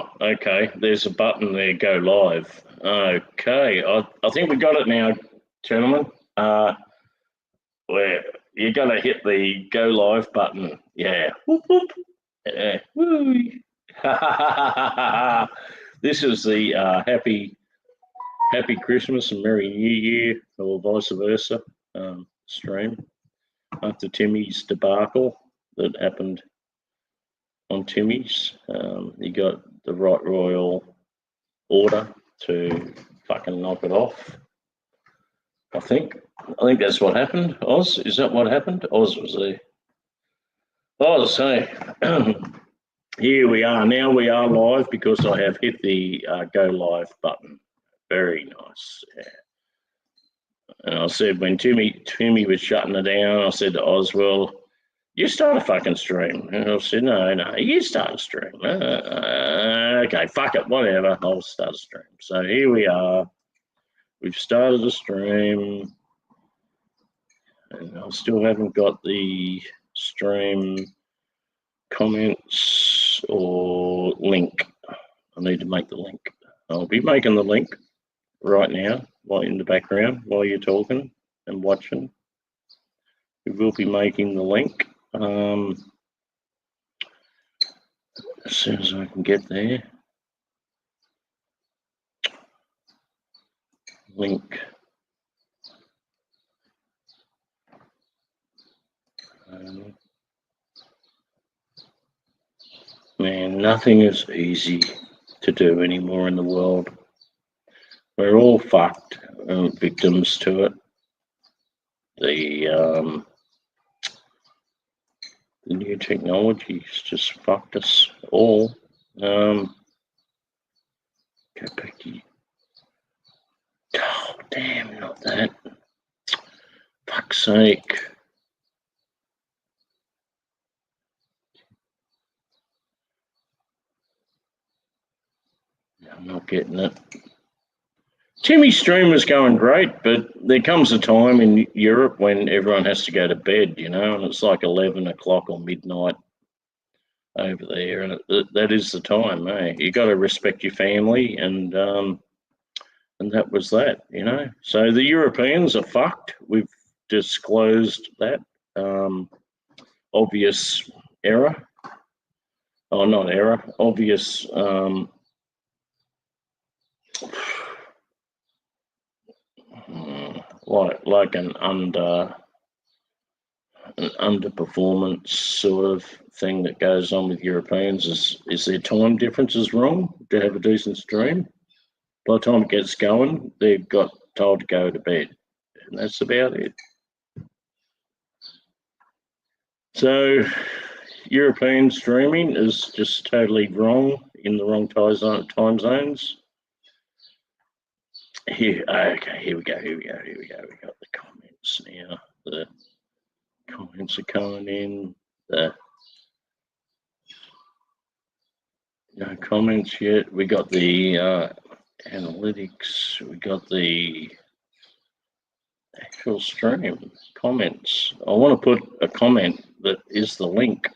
Oh, okay. There's a button there, go live. Okay, I think we got it now, gentlemen. Where you're going to hit the go live button. Yeah. Whoop, whoop. Yeah. Woo. This is the happy Christmas and Merry New Year, or vice versa, stream after Timmy's debacle that happened on Timmy's. He got the right royal order to fucking knock it off. I think that's what happened. Oz, is that what happened? Oz was there. Oz, hey. Here we are. Now we are live because I have hit the go live button. Very nice. Yeah. And I said when Timmy was shutting it down, I said to Oz, well, you start a fucking stream. And I said, no, you start a stream. Okay, fuck it, whatever. I'll start a stream. So here we are. We've started a stream. And I still haven't got the stream comments or link. I need to make the link. I'll be making the link right now, while in the background, while you're talking and watching. We will be making the link as soon as I can get there. Link. Man, nothing is easy to do anymore in the world. We're all fucked, victims to it. The new technology's just fucked us all. Go back to you. Oh, damn, not that. Fuck's sake. I'm not getting it. Timmy's stream was going great, but there comes a time in Europe when everyone has to go to bed, and it's like 11 o'clock or midnight over there, and that is the time, eh? You got to respect your family, and that was that, So the Europeans are fucked. We've disclosed that obvious error. Oh, not error. Obvious. Like an underperformance sort of thing that goes on with Europeans is their time differences wrong to have a decent stream. By the time it gets going, they've got told to go to bed, and that's about it. So European streaming is just totally wrong, in the wrong time zones. Here we go. We got the comments now. The comments are coming in. No comments yet. We got the analytics. We got the actual stream comments. I want to put a comment that is the link.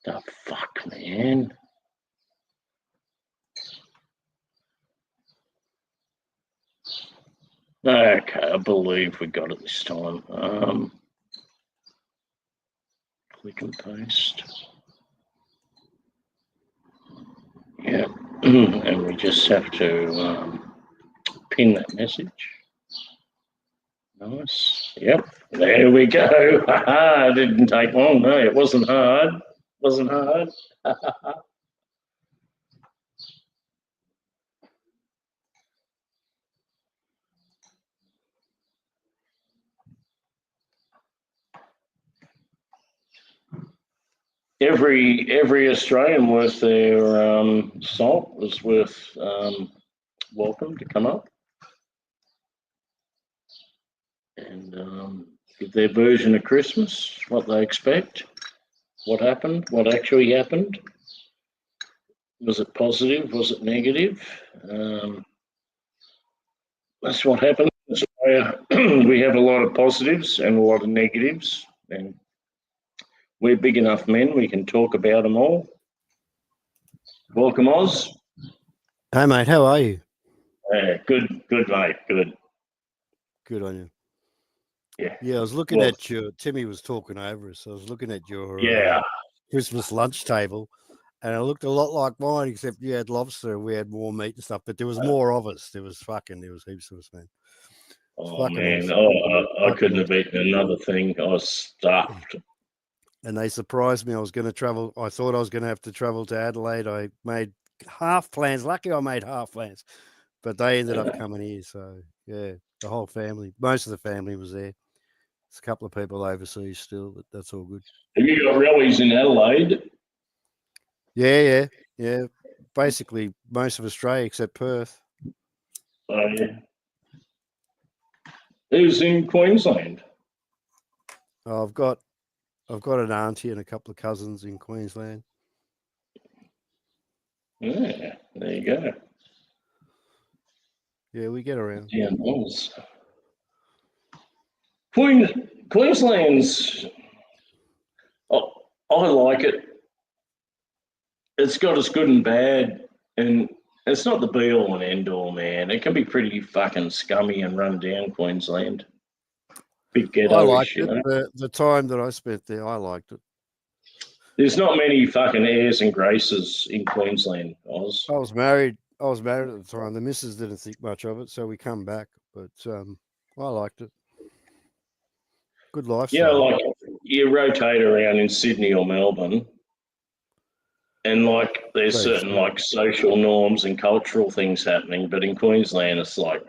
The fuck, man. Okay, I believe we got it this time. Click and paste. Yeah, and we just have to pin that message. Nice. Yep, there we go. It didn't take long, no, it wasn't hard. Wasn't hard. Every Australian worth their salt was worth welcome to come up and give their version of Christmas, what they expect, what happened, what actually happened. Was it positive? Was it negative? That's what happened. We have a lot of positives and a lot of negatives, and we're big enough men, we can talk about them all. Welcome, Oz. Hey, mate, how are you? Yeah, good, mate. Good. Good on you. Yeah. Yeah, I was looking at your, Timmy was talking over us. I was looking at your Christmas lunch table, and it looked a lot like mine, except you had lobster and we had more meat and stuff, but there was more of us. There was heaps of us, man. Oh, man. Awesome. I couldn't have eaten another thing. I was stuffed. And they surprised me. I was going to travel. I thought I was going to have to travel to Adelaide. I made half plans. Lucky I made half plans, but they ended up coming here. So, yeah, the whole family, most of the family was there. There's a couple of people overseas still, but that's all good. Have you got rallies in Adelaide? Yeah. Basically, most of Australia except Perth. Oh, yeah. Who's in Queensland? I've got an auntie and a couple of cousins in Queensland. Yeah, there you go. Yeah, we get around. Yeah, nice. Queensland's. Oh, I like it. It's got its good and bad, and it's not the be all and end all, man. It can be pretty fucking scummy and run down, Queensland. Big ghetto. I liked it. The time that I spent there, I liked it. There's not many fucking airs and graces in Queensland, Oz. I was married at the time. The missus didn't think much of it, so we come back. But I liked it. Good lifestyle. Yeah, like you rotate around in Sydney or Melbourne, and like there's certain like social norms and cultural things happening, but in Queensland it's like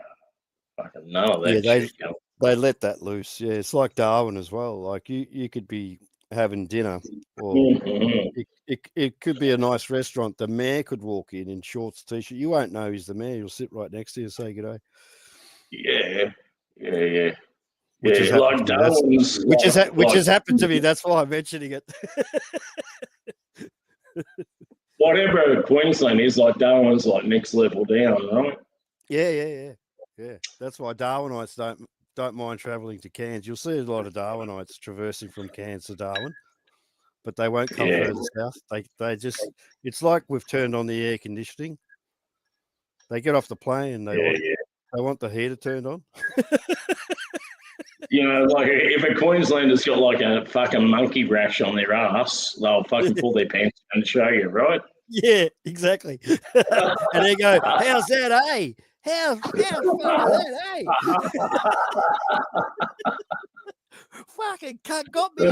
fucking none of that shit. They let that loose. Yeah, it's like Darwin as well. Like you could be having dinner, or it could be a nice restaurant. The mayor could walk in shorts, t-shirt. You won't know he's the mayor. You'll sit right next to you and say good day. Yeah. Which has happened to me. That's why I'm mentioning it. Whatever Queensland is, like Darwin's like next level down, right? Yeah. That's why Darwinites don't mind travelling to Cairns. You'll see a lot of Darwinites traversing from Cairns to Darwin, but they won't come further south. They just, it's like we've turned on the air conditioning. They get off the plane and they want the heater turned on. You know, like if a Queenslander's got like a fucking monkey rash on their ass, they'll fucking pull their pants down and show you, right? Yeah, exactly. And they go, "How's that, eh? How fun is that, eh?" Fucking cunt got me,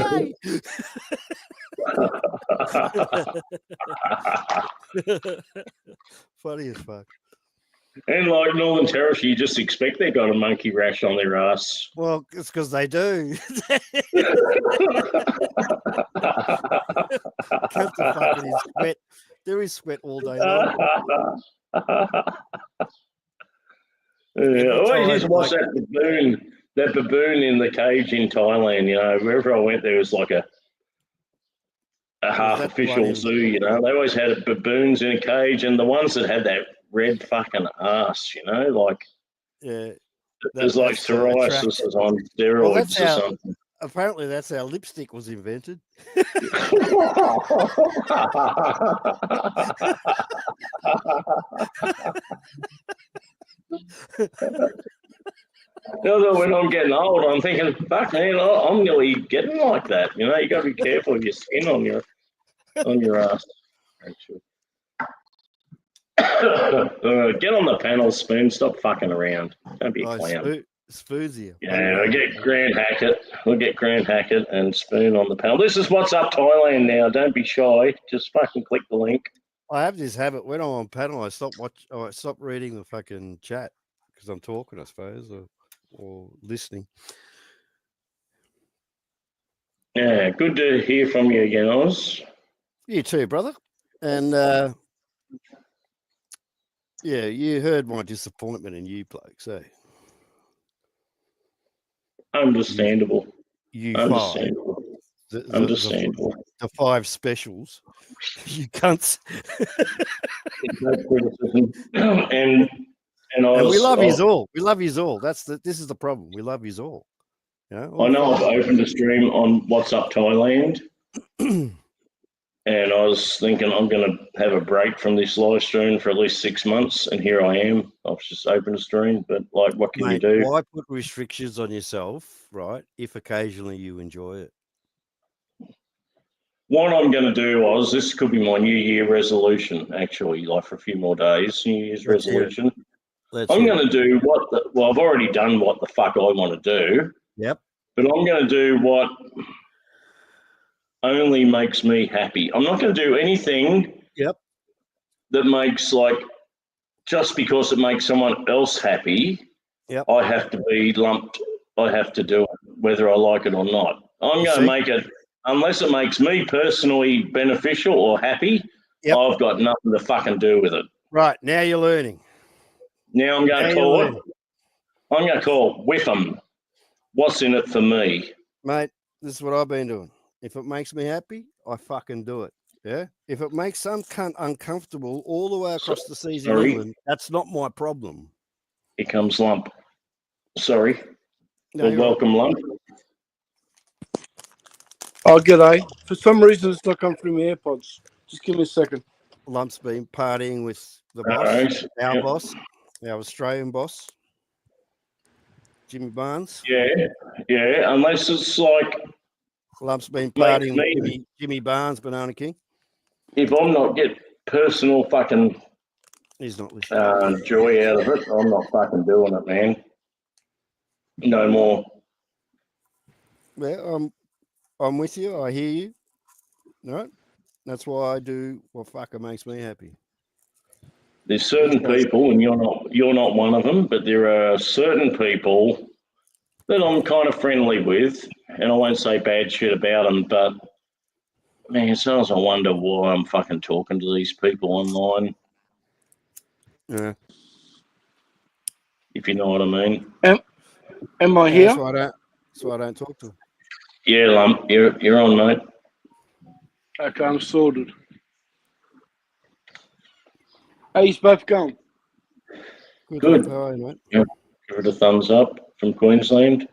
eh? Funny as fuck. And like Northern Territory, you just expect they got a monkey rash on their ass. Well, it's because they do. Fucking sweat. There is sweat all day long. I always used to watch that baboon in the cage in Thailand. You know, wherever I went, there was like a half official zoo. You know, they always had baboons in a cage, and the ones that had that red fucking ass, you know, like there's like psoriasis is on steroids or something. Apparently, that's how lipstick was invented. When I'm getting old, I'm thinking, fuck man, I'm nearly getting like that. You know, you got to be careful of your skin on your ass. Get on the panel, Spoon. Stop fucking around. Don't be a clown. Spoon's here. Yeah, we'll get Grant Hackett and Spoon on the panel. This is What's Up Thailand now. Don't be shy. Just fucking click the link. I have this habit when I'm on panel, I stop reading the fucking chat because I'm talking, I suppose, or listening. Yeah, good to hear from you again, Oz. You too, brother. And you heard my disappointment in you blokes, eh? Understandable. Understandable. The 5 specials. You cunts. and we love yous all. We love yous all. This is the problem. We love yous all. You know, I know I've opened a stream on What's Up Thailand. And I was thinking I'm going to have a break from this live stream for at least 6 months, and here I am. I've just opened a stream, but like, what can Mate, you do? why put restrictions on yourself, right? If occasionally you enjoy it. What I'm going to do was, this could be my New Year resolution, actually, like for a few more days, New Year's resolution. I'm going to do well, I've already done what the fuck I want to do. Yep. But I'm going to do what only makes me happy. I'm not going to do anything that makes, like, just because it makes someone else happy, I have to be lumped. I have to do it, whether I like it or not. I'm going to make it, unless it makes me personally beneficial or happy, I've got nothing to fucking do with it. Right, now you're learning. Now I'm going to call it. I'm going to call it with them. What's in it for me? Mate, this is what I've been doing. If it makes me happy, I fucking do it. Yeah. If it makes some cunt uncomfortable all the way across the seas in England, that's not my problem. Here comes Lump. Sorry. No, well, welcome, Lump. Oh, g'day. For some reason, it's not coming through my AirPods. Just give me a second. Lump's been partying with the boss, our boss, our Australian boss, Jimmy Barnes. Yeah, unless it's like... Lump's been partying with Jimmy Barnes, Banana King. If I'm not getting personal fucking he's not listening. Joy out of it, I'm not fucking doing it, man. No more. Well, I'm with you. I hear you. No, that's why I do what fucker makes me happy. There's certain people, and you're not one of them, but there are certain people that I'm kind of friendly with, and I won't say bad shit about them, but man, sometimes I wonder why I'm fucking talking to these people online. Yeah. If you know what I mean. Am I here? That's why I don't talk to them. Yeah, Lump, you're on, mate. Okay, I'm sorted. How you both going? Good. How are you, mate? Yep. Give it a thumbs up from Queensland.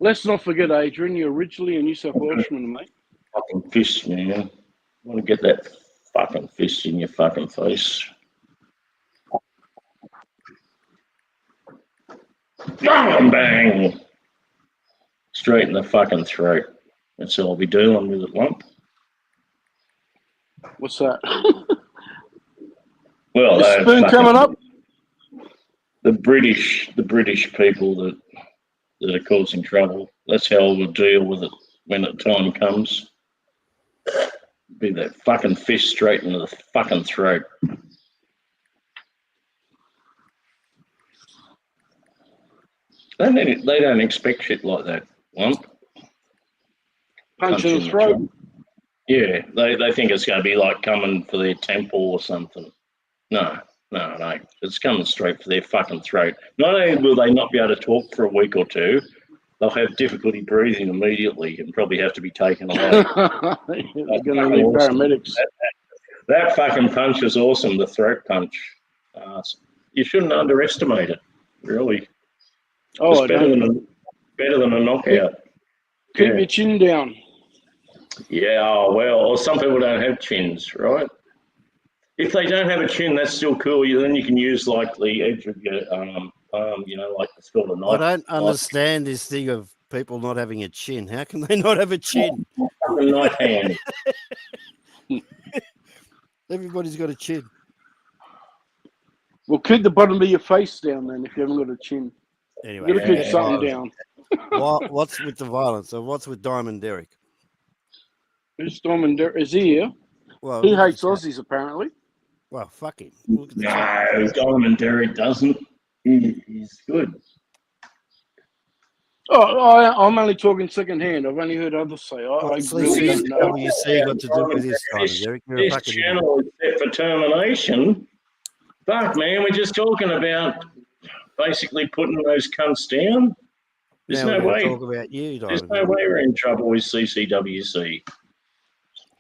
Let's not forget, Adrian, you're originally a New South Welshman, mate. Fucking fist, man. I want to get that fucking fist in your fucking face. Bang, bang. Straight in the fucking throat. That's all I'll be doing with it, Lump. What's that? Well, is Spoon coming up? The British people that are causing trouble. That's how we'll deal with it when the time comes. Be that fucking fist straight into the fucking throat. They don't expect shit like that, Lump. Punch in the throat. Yeah, they think it's going to be like coming for their temple or something. No. It's coming straight for their fucking throat. Not only will they not be able to talk for a week or two, they'll have difficulty breathing immediately and probably have to be taken away. They're going to need paramedics. That fucking punch is awesome, the throat punch. You shouldn't underestimate it, really. Oh, it's better than a knockout. Keep your chin down. Yeah, well, some people don't have chins, right? If they don't have a chin, that's still cool. Then you can use like the edge of your palm, like it's called a knife. I don't understand this thing of people not having a chin. How can they not have a chin? A knife hand. Everybody's got a chin. Well, keep the bottom of your face down then if you haven't got a chin. Anyway, you got to keep something down. What's with the violence? So what's with Diamond Derek? Who's Diamond Derek? Is he here? Well, he hates Aussies apparently. Well, fuck him. No, Diamond Derek doesn't. He's good. Oh, I'm only talking second hand. I've only heard others say. I really don't know. WC got to do with this, Diamond Derek. This channel is set for termination. Fuck, man, we're just talking about basically putting those cunts down. There's no way. Talk about you, There's no way we're in trouble with CCWC.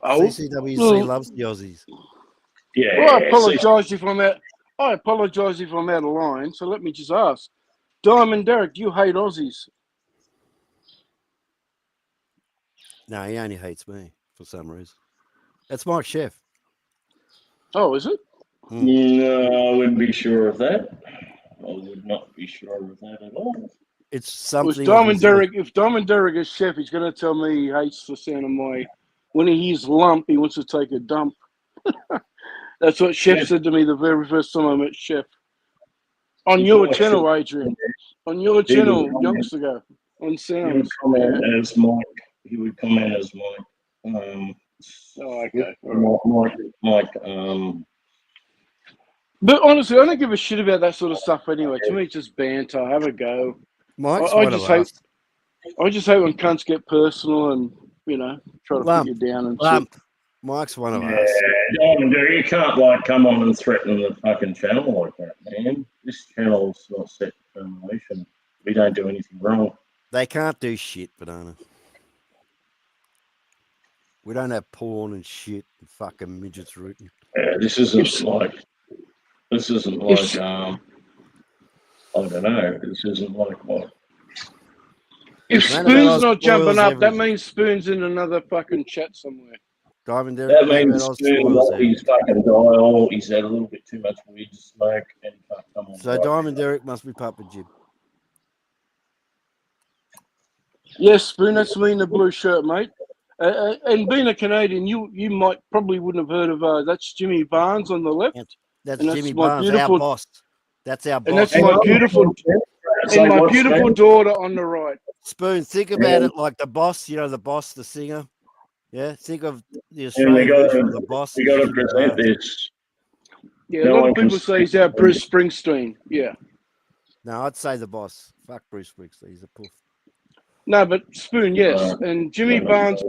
Oh, CCWC loves the Aussies. Yeah. Well, I apologise if I'm out. I apologise if I'm out of line. So let me just ask, Diamond Derek, you hate Aussies? No, he only hates me for some reason. That's my chef. Oh, is it? No, I wouldn't be sure of that. I would not be sure of that at all. It's something. If Diamond Derek is chef, he's going to tell me he hates the sound of my. When he hears lump, he wants to take a dump. That's what Chef said to me the very first time I met Chef. On your channel, Adrian. On your channel, yonks ago. On Sounds. He would comment as Mike. Okay. Mike. But honestly, I don't give a shit about that sort of stuff anyway. To me, it's just banter. Have a go. I just hate when cunts get personal and, try to put you down and shit. Mike's one of us. You can't come on and threaten the fucking channel like that, man. This channel's not set for termination. We don't do anything wrong. They can't do shit, Banana. We don't have porn and shit and fucking midgets rooting. Yeah, this isn't like I don't know. This isn't like what. If Spoon's not jumping up, that means Spoon's in another fucking chat somewhere. Driving there. That means Spoon lost his fucking dial. He's had a little bit too much weed smoke and he can't come on. So Diamond Derek must be Papa Jim. Yes, Spoon, that's me in the blue shirt, mate. And being a Canadian, you probably wouldn't have heard of that's Jimmy Barnes on the left. That's Jimmy Barnes, our boss. That's our boss. And that's my beautiful daughter on the right. Spoon, think about it like the boss. You know the boss, the singer. Yeah, think of the Australian version of the boss. We got to present this. Yeah, a lot of people say he's our Bruce Springsteen. Yeah. No, I'd say the boss. Fuck Bruce Springsteen. He's a poof. No, but Spoon, yes. And Jimmy Barnes,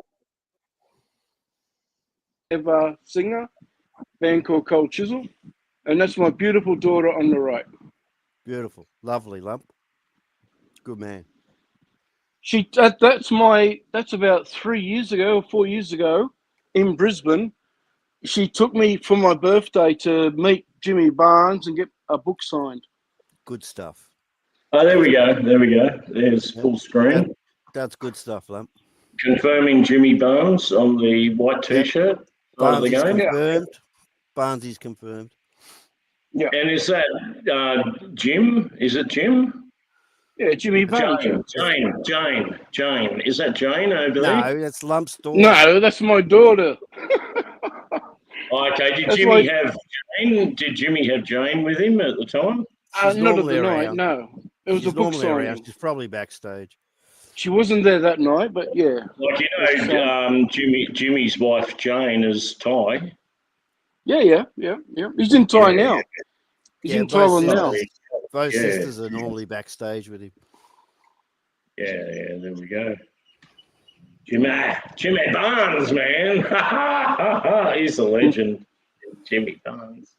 a singer, band called Cold Chisel. And that's my beautiful daughter on the right. Beautiful. Lovely lump. Good man. That's about 3 years ago or 4 years ago in Brisbane. She took me for my birthday to meet Jimmy Barnes and get a book signed. Good stuff. Oh, there we go. There's full screen. That's good stuff, lump. Confirming Jimmy Barnes on the white T-shirt. Barnes is confirmed. Barnes is confirmed. Yeah. And is that Jim? Is it Jim? Yeah, Jimmy Barnes. Jane. Is that Jane over there? No, that's Lump's daughter. No, that's my daughter. Okay, did Jimmy have Jane with him at the time? Not at the night, no. It was a book signing. She's probably backstage. She wasn't there that night, but yeah. Like, Jimmy's wife Jane is Thai. Yeah. He's in Thai now. He's in Thailand now. Both sisters are normally backstage with him. Yeah, there we go. Jimmy Barnes, man. He's a legend. Jimmy Barnes.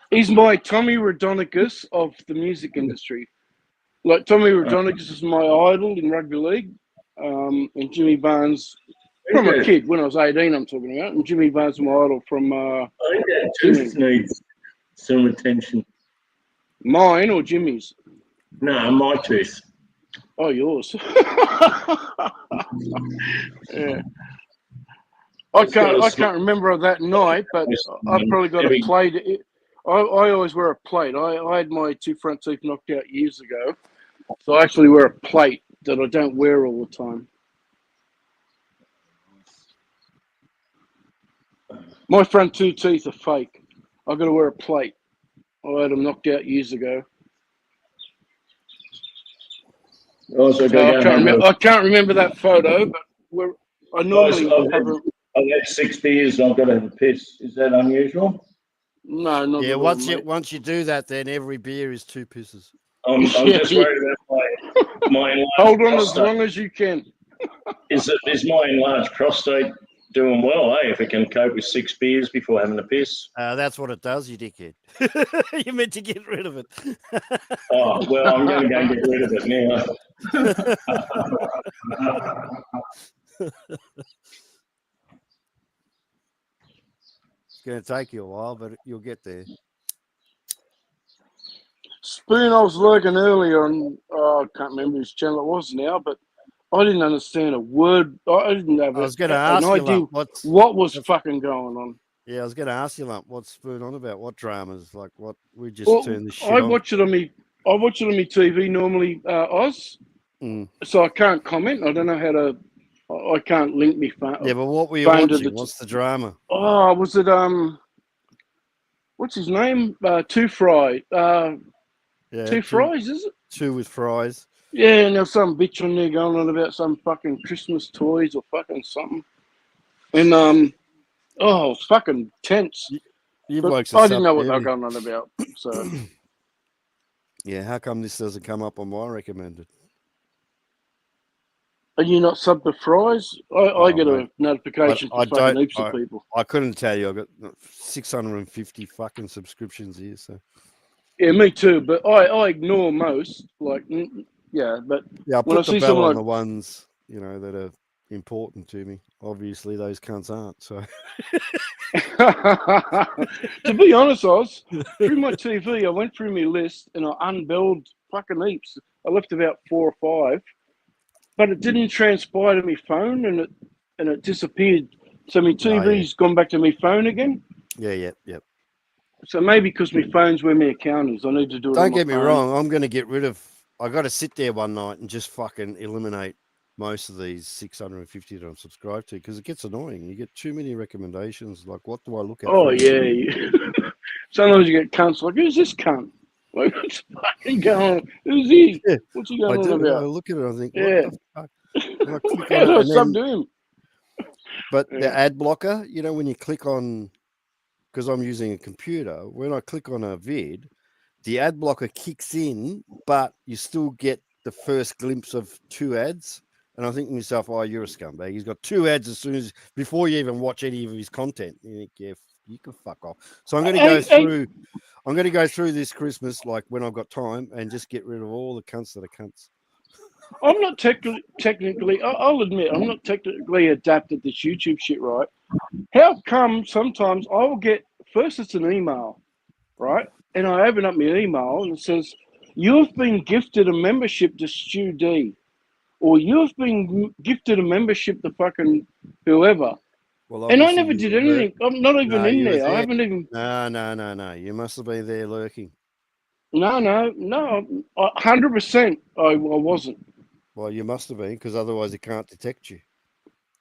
He's my Tommy Rodonicus of the music industry. Like, Tommy Rodonicus is my idol in rugby league. And Jimmy Barnes, from a kid, when I was 18, I'm talking about. And Jimmy Barnes is my idol from... I think that tooth needs some attention. Mine or Jimmy's? No, my tooth. Oh, yours. Yeah. I can't remember that night, but I probably got a plate. I always wear a plate. I had my two front teeth knocked out years ago, so I actually wear a plate that I don't wear all the time. My front two teeth are fake. I've got to wear a plate. I had them knocked out years ago. I can't remember that photo, but I normally have a... I've had 6 beers and I've got to have a piss. Is that unusual? No, not yeah. at all, Once you do that, then every beer is 2 pisses. I'm just worried about my enlarged Hold on prostate. as long as you can. Is my enlarged prostate doing well, if it can cope with 6 beers before having a piss? That's what it does, you dickhead. You meant to get rid of it. Oh, well, I'm going to go get rid of it now. It's going to take you a while, but you'll get there. Spoon, I was lurking earlier on, I can't remember whose channel it was now, but I didn't understand a word. I didn't have I was going to an ask you, idea Lump, what was fucking going on. Yeah, I was going to ask you, Lump, what's Spoon on about? What dramas? Like, what we just Well, turned this shit I on. watch it on my TV normally, Oz. Mm. So I can't comment. I don't know how to. I can't link me phone. Yeah, but what were you phone to watching? What's the drama? Oh, was it what's his name? Two Fry. Yeah, Two Fries, is it? Two with fries. Yeah, and there's some bitch on there going on about some fucking Christmas toys or fucking something. And oh, it's fucking tense. You But blokes I are didn't know what they were sub-heavy. going on about. So Yeah, how come this doesn't come up on my recommended? are you not sub to Fries? I get mate. a notification I for fucking heaps of people. I couldn't tell you. I've got 650 fucking subscriptions here, so. Yeah, me too. But I ignore most. Like, yeah, but Yeah, I when I put the see bell someone on like the ones, that are important to me. Obviously, those cunts aren't, so. to be honest, Oz, through my TV, I went through my list and I unbelled fucking heaps. I left about 4 or 5, but it didn't transpire to my phone and it disappeared. So my TV's gone back to my phone again. Yeah. So maybe because my phone's where my account is, I need to do it. Don't get me wrong. I'm going to get rid of. I got to sit there one night and just fucking eliminate most of these 650 that I'm subscribed to because it gets annoying. You get too many recommendations. Like, what do I look at? Oh yeah. Sometimes you get cunts like, who's this cunt? Like, what's fucking going on? Who's he? Yeah, What's he going on I about? look at it. I think, Yeah. what the fuck? And I click on it, What's up to him? But the ad blocker, when you click on, because I'm using a computer, when I click on a vid, the ad blocker kicks in, but you still get the first glimpse of 2 ads. And I think to myself, oh, you're a scumbag. He's got 2 ads before you even watch any of his content. You think, yeah, you can fuck off. So I'm going to go through. I'm going to go through this Christmas, like when I've got time, and just get rid of all the cunts that are cunts. I'm not technically. I'll admit, I'm not technically adapted to this YouTube shit, right? How come sometimes I'll get first it's an email, right? And I open up my email and it says, "You've been gifted a membership to Stu D," or "You've been gifted a membership to fucking whoever." Well, and I never did anything. I'm not even in there. I haven't even. No. You must have been there lurking. No. 100%. I wasn't. Well, you must have been because otherwise it can't detect you.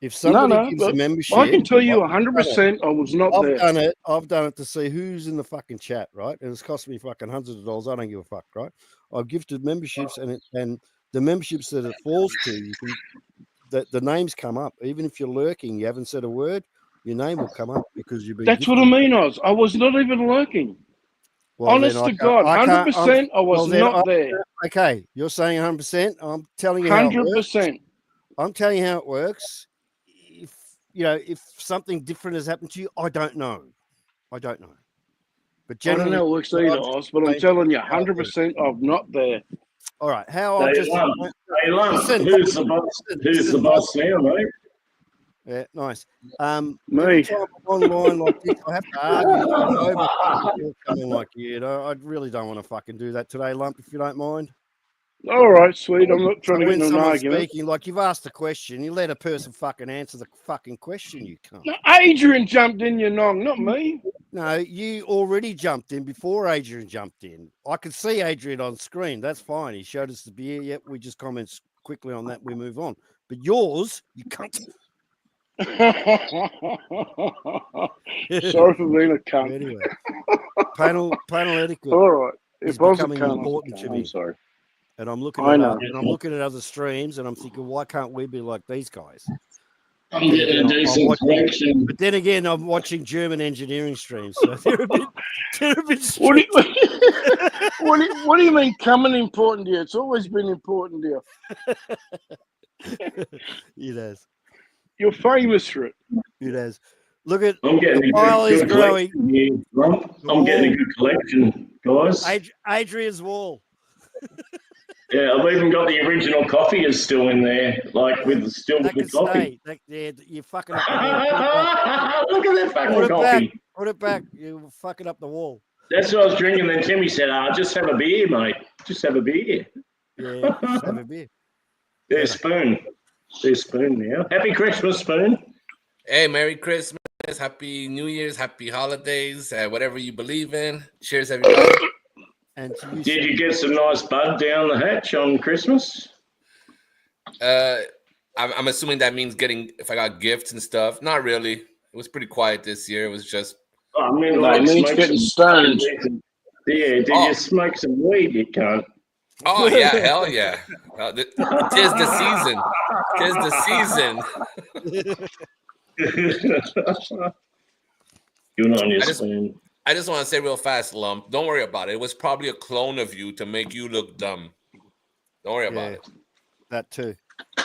If somebody gives a membership, I can tell you 100% I was not there. I've done it to see who's in the fucking chat, right? And it's cost me fucking hundreds of dollars. I don't give a fuck, right? I've gifted memberships, and the memberships that it falls to, you can the names come up. Even if you're lurking, you haven't said a word, your name will come up because you've been. That's gifted. What I mean, Oz. I was not even lurking. Well, honest to God, 100%. I was not there. Okay, you're saying 100%. I'm telling you 100%. I'm telling you how it works. If something different has happened to you, I don't know. But generally, I don't know how it works either, Oz. But I'm telling you, 100%. I'm not there. All right. Hey, Lum, who's the boss? Who's the boss now, mate? Yeah, nice. Me. Every time I'm online like this, I have to argue over coming like you. I really don't want to fucking do that today, Lump. If you don't mind. All right, sweet. I'm not trying to get in an argument. Speaking, like you've asked a question, you let a person fucking answer the fucking question. You can't. No, Adrian jumped in, you nong, not me. No, you already jumped in before Adrian jumped in. I could see Adrian on screen. That's fine. He showed us the beer. Yep, we just comment quickly on that. We move on. But yours, you can't. Sorry for being a cunt. Anyway, panel etiquette. All right, it's becoming important to me. I'm sorry. And I'm looking at other streams, and I'm thinking, why can't we be like these guys? I'm getting a decent connection. But then again, I'm watching German engineering streams, so they're a bit strict. What do you mean coming important to you? It's always been important to you. It has. You're famous for it. It has. Look at I'm getting the pile is growing. I'm getting a good collection, guys. Adrian's wall. Yeah, I've even got the original coffee is still in there, like with the coffee. You're fucking up the wall. Look at that fucking coffee. Put it back. You're fucking up the wall. That's what I was drinking. Then Timmy said, just have a beer, mate. Just have a beer. Yeah, just have a beer. Yeah, spoon. See Spoon now. Happy Christmas, Spoon. Hey, Merry Christmas, Happy New Year's, Happy Holidays, whatever you believe in. Cheers, everybody. And to you, Did you get some nice bud down the hatch on Christmas? I'm assuming that means getting, if I got gifts and stuff. Not really. It was pretty quiet this year. It was just. I mean, No, it means smoke getting some- stoned. Yeah, did you smoke some weed, you cunt? Oh, yeah, hell yeah. Tis the season. Tis the season. Good on you, Spoon. I just want to say real fast, Lump, don't worry about it. It was probably a clone of you to make you look dumb. Don't worry about it. That too.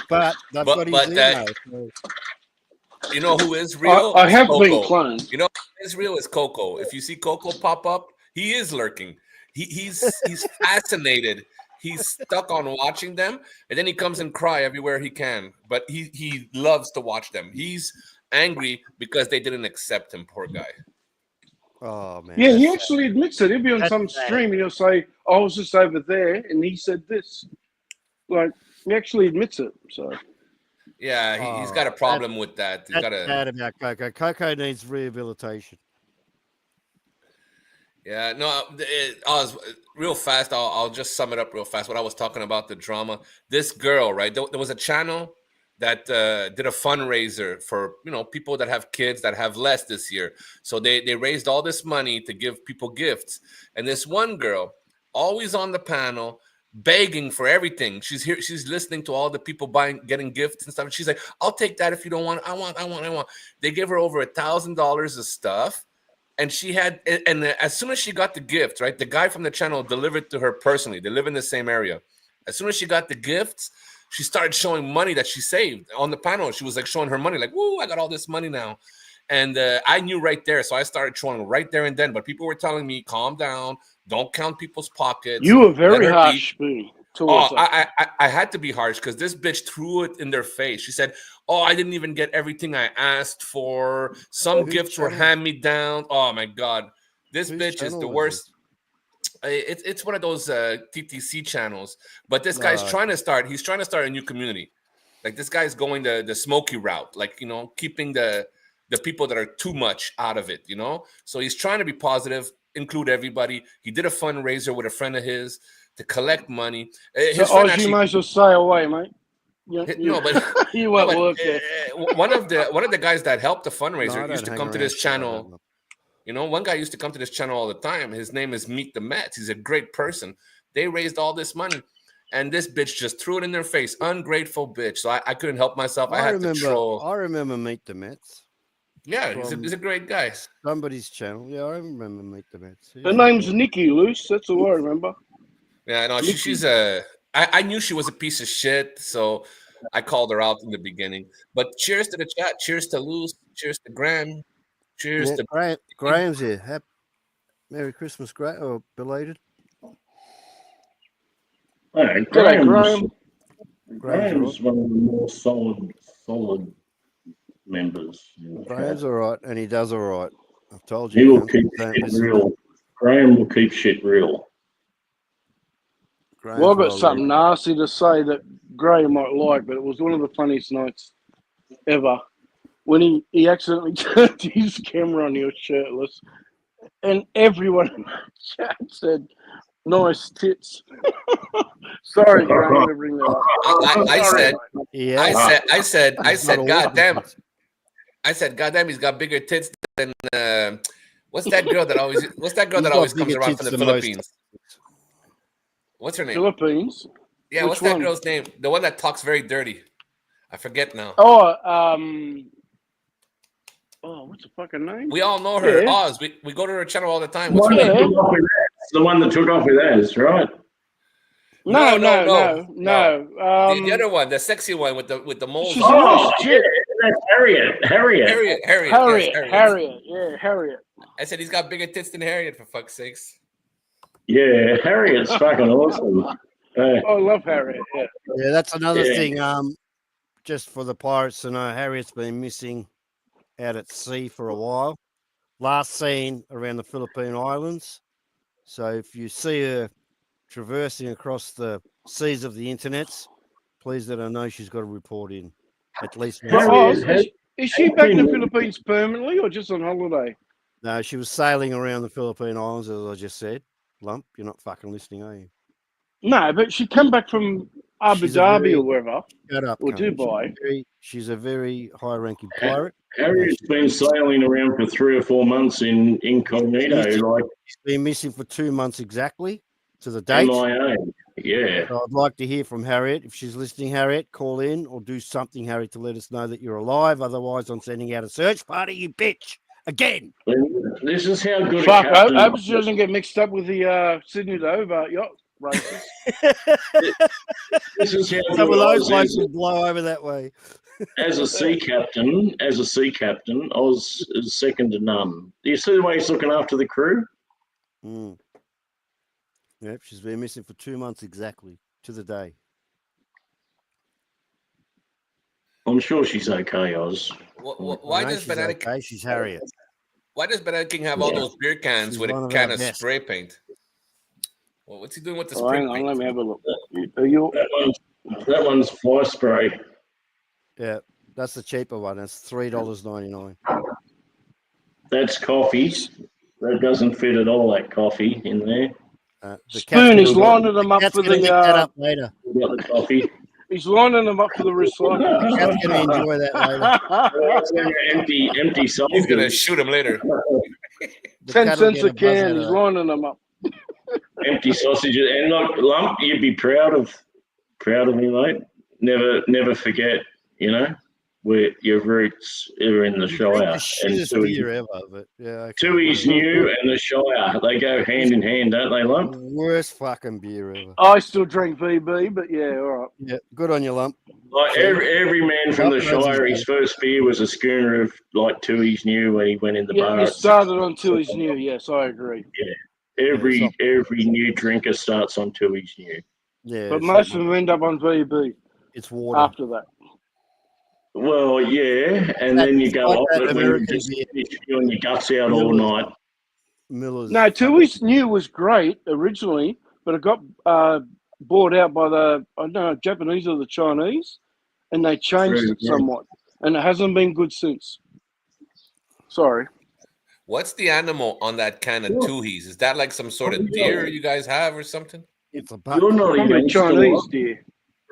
But they've got his email. You know who is real? I have Coco. been cloned. You know who is real is Coco. If you see Coco pop up, he is lurking. He's fascinated. He's stuck on watching them, and then he comes and cry everywhere he can. But he loves to watch them. He's angry because they didn't accept him. Poor guy. Oh man. Yeah, he actually admits it. He'll be on some stream and he'll say, "I was just over there, and he said this." Like he actually admits it. So. Yeah, he's got a problem with that. He's That's bad about Coco. Coco needs rehabilitation. Yeah, no, real fast. I'll just sum it up real fast. What I was talking about, the drama. This girl, right? There was a channel that did a fundraiser for people that have kids that have less this year. So they raised all this money to give people gifts. And this one girl, always on the panel, begging for everything. She's here. She's listening to all the people getting gifts and stuff. And she's like, "I'll take that if you don't want. I want." They gave her over $1,000 of stuff. And she had, and as soon as she got the gift, right, the guy from the channel delivered to her personally. They live in the same area. As soon as she got the gifts, she started showing money that she saved on the panel. She was like showing her money, like, "Woo, I got all this money now." And I knew right there, so I started showing right there and then. But people were telling me, "Calm down, don't count people's pockets." You were very harsh, Spoon. I had to be harsh because this bitch threw it in their face. She said, "Oh, I didn't even get everything I asked for. Some gifts were hand-me-down." Oh my god, this bitch is the worst. It's one of those TTC channels. But this guy's trying to start. He's trying to start a new community. Like this guy's going the smoky route. Like keeping the people that are too much out of it. So he's trying to be positive, include everybody. He did a fundraiser with a friend of his to collect money. You might as well stay away, mate. No, but you won't work there. One of the guys that helped the fundraiser used to come to this channel. One guy used to come to this channel all the time. His name is Meet the Mets. He's a great person. They raised all this money, and this bitch just threw it in their face. Ungrateful bitch. So I couldn't help myself. I had to troll. I remember Meet the Mets. Yeah, he's a great guy. Somebody's channel. Yeah, I remember Meet the Mets. Her name's Nikki Luce. That's all I remember. Yeah, no, she's I knew she was a piece of shit, so I called her out in the beginning. But cheers to the chat. Cheers to Luce. Cheers to Graham. Cheers to Graham's here. Merry Christmas, Graham, or belated. Hey, Graham. Graham's one of the more solid members. Graham's all right, and he does all right. I've told you. He will keep shit real. Graham will keep shit real. Well, I've got something nasty to say that Graham might like, but it was one of the funniest nights ever when he accidentally turned his camera on. He was shirtless, and everyone in the chat said, "Nice tits." Sorry, Graham, to bring that up. I said, God damn. I said, God damn, he's got bigger tits than what's that girl that always comes around from the Philippines? What's her name? Philippines. Yeah, Which what's that one? girl's name? The one that talks very dirty. I forget now. What's the fucking name? We all know her. Yeah. Oz. We go to her channel all the time. The one that took off with Az, right? No. The other one, the sexy one with the moles. She's Oh, yeah, that's Harriet. Harriet. Yeah, Harriet. I said he's got bigger tits than Harriet, for fuck's sakes. Yeah, Harriet's fucking awesome. I love Harriet. Yeah, that's another thing. Just for the pirates to know, Harriet's been missing out at sea for a while. Last seen around the Philippine Islands. So if you see her traversing across the seas of the internets, please let her know she's got to report in at least. But, Harriet has- is she back in the Philippines permanently or just on holiday? No, she was sailing around the Philippine Islands, as I just said. Lump, you're not fucking listening, are you? No, but she come back from Abu She's a Dhabi very- or wherever, Shut up, or cunt. Dubai. She's a very high-ranking pirate. Harriet's been sailing around for 3 or 4 months in incognito, like She's been missing for 2 months exactly to the date. MIA. Yeah. So I'd like to hear from Harriet. If she's listening, Harriet, call in or do something, Harriet, to let us know that you're alive. Otherwise, I'm sending out a search party, you bitch. Again. This is how good Fuck, a I captain. hope she doesn't get mixed up with the Sydney to Hobart yacht races. This is how Some of good I those was blokes will blow over that way. as a sea captain. As a sea captain, I was second to none. Do you see the way he's looking after the crew? Mm. Yep, she's been missing for 2 months exactly to the day. I'm sure she's okay, Oz. Why I know does she's Banana okay. She's Harriet. Why does Banana King have all Yeah. those beer cans She's with one a of can our of best. spray paint? Well, what's he doing with the Oh, spray hang on, paint? let me have a look. Are you? That one's fly spray. Yeah, that's the cheaper one. That's $3.99. That's coffee. That doesn't fit at all. That coffee in there. The Spoon is gonna- lining them up cat's for gonna eat that the. up later. We got the coffee. He's lining them up for the recycling. Cat's gonna enjoy that later. empty sausages. He's gonna shoot him later. The 10 cat'll cents get a buzz out can. of He's that. lining them up. Empty sausages. And look, Lump, you'd be proud of me, mate. Never forget. You know, where your roots are in the You drink Shire. the shittest beer ever, but yeah. Okay, Tooheys whatever. New and the Shire. They go hand in hand, don't they, Lump? The worst fucking beer ever. I still drink VB, but yeah, all right. Yeah, good on you, Lump. Like every man from the Lump knows Shire, his his first beer was a schooner of like Tooheys New when he went in the Yeah, bar. it started on Tooheys New. Yes, I agree. Every Yeah, new drinker starts on Tooheys New. Yeah, But it's most not- of them end up on VB it's water. after that. Well, yeah, and then you go like off that it when American you just beer. finish spewing your guts out all Miller's- night. Miller's. No, Tooheys New was great originally, but it got bought out by the I don't know Japanese or the Chinese, and they changed True, it yeah. somewhat, and it hasn't been good since. Sorry. What's the animal on that can of Tooheys? Is that like some sort of deer you guys have or something? It's a buck. You're not Probably even Chinese still deer.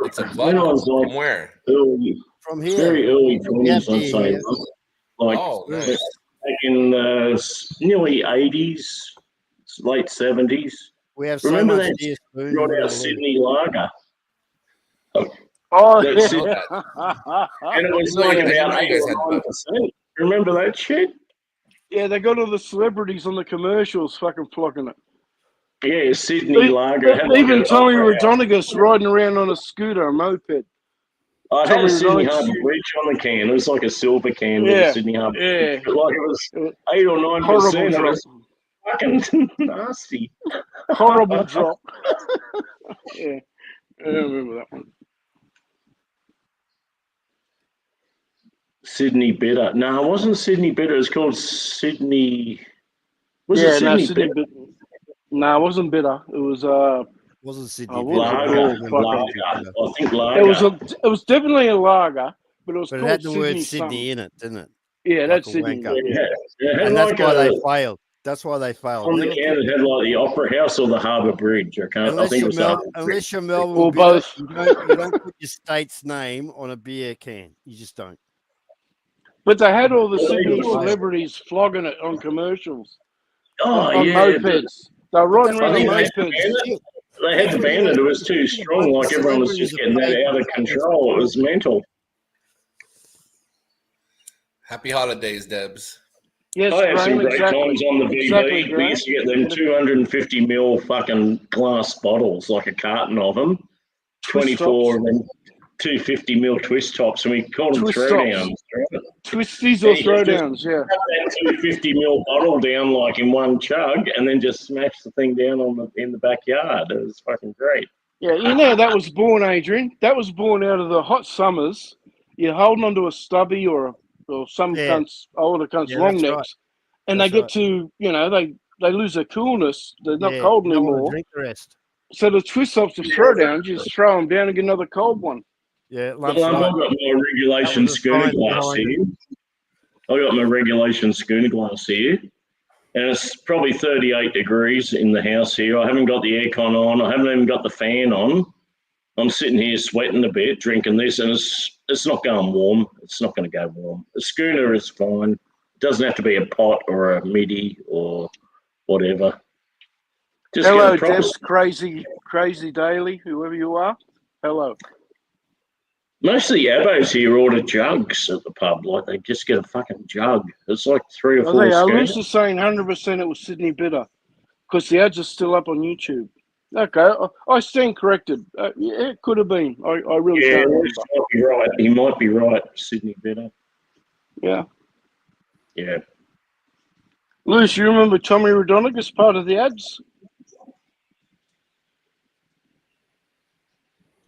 It's a When I buck. was like From where? early, From it's here. very early Yeah, 20s, I'd yeah, say. yeah. Like Oh, nice. back in nearly 80s, late 70s. We have so Remember much that deer spoon. brought you out wouldn't believe. Sydney Lager. Oh, That's yeah. And it was No, like you guys- about you 8 guys or had 9%. Remember that shit? Yeah, they got all the celebrities on the commercials fucking flocking it. Yeah, Sydney Lager. It had like Even an Tommy opera house. Rodonigus riding around on a scooter, a moped. I had Tommy a Sydney Rodonigus. Harbour Bridge on the can. It was like a silver can with Yeah, a Sydney Harbour yeah. Bridge. But like it was 8 or 9%. Horrible It drop. was fucking nasty. Horrible drop. Yeah, I remember that one. Sydney Bitter. No, it wasn't Sydney Bitter. It was called Sydney. Was yeah, it Sydney Sydney Bitter? No, it wasn't bitter. It was Wasn't Sydney Oh, Bitter. Lager. Oh, Remember fuck. Sydney Bitter. I think lager. it was definitely a lager, but it was But it called had the word Sydney Sydney something. in it, didn't it? Yeah, like that's a Sydney. wanker. Yeah. It had And that's like why they a, failed. That's why they failed. on the Never can put- it had like the Opera House or the Harbour Bridge. I unless, think it you're was the Harbour Bridge. unless you're Melbourne Or bitter, both. you don't put your state's name on a beer can. You just don't. But they had all the Well, Sydney they- celebrities flogging it on commercials, Oh, on yeah. mopeds. They were riding That's around why on they- mopeds. They had to ban it. It was too strong. Like everyone was just getting that out of control. It was mental. Happy holidays, Debs. Yes, I had some Graham, great exactly. times on the VB. Exactly, We Graham. used to get them 250 ml fucking glass bottles, like a carton of them, Twist 24 tops. and then 250 ml twist tops, and we called them Twist throwdowns. tops. Twisties or Yeah, you just- throwdowns, yeah. Cut that 250 ml bottle down like in one chug, and then just smash the thing down in the backyard. It was fucking great. Yeah, you know that was born, Adrian. That was born out of the hot summers. You're holding onto a stubby or some Yeah. cunts, older cunts, Yeah, long that's necks, right. and That's they get right. to, they lose their coolness. They're not Yeah, cold you don't wanna anymore. drink the rest. So the twist tops to throw down, you just throw them down and get another cold one. Yeah, Well, lump's I've right. got my regulation That was the schooner science glass behind here. I got my regulation schooner glass here, and it's probably 38 degrees in the house here. I haven't got the aircon on. I haven't even got the fan on. I'm sitting here sweating a bit, drinking this, and it's not going warm. It's not going to go warm. The schooner is fine. It doesn't have to be a pot or a midi or whatever. Just Hello, get a proper. Debs, crazy daily, whoever you are. Hello. Most of the abos here order jugs at the pub. Like they just get a fucking jug. It's like 3 or 4 Are schooners. Lucy's saying 100% it was Sydney Bitter because the ads are still up on YouTube. Okay, I stand corrected. Yeah, it could have been. I really Yeah, can't Lewis remember. might be right. He might be right. Sydney better. Yeah. Yeah. Lewis, you remember Tommy Rodonick part of the ads?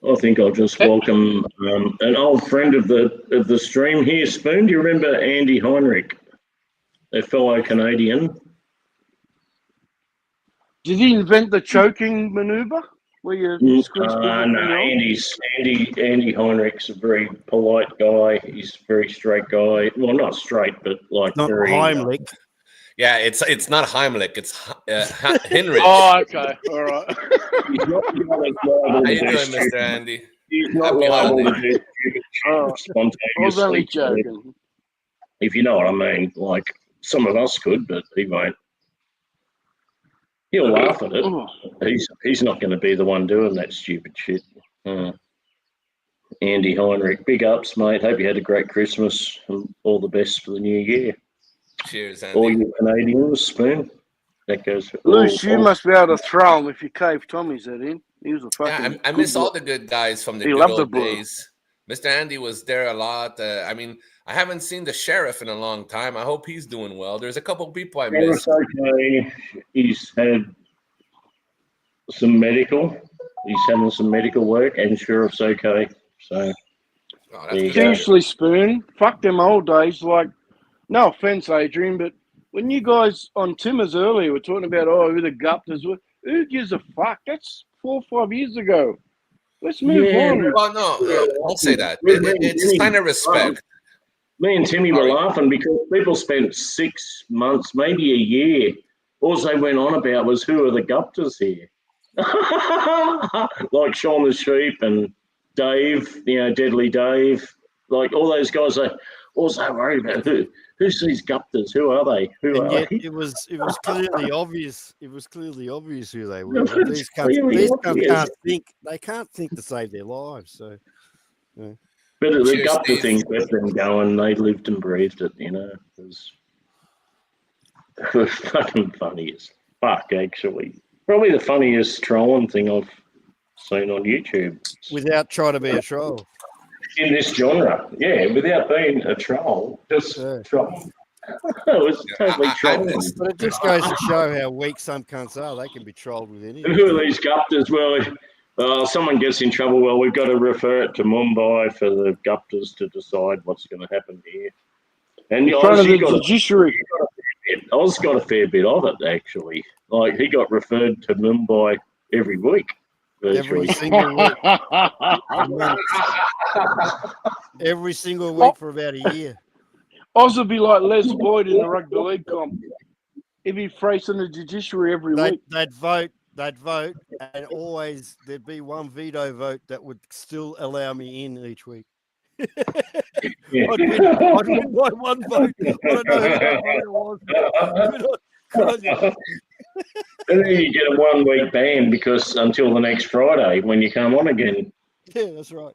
I think I'll just welcome an old friend of the stream here, Spoon. Do you remember Andy Heinrich, a fellow Canadian? Did he invent the choking maneuver where you squeeze people from No, the arm? Andy Heinrich's a very polite guy. He's a very straight guy. Well, not straight, but like Not very. Heimlich. Yeah, it's not Heimlich. It's Hinrich. Oh, okay. All right. He's not liable How to you do doing, stupid- Mr. Andy? He's not Happy liable to holiday. do stupid Oh, shit I was only spontaneously. joking. If you know what I mean. Like some of us could, but he won't. He'll laugh at it. Oh, He's not going to be the one doing that stupid shit. Andy Heinrich, big ups, mate. Hope you had a great Christmas and all the best for the new year. Cheers, All Andy. you Canadians, Spoon. That goes for Luce, you all. must be able to throw him if you cave Tommy's head in. He was a fucking. Yeah, I good miss all boy. the good guys from the He good loved the old blue. days. Mr. Andy was there a lot. I mean, I haven't seen the sheriff in a long time. I hope he's doing well. There's a couple people I missed. Okay. He's had some medical. He's having some medical work, and Sheriff's okay. So Oh, there you that's good. go. Seriously, Spoon, fuck them old days. Like, no offense, Adrian, but when you guys on Timmers earlier were talking about, who the Guptas were, who gives a fuck? That's 4 or 5 years ago. Let's move Yeah, on. Well, no, don't say that. Me It's a and sign Timmy- of respect. Me and Timmy were Sorry. laughing because people spent 6 months, maybe a year. All they went on about was who are the Guptas here? Like Sean the Sheep and Dave, Deadly Dave, like all those guys are also worried about who's these Guptas? Who are they? Who And are yet they? it was clearly obvious. It was clearly obvious who they were. It's These clearly cunts obvious. can't think. They can't think to save their lives. So But the Cheers, Gupta Steve. thing kept them going. They lived and breathed it, It was fucking funny as fuck, actually. Probably the funniest trolling thing I've seen on YouTube. without trying to be a troll. In this genre, yeah, without being a troll, just Yeah. troll. It was totally trolling. But it just goes to show how weak some cunts are. They can be trolled with anything. Who are these Guptas? Well, someone gets in trouble. Well, we've got to refer it to Mumbai for the Guptas to decide what's going to happen here. And In front of the Oz judiciary. got a fair bit of it, actually. Like, he got referred to Mumbai every week, virtually. Every single week. Every single week for about a year. Oz would be like Les Boyd in the rugby league comp. He'd be facing the judiciary every week. They'd vote, and always there'd be one veto vote that would still allow me in each week. Yeah. I'd win by one vote. I don't know who that vote was. And then you get a 1 week ban because until the next Friday when you come on again. Yeah, that's right.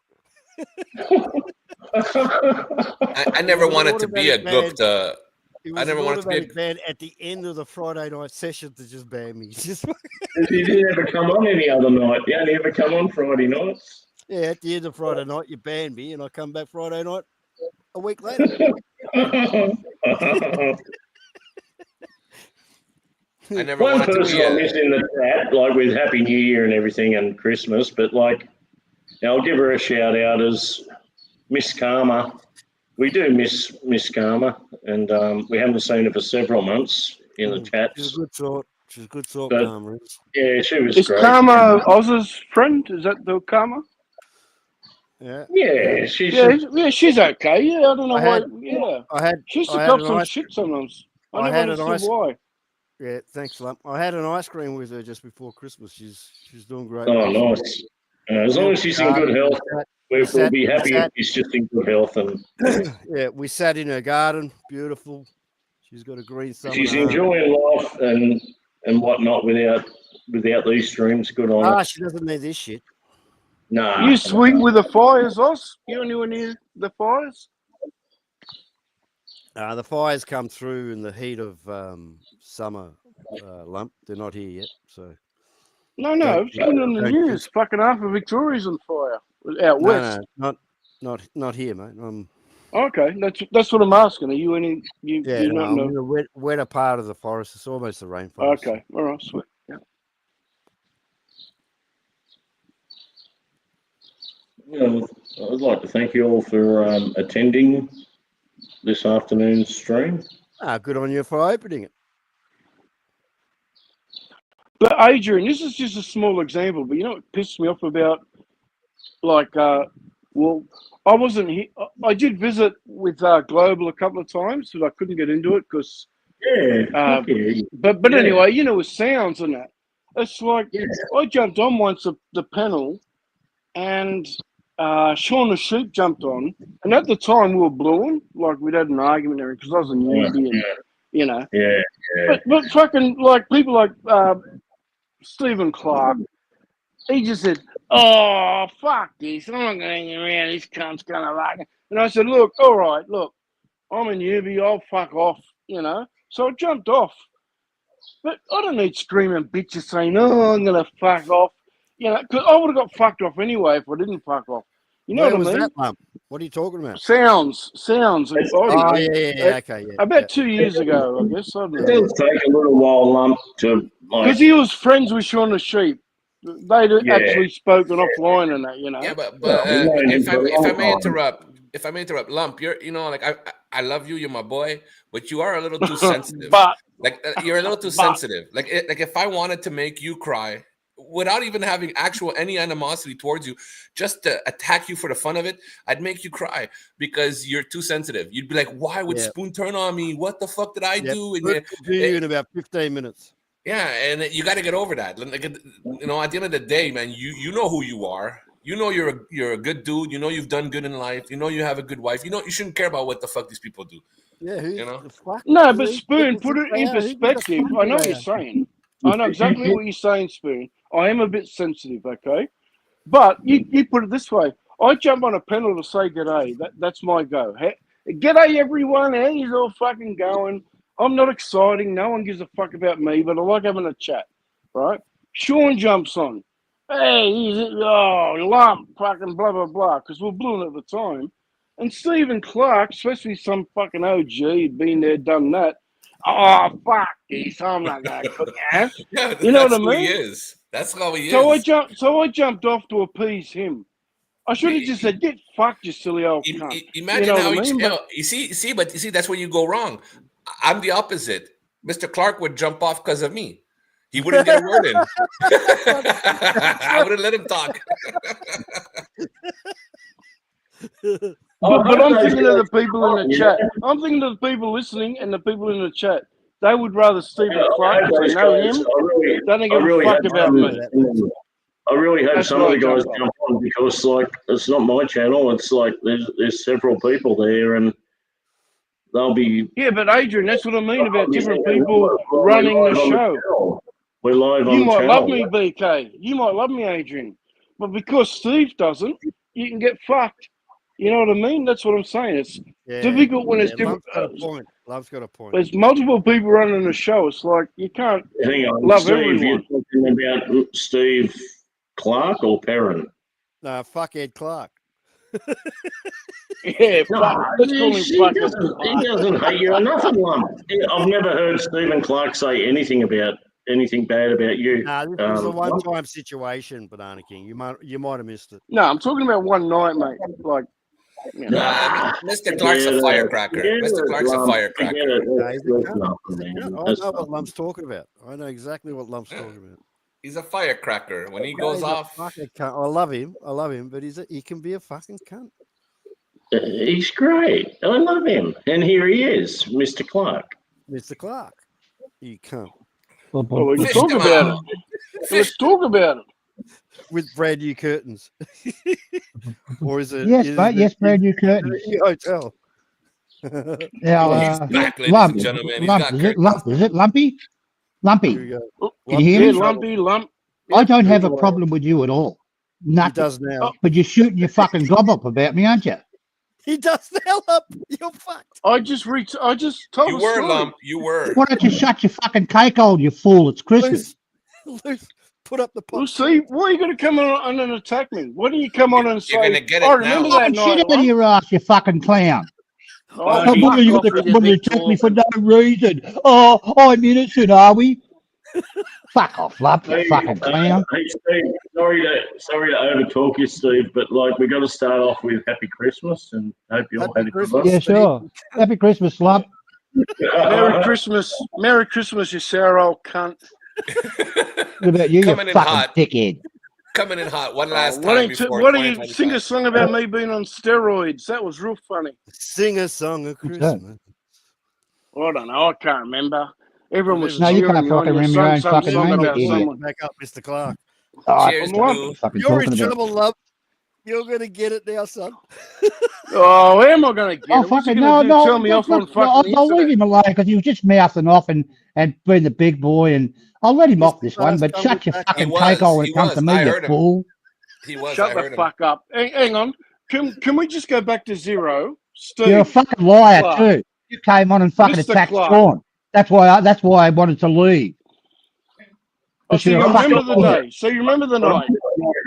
I never wanted to be a Gupta. It I was never an wanted to be a automatic ban at the end of the Friday night session to just ban me. He didn't ever come on any other night. He only ever come on Friday nights. Yeah, at the end of Friday night, you ban me, and I come back Friday night a week later. I never One wanted to person be I missed in the chat, like with Happy New Year and everything and Christmas, but like, I'll give her a shout out as Miss Karma. We do miss Miss Karma, and we haven't seen her for several months in the chats. She's a good sort. She's a good sort, But- Karma is. Yeah, she was Is great. Karma Oz's friend? Is that the Karma? Yeah. Yeah, she's She's okay. Yeah, I don't know I why. had- Yeah, I had she used to I had cop an some ice shit sometimes. I I never had an understood ice why. Yeah, thanks, Lump. I had an ice cream with her just before Christmas. She's doing great. oh mate. nice. As long as she's in good health, we'll be happy if she's just in good health and Yeah, we sat in her garden. Beautiful. She's got a green thumb. she's and a arm. enjoying life and whatnot without these streams. Good on her. She doesn't need this shit. Nah. You sweet with the fires, Oz? You anywhere near the fires? The fires come through in the heat of summer, Lump. They're not here yet, so No, Don't I've seen on the don't news. Fucking half of Victoria's on fire out west. no, not here, mate. Okay, that's what I'm asking. Are you any? You Yeah, you no, not I'm know? in the wetter part of the forest. It's almost the rainforest. Okay, all right, sweet. Yeah. I'd like to thank you all for attending this afternoon's stream. Good on you for opening it. But Adrian, this is just a small example. But you know what pissed me off about, like, well, I wasn't here. I did visit with Global a couple of times, but I couldn't get into it because. Yeah. But anyway, you know, with sounds and that, it's like Yeah. I jumped on once the panel, and Shaun the Sheep jumped on, and at the time we were blowing, like we'd had an argument there because I was a newbie, and you know. Yeah. But fucking like people like Stephen Clark, he just said, "Oh fuck this! I'm not going to hang around. This cunt's gonna like it." And I said, "Look, all right, look, I'm a newbie. I'll fuck off," you know. So I jumped off. But I don't need screaming bitches saying, "Oh, I'm gonna fuck off," you know, because I would have got fucked off anyway if I didn't fuck off. You know Where what was I mean? that, Lump? What are you talking about? Sounds. Oh, yeah. Okay, yeah. About 2 years ago, I guess. I don't It know. does take a little while, Lump, to like. Because he was friends with Shaun the Sheep. They'd actually spoken offline and that, you know. Yeah, but we know if I may you interrupt, Lump, you're like I love you, you're my boy, but you are a little too sensitive. But Like you're a little too sensitive. Like if I wanted to make you cry without even having any animosity towards you, just to attack you for the fun of it, I'd make you cry because you're too sensitive. You'd be like, "Why would Spoon turn on me? What the fuck did I do?" And do you in about 15 minutes. yeah, and you got to get over that. Like, you know, at the end of the day, man, you know who you are. You know you're a good dude. You know you've done good in life. You know you have a good wife. You know you shouldn't care about what the fuck these people do. Yeah, you know. The fuck? no, but Spoon, put it in perspective. I know what you're saying. I know exactly what you're saying, Spoon. I am a bit sensitive, okay? But you put it this way. I jump on a panel to say g'day. That's my go. G'day, everyone. How you all fucking going? I'm not exciting. No one gives a fuck about me, but I like having a chat, right? Shaun jumps on. Hey, lump, fucking blah, blah, blah, because we're blowing at the time. And Stephen Clark, especially some fucking OG, been there, done that. Oh, fuck this. I'm not going to cook ass. Yeah, You know that's what I mean? who he is. That's how he So is. I jumped off to appease him. I should have just said, "Get fucked, you silly old cunt." Imagine you know how what I mean? you see, that's where you go wrong. I'm the opposite. Mr. Clark would jump off because of me. He wouldn't get a word in. I would have let him talk. But I'm thinking of the people in the chat. I'm thinking of the people listening and the people in the chat. They would rather Stephen Clark because they know him. They don't give a fuck about me. I really hope That's some of why the I guys jumped jump on because, like, it's not my channel. It's like there's several people there, and they'll be. Yeah, but Adrian, that's what I mean about different people running the show. We're live on You the might channel. love me, BK. You might love me, Adrian. But because Steve doesn't, you can get fucked. You know what I mean? That's what I'm saying. It's difficult when it's different. Love's got a point. There's multiple people running the show. It's like you can't Hang on, love Steve, everyone. you're talking about Steve Clark or Perrin? No, fuck Ed Clark. Yeah, fuck. Let's call him fuck. He doesn't hate you enough, Lump. I've never heard Stephen Clark say anything bad about you. Nah, this was a one-time situation, Banana King. You might have missed it. No, I'm talking about one night, mate. Like, you know. Mr. Clark's a firecracker. Mr. Clark's a firecracker. I know what Lump's talking about. I know exactly what Lump's talking about. He's a firecracker. When he Yeah, goes he's a off, fucking cunt. I love him, but he can be a fucking cunt. He's great. I love him. And here he is, Mr. Clark. Mr. Clark, you cunt. Oh, we can Fish talk them about out. it. Let's talk about it. With brand new curtains. Or is it? Yes, is mate. it- Yes, brand new is it curtains. a hotel. Now, He's back, ladies lump, and gentlemen. He's lump, got is it curtains. lump? Is it lumpy? Here Lumpy. we go. Oh, Can you hear yeah, me? lumpy lump. I don't have a problem with you at all. He Nothing. does now. But you're shooting your fucking gob up about me, aren't you? He does now. Up. You're fucked. I just told You a were story. lump. You were. Why don't you shut your fucking cake hole, you fool? It's Christmas. Loose. Put up the Well, pot. see, why are you going to come on and attack me? Why do you come on and You're say, gonna get I it remember now. that Fucking shit night, out of lump? your ass, you fucking clown. Oh, Oh, fuck what are you off going with to your come and big attack me for talking. no reason? Oh, I'm innocent, are we? Fuck off, lump, you fucking clown. Hey, Steve, sorry to overtalk you, Steve, but like we got to start off with Happy Christmas and hope you all Happy had a good Christmas. one. Yeah, sure. Happy Christmas, lump. Merry Christmas, you sour old cunt. What about you, you Coming in fucking hot. dickhead? Coming in hot. One last Why time don't you, before why don't you 2025. sing a song about me being on steroids? That was real funny. Sing a song of What's that? Christmas. I don't know. I can't remember. Everyone was No, you cheering can't you on. fucking You remember your sung own some fucking song name, you about idiot. someone. Back up, Mr. Clark. Oh, Cheers, I'm lump. Lou. fucking You're in talking about. trouble, love. You're gonna get it now, son. Oh, how am I going to get Oh, it? What's he fucking going to no, do? no. Tell me off on look, I'll fucking leave internet? him alone because he was just mouthing off and being the big boy, and I'll let him Mr. off this one. Clark's But coming shut your back. fucking He was, cake hole when he it comes was. to me, I you heard him. fool. He was. I Shut the heard him. fuck up. Hang on. Can we just go back to zero? Steve, You're a fucking liar Clark. too. You came on and fucking Mr. attacked Clark. Sean. That's why I wanted to leave. Oh, But so you you're a fucking remember the liar. day. So you remember the night.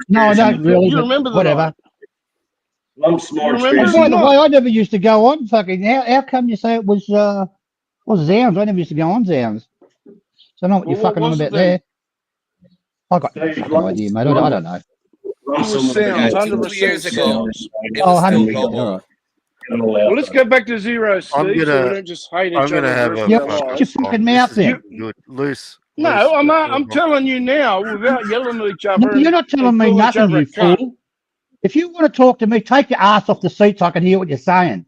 No, I don't really. You but remember the whatever. night. Lump's more You remember And expensive. by the No. way, I never used to go on fucking. How come you say it was Zounds? I never used to go on Zounds. So I know what Well, you're what fucking on was it about then? there. I got no Steve, fucking Lump's- idea, mate. I don't know. It was sounds. Yeah, 100% 2 years ago. sounds. It Oh, was still 100%. global. All right. Well, let's go back to zero, Steve, I'm so we gonna- don't just hate I'm each other gonna the have rest a of Yeah, our shut fucking lives. your song. fucking This mouth is then. getting good. Loose. No, I'm telling you now, without yelling at each other. You're not telling me call each nothing, other a you cunt. fool. If you want to talk to me, take your ass off the seat so I can hear what you're saying.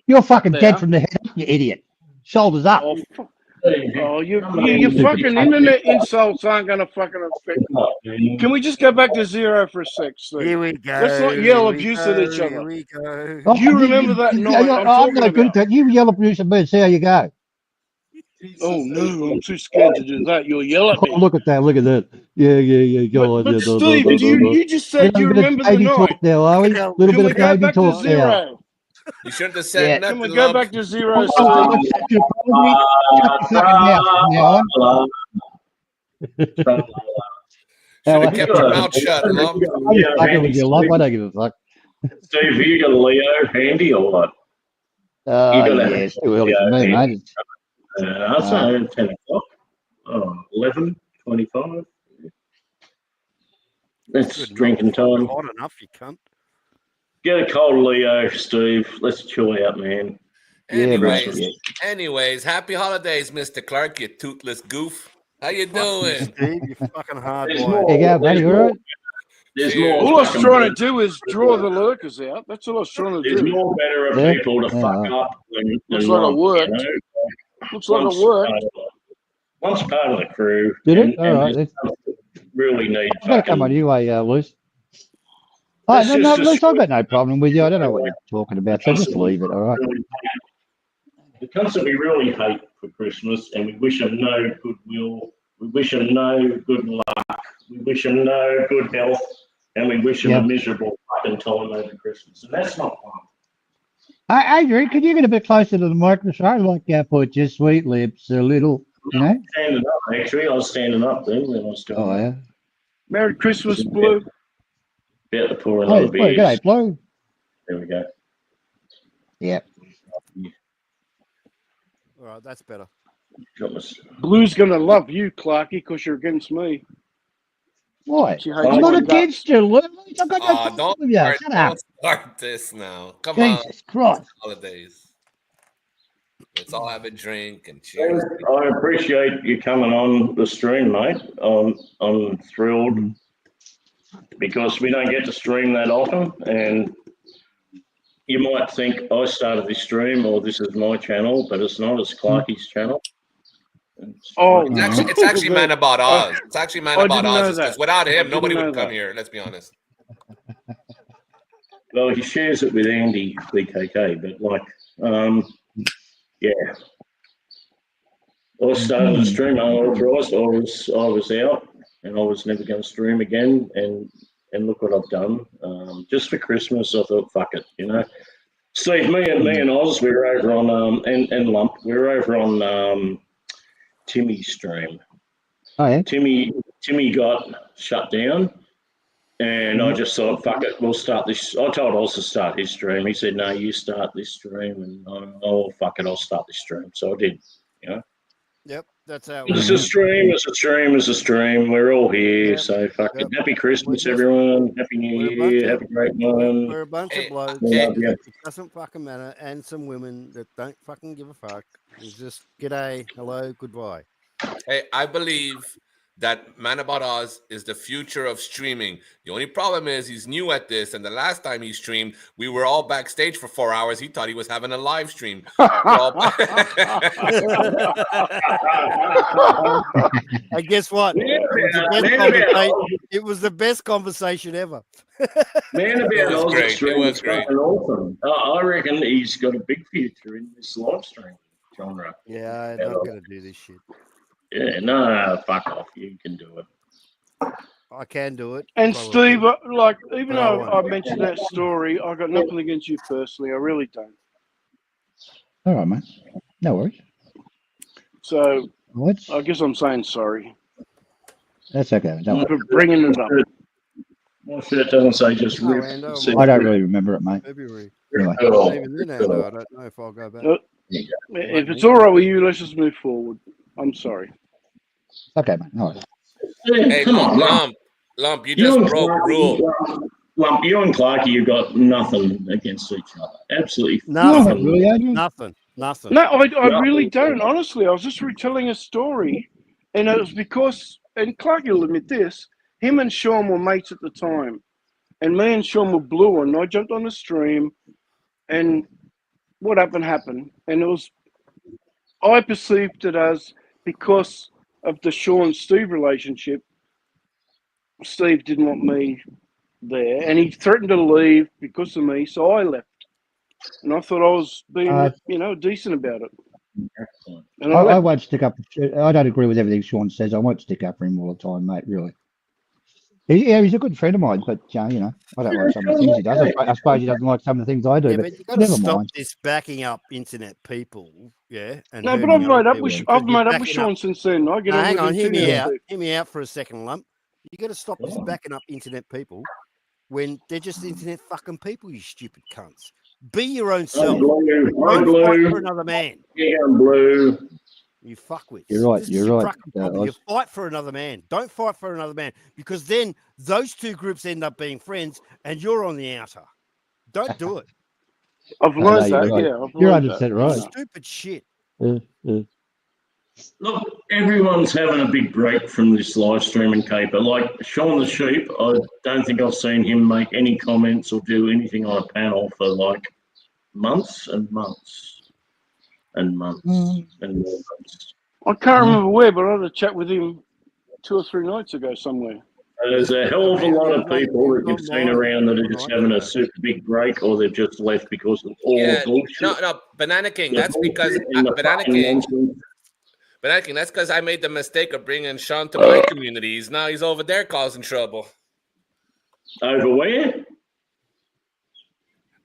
You're fucking There. dead from the head up, you idiot. Shoulders up. Oh, your fucking internet insults aren't going to fucking affect me. Can we just go back to zero for a sec, Steve? Here we go. Let's not yell here we abuse go, at each Here other. we go. Oh, You remember that night I'm I'm talking no good at about? that. You yell abuse at me and see how you go. Oh, no, I'm too scared to do that. You'll yell at Oh, me. look at that. Look at that. Yeah. Go on. But Yeah, Steve, you just said you little bit remember of the baby night. talk now, are we? Can Little Can bit we of go baby back to talk now. zero? You shouldn't have said Yeah. Can we nothing. go Lump. back to zero, Oh, Steve? shut your fucking mouth from now on. Should have kept your mouth shut, Lump. I'm just fucking with your love. I don't give a fuck. Steve, have you got a Leo handy or what? Yeah, gotta- it's too early for me, yeah. mate. It's- That's not 10 o'clock. Oh, 11:25. It's Good drinking time. Hot enough, you cunt. Get a cold Leo, Steve. Let's chill out, man. Yeah, bro. Anyways, happy holidays, Mr. Clark, you toothless goof. How you doing? Steve, you fucking hard There's boy. more. There you go, buddy. All right. There's Cheers. more. All I was fucking trying to better- do is draw the lurkers out. That's all I was trying to There's do. more better Yeah. people to Yeah. fuck up than Looks like it Lump, worked. you know? Looks like Lump's it worked. Lump's part of the crew. Did and- it? All and right. just really need I've got to come on fucking- your way, Luce. Oh, Let's no, just Luce, I've got no problem with you. I don't know what you're talking about, so just leave it, all right? The cunts that we really hate for Christmas, and we wish them no goodwill, we wish them no good luck, we wish them no good health, and we wish them Yeah. a miserable fucking time over Christmas. And that's not fun. Hey, Adrian, could you get a bit closer to the microphone? Like, put your sweet lips a little, you know? Standing up, actually. I was standing up then when I was doing Oh, that. yeah. Merry Christmas, Blue. About to pour Oh, another it's Blue. beer. G'day, Blue. There we go. Yeah. All right, that's better. Got my- Blue's going to love you, Clarky, because you're against me. Why? She hates I'm my not guts. against you, Luce. I've got no Oh, problem don't with you. start, Shut up. don't start this now. Come on, Jesus Christ. holidays. Let's all have a drink and Well, cheers. I appreciate you coming on the stream, mate. I'm thrilled because we don't get to stream that often, and you might think I started this stream or this is my channel, but it's not. It's Clarky's channel. Oh, It's actually Man About Oz. It's actually Man I About didn't know Oz because that. without I him, didn't nobody know would come that. here. Let's be honest. Well, he shares it with Andy BKK, but like, yeah. I started the stream unauthorised. I was out, and I was never going to stream again. And look what I've done. Just for Christmas, I thought, fuck it, you know. Steve, me and Oz, we were over on and Lump, we were over on Timmy's stream. Oh yeah. Timmy got shut down, and I just thought, fuck it, we'll start this. I told Oz to start his stream. He said, no, you start this stream, and oh fuck it, I'll start this stream. So I did, you know. Yep, that's how It's a stream. It's a stream. It's a stream. We're all here, Yep, so fuck yep. it. Happy Christmas, We're just- everyone. Happy New we're a bunch Year. of- Have a great one. We're a bunch Hey, of blokes. hey. It doesn't fucking matter, and some women that don't fucking give a fuck. It's just g'day, hello, goodbye. Hey, I believe that Man About Oz is the future of streaming. The only problem is he's new at this, and the last time he streamed, we were all backstage for 4 hours. He thought he was having a live stream. And guess what? Man It was the best conversation ever. Man It about was Oz great. stream It was is great. fucking awesome. I reckon he's got a big future in this live stream genre. Yeah, I'm not going to do this shit. Yeah, no, fuck off. You can do it. I can do it. And probably. Steve, like, even But I though won't. I mentioned that story, I got nothing against you personally. I really don't. All right, mate. No worries. So Well, I guess I'm saying sorry that's okay. Don't worry. for bringing it up. My shirt doesn't say just Oh, rip. and, It oh, says I don't really remember it, mate. February. Anyway. Oh, Even then, Ando, I don't know if I'll go back. If it's all right with you, let's just move forward. I'm sorry. Okay, mate. No worries. Hey, come on, Lump, you just broke rule. Lump, you and Clarky, you got nothing against each other. Absolutely Nothing. Really, Adrian? Nothing. Nothing. No, I really don't. Honestly, I was just retelling a story, and it was because, and Clark will admit this, him and Sean were mates at the time, and me and Sean were blue, and I jumped on the stream, and what happened, and it was, I perceived it as because of the Sean Steve relationship, Steve didn't want me there, and he threatened to leave because of me, so I left. And I thought I was being, decent about it. And I I left. won't stick up. I don't agree with everything Sean says. I won't stick up for him all the time, mate. Really. He's a good friend of mine, but I don't like some of the things he does. I suppose he doesn't like some of the things I do. Yeah, but but you've got to never stop mind. this backing up internet people. Yeah. And No, but hurting I've made other up with people, I've because you're made up with backing up- Sean since then. I get No, on hang with on, him hear too me now. out. Hear me out for a second, Lump. You got to stop this backing up internet people when they're just internet fucking people, you stupid cunts. Be your own self. I'm blue. I'm Don't fight for blue. another man. Yeah, I'm blue. You fuckwits. You're right, This is you're your right, fucking problem. You Oz. fight for another man. Don't fight for another man, because then those two groups end up being friends and you're on the outer. Don't do it. I've No, learned you're that. right. Yeah, I've You're learned 100% that. right. Stupid shit. Look, everyone's having a big break from this live streaming caper. Like Sean the Sheep, I don't think I've seen him make any comments or do anything on a panel for like months and months and months and more months. I can't remember where, but I had a chat with him 2 or 3 nights ago somewhere. There's a hell of a lot of people that you've seen around that are just having a super big break, or they've just left because of all Yeah, bullshit. no, Banana King. The That's because bullshit and the Banana fucking King. nonsense. Banana King. That's because I made the mistake of bringing Sean to my communities. Now he's over there causing trouble. Over where?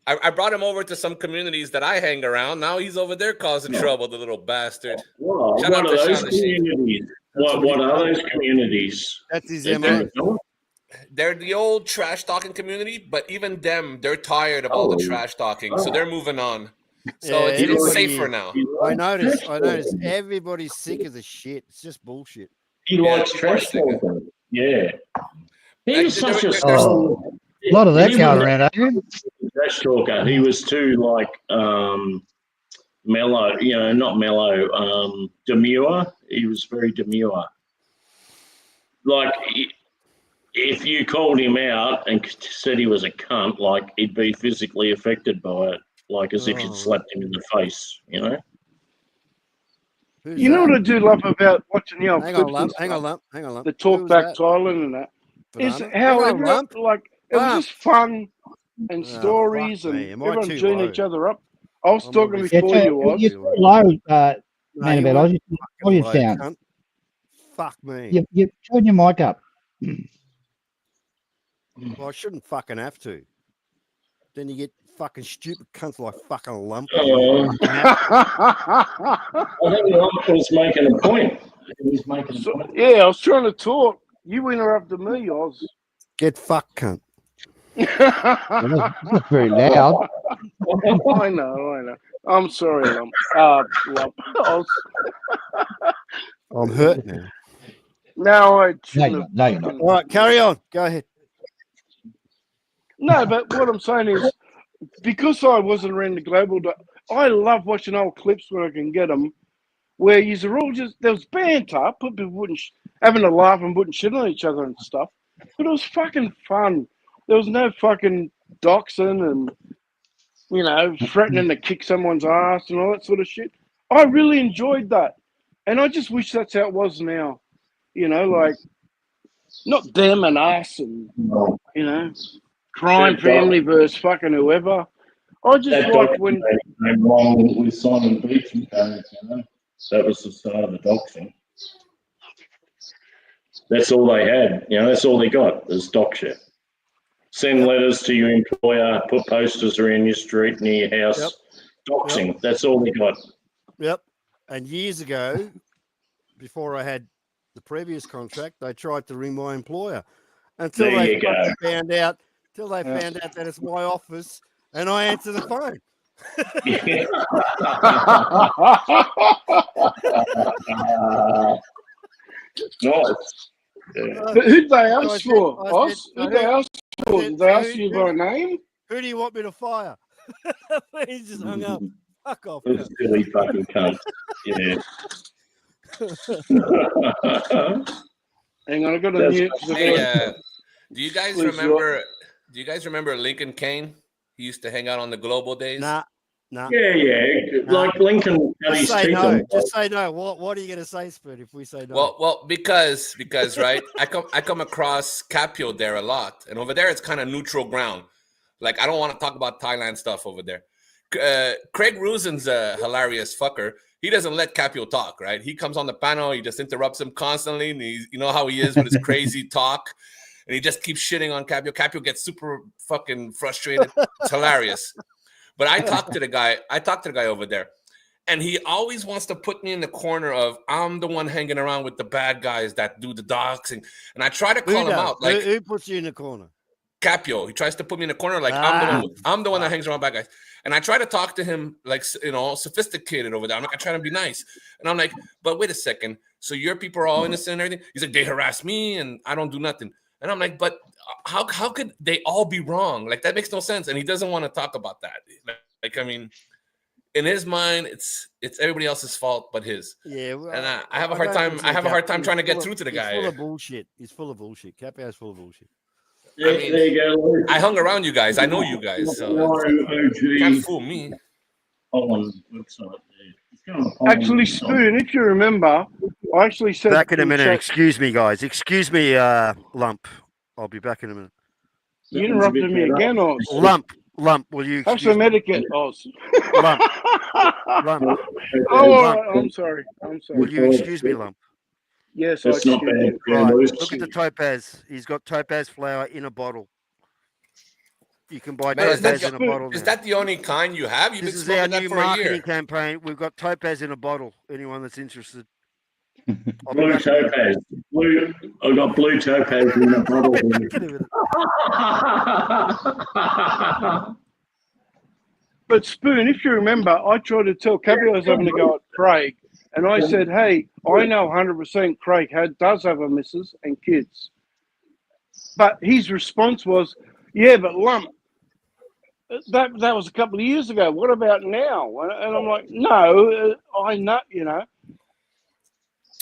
I brought him over to some communities that I hang around. Now he's over there causing trouble, the little bastard. Well, Shout what out are to those Sean the Sheep. communities? What are those communities? That's his Is MO. there- They're the old trash talking community, but even them, they're tired of all the Oh. trash talking, so they're moving on. So Yeah, it's everybody safer is. now. I noticed. Everybody's sick of the shit. It's just bullshit. He Yeah, likes people are trash sick of it. talking. Yeah. He Like, was such a there's- Oh, a lot of that he going was around, Adrian. a trash talker. He was too like mellow, not mellow, demure. He was very demure. Like, if you called him out and said he was a cunt, like, he'd be physically affected by it, like as if you'd slapped him in the face, Who's You know that? what I do love about watching the old Hang clips on, lump. and Hang on, stuff, lump. Hang on, lump. the Who talk was back that? Thailand and that, is Banana? how Hang on, everyone, lump. like, it was Lump. just fun and Oh, stories fuck and me. Am I everyone too G'ing low? each other up. I was I'm talking obviously- before you was. You're too low, No, man. you About weren't Aussie fucking low, sound. cunt. Fuck me. You turn your mic up. Well, I shouldn't fucking have to. Then you get fucking stupid cunts like fucking lump. Oh. Fucking app. I think Lump was making a point. He was making a point. Yeah, I was trying to talk. You interrupted me, Oz. Get fucked, cunt. Well, that's not very loud. I know. I'm sorry, Lump. Lump. Oz. I'm hurt now. No, I No, shouldn't you're have. not. No, you're not. All right, carry on. Go ahead. No, but what I'm saying is, because I wasn't around the global, I love watching old clips when I can get them, where you're all just, there was banter, people wouldn't, having a laugh and putting shit on each other and stuff, but it was fucking fun. There was no fucking doxing and, threatening to kick someone's ass and all that sort of shit. I really enjoyed that. And I just wish that's how it was now. Like, not them and us and, crime That family versus fucking whoever. I just That like when documentary came along with Simon Beach and Codes, That was the start of the doxing. That's all they had, that's all they got is dox shit. Send letters to your employer, put posters around your street, near your house, doxing. That's all they got. Yep. And years ago, before I had the previous contract, they tried to ring my employer until There they you go. found out that it's my office and I answer the phone. Nice. Yeah. But who'd they ask I said- for? I Oz? said- Who'd they ask for? Did they ask you by name? Who do you want me to fire? He just hung up. Fuck off. Those silly fucking cunts. Yeah. Hang on, I got to That's mute. Hey, do you guys Please, remember? Do you guys remember Lincoln Kane? He used to hang out on the Global days. Nah. Yeah. Like Lincoln cut his Just say teeth no. on. Just say no. What are you gonna say, Spoon, if we say no? Well, because right, I come across Capio there a lot, and over there it's kind of neutral ground. Like I don't want to talk about Thailand stuff over there. Craig Ruzin's a hilarious fucker. He doesn't let Capio talk, right? He comes on the panel, he just interrupts him constantly, and you know how he is with his crazy talk, and he just keeps shitting on Capio. Capio gets super fucking frustrated. It's hilarious. But I talked to the guy over there, and he always wants to put me in the corner of I'm the one hanging around with the bad guys that do the doxing, and I try to call him out. Like who puts you in the corner? Capio, he tries to put me in the corner like I'm the one that hangs around bad guys. And I try to talk to him like sophisticated over there. I'm like, I try to be nice, and I'm like, but wait a second. So your people are all innocent and everything? He's like, they harass me and I don't do nothing. And I'm like, but how could they all be wrong? Like that makes no sense. And he doesn't want to talk about that. Like I mean, in his mind, it's everybody else's fault but his. Yeah, well, and I have a hard time. I have a hard time trying to get through to the guy. He's full of bullshit. He's full of bullshit. Capio's full of bullshit. I mean, there you go. I hung around you guys. I know you guys. So you can't fool me. On website Actually, Spoon, if you remember, I actually said Back in a minute. chat- Excuse me, guys. Excuse me, Lump. I'll be back in a minute. You interrupted me again, Oz. Lump. Will you Have excuse some me? etiquette, Oz. Lump. Oh, all right. I'm sorry. Will you excuse me, Lump? Yes, That's I not excuse bad. you. Right. Loose. Look at the topaz. He's got topaz flour in a bottle. You can buy Man, is topaz that in a bottle Is now. that the only kind you have? You've This been is our smoking that new for a marketing year. campaign. We've got topaz in a bottle. Anyone that's interested. I'll be Blue back in a minute. topaz. I got blue topaz in the bottle. I'll be back in a minute. But Spoon, if you remember, I tried to tell Cabby I was having to go at Craig, and I said, "Hey, I know 100% Craig does have a missus and kids." But his response was, "Yeah, but Lump, that was a couple of years ago. What about now? And I'm like, no, I know, you know.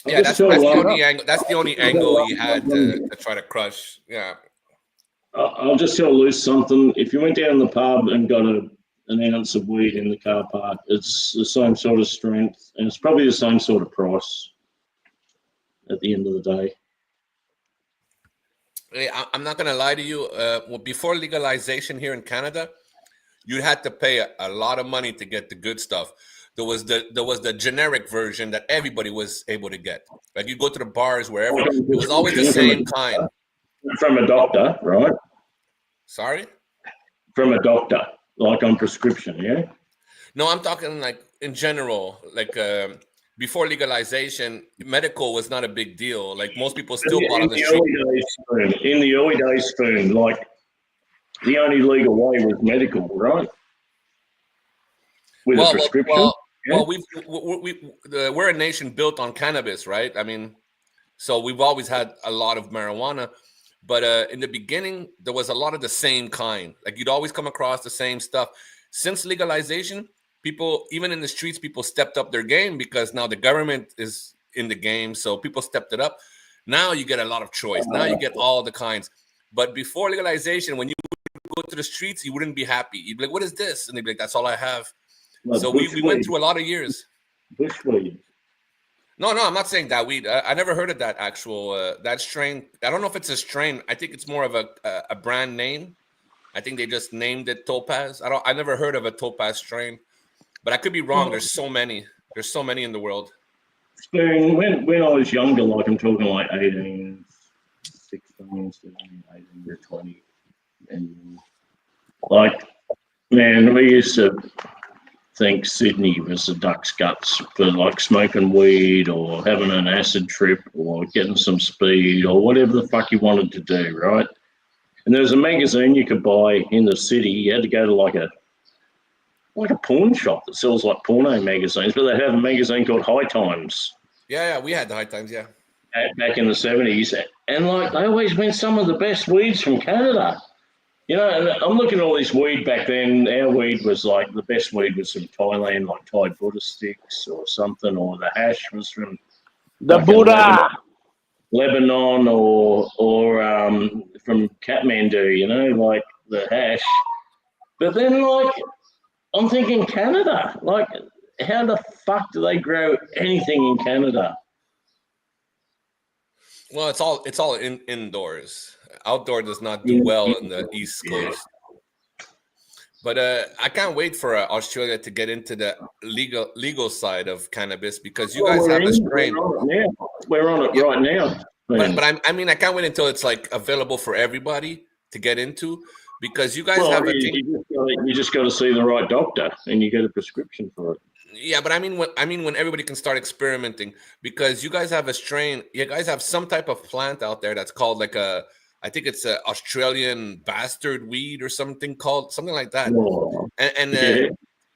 Yeah, that's the only angle. That's the only angle he had to try to crush. Yeah. I'll just tell Lou something. If you went down the pub and got an ounce of weed in the car park, it's the same sort of strength, and it's probably the same sort of price at the end of the day. Hey, I'm not gonna lie to you. Well, before legalization here in Canada, you had to pay a lot of money to get the good stuff. There was the generic version that everybody was able to get. Like you go to the bars wherever, it was always the same kind. From a doctor, right? Sorry? From a doctor, like on prescription, yeah? No, I'm talking like in general, like before legalization, medical was not a big deal. Like most people still bought on the street. In the early days, Spoon, like the only legal way was medical, right? With a prescription. Well, we're a nation built on cannabis, right? I mean, so we've always had a lot of marijuana. But in the beginning, there was a lot of the same kind. Like you'd always come across the same stuff. Since legalization, people, even in the streets, people stepped up their game because now the government is in the game. So people stepped it up. Now you get a lot of choice. Now you get all the kinds. But before legalization, when you go to the streets, you wouldn't be happy. You'd be like, what is this? And they'd be like, that's all I have. Well, so we went through a lot of years. Bushweed. No, I'm not saying that weed. I never heard of that actual that strain. I don't know if it's a strain. I think it's more of a brand name. I think they just named it Topaz. I never heard of a Topaz strain, but I could be wrong. There's so many. There's so many in the world. Spoon, when I was younger, like I'm talking like 18, 16, 17, 18, or 20, and like, man, we used to think Sydney was the duck's guts for like smoking weed or having an acid trip or getting some speed or whatever the fuck you wanted to do, right? And there was a magazine you could buy in the city. You had to go to like a porn shop that sells like porno magazines, but they have a magazine called High Times. Yeah, we had the High Times, yeah. Back in the 70s. And like they always went some of the best weeds from Canada. You know, and I'm looking at all this weed back then. Our weed was like the best weed was from Thailand, like Thai Buddha sticks or something, or the hash was from the like Buddha, Lebanon, or from Kathmandu. You know, like the hash. But then, like, I'm thinking Canada. Like, how the fuck do they grow anything in Canada? Well, it's all indoors. Outdoor does not do well in the East Coast. But I can't wait for Australia to get into the legal side of cannabis because you guys have a strain. We're on it right now. But I mean, I can't wait until it's like available for everybody to get into because you guys have a thing. You just got to see the right doctor and you get a prescription for it. Yeah, but I mean when everybody can start experimenting because you guys have a strain. You guys have some type of plant out there that's called like I think it's an Australian bastard weed or something like that. Oh, and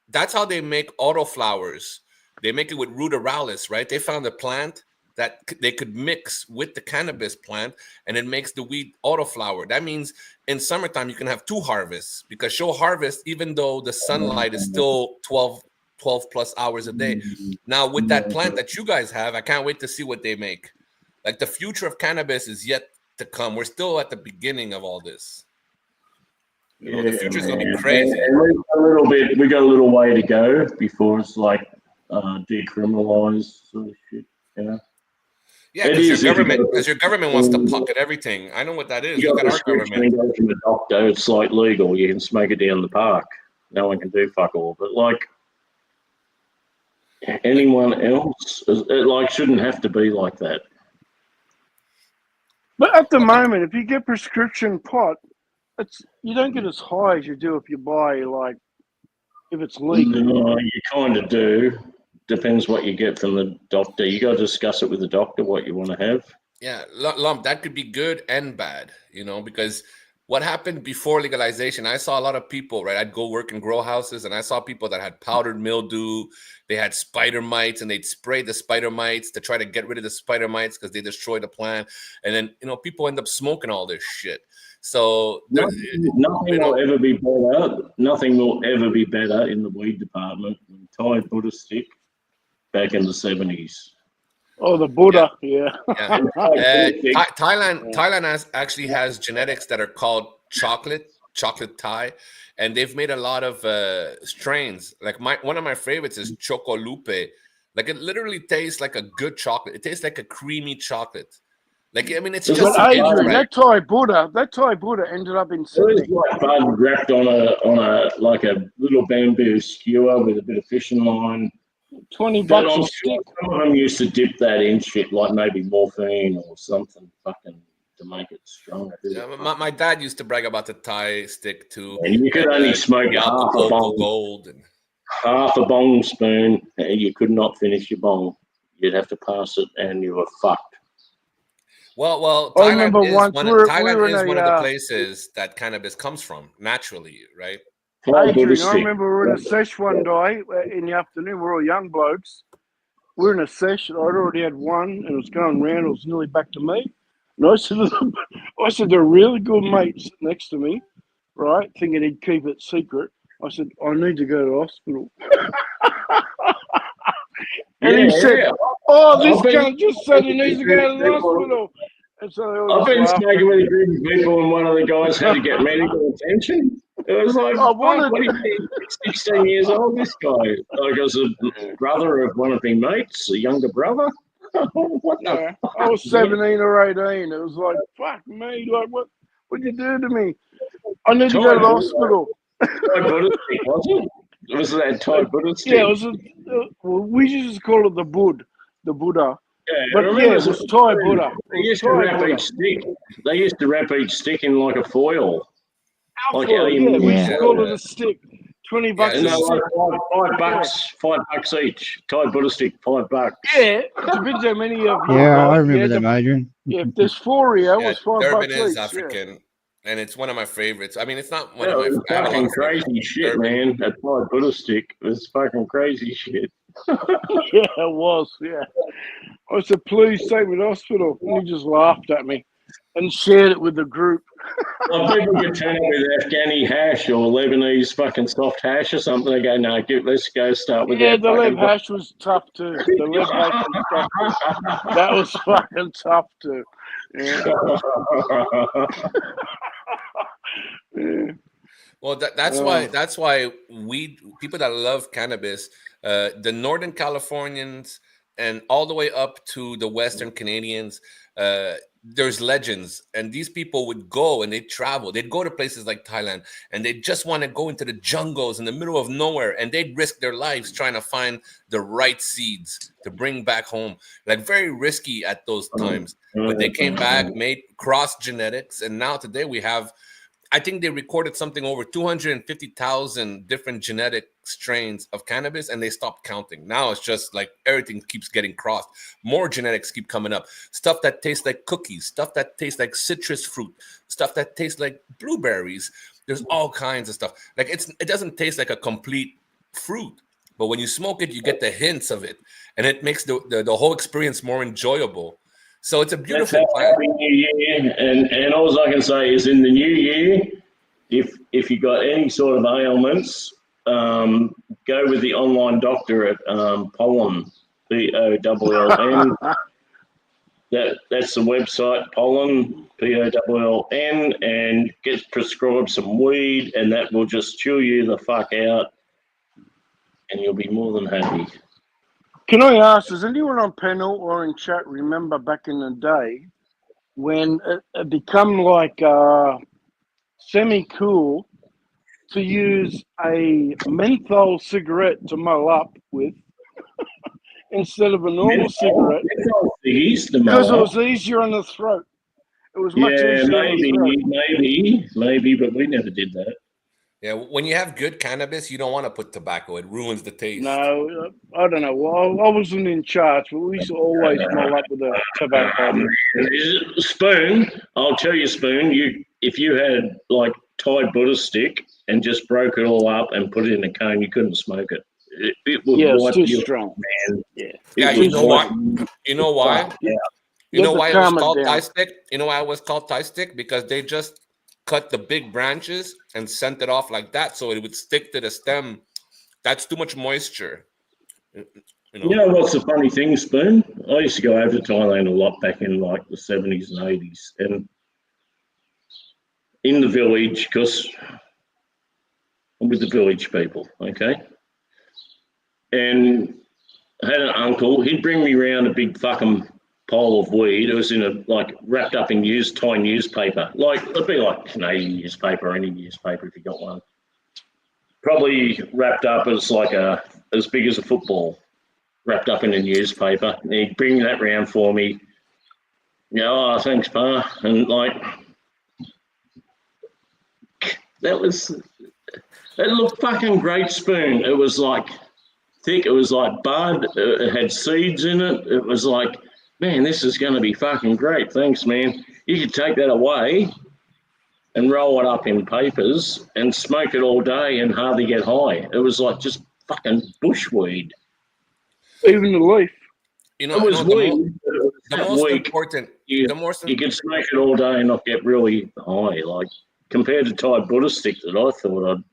that's how they make autoflowers. They make it with ruderalis, right? They found a plant that they could mix with the cannabis plant and it makes the weed autoflower. That means in summertime you can have 2 harvests because she'll harvest even though the sunlight is still 12 plus hours a day. Now with that plant that you guys have, I can't wait to see what they make. Like the future of cannabis is yet to come. We're still at the beginning of all this. You know, the future's gonna be crazy. And we got a little way to go before it's like decriminalized sort of shit, you know. Yeah, because your government wants to pocket everything. I know what that is. Look at our government. Go from the doctor, it's like legal. You can smoke it down the park. No one can do fuck all. But like anyone else, it like shouldn't have to be like that. But at the moment, if you get prescription pot, you don't get as high as you do if you buy like if it's legal. No, you kind of do. Depends what you get from the doctor. You got to discuss it with the doctor what you want to have. Yeah, lump that could be good and bad, you know, because what happened before legalization, I saw a lot of people, right? I'd go work in grow houses and I saw people that had powdered mildew, they had spider mites and they'd spray the spider mites to try to get rid of the spider mites because they destroyed the plant. And then, you know, people end up smoking all this shit. So Nothing will ever be better. Nothing will ever be better in the weed department than Thai Buddha stick back in the 70s. Oh, the Buddha, yeah. Thailand actually has genetics that are called chocolate Thai, and they've made a lot of strains. Like one of my favorites is Choco Lupe. Like it literally tastes like a good chocolate. It tastes like a creamy chocolate. Like I mean, it's But just Adrian, that Thai Buddha ended up in It Sydney. was like bud wrapped on a like a little bamboo skewer with a bit of fishing line. $20 But a I'm stick. sure some of them used to dip that in shit, like maybe morphine or something, fucking to make it stronger. Yeah, my dad used to brag about the Thai stick too. And you could only smoke the half a Acapulco bong, Gold. half a bong spoon, and you could not finish your bong. You'd have to pass it, and you were fucked. Well, I remember once Thailand is one of the places that cannabis comes from naturally, right? Adrian, I remember we were in a sesh one day in the afternoon. We're all young blokes. We're in a sesh. I'd already had one, and it was going round. It was nearly back to me. And I said, they're really good mates next to me, right? Thinking he'd keep it secret. I said, I need to go to hospital. And he said, oh, this guy just said he needs to go to the hospital. And so I've been smoking with a group of people, and one of the guys had to get medical attention. It was like, what do you think? 16 years old, this guy. Like, I was a brother of one of my mates, a younger brother. What the fuck? I was 17 or 18. It was like, fuck me. Like, what'd you do to me? I need to go to the hospital. Thai Buddha stick, wasn't it? Was that Thai Buddha stick? Yeah, it was. Well, we used to call it the Buddha. Yeah, but yeah, it was Thai Buddha. They used to wrap each stick. They used to wrap each stick in like a foil. Like we used to call it a stick. $20 a stick. Like $5 each. Thai Buddha stick, $5. Yeah, it depends how many of you. Yeah, I remember them, Adrian. Yeah, if there's 4 of you, it was $5 Durban each. is African, and it's one of my favorites. I mean, it's not one of my fucking crazy shit, man. That Thai Buddha stick was fucking crazy shit. Yeah, it was. Yeah, I said, "Please take me to hospital," and he just laughed at me and shared it with the group. Well, people could turn up with Afghani hash or Lebanese fucking soft hash or something. They go, no, let's go start with that. Yeah, the Leb hash was tough too. The Leb hash was tough too. That was fucking tough too. Yeah. Yeah. Well, that's why people that love cannabis, the Northern Californians and all the way up to the Western Canadians, there's legends, and these people would go and they'd travel. They'd go to places like Thailand, and they just want to go into the jungles in the middle of nowhere, and they'd risk their lives trying to find the right seeds to bring back home. Like very risky at those times, but they came back, made cross genetics, and now today we have. I think they recorded something over 250,000 different genetic strains of cannabis, and they stopped counting. Now it's just like everything keeps getting crossed. More genetics keep coming up. Stuff that tastes like cookies, stuff that tastes like citrus fruit, stuff that tastes like blueberries. There's all kinds of stuff. Like it doesn't taste like a complete fruit, but when you smoke it, you get the hints of it, and it makes the whole experience more enjoyable. So it's a beautiful plant. Happy New Year, and all I can say is in the new year, if you got any sort of ailments, go with the online doctor at Pollen, P-O-L-L-N. That's the website, Pollen, P-O-L-L-N, and get prescribed some weed, and that will just chew you the fuck out, and you'll be more than happy. Can I ask, does anyone on panel or in chat remember back in the day when it become like semi-cool to use a menthol cigarette to mull up with instead of a normal cigarette? Because it was easier on the throat. It was much easier on the throat. Maybe, but we never did that. Yeah, when you have good cannabis, you don't want to put tobacco. It ruins the taste. No, I don't know. Well, I wasn't in charge, but we used to always mull up with a tobacco. Spoon, I'll tell you, Spoon, if you had like Thai Buddha stick and just broke it all up and put it in a cone, you couldn't smoke it. It would it's too strong. Man. Yeah, you know why? You know why? Yeah. You know why it was called Thai stick? You know why it was called Thai stick? Because they just cut the big branches and sent it off like that, so it would stick to the stem. That's too much moisture. You You know what's the funny thing, Spoon? I used to go over to Thailand a lot back in like the 70s and 80s, and in the village, because I'm with the village people, okay? And I had an uncle, he'd bring me around a big fucking pole of weed. It was in a, like, wrapped up in Thai newspaper. Like, it'd be like Canadian newspaper or any newspaper if you got one. Probably wrapped up as like as big as a football, wrapped up in a newspaper. And he'd bring that round for me. You know, oh, thanks, Pa. And like, it looked fucking great, Spoon. It was like thick, it was like bud, it had seeds in it. It was like, man, this is going to be fucking great. Thanks, man. You could take that away and roll it up in papers and smoke it all day and hardly get high. It was like just fucking bushweed. Even the leaf. You know, It was weed. the most important. You could smoke it all day and not get really high. Like, compared to Thai Buddhist stick that I thought I'd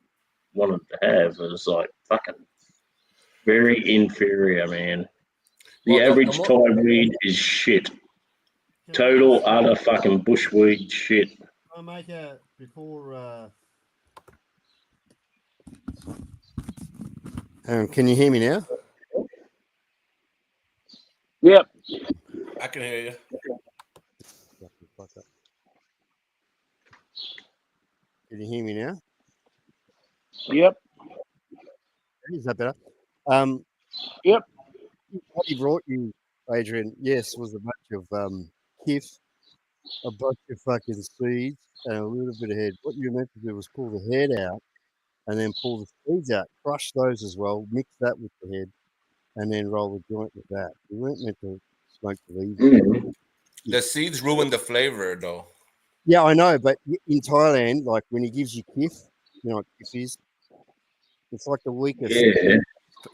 wanted to have, it was like fucking very inferior, man. The average Thai weed is shit. Total, utter fucking bushweed shit. I make before. Can you hear me now? Yep. I can hear you. Can you hear me now? Yep. Is that better? Yep. What he brought you, Adrian, yes, was a bunch of kif, a bunch of fucking seeds, and a little bit of head. What you were meant to do was pull the head out and then pull the seeds out, crush those as well, mix that with the head, and then roll the joint with that. You weren't meant to smoke the leaves. Mm. The seeds ruin the flavor, though. Yeah, I know, but in Thailand, like when he gives you kif, you know what kif is? It's like the weakest. Yeah.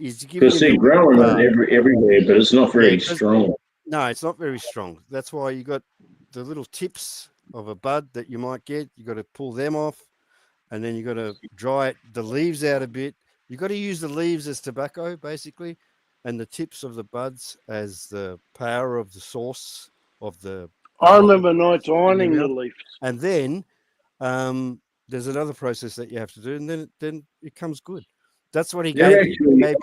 He's giving Because they're you growing it everywhere, but it's not very strong. No, it's not very strong. That's why you got the little tips of a bud that you might get. You got to pull them off, and then you got to dry the leaves out a bit. You got to use the leaves as tobacco, basically, and the tips of the buds as the power of the source of the. I remember nights ironing the leaves. And then there's another process that you have to do, and then it comes good. That's what he gave me.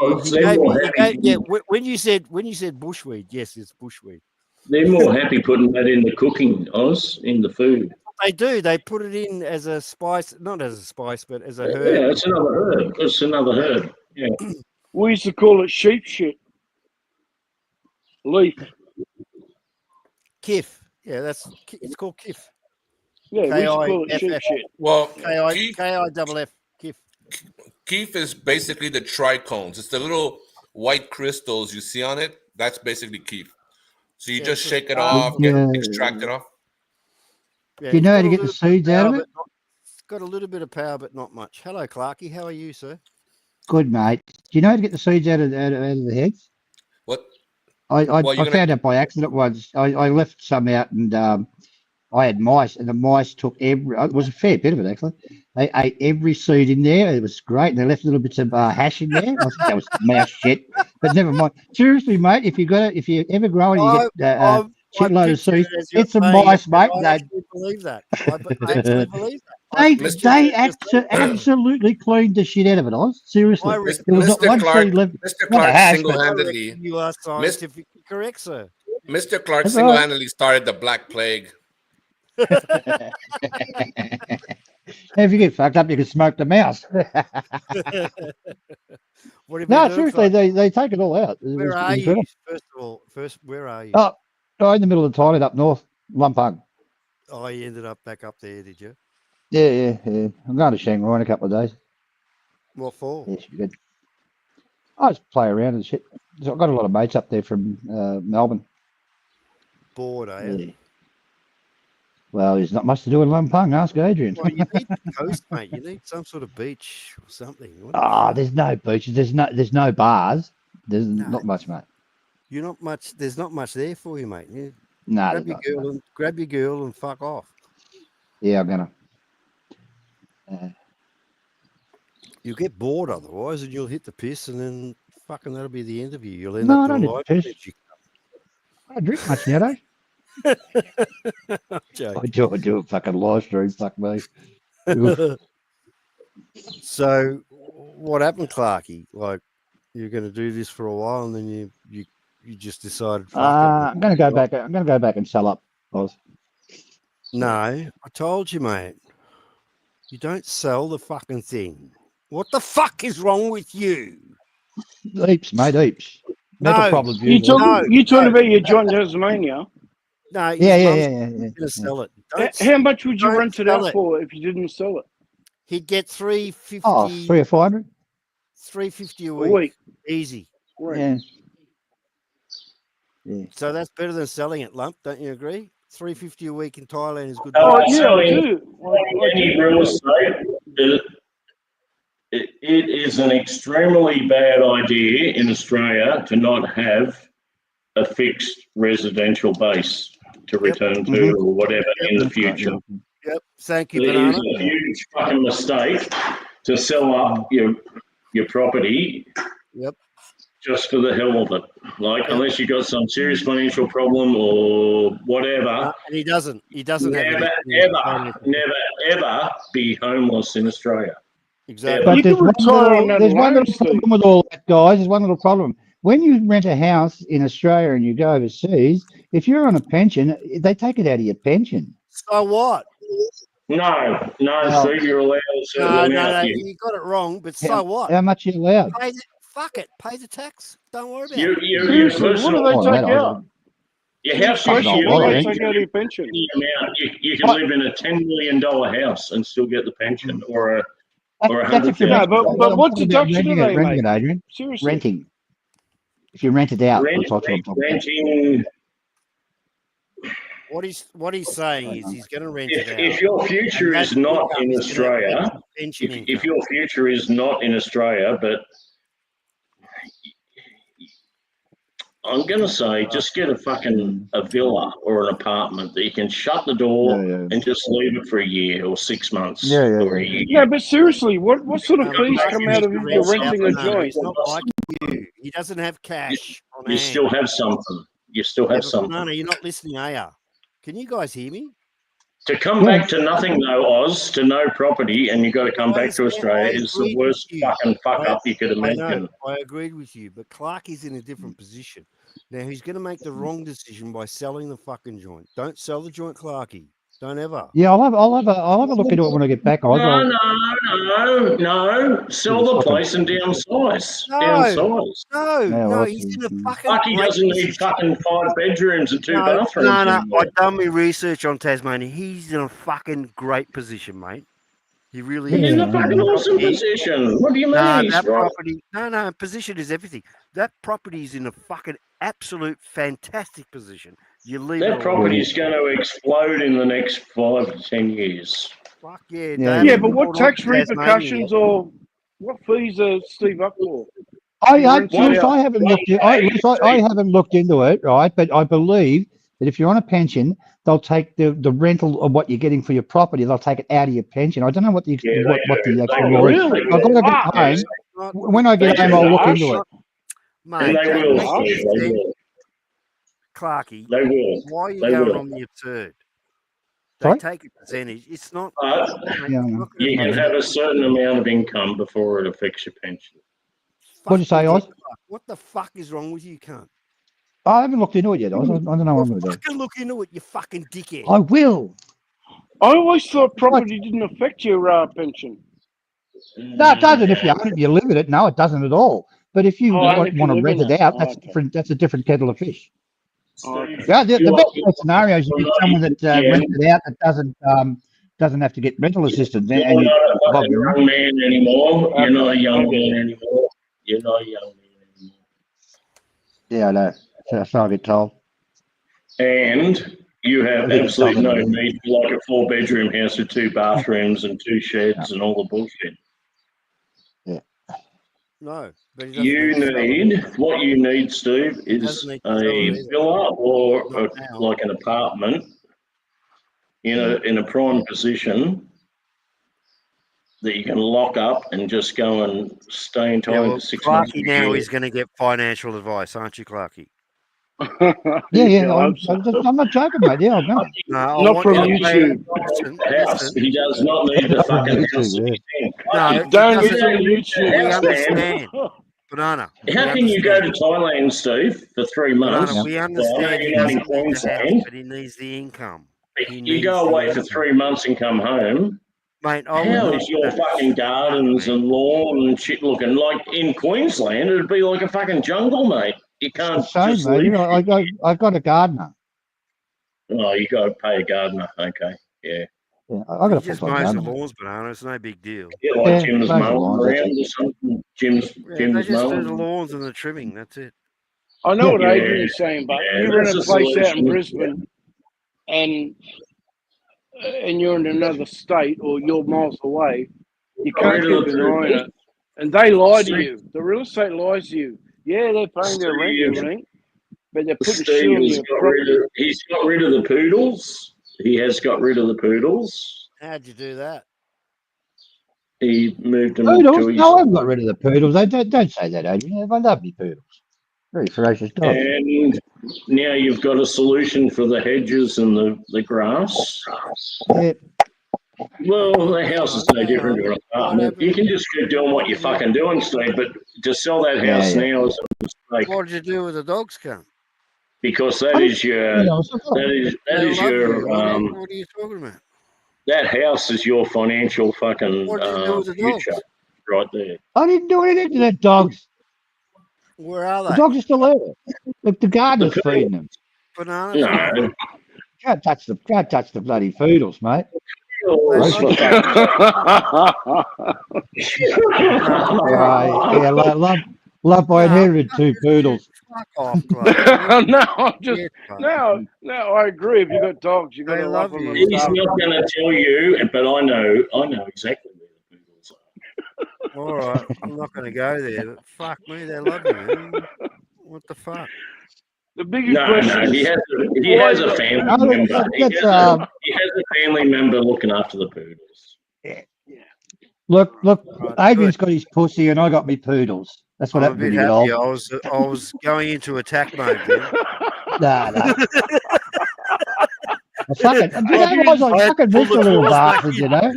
Yeah, when you said bushweed, yes, it's bushweed. They're more happy putting that in the cooking, Oz, in the food. They do. They put it in as a spice, not as a spice, but as a herb. Yeah, it's another herb. It's another herb. Yeah. We used to call it sheep shit. Leaf. Kif. Yeah, it's called kif. Yeah, we used to call it sheep shit. Well, K-I-F-F, kif. Keef is basically the trichomes. It's the little white crystals you see on it. That's basically keef. So you just shake it off, extract it off. Yeah, do you know how to get the seeds out of it? It's got a little bit of power, but not much. Hello, Clarky. How are you, sir? Good, mate. Do you know how to get the seeds out of the heads? What? I found out by accident once. I left some out, and I had mice, and the mice took it was a fair bit of it, actually. They ate every seed in there. It was great. And they left little bits of hash in there. I think that was mouse shit, but never mind. Seriously, mate, if you ever grow and you get shitload of seeds, it's a mice, mate. I actually believe that. I actually believe that. They absolutely cleaned the shit out of it, Oz. Seriously. There was not one seed left. Mr. Clark single-handedly. You are scientifically correct, sir. Mr. Clark single-handedly started the Black Plague. If you get fucked up, you can smoke the mouse. No, seriously, they take it all out. Where are you? First of all, where are you? Oh, in the middle of Thailand, up north, Lumpang. Oh, you ended up back up there, did you? Yeah. I'm going to Shanghai in a couple of days. What for? Yeah, should be good. I just play around and shit. So I've got a lot of mates up there from Melbourne. Bored, are you? Yeah. Well, there's not much to do in Lumpang. Ask Adrian. Well, you need the coast, mate. You need some sort of beach or something. There's no beaches. There's no bars. There's not much, mate. You're not much. There's not much there for you, mate. No. Grab your girl and fuck off. Yeah, I'm gonna. You'll get bored otherwise, and you'll hit the piss, and then fucking that'll be the end of you. You'll end No, up I don't doing hit live the piss. streams. I don't drink much nowadays. Joke. I do a fucking live stream. Fuck me. Oof. So, what happened, Clarky? Like, you're going to do this for a while, and then you just decided, fuck it. I'm gonna go back. I'm gonna go back and sell up. Oz. No, I told you, mate. You don't sell the fucking thing. What the fuck is wrong with you? Heaps, mate. Heaps. Mental No, problems. You usually. talking about your joint in Tasmania? No, Yeah. going to sell it. How much would you don't rent it sell out it. for if you didn't sell it? He'd get $350. Oh, 300 or 400. $350 a A week. week. Easy. Right. Yeah. So that's better than selling it, lump. Don't you agree? $350 a week in Thailand is good. Oh, business. yeah, I selling do. any real estate, it is an extremely bad idea in Australia to not have a fixed residential base to return to or whatever in the future. Yep. Thank you, It Banana. is a huge fucking mistake to sell up your property Yep. just for the hell of it. Like, unless you've got some serious financial problem or whatever. And he doesn't. He doesn't Never, have ever be homeless in Australia. Exactly. But You there's can one retire on that there's one loan, little problem Steve. with all that, guys. There's one little problem. When you rent a house in Australia and you go overseas, if you're on a pension, they take it out of your pension. So what? No, Well, Steve, you're allowed a certain amount. You got it wrong. But so what? How much are you allowed? Fuck it. Pay the tax. Don't worry about You, it. you, Seriously, your what do personal, they Oh, take that I out? your house Fucking is all What do right, they eh? take out of your pension? you can live in a $10 million house and still get the pension, or a That's if you're No, $100,000. but what I'm talking about deduction do renting they it, make? Adrian. Seriously. Renting. If you rent it out, that's what I'm talking about. Renting. What he's saying is he's going to rent it out. If your future is not in Australia, if your future is not in Australia, but I'm going to say just get a villa or an apartment that you can shut the door and just leave it for a year or 6 months or a year. No, but seriously, what sort of fees come out of if you're renting a joint? It's not like you. He doesn't have cash on You hand. still have something. You still have something. Banana, you're not listening, are you? Can you guys hear me? To come back to nothing though, Oz, to no property, and you've got to come back to Australia is the worst fucking fuck up you could imagine. I agreed with you, but Clark is in a different position. Now he's going to make the wrong decision by selling the fucking joint. Don't sell the joint, Clarky. Don't ever. Yeah, I'll have a look into it when I get back. No. Sell the place and downsize. No, he's in a fucking. Lucky doesn't need fucking 5 bedrooms and 2 bathrooms. No. I've done my research on Tasmania. He's in a fucking great position, mate. He really is. He's in a fucking awesome position. What do you mean? That property. No. Position is everything. That property is in a fucking absolute fantastic position. You leave that property is going to explode in the next 5 to 10 years. Fuck yeah. Yeah, but what tax repercussions or what fees are Steve up for? I haven't looked into it, right? But I believe that if you're on a pension, they'll take the rental of what you're getting for your property. They'll take it out of your pension. I don't know what the actual law is. Really? I've got to get home. When I get home, I'll look into it. Mate, and they will. Clarky, they will. Why are you going on the absurd? They take a percentage. It's not. You can have a certain amount of income before it affects your pension. What did you say, Oz? What the fuck is wrong with you, cunt? I haven't looked into it yet, Oz. I don't know what I'm going to do. Fucking look into it, you fucking dickhead. I will. I always thought property didn't affect your pension. No, it doesn't. If you own it, you live in it. No, it doesn't at all. But if you want to rent it out, that's different. That's a different kettle of fish. Yeah, the best case scenario is you get someone that rents it out that doesn't have to get rental assistance. You're not a young man anymore. You're not a young man anymore. Yeah, I know. That's what I get told. And you have absolutely no need for like a 4-bedroom house with 2 bathrooms and 2 sheds and all the bullshit. Yeah. No. But what you need, Steve, is a villa or like an apartment in a prime position that you can lock up and just go and stay in Thailand for 6 months. Clarky now is going to get financial advice, aren't you, Clarky? Yeah. I hope so. I'm not joking, mate. Yeah, I'm going. No, I Not want from you to pay- YouTube. Listen, House. listen. He does not need the fucking house. YouTube, yeah. No, Don't he listen doesn't- to YouTube. We House, man. understand. Banana. How can you go to Thailand, Steve, for 3 months? Banana, we understand he You're not in doesn't need the house, Queensland. but he needs the income. He You needs go the away for income. 3 months and come home. Mate, I would How not is do your that. fucking gardens and lawn and shit looking like in Queensland? It'd be like a fucking jungle, mate. You can't It's the just same, mate. leave. You know, I've got a gardener. Oh, you got to pay a gardener. Okay, yeah. Yeah, I've got He a just full-time mows the gardener. lawns, Banana. It's no big deal. Yeah, like Yeah, Jim's those are mowing lawns, that's around or something. Jim's Yeah, they Jim's just do the mowing. lawns and the trimming. That's it. I know what Yeah, Adrian's saying, but yeah, you're in that's a a place out in solution. Brisbane, and you're in another state, or you're miles away. You can't Rid of keep the an eye on people. it, and they lie to Steve- you. The real estate lies to you. Yeah, they're paying their rent and Steve- everything, but they're putting shit Steve on has your got rid property. of. He's got rid of the poodles. He has got rid of the poodles. How'd you do that? He moved them Poodles? to his. No, I haven't got rid of the poodles. Don't say that, Adrian. I love me poodles. Very ferocious dogs. And now you've got a solution for the hedges and the grass. Yeah. Well, the house is no different to an apartment. You can just keep doing what you're fucking doing, Steve, but to sell that Yeah, house yeah. now is a mistake What did you do with the dogs, cunt? because that is your You know, so- that They is love your you. What are you talking about? that house is your financial fucking What did you do with the dogs? future right there. I didn't do anything to the dogs. Where are The they? dogs are still there. The gardener's feeding them. Bananas. No, Can't touch the bloody poodles, mate. poodles for Yeah, love I inherited 2 poodles. Fuck off, Clark. no, I'm just Yeah, fuck. no. I agree. If you got dogs, you got They to love love them. you. and He's stuff. not going to tell you, but I know exactly where the poodles are. All right, I'm not going to go there. But fuck me, they love you, man. What the fuck? The biggest No, question he is has a family Oh, member. He that's, has a family member looking after the poodles. look, Right, Adrian's got his pussy and I got me poodles. That's what I'm a happened when bit you get happy. old. I was going into attack mode then. Nah. I fucking, I fucking missed a little bastard, you know.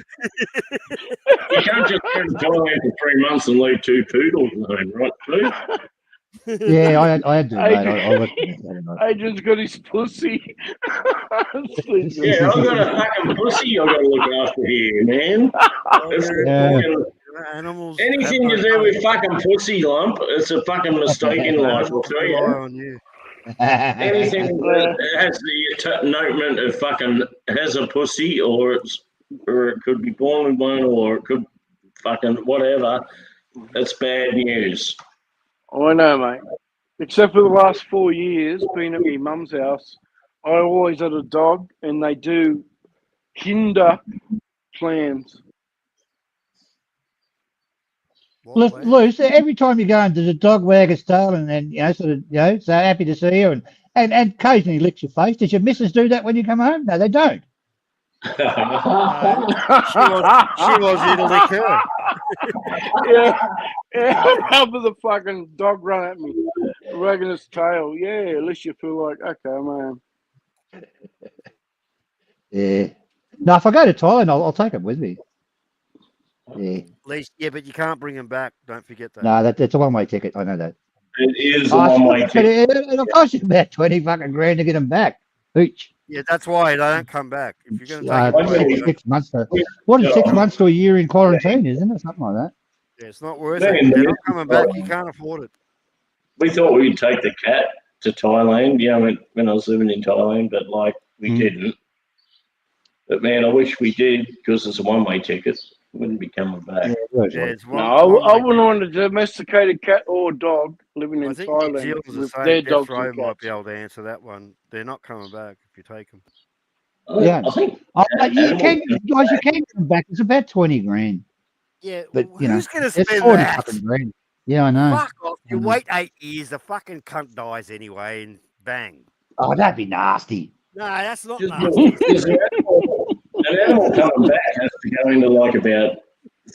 You can't just go to Thailand for 3 months and leave 2 poodles at home, right, Steve? Yeah, I had to, mate. I worked with that night. Adrian's got his pussy. Yeah, I've got a fucking pussy I've got to look after here, man. It's Yeah. fucking, Animals. anything to do with fucking pussy lump, it's a fucking mistake in life, I'll tell Rely you. on you. Anything that has the notement of fucking has a pussy or it could be born with one or it could fucking whatever, it's bad news. I know, mate. Except for the last 4 years, being at my mum's house, I always had a dog, and they do kinder plans. Luce, every time you go in, does a dog wag its tail and you know, sort of, you know, so happy to see you and occasionally licks your face. Does your missus do that when you come home? No, they don't. She was here to lick her. yeah. How about the fucking dog run at me, wagging its tail? Yeah, at least you feel like, okay, man. Yeah. No, if I go to Thailand, I'll take them with me. Yeah. At least, yeah, but you can't bring them back. Don't forget that. No, that's a one-way ticket. I know that. It is a one-way But ticket. it'll cost you about 20 fucking grand to get them back each. Yeah, that's why they don't come back. If you're going to take them away, 6 months. What is 6 months to a year in quarantine, isn't it? Something like that. yeah, it's not worth Man, it. They're not coming back. You can't afford it. We thought we'd take the cat to Thailand, you know, when I was living in Thailand, but like we didn't. But man, I wish we did because it's a one-way ticket. Wouldn't be coming back. Yeah, it's No, I wouldn't want a domesticated cat or dog living I in think Thailand New Zealand's the with same. their Death dogs Row and might cats. be able to answer that one. They're not coming back if you take them. Yeah. I think You can, guys, you can come back. It's about 20 grand. Yeah, But, you know, who's going to it's spend 40 that? fucking grand. Yeah, I know. Fuck off. You Mhm. wait 8 years, the fucking cunt dies anyway, and bang. Oh, that'd be nasty. No, that's not just nasty. an animal coming back has to go into like about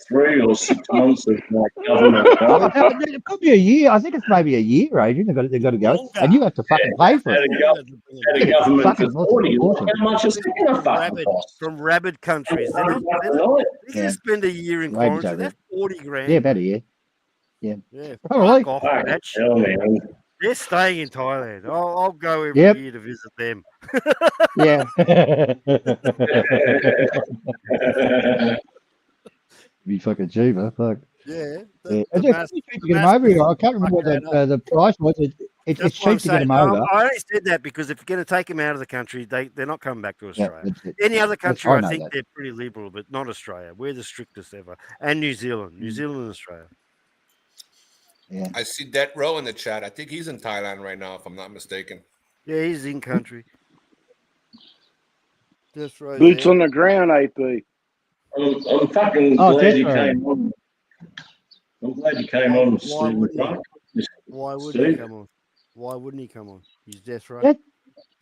3 or 6 months of like government help. It could be a year. I think it's maybe a year, Adrian. They've got to go, and you have to fucking pay for it. Had a government Fucking facility. awesome. How much is it going to fucking cost? From rabid countries. They're not Yeah. spend a year in Rabies quarantine. over That's 40 grand. Yeah, about a year. Yeah. Oh, really? Fuck off Fucking with that shit. hell, man. They're staying in Thailand. I'll go every Yep. year to visit them. Yeah. Be fucking cheaper. Fuck. Yeah. Yeah. It's cheap to get them over here. I can't remember what the price was. It's That's cheap what I'm to get them saying. over. I only said that because if you're going to take them out of the country, they're not coming back to Yeah, Australia. that's it. Any other country, I I know think that. they're pretty liberal, but not Australia. We're the strictest ever. And New Zealand. New Zealand and Australia. Yeah. I see Death Row in the chat. I think he's in Thailand right now, if I'm not mistaken. Yeah, he's in country. Just right Boots there. on the ground, AP. I'm fucking Oh, glad you definitely. came on. I'm glad you came on, Why Stephen wouldn't he? Clark. Why wouldn't he Steve. come on? Why wouldn't he come on? He's death row. Yeah.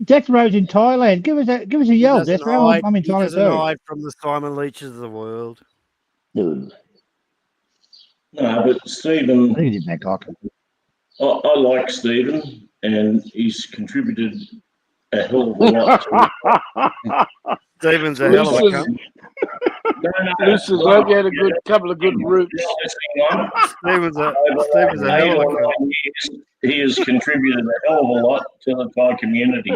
Death Row's in Thailand. Give us a He yell, doesn't Death Row. hide- I'm in he Thailand doesn't too. hide from the Simon Leaches of the world. Dude, No, but I Stephen, think he's in Bangkok. I like Stephen, and he's contributed a hell of a lot to Stephen's a hell of a Lucy's- cunt. Lucius, I hope you had a good couple of good roots. Stephen's a hell of a cunt. He has contributed a hell of a lot to the Thai community,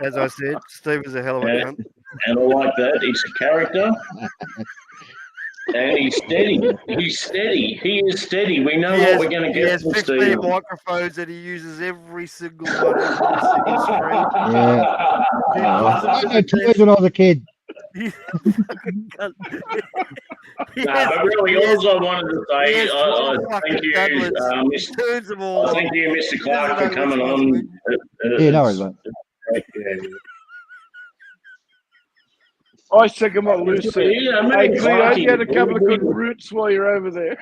As I said, Stephen's a hell of a Yeah. cunt. and I like that. He's a character, and he's steady. He's steady. He is steady. We know what we're going to He get has from 15 Stephen. microphones that he uses every single one, every single stream. Yeah. He I puts them had to no the toys test. when I was a kid. He fucking cunt. He No, has- but really, he has- all I wanted to he say, has I 12 thank fucking you, tablets. He turns them all on. thank you, Mr. Clark, doesn't for know coming which one's on. which. Yeah, no worries, mate. Yeah. I second what Lou said. Yeah, I Hey, mean, Cleo, I hope you had a Clarky, couple of good roots while you're over there.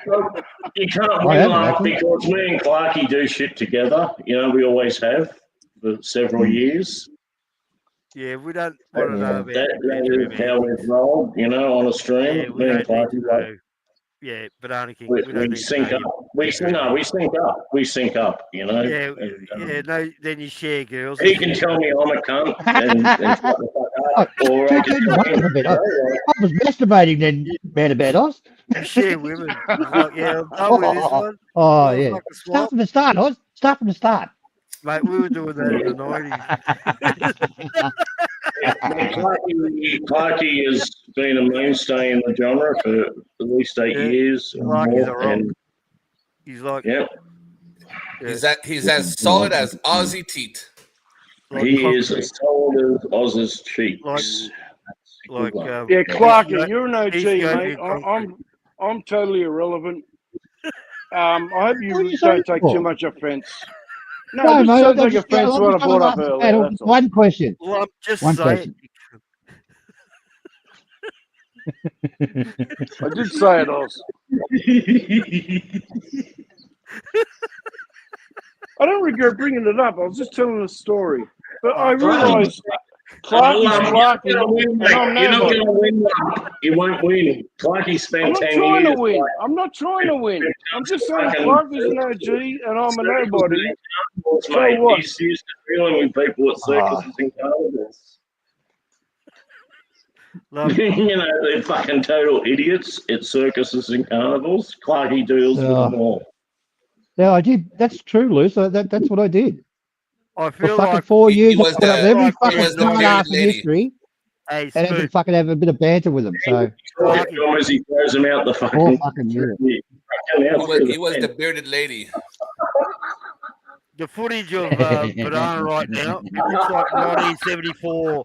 You can't I win haven't, love actually. because me and Clarky do shit together. You know, we always have for several years. Yeah, we don't want to know about That is how we've rolled, you know, on a stream. Yeah, we me and don't need to Clarky, know. Yeah, Banana King. We don't we need to sync know up. your- We sync up. We sync up, you know. Yeah, And, yeah. No, then you share girls. He can tell me I'm a cunt and shut the fuck up. Or I can tell him, I was masturbating then, man about us. You share women. It's like, yeah, I'm done with this one. Oh, What a yeah. fucking Start swap. from the start, Oz. Start from the start. Mate, we were doing that in the 90s. Clarky has been a mainstay in the genre for at least 8 Yeah, years. or Clarky's more, a rock. and, He's like, yeah, He's as solid as Aussie teeth. like he concrete. is as solid as Oz's cheeks. Like, Yeah, Clarky, Heath you're an OG, Heath goes mate. in concrete. I'm totally irrelevant. I hope What are you you saying don't take for? too much offence. No, No, just mate, don't I'm take just- offence to what I brought up I'm earlier. That's all. One question. Well, I'm just One saying. I did say it, Oz. I don't regret bringing it up. I was just telling a story. But I realised Clarky's Clarky, and I'm You're not nobody. going to win. You won't win. Clarky I'm spent not 10 trying to years. win. I'm not trying to win. I'm just saying Clarky's an OG and I'm a nobody. So Mate, what? he's used to dealing with people at circuses and carnivals. Love, You know, they're fucking total idiots at circuses and carnivals. Clarky deals with them all. Yeah, I did. That's true, Lou. So that's what I did. I For feel fucking like 4 He years, I was put up the- every he fucking was the smart bearded ass in lady. history a and had to smooth. fucking have a bit of banter with them. So, As he throws them out the fucking. all fucking year. He was the bearded lady. The footage of Banana right now, it looks like 1974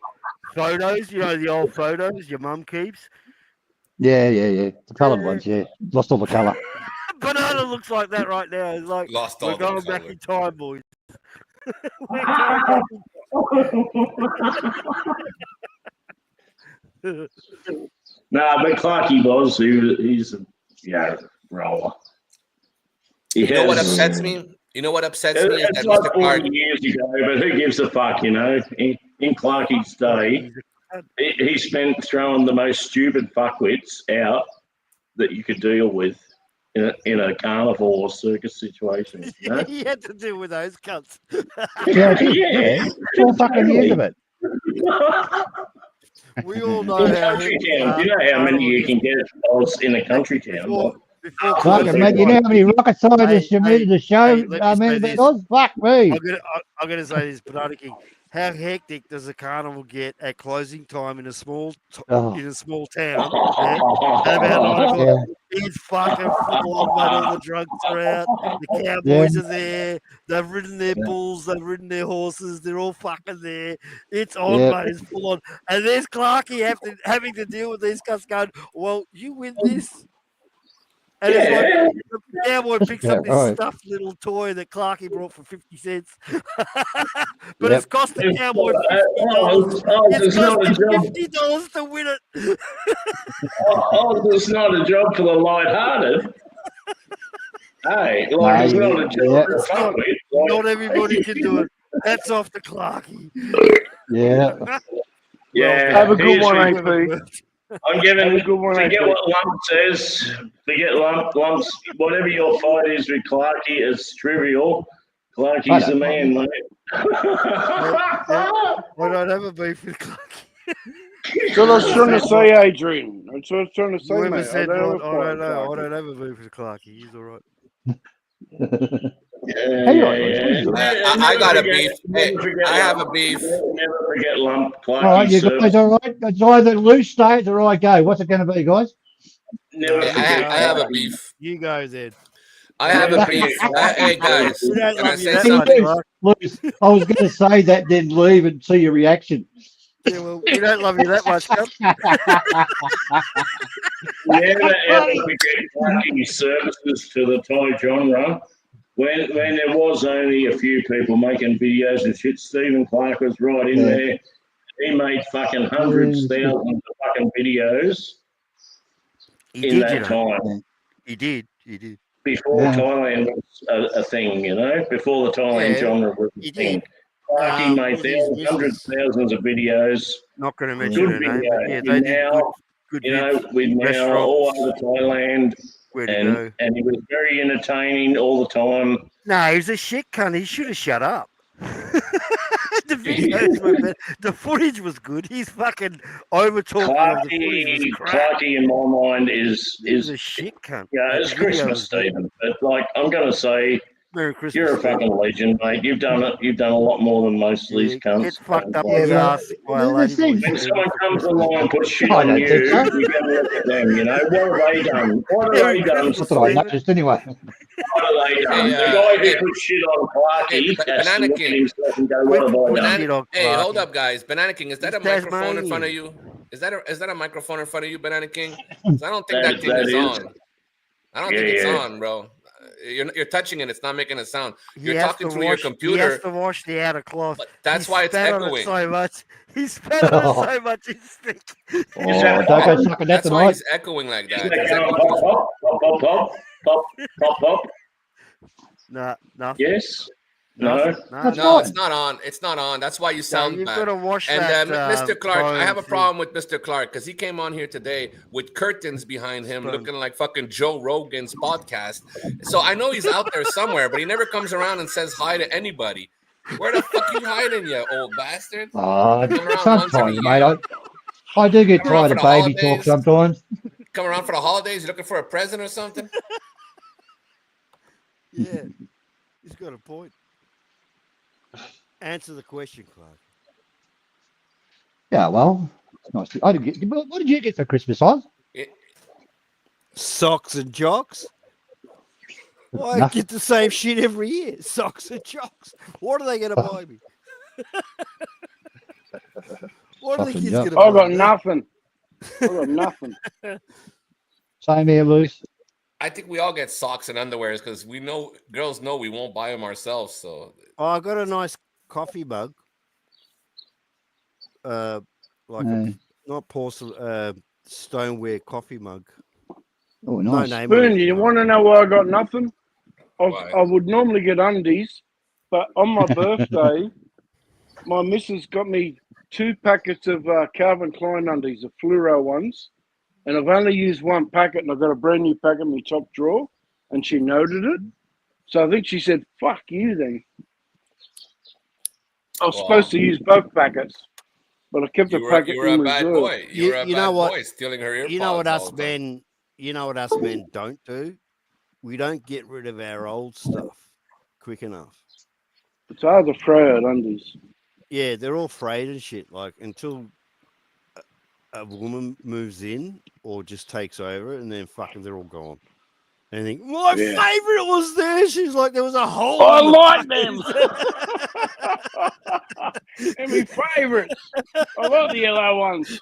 photos. You know, the old photos your mum keeps. Yeah. The coloured ones, yeah. Lost all the colour. Banana looks like that right now. It's like, Lost all we're the going back colour. in time, boys. We're going back in- Nah, but Clarky was. He's a roller. You know what upsets me? You know what upsets me is It's that like Mr. Clark. 40 years ago, but who gives a fuck, you know? In Clarky's day, he spent throwing the most stupid fuckwits out that you could deal with in a carnival or circus situation. You know? You had to deal with those cunts. Yeah, it is. Yeah. 4 fucking years of it. We all know In how country hectic town, do you know how many you can get in a country town? before Fucking closing mate, you know time. how many rocket scientists you Hey, needed to show? hey, let me I mean, say that this. was fuck me. I'm gonna say this, Banana King. How hectic does a carnival get at closing time in a small Oh, town? Yeah, at about 9 o'clock. yeah, It's fucking full on, mate. All the drunks are out. The yeah, cowboys are there. They've ridden their bulls. They've ridden their horses. They're all fucking there. It's on, yeah. mate. It's full on. And there's Clarky having to deal with these guys going, well, you win this. And it's like Yeah. the cowboy picks Yeah, up this right. stuffed little toy that Clarky brought for 50 cents. But Yep. it's cost the cowboy $50. It's It's not cost a him job. $50 to win it. It's not a job for the light-hearted. Hey, No, like it's not a job yeah, for fun with. Like, Not everybody can do it. That's off to Clarky. yeah. yeah, Have a good here's one, me. AP. I'm giving. Have a good one, Forget AP. what Lump says. Forget Lumps. Whatever your fight is with Clarky is trivial. Clarky's the man, mate. I don't have a beef with Clarky. That's what I was trying to say, Adrian. That's what I was trying to say, Whoever mate. said I don't what, have a I don't fight know. I with don't have a beef with Clarky. He's all right. I got a beef. Hey, I have a beef. Never forget Lump. All right, Clarky's you service. guys all right? It's either loose stays or I go. What's it going to be, guys? Never Hey, forget I have a Clarky. beef. You go then. I have a beef. Hey guys, We don't can I love you say that something? much, Loose. I was going to say that, then leave and see your reaction. Yeah, well, we don't love you that much, cunt. Never ever forget Clarky's services to the Thai genre. When there was only a few people making videos and shit, Stephen Clark was right in Yeah. there. He made fucking hundreds, thousands of fucking videos He in did, you that know. time. He did. He did. Before Yeah. Thailand was a thing, you know, before the Thailand Yeah, genre was he a thing. did. Clarky made With his hundreds, missus. thousands of videos. Not going to mention Good her name, videos. but yeah, And they did now, good you know, vids. with now all over Thailand, Where to go. and he was very entertaining all the time. No, he was a shit cunt. He should have shut up. The videos were better. The footage was good. He's fucking over talking of the footage was crap. Clarky in my mind is He was a shit cunt. yeah, but it's the video Christmas, was good. Stephen. But like, I'm gonna say Merry Christmas. you're a Steve. fucking legend, mate. You've done it. You've done a lot more than most of these Yeah, cunts. get fucked up Yeah, the well, ass by a the lady thing- boy. When Stephen, someone for comes Christmas. along and puts shit I on don't you, think so. you gotta look at them. You know what have they done? What have Merry they done? Christmas, That's what I Stephen. noticed anyway. What have they done? Hey, The guy who hey, puts shit on Clarky hey, has to Banana look at King. himself and go, Quit "What have I putting done?" shit on Hey, hold Clarky. up, guys. Banana King, is that He's a microphone in front of Tasmanian. you? Is that a microphone in front of you, Banana King? 'Cause I don't think that thing That is is. on. I don't think it's Yeah. on, bro. You're touching it. It's not making a sound. He You're has talking to through your wash. He has computer, to wash the outer cloth. but that's He why it's spat on it echoing. so much. He spat on it so much. He's thick. Oh, don't go sucking that That's why tonight. he's echoing like Isn't that. that He's going echoing pop, through his- pop, pop, pop, pop, pop, pop? Nah, nothing. Yes. Nothing. No. That's No, right. it's not on. It's not on. That's why you No, sound you've bad. got to wash And that. Mr. Clark, I have a phone problem with Mr. Clark because he came on here today with curtains behind him, Spoon. looking like fucking Joe Rogan's podcast. So I know he's out there somewhere, but he never comes around and says hi to anybody. Where the fuck you hiding, you old bastard? Oh, Come around once in a sometimes, year. mate. I do get Come around tired for of the baby talk holidays. sometimes. Come around for the holidays, you looking for a present or something? Yeah, he's got a point. Answer the question, Clark. Yeah, well, it's nice. I didn't get. What did you get for Christmas, Oz? Socks and jocks. I Nothing. get the same shit every year. Socks and jocks. What are they going to buy me? What are the Socks and kids jocks. going to I buy got me? nothing. I got nothing. Same here, Luce. I think we all get socks and underwears because we know girls know we won't buy them ourselves. So Oh, I got a nice coffee mug. Like a, not porcelain, stoneware coffee mug. Oh, No nice. name on Spoon, it. you want to know why I got nothing? Why? I would normally get undies, but on my birthday, my missus got me 2 packets of Calvin Klein undies, the fluoro ones. and I've only used one packet, and I've got a brand new packet in my top drawer, and she noted it. So I think she said, "Fuck you, then." I was supposed to use both packets, but I kept the packet You were in a bad reserve. boy. You were a You know bad what? boy stealing her earpods. You know what all us the time. men? You know what us men don't do? We don't get rid of our old stuff quick enough. It's hard to throw out undies. Yeah, they're all frayed and shit. Like until a woman moves in or just takes over, and then fucking they're all gone. And think my favorite was there. She's like, there was a hole. I in the like them. They're my favourites. I love the yellow ones.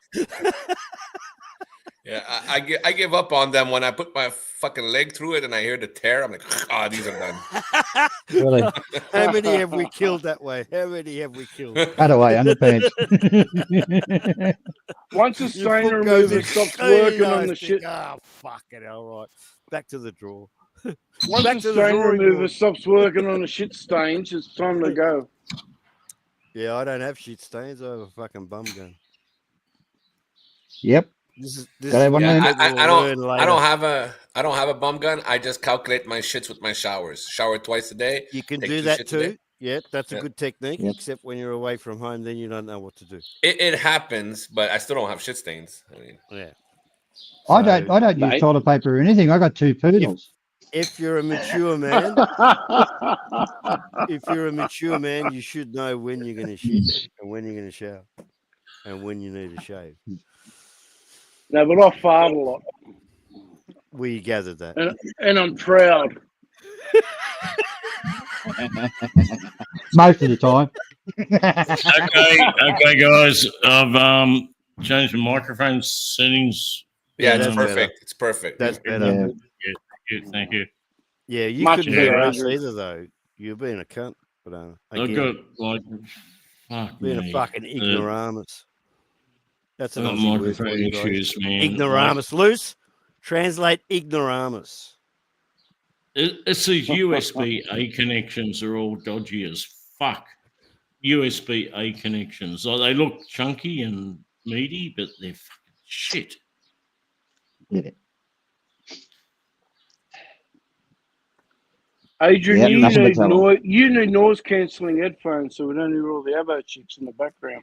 Yeah, I give up on them when I put my fucking leg through it and I hear the tear. I'm like, oh, these are done. Really? How many have we killed that way? How many have we killed? Cut away, underpants. Once the Your stain foot goes remover in, stops working on the shit. Oh, fuck it. All right. Back to the drawer. Once Back the to the stain drawing remover board. stops working on the shit stains, it's time to go. Yeah, I don't have shit stains. I have a fucking bum gun. Yep. This Got is everyone what learn? people will learn later. I don't have a bum gun. I just calculate my shits with my showers. Shower twice a day. You can take do 2 that shits a day. too. Yeah, that's a Yeah. good technique. Yep. Except when you're away from home, then you don't know what to do. It happens, but I still don't have shit stains. I mean, Yeah. I don't use Mate. toilet paper or anything. I got 2 poodles. If you're a mature man, you should know when you're going to shit and when you're going to shower and when you need to shave. No, but I fart a lot, We gathered that. and I'm proud. Most of the time. Okay, guys. I've changed the microphone settings. yeah, that's it's perfect. It's perfect. That's better. Yeah. Thank you. Yeah, you Much couldn't better, hear us Adrian. either, though. You're being a cunt. But I've again, got like, fuck being me. a fucking ignoramus. That's an Got Aussie word for microphone you guys. issues, man. Ignoramus. Loose. Translate ignoramus. It's these USB-A connections are all dodgy as fuck. USB-A connections. Like, they look chunky and meaty, but they're fucking shit. Yeah. Adrian, Yeah, you nothing but need trouble. noise cancelling headphones so we don't hear all the Abo chicks in the background.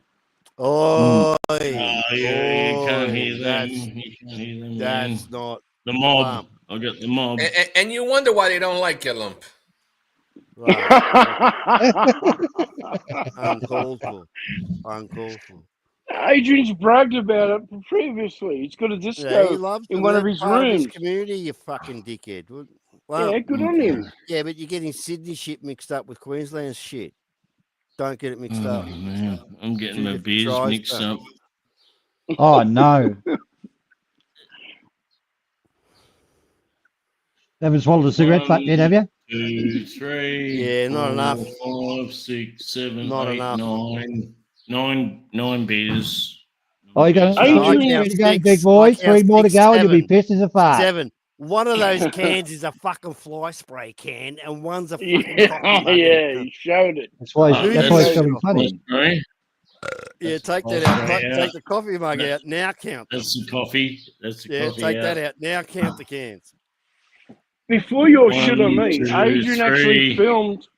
Oh, You can't hear them. You can't hear them, man. That's not The mob. Lump. I got the mob. And you wonder why they don't like you, lump. Uncalled for. Uncalled for. Adrian's bragged about it previously. He's got a Yeah, disco he loves in them. one They're of his part rooms. Of his community, you fucking dickhead. Well, Yeah, good on him. yeah, but you're getting Sydney shit mixed up with Queensland shit. Don't get it mixed Oh, up. man. I'm getting my Two different beers tries, mixed don't. up. Oh, no. Haven't swallowed a cigarette butt yet, have you? 2, 3. Yeah, not enough. 4, 5, 6, 7, Not 8, enough. 9 beers. Oh, you got Adrian- to go, big boy. 3 more to go, and you'll be pissed as a fart. 7. One of those cans is a fucking fly spray can, and one's a fucking Yeah, coffee mug. yeah, he showed it. That's why Oh, he's that's- feeling funny. Right? Yeah, take that Oh, out. yeah. Take the coffee mug out. Now count them. That's the coffee. That's the Yeah, coffee. take that out. Now count the cans. Before your 1, shit on me, 2, Adrian actually 3. filmed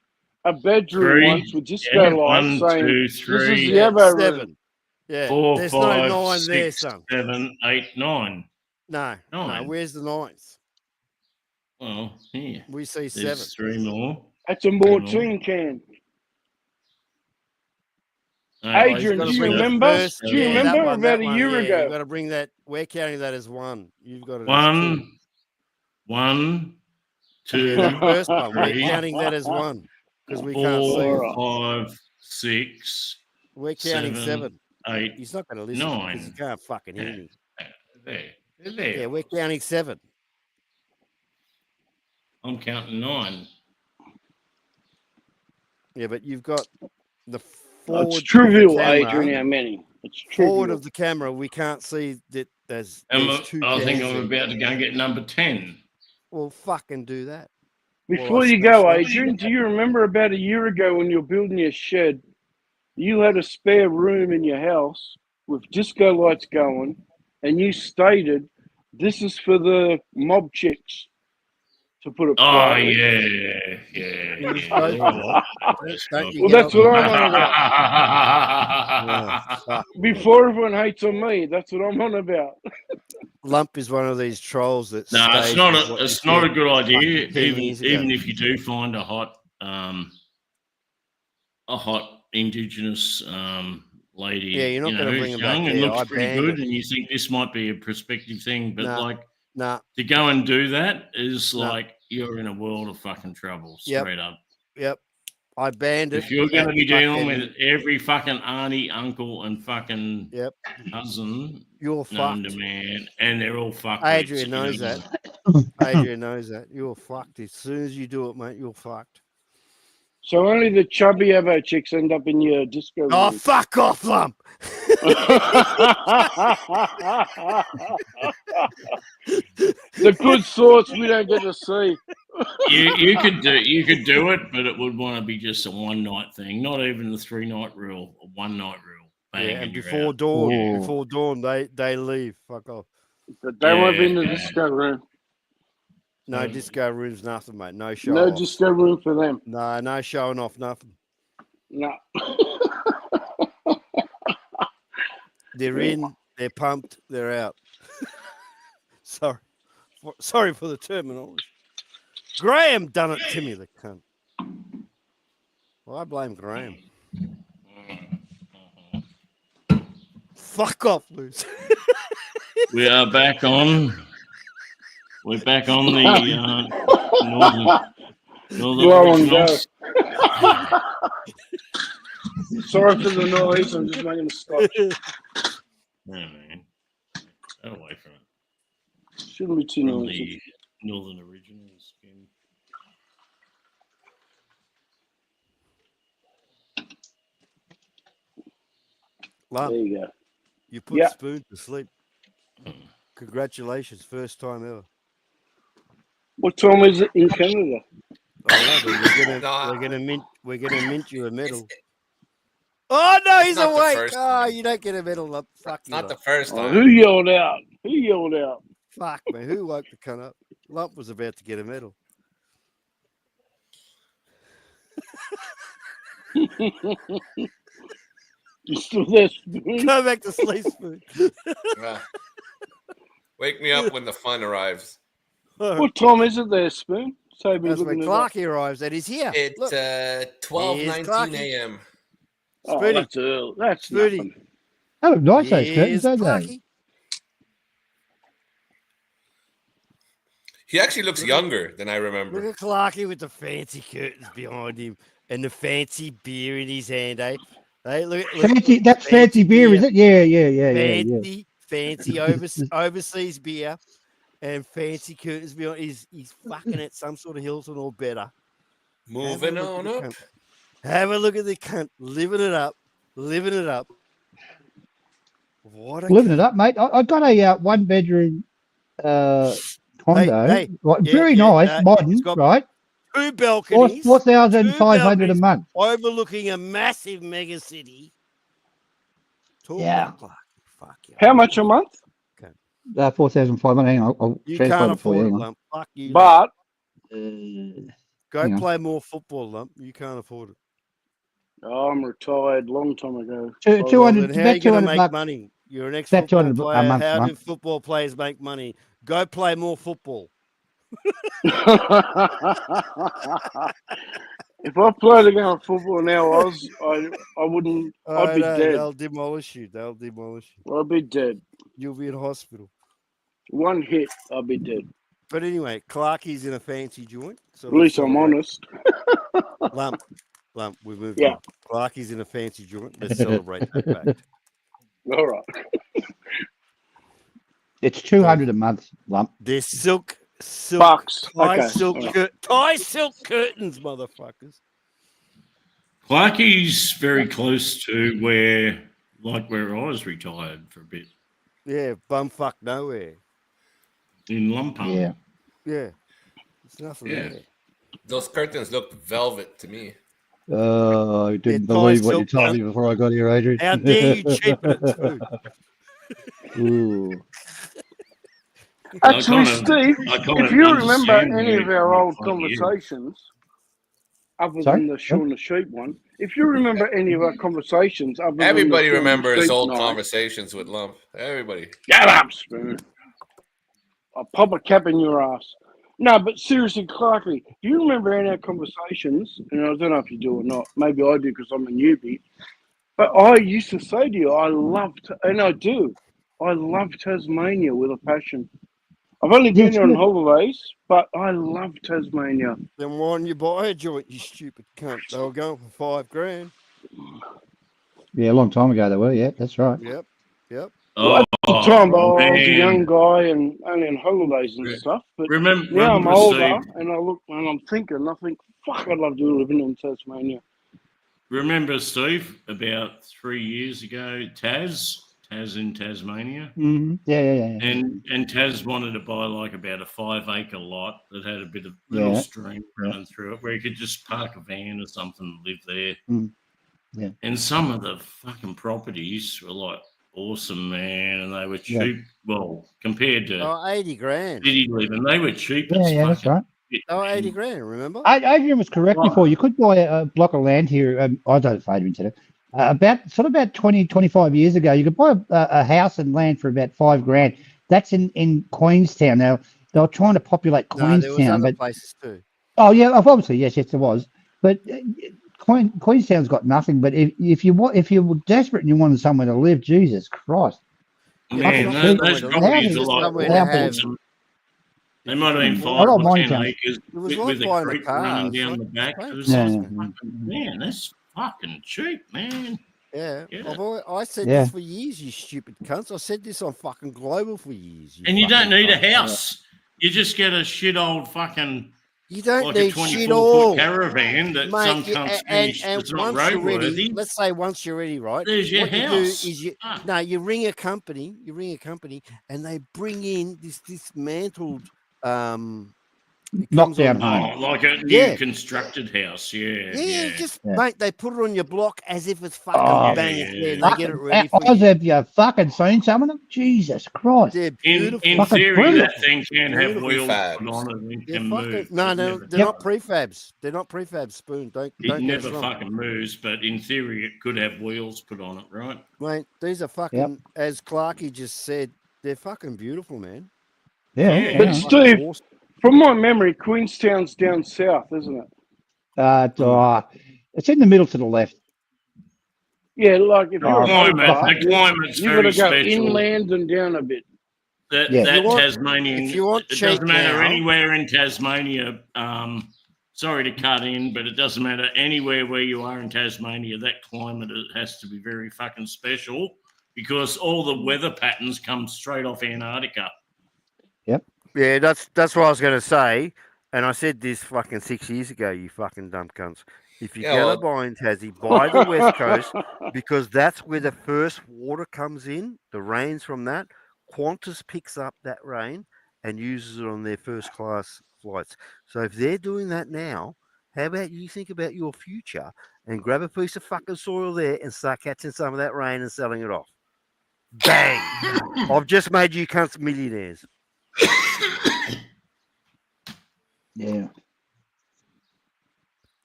a bedroom 3. once with disco Yeah, lights 1, saying, 2, "This is 3. the Abo room." 7. Yeah, 4, there's 5, no 9 there, 6, son. 7, 8, 9. No, no. 9. Where's the 9th? Well, here. We see 7. There's 3 more. That's a Mortine can. Adrian, gotta do you bring the remember? first- Do you yeah, remember that one, about that a one, year yeah, ago? You've got to bring that. We're counting that as 1. You've got it as 2. 1, 2, Yeah, the first one. We're 3, counting that as 1 because we can't see 4, it. 5, 6, We're counting 7, 7. 8. He's not going to listen because he 9. can't fucking hear me. There. They're there. Yeah, we're counting 7. I'm counting 9. Yeah, but you've got the It's forward of the trivial, camera. Adrian, how many? It's Forward trivial. of the camera, we can't see that there's 2 I think cans I'm there. about to go and get number 10. Well, fucking do that. Before I you smash go, it. Adrian, do you remember about a year ago when you were building your shed, you had a spare room in your house with disco lights going, and you stated This is for the mob chicks, to put it Oh politely. yeah. You spoke for that. Don't you Well, get that's up what and- I'm on about. Oh, fuck. Before everyone hates on me, that's what I'm on about. Lump is one of these trolls that. No, it's stays not with a what it's you not a said good idea. fucking 10 years ago. Even if you do find a hot indigenous lady, Yeah, you're not you gonna know, bring who's them back young and there. looks I pretty banned good, it. and you think this might be a prospective thing, but Nah. like Nah, to go and do that is No. like you're in a world of fucking trouble, Yep. straight up. yep. I banned it. If you're going to at be dealing fucking- with every fucking auntie, uncle, and fucking Yep. cousin You're known fucked. to man, and they're all fucked. Adrian knows that. Adrian knows that. You're fucked. As soon as you do it, mate, you're fucked. So only the chubby Avo chicks end up in your disco Oh, room. fuck off, Lump. The good sorts we don't get to see. You could do it, but it would want to be just a one night thing, not even the 3-night rule, a 1 night rule. Bang, Yeah, and you're before out. dawn, Oh. before dawn, they leave. Fuck off. But they won't be in the Yeah. disco room. No disco rooms, nothing, mate. No show No off. disco room for them. No showing off, nothing. No. They're in, they're pumped, they're out. Sorry for the terminology. Graham done it to me, the cunt. Well, I blame Graham. Fuck off, Luce. We are back on. We're back on the northern Go on, originals. Sorry for the noise. I'm just making a stop. No, man. Stay away from it. Shouldn't be too From noisy. the northern originals. Again. Lump, There you go. you put Yeah. Spoon to sleep. Congratulations, first time ever. What time is it in Canada? Oh, no, but No, we're gonna mint you a medal. Oh no, he's not the awake. first Oh, time. you don't get a medal. Lump. Fuck you. not the Lump. first Oh, time. who yelled out? Who yelled out? Fuck me. Who woke the cunt up? Lump was about to get a medal. You still there, Spoon? Go back to sleep, Spoon. Yeah. Wake me up when the fun arrives. What time is it there, Spoon? So be That's when looking at that. Clarky arrives and he's here. It's Look, 12:19 Clarky. a.m. Oh, Spoony. that's early. That's Spoony. nothing. Oh, nice those curtains, here's don't they? Clarky. He actually looks younger than I Look remember. at Clarky with the fancy curtains behind him and the fancy beer in his hand, eh? Hey, look, Fancy, that's fancy beer, is it? Yeah. Fancy overseas beer and fancy curtains behind. He's fucking at some sort of Hilton or better. Moving Have a look on at the up. cunt. Have a look at the cunt, living it up. What a Living cunt. it up, mate. I got a 1-bedroom condo. Hey, Right, yeah, very yeah, nice, modern, it's got right? 2 balconies. 4,500 a month. Overlooking a massive mega city. Talk Yeah. about Clarky. Fuck you. How much a month? 4,500. Hang on, I'll You translate can't it for you. afford it, hang on. Lump. Fuck you. Lump. But Go hang on. play more football, Lump. You can't afford it. I'm retired long time ago. Two- Well, 200, then how are you about going to 200 make bucks. money? You're an About ex-football 200 a player. month, How do mate. football players make money? Go play more football. If I played a game of football now, I wouldn't. I'd be know, dead. They'll demolish you. I'd be dead. You'll be in hospital. One hit, I'll be dead. But anyway, Clarky's in a fancy joint. So At least I'm let's honest. Lump, we moved Yeah. on. Clarky's in a fancy joint. Let's celebrate that fact. All right. It's 200 a month, Lump. They're silk Bucks. Thai Okay. silk all right. Thai silk curtains, motherfuckers. Clarky's very close to where I was retired for a bit Yeah, bumfuck nowhere. in Lumpur. Yeah. Yeah. There's nothing Yeah. there. Those curtains look velvet to me. I didn't They're believe Thai what you silk, told me before I got here, Adrian. How dare you cheapen it too? Ooh. Actually, kind of- Steve, I kind if of you remember understand any where of our you're old coming from, yeah. conversations, other Sorry? than the Shaun the Sheep one, if you remember any of our conversations, other Everybody than the Shaun the remembers Sheep old night, conversations with Lump. Everybody. get up, Spoon. I'll pop a cap in your ass. No, but seriously, Clarky, do you remember any of our conversations? And I don't know if you do or not. Maybe I do because I'm a newbie. But I used to say to you, I loved, and I do, I love Tasmania with a passion. I've only Yeah, been it's here on good. holidays, but I love Tasmania. Then why didn't you buy a joint, you stupid cunt? They were going for $5,000. Yeah, a long time ago they were. Yeah, that's right. Yep. Well, Oh, at the time, I was a man. young guy and only on holidays and stuff. But now I'm Remember, older, Steve, and I look and I'm thinking, I think, fuck, I'd love to live in Tasmania. remember, Steve, about 3 years ago, Taz in Tasmania, Yeah. and Taz wanted to buy like about a 5-acre lot that had a bit of Yeah, little stream yeah. running through it where you could just park a van or something and live there. Yeah. And some of the fucking properties were like awesome, man, and they were Yeah. cheap. Well, compared to Oh, 80 grand. city living, they were cheap Yeah, as yeah, that's fucking right. shit, Oh, 80 man. grand, remember? Adrian was correct Right. before. You could buy a block of land here. I don't know if Adrian said it. About 20, 25 years ago, you could buy a house and land for about $5,000. That's in Queenstown. Now they were trying to populate No, there was Queenstown, other but places too. oh yeah, obviously yes, there was. But Queenstown's got nothing. But if you were desperate and you wanted somewhere to live, Jesus Christ, Man, fucking those cheap. properties are Just like somewhere to have. awesome. They might have been If you 5 love or mining 10 towns. acres It was with like a buying a creek car. running It's down like the back. paying It for was something. like, man, that's fucking cheap, man. Yeah. Yeah. I said Yeah. this for years, you stupid cunts. I said this on fucking Global for years. And you don't fucking need a cunts. house. You just get a shit old fucking, You don't like a need shit 24-foot all. caravan that some Mate, cunt's finished that's not once you're ready, roadworthy. let's say once you're ready, right? There's your what you house. do is Fuck. you ring a company, and they bring in this dismantled it comes Knockdown on home. Oh, like a new Yeah. constructed house. Yeah. just Yeah. mate, they put it on your block as if it's fucking Oh, bang yeah. there, and they get it Fucking, ready for Oz, you. have you fucking seen some of them? Jesus Christ. They're In beautiful. Fucking theory, brilliant. that thing can have Beautiful wheels fabs. put on it and it They're can fucking move. no, but no, never- they're not prefabs. They're not prefabs, Spoon. Don't It get never us wrong. fucking moves, but in theory, it could have wheels put on it, right? Mate, these are fucking, as Clarky just said, they're fucking beautiful, man. Yeah. Yeah. But yeah. Steve, Awesome. from my memory, Queenstown's down south, isn't it? It's in the middle to the left. Yeah, like if you're a Climate, hobart, the climate's you've got very to go special. inland and down a bit. That Yeah. that If you want- Tasmanian, if you want it cheap doesn't matter now- anywhere in Tasmania. Sorry to cut in, but it doesn't matter anywhere where you are in Tasmania. That climate has to be very fucking special because all the weather patterns come straight off Antarctica. Yeah, that's what I was going to say. And I said this fucking 6 years ago, you fucking dumb cunts. If you're Yeah, going to buy in Tassie, buy the West Coast because that's where the first water comes in, the rains from that. Qantas picks up that rain and uses it on their first class flights. So if they're doing that now, how about you think about your future and grab a piece of fucking soil there and start catching some of that rain and selling it off? Bang! I've just made you cunts millionaires. Yeah.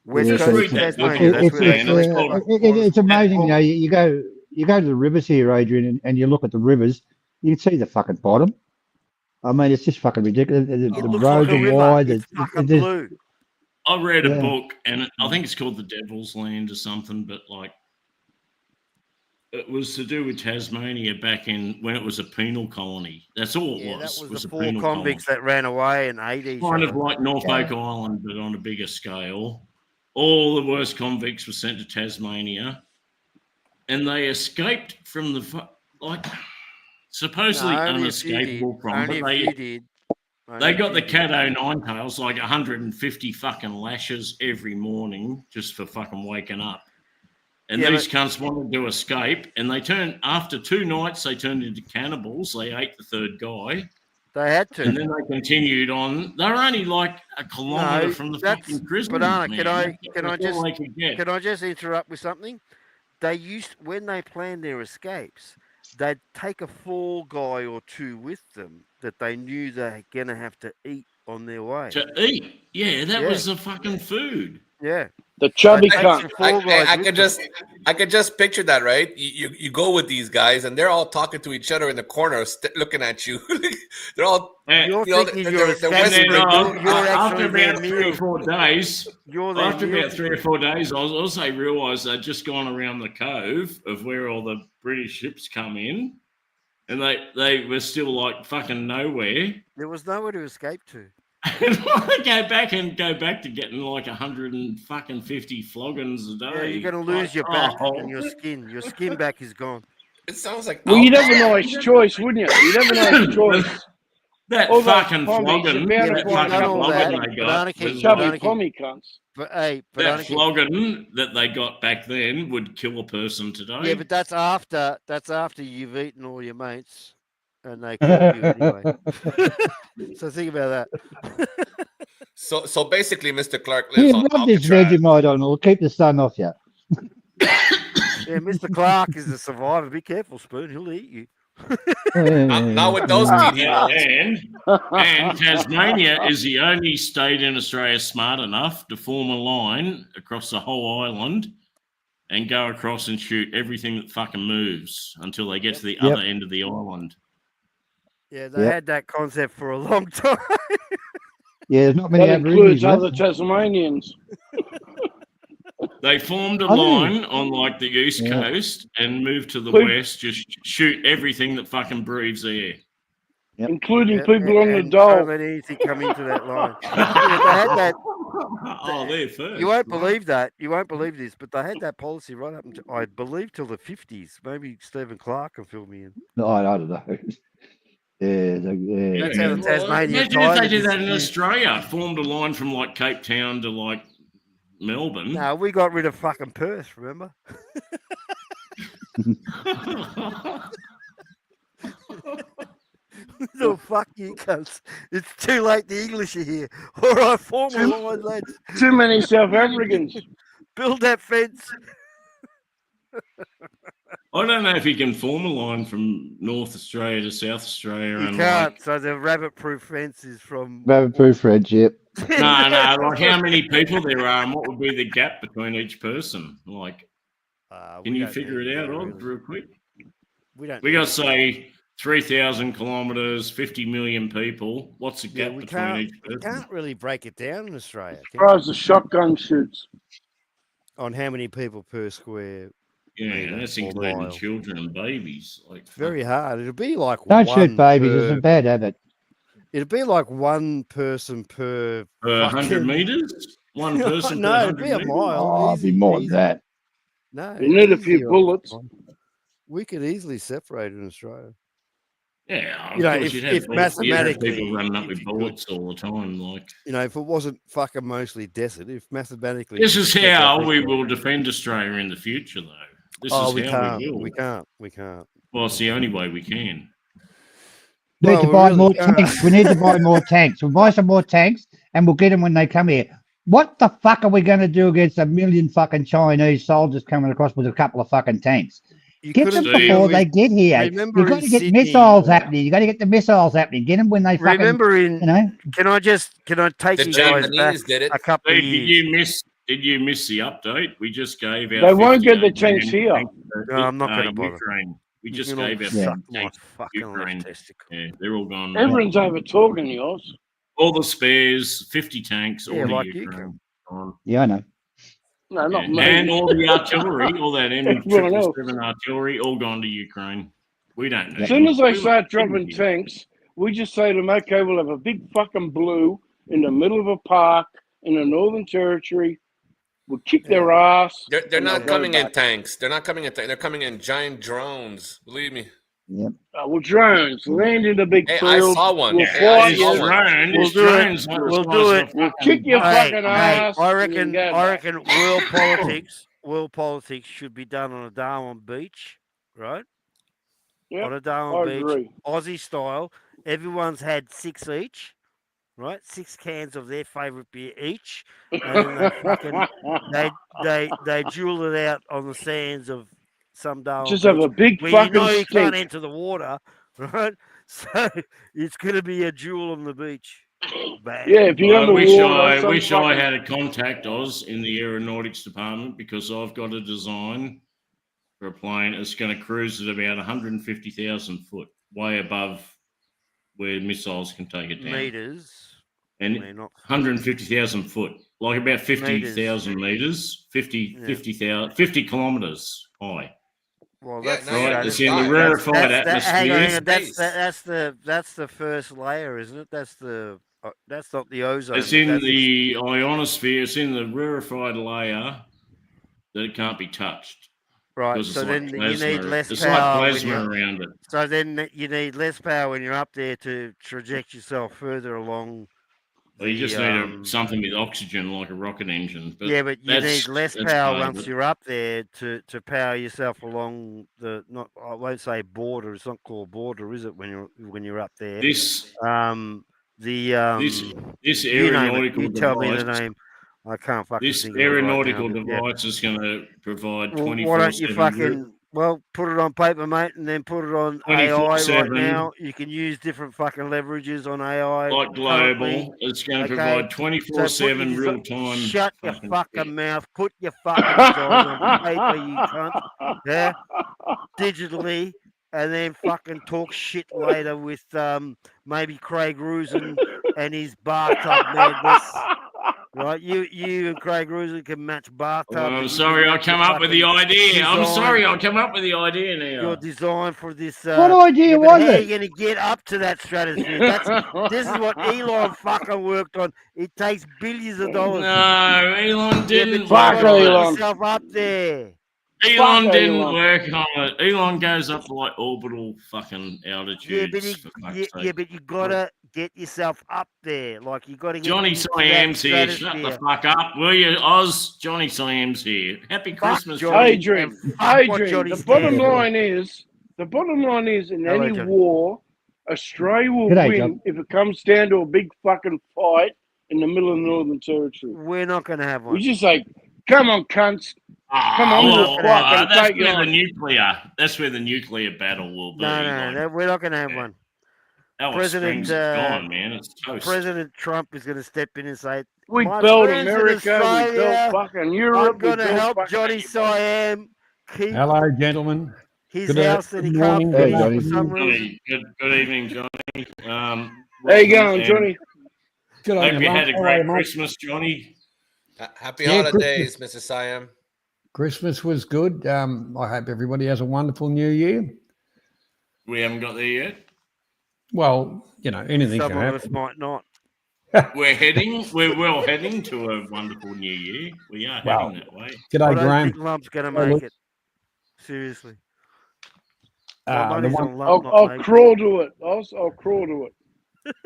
West Yeah, Coast read of that book, Tasmania, that's It's, where they man. It's called- it's amazing. You know, you go to the rivers here, Adrian, and you look at the rivers, you can see the fucking bottom. I mean, it's just fucking ridiculous. The It looks roads like a are river. wide. It's fucking there's- blue. I read a Yeah. book, and I think it's called The Devil's Land or something, but like it was to do with Tasmania back in when it was a penal colony. That's all it Yeah, was. that It was the a 4 penal convicts colony. that ran away and ate each Kind other. of like Norfolk Island, but on a bigger scale. All the worst convicts were sent to Tasmania, and they escaped from the supposedly No, only a few did. unescapable from, Only but a few did. Only they a got few the did. cat o' nine tails, like 150 fucking lashes every morning just for fucking waking up. And Yeah, these cunts wanted to escape, and after 2 nights, they turned into cannibals. They ate the third guy, They had to. and then they continued on. They were only like a kilometre No, from the that's- fucking prison. Banana, man. can I That's all they could get. Can I just interrupt with something? They used, when they planned their escapes, they'd take a fall guy or two with them that they knew they're gonna have to eat on their way. To eat. Yeah, that Yeah. was the fucking food. Yeah. The chubby They take cunt. some Fall Guys I with could them. just picture that, right? You go with these guys, and they're all talking to each other in the corner, looking at you. They're all, You're you know, thinking they're, you're they're escaping, whispering. but you're after actually their about 3 or meal. 4 days, You're their after meal. about 3 or 4 days, I also realised they'd just gone around the cove of where all the British ships come in, and they were still like fucking nowhere. There was nowhere to escape to. And I go back to getting like 150 floggings a day. Yeah, you're gonna lose your back and your skin. Your skin back is gone. It sounds like Well, you'd have a nice choice, wouldn't you? You'd have a nice choice. That All those fucking pommies, flogging, you're bound that to find fucking a couple of flogging them. they got Banana was Chubby like, pommy cunts. But hey, but that flogging that they got back then would kill a person today. yeah, but that's after you've eaten all your mates and they caught you anyway. So think about that. So basically, Mr. Clark lives Here, on rub this Alcatraz. Vegemite on. It'll keep the sun off you. Yeah, Mr. Clark is a survivor. Be careful, Spoon. He'll eat you. Not with those teeth he won't. And Tasmania is the only state in Australia smart enough to form a line across the whole island and go across and shoot everything that fucking moves until they get to the other end of the island. Yeah, they had that concept for a long time. Yeah, there's not many That includes Aborigines other left. Tasmanians. They formed a Oh. line on like the east Yeah. coast and moved to the Wait. west, just shoot everything that fucking breathes air. Including Yeah, people on the and dole. don't let anything come into that line. Yeah, they had that. Oh, they're first. You won't right? believe that. You won't believe this, but they had that policy right up until, I believe, till the 50s. Maybe Stephen Clark can fill me in. No, I don't know. Yeah, That's how the Tasmanian imagine if they tiger did that in disappeared. Australia, formed a line from like Cape Town to like Melbourne. No, we got rid of fucking Perth, remember? No, fuck you, cunts. It's too late. The English are here. All right, form a line, lads. Too many South Africans. Build that fence. I don't know if you can form a line from North Australia to South Australia. You and can't. So the rabbit-proof fence is from. Rabbit-proof friendship. Like, no, like how many people there are and what would be the gap between each person? Like, can you figure it out, Oz, real quick? We don't. We got to say 3,000 kilometres, 50 million people. What's the Yeah, gap we between can't. each We person? can't really break it down in Australia. As can far we? as the shotgun shoots. On how many people per square. Yeah, metre and that's or including mile. children and babies. Like, It's very hard. It'll be like Don't one shoot babies. per- It's a bad habit. It'd be like one person per. per 100 fucking- metres? One person per No, 100 it'd be a metres? mile. Oh, it'll be easy, more than easy. that. No, You need a few easy on bullets. one. We could easily separate in Australia. Yeah, of You know, course, if- you'd have if bullets. You'd have mathematically, people running up if with you could- bullets all the time. Like, You know, if it wasn't fucking mostly desert, if mathematically. this you is could take how out we this- will defend Australia in the future, though. This Oh, is we how can't. we will. We can't. Well, it's the only way we can. Need Well, to we buy really more can't. tanks. We need to buy more tanks. We'll buy some more tanks and we'll get them when they come here. What the fuck are we going to do against 1 million fucking Chinese soldiers coming across with a couple of fucking tanks? You Get couldn't them Steve, before deal they with- get here. remember You've got in to get Sydney, missiles happening. You got to get the missiles happening. Get them when they fucking, Remember in. you know. Can I take The you guys back Japanese did it. a couple of Steve, years? did you miss the update? We just gave out. They won't get the 58 tanks million here. tanks to No, I'm not gonna bother. Ukraine. We You just can all gave out Yeah. suck 50 my tanks. fucking Ukraine. left testicle. Yeah, they're all gone. now. Everyone's over talking, yours. All the spares, 50 tanks, all Yeah, to like you Ukraine. Gone. Yeah, I know. No, not Yeah. me. And all the artillery, all that Everyone else. M777 artillery, all gone to Ukraine. We don't need As soon as they we- start we- dropping tanks, we just say to them, okay, we'll have a big fucking blue in the middle of a park in the Northern Territory. We'll kick their ass. They're and not they'll go coming in back. tanks. They're not coming in tanks. They're coming in giant drones. Believe me. Well, drones, land in the big Hey, I field. saw one. We'll Yeah, fight I This saw you. one. drone, We'll this do it. drone's not We'll the do size it. of a We'll fucking kick your bus. fucking ass. I and reckon. then go I back. reckon world politics should be done on a Darwin beach, right? Yep, On a I Darwin beach, agree. Aussie style. Everyone's had 6 each, right? 6 cans of their favourite beer each, and they fucking they duel it out on the sands of some Darwin Just beach, have a big where fucking you know you can't stink. enter the water, right? So it's going to be a jewel on the beach. Bang. Yeah, if you're I underwater, wish I had a contact Oz in the aeronautics department, because I've got a design for a plane that's going to cruise at about 150,000 foot, way above where missiles can take it down. Meters. And They're not 150,000 foot, like about 50,000 meters, 50 kilometers high. Well, Yeah, that's now you're Right, in the it's in the sky. rarefied hang on, atmosphere. that's the first layer, isn't it? That's not the ozone. It's in the ionosphere. It's in the rarefied layer that it can't be touched. Right, Because so it's then like you plasma. need less It's power. like plasma around it. So then you need less power when you're up there to project yourself further along. Well, you just need something with oxygen, like a rocket engine. But yeah, but you need less power once it. you're up there to power yourself along the I won't say border. It's not called border, is it? When you're up there. This this aeronautical you device. tell me the name. I can't fucking This think of it right aeronautical now, device is going to provide 24/7. Why don't you fucking put it on paper, mate, and then put it on AI right now? You can use different fucking leverages on AI. Like global, it's going to provide 24/7 real time. Shut your fucking mouth. Put your fucking design on paper, you cunt. Yeah, digitally, and then fucking talk shit later with maybe Craig Rusin and his bathtub madness. Right, you and Craig Rusin can match bathtub. I'm sorry, I come up with the idea. I'm sorry, I come up with the idea now. Your design for this. What idea was how it? are you going to get up to that stratosphere? This is what Elon fucking worked on. It takes billions of dollars. No, Elon didn't Fuck work on it. Elon. Yourself up there. Elon didn't work on it. Elon goes up to like orbital fucking altitudes. But you gotta get yourself up there. Like you gotta get Johnny Siam's here. Shut the fuck up, will you, Oz? Johnny Siam's here. Happy Christmas, Johnny. Adrian. The bottom line is, in any war, Australia will win if it comes down to a big fucking fight in the middle of the Northern Territory. We're not gonna have one. We just like, come on, cunts. Come on, that's where the nuclear. That's where the nuclear battle will be. No, we're not going to have one. President gone, man. It's toast. President Trump is going to step in and say, "We built America. We built fucking Europe. I'm going to help Johnny Siam keep." Hello, gentlemen. His house that he can't finish for some reason. Good evening, Johnny. How you going, Johnny? Good. Hope you had a great Christmas, Johnny. Happy holidays, Mr. Siam. Christmas was good. I hope everybody has a wonderful new year. We haven't got there yet. Well, anything Some can of happen. us might not. We're well heading to a wonderful new year. We are heading that way. G'day, I don't Graham. think Lump's going to make it. Seriously. I'll crawl to it. I'll crawl to it.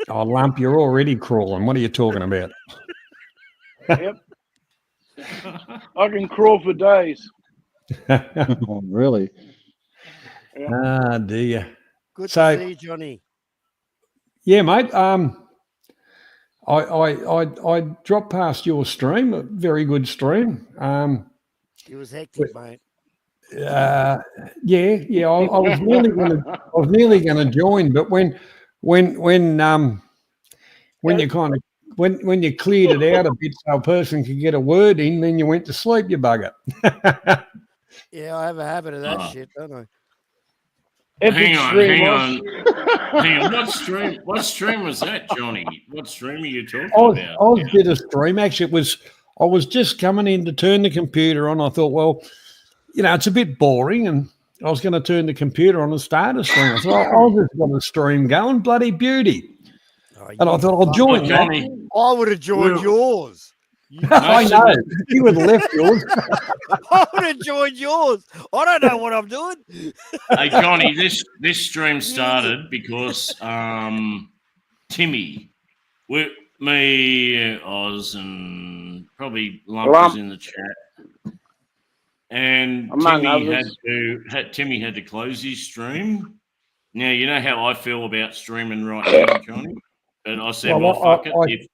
Oh, Lump, you're already crawling. What are you talking about? Yep. I can crawl for days. Oh, really? Yeah. Ah, dear. Good to see you, Johnny. Yeah, mate. I dropped past your stream. A very good stream. It was hectic, mate. Yeah. I was nearly going to join, but when you kind of when you cleared it out a bit so a person could get a word in, then you went to sleep, you bugger. Yeah, I have a habit of that shit, don't I? Hang on. What stream was that, Johnny? What stream are you talking about? Oz did a stream. Actually, I was just coming in to turn the computer on. I thought, well, it's a bit boring, and I was going to turn the computer on and start a stream. I thought, Oz has got a stream going, bloody beauty. And I thought, I'll join Johnny. I would have joined yours. I know. You would have left yours. I would have joined yours. I don't know what I'm doing. Hey, Johnny, this stream started because Timmy, me, Oz, and probably Lump was in the chat. And Timmy had to close his stream. Now, you know how I feel about streaming right now, Johnny? But I said, fuck it.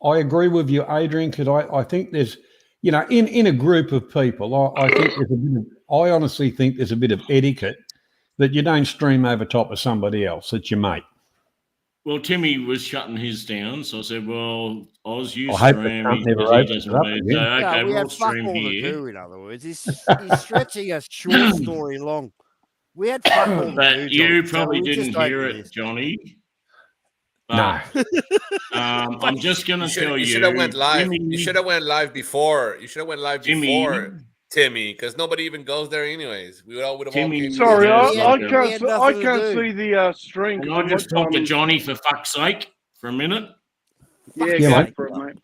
I agree with you, Adrian, because I think there's, in a group of people, I think I honestly think there's a bit of etiquette that you don't stream over top of somebody else. It's your mate. Well, Timmy was shutting his down, so I said, "Well, Oz, you I hope the stream cunt never because he opens doesn't it up move." again. So, No, okay, we we'll had fuck stream all to here. do, in other words. He's stretching a short story long. We had fuck all to do, But Johnny, you so probably we just didn't hear opened it, this. Johnny. No. But I'm just going to tell You you. should have went live. Timmy, You should have went live before. You should have went live Timmy, before Timmy, because nobody even goes there anyways. We would all Timmy came. Sorry, has Yeah, I we can't. had I nothing to can't do. see the stream. Can 'cause I just talk to Johnny for fuck's sake for a minute? Yeah, Yeah, go mate. for it, mate.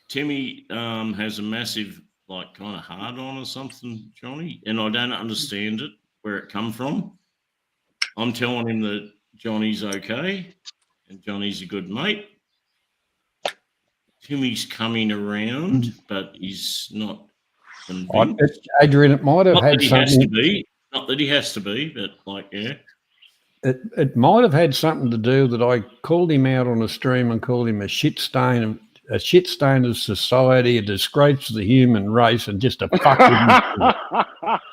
Timmy has a massive, like, kind of hard on or something, Johnny, and I don't understand it, where it come from. I'm telling him that Johnny's okay and Johnny's a good mate. Timmy's coming around, but he's not convinced. Adrian, it might have Not had that he has to something. be. Not that he has to be, but like, yeah. It might have had something to do that I called him out on a stream and called him a shit stain of society, a disgrace to the human race, and just a fucking.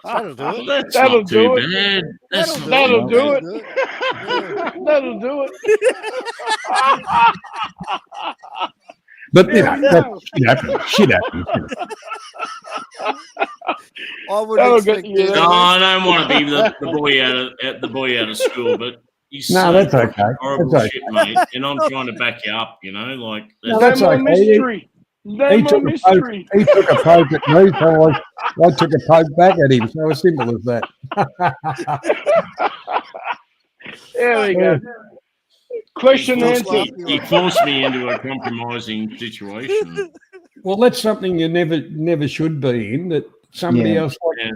That'll do Well, it. that's That'll not too do it. bad. That's not That'll too do bad. it. Yeah. That'll do it. But you There know, we go. shit happens. I would That'll expect get you you. there. No, I don't want to be the boy out of school, but he's No, so that's okay. horrible That's shit, mate. And I'm trying to back you up, you know, like No, No that's more okay. mystery. No He more took, mystery. he took a poke at me, so I took a poke back at him. So as simple as that. There we go. Question he answered. forced, he forced me into a compromising situation. Well, that's something you never should be in. That somebody Yeah. else. Like, Yeah.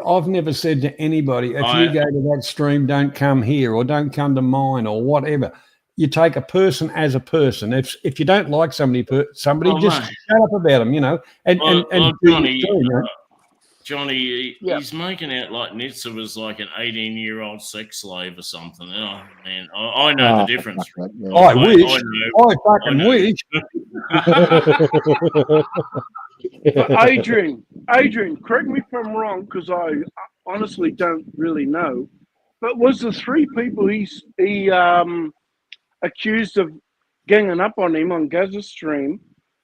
I've never said to anybody, if you go to that stream, don't come here or don't come to mine or whatever. You take a person as a person. If you don't like somebody, Oh, just mate. shut up about them, you know. And Well, do your Johnny, thing, you know. Johnny, Yeah. he's making out like Nitsa was like an 18-year-old sex slave or something. Oh, man, I know the difference. fuck that, yeah. I wish. I know. I fucking know. wish. But Adrian, correct me if I'm wrong, because I honestly don't really know. But was the three people he accused of ganging up on him on Gaz's stream?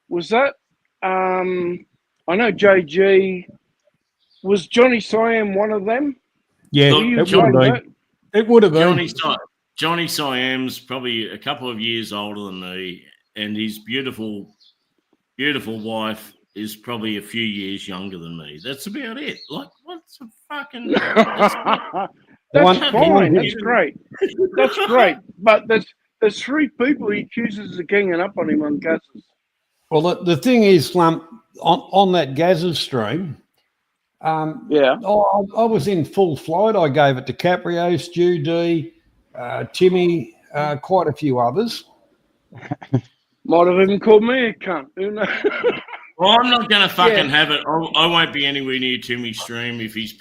Was that? I know JG. Was Johnny Siam one of them? Yeah, Look, Were you it would saying have that? been. It would have been. Johnny Siam's probably a couple of years older than me, and his beautiful wife is probably a few years younger than me. That's about it. Like, what's a fucking... That's One- fine. That's great. That's great. But there's three people he accuses of ganging up on him on Gaz's. Well, the thing is, on that Gaz's stream, Yeah. I was in full flight. I gave it to Caprio, Stu D, Timmy, quite a few others. Might have even called me a cunt. Who knows? Well, I'm not going to fucking have it. I won't be anywhere near Timmy's stream if he's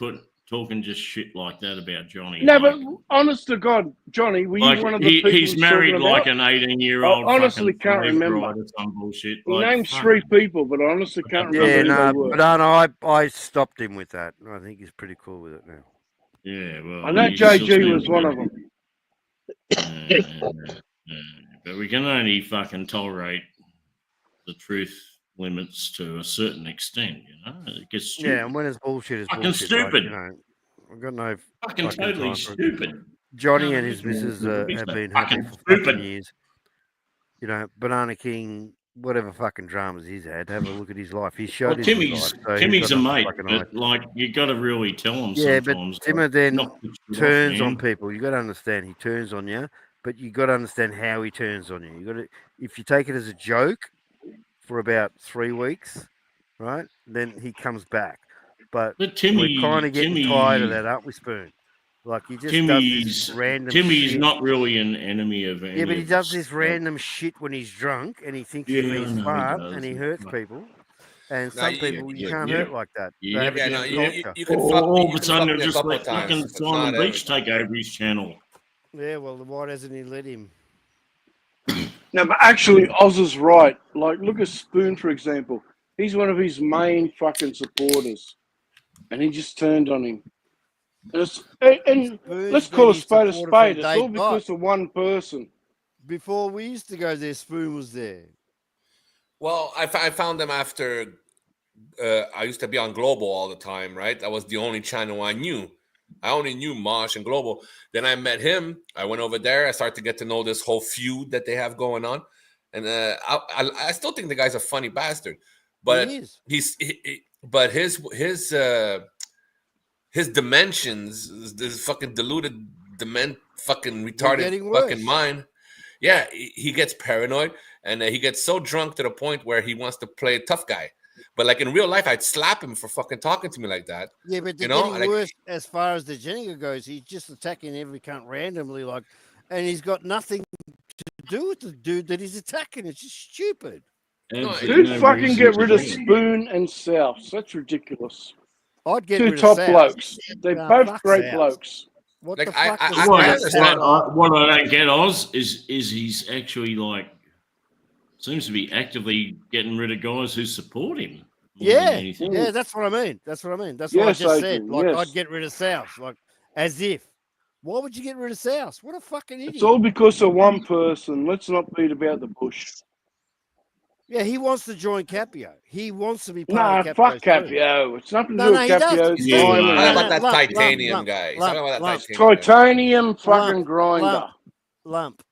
talking just shit like that about Johnny. No, like, but honest to God, Johnny, were you one of the people he's married talking like about? an 18-year-old. I honestly fucking can't slave remember. bride or some bullshit. He Like, named fuck. three people, but I honestly can't remember Yeah, who no, they were. but I stopped him with that. I think he's pretty cool with it now. Yeah, well, I know he's still JG was one of them. But we can only fucking tolerate the truth limits to a certain extent, you know? It gets stupid. Yeah, and when it's bullshit, it's Fucking bullshit. Like, stupid. you know, I've got no fucking totally time for it. stupid. Johnny No, and his missus he's have so been fucking happy for stupid. fucking years. You know, Banana King, whatever fucking dramas he's had, have a look at his life. He showed Well, his Timmy's life, so he's Timmy's got a no mate, fucking but life. like you got to really tell him Yeah, but sometimes. Timmer like, then knock the shit turns off, on man. people. You got to understand he turns on you, but you got to understand how he turns on you. You got to, if you take it as a joke for about 3 weeks, right? Then he comes back. But But Timmy, we're kind of getting tired of that, aren't we, Spoon? Like he just does this random Timmy's shit. not really an enemy of any Yeah, but he of does us. this random shit when he's drunk and he thinks Yeah, he's I know being he smart does. and he hurts people. And No, some you- people you yeah, can't yeah. hurt like that. Yeah. They have a Yeah, no, different you culture. can fuck me. All You of a can sudden, fuck they'll me a just couple let of times. fucking but Simon not Beach every- take over his channel. Yeah, well, why doesn't he let him? No, but actually, Oz is right. Like, look at Spoon, for example. He's one of his main fucking supporters. And he just turned on him. And Spoon's let's been call a his spade a supporter spade. from It's day all because of one person. Before we used to go there, Spoon was there. Well, I found them after I used to be on Global all the time, right? That was the only channel I knew. I only knew Mosh and Global. Then I met him. I went over there. I started to get to know this whole feud that they have going on. And I still think the guy's a funny bastard. But He is. But his dimensions, this fucking diluted fucking retarded getting fucking worse. mind. Yeah, he gets paranoid, and he gets so drunk to the point where he wants to play a tough guy. But like in real life, I'd slap him for fucking talking to me like that. Yeah, but they're You know, getting like, worse as far as the Jenga goes. He's just attacking every cunt randomly, like, and he's got nothing to do with the dude that he's attacking. It's just stupid. Dude, fucking get rid of Spoon and South. That's ridiculous. I'd get Two rid top of South. blokes. They're Nah, both fuck great South. blokes. What Like, the fuck? I does understand. What I don't get, Oz, is he's actually like seems to be actively getting rid of guys who support him. more than Yeah, anything. yeah, that's what I mean. That's what I mean. That's what I Yes, just Adrian, said. Like, yes. I'd get rid of South. Like, as if. Why would you get rid of South? What a fucking idiot. It's all because of one person. Let's not beat about the bush. Yeah, he wants to join Capio. He wants to be Nah, part of fuck Capio's crew. Capio. It's nothing to No, do no, with he does. Capio. He's Yeah, Talking no, about that lump, titanium lump, guy. He's lump, talking about that lump. titanium guy. Titanium fucking Lump, grinder. Lump.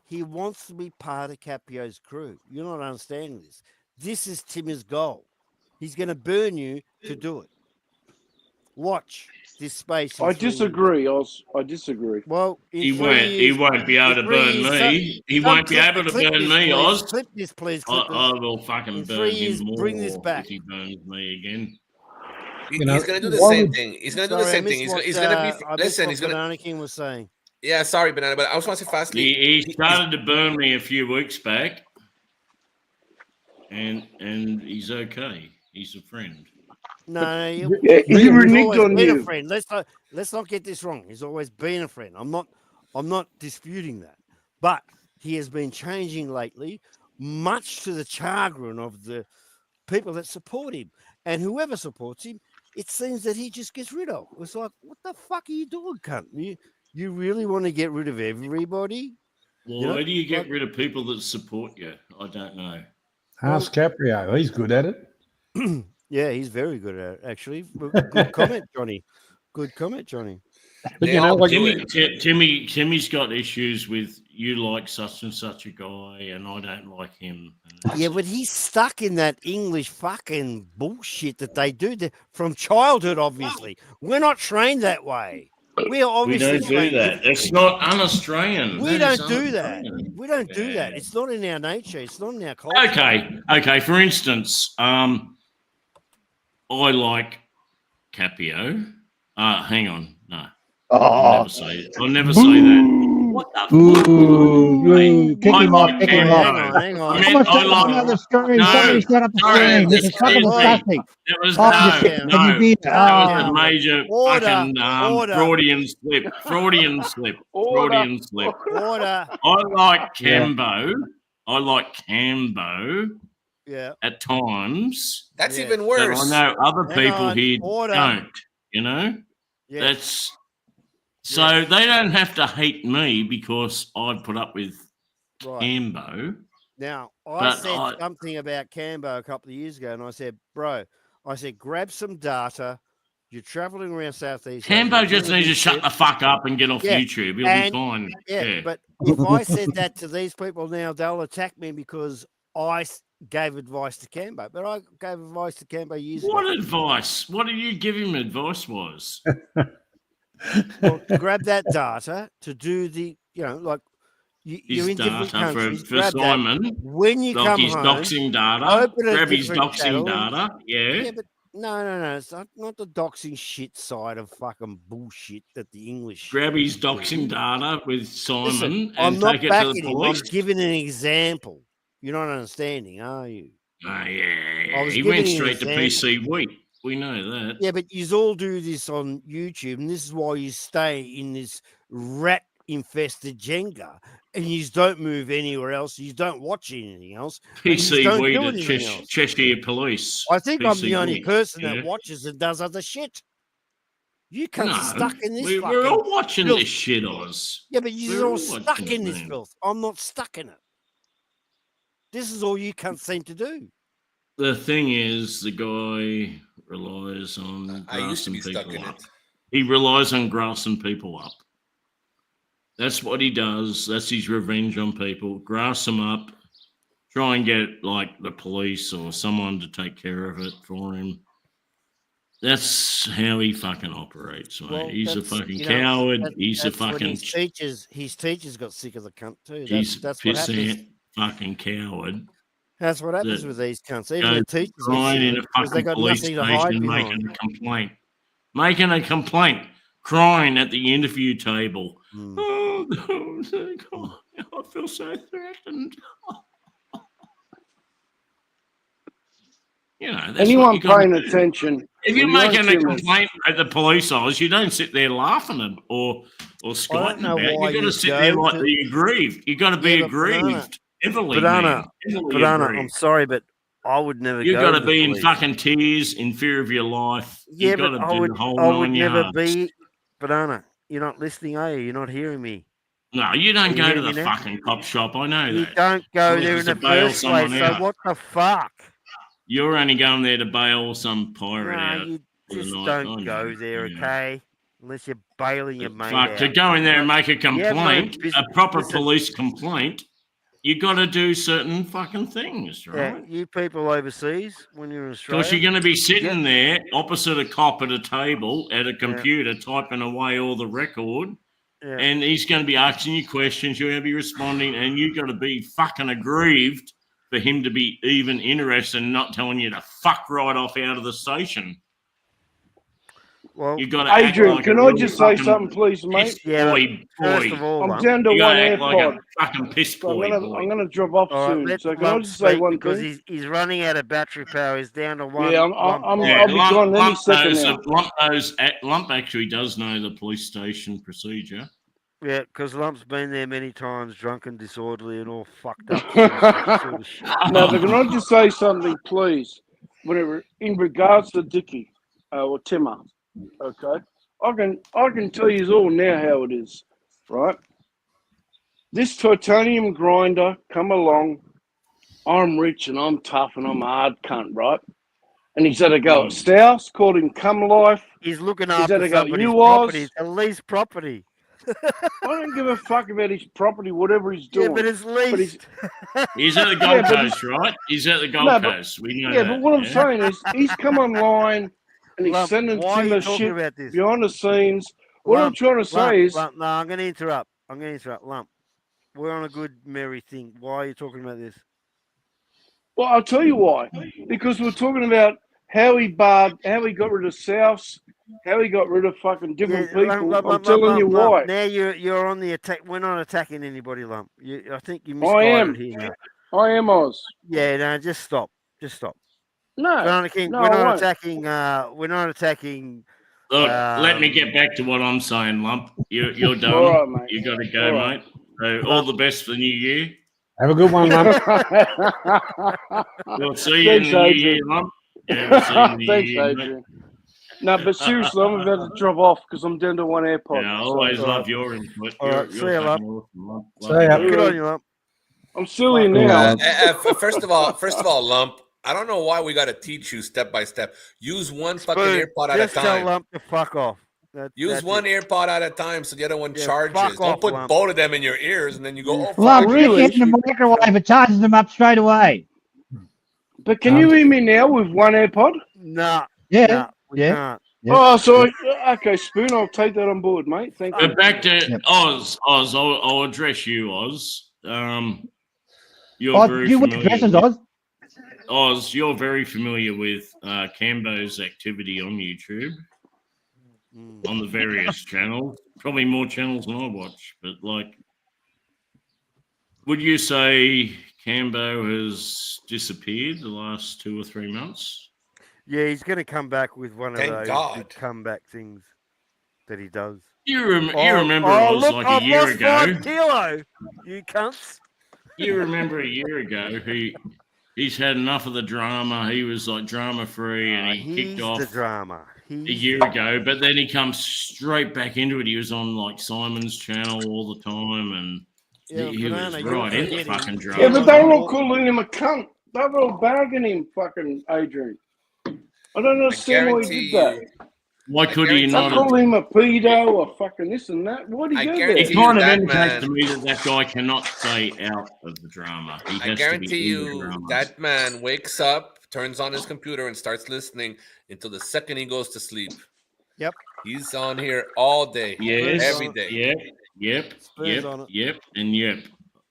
He wants to be part of Capio's crew. You're not understanding this. This is Tim's goal. He's going to burn you to do it. Watch this space. in I 3 years. disagree, Oz. I disagree. Well, in He 3 won't. years, He won't be able in to 3 burn years, me. He won't be able to clip burn this, me, please. Oz. Clip this, please. Clip this. I will fucking In burn 3 him years, more bring this back. if he burns me again. You know, He's going to do the why same would- thing. He's going to do Sorry, the I same missed thing. what, He's going to be. I missed Listen, what he's going to. Banana King was saying. Yeah, sorry, Banana, but I just want to say fastly. He started to burn me a few weeks back, and he's okay. He's a friend. No, Yeah, he's he reneged always on been a you. friend. Let's not get this wrong. He's always been a friend. I'm not disputing that, but he has been changing lately, much to the chagrin of the people that support him, and whoever supports him, it seems that he just gets rid of. It's like, what the fuck are you doing, cunt? You really want to get rid of everybody? Why You know, do you get like- rid of people that support you? I don't know. Ask Caprio. He's good at it. Yeah, he's very good at it, actually. Good comment, Johnny. Good comment, Johnny. But They you know, all like, do it. Timmy's got issues with you like such and such a guy, and I don't like him. Yeah, but he's stuck in that English fucking bullshit that they do from childhood, obviously. We're not trained that way. We are we obviously don't do trained that. It's not un-Australian. We That is don't do that. un-Australian. We don't do that. Yeah. It's not in our nature. It's not in our culture. Okay. For instance, I like Capio. Hang on, no. I'll never say that. What the Ooh, kick him off, kick him off. Hang on. Someone set up another screen. No, Somebody set up a no, screen. This is it's fucking easy. disgusting. That was Oh, no, can you be that was oh. a major Order, fucking order. Freudian slip. Freudian slip. Order. Order. I like Cambo. I like Cambo Yeah. at times. That's Yeah. even But worse. I know other Hang people on, here order. don't. You know? Yeah. That's so they don't have to hate me because I put up with Right. Cambo. Now, I But said something about Cambo a couple of years ago, and I said, bro, grab some data. You're traveling around Southeast Asia. Cambo just You're needs to big shut ship. the fuck up and get off Yeah, YouTube. He'll and- be fine. Yeah, but if I said that to these people now, they'll attack me because I gave advice to Cambo. But I gave advice to Cambo years What ago. advice? What did you give him advice was? Well, to grab that data to do the, like you're His in different data countries. for grab that. Simon. When you Like come his home, doxing data. open a Grab his different doxing channel. data. Yeah. Yeah, but no. It's not the doxing shit side of fucking bullshit that the English. Grab his doxing data with Simon Listen, I'm and not take it to the backing him. I'm police. giving an example. You're not understanding, are you? Oh, yeah. I was He giving went you an straight to example. PC Wheat. We know that. Yeah, but you all do this on YouTube, and this is why you stay in this rat-infested Jenga, and you don't move anywhere else. You don't watch anything else. and you PC don't Wheat do at anything else. Cheshire Police. I think I'm PC the only Wheat, person yeah. that watches and does other shit. You cunts are stuck in this. We're all watching filth. this shit, Oz. Yeah, but you're We're all all stuck watching in it, this man. filth. I'm not stuck in it. This is all you cunts seem to do. The thing is, the guy relies on I used to grassing be stuck people in up. it. He relies on grassing people up. That's what he does. That's his revenge on people. Grass them up. Try and get like the police or someone to take care of it for him. That's how he fucking operates, mate. Well, He's a that's- fucking you know, coward. that- He's a that's when fucking. his teachers got sick of the cunt too. He's That's what happens. pissant fucking coward. That's what happens that with these cunts. Even goes the teachers get crying sick in of a it because they fucking got police nothing to hide station behind. making a complaint. Making a complaint. Crying at the interview table. Mm. Oh, no, I feel so threatened. You know, that's Anyone what you gotta paying do. attention? If you're when you're on making a cameras- complaint at the police office, you don't sit there laughing at or I don't skiting know about it. why You got you to sit there go like to- you're aggrieved. You got to be Yeah, but Banana- aggrieved. Heavily, Banana, man. Heavily Banana, I'm aggrieved. sorry, but I would never You go got to to the be in police. fucking tears, in fear of your life. Yeah, you got but to I do would, the whole I would nine never yards. be. Banana, you're not listening, are you? You're not hearing me. No, you don't Are you go to hearing the me now? fucking cop shop. I know You that. don't go Well, there in just the to bail first place. someone So out. what the fuck? You're only going there to bail some pirate No, out. you for the just night. don't I go know, there, yeah. okay? Unless you're bailing your mate Fuck, out. to go in there and make a have no complaint, business- a proper listen. police complaint, you got to do certain fucking things, Yeah, right? you people overseas, when you're in Australia, Because you're going to be sitting Yeah. there opposite a cop at a table at a computer typing away all the record, yeah. and he's going to be asking you questions. You're going to be responding, and you've got to be fucking aggrieved for him to be even interested and not telling you to fuck right off out of the station. Well, You got to act Adrian, like can a I real just say fucking something, please, mate? piss Yeah, boy, first boy. of all, I'm Lump, down to You one gotta act like AirPod. a fucking piss So boy, I'm boy. gonna drop off all right, soon. let So can I Lump just say speak one because thing? he's running out of battery power. He's down to one. Yeah, one I'll point. be gone any second now. Lump actually does know the police station procedure. Yeah, because Lump's been there many times, drunk and disorderly and all fucked up. sort of shit. No, but can I just say something, please? Whenever in regards to Dickie or Timmer, okay, I can tell you all now how it is, right? This titanium grinder come along. I'm rich and I'm tough and I'm a hard cunt, right? And he's had a go at Stouse, called him cum life. He's looking He's had after a go at somebody's you, property. Oz. It's a lease property. I don't give a fuck about his property, whatever he's Yeah, doing. but it's But leased. He's at the Yeah, Gold but Coast, right? He's at the Gold No, but- Coast. We know Yeah, that. but what I'm yeah? saying is he's come online and he's Lump, sending why are you Timber talking shit about this? behind the scenes. What I'm Lump, trying to say Lump, is, Lump, no, I'm going to interrupt. Lump, we're on a good merry thing. Why are you talking about this? well, I'll tell you why. Because we're talking about how he got rid of Souths, how he got rid of fucking different people. I'm telling you why. Now you're on the attack. We're not attacking anybody, Lump. I think you I am. misguided here now. I am Oz. Yeah, no, just stop. Just stop. No, Banana King, no, we're I not won't. attacking. We're not attacking. Look, let me get back to what I'm saying, Lump. You're done. All right, mate. You got to go, All right. mate. So all the best for the new year. Have a good one, Lump. We'll see you in Thanks, the new Adrian. year, Lump. Yeah, we'll see you in the Thanks, new year, mate. Adrian. No, but seriously, I'm about to drop off because I'm down to one AirPod. Yeah, I always So, love your input. All right, see ya, fucking Lump. awesome, Lump. See Love ya. you. Good on you, Lump. I'm still here Yeah. now. First of all, Lump, I don't know why we got to teach you step by step. Use one fucking Spoon, earpod at a just tell time. Lump to fuck off. Use That's one it. earpod at a time so the other one Yeah, charges. fuck Don't off, put Lump. both of them in your ears and then you go, oh, fuck. Lump, really? stick it in the microwave. It charges them up straight away. But can you hear me now with one AirPod? Nah, Yeah. nah, we Yeah. can't. Yep. Oh, so okay, Spoon, I'll take that on board, mate. Thank you. But back to Yep. Oz. I'll address you, Oz. You're Oh, very you wear familiar dresses, with, Oz? Oz, you're very familiar with Cambo's activity on YouTube, Mm. on the various channels. Probably more channels than I watch, but like, would you say Cambo has disappeared the last 2 or 3 months? Yeah, he's going to come back with one of Thank those God. big comeback things that he does. You remember it was look, like I've a year lost ago. 5 kilo, you cunts. You remember a year ago He's had enough of the drama. He was like drama free, and he kicked off the drama a year ago. But then he comes straight back into it. He was on like Simon's channel all the time, and he was right in the fucking drama. Yeah, but they were all calling him a cunt. They were all bagging him, fucking Adrian. I don't understand why he did that. Why could he not? I call him a pedo or fucking this and that. What do you do there? It kind of indicates to me that guy cannot stay out of the drama. He has I guarantee to be you that man wakes up, turns on his computer, and starts listening until the second he goes to sleep. Yep. He's on here all day, every day. Yep.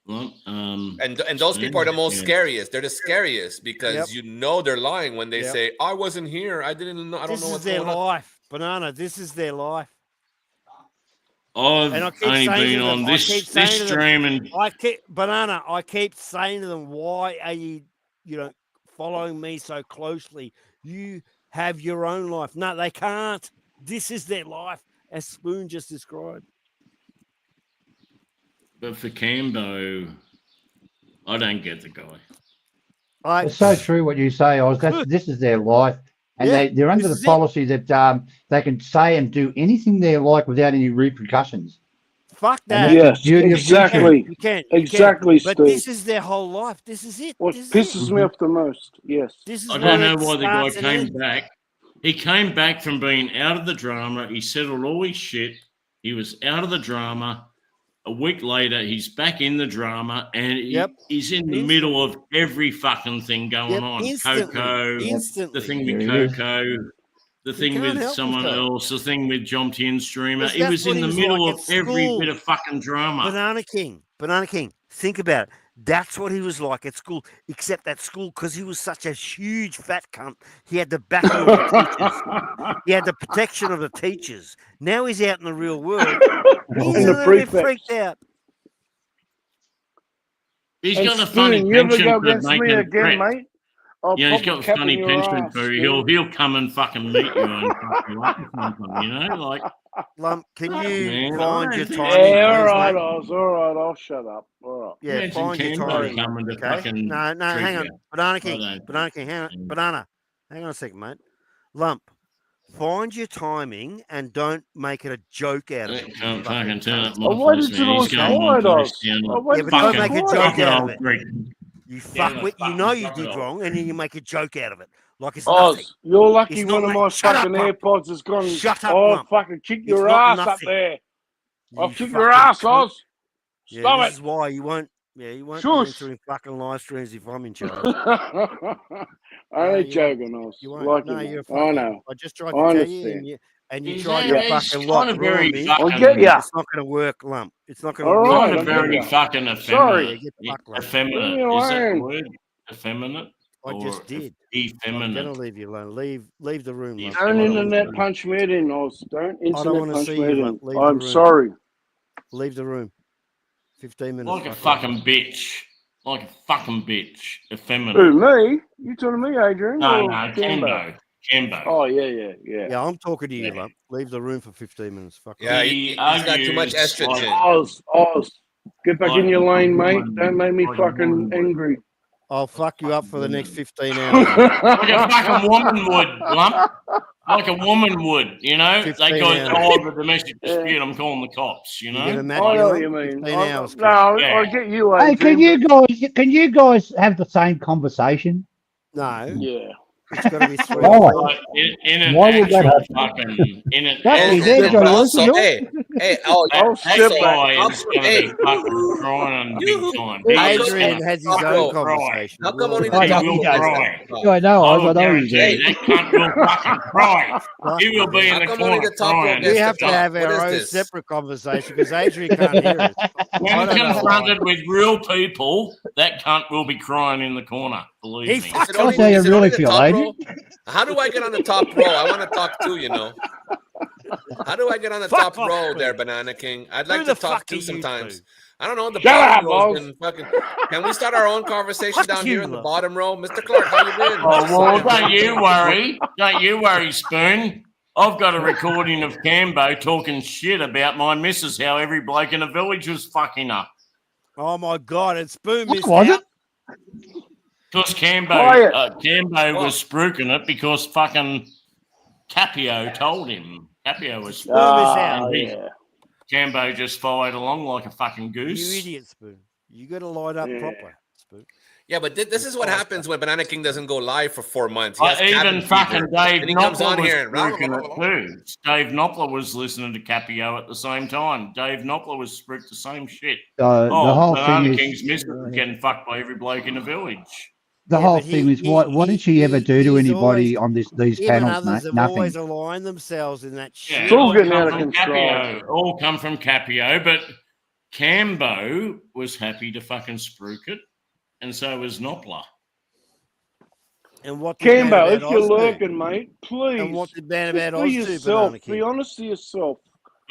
Well, and those people are the most scariest. They're the scariest because you know they're lying when they say, "I wasn't here. I didn't know. I don't know what's going on." This is their life, Banana. This is their life. I've only been on this stream, and I keep saying to them, "Why are you following me so closely? You have your own life." No, they can't. This is their life, as Spoon just described. But for Cambo, I don't get the guy. It's so true what you say, Oz. This is their life. And they're under the policy that they can say and do anything they like without any repercussions. Fuck that. Yes, exactly. You can. Exactly, But Steve. this is their whole life. This is it. What pisses me off the most, yes. I don't know why the guy came back. He came back from being out of the drama. He settled all his shit. He was out of the drama. A week later, he's back in the drama, and he's in the middle of every fucking thing going on. Coco, the thing with Coco, the thing with someone else, the thing with John Tien Streamer. He was in the middle of every bit of fucking drama. Banana King, think about it. That's what he was like at school, except at school, because he was such a huge fat cunt. He had the backing of the teachers. He had the protection of the teachers. Now he's out in the real world. He's a little bit freaked out. He's got a funny pension for making again, mate. He's got a funny pension for he'll come and fucking meet you and fuck you up or something, you know, like. Lump, can you find your timing? Yeah, all right, Oz. All right, I'll shut up. All right. Yeah, find your timing. Okay? No, hang on. Banana King, hang on. Banana, hang on a second, mate. Lump, find your timing and don't make it a joke out of it. Can't fucking turn up my voice, man. He's going on but don't make a joke out of it. You fuckwit, you know you did wrong, and then you make a joke out of it. Like it's nothing. Oz, you're lucky one of my fucking AirPods has gone. Shut up, I'll fucking kick your ass up there. I'll kick your ass, Oz. Stop it. This is why you won't. Yeah, you won't be entering fucking live streams if I'm in charge. I ain't joking, Oz. You won't. No, you're I know. I just tried to tell you, and you tried to fucking lock me. I'll get you. It's not going to work, Lump. It's not going to work. Kind of very fucking effeminate. Sorry. Effeminate. Is that the word? Effeminate? I just did. Effeminate. I'm gonna leave you alone. Leave the room. Don't internet punch me in, Oz. Don't internet punch me in. I'm sorry. Leave the room. 15 minutes. Like a fucking bitch. Like a fucking bitch. Effeminate. Who, me? You talking to me, Adrian? No, Cambo. Oh, yeah. Yeah, I'm talking to you, Lump. Leave the room for 15 minutes. Fuck yeah, he's got too much estrogen. Oz. Get back in your lane, mate. Don't make me fucking angry. I'll fuck you up for the next 15 hours. Like a fucking woman would, Lump. Like a woman would, you know? They got the domestic dispute. I'm calling the cops, you know? I know what you mean. I get you, Adrian. Hey, can you guys have the same conversation? No. Yeah. It's got to be sweet. Why would that happen? Fucking, in an Adrian has his own conversation. How come only I know. That cunt will fucking cry. He will be in the corner crying. We have to have our own separate conversation because Adrian can't hear us. When confronted with real people, that cunt will be crying in the corner. Believe me. That's how you really feel, Adrian. How do I get on the top row? I want to talk too, you know. How do I get on the top row there, Banana King? I'd like to talk too sometimes. I don't know. The bottom row's been fucking. Can we start our own conversation down here in the bottom row, Mr. Clark? How you been? Oh well, don't you worry. Don't you worry, Spoon. I've got a recording of Cambo talking shit about my missus, how every bloke in the village was fucking her. Oh my God! And Spoon missed was out. it? Because Quiet. Cambo was spruiking it because fucking Capio told him. Capio was spruiking Ah, and yeah. Cambo just followed along like a fucking goose. You idiot, Spoon. You got to line up Yeah. proper, Spoon. Yeah, but this is what happens when Banana King doesn't go live for 4 months. He has Even cabin fucking fever, Dave and he comes Knopfler on was here and spruiking it too. Dave Knopfler was listening to Capio at the same time. Dave Knopfler was spruiked the same shit. The whole Banana thing King's is missus was getting fucked by every bloke in the village. the Yeah, whole but thing he- is he- what did she ever he- do to he's anybody always- on these Him and panels, others mate? have Nothing. always aligned themselves in that Yeah, shit. It's all all getting come out of from control. Capio. All come from Capio, but Cambo was happy to fucking spruik it, and so was Knopfler. And what did Man Cambo, About if you're Oz do? lurking, mate, please. And what did Man Just About be Oz do, yourself. Banana Be King? honest to yourself.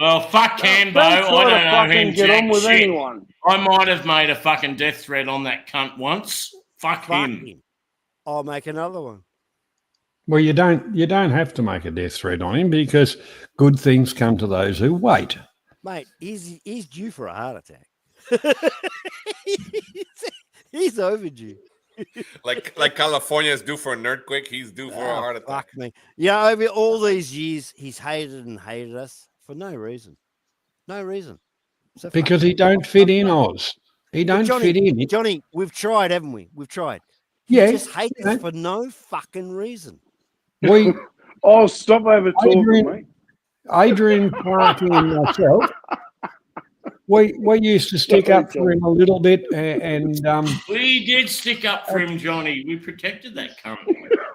Well, fuck Cambo. Don't try I to don't know fucking him get jack on with shit. anyone. I might have made a fucking death threat on that cunt once. Fuck Fuck him. him. I'll make another one. Well, you don't have to make a death threat on him because good things come to those who wait. Mate, he's due for a heart attack. he's overdue. like California is due for an earthquake. He's due for a heart attack. Fuck me. Yeah, over all these years, he's hated and hated us for no reason. No reason. So fuck Because him. he don't fit in, Oz. He But don't fit in. Johnny, we've tried, haven't we? We've tried. He Yeah, just hates you know. us for no fucking reason. We Oh, stop over talking, Adrian- mate. Adrian Clark and myself, we used to stick up for him a little bit, and We did stick up for him, Johnny. We protected that cunt.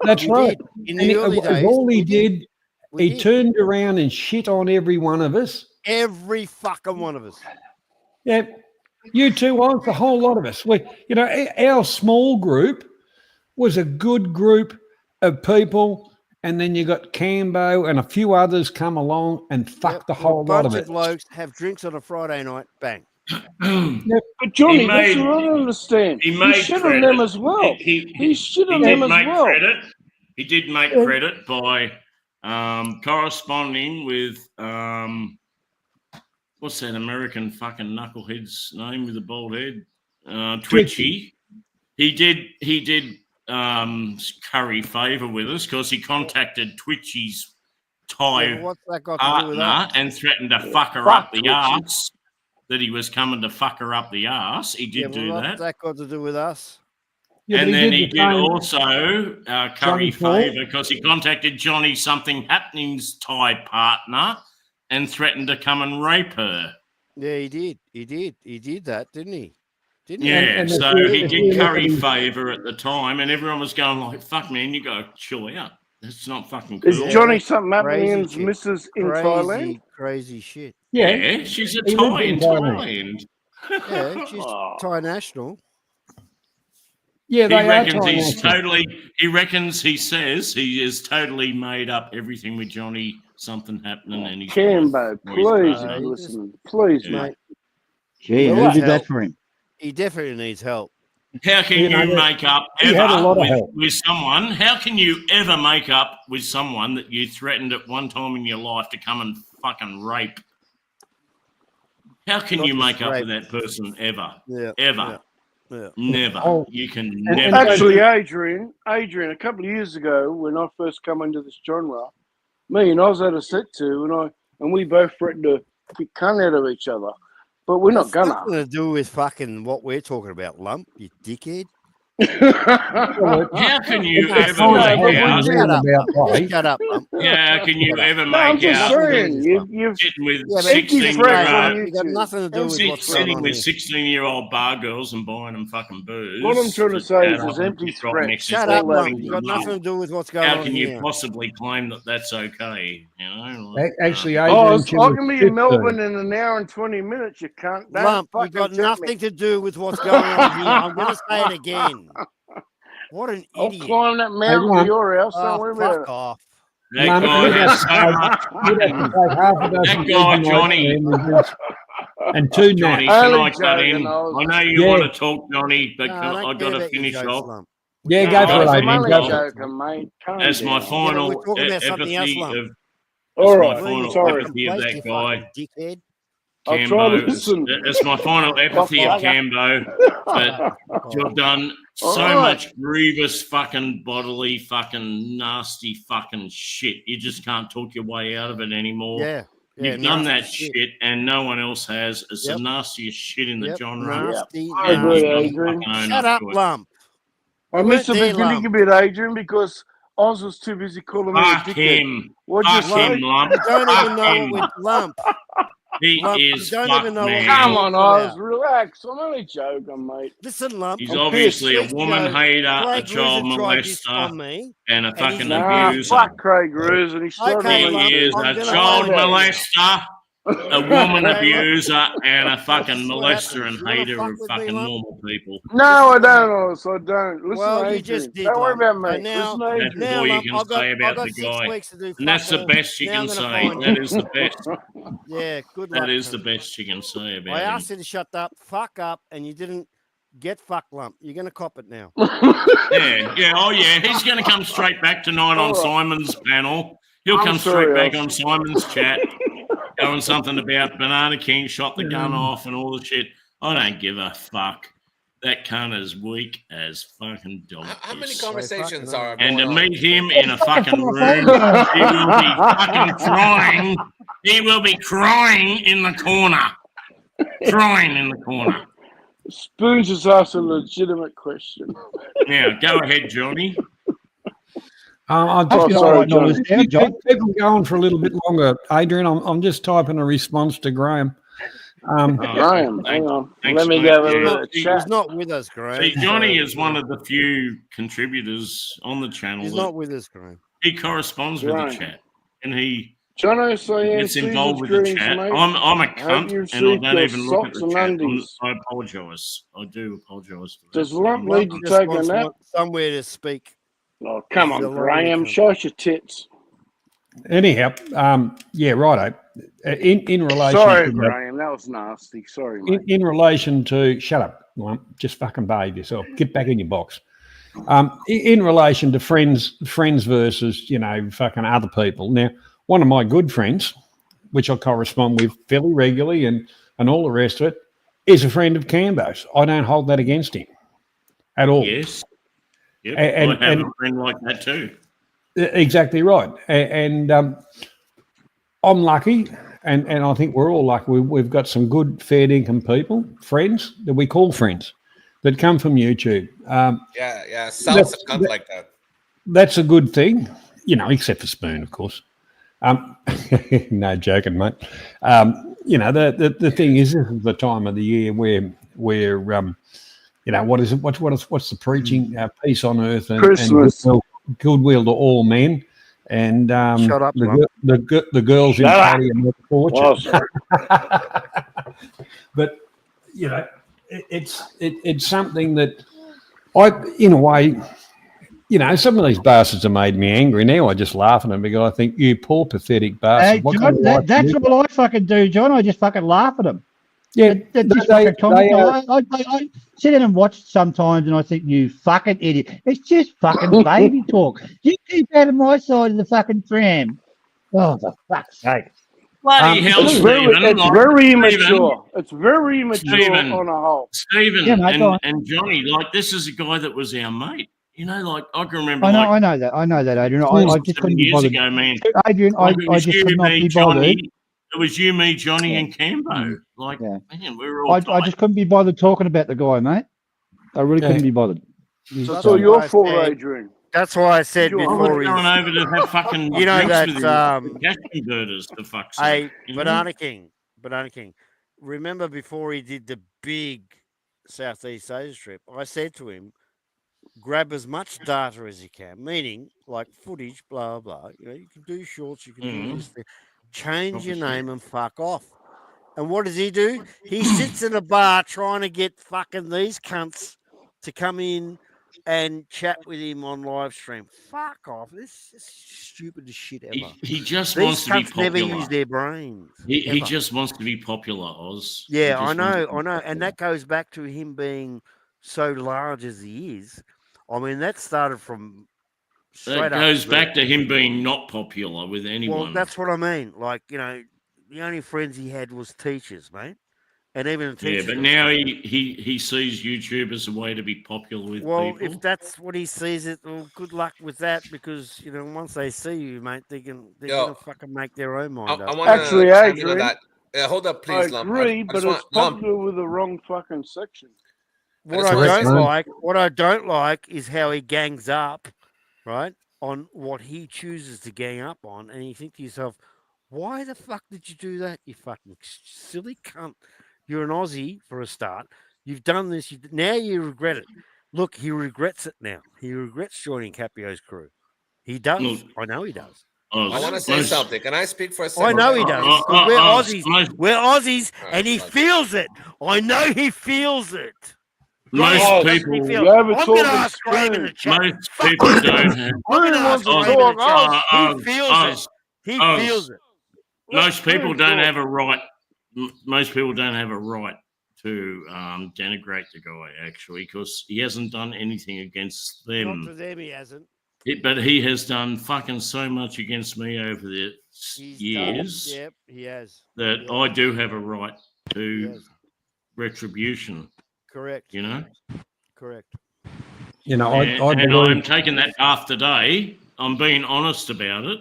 that's We right. did. In And the early days, all he we did, We he did. turned around and shit on every one of us. Every fucking one of us. Yeah, you two, Oz, the whole lot of us. Our small group was a good group of people. And then you got Cambo and a few others come along and fuck Yep, the whole lot of bunch it. of blokes have drinks on a Friday night. Bang. But Johnny, He that's made- what I don't understand. He He made shit on credit. them as well. He shit on them did as make well. credit. He did make credit by corresponding with what's that American fucking knucklehead's name with the bald head? Twitchy. He did curry favour with us because he contacted Twitchy's Yeah, Thai but what's that got to do with partner us? and threatened to fuck her fuck up the Twitchy. arse. That he was coming to fuck her up the arse. He Yeah, did but do what's that. that got to do with us? Yeah, but And then he the did same- also Johnny curry Paul? favour because he contacted Johnny Something Happening's Thai partner and threatened to come and rape her. Yeah, he did. He did that, didn't he? Didn't he? Yeah, and so the- he the- did the- curry favour at the time, and everyone was going like, "Fuck, man, you got to chill out. That's not fucking Is cool." Yeah, Johnny that's something crazy happening shit. missus in Thailand? Crazy shit. Yeah, she's a He lives Thai in in Thailand. Thailand. Yeah, she's Oh. Thai national. Yeah, He they are reckons trying he's to- totally. He says he is totally made up everything with Johnny Something Happening, and he's Cambo, Boys, please, mate. listen. Please, Yeah. mate. Gee, Well, who did hell. that for him? He definitely needs help. How can You know, you make up he had a ever lot of help. with someone? How can you ever make up with someone that you threatened at one time in your life to come and fucking rape? How can Not you just make up rape. with that person ever? Yeah. Ever? Yeah. Never. Oh. You can And- never. and- Actually, Adrian, a couple of years ago, when I first come into this genre, me and Oz had a sit to, and we both threatened to kick cunt out of each other. But we're not What's gonna. nothing to do with fucking what we're talking about, lump, you dickhead. How can you No, ever no, make but out? Shut up, about lump. play. Just shut up, lump. How can you ever No, I'm make just out saying, you've sitting with Yeah, but Empty 16 threats year on old you. You got nothing to do with what's going sitting on with here. 16-year-old bar girls and buying them fucking booze. What I'm trying to say is there's empty threats. Shut up, lump. You got nothing to do with what's going How on can you here. possibly claim that that's okay? You know, Actually, Oh, Adrian, I can be in Melbourne in an hour and 20 minutes. You can't. Don't Lump, you fucking got tempt nothing me. to do with what's going on here. I'm going to say it again. What an I'll idiot. climb that mountain Lump. to your house. Don't Oh, worry about fuck it. off. that Mum, guy you'd has have so to much. you'd have to take half a dozen That guy, Vegemite Johnny. sandwiches and two Johnny, naps. can Only I cut in? joking, I know you Yeah. want to talk, Johnny, but No, I can, don't I've care got to about your finish jokes, off. lump. Yeah, No, go for it, I'm Adrian. only Go for it. joking, mate. Calm That's my down. final we're talking about something else, empathy Lump. of. All That's right, my final sorry. empathy of that You guy. fucking dickhead. I'll try to Cambo. listen. It's my final apathy of Fucker. Cambo. But you've done so Alright. much grievous fucking bodily fucking nasty fucking shit. You just can't talk your way out of it anymore. Yeah. You've done that shit and no one else has. It's the nastiest shit in the genre. Nasty, I agree, nasty. Adrian. Shut up, lump. I missed the Weren't there, beginning a bit, Adrian, because Oz was too busy calling me a Fuck dickhead. him. What'd you Fuck say? him, lump. You don't even Fuck know him. what with lump. He Lump, is you don't fucked, even know man. what Come on, Oz, about. relax. I'm only joking, mate. Listen, lump. He's I'm obviously a pissed. woman You know, hater, a Craig child Ruzza tried this molester, on me. and a fucking Nah, abuser. fuck Craig Ruse, and he started Okay, on me lump, He is too. I'm a gonna child hold it molester, a woman Okay, abuser, and a This fucking is what molester happens. and You wanna hater fuck of with me, fucking lump? normal people. No, I don't, Oz. I don't. Listen Well, to you Adrian. just did, Don't worry lump. about So me. now, Listen to That's Adrian. now, all you lump, can I've say got about the 6 guy. weeks to do And that's the fuck all. best you Now can I'm gonna say. find That you. is the best. Yeah, good luck. That is the cunt. best you can say I about him. asked you to shut up, fuck up, and you didn't get fuck lump. You're gonna cop it now. Yeah, oh yeah. He's going to come straight back tonight on All right. Simon's panel. He'll I'm come sorry, straight back Oz. on Simon's chat, going something about Banana King shot the gun off and all the shit. I don't give a fuck. That cunt is weak as fucking dog. How many piss. conversations fucking are And to going on? meet him in a fucking room, he will be fucking crying. He will be crying in the corner. Crying in the corner. Spoons has asked a legitimate question. Now, go ahead, Johnny. I Oh, just sorry, I know this Johnny. down, John. keep them going for a little bit longer, Adrian. I'm just typing a response to Graham. Graham, thanks. hang on. Thanks, Let me mate. go Yeah. over the He's chat. not with us, Graham. See, Johnny so, is one of the few contributors on the channel He's that not with us, Graham. he corresponds with the Right. chat, and he Jono, so gets involved with the greetings, chat. mate. I'm a I hope cunt, you and I received don't your even look at socks the and chat. undies. I apologise. I do apologise for that. Does Lump Um, need to Just take a wants nap? somewhere to speak. Oh, come He's a on, lonely Graham. cunt. Show us your tits. Anyhow, yeah, righto. In relation Sorry, to Graham. That was nasty. Sorry, mate. in relation to shut up, Lump, just fucking behave yourself. Get back in your box. In relation to friends versus fucking other people. Now, one of my good friends, which I correspond with fairly regularly, and all the rest of it, is a friend of Cambo's. I don't hold that against him at all. yes. Yep. And- I have and- a friend like that too. Exactly right. And I'm lucky, and I think we're all lucky. We've got some good, fair income people, friends that we call friends, that come from YouTube. Yeah. Sounds a cunt like that. That's a good thing, except for Spoon, of course. No joking, mate. The thing is, this is the time of the year where what is it? What's the preaching? Peace on earth and Christmas. goodwill to all men. And Shut up, the girls in Shut up. Paddy and fortune. Oh, sorry. But it's something that in a way, some of these bastards have made me angry. Now I just laugh at them because I think, you poor pathetic bastard. Hey, what John, kind of life that's you- all I fucking do, John. I just fucking laugh at them. Yeah, They're just they- fucking comical. they are- I sit down and watch sometimes, and I think, you fucking idiot. It's just fucking baby talk. You keep out of my side of the fucking tram. Oh, for fuck's sake. Bloody hell, It's Stephen. very Stephen, immature. It's very immature Stephen. on a whole. Stephen Yeah, mate, go on. and Johnny, this is a guy that was our mate. I can remember I know that, Adrian. I just 7 couldn't be years bothered. ago, man. Adrian, I It was just you, could not me, be Johnny. bothered. It was you, me, Johnny, Yeah. and Cambo. Yeah. Man, we were all I tight. just couldn't be bothered talking about the guy, mate. I really couldn't be bothered. So it's all your fault, Adrian. That's why I said I was before going he's over to have fucking You know drinks with that, you, cash converters, for fuck's a sake. you know? Banana King. Remember before he did the big Southeast Asia trip, I said to him, grab as much data as you can, meaning like footage, blah, blah. You can do shorts, you can do this thing. Change your name and fuck off. And what does he do? He sits in a bar trying to get fucking these cunts to come in and chat with him on live stream. Fuck off. This is stupid as shit ever. He just These wants to be cunts never popular. use their brains. He ever. just wants to be popular, Oz. He Yeah, just I wants know. to be And popular. that goes back to him being so large as he is. I mean, that started from That goes back to him being not popular with anyone. Well, that's what I mean. the only friends he had was teachers, mate. And even the Yeah, teachers. but now he sees YouTube as a way to be popular with well, people. if that's what he sees it, well, good luck with that, because once they see you, mate, they're gonna fucking make their own mind I up. want to Actually, chime in on Adrian, that. Hold up, I please, Lump. agree, I but just want it's Lump. popular with the wrong fucking section. What just I wanna don't say- like, what I don't like, is how he gangs up, right, on what he chooses to gang up on, and you think to yourself, why the fuck did you do that? You fucking silly cunt! You're an Aussie for a start. You've done this. Now you regret it. Look, he regrets it now. He regrets joining Capio's crew. He does. Look, I know he does. I want to say something. Can I speak for a second? I know he does. 'Cause we're Aussies. We're Aussies, and he feels it. I know he feels it. Most Graham, doesn't people, he feel- You haven't I'm going to talked ask Graham in the chat. most people don't have. I'm going to ask Graham in the chat. He feels it. He feels it. Most people don't have a right. Most people don't have a right to denigrate the guy, actually, because he hasn't done anything against Not them. to them, he hasn't. But he has done fucking so much against me over the He's years done, yep, he has. that Yeah. I do have a right He to has. retribution. Correct. You know. Correct. And believe- I'm taking that path today. I'm being honest about it.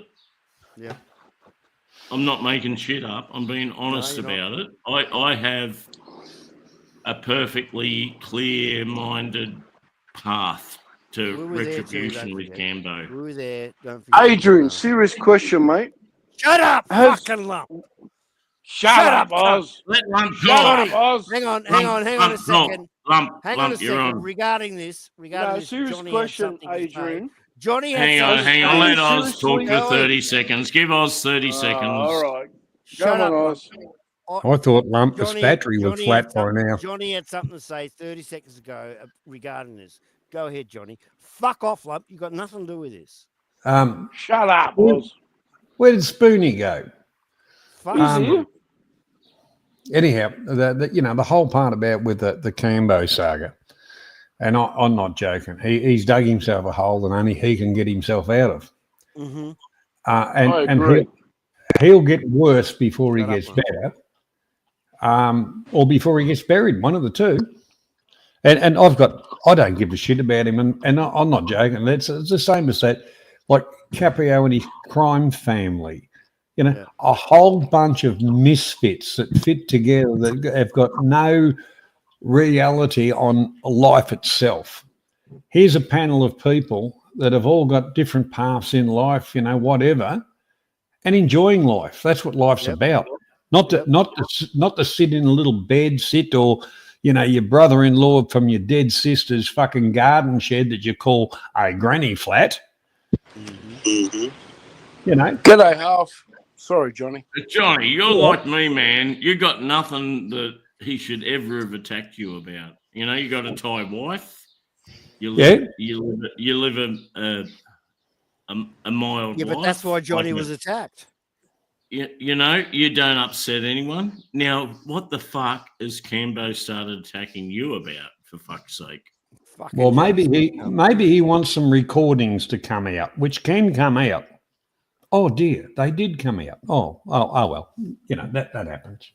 Yeah. I'm not making shit up. I'm being honest you're about it. I have a perfectly clear-minded path to We were there too, retribution don't with forget. Cambo. We were there. Don't forget. Adrian, serious question, mate. Shut up, Has- fucking lump. Shut up, Oz. Let Lump Shut talk. up, Oz. Hang on a Lump, second. Lump, Hang on a you're second. on. Regarding this, No, serious Johnny question, had something to say. Adrian. Johnny had Hang on. something to Let say. Oz talk for Seriously? 30 seconds. Give Oz 30 seconds. All right. Shut Come up, on, Lump. Oz. I thought Lumpus' battery was Johnny flat had by something- now. Johnny had something to say 30 seconds ago regarding this. Go ahead, Johnny. Fuck off, Lump. You got nothing to do with this. Shut up, Oz. Where did Spoonie go? Fuck you. Anyhow, the whole part about with the Cambo saga, and I'm not joking. He's dug himself a hole that only he can get himself out of. Mm-hmm. And I agree. he'll get worse before he Shut up, gets Lump. better, or before he gets buried. One of the two. And I don't give a shit about him, and I'm not joking. It's the same as that, like Caprio and his crime family. A whole bunch of misfits that fit together that have got no reality on life itself. Here's a panel of people that have all got different paths in life, whatever, and enjoying life. That's what life's about. Not to sit in a little bed, or your brother-in-law from your dead sister's fucking garden shed that you call a granny flat. G'day, half. Sorry, Johnny. Johnny, you're like me, man. You got nothing that he should ever have attacked you about. You got a Thai wife. You live a mild Yeah, life. but that's why Johnny like was attacked. You don't upset anyone. Now, what the fuck has Cambo started attacking you about, for fuck's sake? Fucking Well, Johnny. maybe he wants some recordings to come out, which can come out. Oh dear, they did come out. Oh well, that happens.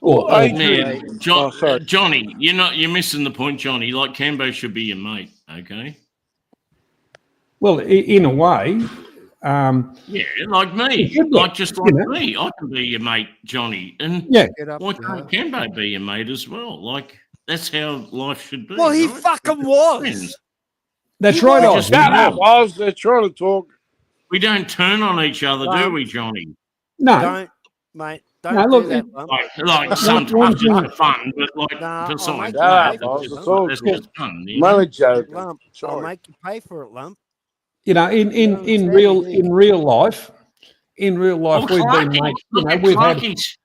Adrian. Sorry. Johnny, you're missing the point, Johnny. Like Cambo should be your mate, okay? Well, in a way, yeah, like me, me. I can be your mate, Johnny, and why can't Cambo be your mate as well? Like that's how life should be. Well, he right? fucking was. That's right, Oz. Shut up, Oz. They're trying to talk. We don't turn on each other, do we, Johnny? No, Don't, mate. Don't No, do look, that, Lump. Like sometimes just for fun, but like Nah, besides I'll make that, you it's pay just, for it. it's just fun. Money joke. Lump, I'll Sorry. make you pay for it, Lump. in real life, we've been mates. Look at we've had. Clarkey.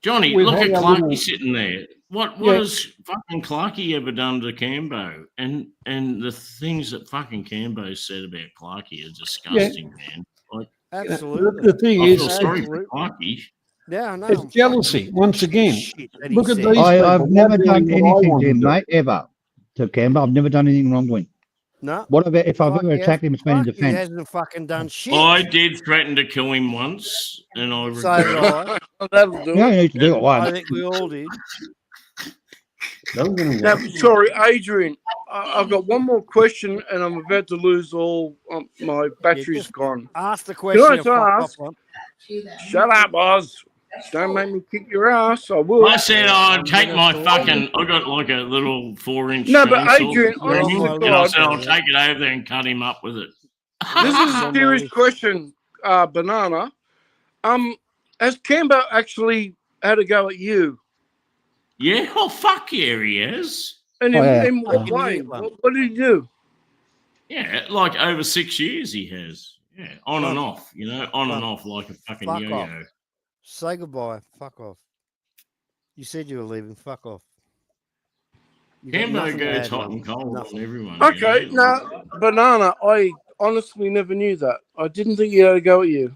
Johnny, we've look had at our Clarkey little- sitting there. What has fucking Clarkey ever done to Cambo? And the things that fucking Cambo said about Clarkey are disgusting, man. Like, Absolutely. The thing I is, feel sorry for Absolutely. Clarkey. Yeah, I know. it's jealousy. Once again, Shit that he look at said. these. I've people, never not done doing what I anything want to him, do. mate, ever. To Camber, I've never done anything wrong to him. No. What about if I've Fuck ever yes. attacked him? It's been in Fuck, he defence. hasn't fucking done shit. I did threaten to kill him once, and I So regret did it. I. That'll do You only it. need to do it I once. think we all did. Now, sorry, Adrian. I've got one more question, and I'm about to lose all. My battery's just gone. Ask the question. Can I and fuck off, ask? Lump. Shut up, Oz. Don't make me kick your ass. I will. I said I'd I'm take gonna my talk. fucking. I got like a little 4-inch. No, but chainsaw Adrian, for honest him, to and I God, said I'll take it over there and cut him up with it. this is a serious question, Banana. Has Cambo actually had a go at you? Yeah, oh fuck yeah, he is. And Oh, yeah. in what Give me way? that one. What did he do? Yeah, like over 6 years he has. Yeah, on and Lump. off, on and Lump. off like a fucking Fuck yo-yo. off. Say goodbye. Fuck off. You said you were leaving. Fuck off. You got Cambo nothing to goes add, hot Lump. and cold Nothing. on everyone. Okay, no, Banana, I honestly never knew that. I didn't think he had a go at you.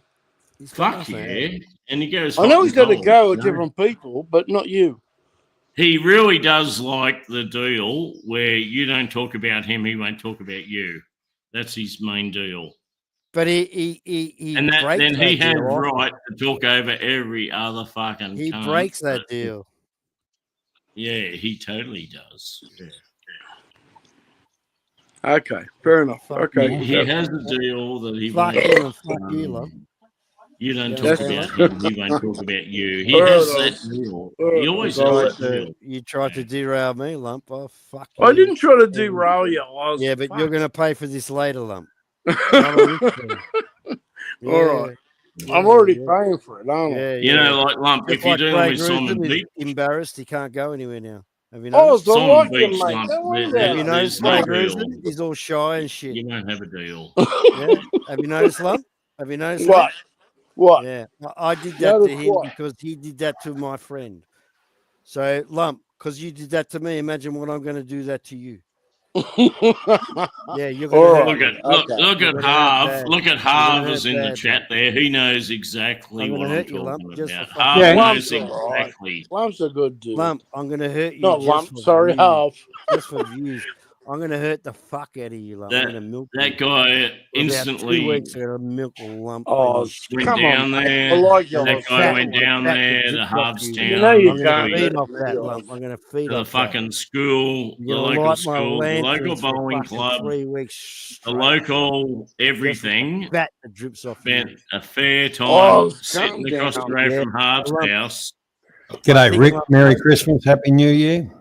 He's got Fuck nothing to yeah. add. And he goes I hot know and he's got a cold, go at you know? different people, but not you. He really does like the deal where you don't talk about him, he won't talk about you. That's his main deal. But he And breaks then that he has deal. right to talk over every other fucking He cunt, breaks that but- deal. Yeah, he totally does. Yeah. Okay, fair enough. Fuck Okay. yeah. He has a deal that he Fuck won't. him and fuck you, love. You don't You talk understand? about him. He won't talk about you. He Alright, has that Oz. deal. Alright, He always Oz. has that deal. You tried to derail me, Lump. Oh, fuck I you. didn't try to derail you, Oz. Yeah, but you're going to pay for this later, Lump. Yeah, All right. yeah, I'm already yeah. paying for it, aren't I? Yeah, You yeah. know, like Lump, Just if you're like dealing Craig with Simon Gruson is Beach, embarrassed, he can't go anywhere now. Have you Oh, noticed? so Simon like you, Beach, mate. Lump, Don't worry there- about Have you it. noticed there's Craig no Gruson? deal. He's all shy and shit. You don't have a deal. Yeah. Have you noticed, Lump? Have you noticed What? What? that? Yeah. I did that to Notice him what? because he did that to my friend. So, Lump, because you did that to me, imagine what I'm going to do that to you. Yeah, you're All going right. to Look hurt at me. Okay. look You're at gonna hurt Harv. bad. Look at You're Harv gonna is hurt in the bad, chat there. He knows exactly I'm what gonna I'm hurt you, talking Lump, just for about. fucking Harv fun. knows Lump's all right. exactly. Lump's a good dude. Lump, I'm going to hurt you. Not just lump. for Sorry, views. half. Just for views. I'm going to hurt the fuck out of you, Lump. I'm That going to milk you. that guy For about 2 instantly weeks, I'm going to milk a lump. Oh, and shit. went come down on, mate. there. I like you. That guy fat, went down fat there the to drip off Harvstown. you. You know you I'm going can't to do feed that. off that, Lump. I'm going to feed to the off that. fucking school, the You're going to local light my school, the local lanterns for bowling fucking club, 3 weeks the straight. local everything. Fat that drips off Spent you. a fair time Oh, sitting calm across the down. road Yeah. from Harv's Lump. house. G'day, Rick. Merry Christmas. Happy New Year.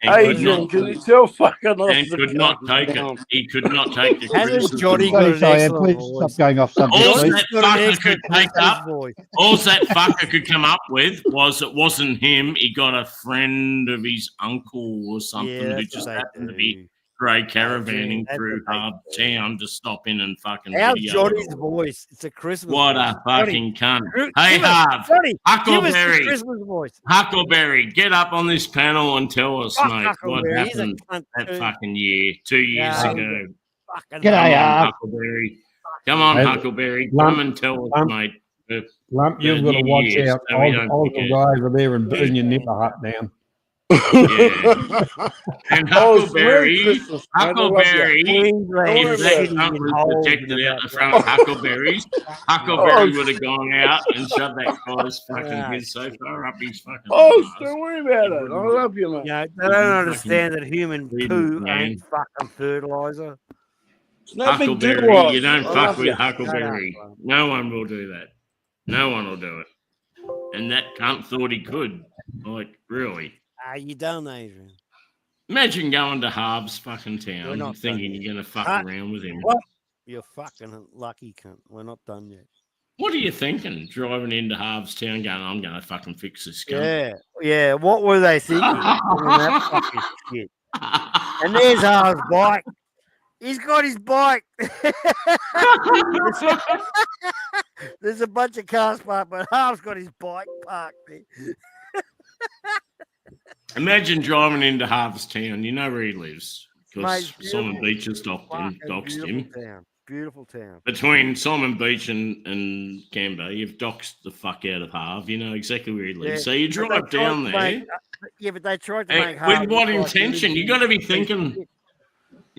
And could Adrian, not, can you tell fucking off and the could not calm take down? it. He could not take the Hasn't criticism. Johnny got Sorry, an sorry, excellent please voice? stop going off subject, All please. that Got an fucker excellent could take up, voice. all that fucker could come up with was it wasn't him. He got a friend of his uncle or something Yeah, who that's just what they happened to do. be grey caravanning That's through what they Harv do. Town to stop in and fucking How's video Johnny's it. voice? It's a Christmas What voice. a fucking cunt. Give Hey, us- Harv, Johnny, give us the Huckleberry, Christmas voice. Huckleberry, get up on this panel and tell us, Fuck mate, what Huckleberry. He's a happened cunt that too. fucking year, 2 years Yeah, ago. Fucking G'day, Come on, Harv. Huckleberry. Come on, Hey, Huckleberry. Lump, Come and tell us, Lump. mate. Lump, you've got to New watch Year's, out. so we I'll don't forget. go over there and burn your nipper hut down. Yeah. And Oh, Huckleberry, Merry Christmas, mate. I love you. Huckleberry, Queensland Don't if is worry that about sitting cunt in was holes protected in out the that front of Huckleberry's, Huckleberry Oh, would have gone out and shoved that guy's fucking Ah, head so far up his fucking Oh, ass. don't worry about it. I love you, mate. You know, they You don't fucking understand that human bleeding poo man. ain't fucking fertilizer. It's no big deal. Huckleberry, Oz. you don't I fuck love with you. Huckleberry. Shut up, No one will do that. No one will do it. And that cunt thought he could. Like, really. You don't, Adrian. Imagine going to Harv's fucking We're town not thinking done you're going to fuck Huh? around with him. What? You're fucking lucky, cunt. We're not done yet. What are you thinking? Driving into Harv's town going, I'm going to fucking fix this cunt. Yeah, yeah. What were they thinking? Doing that fucking shit. And there's Harv's bike. He's got his bike. There's a bunch of cars parked, but Harv's got his bike parked there. Imagine driving into Harv's town. You know where he lives because Mate, Simon beautiful. Beach has Fucking doxed beautiful him. town. Beautiful town. Between Simon Beach and Cambo, you've doxed the fuck out of Harv. You know exactly where he lives. Yeah, So you but they drive tried down to there. make- yeah, but they tried to And make Harv with what look like he intention? lives You in got to be a piece of thinking. shit.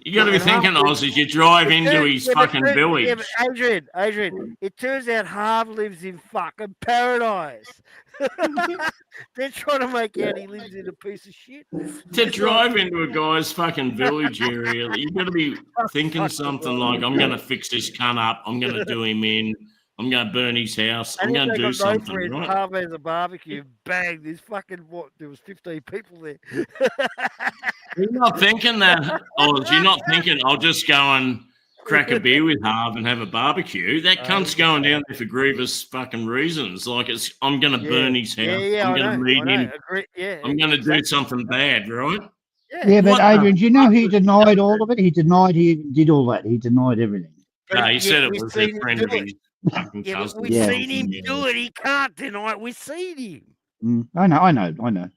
You got to be thinking, Oz, as you drive into his fucking village. Yeah, but Adrian, it turns out Harv lives in fucking paradise. They're trying to make out he lives in a piece of shit. To drive into a guy's fucking village area, you got to be thinking something like, I'm going to fix this cunt up. I'm going to do him in. I'm going to burn his house. I'm going to do something, right? Harv has a barbecue. Bang, there's fucking what? There was 15 people there. You're not thinking that, Oz. You're not thinking, I'll just go and crack a beer with Harv and have a barbecue. That cunt's going down there for grievous fucking reasons. Like, I'm going to burn his house. I'm going to meet him. I'm going to do something bad, right? Yeah, but Adrian, do you know he denied all of it? He denied he even did all that. He denied everything. No, he said it was a friend of his fucking cousin. We've seen him do it. He can't deny it. We've seen him. I know.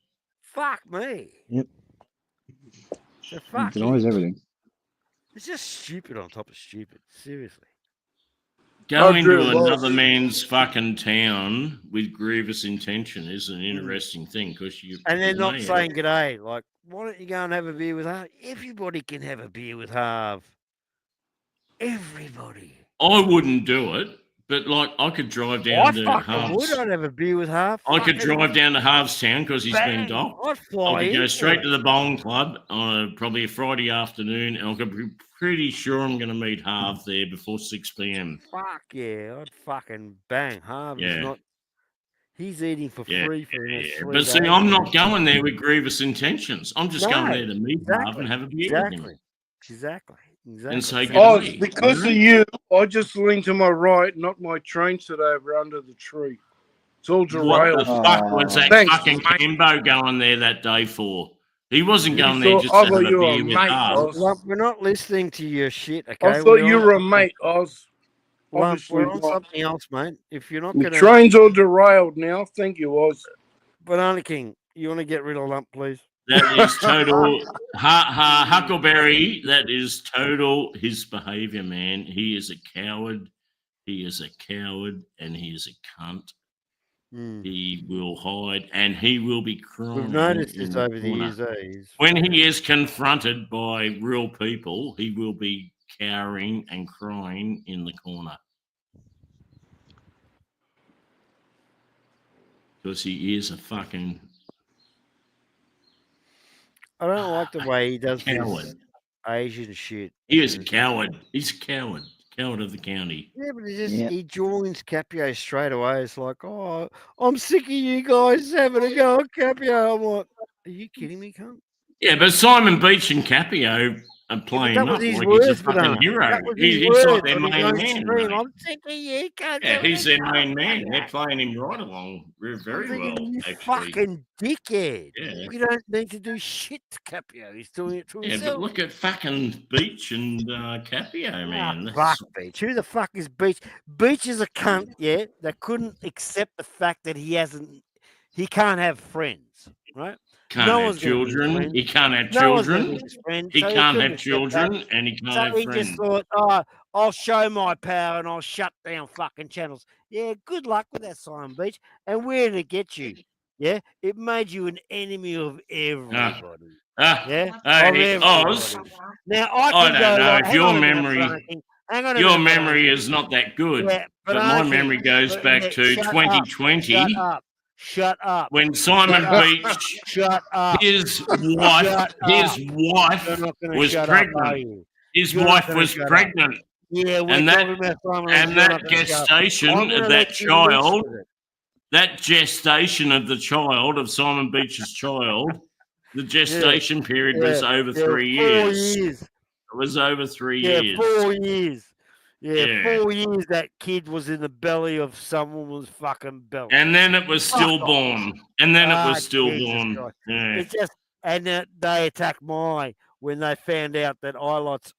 Fuck me. Yep. So fuck he denies everything. It's just stupid on top of stupid. Seriously. Going to another man's fucking town with grievous intention is an interesting thing because you. And they're not saying g'day. Like, why don't you go and have a beer with Harv? Everybody can have a beer with Harv. Everybody. I wouldn't do it, but like I could drive down to Harv's. I'd have a beer with Harv. I could drive down to Harv's town because he's been docked. I'd fly. I could go straight to the bowling club on probably a Friday afternoon, and I could be pretty sure I'm going to meet Harv there before 6 p.m. Fuck yeah, I'd fucking bang. Harv is not. He's eating for free for the next 3 But days. see, I'm not going there with grievous intentions. I'm just going there to meet Harv and have a beer with him. Exactly. And say because of you, I just leaned to my right, not my train set over under the tree. It's all derailed. What the fuck was that fucking Kimbo going there that day for? He wasn't going there just to have a beer with Harv. We're not listening to your shit, okay? I thought you were a mate, Oz. We're on something else, mate. If you're not going to... The train's all derailed now. Thank you, Oz. Banana King, you want to get rid of Lump, please? That is total Huckleberry. That is total his behavior, man. He is a coward. He is a coward, and he is a cunt. He will hide, and he will be crying. We've noticed this over the years. When he is confronted by real people, he will be cowering and crying in the corner. Because he is a fucking... I don't like the way he does this Asian shit. He is a coward. He's a coward. Coward of the county. Yeah, but he joins Capio straight away. It's like, oh, I'm sick of you guys having a go at Capio. I'm like, are you kidding me, cunt? Yeah, but Simon Beach and Capio are playing up like he's a fucking hero. He's like their main man. I'm sick of you, cunt. Yeah, he's their main man. They're playing him right along very well, you actually. Fucking dickhead. Yeah. We don't need to do shit to Capio. He's doing it to himself. Yeah, but look at fucking Beach and Capio, man. Fuck Beach. Who the fuck is Beach? Beach is a cunt, that couldn't accept the fact that he can't have friends, right? Can't have children. He can't have children. He can't have children, and he can't have friends. He just thought, oh, I'll show my power and I'll shut down fucking channels. Yeah, good luck with that, Simon Beach. And where did it get you? Yeah, it made you an enemy of everybody. Oz. Now I don't know if your memory is not that good, but my memory goes back to 2020. Shut up. When Simon Beach, his wife was pregnant. His wife was pregnant. Yeah, and that gestation of that child, that gestation of the child, of Simon Beach's child, the gestation period was over 3 years. 4 years. It was over 3 years. 4 years. Yeah, 4 years that kid was in the belly of some woman's fucking belly. And then it was stillborn. Yeah. It's just, and they attacked when they found out that I lost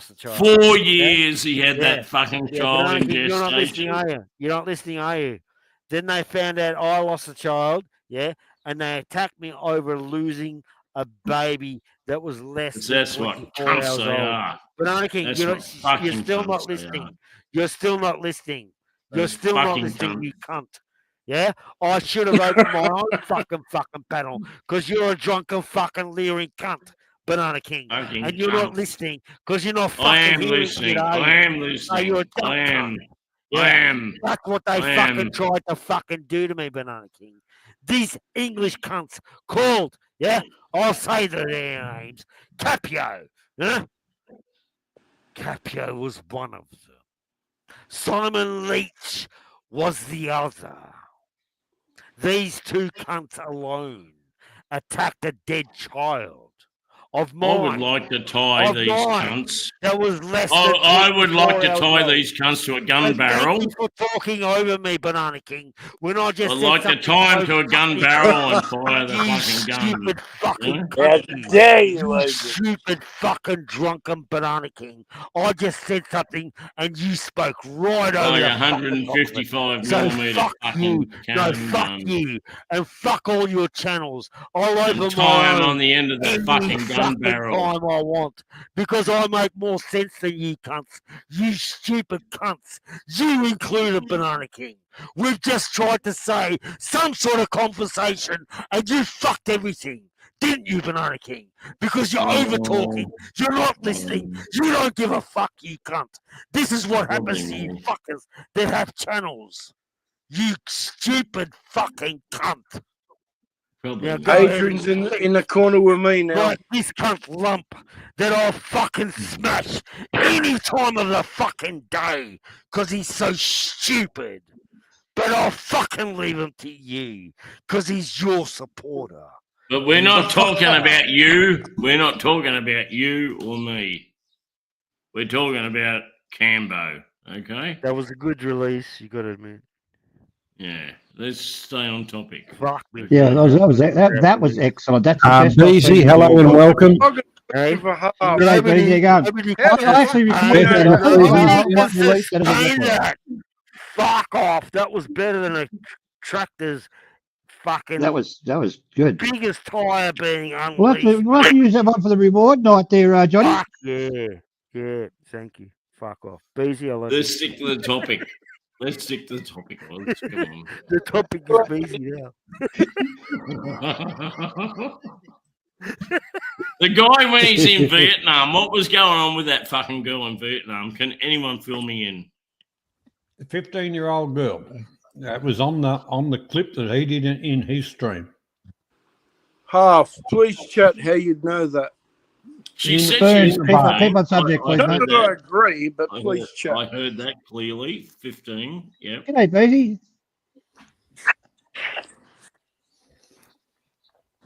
a child. 4 years he had that fucking child in gestation. You're not listening, are you? You're not listening, are you? Then they found out I lost a child, and they attacked me over losing a baby that was less than 24 hours old. Banana King, you're still not listening. You're still not listening. You're still not listening, you cunt. Yeah? I should have opened my own fucking panel because you're a drunken fucking leering cunt. Banana King. Fucking And you're not cunt. listening because you're not I fucking am hearing listening. it, are I you? am Oh, listening. you're a dumb I am. cunt. I Yeah. am. That's what they I fucking am. tried to fucking do to me, Banana King. These English cunts called, yeah, I'll say their names, Capio. Huh? Capio was one of them. Simon Leach was the other. These two cunts alone attacked a dead child of I would mine. like to tie Of these mine. cunts. That was less Oh, than I would like to 24 tie hours these cunts to a old. gun And barrel. thank you for talking over me, Banana King. When I just I'd said like to something tie them so to a gun fucking barrel and fire the you fucking gun. stupid fucking Yeah? How cunt, you. dare you, You Logan? stupid fucking drunken Banana King. I just said something and you spoke right over Like the a fucking top of it. 155 So millimeter fuck you. fucking No, cannon fuck gun. you. And fuck all your channels. I'll And open tie my them on own the end of that any fucking gun fucking barrel. time I want because I make more sense than you cunts. You stupid cunts. You included, Banana King. We've just tried to say some sort of conversation and you fucked everything. Didn't you, Banana King? Because you're over talking, you're not listening, you don't give a fuck, you cunt. This is what happens to you fuckers that have channels. You stupid fucking cunt. Now go ahead Adrian's and in the corner with me now. like this cunt lump that I'll fucking smash any time of the fucking day because he's so stupid. But I'll fucking leave him to you because he's your supporter. But we're not talking about you. We're not talking about you or me. We're talking about Cambo, okay? That was a good release, you got to admit. Yeah, let's stay on topic. Fuck me. Yeah, that was excellent. That's the best I've Beezy, seen hello you. and welcome. Hey, For half. G'day, Beezy, how you going? nobody I actually recorded Hey, that. hey, I hey, might release that as a sustain record. that. Fuck off. That was better than a tractor's fucking That was good. biggest tire being We'll have, unleashed. to use that one for the reward night there, Johnny. Fuck yeah. Yeah, thank you. Fuck off. Beezy, I love you. Let's stick to the topic. Let's stick to the topic. Let's go on. The topic is Beezy now. The guy, when he's in Vietnam, what was going on with that fucking girl in Vietnam? Can anyone fill me in? The 15-year-old girl. That was on the clip that he did in his stream. Half. Please chat how you'd know that. She In said the she was first Keep part. keep on subject, please, Not mate. that I agree, but please I chat. heard that clearly. 15. Yep. G'day, Beezy.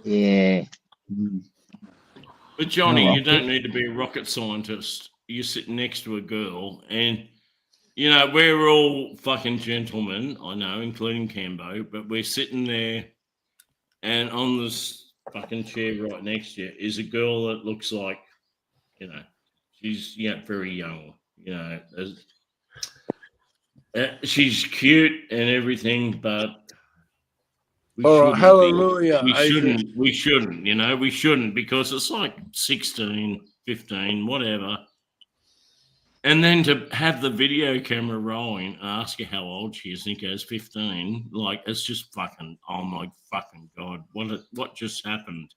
Yeah. Mm. But Johnny, Oh, well. you don't need to be a rocket scientist. You're sitting next to a girl, and you know we're all fucking gentlemen. I know, including Cambo, but we're sitting there, and on this fucking chair right next to you is a girl that looks like, you know, she's very young. You know, she's cute and everything, but. All right, hallelujah. We shouldn't, you know, we shouldn't because it's like 16, 15, whatever. And then to have the video camera rolling and ask her how old she is and he goes 15, like it's just fucking, oh my fucking God, what just happened?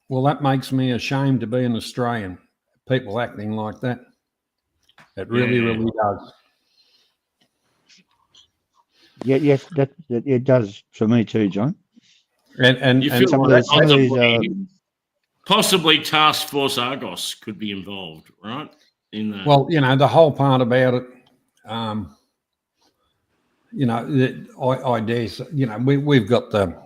Well, that makes me ashamed to be an Australian. People acting like that. It really, Yeah. really does. Yeah, yes, that it does for me too, John. And You and feel Some of like these, possibly Task Force Argos could be involved, right? In that. well, you know, the whole part about it, you know, I dare say, you know, we've got the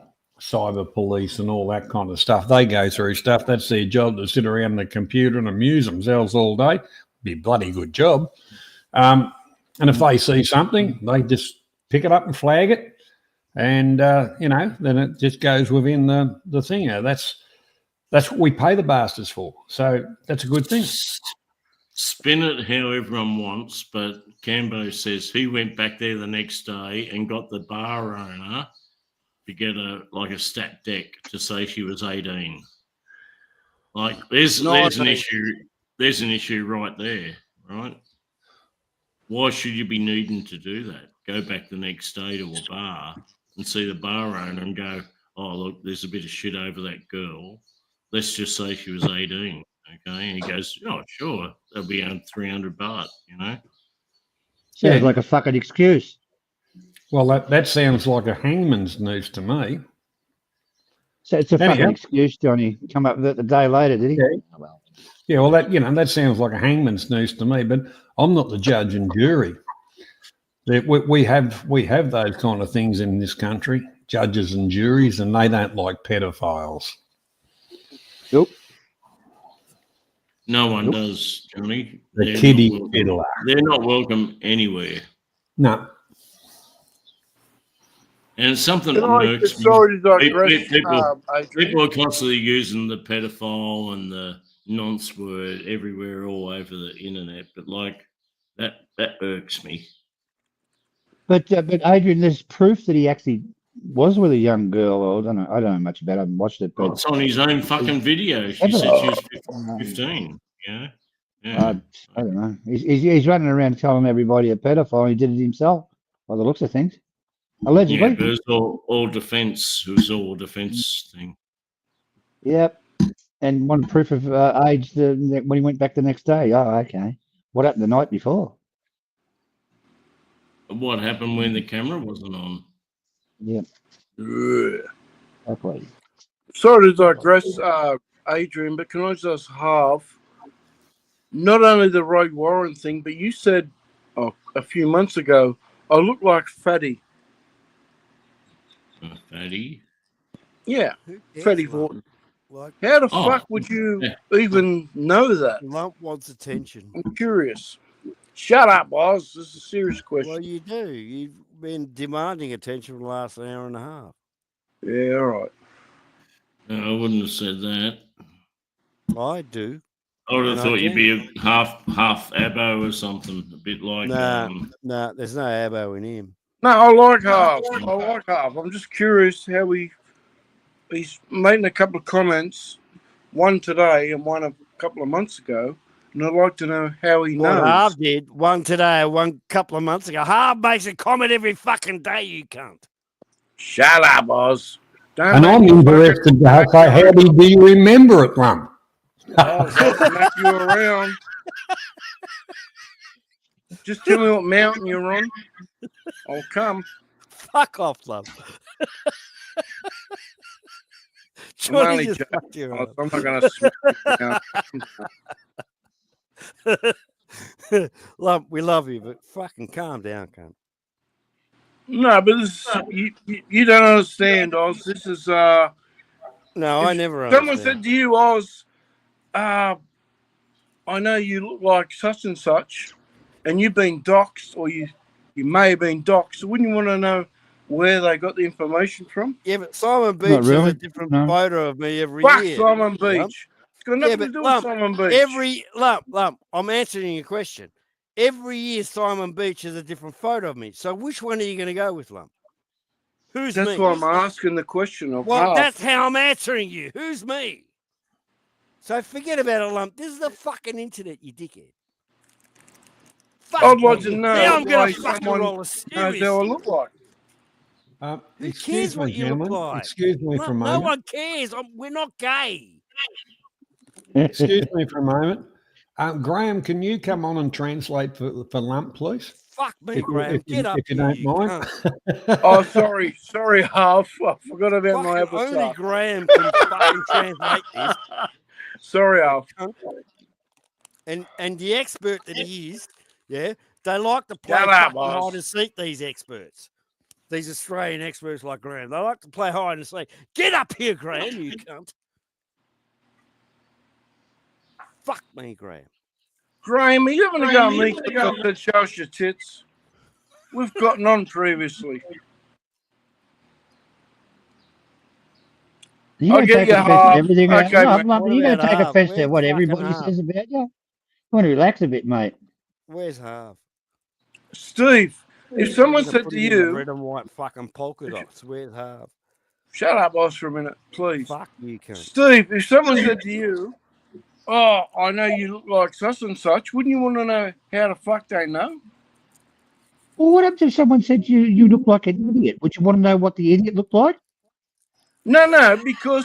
cyber police and all that kind of stuff. They go through stuff. That's their job, to sit around the computer and amuse themselves all day. Be a bloody good job. And if they see something, they just pick it up and flag it. And, you know, then it just goes within the thing. You know, that's what we pay the bastards for. So that's a good thing. Spin it how everyone wants, but Cambo says he went back there the next day and got the bar owner to get a stat deck to say she was 18. Like there's an issue. There's an issue right there, right? Why should you be needing to do that? Go back the next day to a bar and see the bar owner and go, oh, look, there's a bit of shit over that girl. Let's just say she was 18, Okay, and he goes, "Oh, sure, that'll be $300 baht." Sounds like a fucking excuse. Well, that sounds like a hangman's noose to me. So it's a fucking Anyhow. excuse, Johnny. Come up with it the day later, did he? Yeah. Yeah, well, that sounds like a hangman's noose to me. But I'm not the judge and jury. We have those kind of things in this country, judges and juries, and they don't like pedophiles. Nope. No one does, Johnny. The kiddie fiddler. They're not welcome anywhere. No. And it's something that Can I irks just sorry to digress, people, Adrian? people are constantly using the pedophile and the nonce word everywhere, all over the internet. But like that irks me. But Adrian, there's proof that he actually was with a young girl. Or I don't know much about it. I haven't watched it. But It's on his own fucking video. She said she was 15. Yeah. I don't know. He's running around telling everybody a pedophile. He did it himself, by the looks of things. Allegedly. Yeah, but it was all defense. It was all a defense thing. Yep. And one proof of age when he went back the next day. Oh, okay. What happened the night before? What happened when the camera wasn't on? Yep. Yeah. Sorry to digress, Adrian, but can I just have not only the Roy Warren thing, but you said a few months ago, I look like Fatty. Fatty? Yeah, Fatty Vorton. Like, how the fuck would you even know that? Lump wants attention. I'm curious. Shut up, Oz. This is a serious question. Well, you do. You've been demanding attention for the last hour and a half. Yeah, all right. No, I wouldn't have said that. I do. I would have thought you'd be a half abo or something, a bit like. Nah, there's no abo in him. No, I like half. I like half. I'm just curious how he's making a couple of comments, one today and one a couple of months ago, and I'd like to know how he knows. Harv did one today, one couple of months ago. Harv makes a comment every fucking day, you cunt. Shut up, Oz. Don't and I'm interested to say, how do you remember it, Lump? I'll smack you around. Just tell me what mountain you're on. I'll come. Fuck off, love. I'm not going to smack you. Love, we love you, but fucking calm down, cunt. No, but this you don't understand, Oz. This is no, I never understand. Someone said to you, Oz, I know you look like such and such, and you've been doxxed, or you may have been doxxed. So wouldn't you want to know where they got the information from? Yeah, but Simon Beach has a different photo of me every year. Fuck Simon Beach. It's got nothing to do with Simon Beach. Lump, I'm answering your question. Every year Simon Beach has a different photo of me. So which one are you going to go with, Lump? Who's me? That's why I'm asking the question of Well, that's how I'm answering you. Who's me? So forget about it, Lump. This is the fucking internet, you dickhead. I'd like to know now I'm why going to fucking someone roll a knows how I look like. Who cares what you look like? Excuse me for a moment. No one cares. We're not gay. Excuse me for a moment. Graham, can you come on and translate for Lump, please? Fuck me, Graham. Get up if you don't mind. Oh, sorry, Half. I forgot about my avatar. Only Graham can fucking translate this. Sorry, Half. And the expert that he is, yeah, they like to play hide and seek. These experts, these Australian experts like Graham, they like to play hide and seek. Get up here, Graham, you cunt. Fuck me, Graham. Graham, are you having a go at me because I said show us your tits? We've gotten on previously. You take offense to everything. Okay, you're going to take offense to what everybody says about you. You want to relax a bit, mate. Where's Harv? Steve, if someone said to you, red and white fucking polka dots, where's Harv? Shut up, Oz, for a minute, please. Fuck you, cunt. Steve, if someone said to you, oh, I know you look like such and such, wouldn't you want to know how the fuck they know? Well, what if someone said you look like an idiot? Would you want to know what the idiot looked like? No, because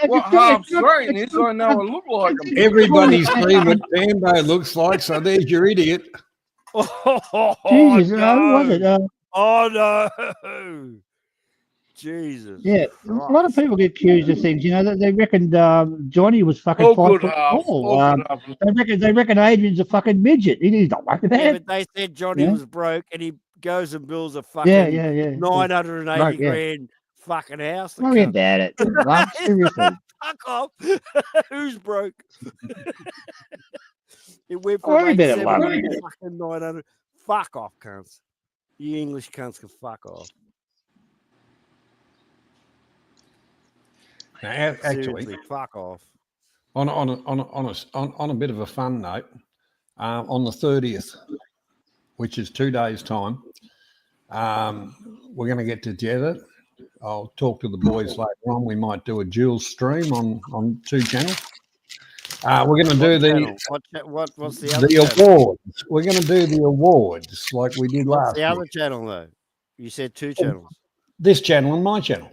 what half Australian is. I know I look like him. Everybody's seen what Tambo looks like, so there's your idiot. Jesus, was it? Oh no! Jesus. Yeah, a lot of people get accused of things. You know, they reckoned Johnny was fucking All 5 good foot half. tall. All good half. They reckon Adrian's a fucking midget. He's not like Yeah, that. but they said Johnny Yeah. was broke, and he goes and builds a fucking Yeah. 980 Right, yeah. grand fucking house. the Worry cunt. about it. Love, seriously. Fuck off. Who's broke? It went from Worry about it, 870 love. to fucking 900. Fuck off, cunts. You English cunts can fuck off. Now, actually, Seriously, fuck off. on a bit of a fun note, on the 30th, which is 2 days' time, we're going to get together. I'll talk to the boys later on. We might do a dual stream on 2 channels. We're going to do What's the other the channel? awards. We're going to do the awards like we did What's last the year. other channel, though? You said 2 channels. This channel and my channel.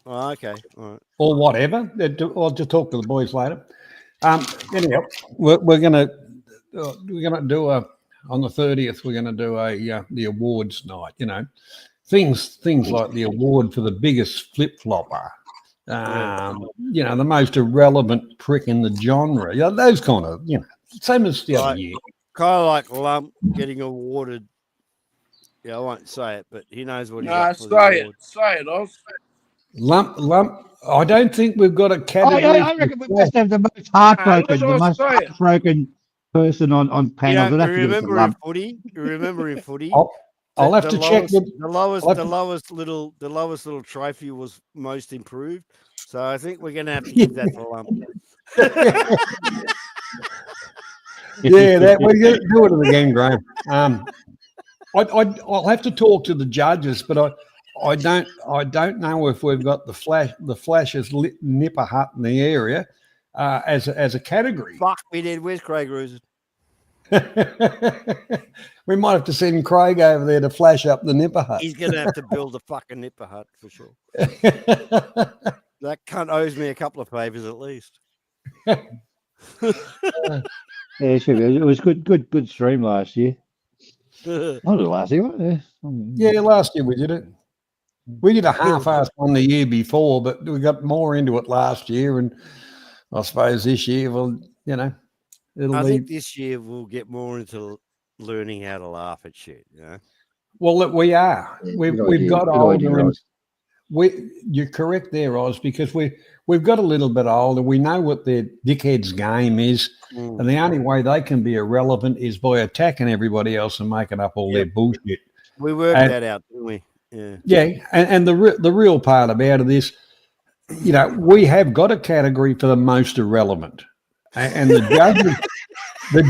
Oh, okay. All right. Or whatever. I'll just talk to the boys later. Anyhow, we're going to do on the 30th. We're going to do the awards night. You know, things like the award for the biggest flip flopper. You know, the most irrelevant prick in the genre. You know, those kind of, you know, same as the other year. Kind of like Lump getting awarded. Yeah, I won't say it, but he knows what he's Nah, up for. say it, Oz. Lump. I don't think we've got a category. I reckon we must have the most heartbroken person on panels. You It'd have to give us a remember in lump. footy? You remember in footy? I'll have to check with the lowest little trophy was most improved. So I think we're going to have to give that to Lump. Yeah, we're going to do it again, Graham. I'll have to talk to the judges, but I don't know if we've got the flashes nipper hut in the area as a category. Fuck, we did. Where's Craig Rosen? We might have to send Craig over there to flash up the nipper hut. He's going to have to build a fucking nipper hut for sure. That cunt owes me a couple of favors at least. Yeah, it was good stream last year. Not last year. Yeah, last year we did it. We did a half-assed one the year before, but we got more into it last year, and I suppose this year, well, you know, I think this year we'll get more into learning how to laugh at shit. You know. Well, look, we are. We've got older. And you're correct there, Oz, because we've got a little bit older. We know what their dickhead's game is, and the only way they can be irrelevant is by attacking everybody else and making up all their bullshit. We worked that out, didn't we? Yeah, and the real part about it is, you know, we have got a category for the most irrelevant, and the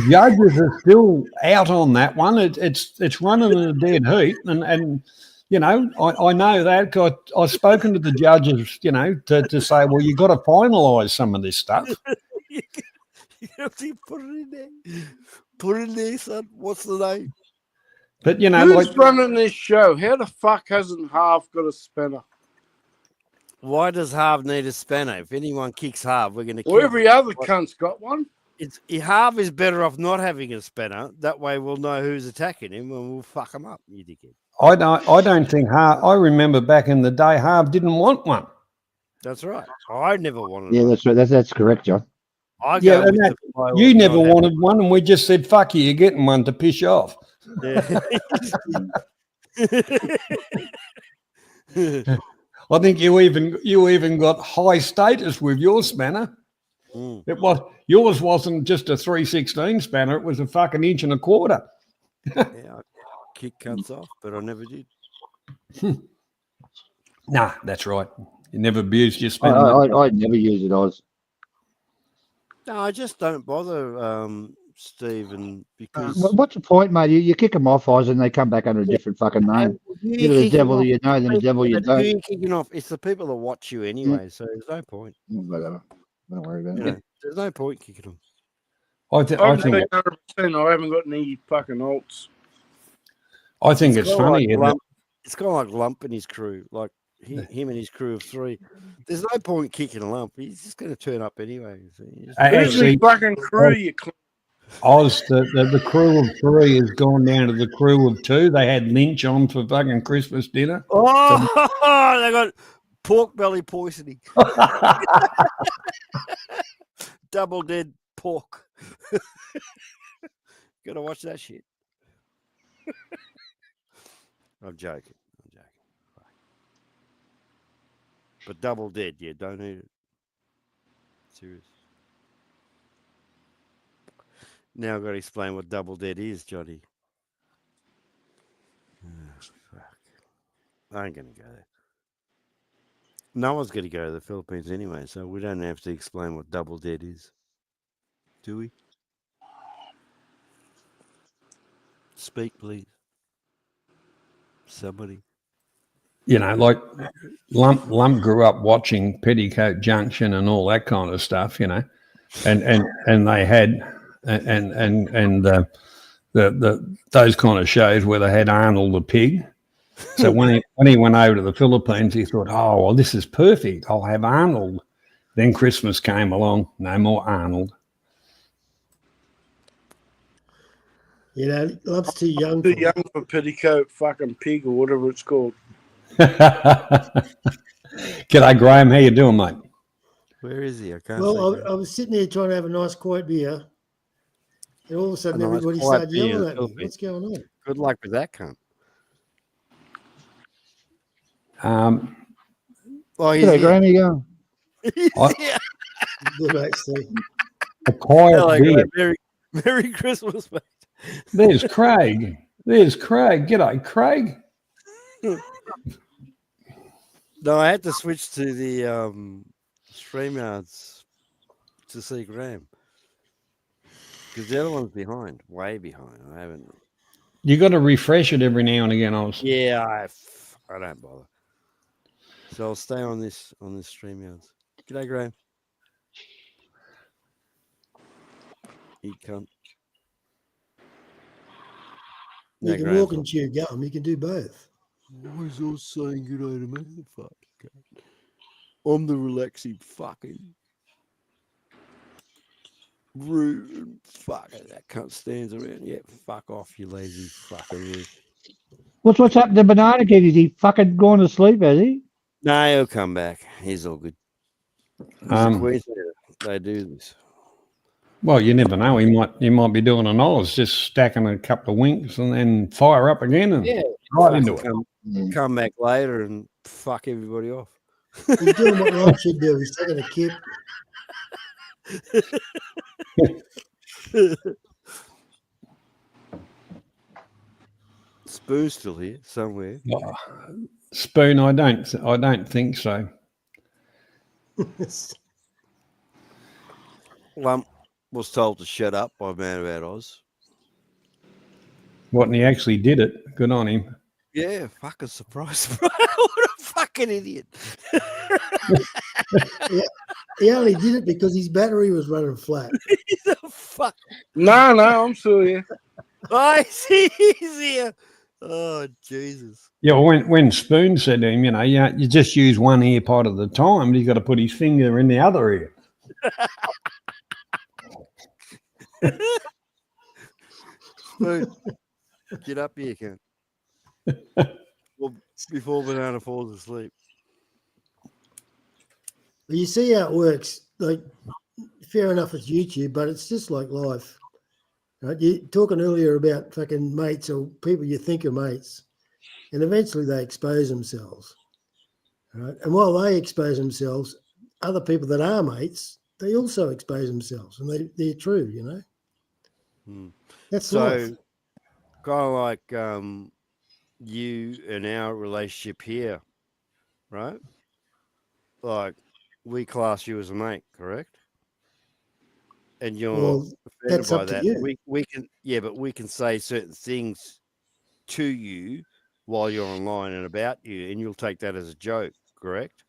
judges are still out on that one. It's running in a dead heat, and you know, I know that. I've spoken to the judges, you know, to say, well, you've got to finalise some of this stuff. You have to put it in there. Put it in there, son. What's the name? But, you know, who's running this show? How the fuck hasn't Half got a spanner? Why does Harv need a spanner? If anyone kicks Harv, we're going to kill Well, every other cunt's got one. Harv is better off not having a spanner. That way we'll know who's attacking him and we'll fuck him up, you dickhead. I don't think Harv. I remember back in the day, Harv didn't want one. That's right. I never wanted one. That's right. That's correct, John. You never wanted one, and we just said, fuck you, you're getting one to piss you off. Yeah. I think you even got high status with your spanner. Yours wasn't just a 3/16 spanner; it was a fucking 1.25 inches. Yeah, I kick cunts off, but I never did. Nah, that's right. You never abused your spanner. I never used it, Oz. No, I just don't bother, Stephen, because what's the point, mate? You kick them off, Oz, and they come back under a different fucking name. Either the devil you know, then the devil you don't. Who are you kicking off? It's the people that watch you anyway, so there's no point. Whatever. Don't worry about it. There's no point kicking them. I think 100%. I haven't got any fucking alts. I think it's funny. Like it's kind of like Lump and his crew. Like him and his crew of 3. There's no point kicking a lump. He's just going to turn up anyway. So Who's Actually, the fucking crew, you Oz, the crew of 3 has gone down to the crew of 2. They had Lynch on for fucking Christmas dinner. Oh, they got pork belly poisoning. Double dead pork. Gotta watch that shit. I'm joking. But double dead, yeah, don't eat it. Serious. Now I've got to explain what double dead is, Johnny. Fuck. I ain't going to go there. No one's going to go to the Philippines anyway, so we don't have to explain what double dead is. Do we? Speak, please. Somebody. Like Lump grew up watching Petticoat Junction and all that kind of stuff, and they had the those kind of shows where they had Arnold the pig. So when he went over to the Philippines, he thought, oh well, this is perfect. I'll have Arnold. Then Christmas came along, no more Arnold. Lump's too young. Too young for petticoat fucking pig or whatever it's called. G'day, Graham. How you doing, mate? Where is he? I can't Well, I was sitting there trying to have a nice quiet beer, and all of a sudden everybody quiet started beer yelling in at me. the What's going on? Good luck with that cunt. G'day, Graham. How you going? Good, mate, Steve. A quiet Hello, beer. Graham. Merry Christmas, mate. There's Craig. G'day, Craig. No, I had to switch to the StreamYards to see Graham because the other one's behind, way behind. I haven't. You got to refresh it every now and again, Oz. Yeah, I don't bother. So I'll stay on this StreamYards. G'day, Graham. You cunt. You can walk and chew gum. You can do both. Why is all saying good to me? Fuck. I'm the relaxing fucking rude and fucking that cunt stands around. Yeah, fuck off, you lazy fucking rude. What's happened to Banana Kid? Is he fucking gone to sleep, has he? No, he'll come back. He's all good. He's a Queenslander. They do this. Well, you never know. He might be doing an Oz, just stacking a couple of winks and then fire up again and right into it. Come back later and fuck everybody off. He's doing what Ron should do. He's taking a kip. Spoon's still here somewhere. Spoon, I don't think so. Lump was told to shut up by Man About Oz. What, and he actually did it. Good on him. Yeah, fucking surprise. What a fucking idiot. Yeah, he only did it because his battery was running flat. He's a fuck. No, I'm still here. I see he's here. Oh, Jesus. Yeah, well, when Spoon said to him, you just use one ear part at the time, he's got to put his finger in the other ear. Spoon, get up here, Ken. Before Banana falls asleep. You see how it works. Like, fair enough, it's YouTube, but it's just like life. Right? You're talking earlier about fucking mates or people you think are mates, and eventually they expose themselves. Right? And while they expose themselves, other people that are mates, they also expose themselves, and they're true, That's life. Kind of like you and our relationship here, right? Like, we class you as a mate, correct? And you're offended by that. We can, but we can say certain things to you while you're online and about you, and you'll take that as a joke, correct?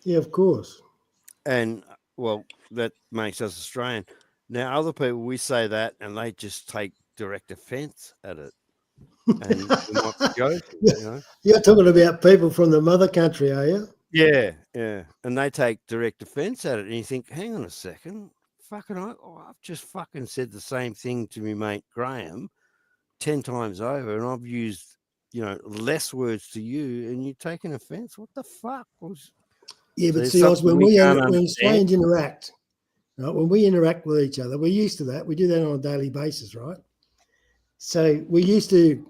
Yeah, of course. And well, that makes us Australian. Now, other people, we say that, and they just take direct offence at it. And you might be joking, you know. You're talking about people from the mother country, are you? Yeah, yeah. And they take direct offense at it. And you think, hang on a second, I've just fucking said the same thing to me mate Graham 10 times over, and I've used, you know, less words to you, and you're taking offense. What the fuck? Yeah, but there's see, Oz, something when can't when understand. Australians interact, right? When we interact with each other, we're used to that. We do that on a daily basis, right? So we're used to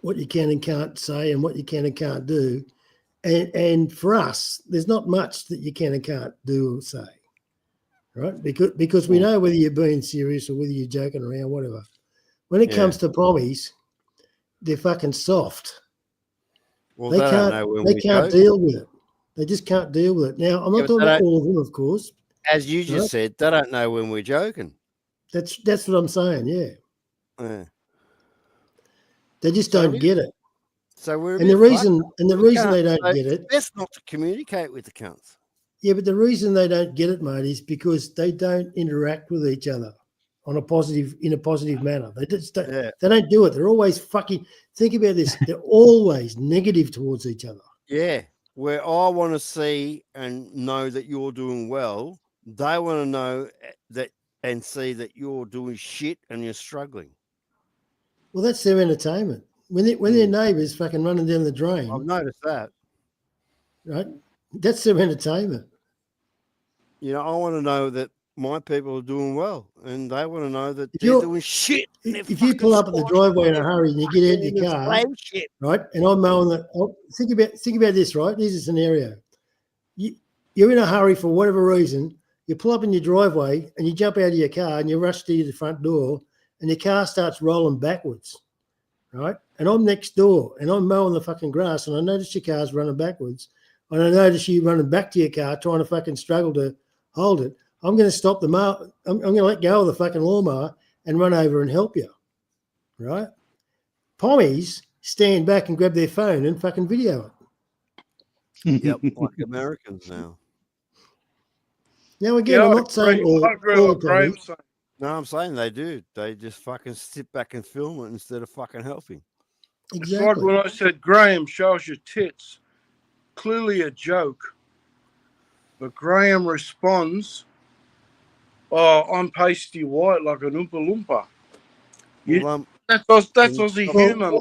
what you can and can't say and what you can and can't do. And for us, there's not much that you can and can't do or say, right? Because we know whether you're being serious or whether you're joking around, whatever. When it comes to pommies, they're fucking soft. Well, They can't deal with it. They just can't deal with it. Now, I'm not talking about all of them, of course. As you just said, they don't know when we're joking. That's what I'm saying, yeah. Yeah. They just don't get it. So we're and the reason they don't get it. It's best not to communicate with the cunts. Yeah, but the reason they don't get it, mate, is because they don't interact with each other in a positive manner. They just don't, they don't do it. They're always fucking. Think about this. They're always negative towards each other. Yeah, where I want to see and know that you're doing well, they want to know that and see that you're doing shit and you're struggling. Well, that's their entertainment. When their neighbours fucking running down the drain, I've noticed that. Right, that's their entertainment. You know, I want to know that my people are doing well, and they want to know that they're doing shit. If you pull up at the driveway in a hurry and you get out your car, right, and I'm mowing the. Think about this, right? Here's a scenario. You're in a hurry for whatever reason. You pull up in your driveway and you jump out of your car and you rush to the front door, and your car starts rolling backwards, right? And I'm next door and I'm mowing the fucking grass, and I notice your car's running backwards, and I notice you running back to your car trying to fucking struggle to hold it. I'm going to stop the mower. I'm going to let go of the fucking lawnmower and run over and help you, right? Pommies stand back and grab their phone and fucking video it. Yep, like Americans now. Now again, I'm not saying all pommies. No, I'm saying they do. They just fucking sit back and film it instead of fucking helping. Exactly. It's like when I said, Graham, show us your tits. Clearly a joke. But Graham responds, oh, I'm pasty white like an Oompa Loompa. That's Aussie humour.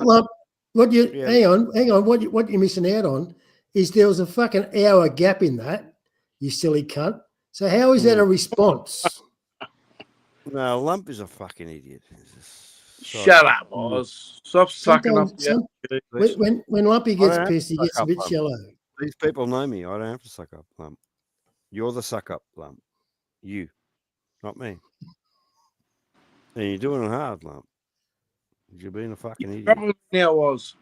Hang on. What you're missing out on is there was a fucking hour gap in that, you silly cunt. So how is that a response? No, Lump is a fucking idiot. Shut up, Oz. Stop sucking up. When Lumpy gets pissed, he gets a bit shallow. These people know me. I don't have to suck up, Lump. You're the suck up, Lump. You, not me. And you're doing it hard, Lump. You're being a fucking idiot. Trouble now was,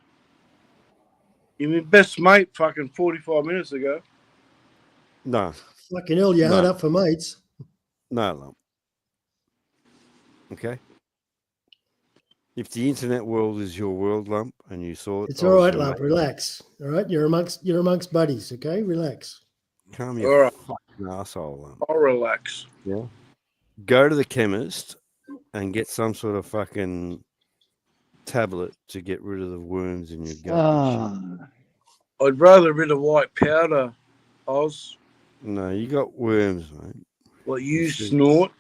you mean best mate fucking 45 minutes ago. No. Fucking hell, you're hard up for mates. No, Lump. Okay. If the internet world is your world, Lump, and you saw it, it's all right, Lump. Relax. All right, you're amongst buddies. Okay, relax. Calm your fucking asshole, Lump. I'll relax. Yeah. Go to the chemist and get some sort of fucking tablet to get rid of the worms in your gut. I'd rather a bit of white powder, Oz. No, you got worms, mate. What you snort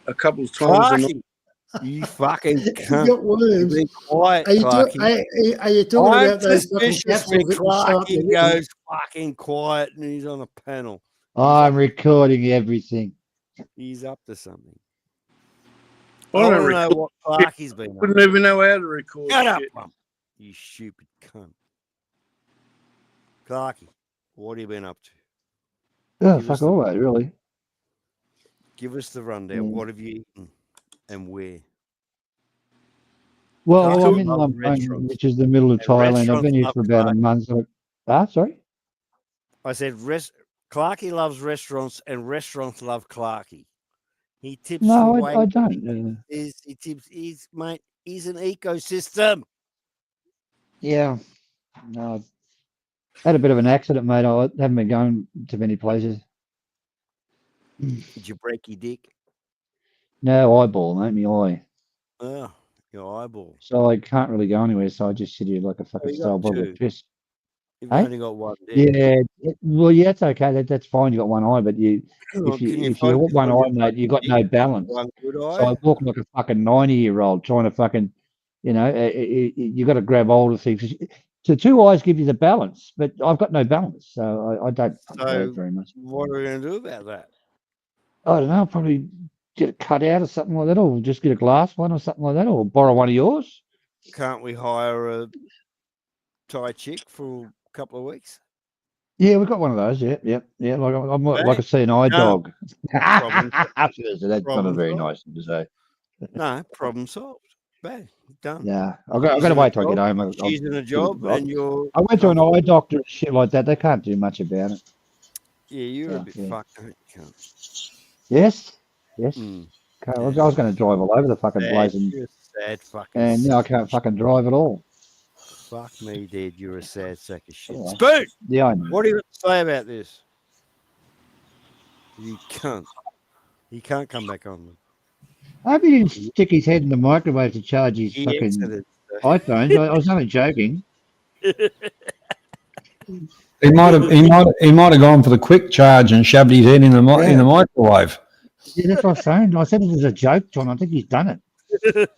a couple of times a night. You fucking cunt. You got worms. Be quiet, are you talking about those fucking capsules that Clarky goes fucking quiet and he's on a panel. I'm recording everything. He's up to something. I don't know what Clarky's been up to. Wouldn't even know how to record. Shut up, Lump. You stupid cunt. Clarky, what have you been up to? Oh, fuck all that, really. Give us the rundown. What have you eaten and where? Well, I'm in Lumpung, which is the middle of Thailand. I've been here for about a month. Sorry? I said Clarky loves restaurants and restaurants love Clarky. He tips. No, I don't. He tips. He's an ecosystem. Yeah. No. I had a bit of an accident, mate. I haven't been going to many places. Did you break your dick? No, eyeball, mate. Me eye. Oh, Your eyeball. So I can't really go anywhere. So I just sit here like a Oh, fucking you stale got bottle two. of piss. You've Hey? only got one there. Yeah. Well, yeah, that's okay. That's fine. You got one eye, but Can if you focus got one on eye, your mate, you got no balance. one good So I eye? walk like a fucking 90-year-old trying to fucking, you got to grab hold of things. So two eyes give you the balance, but I've got no balance, so I don't enjoy So it very much. what are we going to do about that? I don't know. I'll probably get it cut out or something like that, or just get a glass one or something like that, or borrow one of yours. Can't we hire a Thai chick for a couple of weeks? Yeah, we've got one of those. Yeah. Like I'm like a seeing eye dog. Problem- That's not a problem very solved. nice thing to say. No, problem solved. Bang, done. Yeah, I've got to wait till I get home. She's in a job, and you're. I went to an eye doctor and shit like that. They can't do much about it. Yeah, you're a So, bit yeah. fucked, aren't you, cunt? Yes. Mm. Okay, I was going to drive all over the fucking place, You're a sad fucking. and now I can't fucking drive at all. Fuck me, Dad. You're a sad sack of shit. All right. Spoon. Yeah, I know. What do you got to say about this? You can't. He can't come back on. I hope he didn't stick his head in the microwave to charge his He fucking exited. iPhones. I was only joking. He might have gone for the quick charge and shoved his head in the microwave. Yeah, that's what I'm saying. I said it was a joke, John. I think he's done it.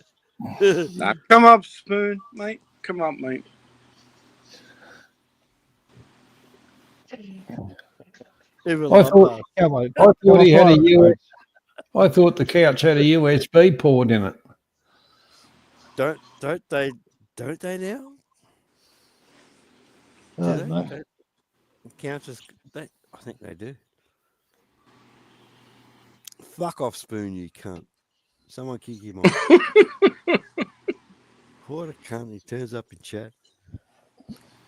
Nah, come up, Spoon, mate. Come up, mate. I thought he had a US. I thought the couch had a USB port in it. Don't they now? Oh, Do they? no. Don't counters, I think they do. Fuck off, Spoon, you cunt. Someone kick him off. What a cunt. He turns up in chat.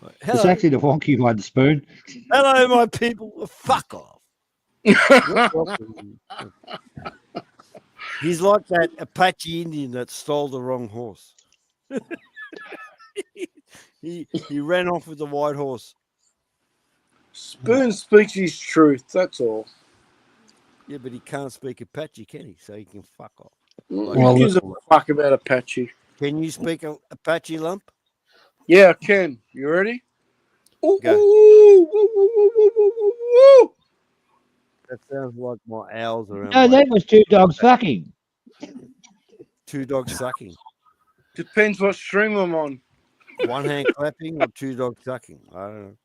Like, It's actually the wonky one, Spoon. Hello, my people. Fuck off. He's like that Apache Indian that stole the wrong horse. he ran off with the white horse. Spoon speaks his truth, that's all. Yeah, but he can't speak Apache, can he? So he can fuck off. Who gives a fuck about Apache? Can you speak Apache, Lump? Yeah, I can. You ready? Ooh, Go. ooh, ooh, ooh, ooh, ooh, ooh. That sounds like my owls around. No, that was two dogs fucking. Two dogs sucking. Depends what stream I'm on. One hand clapping or two dogs sucking. I don't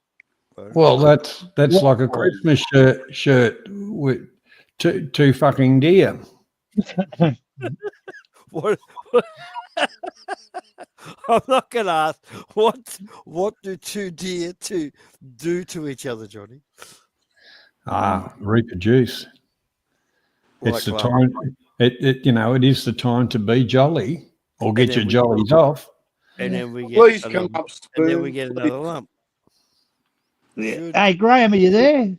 know. Well, that's like a Christmas shirt with two fucking deer. What? I'm not going to ask. What do two deer do to each other, Johnny? Reproduce. Like It's the love. time. It is the time to be jolly or get your jollies off. And then we get Please come up, Spoon. and then we get another lump. Hey, Graham, are you there?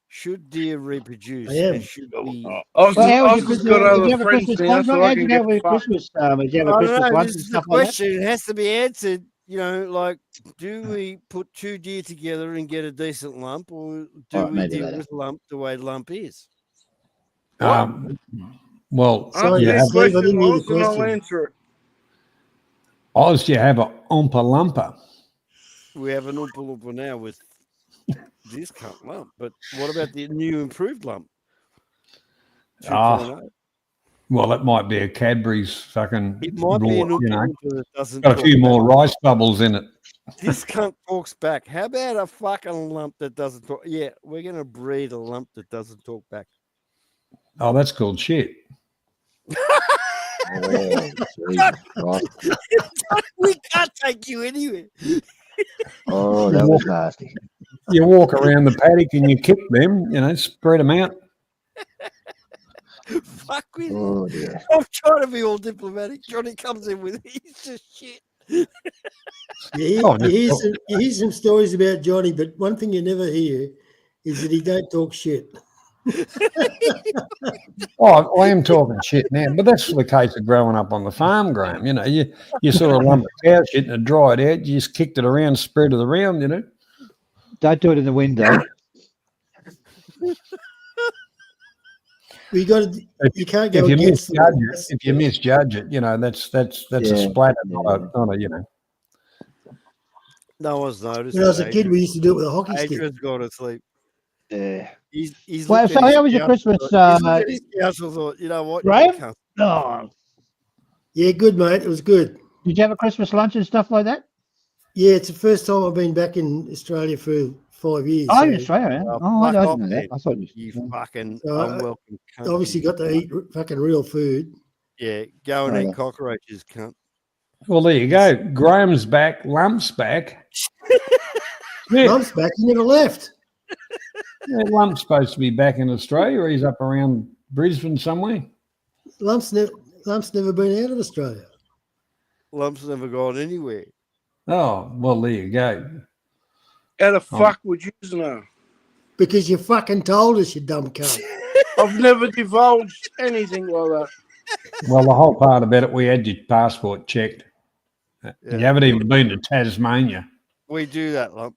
Should deer reproduce? I am. And should we? I've Well, just got other friends Christmas now, one? so I How'd can you go get with fucked. Christmas? Did you have a I don't Christmas know. lunch This and is the stuff like that? question. It has to be answered. Like, do we put two deer together and get a decent lump, or do Alright, we maybe deal later. with lump the way lump is? Well, Ask you me a have, Steve, I question, didn't hear the Oz, and I'll question. answer it. Oz, you have a Oompa Lumpa. We have an Oompa Loompa now with this cunt lump, but what about the new improved lump? 2.0. Well, that might be a Cadbury's fucking. It might be an raw, Oompa Loompa that doesn't got a talk few back. more rice bubbles in it. This cunt talks back. How about a fucking lump that doesn't talk? Yeah, we're going to breed a lump that doesn't talk back. Oh, that's called shit. Oh, Jesus Christ. We can't take you anywhere. Oh, that was nasty. You walk around the paddock and you kick them, spread them out. Fuck with you. Oh, dear. I'm trying to be all diplomatic. Johnny comes in with he's just shit. You hear some stories about Johnny, but one thing you never hear is that he don't talk shit. Oh, I am talking shit now, but that's the case of growing up on the farm, Graham. You saw a lump of cow shit and it dried out. You just kicked it around, spread it around, Don't do it in the window. we got to. You can't go If you against misjudge them. it, if you misjudge it, that's a Yeah, splatter, yeah. not a. No one's noticed. When I was a kid, we used to do it with a hockey stick. Adrian's gone to sleep. Yeah. He's Well, looked so at his how was your couch and Christmas, thought- he's looked at his couch and thought, you know what? you Graham? can't- Oh, Yeah, good, mate. It was good. did you have a Christmas lunch and stuff like that? Yeah, it's the first time I've been back in Australia for 5 years. Oh, so in Australia. Oh, Oh, I fuck didn't off know that. then. I thought You you. fucking So I- unwelcome cunt. obviously got to eat fucking real food. Yeah, go and Oh, eat yeah. cockroaches, cunt. Well, there you go. Graham's back. Lump's back. Yeah, Mum's back. He never left. Lump's supposed to be back in Australia, or he's up around Brisbane somewhere. Lump's never been out of Australia. Lump's never gone anywhere. Oh, well, there you go. How the fuck would you know? Because you fucking told us, you dumb cunt. I've never divulged anything like that. Well, the whole part about it, we had your passport checked. You haven't even been to Tasmania. We do that, Lump.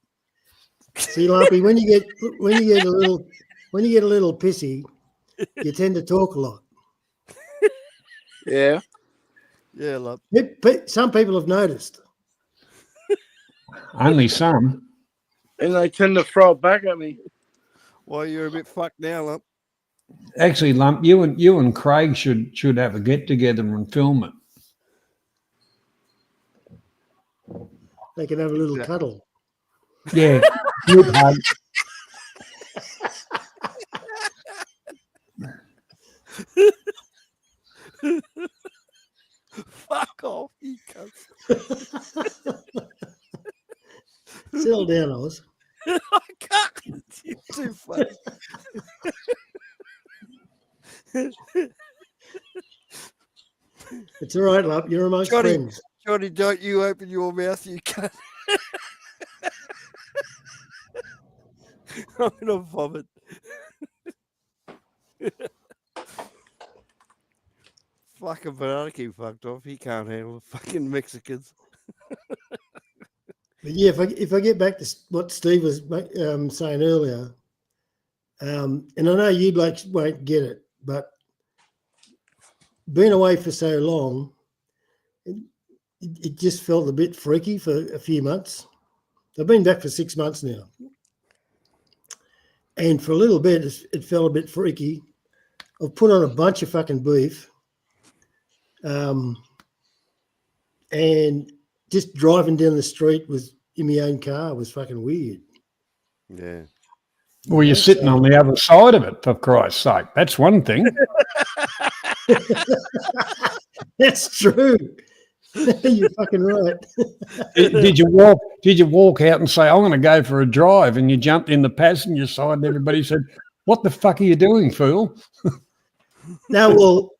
See, Lumpy, when you get a little pissy, you tend to talk a lot. Yeah. Yeah, Lump. Some people have noticed. Only some. And they tend to throw it back at me. Well, you're a bit fucked now, Lump. Actually, Lump, you and Craig should have a get together and film it. They can have a little cuddle. Yeah, good hug. Fuck off, you cunt. Settle down, Oz. I can't. You're too funny. It's all right, Lump. You're amongst Johnny, friends. Johnny, don't you open your mouth, you cunt. I'm gonna vomit. Fucking Banana fucked off. He can't handle the fucking Mexicans. But yeah, if I get back to what Steve was saying earlier, and I know you blokes won't get it, but being away for so long, it just felt a bit freaky for a few months. I've been back for 6 months now. And for a little bit, it felt a bit freaky. I've put on a bunch of fucking beef. And just driving down the street in my own car was fucking weird. Yeah. Well, you're sitting on the other side of it, for Christ's sake. That's one thing. That's true. You're fucking right. Did you walk out and say, I'm going to go for a drive, and you jumped in the passenger side and everybody said, what the fuck are you doing, fool? No, well,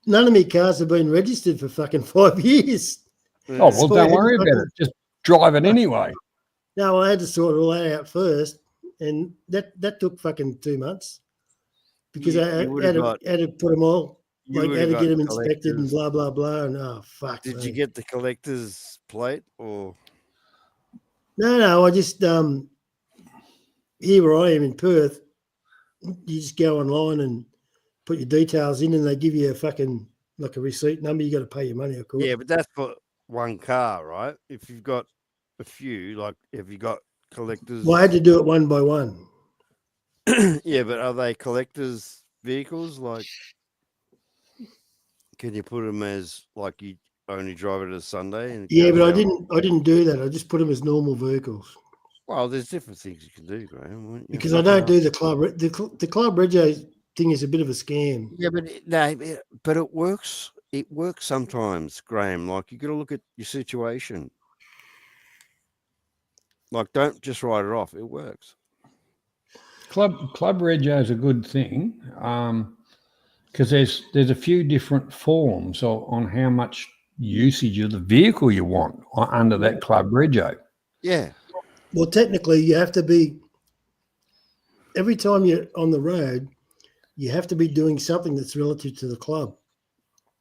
none of my cars have been registered for fucking 5 years. Oh, well, So don't worry about it. Just drive it anyway. No, I had to sort it all out first, and that took fucking 2 months because You I had would've to put them all, you like, would've had to got get them inspected and collectors. blah, blah, blah. And oh, fuck. Did me. you get the collector's plate or? No, I just, here where I am in Perth, you just go online and put your details in and they give you a fucking, like a receipt number. You got to pay your money, of course. Yeah, but that's for one car, right? If you've got a few, like, have you got collectors? Well, I had to do it one by one. Yeah, but are they collectors' vehicles? Like, can you put them as like you only drive it a Sunday? And it Yeah, goes but out? I didn't do that. I just put them as normal vehicles Well, there's different things you can do, Graham. wouldn't you? because I don't do the club. The club rego thing is a bit of a scam. Yeah, but but it works. It works sometimes, Graham. Like, you got to look at your situation. Like, don't just write it off. It works. Club rego is a good thing because there's a few different forms on how much usage of the vehicle you want under that club rego. Yeah. Well, technically, you have to be, every time you're on the road, you have to be doing something that's relative to the club.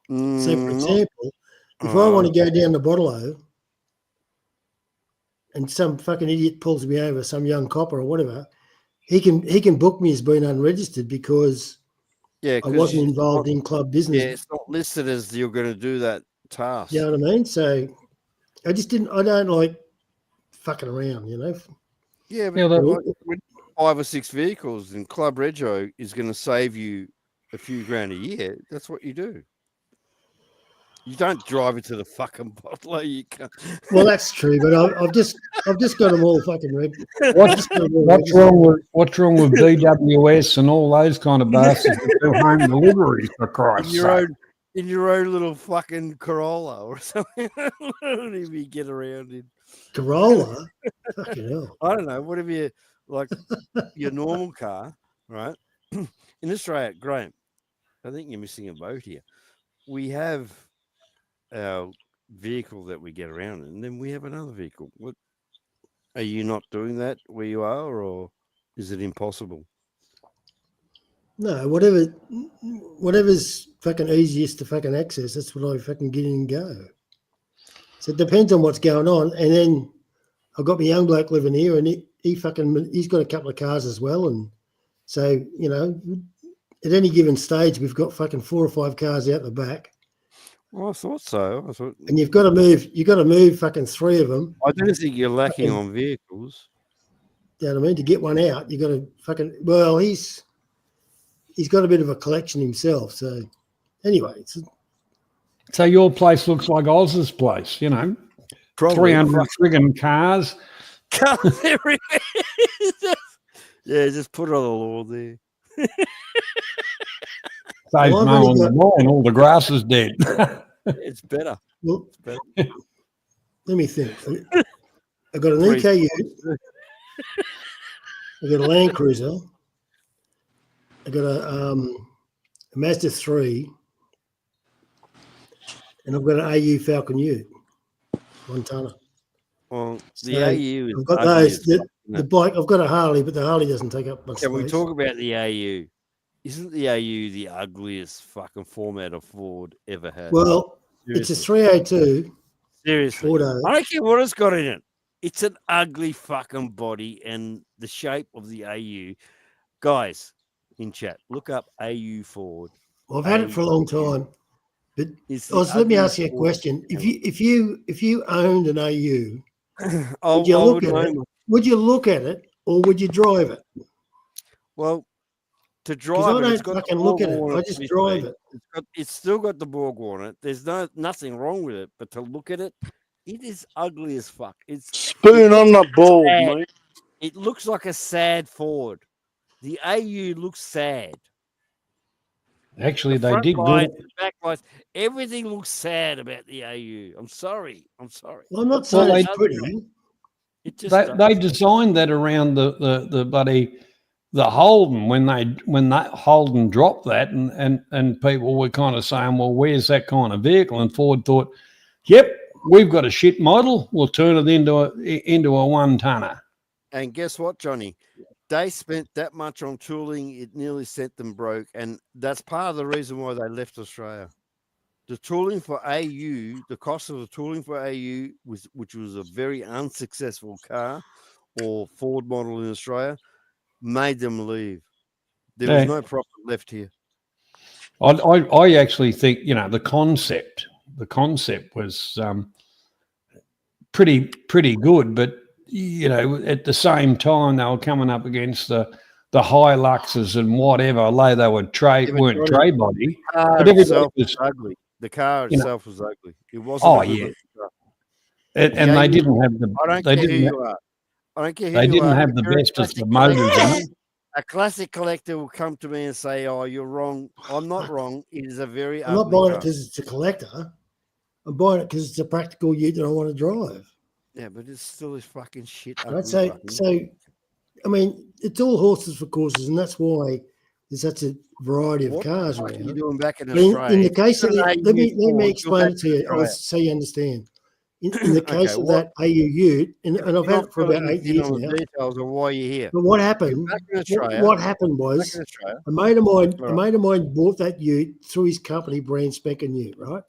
So, for example, if I want to go down to Bottle and some fucking idiot pulls me over, some young copper or whatever, he can book me as being unregistered because Yeah, I wasn't it's involved not- in club business. Yeah, it's not listed as you're going to do that task. You know what I mean? So I just didn't. I don't like fucking around. You know. Yeah, but Yeah, that- like, with 5 or 6 vehicles, and Club Rego is going to save you a few grand a year. That's what you do. You don't drive it to the fucking bottler. You can't. Well, that's true, but I've just got them all fucking red. What's wrong with BWS and all those kind of bastards that do home deliveries, for Christ's sake? In your own little fucking Corolla or something. Whatever you get around in. Corolla? Fucking hell. I don't know. Whatever you like, your normal car, right? In Australia, Graham, I think you're missing a boat here. We have our vehicle that we get around, and then we have another vehicle. What are you not doing that where you are, or is it impossible? No, whatever's fucking easiest to fucking access, that's what I fucking get in and go. So it depends on what's going on. And then I've got my young bloke living here, and he's got a couple of cars as well. And so, you know, at any given stage, we've got fucking 4 or 5 cars out the back. Well, I thought so. And you've got to move fucking 3 of them. I don't think you're lacking on vehicles. You know what I mean? To get one out, you got to fucking. Well, he's got a bit of a collection himself. So anyway, So your place looks like Oz's place, you know. Probably 300 friggin' cars. Yeah, just put it on the lawn there. Saves Well, I've mowing only the lawn, all the grass is dead. It's better. well, It's better. let me think. I've got an EKU. I've got a Land Cruiser. I've got a Mazda 3. And I've got an AU Falcon Ute, 1 tonner. Well, the So AU is I've got ugly those. as fuck, isn't The it? bike, I've got a Harley, but the Harley doesn't take up much Can we space. talk about the AU? Isn't the AU the ugliest fucking format of Ford ever had? Well, it's a Seriously. 302 Seriously. Auto. I don't care what it's got in it. It's an ugly fucking body, and the shape of the AU. Guys, in chat, look up AU Ford. I've had it for a long time. But It's the let me ask you a ugliest question. Ford If you owned an AU, I would you look would at it? own one. Would you look at it or would you drive it? Well, to Because drive I it, it's don't got fucking the look at Borg it. on I it, just obviously. drive it. It's still got the Borg on it. There's nothing wrong with it, but to look at it, it is ugly as fuck. Spoon on the board, sad. mate. It looks like a sad Ford. The AU looks sad. Actually, The they front did lights, good. the back lights, everything looks sad about the AU. I'm sorry. Well, I'm not saying Well, it's they- pretty. It just They designed that around the buddy the Holden when that Holden dropped that and people were kind of saying, well, where's that kind of vehicle? And Ford thought, yep, we've got a shit model. We'll turn it into a 1 tonner. And guess what, Johnny? They spent that much on tooling, it nearly sent them broke. And that's part of the reason why they left Australia. The tooling for AU, the cost of the tooling for AU, which was a very unsuccessful car or Ford model in Australia, made them leave. There was no profit left here. I actually think, you know, the concept was pretty good, but you know, at the same time they were coming up against the Hiluxes and whatever, although they were weren't tray body. The car But itself everybody was ugly. The car you know, itself was ugly. It wasn't. Oh a good yeah, looking car. and they didn't have the. I don't They care who didn't. you are. I don't care who They you didn't are. have If the you're a best of classic the motors in collector, it. a classic collector will come to me and say, "Oh, you're wrong. I'm not wrong. It is a very I'm not ugly buying it car." because it's a collector. I'm buying it because it's a practical ute that I want to drive. Yeah, but it's still this fucking shit. Right? Ugly So, I mean, it's all horses for courses, and that's why there's such a variety of what cars the fuck are you around. doing back in But Australia? in the case of You're an let me AU Ford, explain you're it to you, back in Australia. so you understand. In the case Okay, of what? that AU ute, and I've You're had not it for about filling 8 in years on now. the details of why you're here. But what You're happened? back in Australia. What happened Back was in Australia. a mate of mine. All A right. mate of mine bought that ute through his company, brand spanking ute. Right?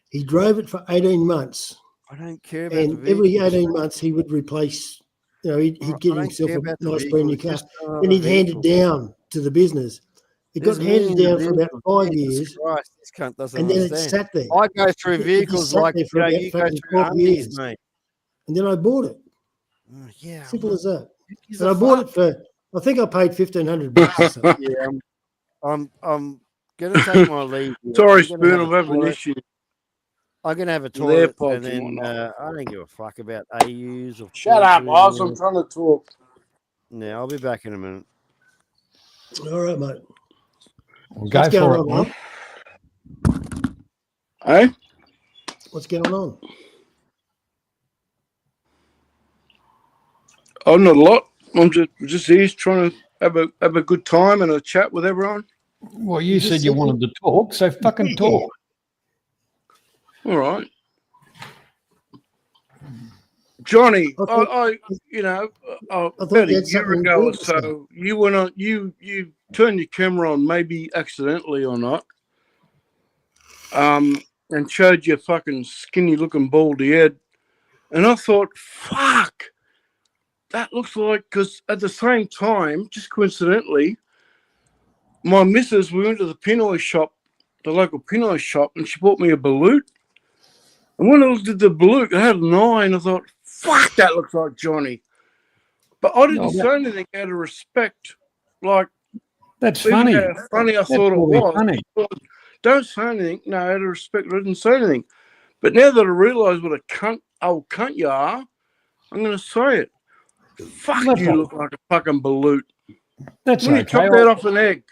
He drove it for 18 months, I don't care about the and every vehicle. 18 months he would replace. You know, he'd All right, get I don't himself care a about the nice vehicle. brand new It's car, just and another he'd hand it vehicle. down to the business. It There's got handed millions of down for about vehicles. 5 Jesus years, Christ, this cunt doesn't and then it understand. sat there. I go through It just vehicles sat like there for about you go fucking through 12 Humvees, years, mate. and then I bought it. Oh, yeah, Simple as that. who gives And a I bought fuck? it for, I think I paid $1,500 or something. Yeah, I'm gonna take my leave. Here. Sorry, I'm gonna Spoon, have I'm a having an toilet. issue. I'm gonna have a With toilet, AirPods and and then whatnot. I don't give a fuck about AUs or Shut up, Oz. Fords or I'm trying to talk. Yeah, I'll be back in a minute. All right, mate. Well, What's go for going it, on, Lump. Eh? What's going on? Oh, not a lot. I'm just here trying to have a good time and a chat with everyone. Well, you You just said you said wanted to talk, so fucking talk. All right. Johnny, I thought, I you know, thought about you a had year something ago or important to say. so, you went on. You turned your camera on, maybe accidentally or not, and showed your fucking skinny looking baldy head, and I thought, fuck, that looks like, because at the same time, just coincidentally, my missus, we went to the Pinoy shop, the local Pinoy shop, and she bought me a balut. And when I looked at the balut, it had an eye, and I thought, fuck, that looks like Johnny. But I didn't No, say anything out of respect. Like, That's even funny. how funny I That's thought it really was. funny. I thought, don't say anything. No, out of respect, I didn't say anything. But now that I realise what a old cunt you are, I'm going to say it. Fuck, That's you look like a fucking balut. That's When you okay. chop that off an egg.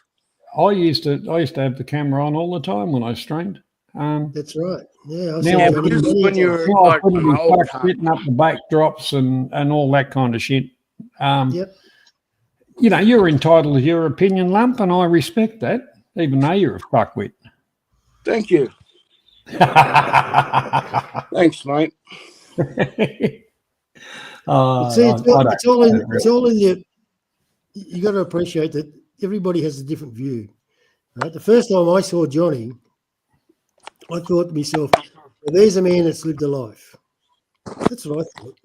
I used to have the camera on all the time when I streamed. That's right. Yeah, I've Now seen I Yeah, Johnny but this is many when a you're time. now I like put it an in old trucks, cunt. fitting up the backdrops and all that kind of shit. Yep. You know, you're entitled to your opinion, Lump, and I respect that, even though you're a fuckwit. Thank you. Thanks, mate. But see, I don't. it's all in your. You got to appreciate that everybody has a different view. Right? The first time I saw Johnny, I thought to myself, well, there's a man that's lived a life. That's what I thought.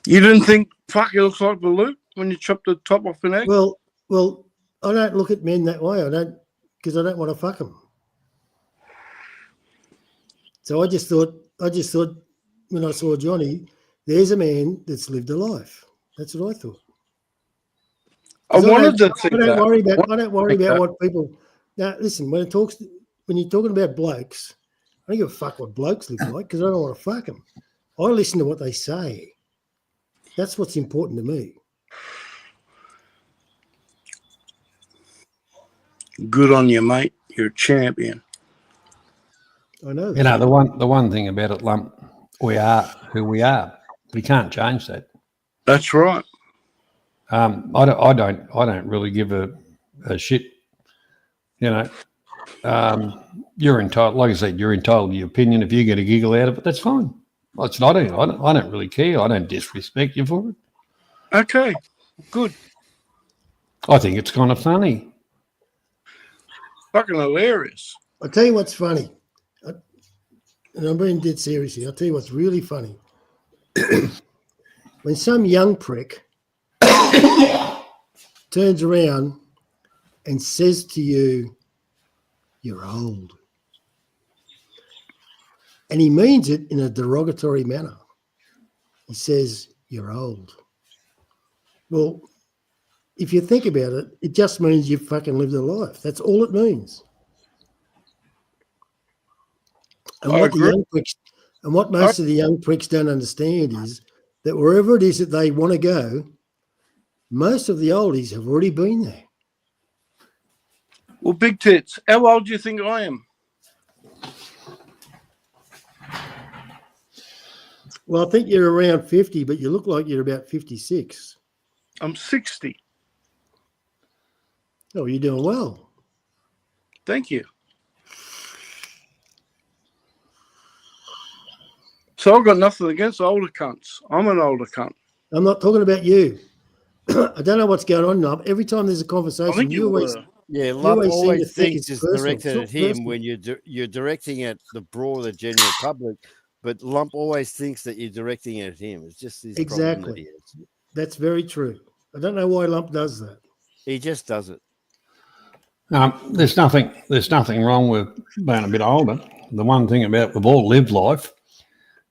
You didn't think, fuck, it looks like balut when you chop the top off an egg? Well, I don't look at men that way. I don't, because I don't want to fuck them. So I just thought when I saw Johnny, there's a man that's lived a life. That's what I thought. I wanted to think I don't that. worry about what people. Now, listen, when you're talking about blokes, I don't give a fuck what blokes live like because I don't want to fuck them. I listen to what they say. That's what's important to me. Good on you, mate. You're a champion. I know that. You know, the one thing about it, Lump, we are who we are. We can't change that. That's right. I don't really give a shit. You know, you're entitled. Like I said, you're entitled to your opinion. If you get a giggle out of it, that's fine. Well, it's not. I don't really care. I don't disrespect you for it. Okay, good. I think it's kind of funny. Fucking hilarious. I'll tell you what's funny. And I'm being dead serious here. I'll tell you what's really funny. When some young prick turns around and says to you, you're old. And he means it in a derogatory manner. He says, you're old. Well, if you think about it, it just means you've fucking lived a life. That's all it means. And I what the agree. young pricks, and what most of the young pricks don't understand is that wherever it is that they want to go, most of the oldies have already been there. Well, big tits, how old do you think I am? Well, I think you're around 50, but you look like you're about 56. I'm 60. Oh, you're doing well. Thank you. So I've got nothing against older cunts. I'm an older cunt. I'm not talking about you. I don't know what's going on now. Every time there's a I conversation, think you always were. Yeah, Lump always seem always to think thinks it's it's personal. directed It's not at him personal. when you're directing at the broader general public, but Lump always thinks that you're directing it at him. It's just his problem that Exactly. he has. That's very true. I don't know why Lump does that. He just does it. There's nothing wrong with being a bit older. The one thing about we've all lived life.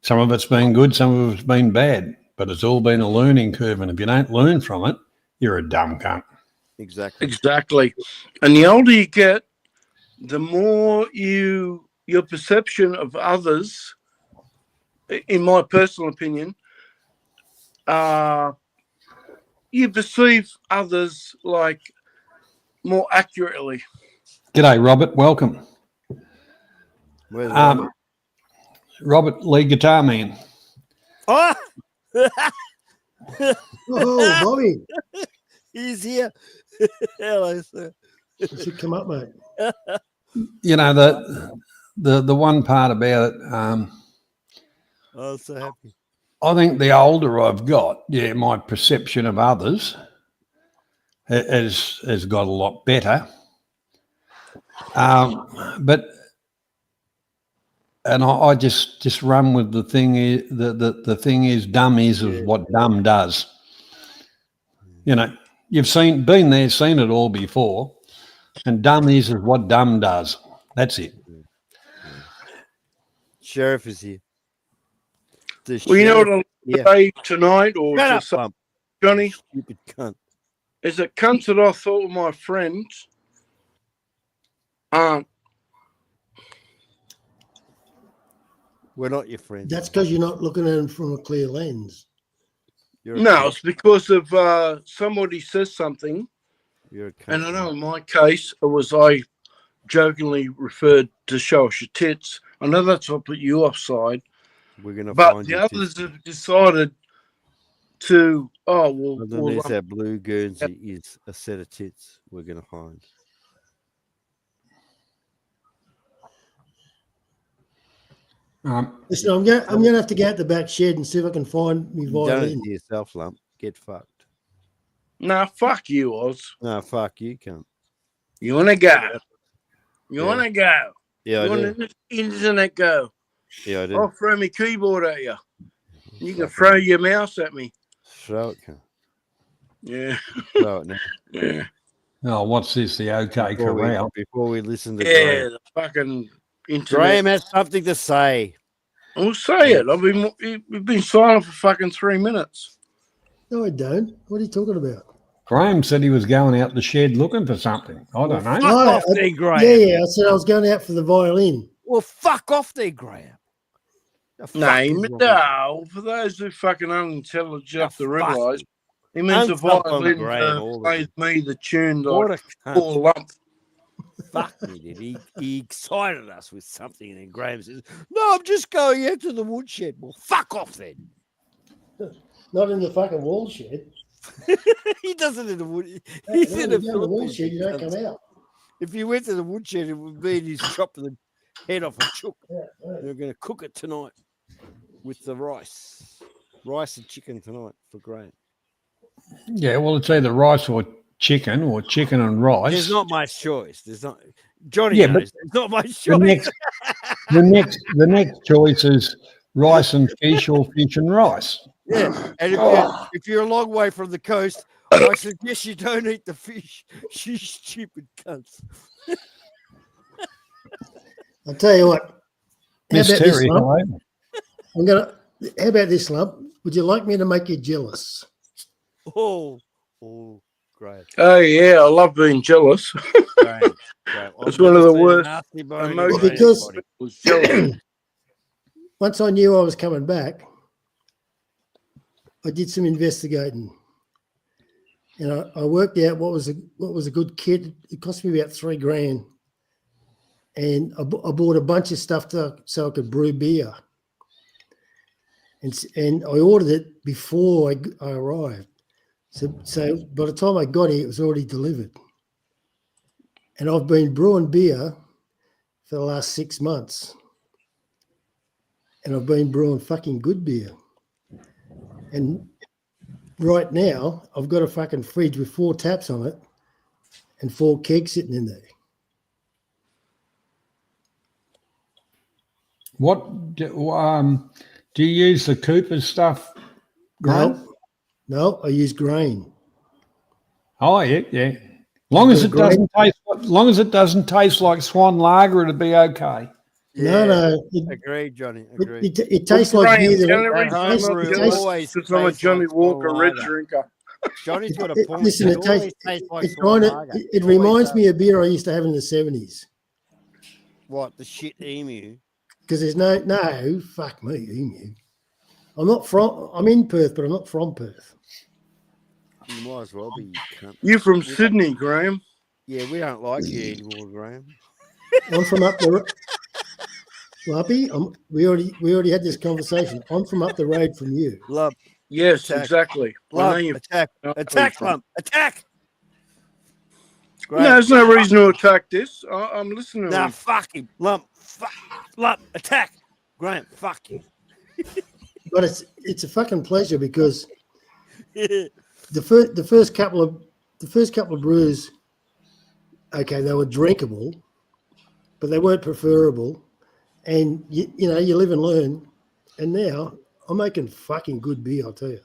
Some of it's been good, some of it's been bad, but it's all been a learning curve. And if you don't learn from it, you're a dumb cunt. Exactly. And the older you get, the more your perception of others, in my personal opinion, you perceive others like more accurately. G'day, Robert. Welcome. Where's Robert? Robert, lead guitar man. Oh, Oh, Bobby, he's here. Hello, sir. you should come up, mate. You know, the one part about it, I'm so happy. I think the older I've got, my perception of others has got a lot better. And I just run with the thing. The thing is, dumb is what dumb does. You know, you've been there, seen it all before, and dumb is what dumb does. That's it. Sheriff is here. Well, you know what I'll say tonight, or Shut to up, say, Bump. Johnny, Stupid cunt. is that cunts that I thought were my friends aren't. We're not your friends. That's because you're not looking at them from a clear lens. No, it's because of somebody says something. You're a cunt. And I know in my case, it was I jokingly referred to show us your tits. I know that's what put you offside. We're gonna But find the you others have decided to, underneath that blue Guernsey is a set of tits we're gonna find. Listen, I'm going to have to go out the back shed and see if I can find me You've done it violin. to yourself, lump. Get fucked. Nah, fuck you, Oz. No, fuck you, cunt. You want to go? You Yeah. want to go? Yeah, You I want do. to internet go? Yeah, I do. I'll throw my keyboard at you. You can throw your mouse at me. Throw it, cunt. Yeah. Throw it now. Yeah. Oh, what's this? The OK Corral. Before we listen to Yeah, Graham. the fucking internet. Graham has something to say. I'll say it. We've been silent for fucking 3 minutes. No, I don't. What are you talking about? Graham said he was going out the shed looking for something. I don't know. Fuck off there, Graham. Yeah, I said I was going out for the violin. Well, fuck off there, Graham. No, for those who fucking unintelligent have to realise, he means the violin plays me the tune like poor lump. Fuck me, did he excited us with something, and then Graham says, "No, I'm just going out to the woodshed." Well, fuck off then. Not in the fucking wall shed. He does it in the wood. He's in the wall shed. You don't come out. If you went to the woodshed, it would be he's chopping the head off a chook. Yeah, They're going to cook it tonight with the rice and chicken tonight for Graham. Yeah, well, it's either rice or chicken and rice. There's not much choice. There's not. Johnny Yeah, knows. There's not much choice. The next choice is rice and fish or fish and rice. Yeah, and if you're a long way from the coast, I suggest you don't eat the fish. You stupid cunts. I'll tell you what. How Miss about this, Terry, lump? How about this, lump? Would you like me to make you jealous? Oh, great. Oh yeah, I love being jealous. Great. It's one of the worst emotions. Because Was jealous. once I knew I was coming back, I did some investigating, and I worked out what was a good kit. It cost me about $3,000, and I bought a bunch of stuff so I could brew beer. And I ordered it before I arrived. So by the time I got here, it was already delivered. And I've been brewing beer for the last 6 months. And I've been brewing fucking good beer. And right now, I've got a fucking fridge with 4 taps on it and 4 kegs sitting in there. What do you use the Cooper stuff, Graham? No, I use grain. Oh, yeah. Long as Got a it great- doesn't taste, long as it doesn't taste like swan lager, it'll be okay. No, Agreed, Johnny. Agreed. it tastes like Graham, beer. the only That, That reason I'm home not brew jealous always is because I'm a tastes Johnny like Walker swan red lager. drinker. Johnny's got a point. listen, It it always tastes. tastes like It swan kind of. lager. It Always reminds does. me of beer I used to have in the 70s. What, the shit emu? Because there's no fuck me, emu. I'm in Perth, but I'm not from Perth. You might as well be. You cunt. You from Sydney, Graham? Yeah, we don't like you anymore, Graham. I'm from up the Lumpy. We already had this conversation. I'm from up the road from you. Lump, Yes, Attack. exactly. I know lump, you. attack, attack, lump, attack. No, there's no reason to attack this. I'm listening. Nah, to you. fuck him. Lump, lump, attack. Graham, fuck you. But it's a fucking pleasure because the first couple of brews, okay, they were drinkable, but they weren't preferable. And you live and learn. And now I'm making fucking good beer, I'll tell you.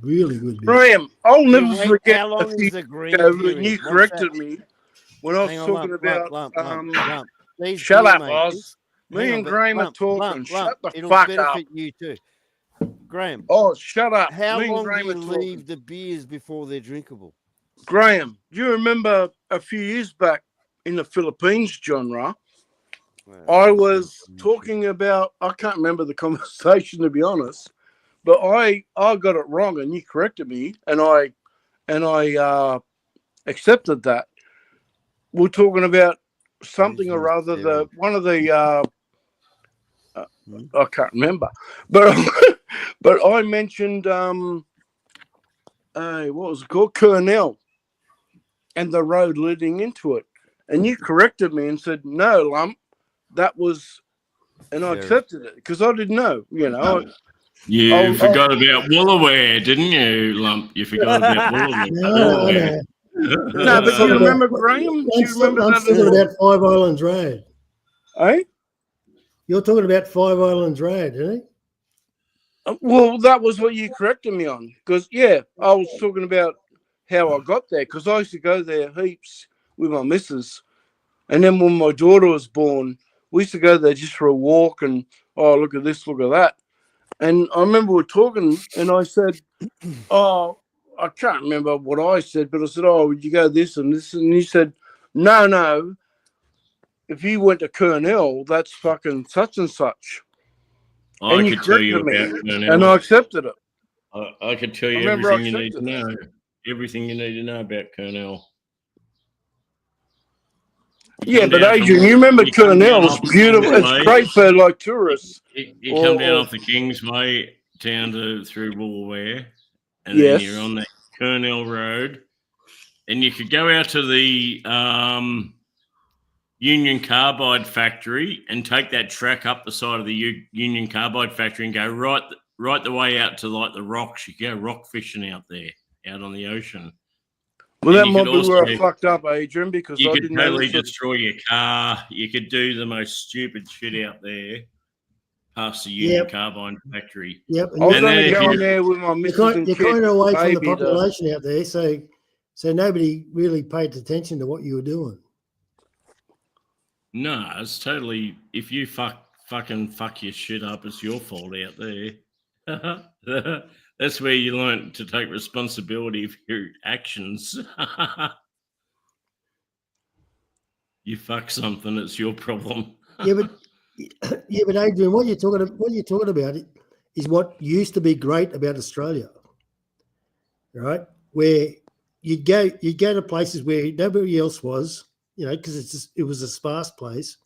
Really good beer. Graham, I'll never Wait, forget how a long few is the green ago when period? you What's corrected that? me when I was Hang on, talking lump, about lump. These shut beer up, makers- Oz. hang Me on, and but Graham are lump, talking. lump, Shut the It'll fuck benefit up. you too. Graham, Oh, shut up. how Me and long do Graham you are talking. leave the beers before they're drinkable? Graham, do you remember a few years back in the Philippines genre, I was talking about, I can't remember the conversation to be honest, but I got it wrong and you corrected me and I accepted that. We're talking about something or other, one of the I can't remember, but but I mentioned what was it called, Kernel, and the road leading into it, and you corrected me and said no, lump, that was, and I accepted it because I didn't know, You forgot about Woolaware, didn't you, lump? You forgot about Woolaware. No. No, but do you remember, Graham? Do you remember I'm that? talking about Five Islands Road. Eh? You're talking about Five Islands Road, isn't it? Well, that was what you corrected me on. Because, I was talking about how I got there. Because I used to go there heaps with my missus. And then when my daughter was born, we used to go there just for a walk and, oh, look at this, look at that. And I remember we were talking and I said, oh, I can't remember what I said, but I said, oh, would you go this and this? And he said, no. If you went to Kernel, that's fucking such and such. I And could tell you about Kernel. and I accepted it. I could tell you everything you need to know. Everything you need to know about Kernel. Yeah, but Adrian, you remember Kernel? It's beautiful. It's great for like tourists. You come down off the Kingsway down through Woolaware, and Yes. then you're on that Kernel Road, and you could go out to the Union Carbide factory and take that track up the side of the Union Carbide factory and go right the way out to like the rocks. You go rock fishing out there, out on the ocean. Well, And that might be where I fucked up, Adrian, because you I could didn't totally notice it. destroy your car. You could do the most stupid shit out there past the Union Carbide factory. Yep. I was only going there with my missus and You're kids. kind of away from the Maybe population out there, so nobody really paid attention to what you were doing. No, it's totally. If you fucking fuck your shit up, it's your fault out there. That's where you learn to take responsibility for your actions. You fuck something, it's your problem. but Adrian, what you're talking about is what used to be great about Australia, right? Where you'd go to places where nobody else was, because it was a sparse place.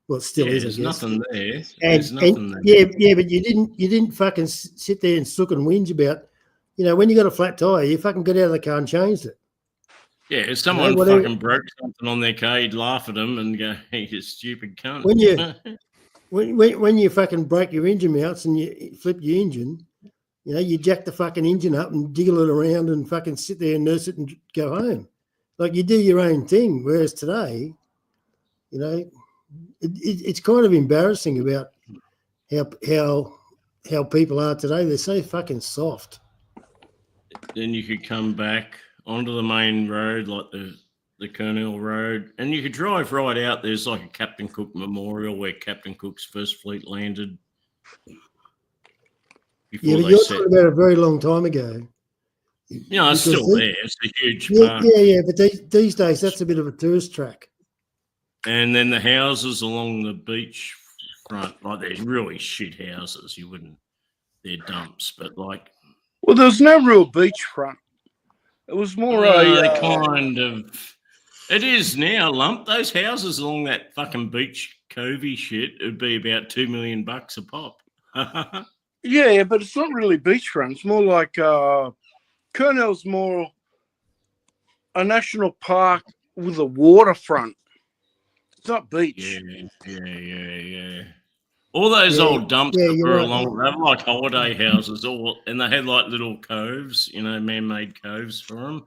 Well, it still is. There's I guess. nothing there. And, There's nothing there. Yeah, but you didn't fucking sit there and sook and whinge about, when you got a flat tire, you fucking got out of the car and changed it. Yeah, if someone fucking broke something on their car, you'd laugh at them and go, "Hey, you stupid cunt." When you fucking break your engine mounts and you flip your engine, you jack the fucking engine up and jiggle it around and fucking sit there and nurse it and go home. Like you do your own thing. Whereas today, it's kind of embarrassing about how people are today. They're so fucking soft. Then you could come back onto the main road, like the the Cornell Road, and you could drive right out. There's like a Captain Cook Memorial where Captain Cook's first fleet landed. Yeah, but you're talking about a very long time ago. Yeah, it's Because still there. It's a huge Yeah, park. yeah. But these days, that's a bit of a tourist track. And then the houses along the beach front, like they're really shit houses. You wouldn't, they're dumps, but like. Well, there's no real beachfront. It was more they kind of. It is now, lump. Those houses along that fucking beach covey shit would be about $2 million a pop. Yeah, but it's not really beachfront. It's more like Cornell's more a national park with a waterfront. It's not beach. Yeah. All those old dumps that were along, they were like holiday houses, and they had like little coves, man-made coves for them.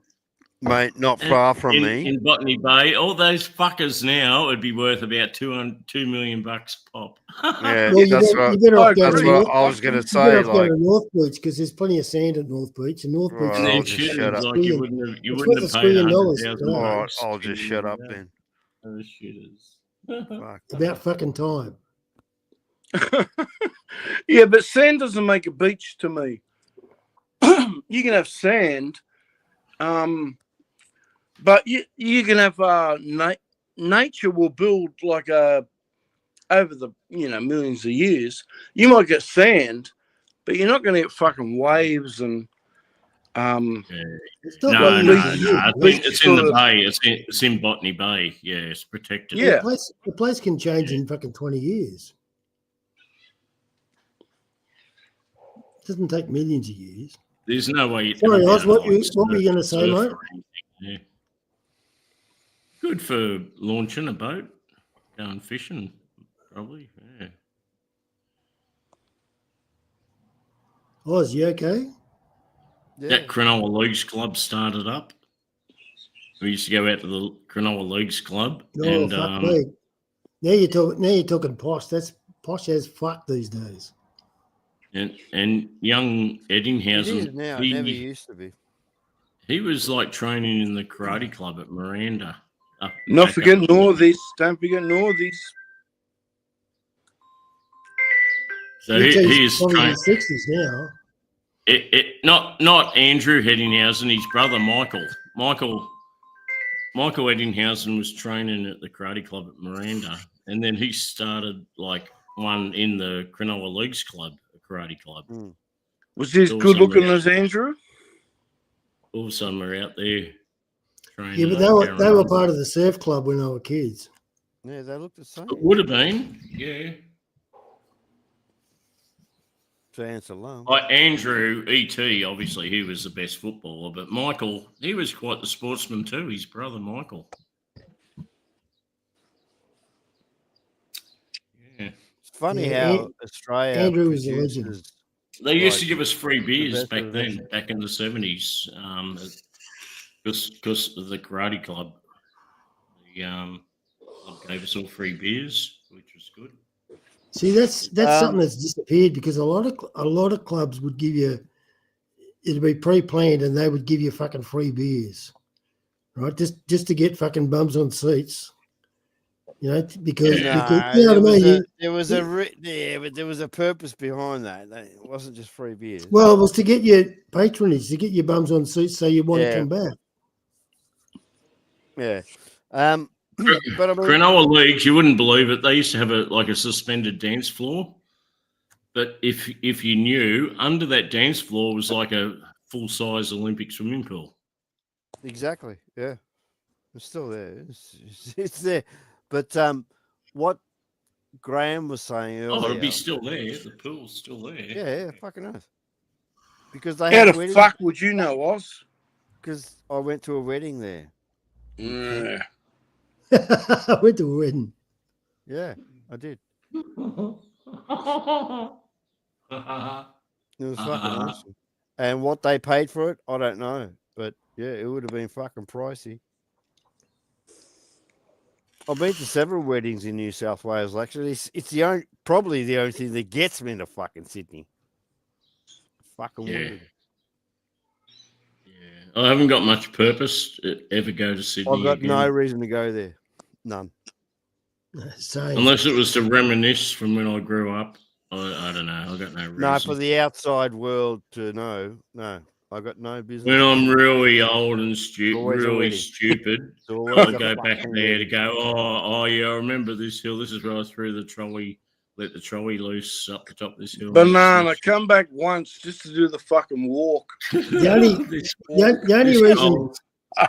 Mate, not far from me. In Botany Bay, all those fuckers now would be worth about $2 million a pop. Yeah, Well, that's what I was going to say. You better go to North Beach because there's plenty of sand at North Beach, and North Beach. I'll just shut up. Like you wouldn't have paid $100,000. I'll just shut up then. Those shitters. About fucking time. Yeah, but sand doesn't make a beach to me. You can have sand, but you can have nature will build like over the millions of years. You might get sand, but you're not going to get fucking waves and. No. It's in the bay. It's in Botany Bay. Yeah, it's protected. Yeah, the place can change in fucking 20 years. It doesn't take millions of years. There's no way. Sorry, Oz, what were you going to say, mate? Yeah. Good for launching a boat, going fishing, probably. Yeah. Oz, you okay? Yeah. That Cronulla Leagues Club started up. We used to go out to the Cronulla Leagues Club. Oh, and fuck me. Now you're talking posh. That's posh as fuck these days. And young Eddinghausen. It is now. It never used to be. He was like training in the karate club at Miranda. Not forget Northies. Don't forget Northies. So he's probably in his 60s now. Not Andrew Eddinghausen, his brother Michael. Michael Eddinghausen was training at the karate club at Miranda, and then he started like one in the Cronulla Leagues Club, a karate club. Was he as good looking as Andrew? All of a sudden, we're out there training. Yeah, but they were part of the surf club when they were kids. Yeah, they looked the same. It would have been, yeah. To answer alone. Like Andrew, E.T., obviously, he was the best footballer, but Michael, he was quite the sportsman too, his brother Michael. Yeah. It's funny how Australia. Andrew was a legend. They used to give us free beers back then, back in the 70s, because of the karate club. The club gave us all free beers, which was good. See, that's something that's disappeared because a lot of clubs would give you, it'd be pre-planned and they would give you fucking free beers, right? Just to get fucking bums on seats, because you know what I mean. But there was a purpose behind that. It wasn't just free beers. Well, it was to get your patronage, to get your bums on seats, so you want to come back. Yeah. But I mean, Cronulla Leagues, you wouldn't believe it. They used to have a suspended dance floor, but if you knew, under that dance floor was like a full-size Olympic swimming pool. Exactly. Yeah, it's still there. It's there. But what Graham was saying earlier, it'll be still there. The pool's still there. Yeah, fucking earth. Because they how the fuck would you know, Oz? Because I went to a wedding there. Yeah. I went to a wedding. Yeah, I did. It was fucking awesome. And what they paid for it, I don't know. But yeah, it would have been fucking pricey. I've been to several weddings in New South Wales. Actually, it's probably the only thing that gets me to fucking Sydney. Fucking weird. Yeah, I haven't got much purpose to ever go to Sydney I've got again. no reason to go there. None. Same. Unless it was to reminisce from when I grew up. I don't know. I got no reason. No, for the outside world to know. No, I got no business. When I'm really old and Always a really wedding. stupid, It's always I a go back fucking there to wedding. go, oh yeah, I remember this hill. This is where I threw the trolley, let the trolley loose up the top of this hill. Banana, come back once just to do the fucking walk. The only, this, the only this reason, cold,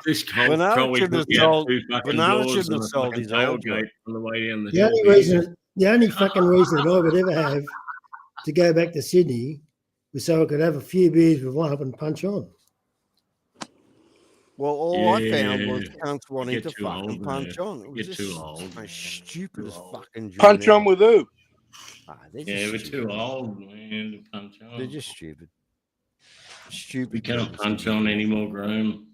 this cold Banana trolley shouldn't put have me out sold- 2 fucking Banana doors shouldn't and have a sold fucking his old tailgate on the way down the the hill. only reason, the only fucking reason that I would ever have to go back to Sydney was so I could have a few beers with Lump and punch on. Well, all I found was Yeah. cunts wanting Get to too fucking old, punch man. on. It was Get just too old, the man. most stupidest Too old. fucking dream Punch on ever. with who? They're Yeah, just we're stupid. too old, man, to punch on. They're just stupid. Stupid. We can't people, punch Sydney on people. anymore, Graham.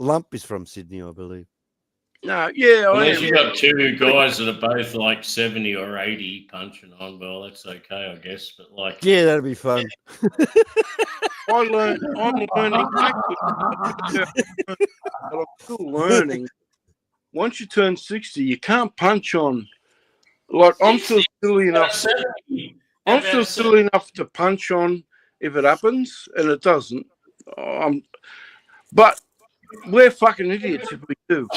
Lump is from Sydney, I believe. No, yeah, I Unless am. you got two guys that are both like 70 or 80 punching on, well, that's okay, I guess. But like, Yeah, that'd be fun. I'm learning. But I'm still learning. Once you turn 60, you can't punch on. Like, I'm still silly enough. I'm still silly enough to punch on if it happens, and it doesn't. But we're fucking idiots if we do.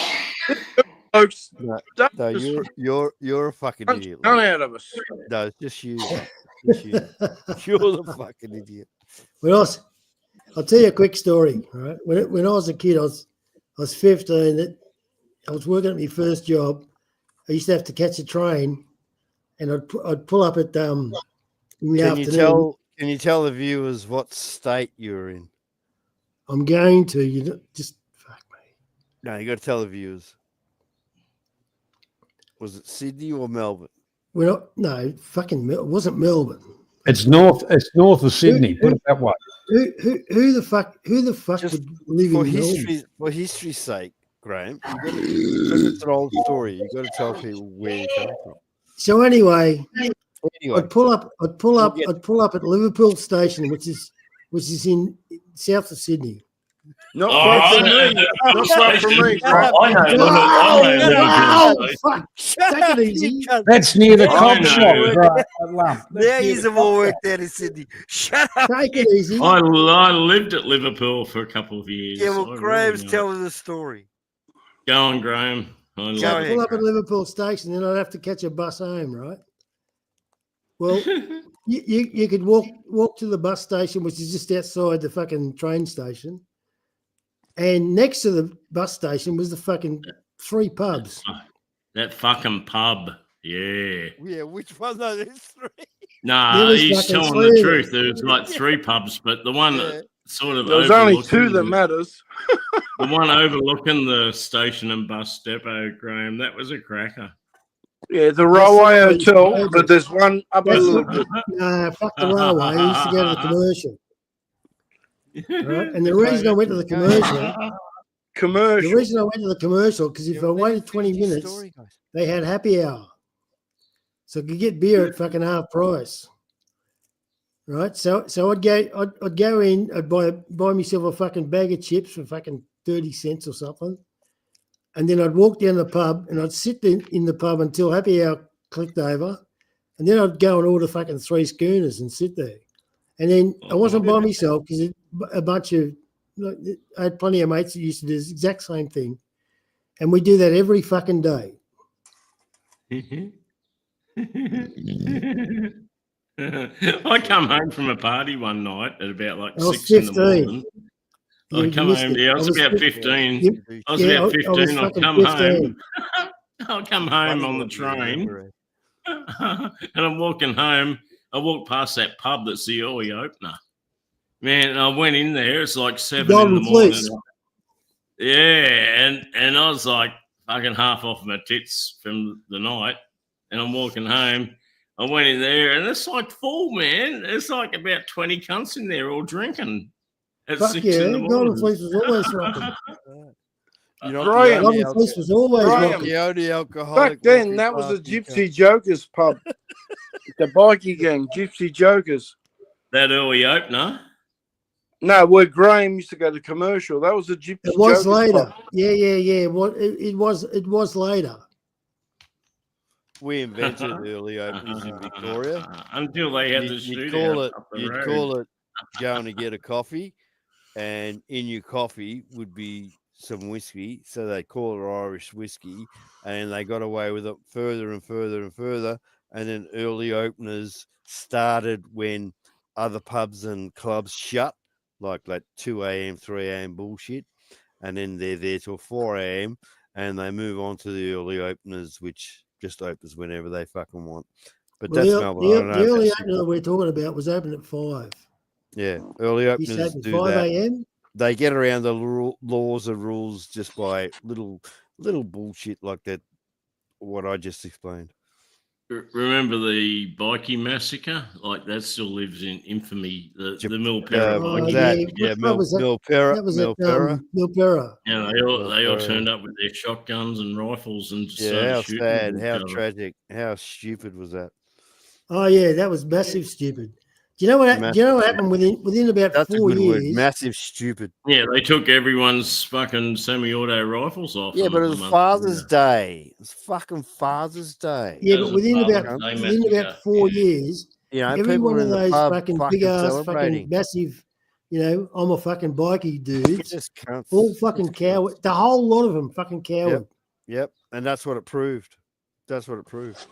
Folks, No, that no, just you're a fucking punch idiot. none Lump. out of us. No, it's just you. It's you. You're the fucking idiot. I'll tell you a quick story. All right, when I was a kid, I was 15. I was working at my first job. I used to have to catch a train, and I'd pull up at in the afternoon. Can you tell the viewers what state you're in? I'm going to just fuck me. No, you got to tell the viewers. Was it Sydney or Melbourne? It wasn't Melbourne. It's north of Sydney. Put it that way. Who the fuck Just would live For in Melbourne? history's sake, Graham, because it's an old story. You got to tell people where you come from. So anyway, Anyway, I'd pull up get- at Liverpool Station, which is in south of Sydney. Not Oh, far I from know me. that Not far from me. I know Oh, Liverpool. fuck. Take it easy. That's near the I cop know. shop, right? Lump. That's Now near he's the have all cop worked out in Sydney. Shut up. Take it easy. I lived at Liverpool for a couple of years. Yeah, I well, really Graham's know. telling the story. Go on, Graham. I Go love So I'd ahead, pull up at Graham. Liverpool Station, then I'd have to catch a bus home, right? Well, you could walk to the bus station, which is just outside the fucking train station, and next to the bus station was the fucking 3 pubs. that fucking pub. Yeah. Yeah, which one? No, there's 3. Nah, There was he's fucking telling 3 the of them. truth. There's like 3 pubs, but the one Yeah. that sort of There's only overlooking 2 that the- matters. The one overlooking the station and bus depot, Graham, that was a cracker. Yeah, the railway hotel, but there's one up a That's little what- bit. Nah, fuck the railway. I used to go to the commercial. Right? And the reason I went to the commercial, because if I waited 20 minutes, they had happy hour. So I could get beer at fucking half price. Right? So I'd go in, I'd buy myself a fucking bag of chips for fucking 30 cents or something. And then I'd walk down the pub and I'd sit in the pub until happy hour clicked over. And then I'd go and order fucking 3 schooners and sit there. And then I wasn't by myself because a bunch of, I had plenty of mates that used to do the exact same thing. And we do that every fucking day. I come home from a party one night at about like I was 6 in the 15. morning. You I come missed home. it. Yeah, I was about 15. 15. I was Yeah, about I was 15. I'll fucking come 15. home. I'll come home on the train, and I'm walking home. I walked past that pub that's the early opener. Man, and I went in there. It's like 7 in the Golden morning. Fleece. Yeah, and I was like fucking half off my tits from the night, and I'm walking home. I went in there, and it's like full, man. It's like about 20 cunts in there all drinking at Fuck 6 yeah. in the Golden morning. Fleece was always rocking. Graham. Golden Fleece was always Graham. rocking. The only alcoholic. Back then, walking that was the past you Gypsy Jokers pub. The bikie gang, Gypsy Jokers. That early opener. No, where Graham used to go to commercial. That was the Gypsy It was Jokers later. pub. Yeah. What it was later. We invented early openings in Victoria. Until they had the You'd shootout up the you'd road. call it going to get a coffee, and in your coffee would be some whiskey. So they call it Irish whiskey, and they got away with it further and further and further. And then early openers started when other pubs and clubs shut, like that 2 a.m., 3 a.m. bullshit. And then they're there till 4 a.m. and they move on to the early openers, which just opens whenever they fucking want. But Well, that's the, Melbourne. the, I don't know the if early that's opener that we're talking about was open at 5. yeah, early You openers said do 5 that. a.m. They get around the laws and rules just by little bullshit like that. What I just explained. Remember the bikie massacre? Like that still lives in infamy. The Milpera bikie that massacre. yeah, What was that? Milpera. That was at Milpera. Yeah, they all turned up with their shotguns and rifles and just Yeah, started how shooting. sad, at each how other. tragic, how stupid was that? Oh yeah, that was massive stupid. Do you know what? Do you know what happened within about That's 4 a good word. years? Massive stupid. Yeah, they took everyone's fucking semi-auto rifles off. Yeah, them but it a was month Father's later. Day. It's fucking Father's Day. Yeah, That but was a Father's Day massacre. 4 years, You know, every people one were of in the those pub fucking fucking big ass, fucking celebrating. massive, I'm a fucking bikie You dudes, just can't. all fucking coward. The whole lot of them fucking coward. Yep, and that's what it proved. That's what it proved.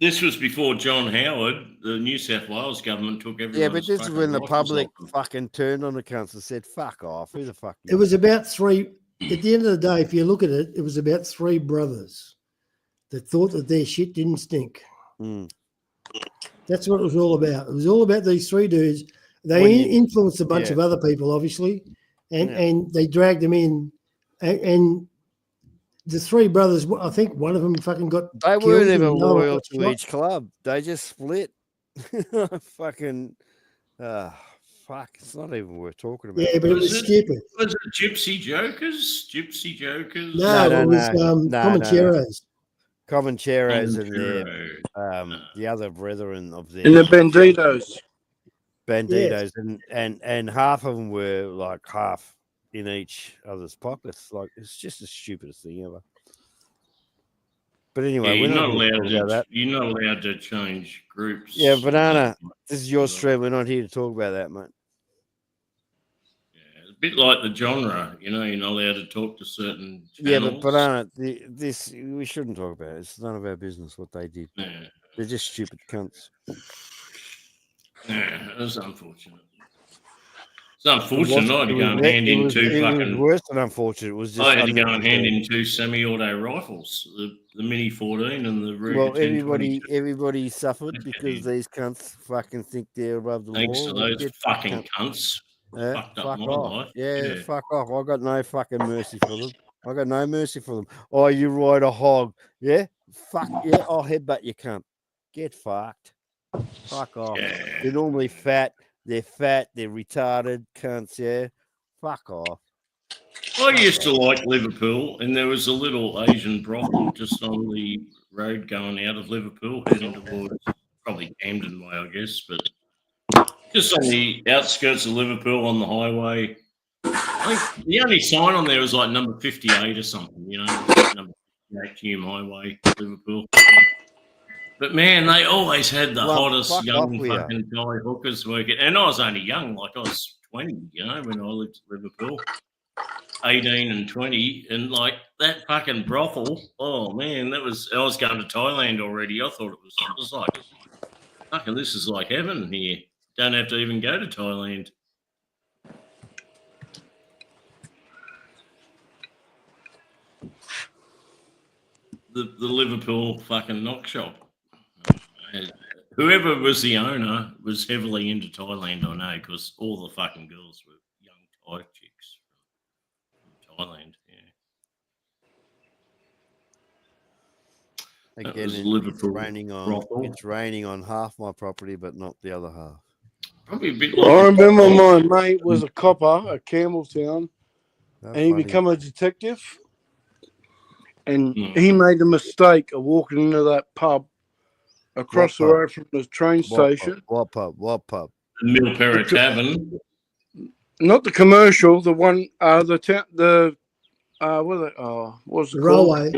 This was before John Howard, the New South Wales government, took everyone's Yeah, but this is fucking when the rifles public off them. fucking turned on the cunts and said, "Fuck off." Who the fuck? It was about 3. At the end of the day, if you look at it, it was about 3 brothers that thought that their shit didn't stink. Mm. That's what it was all about. It was all about these 3 dudes. They When you- influenced a bunch yeah. of other people, obviously, and Yeah. and they dragged them in, and the 3 brothers. I think one of them fucking got. They killed weren't and even another one loyal got to shot. each club. They just split. Fucking, fuck! It's not even worth talking about. Yeah, but it was stupid. Was it Gypsy Jokers? Gypsy Jokers? No, it was Comancheros. Comancheros and their the other brethren of theirs. And the Banditos. Banditos, and half of them were like half in each other's pockets. Like it's just the stupidest thing ever. But anyway, Yeah, we're you're not not here to allowed talk about that. You're not allowed to change groups. Yeah, Banana, this is your stream. We're not here to talk about that, mate. Yeah, it's a bit like the genre. You're not allowed to talk to certain channels. Yeah, but Banana, this we shouldn't talk about it. It's none of our business what they did. Yeah. They're just stupid cunts. Yeah, it was unfortunate. It's unfortunate. I had to go and hand in two It was fucking. worse than unfortunate. It was just. I had to go and hand in 2 semi-auto rifles, the Mini 14 and the Ruger Well, 1022. everybody suffered because these cunts fucking think they're above the Thanks law. to those Get fucking fucked. cunts. Yeah, Fucked up fuck my off. life. Yeah, fuck off. I got no fucking mercy for them. I got no mercy for them. Oh, you ride a hog. Yeah? Fuck yeah. I'll headbutt you, cunt. Get fucked. Fuck off. Yeah. They're normally fat. They're retarded cunts, yeah? Fuck off. I used to like Liverpool, and there was a little Asian brothel just on the road going out of Liverpool, heading towards probably Camden way, I guess, but just on the outskirts of Liverpool on the highway. I think the only sign on there was like number 58 or something, number 58 Hume Highway, Liverpool. But man, they always had the hottest young fucking guy hookers working. And I was only young, like I was 20, when I lived in Liverpool. 18 and 20. And like that fucking brothel, oh man, I was going to Thailand already. I thought it was like, fucking, this is like heaven here. Don't have to even go to Thailand. The Liverpool fucking knock shop. Whoever was the owner was heavily into Thailand, I know, because all the fucking girls were young Thai chicks from Thailand. Yeah. Again, it's raining on half my property, but not the other half. Probably a bit like I remember my mate was a copper at Campbelltown, and he funny. became a detective. And he made the mistake of walking into that pub across the road from the train station. What pub? the Milpera Tavern. Not the commercial, the one, the what's it The called? railway.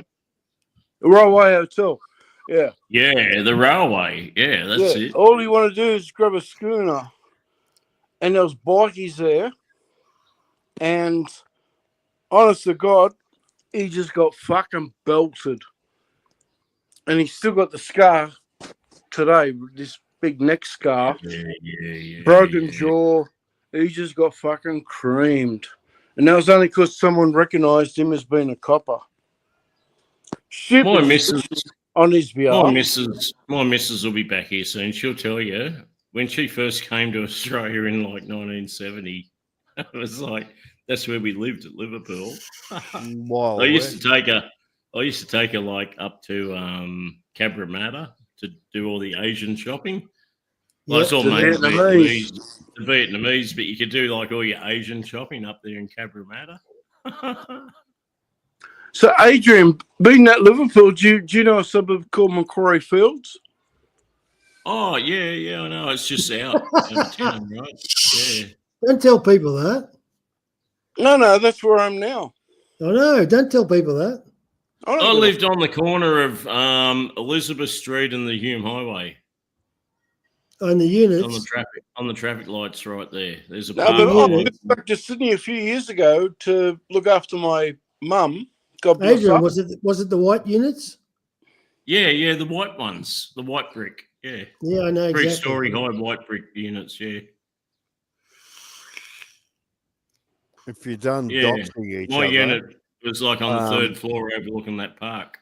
The Railway Hotel. Yeah. Yeah, the railway. Yeah, that's it. All you want to do is grab a schooner, and there was bikies there, and honest to God, he just got fucking belted, and he's still got the scar today. This big neck scar, broken jaw. He just got fucking creamed, and that was only because someone recognised him as being a copper. Shit My was missus, on his behalf. my missus will be back here soon. She'll tell you when she first came to Australia in like 1970. It was like that's where we lived at Liverpool. Wild I used West. to take her like up to Cabramatta to do all the Asian shopping. Well, it's all the mainly Vietnamese. the Vietnamese, but you could do like all your Asian shopping up there in Cabramatta. So, Adrian, being at Liverpool, do you know a suburb called Macquarie Fields? Oh yeah, I know. It's just out of town, right? Yeah. Don't tell people that. No, that's where I'm now. I know. Don't tell people that. I lived on the corner of Elizabeth Street and the Hume Highway. On the units. On the traffic lights right there. There's a No, park. but I lot. moved back to Sydney a few years ago to look after my mum. God bless Adrian, her. was it the white units? Yeah, the white ones, the white brick. Yeah, Yeah, I know exactly. 3-story high white brick units. Yeah, If you're done yeah. doxing each My other, unit was like on the third floor overlooking that park.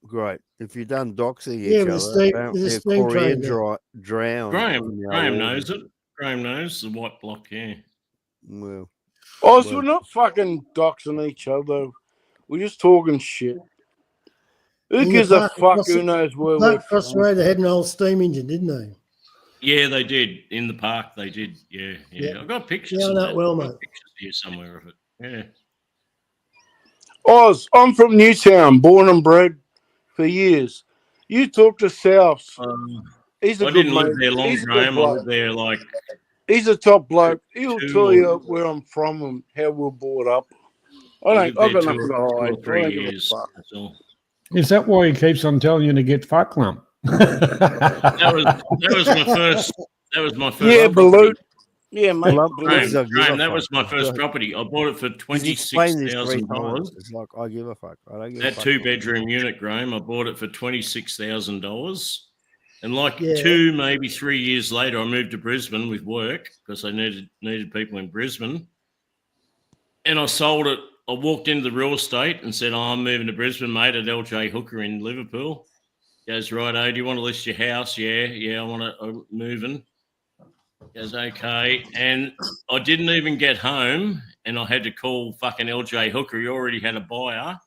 great. If you're done doxing Yeah, each with other, the steam- apparently with the a steam Korean train, drowned. Graham knows it. Graham knows the white block. Yeah. Well, Oz, we're not fucking doxing each other. We're just talking shit. Who In the gives a park fuck? across Who the- knows where we're Across the from? road, they had an old steam engine, didn't they? Yeah, they did in the park. They did. Yeah. Yeah. I've got pictures. Yeah, I of know that. it well, I've got mate. pictures here somewhere of it. Yeah. Oz, I'm from Newtown, born and bred for years. You talk to South. He's a I good didn't live mate. there long, He's a good Graham. I bloke. lived there like He's a top bloke. He'll 2 tell or- you where I'm from and how we're brought up. I've got nothing to hide. Two or 3 I don't give a years. fuck. That's all. Is that why he keeps on telling you to get fuck lump? That was my first. That was my first. Yeah, property. Balut. Yeah, mate. Lump Balut. lives, I give a Graham, that fuck. was my first Right. property. I bought it for He's explained this three $26,000. times. It's like, I give a fuck. I don't give a That fuck. 2-bedroom unit, Graham, I bought it for $26,000. And like Yeah. 2, maybe 3 years later, I moved to Brisbane with work because I needed people in Brisbane. And I sold it. I walked into the real estate and said, I'm moving to Brisbane, mate, at LJ Hooker in Liverpool. He goes, right, do you want to list your house? Yeah, I want to, I'm moving. He goes, okay. And I didn't even get home and I had to call fucking LJ Hooker. He already had a buyer.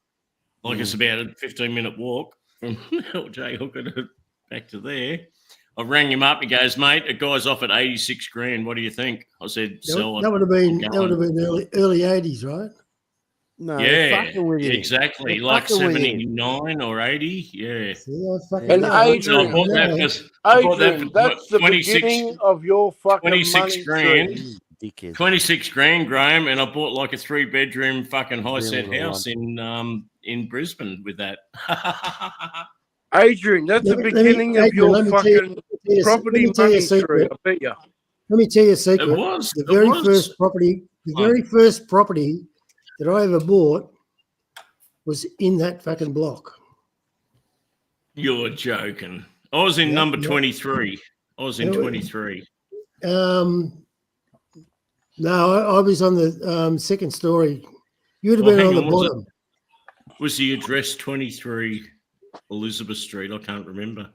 Like it's about a 15-minute walk from LJ Hooker back to there. I rang him up. He goes, mate, a guy's offered 86 grand. What do you think? I said, sell it. That would have been I'm that would have been early 80s, right? No, fucking with you. exactly. They're Like fucking with you. 79 or 80. Yeah. See, I fucking And know. So I Adrian, bought that because I bought that Adrian, for that's the 26 beginning of your fucking 26 money grand. tree. Dickhead. 26 grand, Graham, and I bought like a 3-bedroom fucking high-set Really house in Brisbane with that. Adrian, that's the Let me- beginning of Adrian, your let me tell you- fucking property let me tell you money a secret. tree. I bet you. Let me tell you a secret. It was. The it very was. first property, the very first property that I ever bought was in that fucking block. You're joking. I was in Yeah, number yeah. 23. I was in Yeah, 23. No, I was on the second story. You would have Well, been hang on the on, was it- bottom. Was the address 23 Elizabeth Street? I can't remember. I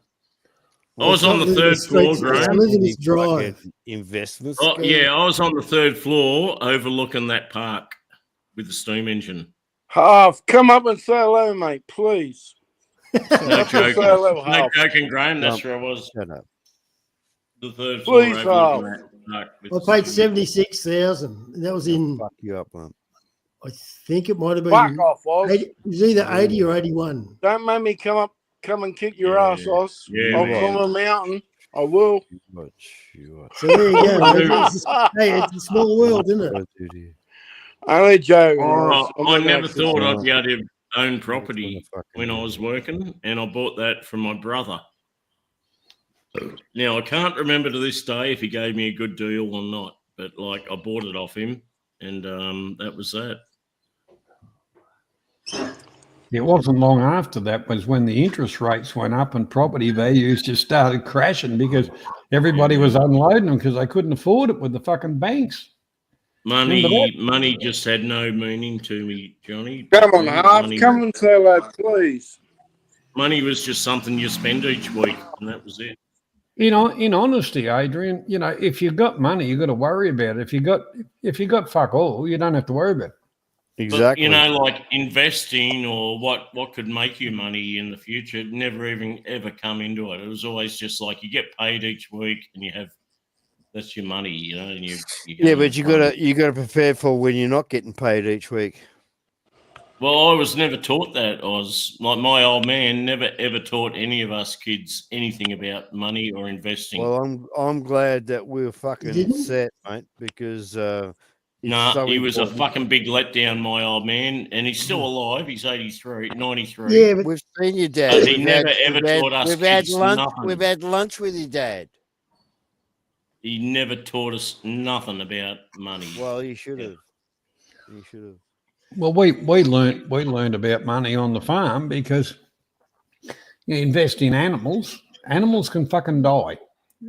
Well, was it's on not the Elizabeth third floor, Street, it's Graham. Elizabeth Drive. Fucking investment Oh, scheme. yeah, I was on the third floor overlooking that park with the steam engine. Half, come up and say hello, mate, please. No Come up and joking. say hello, No Half. joking, Graham. That's where I was. Shut up. The third floor Please, overlooking that park. with I the paid steam engine. 76,000. And that was in, Fuck you up, man. I think it might have Fuck been, off, Oz. 80, it was either 80 or 81. Don't make me come and kick your ass, Oz. Yeah, I'll man. climb a mountain. I will. So there you go. It's a small world, isn't it? Only joking. I never thought I'd be able to own property when I was working, and I bought that from my brother. Now, I can't remember to this day if he gave me a good deal or not, but like I bought it off him, and that was that. It wasn't long after that was when the interest rates went up and property values just started crashing because everybody was unloading them because they couldn't afford it with the fucking banks. Money just had no meaning to me, Johnny. Come on, Harv. Come and say that, please. Money was just something you spend each week, and that was it. You know, in honesty, Adrian, you know, if you got money, you got to worry about it. If you got fuck all, you don't have to worry about it. Exactly. But, you know, like investing or what could make you money in the future never even ever come into it. It was always just like you get paid each week and you have that's your money, you know. And yeah, but you gotta prepare for when you're not getting paid each week. Well, I was never taught that. I was like my old man never ever taught any of us kids anything about money or investing. Well, I'm glad that we're fucking set, mate, because he was a fucking big letdown, my old man, and he's still alive. He's 93. Yeah, but we've seen your dad. He never ever taught us kids nothing. We've had lunch with your dad. He never taught us nothing about money. Well, he should have. He should have. Well, we learned about money on the farm because you invest in animals. Animals can fucking die,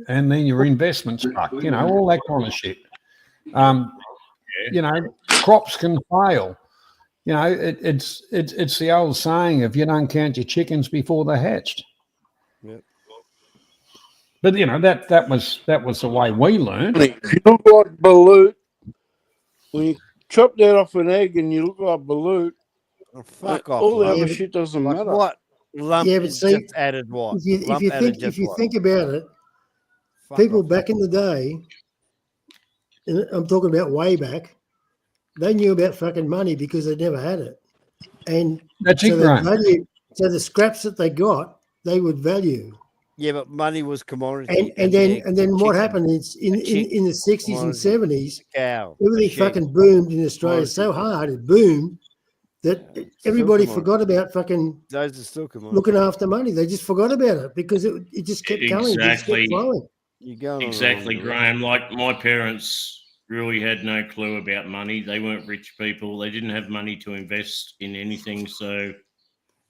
and then your investment's fucked. You know, all that kind of shit. You know, crops can fail. You know, it's the old saying: if you don't count your chickens before they're hatched. Yep. But you know that was the way we learned. You look like balut when you chop that off an egg, and you look like balut. Oh, fuck off! All the other shit doesn't matter. What lump? Yeah, but see, just added what? If you think about it, people back in the day, and I'm talking about way back, they knew about fucking money because they never had it, and that's so it. So the scraps that they got, they would value. Yeah, but money was commodity. And then what happened is in the 60s and 70s, everything fucking boomed in Australia so hard, it boomed that everybody forgot about fucking those are still looking after money. They just forgot about it because it just kept coming. Exactly. It just kept flowing. Exactly, Graham. Like my parents really had no clue about money. They weren't rich people. They didn't have money to invest in anything. So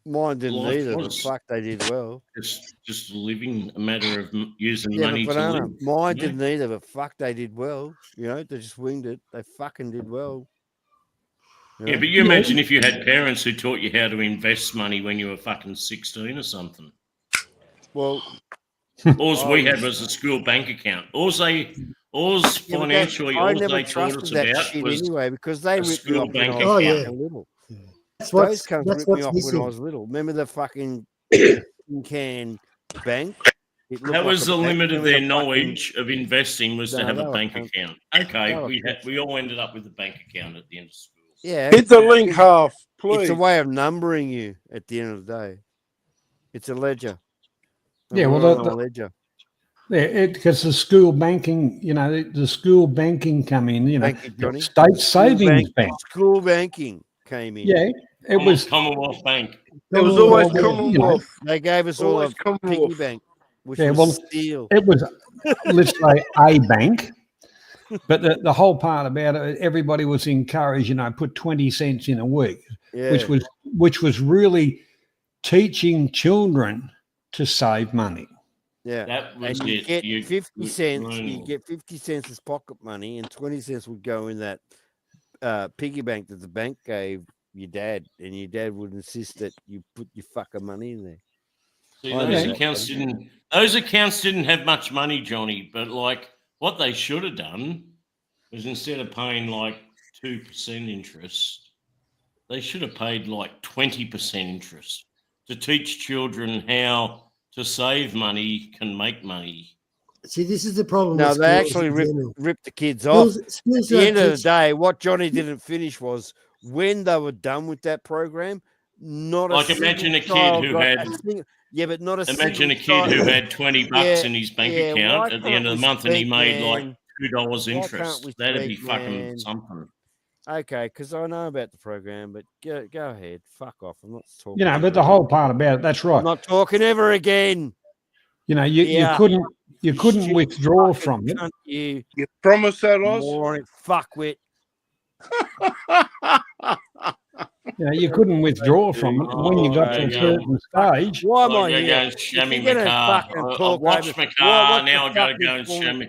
mine didn't either. But fuck, they did well. Just living, a matter of using money to live. Mine didn't either, but fuck, they did well. You know, they just winged it. They fucking did well. You know? Yeah, but you imagine if you had parents who taught you how to invest money when you were fucking 16 or something. Well, all we had was a school bank account. All financially, all they taught us about was anyway because they ripped me off bank when I was account. little. That's Those cunts what's ripped me off missing. when I was little. Remember the fucking can bank? That was the limit of their knowledge of investing was to have a bank account. Okay, we all ended up with a bank account at the end of school. Yeah, hit the link half, please. It's a way of numbering you at the end of the day. It's a ledger. Yeah, well, a ledger. Yeah, because the school banking, you know, the school banking come in, you know, state savings bank. School banking came in. Yeah, it was Commonwealth Bank. It was always Commonwealth. You know, they gave us all a piggy bank, which was steel. It was, let's say, a bank. But the whole part about it, everybody was encouraged, you know, put 20 cents in a week, which was really teaching children to save money. Yeah, that was and you get 50 cents. You get 50 cents as pocket money, and 20 cents would go in that piggy bank that the bank gave your dad, and your dad would insist that you put your fucking money in there. See, those accounts didn't have much money, Johnny, but like what they should have done was instead of paying like 2% interest, they should have paid like 20% interest to teach children how to save money can make money. See, this is the problem. No, they actually ripped the kids off. At the end of the day, what Johnny didn't finish was when they were done with that program, Not Like, a imagine single a kid child who got had- a single, yeah, but not a Imagine single a kid child. who had 20 bucks in his bank why account at the end can't of the we month and he speak, made like man? $2 Why can't interest. we That'd be speak, fucking man? something. Okay, because I know about the program, but go ahead. Fuck off. I'm not talking. You know, but ever the whole part about it, that's I'm right. not talking ever again. You know, you Yeah. couldn't Stupid withdraw fucking from it. cunt, You You promise that, Oz? moron, fuckwit. You know, you couldn't withdraw from it. And when you got to a Oh, certain stage, Why am I I gotta here? go and If chamois you're my gonna car. fucking I talk washed over- my What- car. what's Now the I gotta fucking go and point? chamois.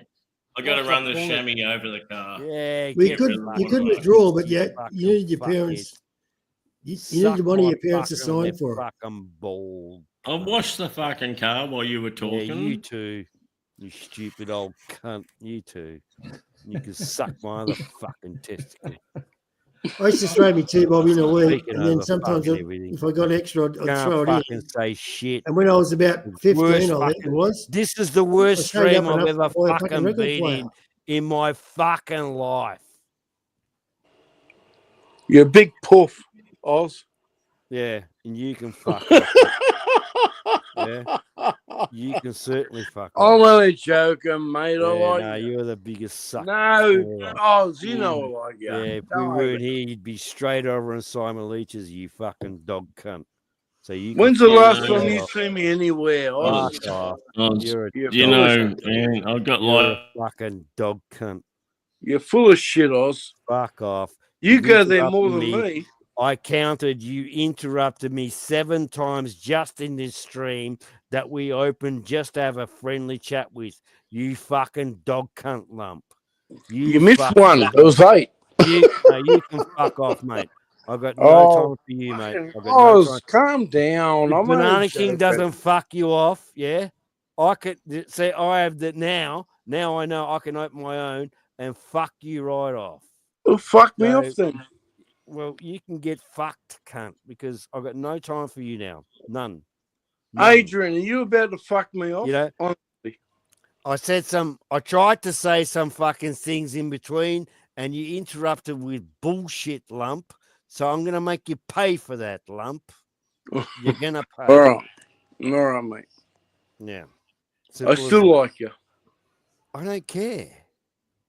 I gotta What's run the the point? chamois over the car. Yeah, We get couldn't relaxed, withdraw, but yet fucking you need your fuckhead. parents. You Suck need one of my your parents to fucking sign left for it. fucking ball. I washed the fucking car while you were Yeah, talking. you too. You stupid old cunt. You too. You can suck my other fucking testicle. I used to throw me 2 bob in a week, Speaking and then over sometimes fucking everything. if I got extra, I'd Can't throw it fucking in. say shit. And when I was about 15, Worst I think it fucking- was, This is the I worst saved stream up I've enough ever to buy a fucking fucking record been player. in my fucking life. You're a big puff, Oz. Yeah, and you can fuck off. Yeah, you can certainly fuck I'm off. only joking, mate. Yeah, I like no, you. you're the biggest sucker. No, Oz, you know I like you. Yeah, if we Don't weren't worry. here, you'd be straight over on Simon Leach's, you fucking dog cunt. So you. When's the can last fuck time you off. see me anywhere, Oz? Fuck off. Oz, You're a You're you full of know, shit. man, I've got You're like a fucking dog cunt. You're full of shit, Oz. Fuck off. You You've go there more interrupted than me. me. I counted you interrupted me 7 times just in this stream that we opened just to have a friendly chat with. You fucking dog cunt lump. You missed fucking one. cunt. It was 8. You can fuck off, mate. I've got no Oh, time for you, mate. I've got no Oz, time. calm down. If I'm Banana only King joking. doesn't fuck you off, yeah. I could say I have that now. Now I know I can open my own and fuck you right off. Well, fuck me So- off then. Well, you can get fucked, cunt, because I've got no time for you now. None. Adrian, are you about to fuck me off? You know, Honestly. I tried to say some fucking things in between, and you interrupted with bullshit, lump. So I'm gonna make you pay for that, lump. You're gonna pay. All right. All right, mate. Yeah. I Simple as still that. like you. I don't care.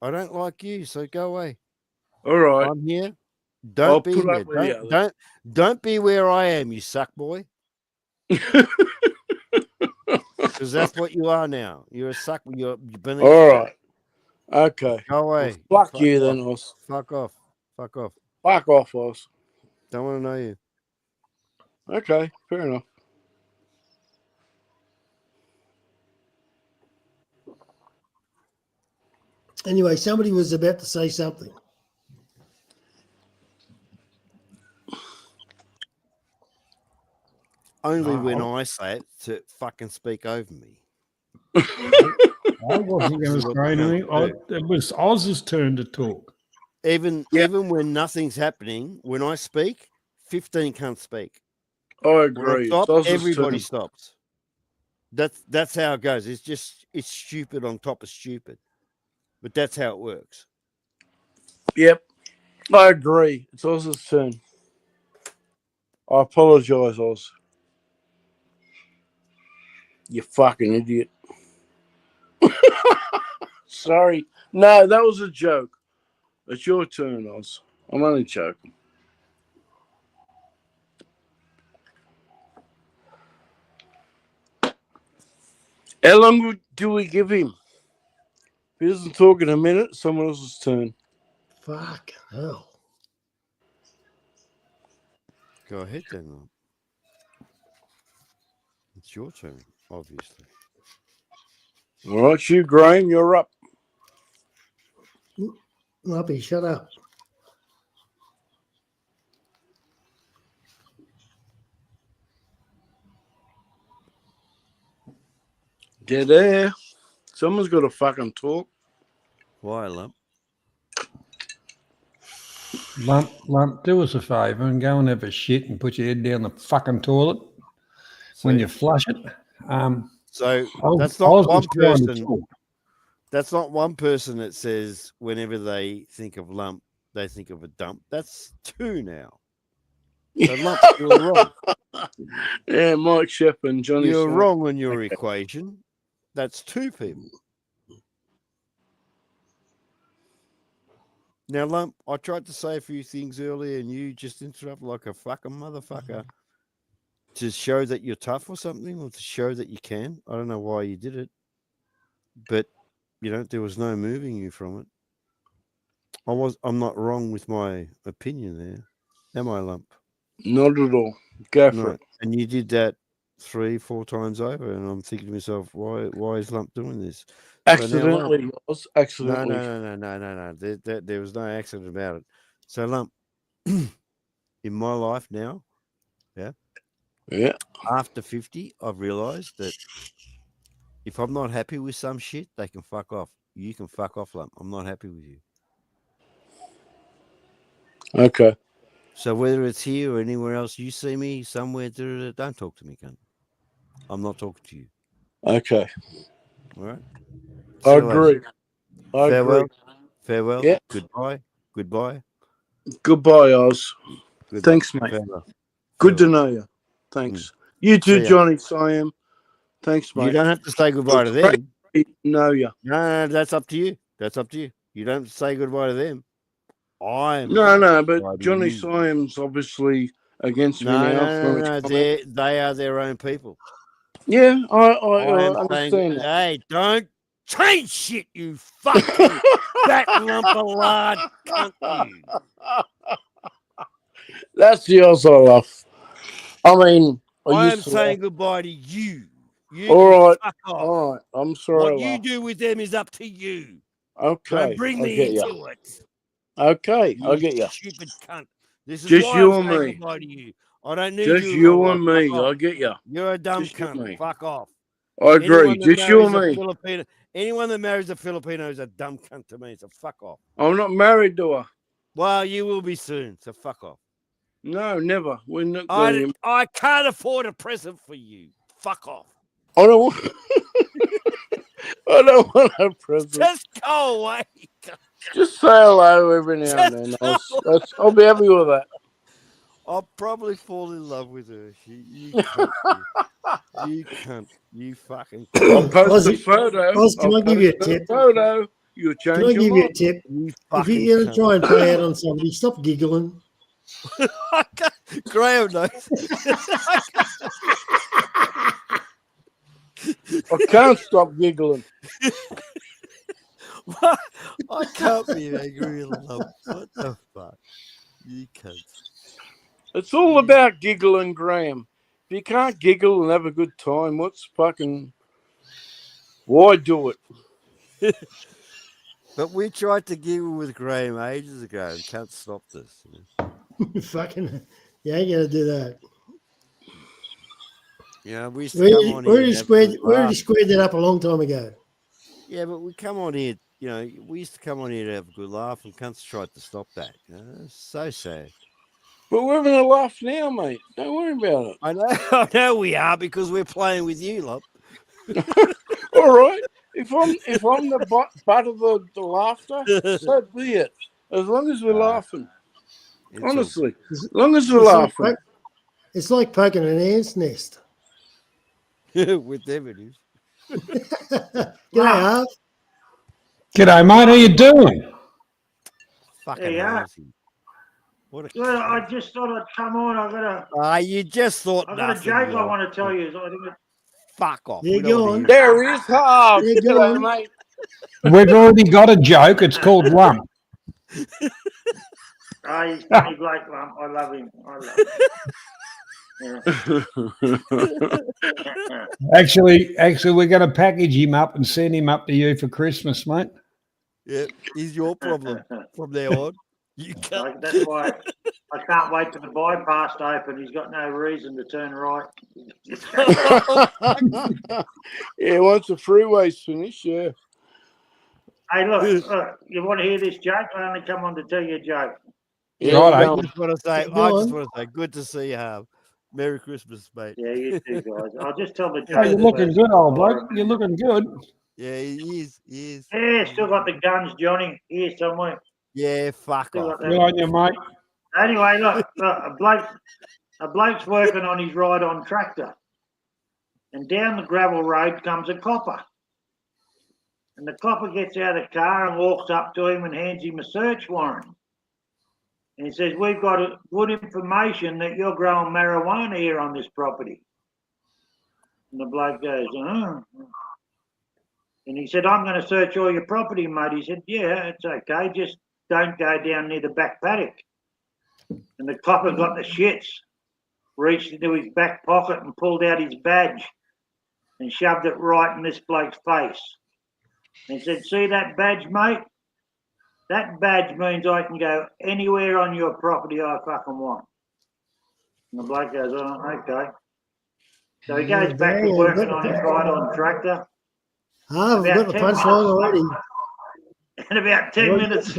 I don't like you, so go away. All right. I'm here. I'll Don't be put here. up with you. Don't be where I am, you suck boy. Because that's what you are now. You're a suck. You're beneath. All right. Okay. Go away. Well, fuck Fuck you off. then, Oz. Fuck off. Fuck off. Fuck off, Oz. Don't want to know you. Okay, fair enough. Anyway, somebody was about to say something. Only when I say it to fucking speak over me. I wasn't going to say anything. It was Oz's turn to talk. Even when nothing's happening, when I speak, 15 can't speak. I When I agree. stop, Oz's everybody turn. stops. That's how it goes. It's stupid on top of stupid. But that's how it works. Yep. I agree. It's Oz's turn. I apologise, Oz. You fucking idiot. Sorry. No, that was a joke. It's your turn, Oz. I'm only joking. How long do we give him? If he doesn't talk in a minute, someone else's turn. Fuck hell. Go ahead then. Lon. It's your turn, obviously. All right, you, Graham, you're up. Lumpy, shut up. Dead air. Someone's got to fucking talk. Why, lump? Lump, do us a favour and go and have a shit and put your head down the fucking toilet when you flush it. So Oz- that's not Oz one was trying to person. talk. That's not one person that says whenever they think of lump, they think of a dump. That's 2 now. So lump, you're wrong. Yeah, Mike Shep and Johnny. You're Swan. wrong on your equation. That's two people. Now, lump, I tried to say a few things earlier, and you just interrupt like a fucking motherfucker to show that you're tough or something, or to show that you can. I don't know why you did it, but there was no moving you from it. I'm not wrong with my opinion there, am I, lump? Not at all. Go for No. it. And you did that 3-4 times over, and I'm thinking to myself, why is lump doing this? Accidentally, was accidentally. No. There was no accident about it. So lump, in my life now, Yeah. after 50, I've realised that if I'm not happy with some shit, they can fuck off. You can fuck off, lump. I'm not happy with you. Okay. So whether it's here or anywhere else, you see me somewhere, don't talk to me, cunt. I'm not talking to you. Okay. All right. I agree. I Farewell. agree. Farewell. Yeah. Goodbye. Goodbye. Goodbye, Oz. Good Thanks, luck. mate. Farewell. Good to Farewell. know you. Thanks. You too, See ya. Johnny Siam. Thanks, mate. You don't have to say goodbye to Great them. to know you. No, that's up to you. That's up to you. You don't have to say goodbye to them. No, but goodbye to Johnny you. Siam's obviously against me No, now. no, from no, no. his comment. They are their own people. Yeah, I am saying, understand that. hey, don't change shit, you fucking fat lump of lard cunt, you. That's the Oz I love. I mean, I am saying goodbye to you. You all can right, fuck off. all right. I'm sorry. What you do with them is up to you. Okay, Don't bring me into it. Okay, I get you. Stupid cunt. This is Just why you I'm and saying me. goodbye to you. I don't need Just you. you and me. I get you. You're a dumb Just you and cunt. me. Fuck off. I agree. Anyone that Just you and marries a me. Filipino, anyone that marries a Filipino is a dumb cunt to me. So fuck off. I'm not married to her. Well, you will be soon. So fuck off. No, never. We're not going. I can't afford a present for you. Fuck off. I don't want. I don't want a present. Just go away. Just say hello every now and then. I'll be happy with that. I'll probably fall in love with her. You cunt. You cunt. You fucking cunt. I'll post a photo. Oz, can I give you a tip? Photo. You'll change Can I give you a tip? You If you're going to try and play out on somebody, stop giggling. Graham knows. I can't stop giggling. I can't be angry in love. What the fuck? You cunt. It's all about giggling, Graham. If you can't giggle and have a good time, why do it? But we tried to giggle with Graham ages ago and can't stop this. Fucking, you ain't going to do that. Yeah, we used to We come on already here. squared that up a long time ago. Yeah, but we come on here, we used to come on here to have a good laugh, and cunts tried to stop that. It's so sad. But we're having a laugh now, mate. Don't worry about it. I know we are because we're playing with you, love. All right. If I'm the butt of the laughter, so be it. As long as we're laughing. Honestly, as long as we're laughing. It's like poking an ant's nest. With them it is. G'day, Harv. G'day, mate. How you doing? Fucking Yeah. amazing. What a Well, I just thought I'd come on. you just thought I got a nothing, joke you I know. want to tell you. I think Fuck off. Yeah, We don't go wanna on. hear it. There is Harv. Yeah, go G'day, on. mate. We've already got a joke. It's called lump. he's funny bloke, Lump. I love him. Yeah. Actually, we're going to package him up and send him up to you for Christmas, mate. Yeah, he's your problem from there on. You can't. That's why I can't wait for the bypass to open. He's got no reason to turn right. Yeah, once the freeway's finished, yeah. Hey, look, you want to hear this joke? I only come on to tell you a joke. Yeah, Righto. go I on. just want to say, good to see you, Harv. Merry Christmas, mate. Yeah, you too, guys. I'll just tell the joke. Oh, you're looking first. good, old bloke. You're looking good. Yeah, he is. Yeah, still got the guns, Johnny. Here somewhere. Yeah, fuck Still off. got Good on you, mate. Anyway, look, a bloke's working on his ride-on tractor, and down the gravel road comes a copper. And the copper gets out of the car and walks up to him and hands him a search warrant. And he says, "We've got good information that you're growing marijuana here on this property." And the bloke goes, "Oh." And he said, "I'm going to search all your property, mate." He said, "Yeah, it's okay. Just don't go down near the back paddock." And the copper got the shits, reached into his back pocket and pulled out his badge and shoved it right in this bloke's face. And he said, "See that badge, mate? That badge means I can go anywhere on your property I fucking want." And the bloke goes, "Oh, okay." So he goes back to working on his ride-on tractor. Ah, we've got the punchline already. And about 10 minutes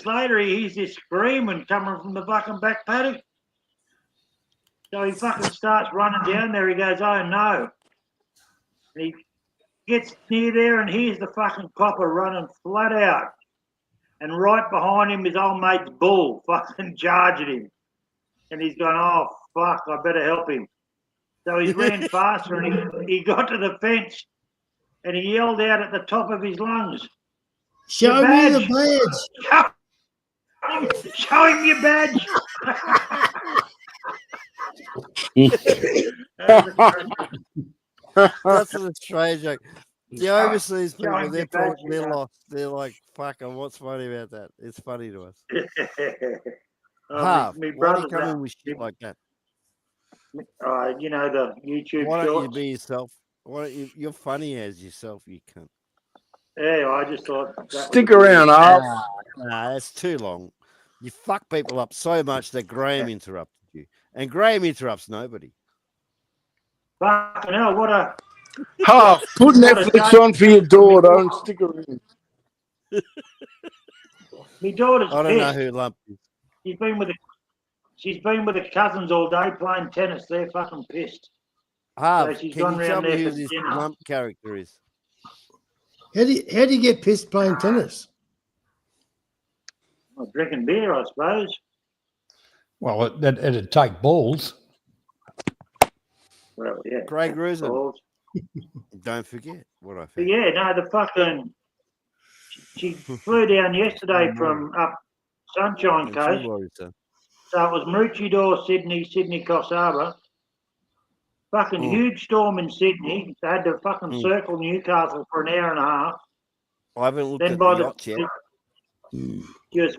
later, he hears this screaming coming from the fucking back paddock. So he fucking starts running down there. He goes, "Oh no." And he gets near there and hears the fucking copper running flat out. And right behind him, his old mate's bull fucking charging him. And he's going, "Oh, fuck, I better help him." So he ran faster and he got to the fence and he yelled out at the top of his lungs, Show me the badge. Show him your badge. That's an Australian joke. The overseas people, they're like, fucking, what's funny about that? It's funny to us. Half, my why do you brother's come that. in with shit like that? You know, the YouTube Why don't you shorts. be yourself? Why don't you? You're funny as yourself, you cunt. Yeah, I just thought. Stick around, Arf. Nah, that's too long. You fuck people up so much that Graham interrupted you. And Graham interrupts nobody. Fucking hell, what a. Half, put Netflix on for your daughter and stick around. My daughter's I don't know pissed. who lumped you. She's been with the cousins all day playing tennis. They're fucking pissed. Harv, So she's can gone you round tell me there who for this dinner. lump character is? How do you get pissed playing tennis? Well, drinking beer, I suppose. Well, it'd take balls. Well, yeah. Craig Rusin. balls. Don't forget what I But found. yeah, no, the fucking. She flew down yesterday from up Sunshine Coast. So it was Maroochydore, Sydney, Sydney Coffs Harbour. Fucking huge storm in Sydney. They had to fucking circle Newcastle for an hour and a half. I haven't looked Then at by the yachts yet. She was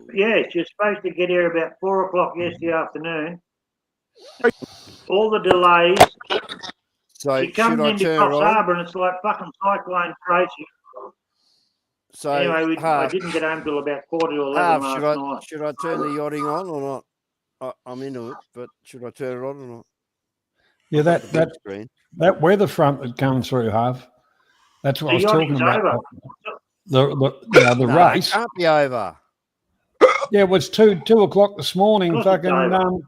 supposed to get here about 4 o'clock yesterday afternoon. All the delays. So She comes should I into turn Coffs it on? Harbour and it's like fucking Cyclone Tracy. So Anyway, I Harv, didn't get home till about 10:45 Harv, last night. should I turn the yachting on or not? I'm into it, but should I turn it on or not? Yeah, I've got the big screen. that weather front that comes through, Harv. That's what I was talking about. Over. The No, race. it can't be over. Yeah, it was 2 o'clock this morning. Of course it's Fucking over.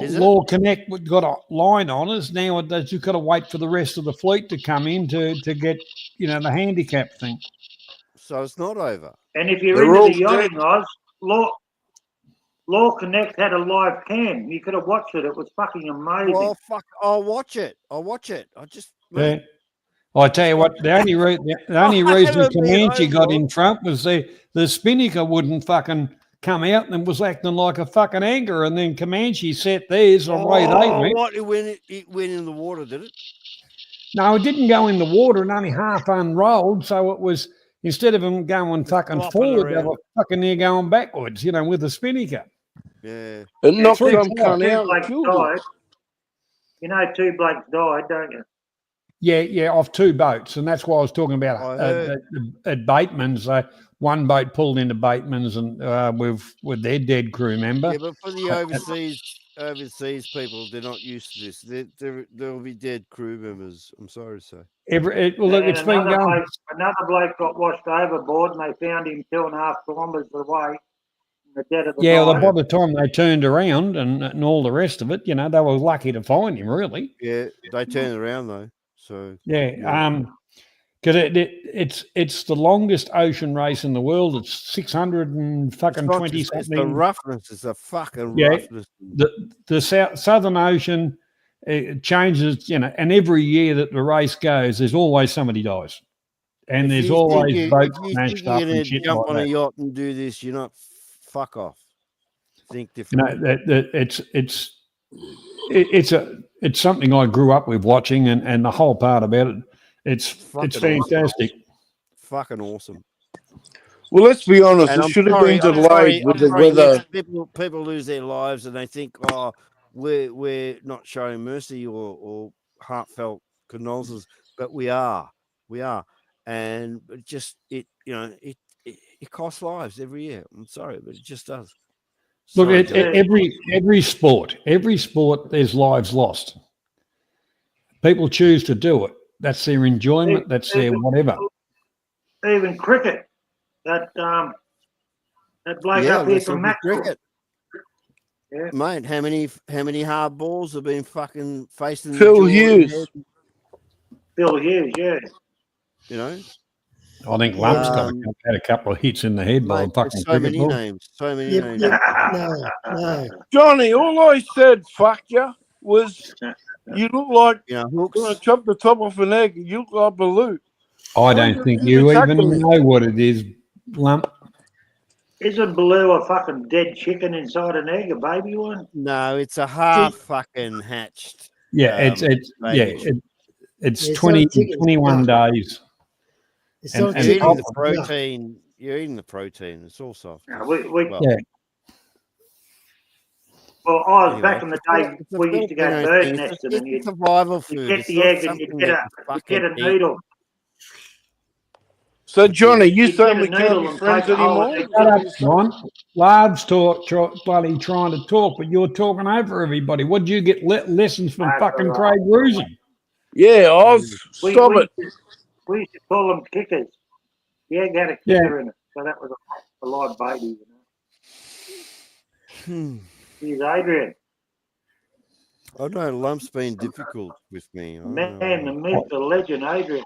Is it? Law Connect got a line on us. Now you've got to wait for the rest of the fleet to come in to get the handicap thing. So it's not over. And if you're They're all into the yachting, Oz, Law Connect had a live cam. You could have watched it. It was fucking amazing. Well, fuck, I'll watch it. I just Yeah. I tell you what, the only reason haven't been Comanche got over. in front was the Spinnaker wouldn't fucking come out and was acting like a fucking anchor, and then Comanche set theirs on the way they went. What? It went in the water, did it? No, it didn't go in the water and only half unrolled, so it was instead of them going fucking flopping forward, they around. were fucking there going backwards, with the Spinnaker. Yeah. It knocked three some o'clock. cunt out and Blokes killed died. it. You know, 2 blokes died, don't you? Yeah, off 2 boats, and that's why I was talking about I heard. at Bateman's. One boat pulled into Bateman's, and with their dead crew member. Yeah, but for the overseas people, they're not used to this. There'll be dead crew members. I'm sorry to say. Look, it's been going. Another bloke got washed overboard, and they found him 2.5 kilometres away in the dead of the Yeah, night. well, by the time they turned around and all the rest of it, they were lucky to find him, really. Yeah, they turned around though. So Yeah. because it's the longest ocean race in the world. It's 600 and fucking 20 It's the something. roughness. It's the fucking Yeah. roughness. The Southern Ocean, it changes, and every year that the race goes, there's always somebody dies. And there's always boats smashed up and shit jump like on that. a yacht and do this, you're not fuck off. Think different. It's something I grew up with watching, and the whole part about it, it's fantastic. Fucking awesome. Well, let's be honest. And It should have been delayed with the weather. People lose their lives and they think, oh, we're not showing mercy or heartfelt condolences, but we are, and it costs lives every year. I'm sorry, but it just does. Look, every sport, there's lives lost. People choose to do it. That's their enjoyment. That's their whatever. Even cricket. That bloke up here from cricket. Yeah. Mate, how many hard balls have been fucking facing Phil Hughes? Phil Hughes, yeah. I think Lump's had a couple of hits in the head by fucking cricket ball. So many names. No. Johnny, all I said, fuck you, was you look like you're going to chop the top off an egg. You look like Balut. I don't think you even know what it is, Lump. Isn't Blue a fucking dead chicken inside an egg, a baby one? No, it's a half fucking hatched. Yeah, it's 21 days. You're eating the protein. You're eating the protein. It's all soft. Yeah, Well, I was back in the day. We used to go bird nesting, and you'd survival food. Get the egg and you'd get a needle. So, Johnny, you saying we can't be friends anymore? Shut up, John. Lard's bloody trying to talk, but you're talking over everybody. What did you get lessons from fucking Craig Rusin? Yeah, stop it. We used to call them kickers. The egg had a kicker in it, so that was a live baby, Here's Adrian. I know Lump's been difficult with me. Man, the myth, the legend, Adrian.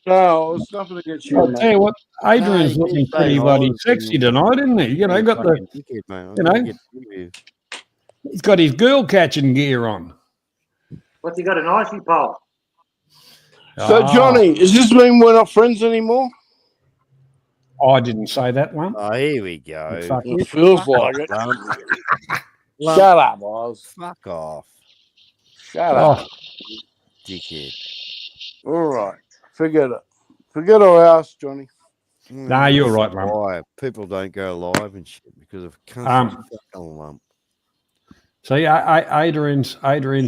No, it's nothing against you. I'll tell you what, Adrian's looking pretty bloody sexy tonight, isn't he? Got the, he's got his girl catching gear on. What's he got, an icy pole? So, Johnny, does this mean we're not friends anymore? I didn't say that one. Oh, here we go. It feels like it. Shut up, Oz. Fuck off. Shut up. Dickhead. All right. Forget it. Forget our house, Johnny. Nah, you're right, Lump. People don't go live and shit because of fucking Lump. So Adrian's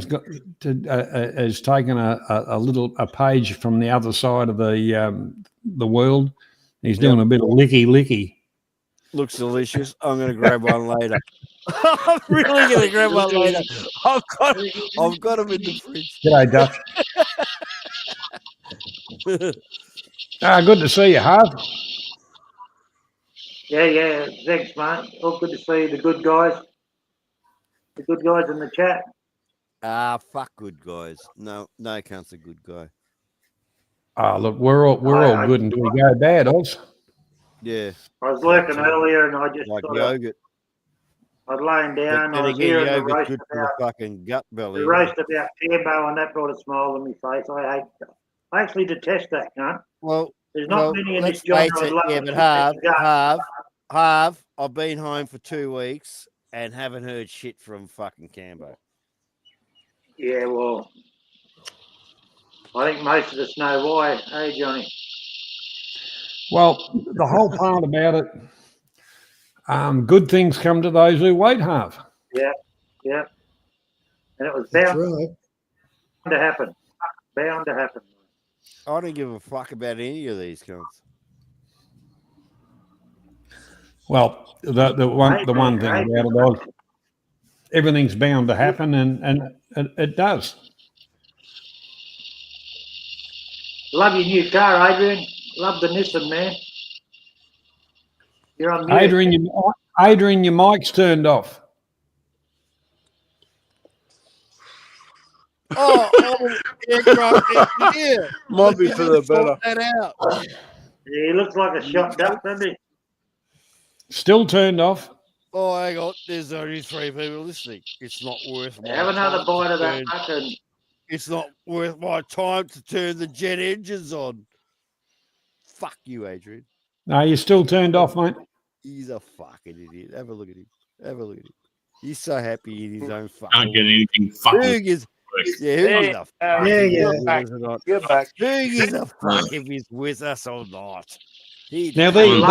got has taken a page from the other side of the world. He's doing a bit of licky. Looks delicious. I'm going to grab one later. I'm really going to grab one later. I've got them in the fridge. G'day, Dutch. Good to see you, Harv. Yeah. Thanks, mate. All good to see the good guys. The good guys in the chat. Fuck good guys. No, counts a good guy. Look, we're all good until we go bad, Oz. Yeah. I was lurking earlier and I just like yogurt. I'd lain down. I was hearing the roast about fucking gut belly. The roast about Cambo, and that brought a smile on my face. I actually detest that, cunt. Well, there's not many in this job. But Harv, I've been home for 2 weeks and haven't heard shit from fucking Cambo. Yeah, well, I think most of us know why. Hey, Johnny. Well, the whole part about it, good things come to those who wait, Harv. Yeah. And it was bound to happen. Bound to happen. I don't give a fuck about any of these cunts. Well, the one thing about it, Oz, everything's bound to happen, and it does. Love your new car, Adrian. Love the Nissan, man. You're on mute. Adrian, your mic's turned off. Oh, aircraft engineer. Might be for the better. Sort that out. Yeah, he looks like a shot duck, doesn't he? Still turned off. Oh, hang on. There's only 3 people listening. It's not worth my Have another time bite to of that turn- fucking. It's not worth my time to turn the jet engines on. Fuck you, Adrian. No, you're still turned off, mate. He's a fucking idiot. Have a look at him. Have a look at him. He's so happy in his own fucking Can't get world. anything fucking. Who gives, yeah, who gives a fuck Yeah, if yeah. he's with us or not? Get back. Who gives a fuck if he's with us or not? He Now, doesn't.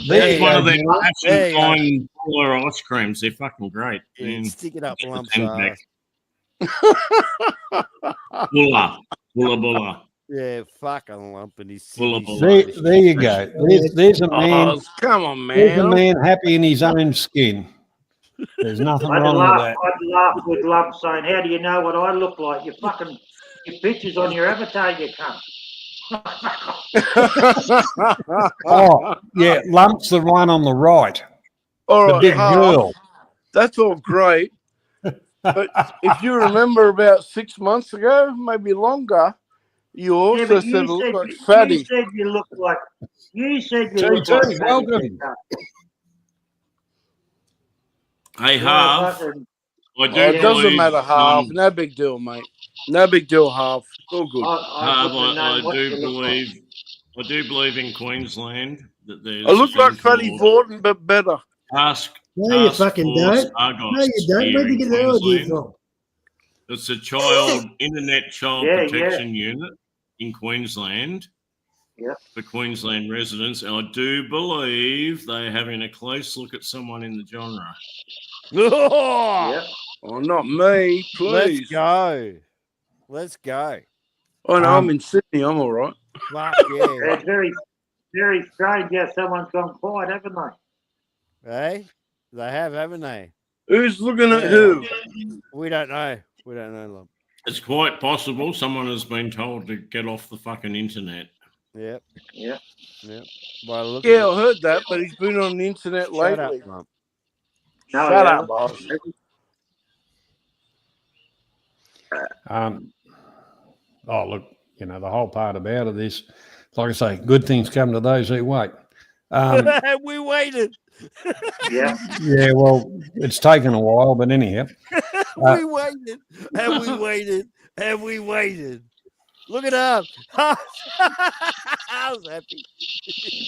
That's one of you their go. There you go. fine cooler ice creams. They're fucking great. Yeah, Man. stick it up, lumps. 10 pack. Bulla. Yeah, fucking lump and he's Full of bull. There you go. There's a man. Oh, come on, There's a man. man happy in his own skin. There's nothing I'd wrong with laugh, that. I'd laugh with love saying, "How do you know what I look like? Your pictures on your avatar, you cunt." Oh, yeah, Lump's the one on the right. All The right, big Half, girl. that's all great. But if you remember about 6 months ago, maybe longer, you Yeah, also but said you it looked said, like you fatty. said you look like. You said you TT, look like. fatty, welcome. you cunt. Hey, You're a Half. fucking- I do Oh, it doesn't believe, matter, Half. No big deal, mate. No big deal, Half. It's all good. I Half, wouldn't have known what you look like. I do believe in Queensland that there's. I look a thing like Fatty called Vorton, but better. Task No, you Task fucking Force don't. Argos No, you don't. here Where'd you in get that idea Queensland. from? It's a internet child Yeah, protection unit in Queensland. Yeah. For Queensland residents, and I do believe they're having a close look at someone in the genre. Yeah. Oh, not me, Let's please. go. Let's go. Oh, no, I'm in Sydney. I'm all right. Fuck yeah. It's very, very strange how someone's gone quiet, haven't they? Hey, they have, haven't they? Who's looking at Yeah. who? We don't know. We don't know, lump. It's quite possible someone has been told to get off the fucking internet. Yep. Yeah. Yep. By the look Yeah, of I heard that, but he's been on the internet it. Shut up, lately. lump. No, Shut he up, hasn't. boss. Oh, look, the whole part about it is, like I say, good things come to those who wait. We waited. Yeah. Yeah, well, it's taken a while, but anyhow. We waited. And we waited. And we waited. Look it up. I was happy.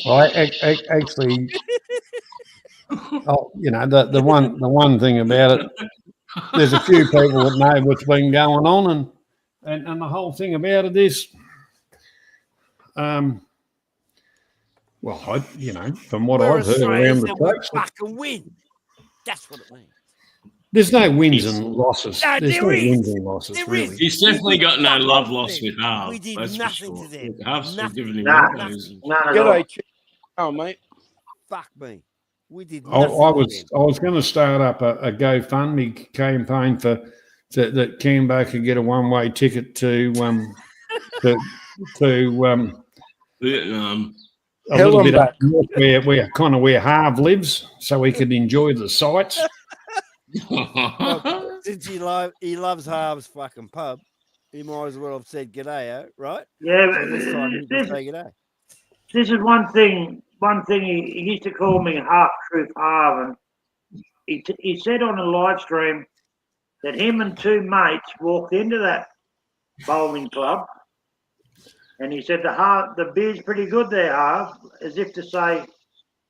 Well, actually, the one thing about it, there's a few people that know what's been going on, and the whole thing about it is, from what We're I've heard Australians around the and we place, fucking win. That's what it means. there's no wins and losses. No, There's there no is. wins and losses, There really. is. He's definitely got no We love fucking lost did. with Half. We did that's for nothing sure. to them. Half's still Nothing. giving him Nah. orders. None at all. G'day, oh, mate. Fuck me. We did I nothing. to was going to start up a GoFundMe campaign that Cambo could get a one-way ticket to Vietnam. a Hell little and bit up back. north where Harv lives, so he could enjoy the sights. Look, since he loves Harv's fucking pub, he might as well have said g'day, right? Yeah, So this time he can this, say g'day. this is one thing. One thing he used to call me Half Truth Harv, and he said on a live stream that him and 2 mates walked into that bowling club, and he said the beer's pretty good there, Harv, as if to say,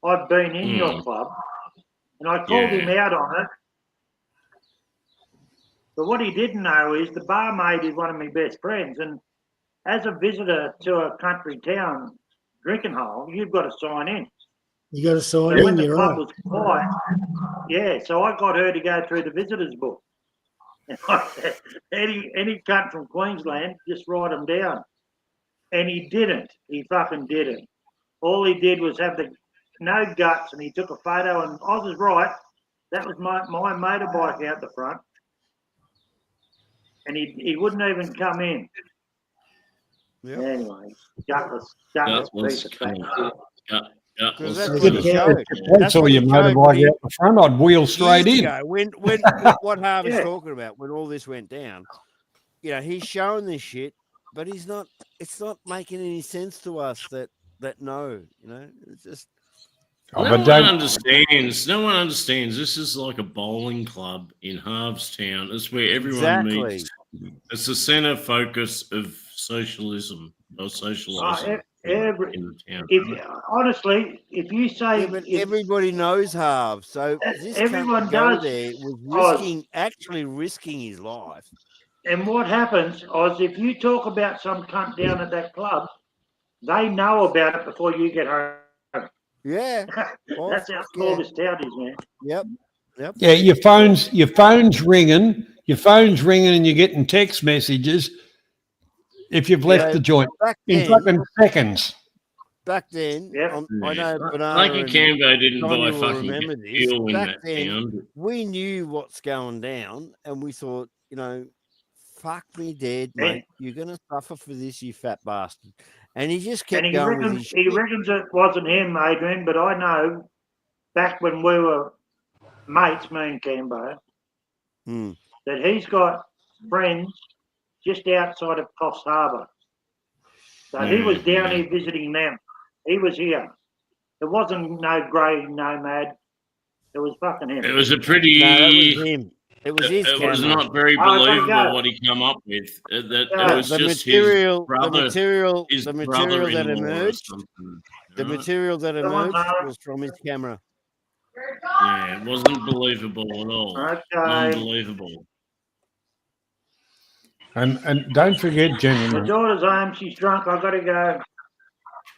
I've been in your club, and I called him out on it. But what he didn't know is the barmaid is one of my best friends, and as a visitor to a country town drinking hole, you've got to sign in. You got to sign So when in, the you're club right. was quiet, yeah, so I got her to go through the visitors book. And I said, any cunt from Queensland, just write them down. And he didn't. He fucking didn't. All he did was have no guts, and he took a photo, and I was right. That was my motorbike out the front. And he wouldn't even come in. Yep. Anyway, gutless piece of crap. Because that's That's what good. he showed. That's all what your he showed when motorbike he- out the front, I'd wheel straight years in. ago, when what Harv is Yeah. talking about, when all this went down, you know, he's showing this shit, but he's not. It's not making any sense to us that know. You know, it's just. Oh, No but one don't. understands. No one understands. This is like a bowling club in Harvestown. It's where everyone Exactly. meets. It's the center focus of socialism or socialism every, in the town. if honestly, if you say Yeah, but if everybody knows Harv, so this everyone cunt go does, there was Oz. actually risking his life. And what happens, Oz, if you talk about some cunt down at that club, they know about it before you get home. Yeah. That's how small this town is, man. Yep. Yeah, your phone's ringing. Your phone's ringing, and you're getting text messages if you've left the joint in fucking seconds. Back then, Yep. I know Banana Lucky and Cambo didn't Johnny buy will fucking remember this. fuel in Back that then, town. we knew what's going down, and we thought, you know, fuck me dead, mate. You're going to suffer for this, you fat bastard. And he just kept going with his shit. He reckons it wasn't him, Adrian, but I know back when we were mates, me and Cambo, that he's got friends just outside of Coffs Harbour. So he was down here visiting them. He was here. It wasn't no grey nomad. It was fucking him. It was a pretty. No, that was him. It was his It was camera. not very believable what he come up with. It was the just material, his brother. the material, his the material that brother-in-law or emerged. something, The right? material that emerged was from his camera. Yeah, it wasn't believable at all. Okay. Unbelievable. And don't forget, My gentlemen. daughter's home. She's drunk. I've got to go.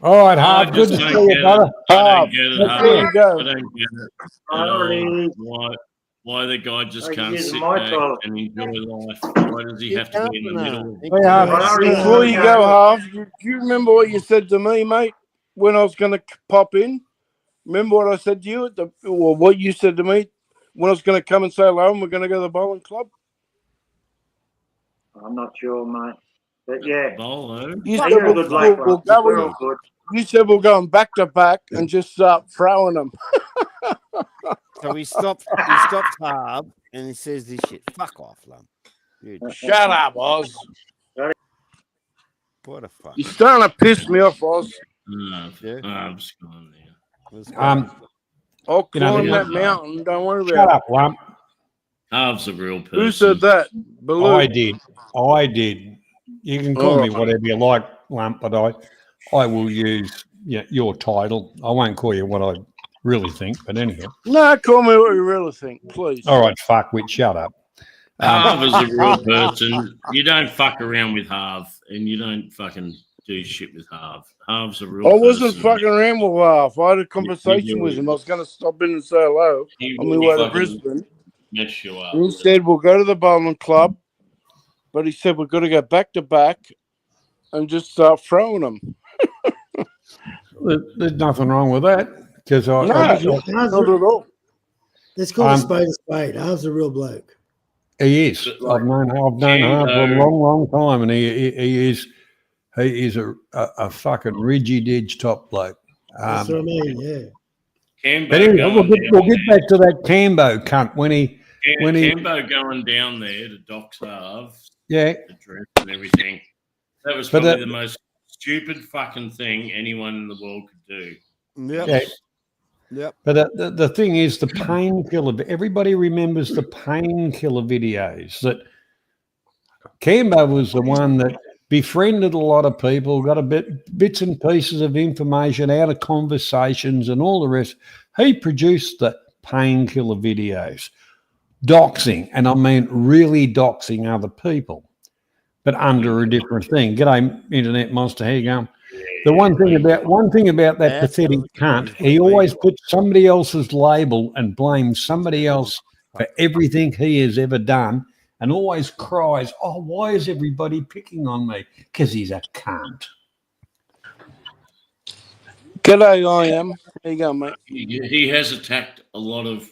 All right, I Harv. Good just to don't see you, get brother. it. I don't get it, Harv. There you go. I don't get it at Sorry. all. Why the guy just I'm can't using sit my back toilet. and enjoy life? Why does he have to be in the middle? Before you go, Harv, do you remember what you said to me, mate, when I was going to pop in? Remember what I said to you or what you said to me when I was going to come and say hello and we're going to go to the bowling club? I'm not sure, mate. But yeah. Bolo. You Hey, said you're a good bloke, Rob. We're all good. You said we're going back to back and just start throwing them. So he stops Harv and he says this shit. Fuck off, lump. Shut up, Oz. What a fuck. You're starting to piss me off, Oz. I'm just gone now. I'll climb that mountain. Don't worry about it. Shut up, lump. Harv's a real person. Who said that? Baloo. I did. You can call me whatever you like, lump, but I will use your title. I won't call you what I really think, but anyhow. No, call me what you really think, please. All right, fuckwit, shut up. Harv is a real person. You don't fuck around with Harv, and you don't fucking do shit with Harv. Harv's a real person. I wasn't fucking around with Harv. I had a conversation with him. I was going to stop in and say hello on my way to Brisbane. Mess you up. He said, we'll go to the bowling club, but he said, we've got to go back to back and just start throwing them. There's nothing wrong with that. Because not at all. Let's call a spade a spade. Harv's a real bloke. He is. I've known Harv for a long time, and he is a fucking rigid edge top bloke. That's what I mean, yeah. But anyway, we'll get back to that Cambo cunt when Cambo going down there to Doc's Harv, the dress and everything. That was probably the most stupid fucking thing anyone in the world could do. Yep. But the thing is, the painkiller. Everybody remembers the painkiller videos. That Cambo was the one that befriended a lot of people, got bits and pieces of information out of conversations and all the rest. He produced the painkiller videos, doxing, and I mean really doxing other people, but under a different thing. G'day, internet monster. How you going? The one thing about that pathetic cunt, he always puts somebody else's label and blames somebody else for everything he has ever done, and always cries, "Oh, why is everybody picking on me? Because he's a cunt." G'day, I am. There you go, mate. He has attacked a lot of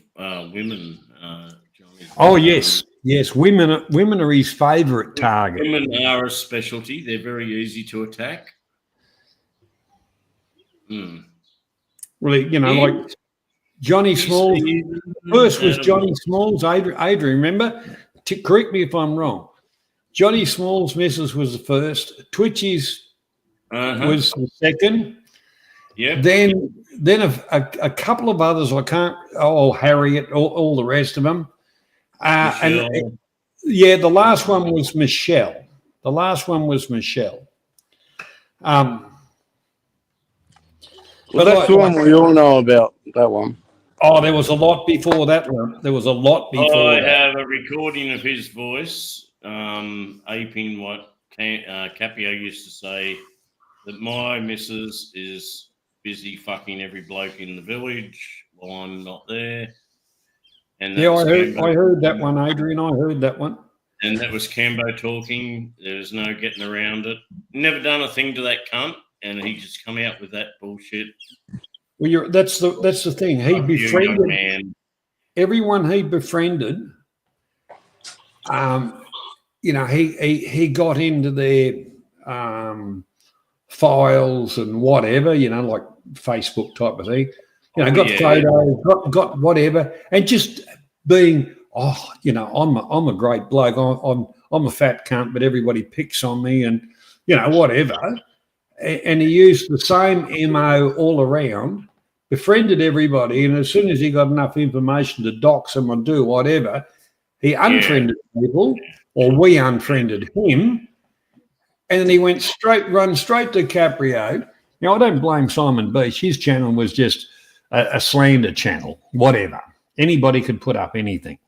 women, Johnny. Oh yes, women are his favourite target. Women are a specialty. They're very easy to attack. Well, like Johnny Smalls. First was Johnny Smalls, Adrian. Remember? Correct me if I'm wrong. Johnny Small's missus was the first. Twitchy's was the second. Yeah. Then a couple of others I can't. Oh, Harriet, all the rest of them. And yeah, the last one was Michelle. The last one was Michelle. Well, that's the one we all know about. That one. Oh, there was a lot before that one. There was a lot before I that. have a recording of his voice, aping what Capio used to say, that my missus is busy fucking every bloke in the village while I'm not there. And Yeah, I heard that one, Adrian. I heard that one. And that was Cambo talking. There's no getting around it. Never done a thing to that cunt, and he just come out with that bullshit. Well, that's the thing. He befriended everyone he befriended. You know, he got into their files and whatever. You know, like Facebook type of thing. You know, got photos, got whatever, and just being, you know, I'm a great bloke. I'm a fat cunt, but everybody picks on me, and you know, whatever. And he used the same MO all around, befriended everybody, and as soon as he got enough information to dox them or do whatever, he unfriended people, or we unfriended him, and then he run straight to Caprio. Now, I don't blame Simon Beach. His channel was just a slander channel, whatever. Anybody could put up anything.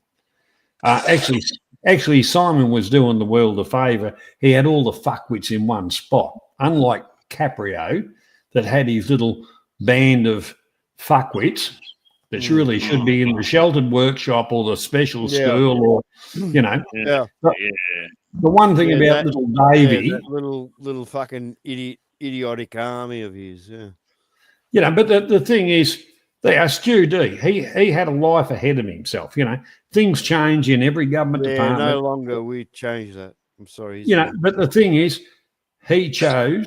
Actually, Simon was doing the world a favour. He had all the fuckwits in one spot, unlike Caprio, that had his little band of fuckwits that really should be in the sheltered workshop or the special school, or you know. Yeah. The one thing about little Davey, that little fucking idiotic army of his, you know. But the thing is, Stu D, he had a life ahead of himself. You know, things change in every government department. No longer we change that. I'm sorry. You know, but the thing is, he chose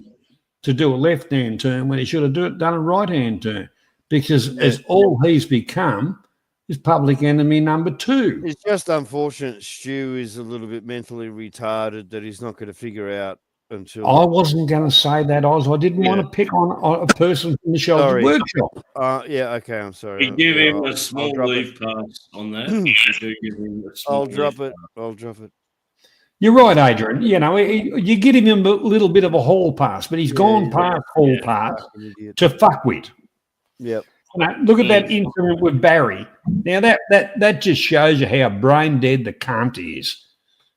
to do a left-hand turn when he should have done a right-hand turn, because as all he's become is public enemy number 2. It's just unfortunate Stu is a little bit mentally retarded that he's not going to figure out until. I wasn't going to say that, Oz. I didn't want to pick on a person from the sheltered workshop. Okay, I'm sorry. You give him a small leave pass on that. I'll drop it. You're right, Adrian. You know, you give him a little bit of a hall pass, but he's gone past hall pass to fuckwit. Yep. You know, look at that incident with Barry. Now that just shows you how brain dead the cunt is.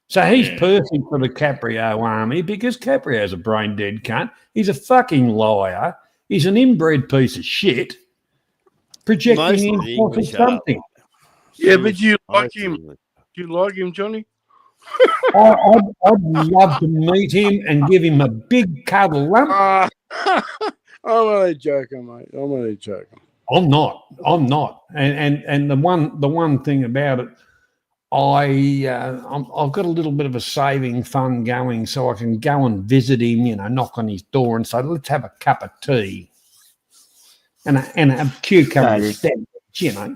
So he's perfect for the Caprio army, because Caprio's a brain dead cunt. He's a fucking liar. He's an inbred piece of shit, projecting himself as something. Yeah, but you like him? Do you like him, Johnny? I'd love to meet him and give him a big cuddle. I'm only joking, mate. I'm only joking. I'm not. And the one thing about it, I've got a little bit of a saving fund going, so I can go and visit him. You know, knock on his door and say, "Let's have a cup of tea," and a cucumber sandwich. You know.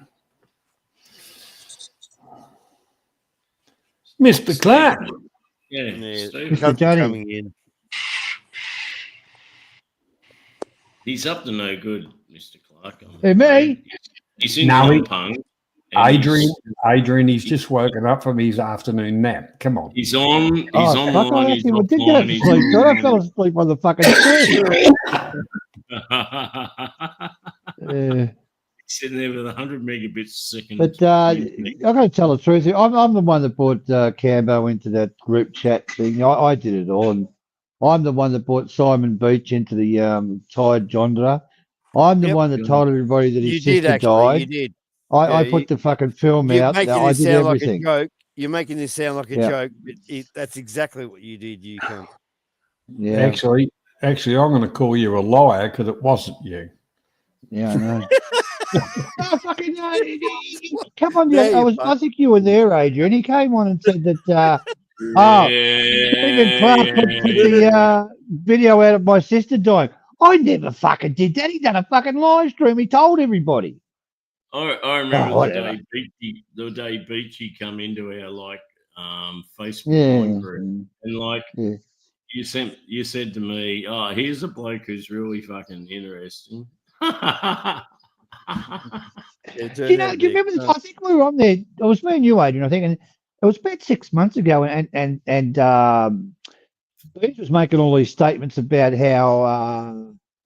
Mr. Clark. Mr. Coming in. He's up to no good, Mr. Clark. Hey, me? He's in the punk. Adrian, he's just woken up from his afternoon nap. Come on. He's online. I fell asleep on the fucking screen. Sitting there with 100 megabits a second. But I'm going to tell the truth. I'm the one that brought Cambo into that group chat thing. I did it all. And I'm the one that brought Simon Beach into the Tide Jondra. I'm the one that told everybody that his sister died. You did. I put the fucking film out. I did everything. Like a joke. You're making this sound like a joke, but that's exactly what you did. You can't. Yeah. Actually, I'm going to call you a liar because it wasn't you. Yeah, I know. Come on, I think you were there, Adrian. He came on and said that Stephen Clark put the video out of my sister dying. I never fucking did that. He done a fucking live stream. He told everybody. I remember the day Beachy come into our Facebook Yeah. line group, and like Yeah. you said to me, "Oh, here's a bloke who's really fucking interesting." Do you remember this? I think we were on there. It was me and you, Adrian, I think, and it was about 6 months ago, and Beach was making all these statements about how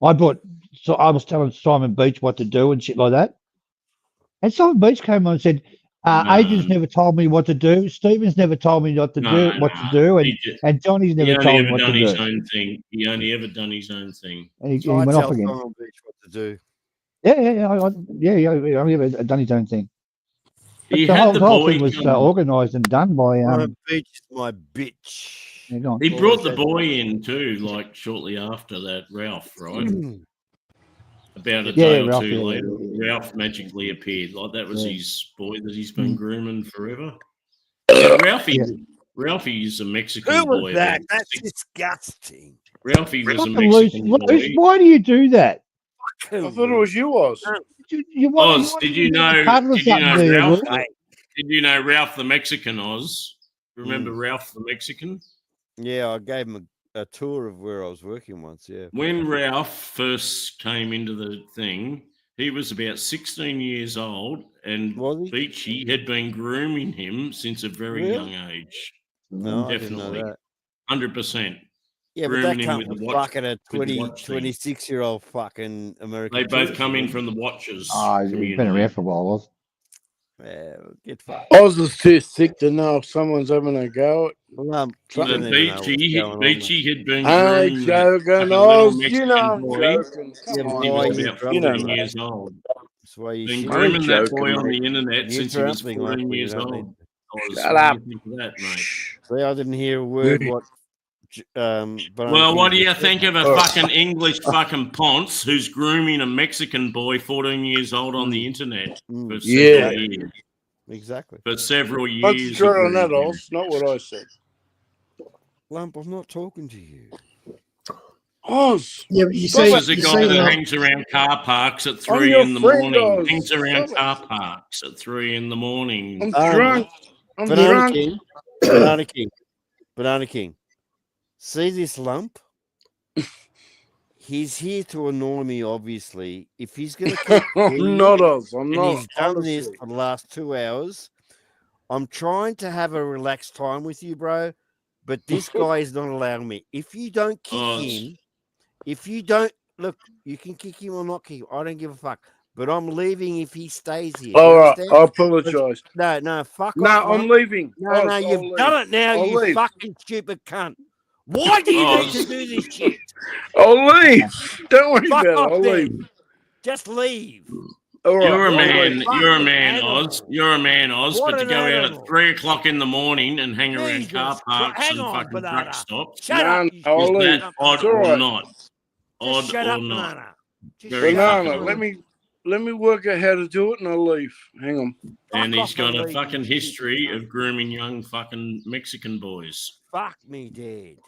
I was telling Simon Beach what to do and shit like that. And Simon Beach came on and said, Adrian's never told me what to do. Stephen's never told me what to do, and Johnny's He never only told me ever what to done his do. own thing. He only ever done his own thing. And he I went tell off again. Simon Beach what to do. Yeah, I never done his own thing. But He the had the whole boy thing was come- organised and done by Simon Beach is my bitch. yeah, go on. He Always brought the has. boy in too, like shortly after that, Ralph, right? About a Yeah, day or Ralph, two yeah, later, yeah. Ralph magically appeared. Like that was Yeah. his boy that he's been grooming forever. Yeah, Ralphie is a Mexican Who was boy. that? about That's 6 disgusting. Ralphie was a Fucking Mexican boy. Luce, why do you do that? I thought it was you, Oz. You want Oz, to did you know cuddle or something, do you, Ralph? Luce? Did you know Ralph the Mexican, Oz? Remember Ralph the Mexican? Yeah, I gave him a tour of where I was working once. Yeah. When Ralph first came into the thing, he was about 16 years old, and Was he? Beachy had been grooming him since a very Really? young age. No, I didn't know Definitely. that. 100%. Yeah, but that Grooming him come with the from watch- fucking a with the 20, watch thing. 26-year-old fucking American. They both tourist, come in wasn't from the Watchers Oh, he's been community. around for a while, Oz. he? Yeah, get fucked. Oz is too sick to know if someone's having a go. Well, you But don't even know what's Beachy going on, mate. had been I'm grooming that joking, fucking little Oz. You know Mexican I'm boy. joking. Yeah, Come but on, He why was are Oz. you about You know 14 me. years old. That's why you Been shit. grooming that joking, boy on mate. the internet You're since he was trampling, 14 mate, when you years don't need old. Oz, Shut what do up. you think of that, mate? See, I didn't hear a word what. Well, what do you think of a Oh. fucking English fucking ponce who's grooming a Mexican boy 14 years old on the internet for Yeah. several years? Exactly. For several years. Concentrate on that, of Oz. Not what I said. Lump, I'm not talking to you. Oz. Yeah, but you This see, is a you guy see, that like, hangs around car parks at I'm 3 your in the friend, morning. Oz. Hangs around Stop car parks at 3 in the morning. I'm drunk. I'm Banana drunk. King. Banana King. Banana King. See this lump? He's here to annoy me, obviously. If he's going to keep I'm not, Oz. I'm and not. he's done this Honestly. for the last 2 hours, I'm trying to have a relaxed time with you, bro. But this guy is not allowing me. If you don't kick him, if you don't look, you can kick him or not kick him. I don't give a fuck. But I'm leaving if he stays here. All You right. understand? I apologise. No, fuck No, off. I'm lump. leaving. No, Oz, no, I'll you've leave. done it now, I'll you leave. fucking stupid cunt. Why do you need Oz. to do this shit? I'll leave. Don't worry Fuck about off it. I'll then. leave. Just leave. All right. You're a I'll man. leave. You're a man, Animal. Oz. You're a man, Oz. What But to an go out animal. at 3 o'clock in the morning and hang around Jesus car parks Hang and on, fucking banana. truck stops, Shut No, up. no, you I'll is stupid leave. that cunt. odd It's all or right. not? Just Odd shut or up, not? banana. Just Very shut up, Banana, fucking let me work out how to do it and I'll leave. Hang on. And Fuck he's off got and a leave, fucking you stupid history cunt. of grooming young fucking Mexican boys. Fuck me, Dad.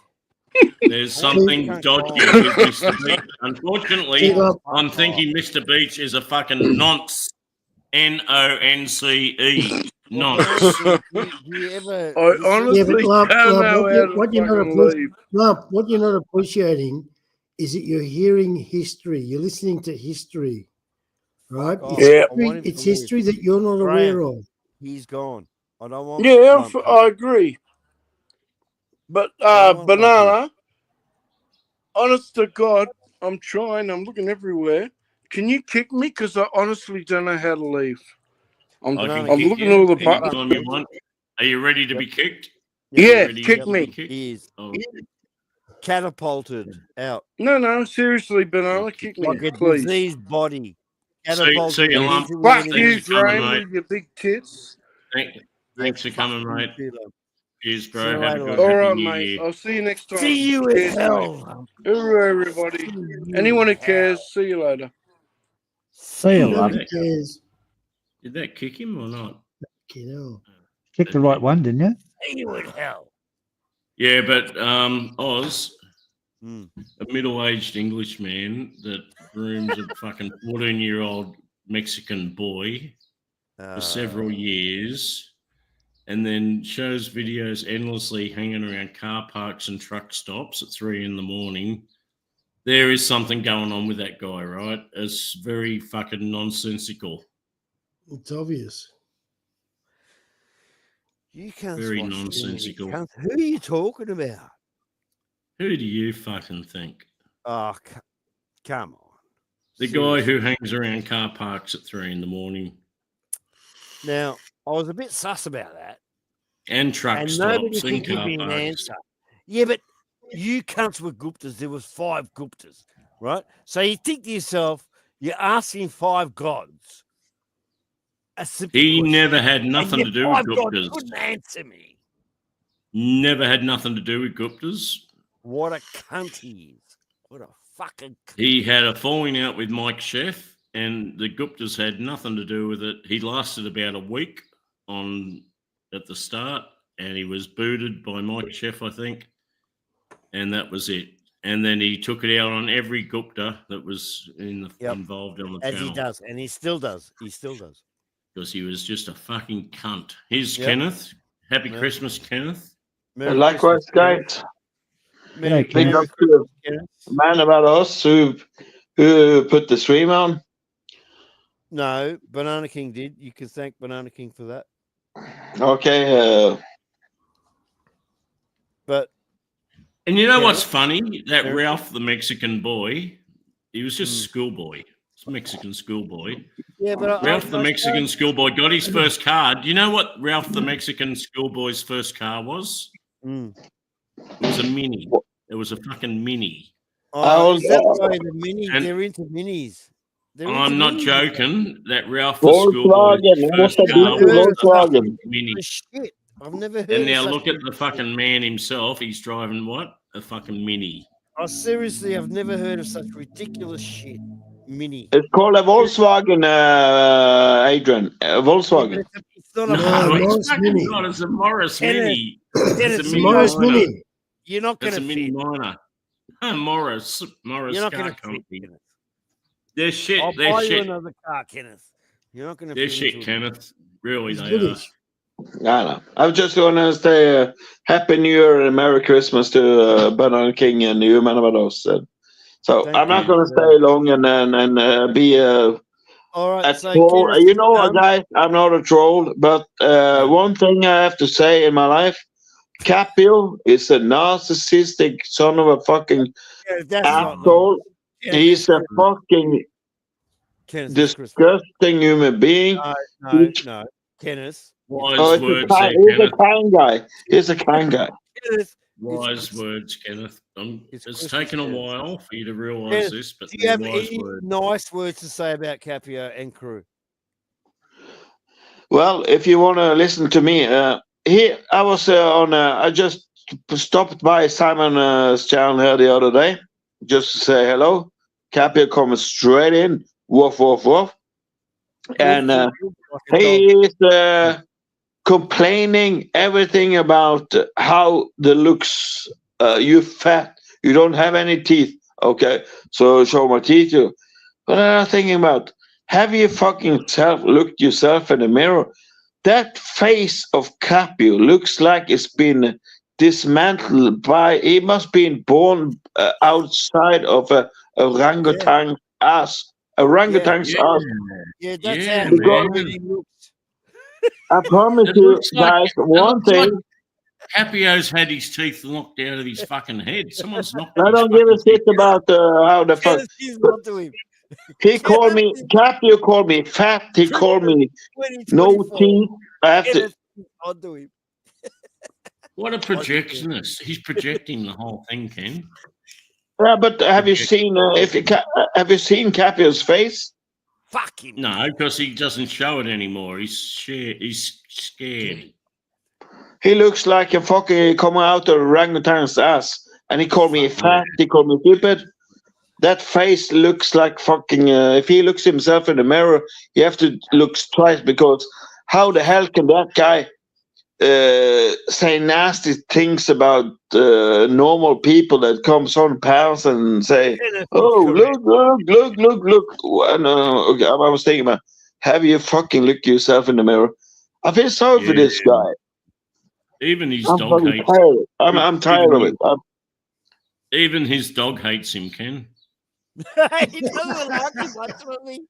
There's something cunt dodgy gone. with Mr. Beach. Unfortunately, See, look, I'm thinking Mr. Beach is a fucking nonce. Nonce. Nonce. Do you ever I listen? honestly yeah, but lump, don't know how to what you're not fucking leave. what you're not appreciating is that you're hearing history. You're listening to history, right? Fuck off. Yeah. I want him It's to leave. history that you're not aware Graham, of. he's gone. I don't want Yeah, lump here. I agree. But I don't want lump here. banana, honest to God, I'm trying. I'm looking everywhere. Can you kick me? Because I honestly don't know how to leave. I'm I can I'm kick looking you at all the buttons. anytime you want. Are you ready to be kicked? Yeah, Ready kick to be me. kicked? He is Oh, catapulted out No, seriously, banana, kick me, like a please. diseased body. see Catapulted you, lump. into Fuck it. you, Thanks for coming, Drain, mate. with your big tits. Thanks for coming, Fuck you mate. too, lump. Cheers, See bro. you Have a later, good lump. All happy right, new mate. year. I'll see you next time. See you Cheers, in mate. hell. lump. Hoorah, everybody. See you Anyone in who cares, hell. see you later. See you, you love. Nobody cares. Did that kick him or not? You know. Picked the right one, didn't you? See you in hell. Yeah, but Oz, Hmm. a middle-aged Englishman that grooms a fucking 14-year-old Mexican boy for several years, and then shows videos endlessly hanging around car parks and truck stops at 3 a.m. There is something going on with that guy, right? It's very fucking nonsensical. It's obvious. You can't Very watch too many nonsensical. cunts. Who are you talking about? Who do you fucking think? Oh, come on. The guy who hangs around car parks at 3 a.m. Now, I was a bit sus about that. And truck And nobody stops could and give car me an parks. answer. Yeah, but you cunts were Guptas. There was 5 Guptas, right? So you think to yourself, you're asking 5 gods a simple He question, never had and nothing your to do with 5 gods Guptas. couldn't answer me. Never had nothing to do with Guptas. What a cunt he is. What a fucking cunt. He had a falling out with Mike Sheff, and the Guptas had nothing to do with it. He lasted about a week at the start, and he was booted by Mike Sheff, I think, and that was it. And then he took it out on every Gupta that was involved on the As channel. he does, and he still does. He still does. Because he was just a fucking cunt. Here's Yep. Kenneth. Happy Yep. Christmas, Kenneth. Merry Likewise, Christmas, guys. Merry Big Merry up to Christmas, Kenneth. the man about us who put the stream on. No, Banana King did. You can thank Banana King for that. Okay. But And you know Kenneth? what's funny? That Merry Ralph, the Mexican boy, he was just a schoolboy. It's a Mexican schoolboy. yeah, but Ralph, the Mexican schoolboy, got his first car. Do you know what Ralph, the Mexican schoolboy's first car was? Mm. It was a Mini. It was a fucking Mini. Oh, is that why the mini? And- They're into minis. They're into I'm not minis. joking. That Ralph, the schoolboy's Volkswagen. first What's car the was a Volkswagen? fucking Mini. Shit, I've never heard. And of now such look at a- the fucking man himself. He's driving what? A fucking Mini. Oh, seriously, I've never heard of such ridiculous shit. Mini. It's called a Volkswagen, Adrian. Volkswagen. It's not a No, Mini. it's fucking Mini. not. It's a Morris Kenneth, Mini. Kenneth, It's a you Mini know- Morris Minor. Mini. You're not going It's a to Mini fit. Minor. Morris You're not car going to fit, company. Kenneth. They're shit. I'll They're buy you shit. another car, Kenneth. You're not going to. They're shit, Kenneth. Really, He's they British. I was just going to say Happy New Year and Merry Christmas to Banana King and you, man about us. So Thank I'm not you. going to stay long and be All right, a so troll. Kenneth, You know what, done? guys? I'm not a troll, but one thing I have to say in my life, Capio is a narcissistic son of a fucking Yeah, that's not asshole. Kenneth, He's a fucking Kenneth, it's Christmas. disgusting human being. No, Kenneth. Oh, Wise words there, he's a Kenneth. kind guy. He's a kind guy. Kenneth, Wise words, Kenneth. It's It's Christmas, taken a Kenneth. while for you to realise Kenneth, this, but do you they're have wise any words. nice words to say about Capio and crew? Well, if you want to listen to me, here I was I just stopped by Simon's channel here the other day, just to say hello. Capio comes straight in, woof woof woof, and he is complaining everything about how the looks. You fat, you don't have any teeth. Okay, so show my teeth. You. But I'm thinking about. Have you fucking looked yourself in the mirror? That face of Capio looks like it's been dismantled by. He must be born outside of a orangutan ass. Orangutan's ass. Yeah, that's Yeah, how man. he really looks. I promise It you, looks like- guys, it one looks like thing. Capio's had his teeth knocked out of his fucking head. Someone's knocked I his don't give a fucking shit teeth out. about how the fuck. Kenneth, he's not to him. He called me, Capio called me fat. He called me no 2024. teeth. I have to. Kenneth, he's not to him. What a projectionist. He's projecting the whole thing, Ken. Yeah, but have you seen have you seen Capio's face? Fuck him. No, because he doesn't show it anymore. He's scared. He looks like a fucking coming out of orangutan's ass, and he called me fat. He called me stupid. That face looks like fucking. If he looks himself in the mirror, you have to look twice, because how the hell can that guy say nasty things about normal people that comes on pals and say, "Oh, look." Okay, I was thinking about, have you fucking looked yourself in the mirror? I feel sorry for this guy. Even his I'm dog fucking hates. tired. I'm tired of it. Even his dog hates him, Ken. He doesn't like him much with me.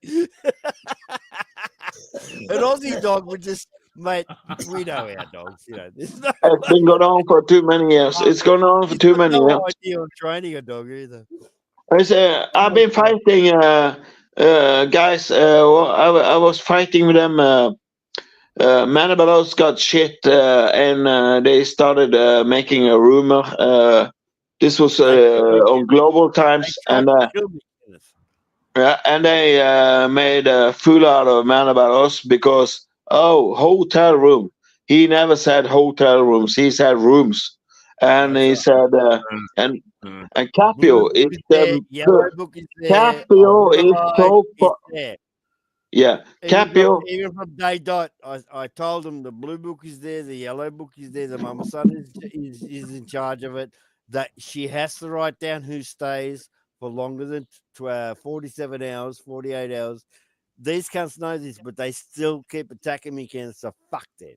An Aussie dog would just, mate. We know our dogs. You know, there's no. It's been going on for too many years. It's going on for He's too got many no years. idea on training a dog either. I've been fighting, guys. I was fighting with them. Manabalos got shit, and they started making a rumor. This was on Global Times, and they made a fool out of Manabalos because hotel room. He never said hotel rooms. He said rooms, and he said and Capio is Yellow book is there. Capio is so there. Yeah, Capio. Even from day dot, I told him the blue book is there, the yellow book is there, the mama son is in charge of it. That she has to write down who stays for longer than 47 hours, 48 hours. These cunts know this, but they still keep attacking me, Ken. So fuck them.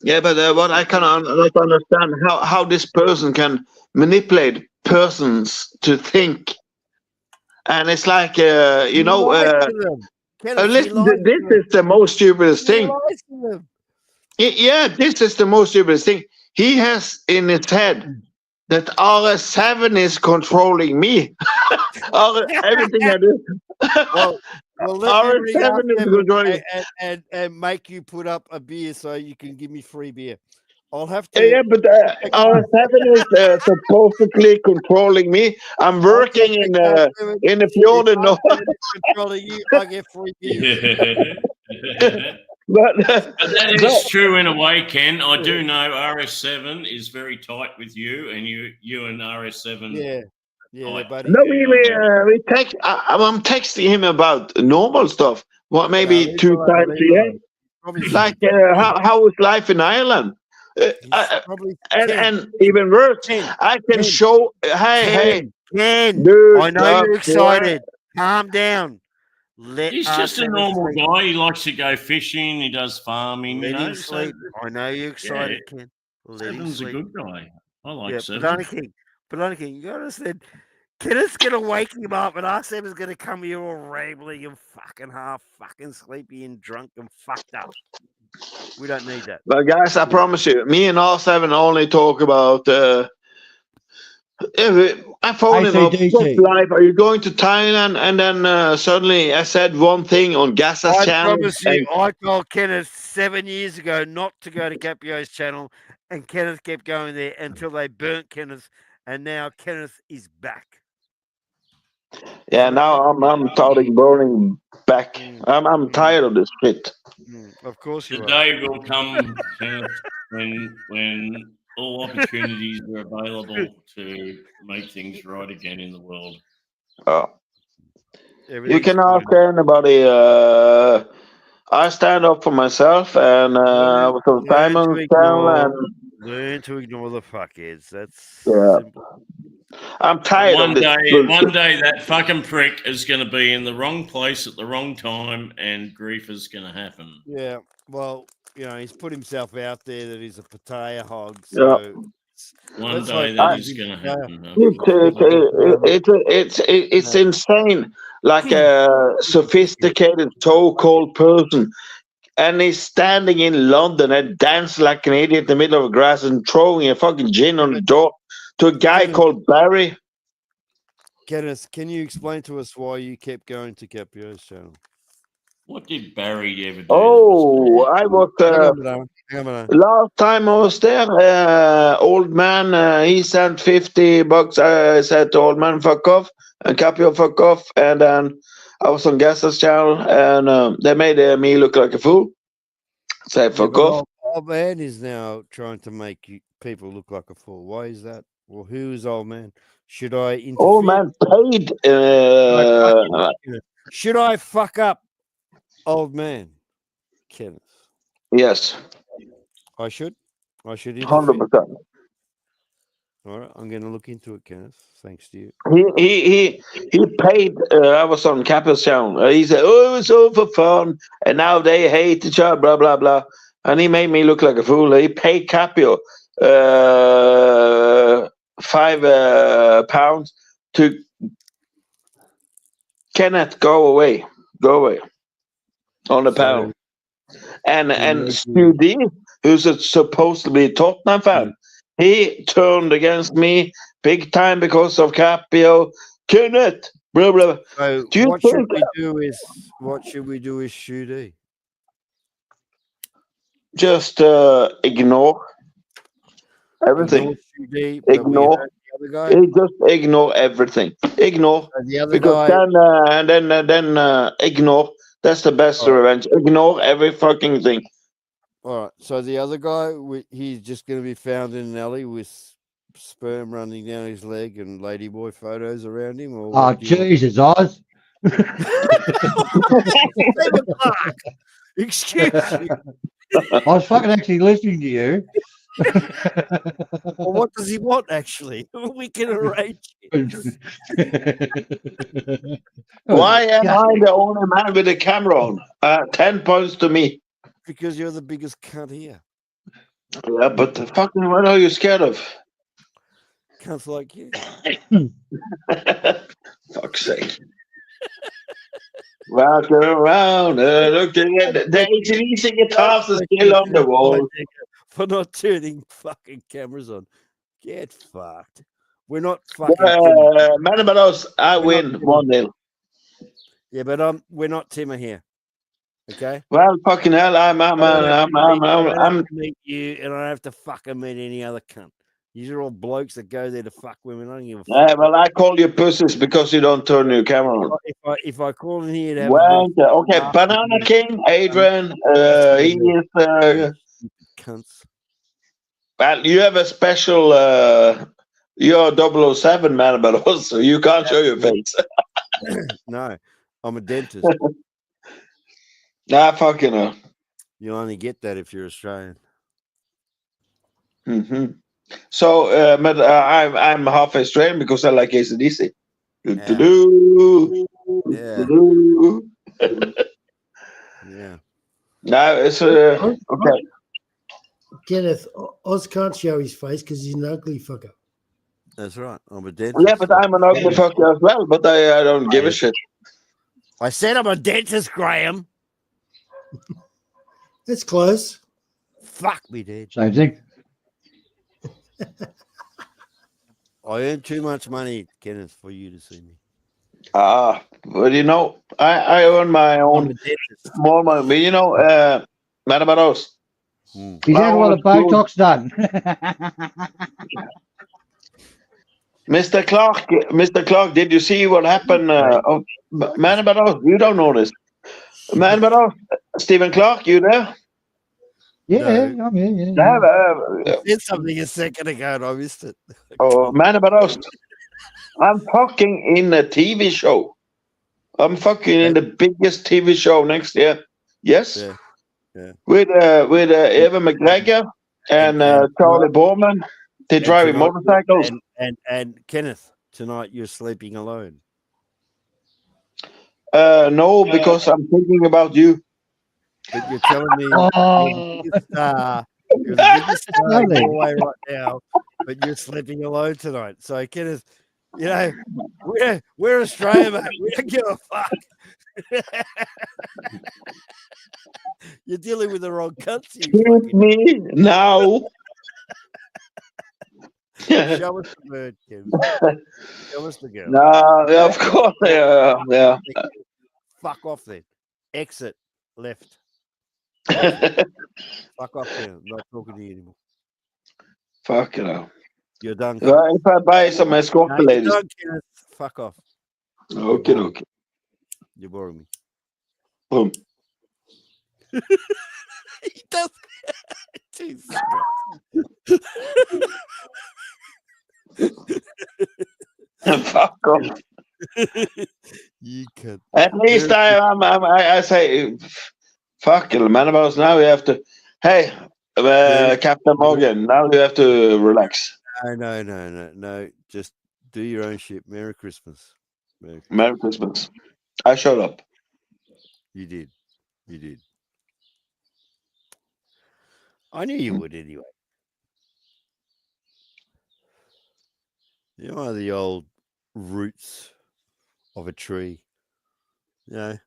Yeah, but what I cannot understand how this person can manipulate persons to think, and it's like listen, this is the most stupidest thing. Yeah, this is the most stupidest thing. He has in his head that RS7 is controlling me. Everything I do. Well, let me RS7 is controlling and make you put up a beer so you can give me free beer. I'll have to. Yeah, but RS7 is supposedly controlling me. I'm working in the fjord in North. Controlling you, I get free beer. But that is true in a way, Ken. I do know RS7 is very tight with you, and you and RS7. Yeah, buddy. No, we text. I'm texting him about normal stuff. What, maybe 2 times a year? Like how is life in Ireland? And even worse, I can show. Hey, Ken, dude, I know you're excited. Calm down. He's just a normal guy. He likes to go fishing. He does farming. Let him sleep. I know you're excited, Ken. Seven's a good guy. I like Seven. Banana King, you understand? Kenneth's gonna wake him up, and R7's gonna come here all rambling and fucking half fucking sleepy and drunk and fucked up. We don't need that. But guys, I promise you, me and R7 only talk about. I phoned him up. What's life? Are you going to Thailand? And then suddenly I said one thing on Gaza's channel. I promise you, I told Kenneth 7 years ago not to go to Capio's channel, and Kenneth kept going there until they burnt Kenneth, and now Kenneth is back. Yeah, now I'm starting burning back. I'm tired of this shit. Of course you are. The day will come, Kenneth, when all opportunities are available to make things right again in the world. You can ask anybody. I stand up for myself, and I was on Simon's channel, and learn to ignore the fuckheads. That's simple. I'm tired of this. One day that fucking prick is going to be in the wrong place at the wrong time, and grief is going to happen. Yeah, well, he's put himself out there that he's a potato hog. So one day that is going to happen. It's insane. Like a sophisticated so-called person, and he's standing in London and dancing like an idiot in the middle of the grass and throwing a fucking gin on the door to a guy called Barry. Kenneth, can you explain to us why you kept going to Capio's channel? What did Barry ever do? Oh, I was last time I was there. Old man, he sent $50. I said to old man, "Fuck off," and Capio, "Fuck off." And then I was on Gaza's channel, and they made me look like a fool. Say, "Fuck off." Old man is now trying to make people look like a fool. Why is that? Well, who is old man? Should I interfere? Old man paid. Should I fuck up old man, Kenneth? Yes. I should. I should interfere. 100%. All right, I'm going to look into it, Kenneth. Thanks to you. He paid. I was on Capio's channel. He said, "Oh, it was all for fun," and now they hate each other. Blah blah blah. and he made me look like a fool. He paid Capio £5 to Kenneth, go away on the panel. And Stu D, who's supposed to be a Tottenham fan, he turned against me big time because of Capio. Kenneth, blah blah. So Do you what should think we do with Shooty? just ignore everything? Ignore. The other guy. Just ignore everything. Ignore. So the other Because guy. then ignore. That's the best revenge. Ignore every fucking thing. All right. So the other guy, he's just going to be found in an alley with sperm running down his leg and ladyboy photos around him. Or Oh, Jesus, Oz. Excuse me. I was fucking actually listening to you. Well, what does he want, actually? We can arrange it. Why am I the only man with a camera on? 10 points to me. Because you're the biggest cunt here. Yeah, but fucking what are you scared of? Cunts like you. Fuck's sake. Walking around, looking at the ACDC guitars are still on the wall. For not turning fucking cameras on. Get fucked. We're not fucking. Man about us, I win 1-0. Yeah, but we're not Timmer here. Okay. Well, fucking hell, I'm meet you, and I don't have to fucking meet any other cunt. These are all blokes that go there to fuck women. I don't give a fuck. well, I call you pussies because you don't turn your camera on. If I call in here to have okay, Banana King, Adrian, he is cunts. Well, you have a special you're 007 man about us, so you can't show your face. No, I'm a dentist. Nah, fucking hell. You only get that if you're Australian. Mm-hmm. So, I'm half Australian because I like ACDC. Yeah. Yeah. No, it's okay. Kenneth, Oz can't show his face because he's an ugly fucker. That's right. I'm a dentist. Yeah, but I'm an ugly fucker as well, but I don't give a shit. I said I'm a dentist, Graham. That's close. Fuck me, dude. Same thing. I earn too much money, Kenneth, for you to see me. But you know, I earn my own more money. But you know, man about us. He's had a lot of Botox done. Mr. Clark, did you see what happened? Man about us, you don't know this. Man about us, Stephen Clark, you there? Yeah, no. I'm here. Yeah. I did something a second ago and I missed it. Oh, man about us. I'm fucking in a TV show. I'm fucking in the biggest TV show next year. Yes. Yeah. With Evan McGregor and Charlie Borman. They're driving motorcycles. And Kenneth, tonight you're sleeping alone. No, because I'm thinking about you. But you're telling me you're the biggest star in Norway right now, but you're sleeping alone tonight. So Kenneth, you know, we're Australia, mate. We don't give a fuck. You're dealing with the wrong country. Keep me now. Show us the bird, Kevin. Show us the girl. No, of course. Yeah. Fuck off then. Exit left. Fuck off then. I'm not talking to you anymore. Fuck you know. You're done. If I buy some escort ladies. Done, Kenneth. Fuck off. Okay. You're boring me. Boom. He does. Jesus Fuck off. You can. At least I say, fuck it, man. About now we have to. Hey, Captain Morgan. Now you have to relax. No. Just do your own shit. Merry Christmas. Merry Christmas. I showed up. You did. I knew you would anyway. You know the old roots of a tree. You know,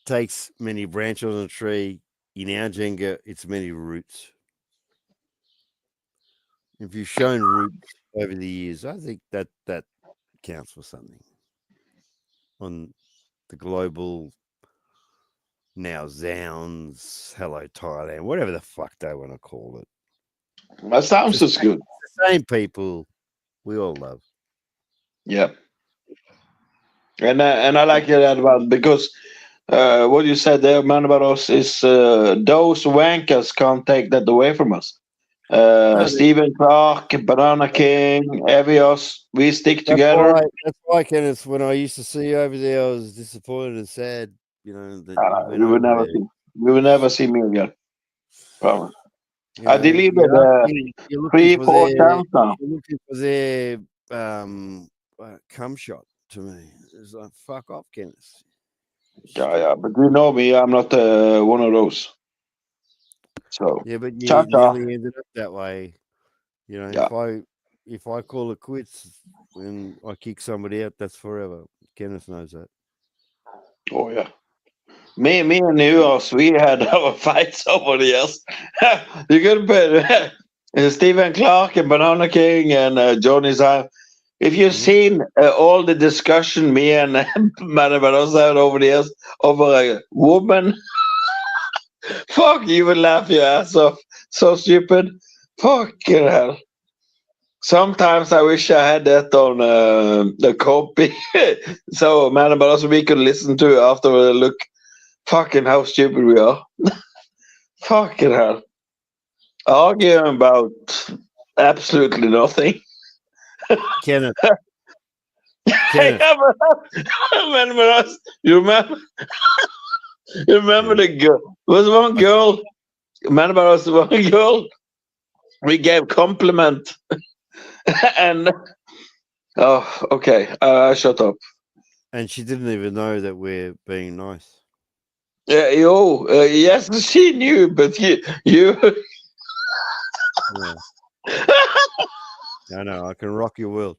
takes many branches on a tree. In our Jenga, it's many roots. If you've shown roots over the years, I think that counts for something on the global now Zounds, Hello Thailand, whatever the fuck they want to call it. That sounds just good. The same people we all love. Yeah. And I like that about because what you said there, man, about us is those wankers can't take that away from us. Stephen Clark, Banana King, Evios, we stick together. That's why, Kenneth, when I used to see you over there, I was disappointed and sad. You know that You will never see me again. Promise. I deleted you're 3-4 times now. You're looking for their cum shot to me. It's like, fuck off, Kenneth. Yeah, but you know me, I'm not one of those. So yeah, but you cha-cha. nearly ended up that way. You know, if I call it quits when I kick somebody out, that's forever. Kenneth knows that. Oh yeah. Me and Nuos, we had our fights over the years. You could put Stephen Clark and Banana King and Johnny Zine. If you've seen all the discussion me and Manabanos had over the years over a woman, fuck, you would laugh your ass off. So stupid. Fucking hell. Sometimes I wish I had that on the copy. So Manabanos we could listen to after a look. Fucking how stupid we are. Fucking hell. Arguing about absolutely nothing. Kenneth. You remember? You remember the girl? There was one girl. Man, about us, one girl. We gave compliment, and oh, okay. Shut up. And she didn't even know that we're being nice. Yeah, yes, she knew, but you. Yeah. I know, I can rock your world.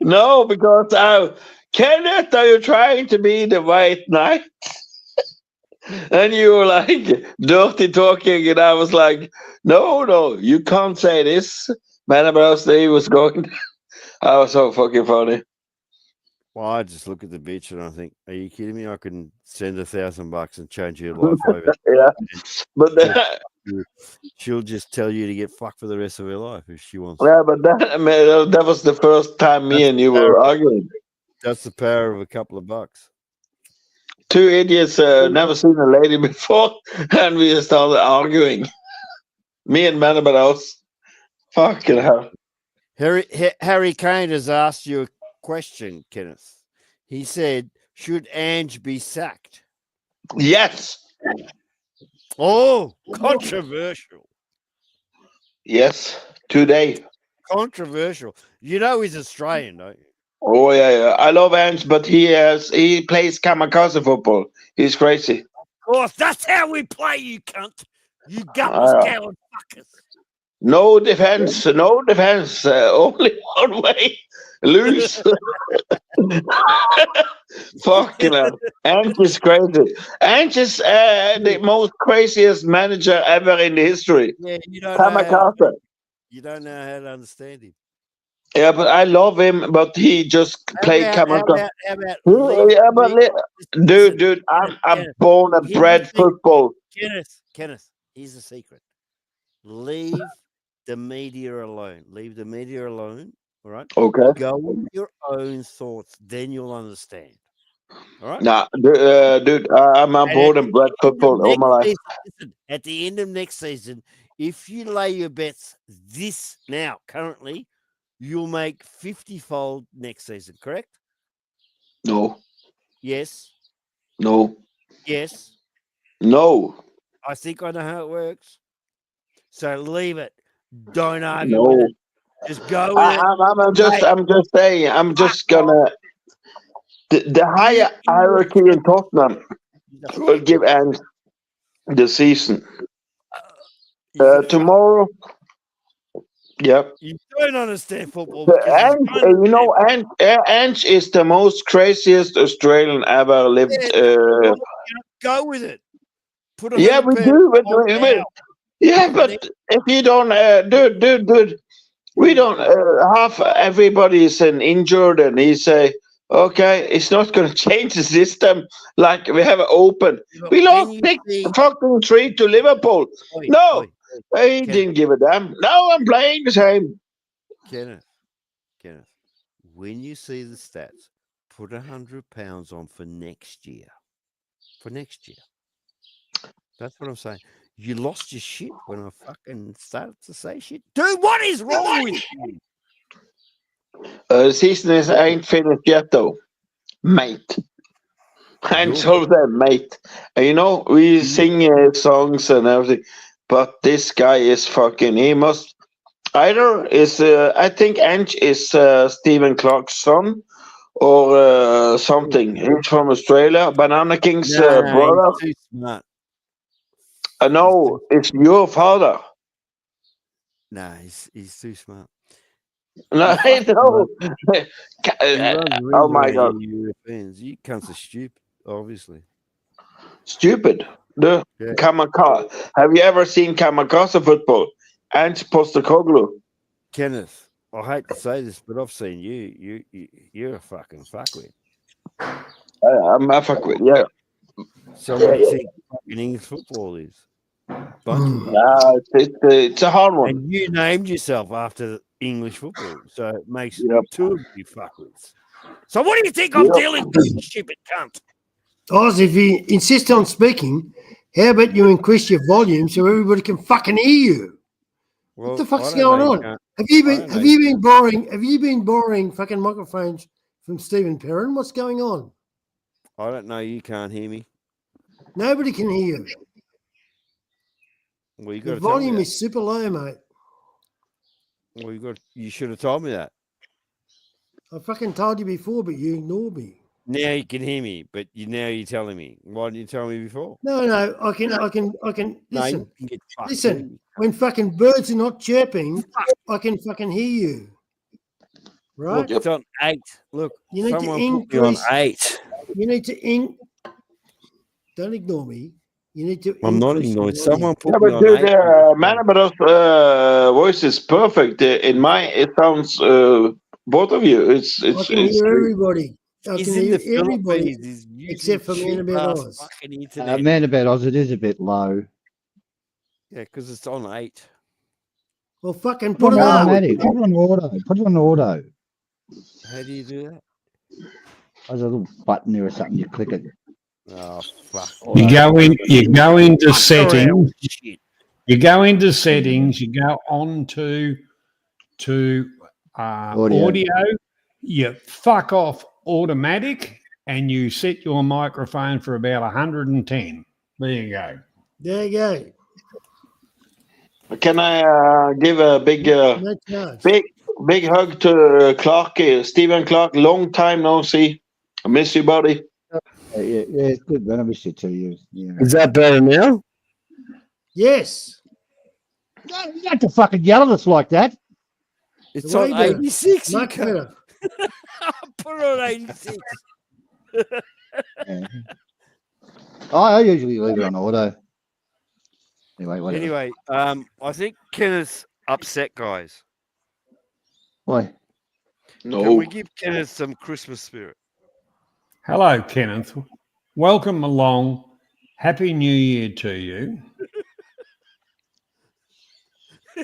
No, because Kenneth, are you trying to be the white knight? And you were like dirty talking, and I was like, no, you can't say this. Man, about he was going. I was so fucking funny. Well, I just look at the bitch and I think, are you kidding me? I can send $1,000 and change your life over. Yeah, but she'll just tell you to get fucked for the rest of her life if she wants. Yeah, but that was the first time me and you were arguing. That's the power of a couple of bucks. Two idiots never seen a lady before, and we started arguing. Me and Manabados. Fucking hell. Harry Kane has asked you a question, Kenneth. He said, should Ange be sacked? Yes. Oh, controversial. Yes, today. Controversial. You know he's Australian, don't you? Oh yeah. I love Ange, but he plays kamikaze football. He's crazy. Of course, that's how we play, you cunt. You gutless coward fuckers. No defense. Only one way. Lose. Fucking hell. Ange is crazy. Ange is the most craziest manager ever in the history. Yeah, you don't know how to understand him. Yeah, but I love him, but he just played kamikaze. Dude, I'm born and bred football. Kenneth, here's the secret. Leave the media alone. Leave the media alone. All right. Okay. Go with your own thoughts, then you'll understand. All right. Nah, dude, I'm born and bred football all my life. Listen, at the end of next season, if you lay your bets currently, you'll make 50-fold next season. Correct? No. Yes. No. Yes. No. I think I know how it works. So leave it. Don't argue with it. Just go with it. I'm just saying. I'm just gonna. The higher hierarchy in Tottenham will give Ange the season. Tomorrow. Yep. You don't understand football because Ange is the most craziest Australian ever lived. Go with it. Put a Yeah, we do. But if you don't, dude, we don't. Half everybody is injured, and he say, okay, it's not going to change the system. Like we have it open. We lost 6-3 to Liverpool. He didn't give a damn. Now I'm playing the same. Kenneth, when you see the stats, put £100 on for next year. That's what I'm saying. You lost your shit when I fucking started to say shit. Dude, what is wrong with you? The season ain't finished yet, though, mate. I'm so that, mate. We sing songs and everything, but this guy is fucking. He must either is. I think Ange is Stephen Clark's son, or something. He's from Australia. Banana King's brother. He's too smart. I know it's your father. No, he's too smart. No, I know. Oh my God! Europeans, you cunts are stupid, obviously. Stupid. The Kamikaze. Have you ever seen Kamikaze football? Ange Postecoglou. Kenneth, I hate to say this, but I've seen you. You're a fucking fuckwit. I'm a fuckwit. Yeah. So what do you think fucking English football is? No, it's a hard one. And you named yourself after English football, so it makes two of you fuckwits. So what do you think I'm dealing with, you stupid cunt? Oz, if you insist on speaking, how about you increase your volume so everybody can fucking hear you? Well, what the fuck's going on? Have you been borrowing fucking microphones from Stephen Perrin? What's going on? I don't know. You can't hear me. Nobody can hear you. Well, you got the to tell me volume that. is super low, mate. Well, you should have told me that. I fucking told you before, but you ignored me. Now you can hear me, but now you're telling me. Why didn't you tell me before? No, I can listen. No, listen, when fucking birds are not chirping, I can fucking hear you. Right? Look, it's on 8. Look, you need to increase. On 8. You need to Don't ignore me. You need to. I'm not ignoring. Someone put me on 8. Manaber's voice is perfect. It sounds both of you. I can hear everybody. I can hear everybody except for Manaber Oz. Manaber Oz, it is a bit low. Yeah, because it's on 8. Well, fucking put it up. Put it on auto. Put it on auto. How do you do that? There's a little button there or something. You click it. Oh fuck! You go into settings. You go into settings. You go on to audio. You fuck off automatic, and you set your microphone for about 110. There you go. There you go. Can I give a big hug to Clark, Stephen Clark? Long time no see. I miss you, buddy. Yeah, it's good, man. I miss you too. Yeah. Is that better now? Yes. No, you don't have to fucking yell at us like that. It's on 86. Much better. Put it on 86. Yeah. I usually leave it on auto. Anyway, I think Kenneth's upset, guys. Why? No. Can we give Kenneth some Christmas spirit? Hello, Kenneth. Welcome along. Happy New Year to you.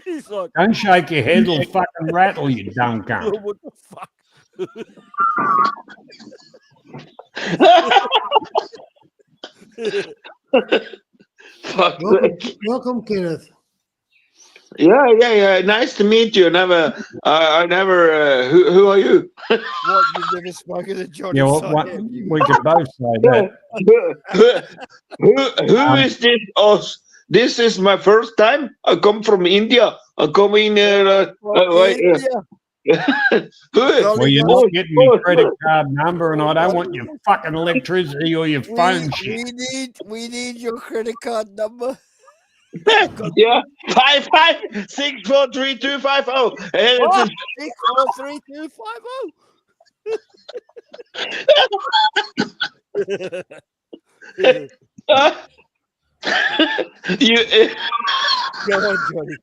He's like, don't shake your head, it'll fucking rattle, you dumb cunt. What the fuck? Welcome, Kenneth. Yeah. Nice to meet you. I never. Who are you? What? You've never spoken to Johnny? Yeah, we can both say that. Who is this? Us? This is my first time. I come from India. I come in. Well, you're not getting my credit card number, and I don't want your fucking electricity or your phone shit. We need your credit card number. Yeah, 5564325. What? 64325. You, Go on, Johnny.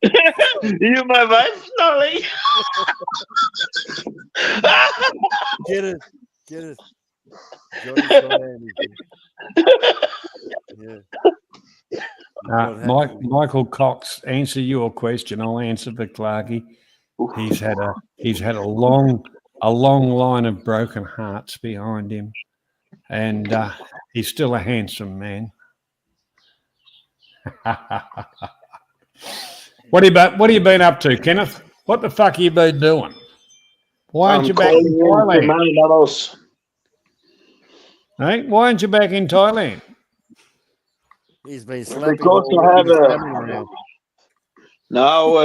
you, my wife, darling. Get it. Johnny's not anything. Yeah. Michael Cox, answer your question. I'll answer for Clarkie. He's had a long line of broken hearts behind him, and he's still a handsome man. What have you been up to, Kenneth? What the fuck have you been doing? Why aren't you back in Thailand? Hey, why aren't you back in Thailand? He's been slapping Because I have now.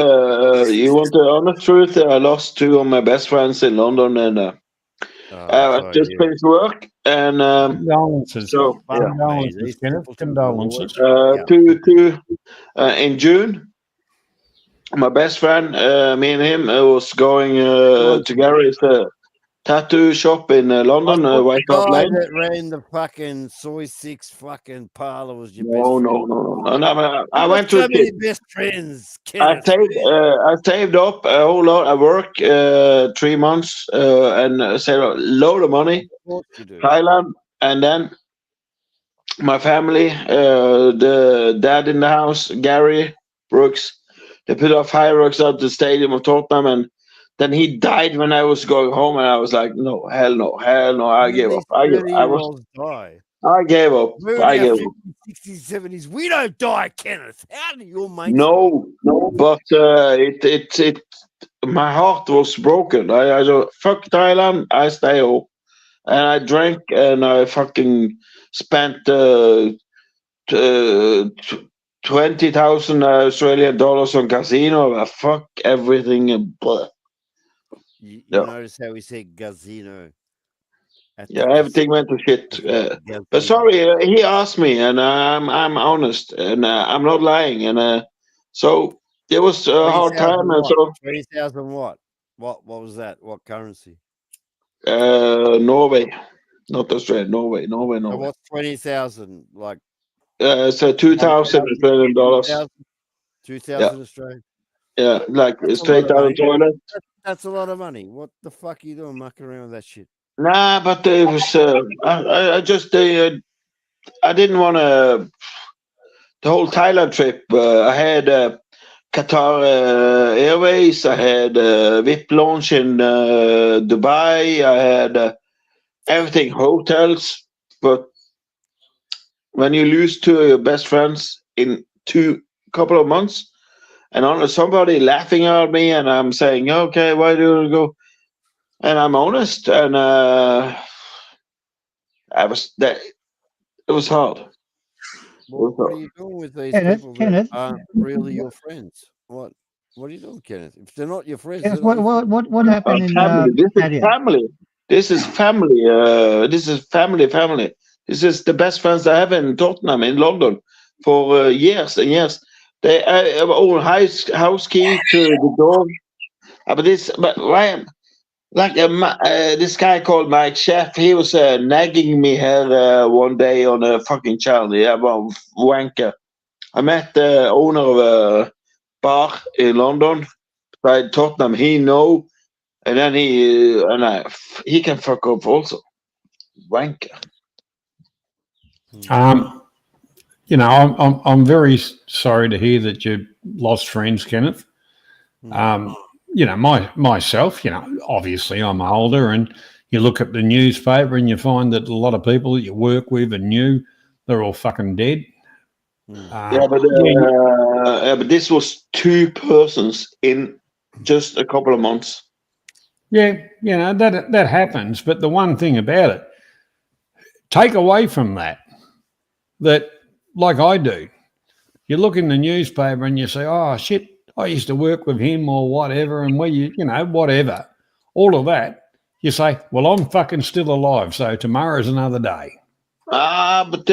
You want the honest truth? I lost two of my best friends in London, and I just finished work, and condolences. So condolences, Kenneth. Condolences. Two in June. My best friend, me and him, was going to Gary's tattoo shop in London, White Hart Lane. That ran the fucking Soy 6 fucking parlor was your best friend. No. I went to many best friends. I saved up a whole lot. I worked 3 months and saved a load of money. Thailand, and then my family, the dad in the house, Gary Brooks, they put off fireworks at the stadium of Tottenham, and then he died when I was going home, and I was like, no, hell no. I gave up. I gave up. 60s, 70s. We don't die, Kenneth. How do your mates? No, but it my heart was broken. I just, fuck Thailand, I stay home. And I drank, and I fucking spent 20,000 Australian dollars on casino. Fuck everything. You notice how he said casino. Everything went to shit. But sorry, he asked me, and I'm honest, and I'm not lying, and so it was a hard time. And so 20,000 what? What was that? What currency? Norway, not Australia. Norway. So what's 20,000 like? So 2,000 Australian dollars. 2,000 Australian. Yeah, like straight down the toilet. That's a lot of money. What the fuck are you doing, mucking around with that shit? Nah, but it was. I just I didn't want to. The whole Thailand trip. I had Qatar Airways. I had VIP lounge in Dubai. I had everything, hotels. But when you lose two of your best friends in couple of months, and on somebody laughing at me, and I'm saying, okay, why do you go? And I'm honest, and it was hard. What are you doing with these people that aren't really your friends? What are you doing, Kenneth? If they're not your friends, what happened in family? This is family. This is family. This is the best friends I have in Tottenham, in London, for years and years. They own house key to the door. But why? Like this guy called Mike Chef, he was nagging me here one day on a fucking channel. Yeah, about wanker. I met the owner of a bar in London, by Tottenham. He know, and then he can fuck up also. Wanker. I'm very sorry to hear that you lost friends, Kenneth. Myself, obviously I'm older, and you look at the newspaper and you find that a lot of people that you work with and knew, they're all fucking dead. But this was two persons in just a couple of months. Yeah, that happens. But the one thing about it, take away from that like I do, you look in the newspaper and you say, oh shit, I used to work with him or whatever, and whatever, all of that, you say, well, I'm fucking still alive, so tomorrow's another day. But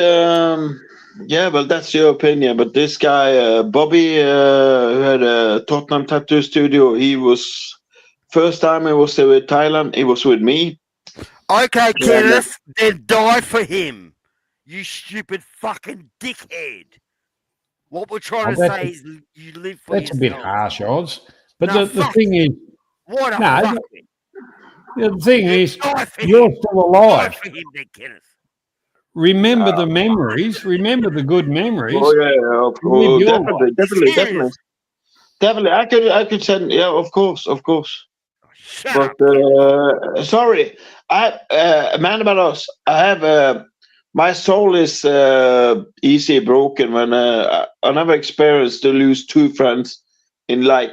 Yeah, well, that's your opinion. But this guy, Bobby, who had a Tottenham tattoo studio, he was first time he was with Thailand. He was with me. Okay, And, Kenneth, then die for him. You stupid fucking dickhead. What we're trying Oh, to say is you live for that's a bit yourself. harsh, Oz. But No, the fuck thing is, What a no, fucking. the thing is, Die for you're him. still Die alive. for him, then, Kenneth. Remember the memories. Remember the good memories. oh yeah, of Live course, your definitely, Serious. definitely. I could send. Yeah, of course. Shut But up, Kenneth. sorry, man about us. I have my soul is easy broken when I never experienced to lose 2 friends in like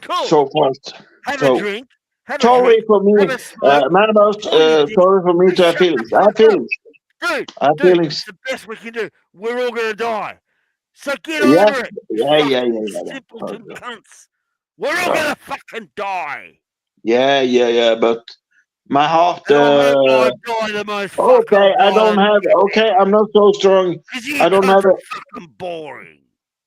Cool. so fast. Have So a drink. Have a sorry drink. for me, Have a smoke. man about. Pull your dick. Sorry for me to have Shut the feelings. I have fuck up. feelings. Dude, I have dude, feelings. it's the best we can do. We're all going to die. So get Yes. over it. Yeah. Simpleton cunts. We're all going to fucking die. Yeah. But my heart. And I hope I die the most Okay, fucking I don't violent have. Okay, I'm not so strong. because you I don't cunts have. are fucking boring.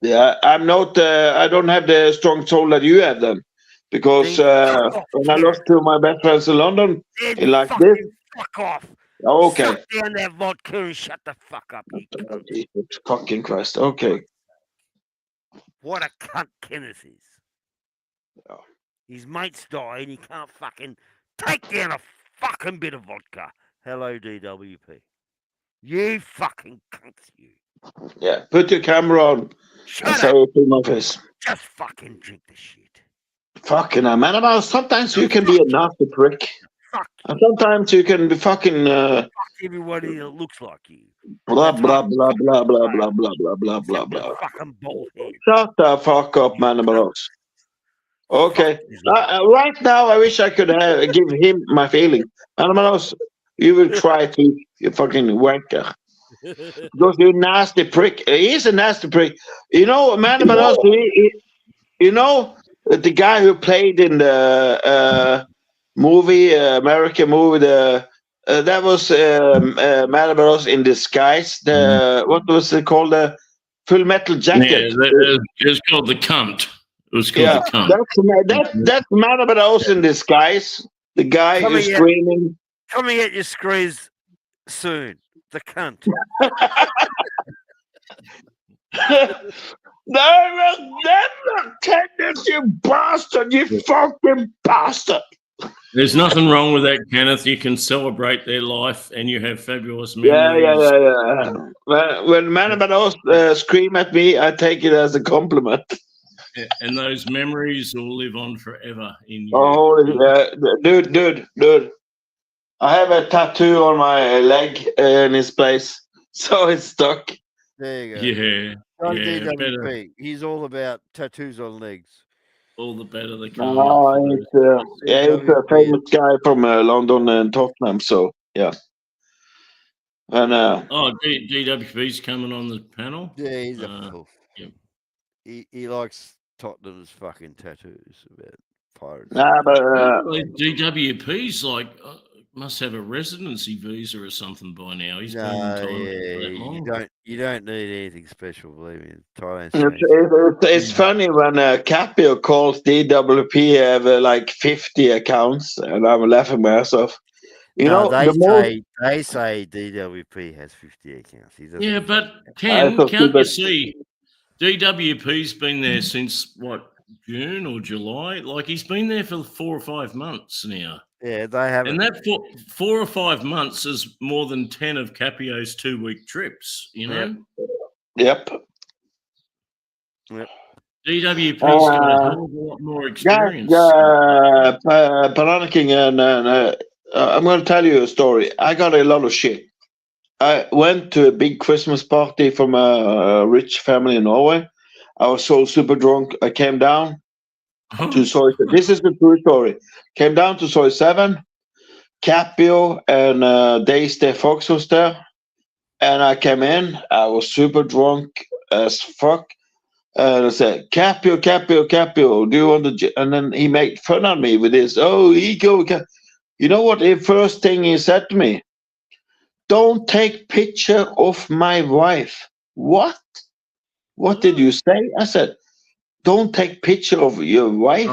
Yeah, I'm not. I don't have the strong soul that you have then, because Then fuck off, when I Kenneth. lost to my best friends in London, Then in like fucking this. fuck off. Okay. Suck down that vodka and shut the fuck up, you cunt. Jesus fucking Christ. Okay. What a cunt Kenneth is. Oh. His mates die and he can't fucking take down a fucking bit of vodka. Hello, DWP. You fucking cunts, you. Yeah. Put your camera on and Shut say up. it to my face. Just fucking drink the shit. Fucking hell, man. About sometimes you can be a nasty prick, Fuck and sometimes you can be fucking everybody that looks like you. blah That's blah what blah I'm blah blah saying. blah blah blah blah blah Except blah. your fucking bald head. Shut the fuck up, man. About us. Okay. Fuck yourself. Right now, I wish I could give him my feeling. Animals, you will try to, you fucking wanker. Because you're a nasty prick. He is a nasty prick. You know, man, Animals, you know, the guy who played in the movie, American movie, that was Man Animals in Disguise. What was it called? The Full Metal Jacket. Yeah, it's called the cunt. It was called the cunt. That's Man About Us in Disguise. The guy who's screaming. Coming at your screens soon. The cunt. Never tennis, you bastard, you fucking bastard. There's nothing wrong with that, Kenneth. You can celebrate their life and you have fabulous memories. Yeah. When Man About Us scream at me, I take it as a compliment. And those memories will live on forever in you. Oh, dude. I have a tattoo on my leg in this place, so it's stuck. There you go. Yeah. DWP. He's all about tattoos on legs. All the better the It's a famous guy from London and Tottenham, so yeah. And DWP's coming on the panel. Yeah, he's a fool. Yeah. He likes Tottenham's fucking tattoos about pirates. DWP's like must have a residency visa or something by now. He's been in Thailand for that long. You don't need anything special, believe me. Thailand. It's funny when Capio calls DWP have like 50 accounts, and I'm laughing myself. You know, they say DWP has 50 accounts. Yeah, but can't you see? DWP's been there since what, June or July? Like he's been there for 4 or 5 months now. Yeah, they have. And that 4 or 5 months is more than 10 of Capio's 2-week trips. You know. Yep. DWP's got a hell of a lot more experience. Panicking, and I'm going to tell you a story. I got a lot of shit. I went to a big Christmas party from a rich family in Norway. I was so super drunk. I came down to Soy. This is the true story. Came down to Soy 7. Capio and Days Day Fox was there. And I came in. I was super drunk as fuck. And I said, Capio, do you want to... And then he made fun of me with this. Oh, ego. You know what the first thing he said to me? don't take picture of my wife. What? What did you say? I said, don't take picture of your wife.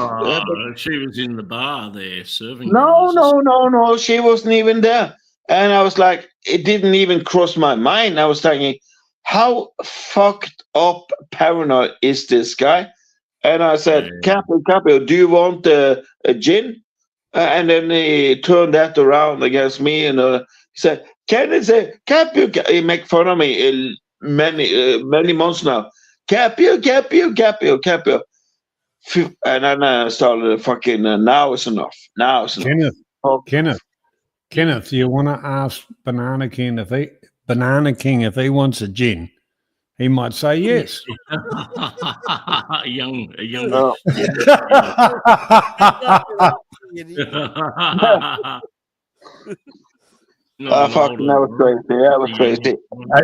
She was in the bar there serving No, guys. no. She wasn't even there. And I was like, it didn't even cross my mind. I was thinking, how fucked up paranoid is this guy? And I said, Capio, do you want a gin? And then he turned that around against me, and he said, "Can say Capio?" He make fun of me many months now. Capio. And then I started fucking. Now it's enough. Now it's enough. Kenneth, you want to ask Banana King if he wants a gin? He might say yes. a young. Fucking, that was crazy. That was crazy.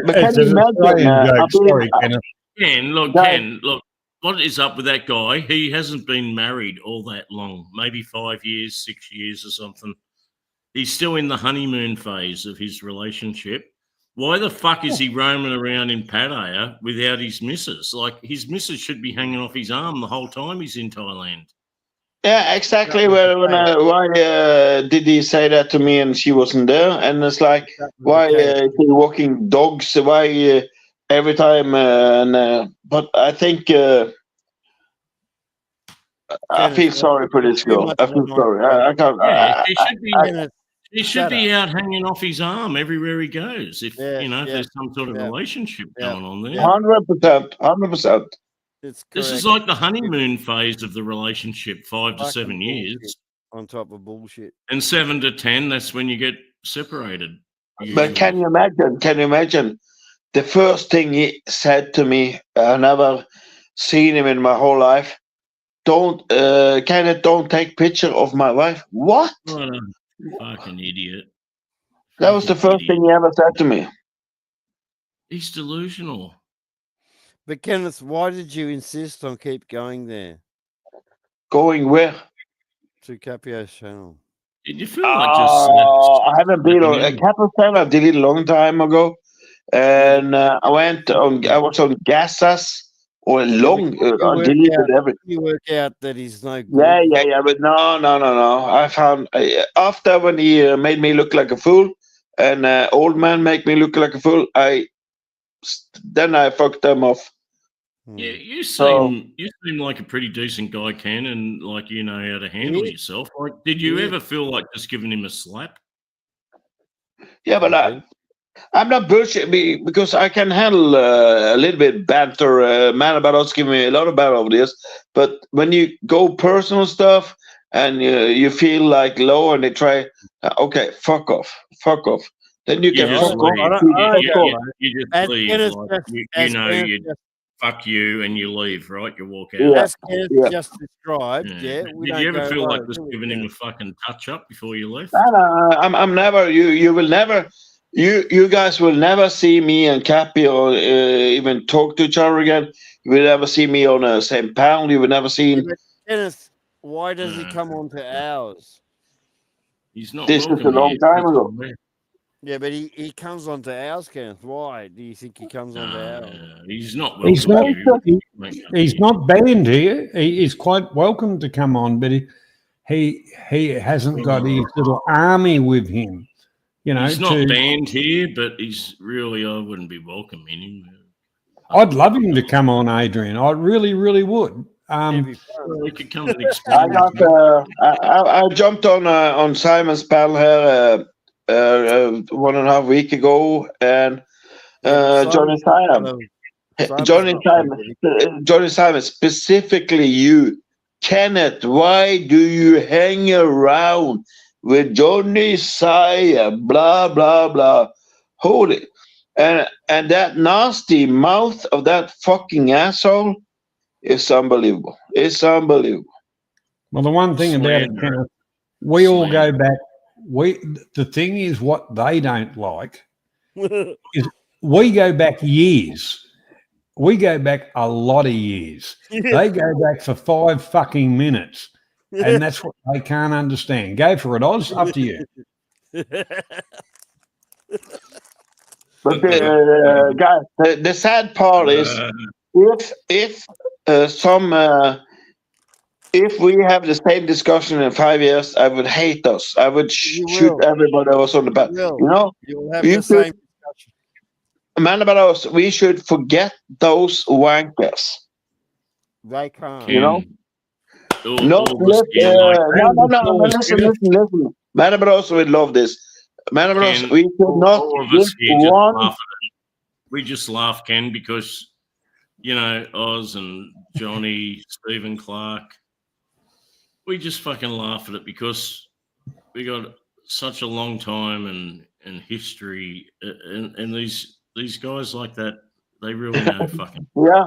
But It's can you an Australian joke. Sorry, Kenneth. Ken, look, what is up with that guy? He hasn't been married all that long, maybe 5 years, 6 years or something. He's still in the honeymoon phase of his relationship. Why the fuck is he roaming around in Pattaya without his missus? Like, his missus should be hanging off his arm the whole time he's in Thailand. Yeah, exactly. Why did he say that to me and she wasn't there? And it's like, why is he walking dogs? Why every time? But I think I feel sorry for this girl. I feel sorry. I can't. He should be out hanging off his arm everywhere he goes. If there's some sort of relationship going on there. 100%. This is like the honeymoon phase of the relationship, 5 to 7 years. On top of bullshit. And 7 to 10, that's when you get separated. But can you imagine? The first thing he said to me, I never seen him in my whole life. Kenneth, don't take picture of my wife. What? What a fucking idiot. That was the first thing he ever said to me. He's delusional. But Kenneth, why did you insist on keep going there? Going where? To Capio's channel. Did you feel like just... I haven't been on a Capio's channel. I did it a long time ago. And I was on Gassas or long. I deleted everything. You work out that he's no good. Yeah. But no. I found after when he made me look like a fool, and old man make me look like a fool, then I fucked them off. Yeah, you seem like a pretty decent guy, Ken, and like you know how to handle yourself. Like, did you ever feel like just giving him a slap? Yeah, but I'm not bullshit because I can handle a little bit banter. Man about us give me a lot of bad over this, but when you go personal stuff and you feel like low and they try, okay, fuck off. Then you can fuck off. You just leave. You fuck you and you leave, right? You walk out. As Kenneth just described, Did you ever feel like just giving him a fucking touch up before you left? No, I'm never. You will never. You guys will never see me and Cappy or even talk to each other again. You will never see me on the same panel. You will never see. Kenneth, why does he come on to ours? He's not. This was a long time ago. Yeah, but he comes on to ours, Kenneth. Why do you think he comes on to ours? He's not. He's not banned here. He's quite welcome to come on, but he hasn't got his little army with him. You know, he's not banned here, but he's really. I wouldn't be welcoming him. I'd love him to come on, Adrian. I really, really would. We could come and explain. I jumped on Simon's panel here 1.5 weeks ago, and Johnny Simon, specifically you, Kenneth. Why do you hang around with Johnny Simon? Blah blah blah. Holy, and that nasty mouth of that fucking asshole. It's unbelievable. It's unbelievable. Well, the one thing about it, Kenneth, we all go back. The thing is, what they don't like is we go back years. We go back a lot of years. They go back for 5 fucking minutes, and that's what they can't understand. Go for it, Oz. Up to you. But guys, the sad part is if we have the same discussion in 5 years, I would hate us. I would shoot everybody else on the back. You know, You'll have the same discussion. Man about us, we should forget those wankers. They can't. You know? No, listen. Man about us would love this. Man about us, we should not just laugh at it. We just laugh, Ken, because, you know, Oz and Johnny, Stephen Clark, we just fucking laugh at it because we got such a long time and history, and these guys like that, they really know fucking. Yeah,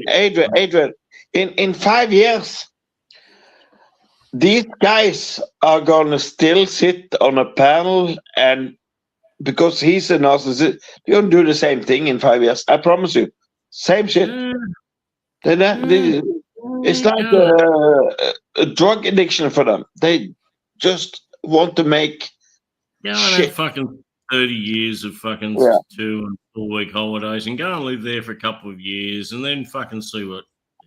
Adrian, in 5 years, these guys are gonna still sit on a panel, and because he's a narcissist, they're gonna do the same thing in 5 years. I promise you, same shit. It's like a drug addiction for them. They just want to make shit. Fucking 30 years of fucking 2 and 4 week holidays and go and live there for a couple of years and then fucking see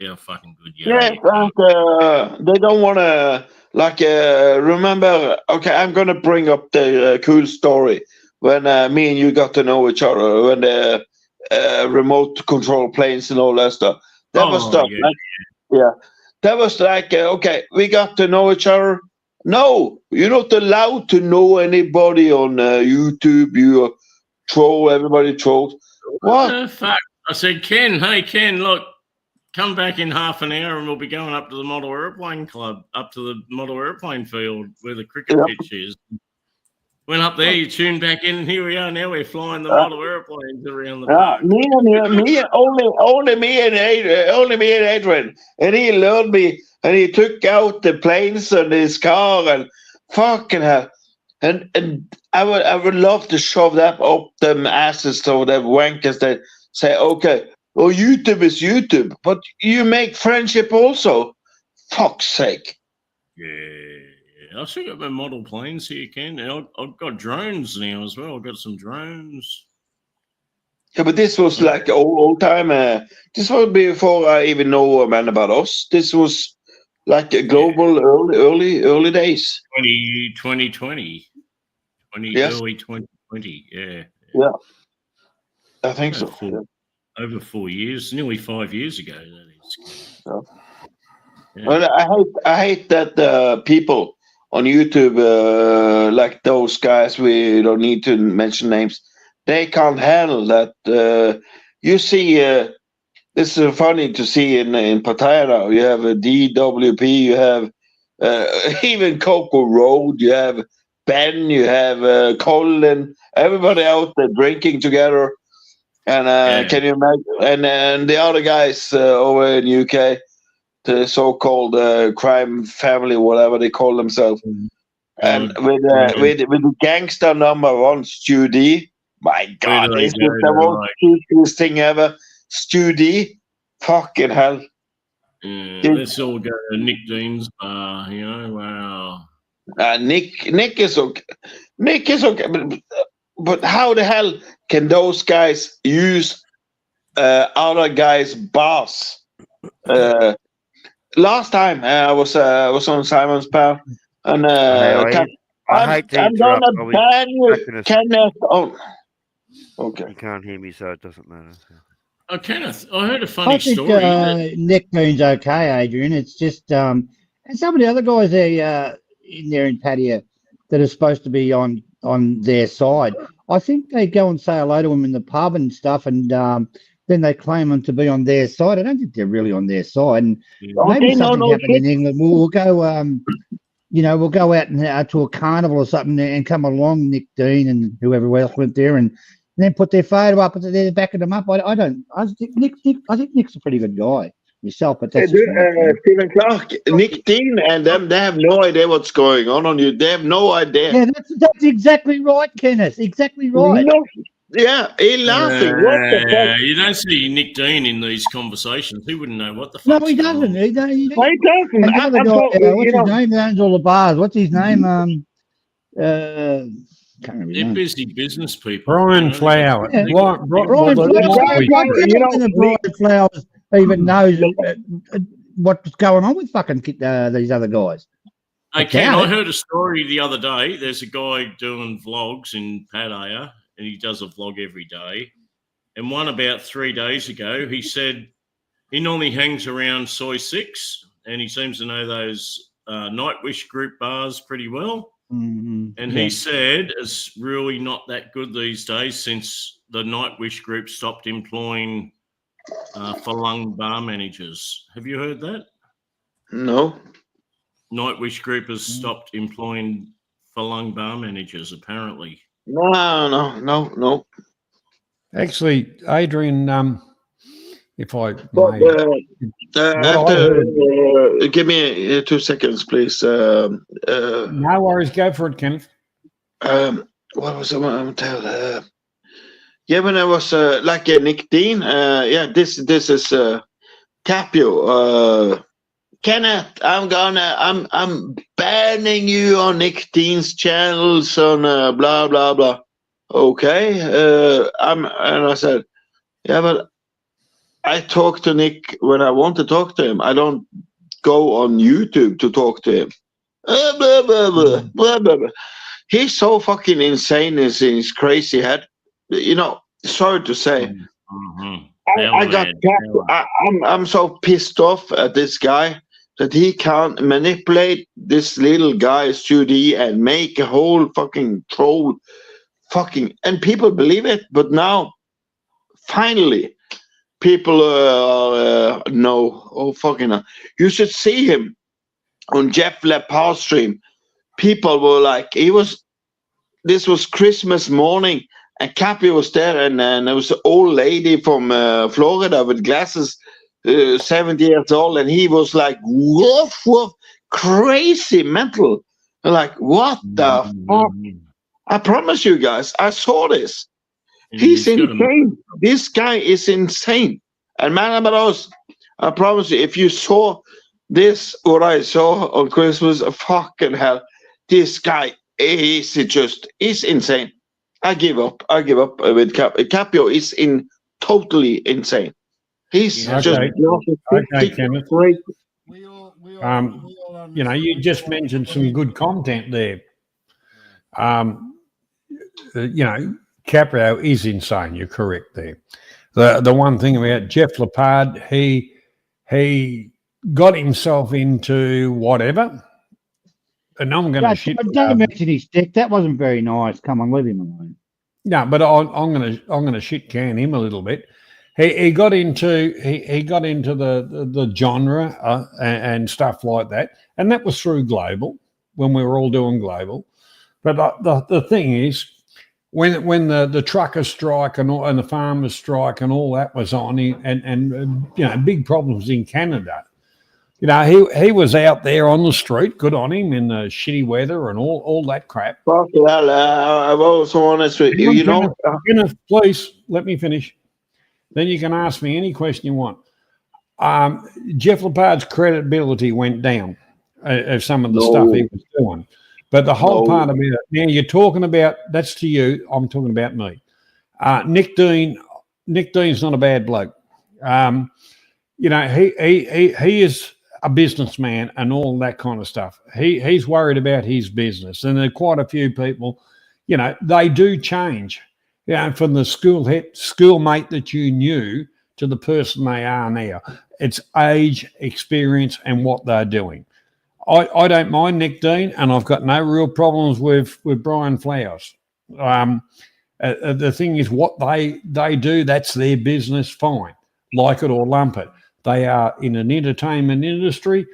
how fucking good you are. They don't want to, remember, okay, I'm going to bring up the cool story when me and you got to know each other, when the remote control planes and all that stuff. That was stuff. That was like, okay, we got to know each other. No, you're not allowed to know anybody on YouTube. You troll, everybody trolls. What? Fuck. I said, Ken, look, come back in half an hour and we'll be going up to the Model Airplane Club, up to the Model Airplane Field where the cricket pitch is. Went up there, you tuned back in, and here we are now. We're flying the model airplanes around the park. Only me and Adrian. And he learned me, and he took out the planes on his car, and fucking hell. And I would love to shove that up them asses to the wankers that say, okay, well, YouTube is YouTube, but you make friendship also. Fuck's sake. Yeah. I still got my model planes here, Ken. I've got drones now as well. I've got some drones. Yeah, but this was like old time. This was before I even know a man about us. This was like a global early days. 2020. Early 2020. Yeah. Yeah. I think so. Over 4 years, nearly 5 years ago. That is. Yeah. Well, I hate that people on YouTube, like those guys, we don't need to mention names, they can't handle that. You see, this is funny to see in Pattaya now. You have a DWP, you have even Coco Road, you have Ben, you have Colin, everybody out there drinking together. And can you imagine? And the other guys over in UK, the so-called crime family, whatever they call themselves, and with the gangster number one, Stu D. My God, this is the most cheapest thing ever. Stu D, fucking hell. Yeah, let's all go to Nick Dean's bar. You know, wow. Nick is okay. Nick is okay, but how the hell can those guys use other guys' bars? Last time I was on Simon's Pal, and I'm gonna ban you, Kenneth. Oh, okay. You can't hear me, so it doesn't matter. Oh, Kenneth, I heard a funny story. Nick Dean's okay, Adrian. It's just and some of the other guys there in there in Pattaya that are supposed to be on their side. I think they go and say hello to them in the pub and stuff, and then they claim them to be on their side. I don't think they're really on their side. And maybe something happened in England. We'll go, we'll go out and to a carnival or something and come along, Nick Dean and whoever else went there, and then put their photo up, and they're backing them up. I think Nick's a pretty good guy yourself, but that's Stephen Clark, Nick Dean, and them. They have no idea what's going on you. They have no idea. Yeah, that's exactly right, Kenneth. Exactly right. No. Yeah, he's laughing. What the fuck? You don't see Nick Dean in these conversations. He wouldn't know what the fuck. No, he doesn't. He doesn't. What's his name? That owns all the bars. What's his name? Can't remember his They're name. busy business people. Brian you know, Flower. Yeah. Brian Brian well, Flowers. it might I be- Brian, don't you know know, whether Brian Flowers even knows what's going on with fucking these other guys. Hey, I Ken, doubt I it. heard a story the other day. There's a guy doing vlogs in Pattaya, and he does a vlog every day. And one about 3 days ago, he said he normally hangs around Soy 6, and he seems to know those Nightwish group bars pretty well. Mm-hmm. And he said it's really not that good these days since the Nightwish group stopped employing Falun bar managers. Have you heard that? No. Nightwish group has stopped employing Falun bar managers, apparently. No. Actually, Adrian, if I But, may, what I heard, give me 2 seconds, please. no worries, go for it, Kenneth. What was I going to tell? Yeah, when I was like Nick Dean. This is Capio. Kenneth, I'm banning you on Nick Dean's channels on blah blah blah. Okay, and I said, yeah, but I talk to Nick when I want to talk to him. I don't go on YouTube to talk to him. Blah, blah, blah, blah, blah, blah. He's so fucking insane in his crazy head. You know, sorry to say. I'm so pissed off at this guy that he can't manipulate this little guy Sudi and make a whole fucking troll and people believe it. But now, finally, people know. Oh fucking hell. You should see him on Jeff Lepard's stream. People were like, this was Christmas morning, and Cappy was there, and there was an old lady from Florida with glasses, 70 years old, and he was like, woof, woof, crazy mental. Like, what the fuck? I promise you guys, I saw this. He's insane. This guy is insane. And man, I promise you, if you saw this, what I saw on Christmas, fucking hell, this guy is insane. I give up with Capio is totally insane. He's just okay, Kenneth. great. You know, you just mentioned some good content there. You know, Caprio is insane. You're correct there. The one thing about Jeff Lepard, he got himself into whatever. And I'm going to shit. Don't mention his dick. That wasn't very nice. Come on, leave him alone. No, but I'm going to shit can him a little bit. He got into the genre and stuff like that, and that was through Global when we were all doing Global. But the thing is, when the trucker strike and the farmers strike and all that was on, and you know, big problems in Canada. You know, he was out there on the street, good on him, in the shitty weather and all that crap. Fuck well, I'm also honest with you. You know, Kenneth, please let me finish. Then you can ask me any question you want. Jeff Lepard's credibility went down of some of the stuff he was doing. But the whole part about it, now you're talking about, that's to you, I'm talking about me. Nick Dean's not a bad bloke. You know, he is a businessman and all that kind of stuff. He's worried about his business. And there are quite a few people, you know, they do change. You know, from the schoolmate that you knew to the person they are now. It's age, experience, and what they're doing. I don't mind Nick Dean, and I've got no real problems with Brian Flowers. The thing is, what they do, that's their business, fine. Like it or lump it. They are in an entertainment industry,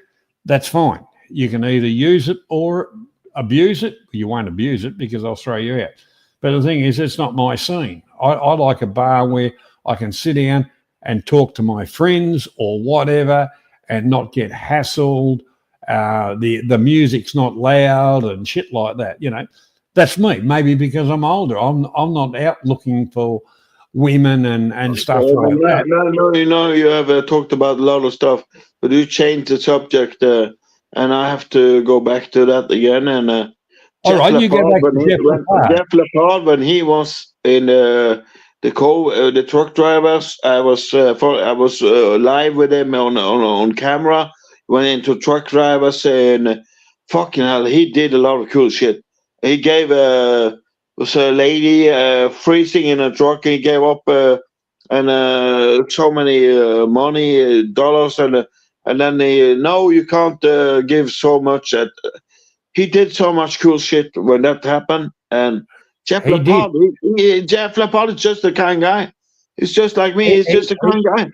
that's fine. You can either use it or abuse it. You won't abuse it because I'll throw you out. But the thing is, it's not my scene. I like a bar where I can sit down and talk to my friends or whatever and not get hassled. The music's not loud and shit like that. You know, that's me. Maybe because I'm older. I'm not out looking for women and stuff like that. No, you know, you have talked about a lot of stuff, but you changed the subject, and I have to go back to that again. And All right, you go back to Jeff Lepard. Jeff Lepard, when he was in the truck drivers, I was live with him on camera. Went into truck drivers and fucking hell, he did a lot of cool shit. He gave was a lady freezing in a truck. He gave up and so many money dollars and then no, you can't give so much. He did so much cool shit when that happened. And Jeff Lepard, Jeff Lepard is just a kind guy. He's just like me. He's just a kind guy.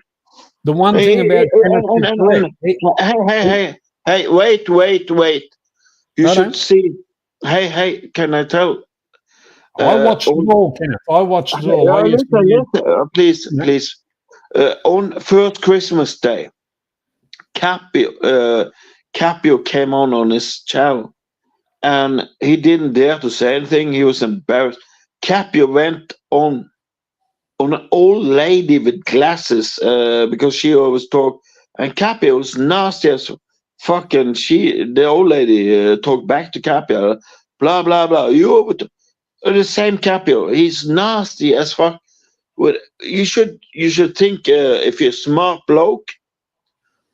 The one thing about hey, wait. You should see. Hey, can I tell? I watched it all, Kenneth. I watched it all. Listen, please. On first Christmas Day, Capio came on his channel, and he didn't dare to say anything. He was embarrassed. Capio went on an old lady with glasses because she always talked, and Capio was nasty as fucking. The old lady talked back to Capio, blah blah blah. You the same Capio. He's nasty as fuck. You should think if you're a smart bloke,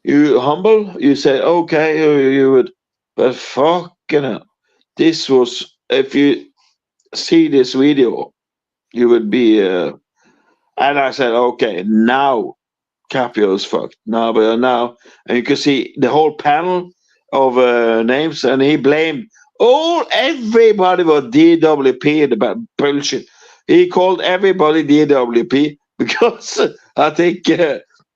you humble. You say okay. You would, but fucking hell, this was. If you see this video, you would be. And I said, okay, now Capio is fucked. Now, and you can see the whole panel of names, and he blamed everybody was DWP about bullshit. He called everybody DWP because I think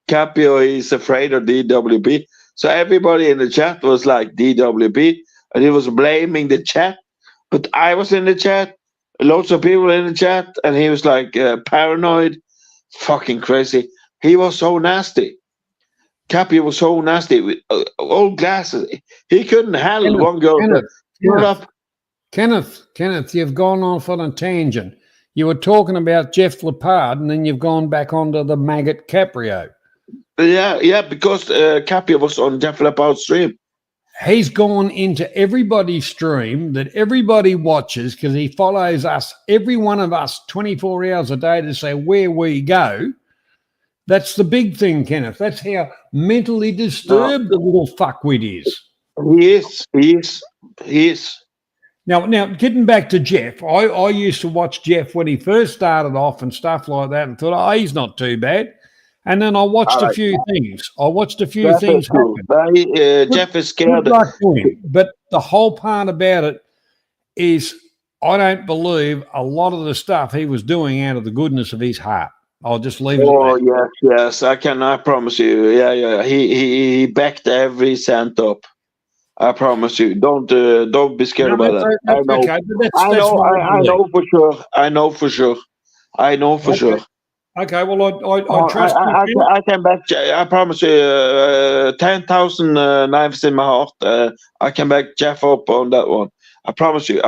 Capio is afraid of DWP. So everybody in the chat was like DWP, and he was blaming the chat. But I was in the chat, lots of people in the chat, and he was like paranoid, fucking crazy. He was so nasty. Capio was so nasty with old glasses. He couldn't handle one girl. Kenneth, you've gone off on a tangent. You were talking about Jeff Lepard, and then you've gone back onto the maggot Caprio. Yeah, because Capio was on Jeff Lepard's stream. He's gone into everybody's stream that everybody watches because he follows us, every one of us, 24 hours a day to say where we go. That's the big thing, Kenneth. That's how mentally disturbed the little fuckwit is. He is. Now, getting back to Jeff, I used to watch Jeff when he first started off and stuff like that and thought, oh, he's not too bad. And then I watched a few things. Happen. Jeff is scared. But the whole part about it is I don't believe a lot of the stuff he was doing out of the goodness of his heart. I'll just leave it at that. Yes, I promise you. Yeah. He backed every cent up. I promise you. Don't be scared about that. I know for sure. Okay, well, I trust you. I can back. I promise you, 10,000 knives in my heart. I can back Jeff up on that one. I promise you.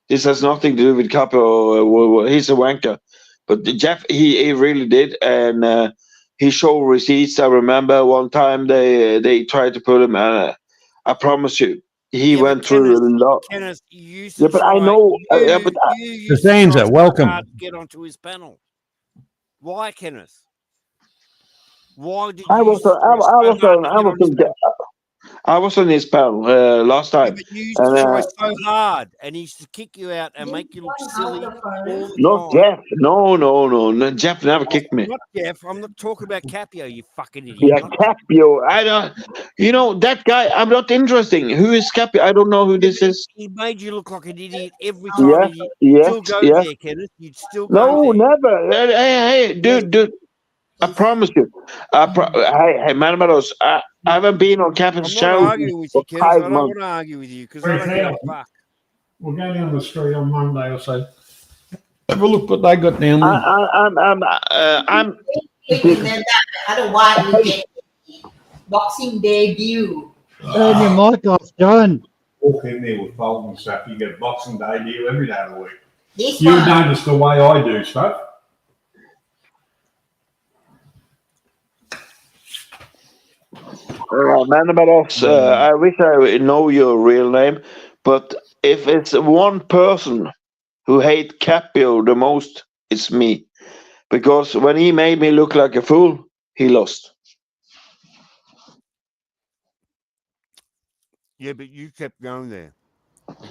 This has nothing to do with Capio. He's a wanker. But Jeff, he really did, and he showed receipts. I remember one time they tried to put him. I promise you, he went through a lot. Kenneth, you but I know. Costanza, welcome. To get onto his panel. Why, Kenneth? Why did you? I was on his panel last time. But you used to try so hard, and he used to kick you out and make you look silly all the Not time. Jeff. No. Jeff never kicked me. Not Jeff. I'm not talking about Capio, you fucking idiot. Yeah, Capio. I don't. You know that guy. I'm not interesting. Who is Capio? I don't know who this is. He made you look like an idiot every time. You'd still go there, Kenneth. You'd still go No, there. never. Hey, dude. I promise you. Hey, man, I haven't been on Captain's channel. I'm not arguing with you, Kenneth. I don't want to argue with you because I don't give a fuck. We'll go down the street on Monday or so. Have a look what they got down there. I'm. I don't want to get Boxing debut. Turn your mic off, John. Walk in there with folding stuff. You get a Boxing Day deal every day of the week. This you one. notice the way I do stuff. Man, I wish I know your real name, but if it's one person who hate Capio the most, it's me. Because when he made me look like a fool, he lost. Yeah, but you kept going there.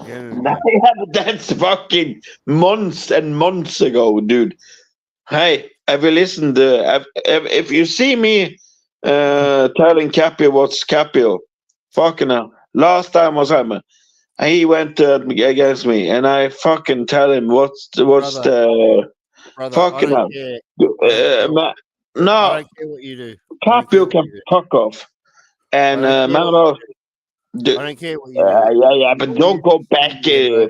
Again and Yeah, again. but that's fucking months and months ago, dude. Hey, have you listened? If you see me telling Capio what's Capio, fucking hell. Last time was him. He went against me, and I fucking tell him what's the Brother, I fucking hell. don't care. I No, don't care what you do. I don't care Capio what can you do. fuck off. And I don't care what Mano, I don't care what you do. yeah, but don't go back Yeah,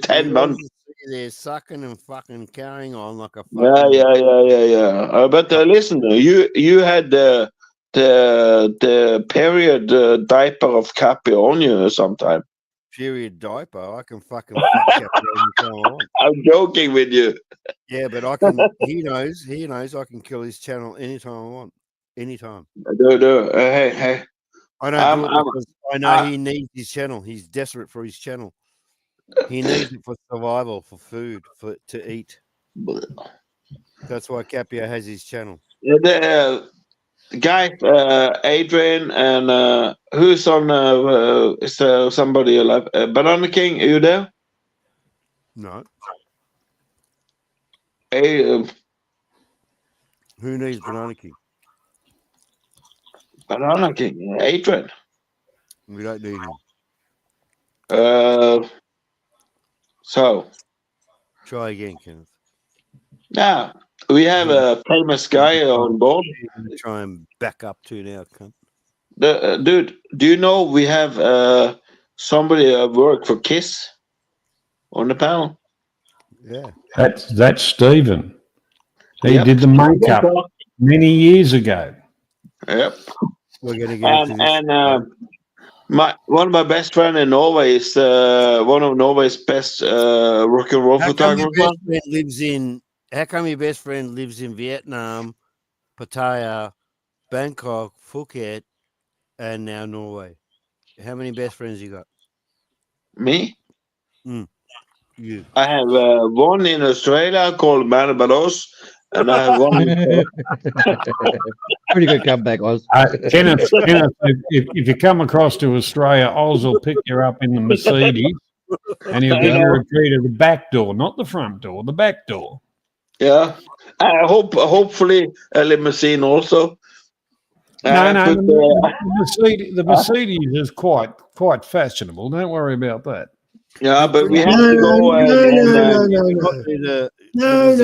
10 months. They're sucking and fucking carrying on like a Yeah, fucking yeah. But listen, you had the period diaper of Capio on you sometime. period diaper. I can fucking fuck Capio anytime I want. I'm joking with you. Yeah, but I can. He knows I can kill his channel anytime I want. Anytime. No. Hey. I don't do it because I know he needs his channel. He's desperate for his channel. He needs it for survival, for food, to eat. That's why Capio has his channel. The guy, Adrian, and who's on? Is there somebody alive? Banana King, are you there? No. Hey, Who needs Banana King? Banana King, Adrian. We don't need him. So. Try again, Kenneth. Now we have a famous guy on board. Try and back up to now, cunt. Dude, do you know we have somebody work for Kiss on the panel? Yeah. That's Stephen. He did the makeup many years ago. Yep. We're gonna get into this. And one of my best friend in Norway is one of Norway's best rock and roll photographers. How come your best friend lives in Vietnam, Pattaya, Bangkok, Phuket, and now Norway? How many best friends you got? Me? You. I have one in Australia called Barbados, and I have one. Pretty good comeback, Oz. Kenneth, if you come across to Australia, Oz will pick you up in the Mercedes, and he'll give you a key to the back door, not the front door, the back door. Yeah, I hopefully a limousine also. The Mercedes is quite fashionable. Don't worry about that. Yeah, but we have to go. No.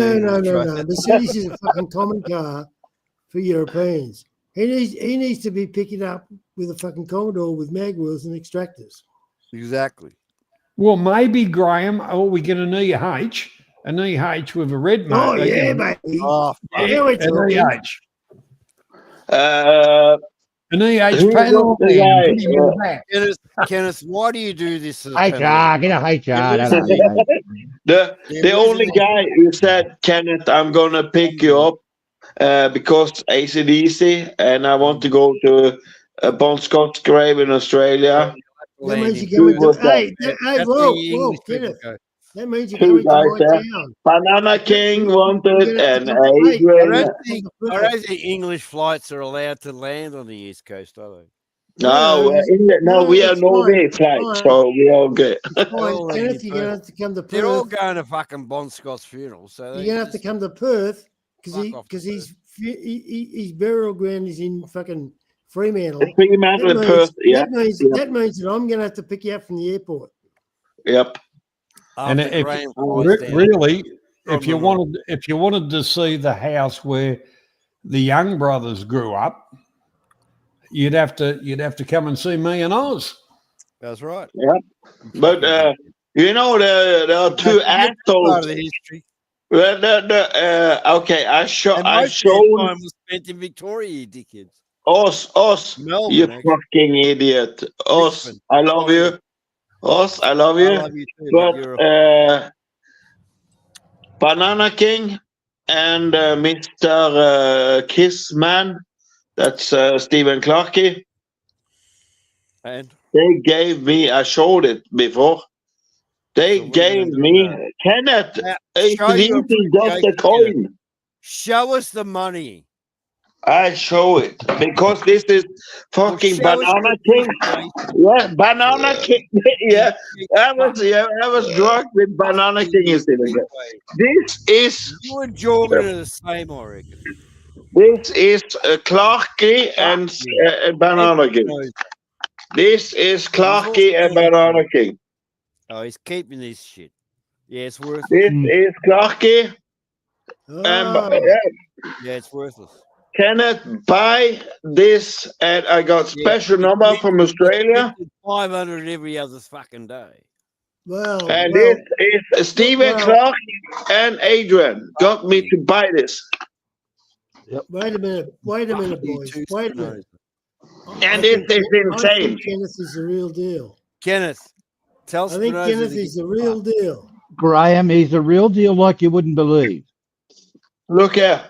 Mercedes is a fucking common car for Europeans. He needs to be picking up with a fucking Commodore with mag wheels and extractors. Exactly. Well, maybe Graham. Oh, we get an EH with a red motor. Oh yeah, baby. Oh, yeah, an EH. An EH panel. Kenneth, why do you do this? HR, get a HR. The only guy who said, Kenneth, I'm gonna pick you up because AC/DC, and I want to go to Bon Scott's grave in Australia. That means you're coming to whoa, Kenneth. That means you're coming to my town. Banana King wanted, and Adrian. I don't think English flights are allowed to land on the East Coast, are they? No, we have Norway flights, so we all good. Kenneth, you're gonna have to come to Perth. They're all going to fucking Bon Scott's funeral, so you're gonna have to come to Perth because his burial ground is in fucking Fremantle. Fremantle and Perth, That means that I'm gonna have to pick you up from the airport. Yep. And if you wanted to see the house where the Young brothers grew up, you'd have to come and see me and Oz. That's right. Yeah, but there are two assholes. Okay, I showed. Time was spent in Victoria, you dickheads. Oz, you fucking idiot. Oz, I love you. Oz, I love you. I love you too, but Banana King and Mr. Kissman, that's Stephen Clarkey. And they gave me, I showed it before, They So what are you gave gonna do me about it? Kenneth. Now, It's show your easy, just a appreciation, Kenneth. coin. Show us the money. I show it because this is Well, fucking show us Banana your King. appreciation. Yeah, Banana King. Yeah, You I was drunk with Banana fucking King instead. anyway. This is You and Jordan are the same, I reckon. Clarky and Fuck you. Banana King. knows. This is He's also Clarky and gonna Banana know. King. Oh, he's keeping this shit. Yeah, it's worthless. This is Clarky and Oh, Yeah, it's worthless. Kenneth buy this, and I got special number from Australia. 500 every other fucking day. well, And well, this is Stephen well. Clark and Adrian got me to buy this. Wait a minute, Fuck you boys. too, Wait a minute. And I this think- is I insane. think Kenneth is the real deal. Kenneth, tell I think Spinoza Kenneth to is get the real deal. Graham, he's the real deal like you wouldn't believe. Look here.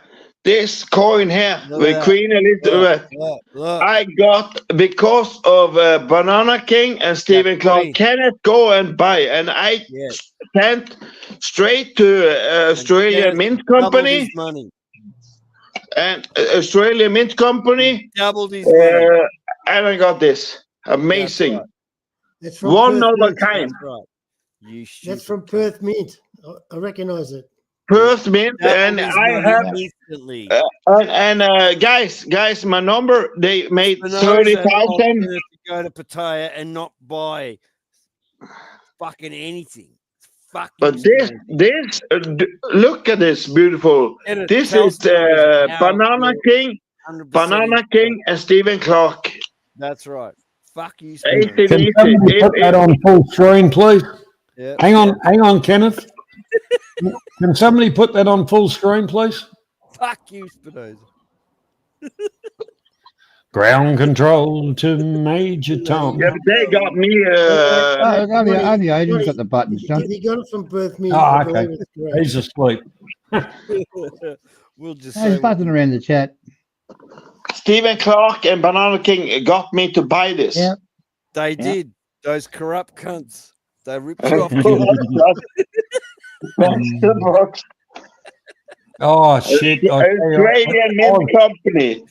This coin here Look with at Queen Elizabeth. Look. I got because of Banana King and Stephen Clark. coin. Kenneth go and buy, and I Yes. sent straight to Australia Kenneth Mint doubled Company his money. and Australia Mint Company, Doubled his money. and I got this amazing. That's right. That's from One Perth of a Mint. kind. That's right. You That's stupid from cunt. Perth Mint. I recognise it. Perth Mint, and Doubled his I money have instantly. guys, my number they made Spinoza 30,000. told Kenneth to go to Pattaya and not buy fucking anything. Fuck you, But this, Spinoza. look at this beautiful. Kenneth, This tell is Spinoza how Banana you're King, 100% Banana incorrect. King, and Stephen Clark. That's right. Fuck you, Easy, Spinoza. Can easy. somebody put that on full screen, please? Yep. Hang on, Kenneth. Can somebody put that on full screen, please? Fuck you, Spinoza. Ground control to Major Tom. Yeah, but they got me. Only Aiden's got the buttons, John. If he got it from Perth Mint, Oh, I okay. believe it's correct. He's asleep. We'll just He's say buzzing around the chat. Stephen Clark and Banana King got me to buy this. Yeah. they Yeah. did. Those corrupt cunts. They ripped you off. Kenneth. That's the box. Oh shit! I tell you, Australian Mint Company.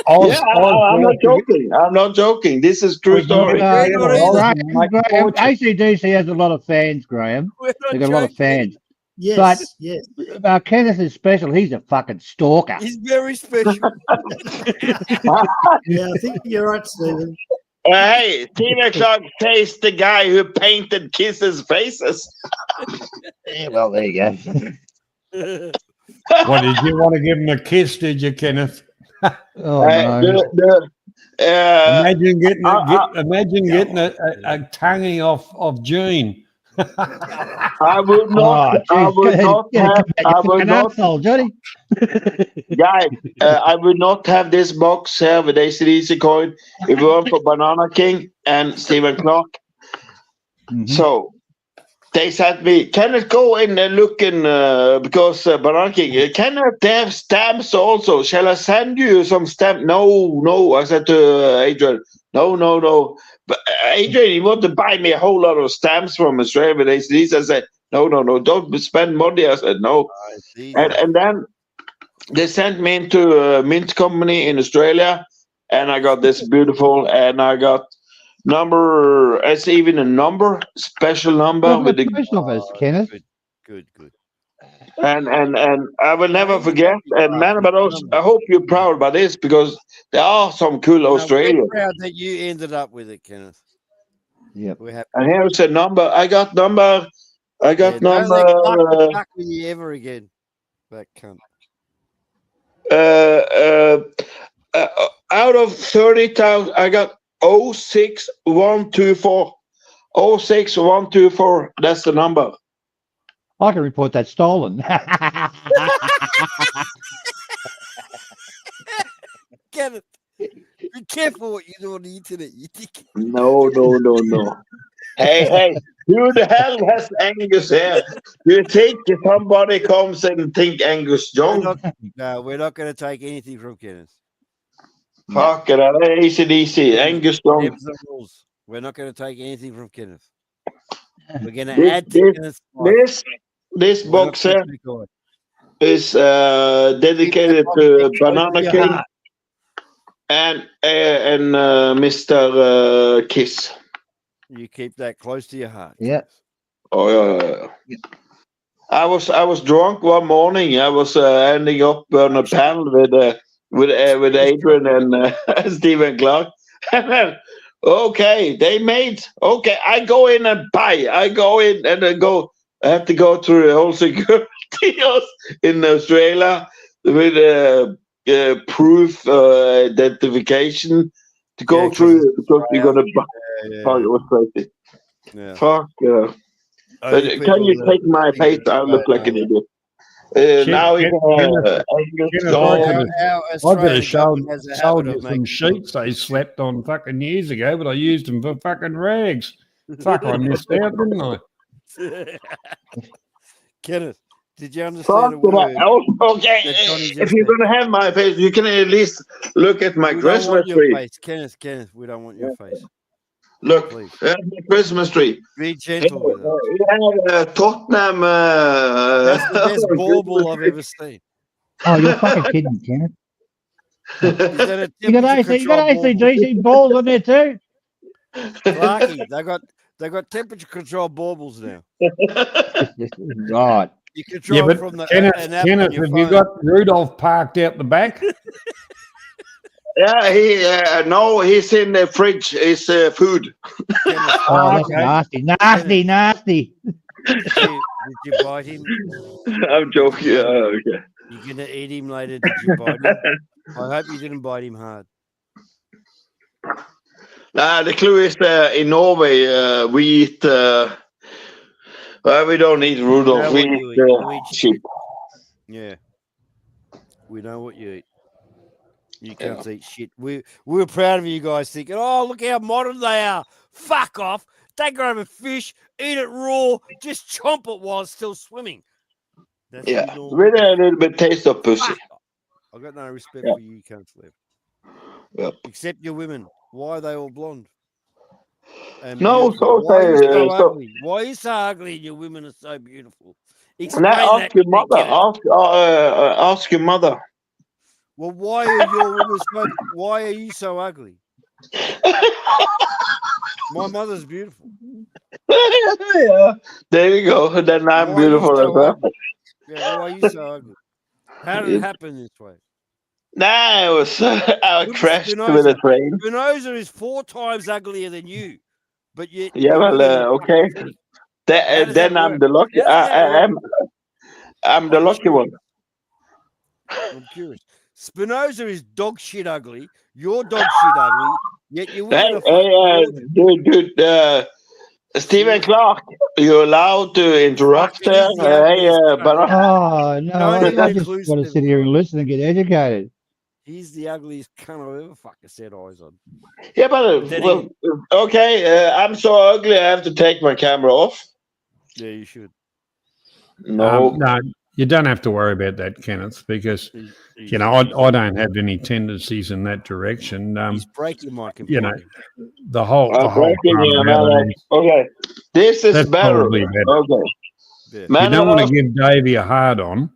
I I'm not joking. I'm not joking. This is true story. Graham, ACDC has a lot of fans, Graham. We're not They've got a lot of joking. fans. Yes, yes. Kenneth is special. He's a fucking stalker. He's very special. Yeah, I think you're right, Stephen. Hey, Stephen Clark faced the guy who painted Kiss's faces. Yeah, well, there you go. What did you want to give him a kiss? Did you, Kenneth? Oh, no. Imagine getting a tonguey off Gene. I would not. I would not have. I would not. Johnny. Guys, I would not have this box here with ACDC coin if it weren't for Banana King and Stephen Clark. So they said me, Kenneth, go in and look in because Banana King. Kenneth, they have stamps also. Shall I send you some stamp? No. I said to Adrian, no. But Adrian, you want to buy me a whole lot of stamps from Australia with ACDC? I said, no, don't spend money. I said, no. And then they sent me into a mint company in Australia, and I got this beautiful, and I got number. It's even a number, special number with the Post office, Kenneth. Good. and I will never forget. And man, but I hope you're proud about this because there are some cool Australians. We're proud that you ended up with it, Kenneth. Yep. We're happy. And here's a number. I got number. Don't let Clark fuck with you ever again. That cunt. Out of 30,000, I got 06124. 06124. That's the number. I can report that stolen. Kenneth, be careful what you do on the internet, you dick. No. Hey, who the hell has Angus here? Do you think if somebody comes and think Angus Young? No, we're not going to take anything from Kenneth. Fuck it, ACDC, Angus Young. Them's the rules. We're not going to take anything from Kenneth. We're going to This add to Kenneth's life. this We're not box here gonna take away. is dedicated box to close to Banana your King heart. and Mr. Kiss. You keep that close to your heart. Yeah. Oh yeah. I was drunk one morning. I was ending up on a panel with Adrian and Stephen Clark. And then, okay, they made. Okay, I go in and buy. I go in and I have to go through the whole security in Australia with proof identification to go 'cause through it's because you're gonna buy. Yeah. Oh, it was crazy. Yeah. Fuck. Only Can people you that take my think face? that I look like an know. idiot. Now we Kenneth, Our I could Australian have government has a sold habit you of some making sheets they slept on fucking years ago, but I used them for fucking rags. Fuck, I missed out, didn't I? Kenneth, did you understand Fuck a word? okay, that Johnny if just you're said? gonna have my face, you can at least look at my We don't Christmas want your tree. face, Kenneth, we don't want your face. Look, Please. there's my Christmas tree. Be gentle with us. You have Tottenham. That's the best bauble I've ever seen. Oh, you're fucking kidding, Kenneth. Is that a You got AC, you got AC/DC balls on there too. Clarky, they got temperature control baubles now. Right. You control Yeah, but from the Kenneth, an app Kenneth on your have phone. you got Rudolph parked out the back? Yeah, no, he's in the fridge. It's food. Oh, that's nasty, nasty. Did you bite him? I'm joking. Okay. You're gonna eat him later. Did you bite him? I hope you didn't bite him hard. The clue is in Norway we eat. We don't eat Rudolph. We eat You eat sheep. Yeah, we know what you eat. You can't eat shit. We were proud of you guys thinking, oh, look how modern they are. Fuck off. They grab a fish, eat it raw, just chomp it while it's still swimming. That's Yeah, with a little bit taste of pussy. I've got no respect Yeah. for you cunts left. Yeah. Except your women. Why are they all blonde? And No, beautiful? so Why are you so so- ugly? Why are you so ugly and your women are so beautiful? Explain Now that ask your to me, mother. Kenneth. Ask your mother. Well, why are your women so? Why are you so ugly? My mother's beautiful. Yeah, there you go. Then I'm Why are you beautiful as so well. ugly? Yeah, why are you so ugly? How did it happen this way? Nah, it was I Look at crashed with Spinoza. a train. Spinoza is 4 times uglier than you, but yet Yeah, your well, women are okay. pretty. That, How does then that I'm work? the lucky. How does that work? I'm the I'm lucky curious. one. I'm curious. Spinoza is dog shit ugly. You're dog shit ugly. Yet your women are fucking gorgeous. Dude, Stephen Clark, you're allowed to interrupt Fucking there. is the ugliest But cunt. Oh no, Don't even I just include want to sit Stephen here and Clark. listen and get educated. He's the ugliest cunt I've ever fucking set eyes on. yeah, but Then well, okay. I'm so ugly. I have to take my camera off. Yeah, you should. No, No, you don't have to worry about that, Kenneth, because He's- you know I don't have any tendencies in that direction. He's breaking my computer. You know, the whole I'm breaking drama you, about man. it is- Okay, this is That's better. probably better. Okay, Yeah. You don't want to give Davey a hard on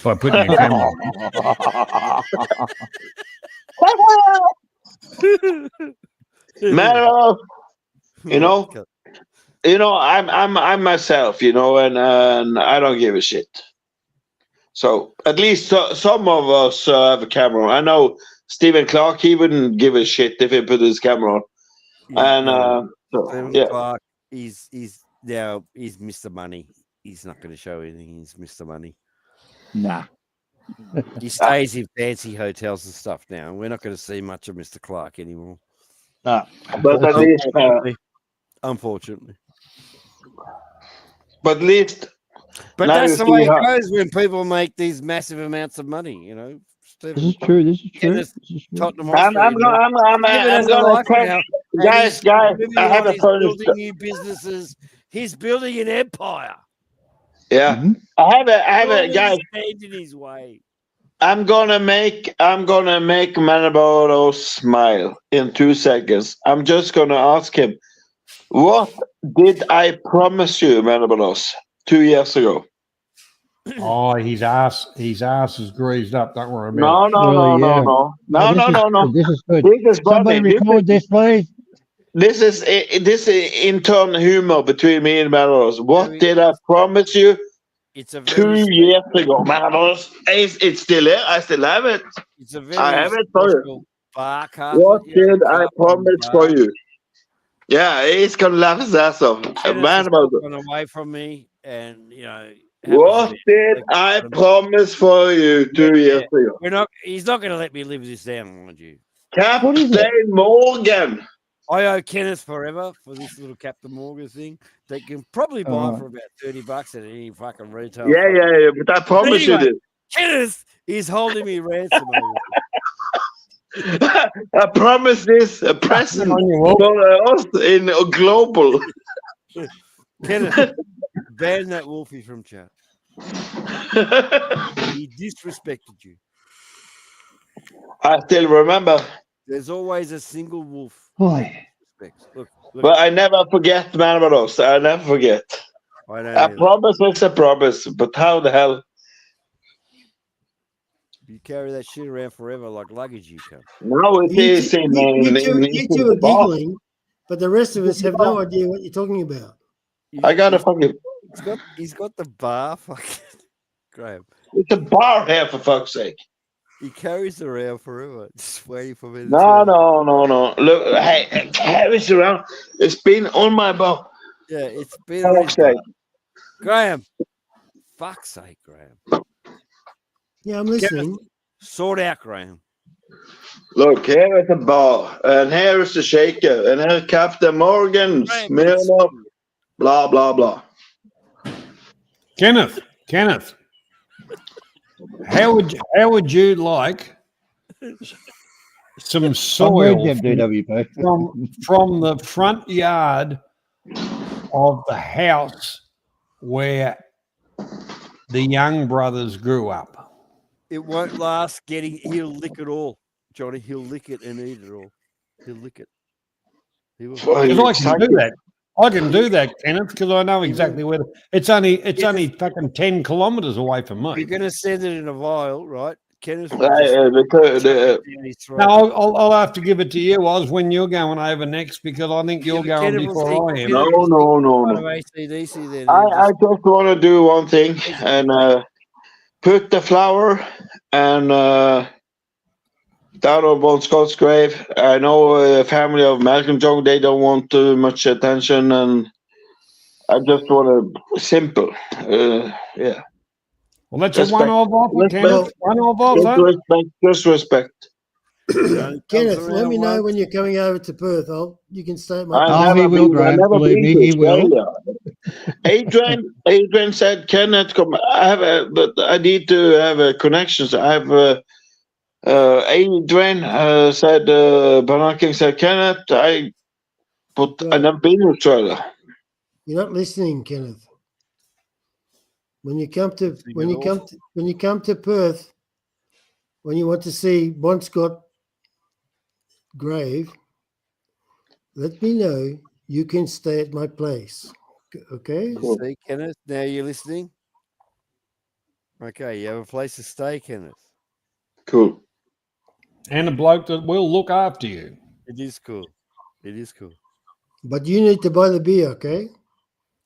by putting your camera on. Man, I'm myself, and I don't give a shit. So at least some of us have a camera. I know Stephen Clark, he wouldn't give a shit if he put his camera on. And Stephen yeah, Clark, he's Mr. Money. He's not going to show anything. He's Mr. Money. Nah. He stays in fancy hotels and stuff now. We're not going to see much of Mr. Clark anymore. Nah. But at least, unfortunately. But at least. But now that's you the way see it how- goes when people make these massive amounts of money, This is true. This is true. Kenneth, This is true. Tottenham I'm Hotspur, gonna catch, guys. I have a he's funny building story. new businesses. He's building an empire. Yeah, Mhm. I have a Don't guys. stand in his way. I'm gonna make Manaboro smile in 2 seconds. I'm just gonna ask him, What did I promise you, Manabanos, 2 years ago? Oh, his ass is greased up. Don't worry about No, it. no, Well, no, yeah. no, no, no, no, no, no. This is good. This is Somebody funny. record this, please. This is internal humor between me and Manabanos. What did I promise you It's a very 2 years ago, Manabanos? It's still there. I still have it. It's a I very have it for you. special bar carpet. What you know, did I carpet in the promise for bar. you? Yeah, he's gonna laugh his ass off. Dennis has gone away from me, and you know. What did I promise for you 2 years ago? We're not. He's not going to let me live this down, mind you. Captain Morgan. I owe Kenneth forever for this little Captain Morgan thing. They can probably buy it for about $30 at any fucking retail. Yeah, but I promise you this. Kenneth is holding me ransom over I promise this a present for us in global. Kenneth, ban that Wolfie from chat. He disrespected you. I still remember. There's always a single wolf. Boy. Look, But I never forget, Manabanos. I never forget. I promise it's a promise, but how the hell? You carry that shit around forever like luggage, you can. No, it is in You two are giggling, but the rest of us have no idea what you're talking about. I got a fucking. He's got the bar, fucking Graham. It's a bar here, for fuck's sake. He carries it around forever, just waiting for me to No. Look, hey, it carries around. It's been on my bar. Yeah, it's been on his bar. Graham. Fuck's sake, Graham. Yeah, I'm listening. Sort out, Graham. Look, here is the bar, and here is the shaker, and here's Captain Morgan, Smirnoff, blah, blah, blah. Kenneth, how would you like some soil from the front yard of the house where the Young brothers grew up? It won't last. He'll lick it all, Johnny. He'll lick it and eat it all. He'll lick it. He will. I can do that, Kenneth, because I know exactly where. It's only fucking 10 kilometres away from me. You're going to send it in a vial, right? Kenneth. No, I'll have to give it to you, Oz, when you're going over next, because I think you're going before I am. No. AC/DC then. I just want to do one thing and put the flower and down on Bon Scott's grave. I know the family of Malcolm Young, they don't want too much attention, and I just want to simple. Yeah. Well, that's a one-off offer, Kenneth. One-off offer. Just respect. Kenneth, let me know when you're coming over to Perth. You can stay at my place. He will, Graham. Believe me, he will. Adrian said, Kenneth, come. But I need to have connections. I have. Adrian said, Bernard King said, Kenneth, I never been in Australia. You're not listening, Kenneth. When you come to Perth, when you want to see Bon Scott grave, let me know. You can stay at my place. Okay? Cool. See, Kenneth, now you're listening? Okay, you have a place to stay, Kenneth. Cool. And a bloke that will look after you. It is cool. But you need to buy the beer, okay?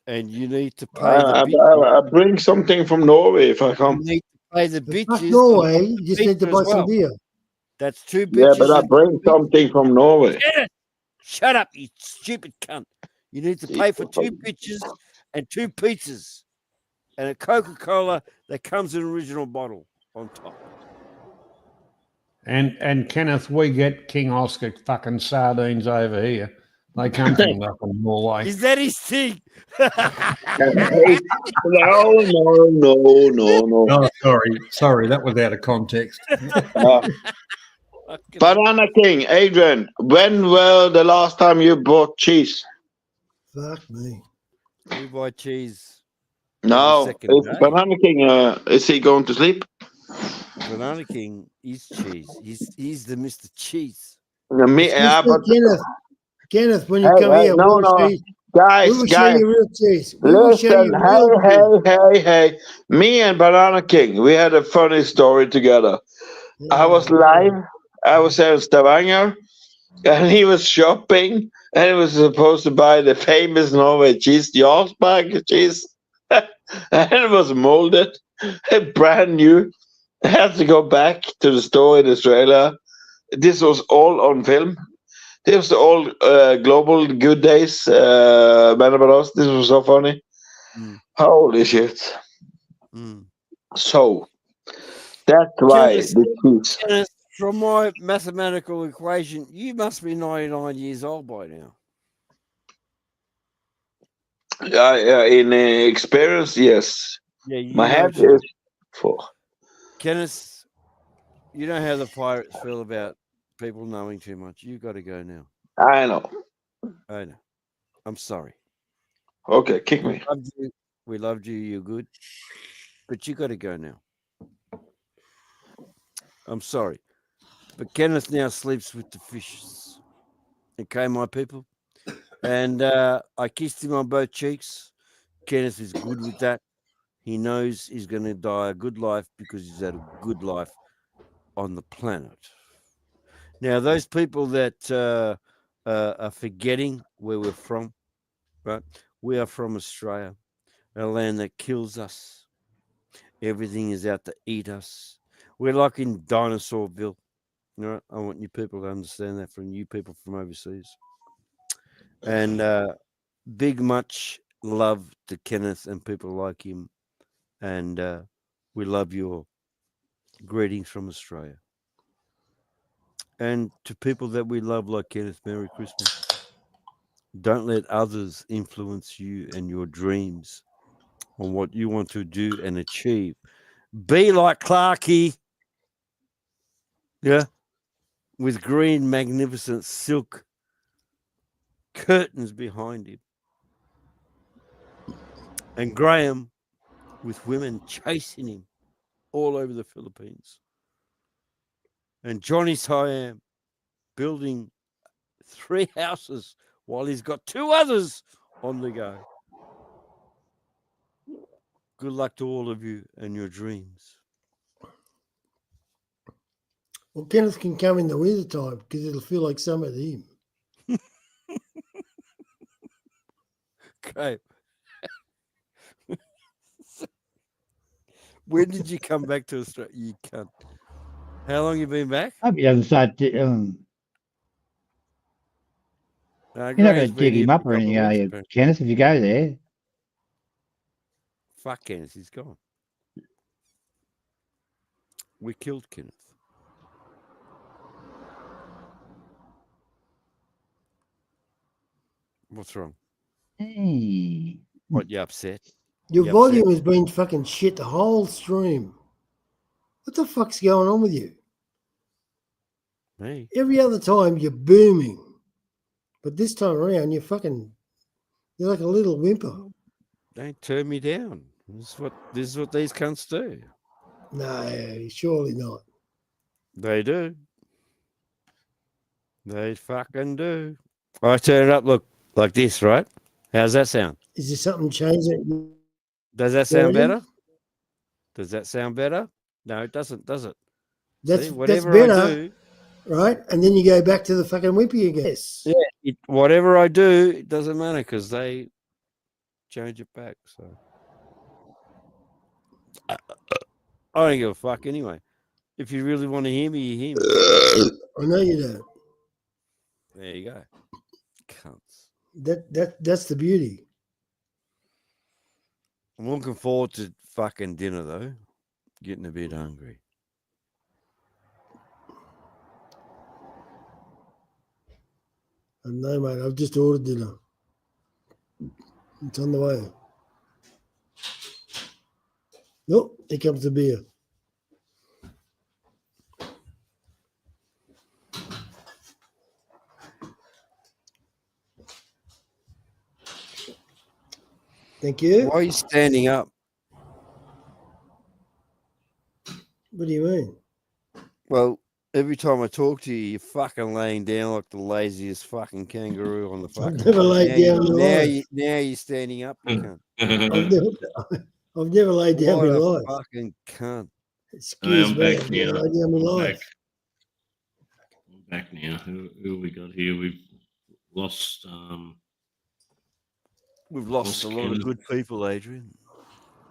And you need to pay I bring something from Norway if I come. You need to pay the bitches. Norway, you just need to buy some beer. That's 2 bitches. Yeah, but I bring something from Norway. Shut up, you stupid cunt. You need to pay for 2 bitches and 2 pizzas and a Coca-Cola that comes in an original bottle on top. And Kenneth, we get King Oscar fucking sardines over here. They come from fucking Norway. Is that his thing? No. Oh, sorry, that was out of context. Banana King, Adrian, when were the last time you bought cheese? Fuck me. We buy cheese. No, Banana King, is he going to sleep? Banana King is cheese. He's the Mr. Cheese. But Kenneth, when you come here, no. cheese. Guys, We will show guys, you real cheese. We will show listen. you real cheese. Hey. Me and Banana King, we had a funny story together. I was live. I was in Stavanger, and he was shopping, and he was supposed to buy the famous Norway cheese, the Jarlsberg cheese, and it was molded, brand new. I had to go back to the store in Australia. This was all on film. This was the old global good days, Man About Us. This was so funny. Holy shit. So, that's why Kenneth, the cheese. Kenneth, from my mathematical equation, you must be 99 years old by now. In experience, yes. Yeah, you My know head so. is full. Kenneth, you know how the pirates feel about people knowing too much. You got to go now. I know. I know. I'm sorry. Okay, kick me. We loved you. You're good. But you got to go now. I'm sorry. But Kenneth now sleeps with the fishes. Okay, my people? And I kissed him on both cheeks. Kenneth is good with that. He knows he's going to die a good life because he's had a good life on the planet. Now, those people that are forgetting where we're from, right? We are from Australia, a land that kills us. Everything is out to eat us. We're like in Dinosaurville. You know, I want you people to understand that from you people from overseas. And big much love to Kenneth and people like him. And we love you all. Greetings from Australia. And to people that we love like Kenneth, Merry Christmas. Don't let others influence you and your dreams on what you want to do and achieve. Be like Clarky. Yeah. With green, magnificent silk curtains behind him. And Graham with women chasing him all over the Philippines. And Johnny Siam building 3 houses while he's got 2 others on the go. Good luck to all of you and your dreams. Well, Kenneth can come in the winter time because it'll feel like summer to him. Okay. When did you come back to Australia? You cunt. How long you been back? I hope he doesn't start. You're not going to Graham's been dig here him for up a or couple anything, of are weeks, you, apparently. Kenneth? If you go there, Fuck Kenneth, he's gone. We killed Kenneth. What's wrong? hey, What, you upset? Your You volume upset? has been fucking shit the whole stream. What the fuck's going on with you? Me? Every other time you're booming, but this time around you're like a little whimper. Don't turn me down. This is what these cunts do. No, surely not. They do. They fucking do. I turn it up, look, like this, right? How's that sound? Is there something changing? Does that sound Already? better? Does that sound better? No, it doesn't, does it? That's See, whatever better, I do, right? And then you go back to the fucking whippy again. Yes. yeah, whatever I do, it doesn't matter because they change it back. So I don't give a fuck anyway. If you really want to hear me, you hear me. I know you don't. There you go. Cunts. That's the beauty. I'm looking forward to fucking dinner though. Getting a bit hungry. No, mate, I've just ordered dinner. It's on the way. Nope, here comes the beer. Thank you. Why are you standing up? What do you mean? Well, Every time I talk to you, you're fucking laying down like the laziest fucking kangaroo on the fucking. I've never laid down in my life. Now you're standing up. You cunt. I've never laid down What in my a life. fucking cunt. Excuse I'm me. back I've never now. laid down in my I'm life. back now. Who we got here? We've lost. We've lost a lot of good people, Adrian.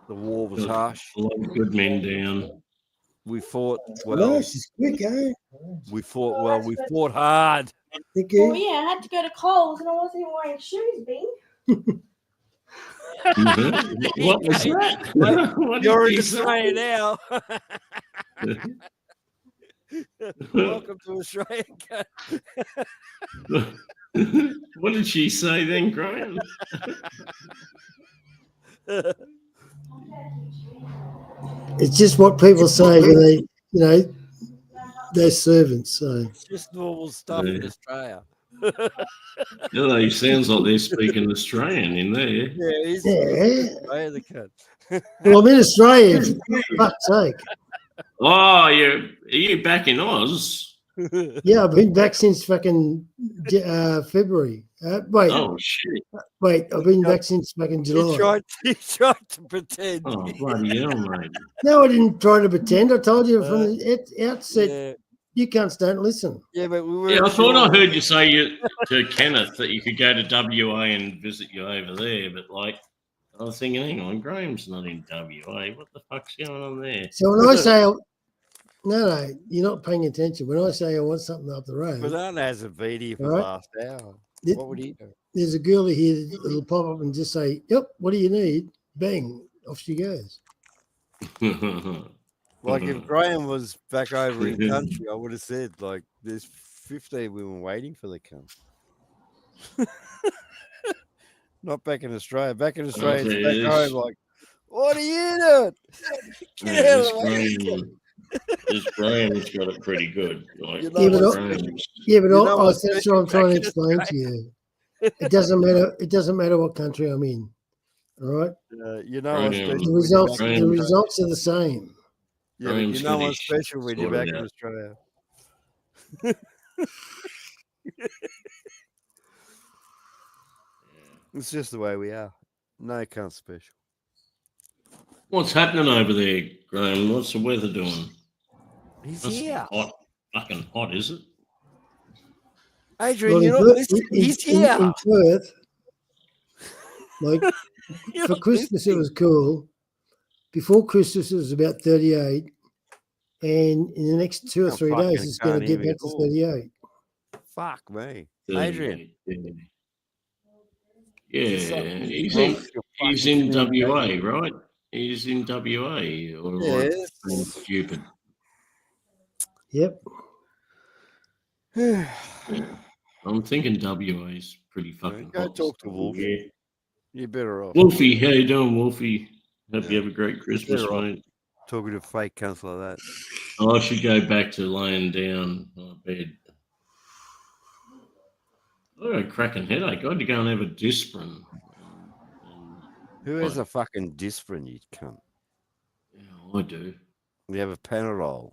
The war was harsh. A lot of good men down. We fought well. No, she's quick, eh? We fought well. We fought hard. Thank Well, you. yeah, I had to go to Coles and I wasn't even wearing shoes, Bing. What was that? What You're did in you say? Australia now. Welcome to Australia. What did she say then, Graham? It's just what people say when they, they're servants. So It's just normal stuff in Australia. He sounds like they're speaking Australian in there. Yeah, he's Yeah. the cut. Well, I'm in Australia. For fuck's sake. Oh, are you back in Oz? Yeah, I've been back since fucking February. Wait, Oh shit! wait, I've been back since fucking July. He tried to pretend. Oh bloody hell, mate! No, I didn't try to pretend. I told you from the outset, Yeah, you cunts don't listen. yeah, but we were. Yeah, I thought I heard you say to Kenneth that you could go to WA and visit you over there, but like I was thinking, hang on, Graham's not in WA. What the fuck's going on there? So when I say, no, you're not paying attention. When I say I want something up the road, Banana hasn't been here for the Right. last hour. Th- What would he do? there's a girl here that'll pop up and just say, "Yep, what do you need?" Bang, off she goes. Like if Graham was back over in country, I would have said like, "There's 15 women waiting for the cunt." Not back in Australia. Back in Australia, Okay, it's back home. Like, what are you doing? Get out of the way. This Graham's got it pretty good. Like, You know Yeah, but what's Graham's- that's what I'm trying to explain to you. It doesn't matter. It doesn't matter what country I'm in. All right. You know what's Graham- special. The results. Graham- The results are the same. Yeah, but Graham's you know got what's his special when you're sorted back in out. Australia. It's just the way we are. No cunt special. What's happening over there, Graham? What's the weather doing? He's That's here. hot. Fucking hot, is it? Adrian, Well, you're not listening. He's here. in Perth, like You're for not Christmas, it listening. was cool. Before Christmas, it was about 38, and in the next 2 or Oh, 3 fuck, days, I it's going to can't get hear me back at to all. 38. Fuck me. 38, Adrian. Yeah, Something's wrong with your he's fucking in communication. WA, right? He's in WA, or am I Yes. being stupid? Yep. I'm thinking WA's pretty fucking Go hot. talk to still, Wolf. Yeah. You're better off. Wolfie, how you doing, Wolfie? Hope you Yeah. have a great Christmas, Better off. mate. Talking to fake cunts like that. Oh, I should go back to laying down on bed. I got a cracking headache. I had to go and have a Disprin. Who has a fucking Disprin, you cunt? Yeah, I do. You have a Panadol.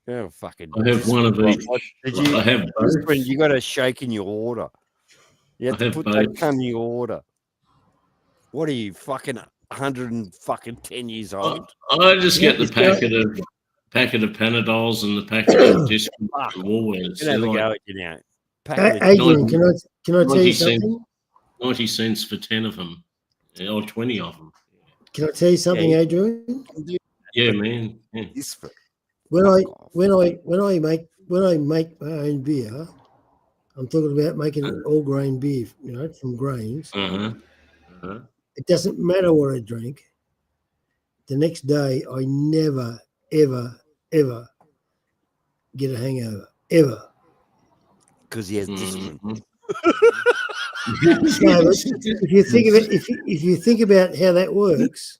You have a fucking I have one of Disprin. each. What did you, I have both. Disprin, you got to shake in your order. You have I to have put that both. cunt in your order. What are you, fucking 110 years old? I just get the packet of Panadols and the packet of Disprin Fuck. from Woolworths. You can have a They're go like at you now. Packet of Adrian, can I tell 90 you cents, something? 90 cents for 10 of them, or 20 of them. Can I tell you something, Yeah. Adrian? Yeah, man. Yeah. Disprin. When Fuck I make my own beer, I'm talking about making an all grain beer, from grains. It doesn't matter what I drink. The next day, I never, ever, ever get a hangover. Ever. Because he has Disprin. No, but if you think of it, if you think about how that works,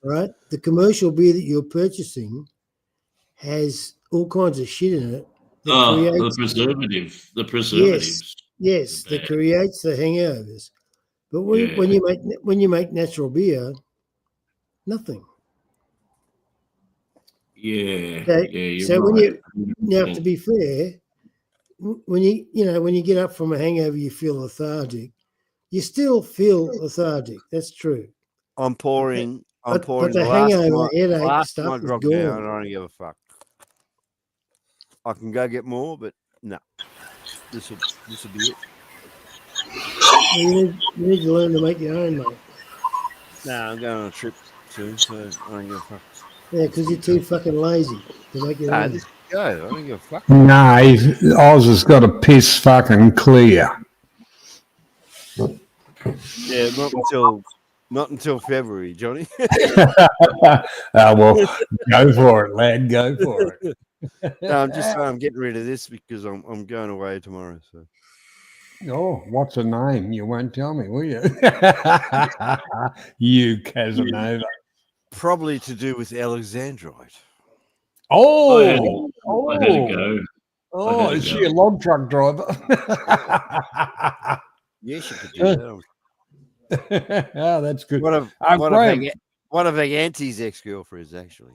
right? The commercial beer that you're purchasing has all kinds of shit in it. The preservative. The preservatives. Yes, that creates the hangovers. But when you make natural beer, nothing. Yeah. Okay, Yeah. You're so when right. you now, to be fair, when you get up from a hangover, you feel lethargic. You still feel lethargic. That's true. I'm pouring. But The the last hangover, night, headache last stuff night is grog now. I gone. don't give a fuck. I can go get more, but no. This will be it. Well, you need to learn to make your own, mate. No, I'm going on a trip soon, so I don't give a fuck. Yeah, because you're too fucking lazy to make your Nah, own. just go. I don't give a fuck. No, Oz has got to piss fucking clear. Yeah, not until February, Johnny. Well, go for it, lad. Go for it. No, I'm just saying I'm getting rid of this because I'm going away tomorrow. So. Oh, what's the name? You won't tell me, will you? You Casanova. Probably to do with Alexandrite. Oh, I had to go. Oh, is she a log truck driver? Yes, you could do that. Oh, that's good. One of Auntie's ex-girlfriends, actually.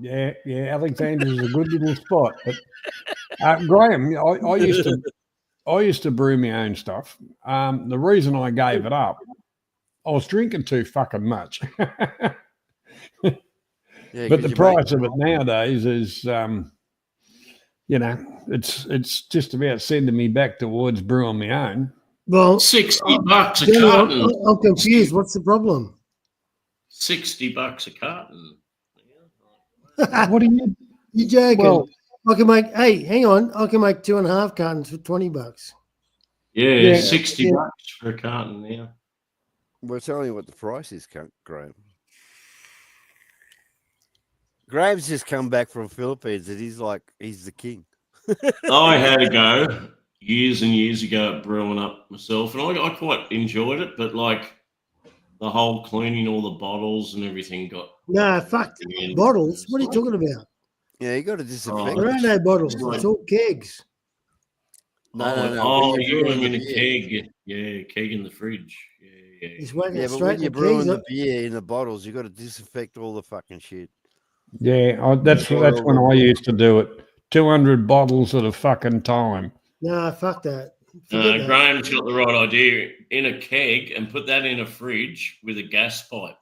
Yeah, Alexandra's a good little spot. But Graham, I used to brew my own stuff. The reason I gave it up, I was drinking too fucking much. Yeah, but the price of it nowadays is, it's just about sending me back towards brewing my own. Well, $60 a Jenny, carton. I'm confused. What's the problem? $60 a carton. What are you? You joking? Well, I can make. Hey, hang on. I can make 2.5 cartons for $20. Yeah, $60 for a carton now. We're telling you what the price is, Graham. Graham's just come back from Philippines and he's the king. I had a go years and years ago at brewing up myself, and I quite enjoyed it, but like the whole cleaning all the bottles and everything got. Nah, fuck bottles. What are you talking about? Yeah, you got to disinfect. There ain't no bottles. It's all kegs. No. Oh, you got them in a keg. Yeah, keg in the fridge. Yeah. But when you're brewing the beer in the bottles, you got to disinfect all the fucking shit. Yeah, that's when I used to do it. 200 bottles at a fucking time. Nah, fuck that. Graham's got the right idea. In a keg and put that in a fridge with a gas pipe.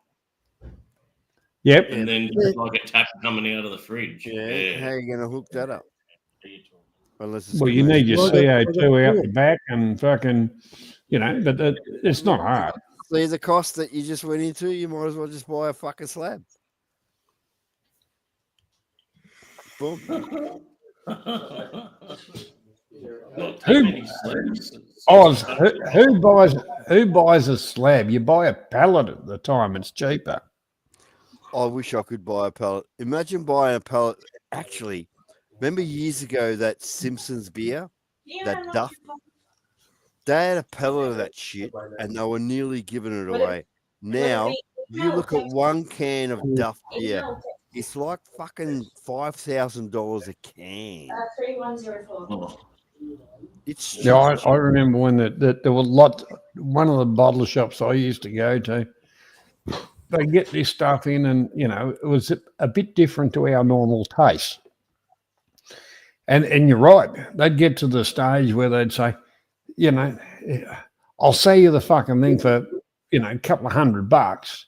Yep. And then just like a tap coming out of the fridge. Yeah. How are you going to hook that up? Well, you need your CO2 out the back and fucking, but it's not hard. See the cost that you just went into, you might as well just buy a fucking slab. Boom. Who buys a slab? You buy a pallet at the time. It's cheaper. I wish I could buy a pallet. Imagine buying a pallet. Actually, remember years ago that Simpsons beer, that Duff? They had a pallet of that shit, and they were nearly giving it away. Now you look at one can of Duff beer. It's like fucking $5,000 a can. 3104. It's I remember when there were lots. One of the bottle shops I used to go to, they get this stuff in, and it was a bit different to our normal taste. And you're right. They'd get to the stage where they'd say, I'll sell you the fucking thing for a couple of $100.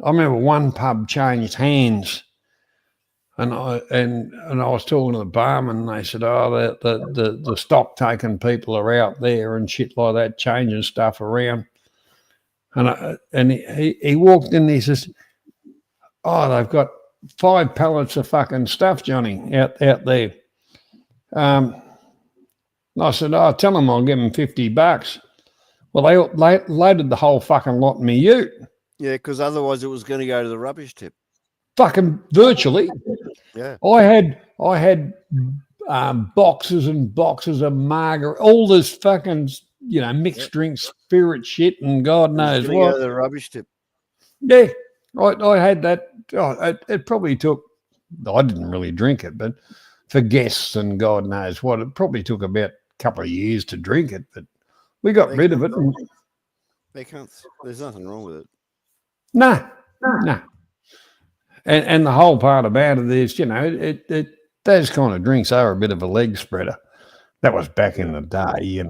I remember one pub changed hands, and I was talking to the barman, and they said, "Oh, the stock taking people are out there and shit like that, changing stuff around." And he walked in, and he says, "Oh, they've got 5 pallets of fucking stuff, Johnny, out there." And I said, "Oh, tell them I'll give them $50." Well, they loaded the whole fucking lot in me ute. Yeah, because otherwise it was going to go to the rubbish tip. Fucking virtually. Yeah. I had boxes and boxes of margarita, all this fucking mixed drink spirit shit, and God knows what. Go to the rubbish tip. Yeah, I had that. It probably took. I didn't really drink it, but for guests and God knows what, it probably took about a couple of years to drink it. But we got rid of it. They can't. There's nothing wrong with it. No. And the whole part about it is, those kind of drinks are a bit of a leg spreader. That was back in the day, Yeah,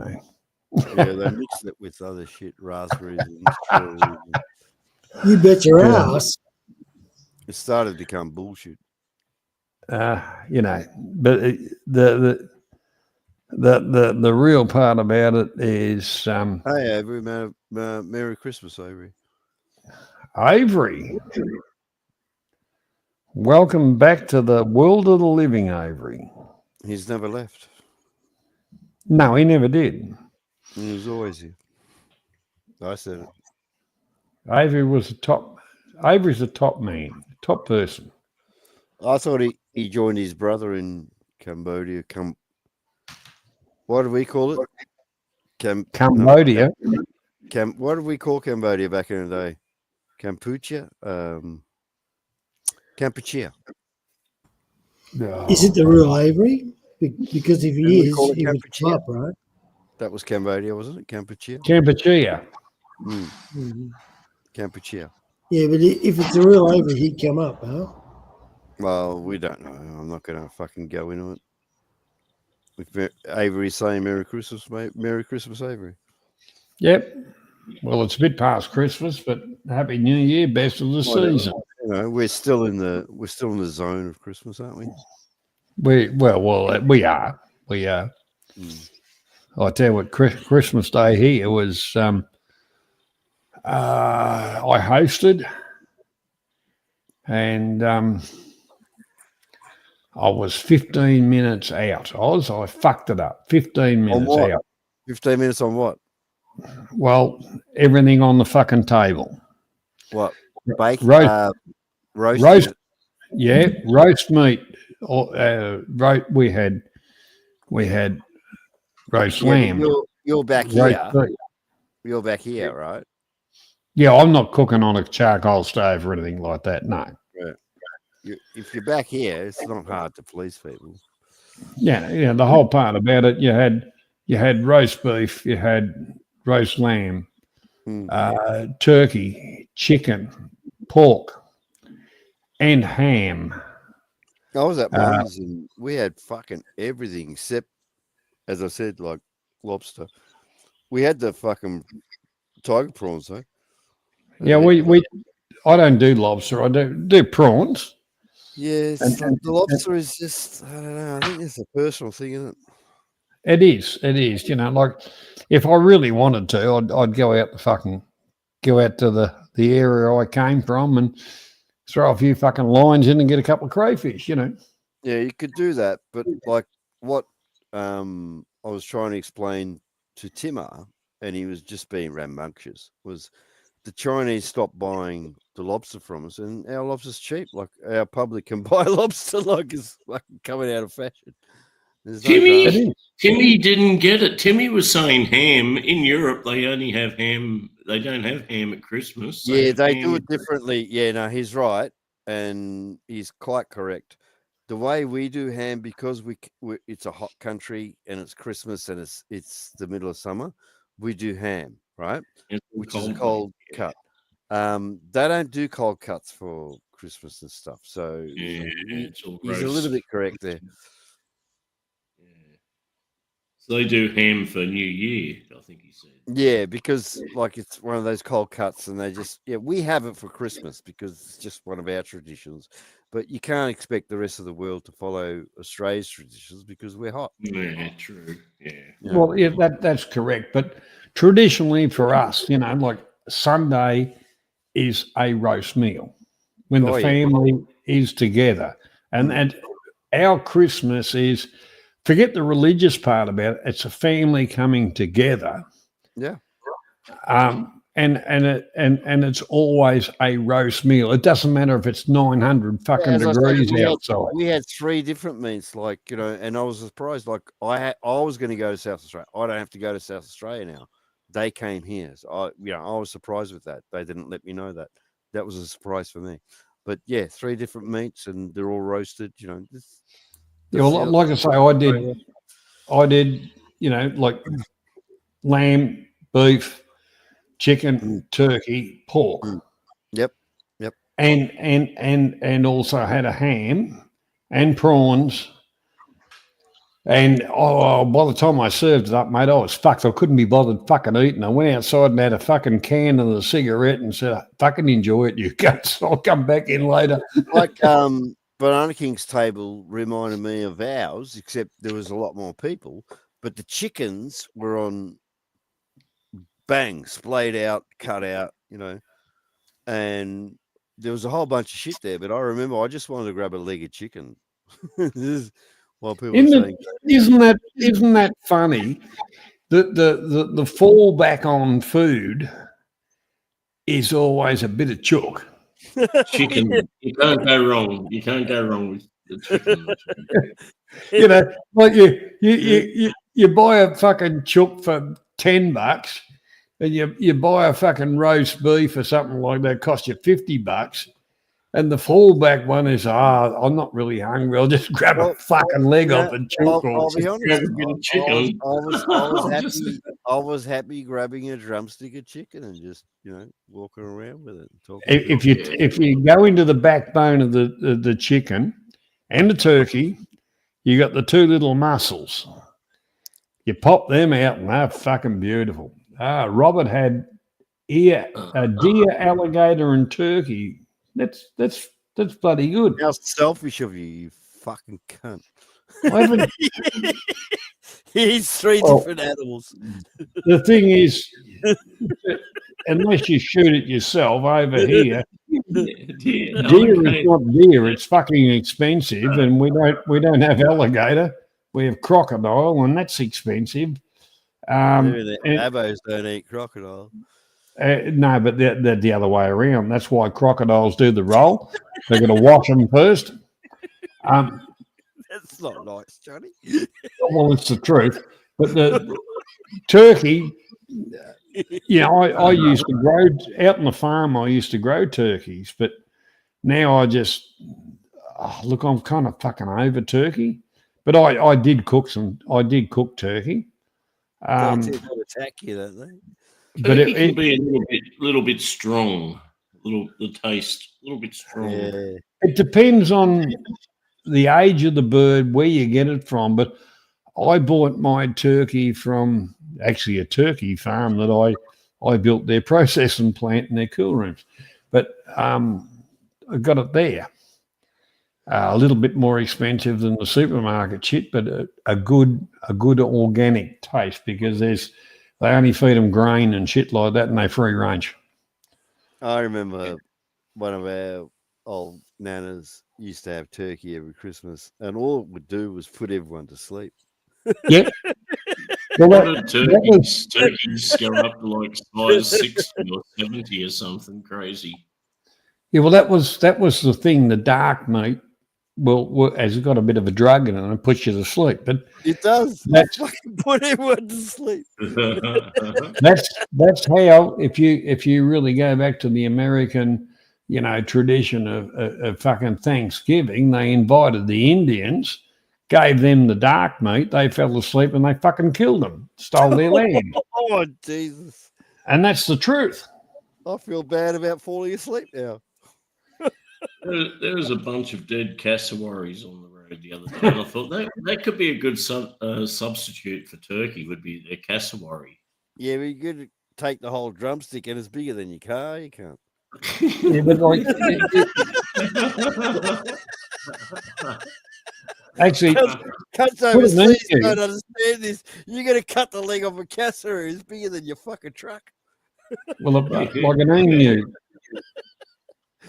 they mixed it with other shit, raspberries and strawberries. You bet your ass. It started to become bullshit. But the real part about it is Hey, Avery, Merry Christmas, Avery. Avery. Welcome back to the world of the living, Avery. He's never left. No, he never did. He was always here. I said it. Avery's a top man, top person. I thought he joined his brother in Cambodia. What do we call it? Cambodia. What did we call Cambodia back in the day? Kampuchea? Kampuchea. Is it the real Avery? Because if he is, he was up, right? That was Cambodia, wasn't it? Kampuchea? Kampuchea. Mm-hmm. Kampuchea. Yeah, but if it's the real Avery, he'd come up, huh? Well, we don't know. I'm not going to fucking go into it. If Avery's saying Merry Christmas, mate, Merry Christmas, Avery. Yep. Well, it's a bit past Christmas, but Happy New Year, best of the season. We're still in the zone of Christmas, aren't we? We are. We are. I'll tell you what, Christmas Day here was. I hosted, and I was 15 minutes out. I fucked it up. 15 minutes out. 15 minutes on what? Well, everything on the fucking table. What? Bake? Roast. Yeah, roast meat. We had roast lamb. You're back here. You're back here, right? Yeah, I'm not cooking on a charcoal stove or anything like that. No. Right. If you're back here, it's not hard to please people. Yeah. The whole part about it, you had roast beef, you had roast lamb, turkey, chicken, pork, and ham. I was at Mum's and we had fucking everything except, as I said, like lobster. We had the fucking tiger prawns, though. Yeah, I don't do lobster. I do prawns. Yes, the lobster is just, I don't know. I think it's a personal thing, isn't it? It is. Like if I really wanted to, I'd go out to the area I came from and throw a few fucking lines in and get a couple of crayfish. Yeah, you could do that, but like what I was trying to explain to Timmer, and he was just being rambunctious, was the Chinese stopped buying the lobster from us, and our lobster's cheap. Like our public can buy lobster, like it's fucking coming out of fashion. Timmy didn't get it. Timmy was saying ham in Europe. They only have ham. They don't have ham at Christmas. They do it differently. Yeah, no, he's right, and he's quite correct. The way we do ham, because it's a hot country and it's Christmas and it's the middle of summer, we do ham, right? Which is a cold cut. They don't do cold cuts for Christmas and stuff. So he's a little bit correct there. So they do ham for New Year, I think he said. Yeah, because like it's one of those cold cuts, and we have it for Christmas because it's just one of our traditions. But you can't expect the rest of the world to follow Australia's traditions because we're hot. Yeah, true. Yeah. Well, yeah, that's correct. But traditionally for us, like Sunday is a roast meal when the family is together, and our Christmas is. Forget the religious part about it. It's a family coming together. Yeah. And it's always a roast meal. It doesn't matter if it's 900 fucking degrees outside. We had 3 different meats, and I was surprised. Like I was going to go to South Australia. I don't have to go to South Australia now. They came here. So I was surprised with that. They didn't let me know that. That was a surprise for me. But yeah, 3 different meats, and they're all roasted. Like I say, I did, like lamb, beef, chicken, turkey, pork. Yep. and also had a ham and prawns. And by the time I served it up, mate, I was fucked. I couldn't be bothered fucking eating. I went outside and had a fucking can of the cigarette and said, "Fucking enjoy it, you guts. I'll come back in later." Like Banana King's table reminded me of ours, except there was a lot more people. But the chickens were on bang, splayed out, cut out, and there was a whole bunch of shit there. But I remember I just wanted to grab a leg of chicken. This is while people were saying, isn't that funny? The fallback on food is always a bit of chook. Chicken, you can't go wrong. You can't go wrong with the chicken. Like you buy a fucking chook for $10, and you buy a fucking roast beef or something like that, cost you $50. And the fallback one is, I'm not really hungry. I'll just grab a fucking leg off the chook. I'll be honest. I was happy grabbing a drumstick of chicken and just walking around with it. And If you go into the backbone of the chicken and the turkey, you got the two little muscles. You pop them out and they're fucking beautiful. Robert had a deer, alligator, and turkey. That's bloody good. How selfish of you, you fucking cunt. He's three different animals. The thing is, unless you shoot it yourself over here, deer is not deer. It's fucking expensive, and we don't have alligator. We have crocodile, and that's expensive. Abos don't eat crocodile. No, but they're the other way around. That's why crocodiles do the roll. They're going to wash them first. That's not nice, Johnny. Well, it's the truth. But the turkey, I used to grow out on the farm. I used to grow turkeys, but now I just look. I'm kind of fucking over turkey. But I did cook turkey. They attack you, don't they? But it can be a little bit strong. The taste, a little bit strong. Yeah. It depends on the age of the bird, where you get it from. But I bought my turkey from actually a turkey farm that I built their processing plant and their cool rooms. But I got it there. A little bit more expensive than the supermarket shit, but a good organic taste, because they only feed them grain and shit like that, and they free range. I remember one of our old nanas used to have turkey every Christmas, and all it would do was put everyone to sleep. Yep. Well, turkeys go up to like size 60 or 70 or something crazy. Yeah, well, that was the thing. The dark meat, has got a bit of a drug in it, and it puts you to sleep. But it does. That's fucking put everyone to sleep. that's how, if you really go back to the American, tradition of fucking Thanksgiving, they invited the Indians, gave them the dark meat, they fell asleep, and they fucking killed them, stole their land. Oh, Jesus! And that's the truth. I feel bad about falling asleep now. There was a bunch of dead cassowaries on the road the other day, and I thought that could be a good substitute for turkey. Would be a cassowary. Yeah, but you could take the whole drumstick, and it's bigger than your car. You can't. Yeah, but actually, cuts overseas don't understand this. You're going to cut the leg off a cassowary. It's bigger than your fucking truck. Well, like an emu.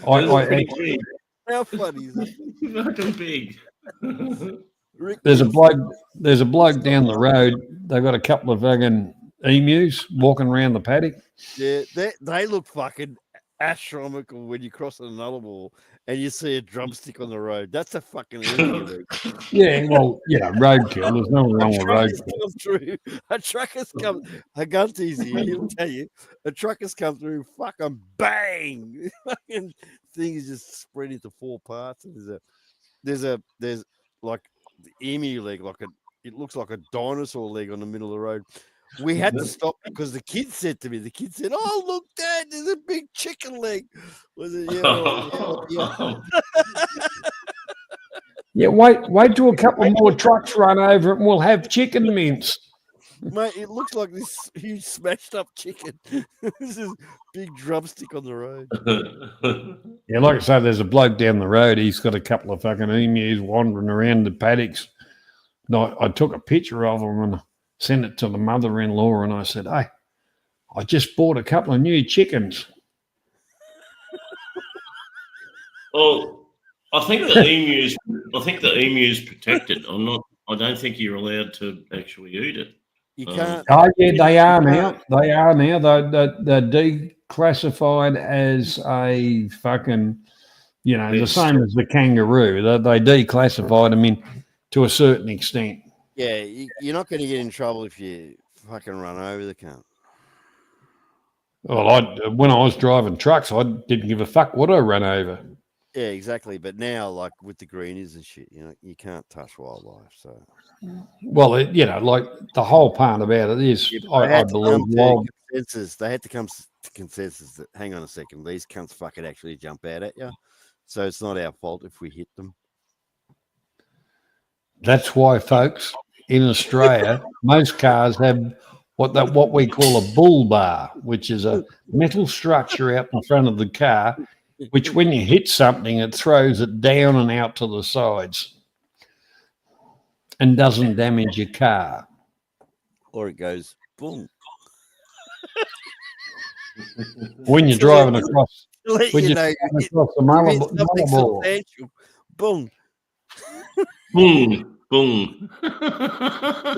How funny is that? Fucking big. There's a bloke down the road. They've got a couple of fucking emus walking around the paddock. Yeah, they look fucking astronomical when you cross another wall and you see a drumstick on the road. That's a fucking emu. Yeah, well, roadkill. There's nothing wrong with roadkill. A truck has come. A gun's easy. He'll tell you. A truck has come through. Fucking bang! Fucking thing is just spread into four parts. And there's like the emu leg, it looks like a dinosaur leg on the middle of the road. we had to stop because the kid said to me, "Oh, look, Dad, there's a big chicken leg." Was it? Yeah, all right, yeah. Yeah, wait till a couple more trucks run over it and we'll have chicken mince. Mate, it looks like this huge smashed up chicken. This is big drumstick on the road. Yeah, like I say, there's a bloke down the road. He's got a couple of fucking emus wandering around the paddocks. And I took a picture of them and sent it to the mother-in-law, and I said, "Hey, I just bought a couple of new chickens." Well, I think the emu's protected. I don't think you're allowed to actually eat it. You can't. Oh yeah, they are now. They are now. They're declassified as a fucking, the same as the kangaroo. They declassified them in to a certain extent. Yeah, you're not going to get in trouble if you fucking run over the cunt. Well, when I was driving trucks, I didn't give a fuck what I ran over. Yeah, exactly. But now, like with the greenies and shit, you can't touch wildlife. So, well, like the whole part about it is, I believe, they had to come to consensus that, hang on a second, these cunts fucking actually jump out at you. So it's not our fault if we hit them. That's why, folks, in Australia, most cars have what we call a bull bar, which is a metal structure out in front of the car, which when you hit something, it throws it down and out to the sides and doesn't damage your car. Or it goes boom. When you're driving across, across the Mullaball. Boom. Boom, boom.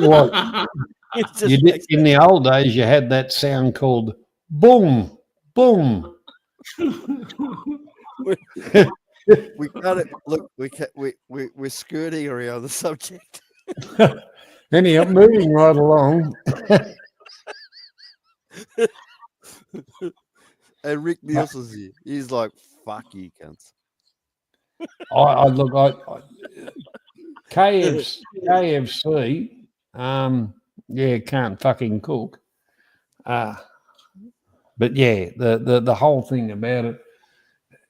Well, in the old days, you had that sound called boom, boom. We got it. Look, we're skirting around the subject. Anyhow, moving right along. And Rick Nielsen's here. He's like, "Fuck you, cunts." KFC, can't fucking cook. But yeah, the whole thing about it.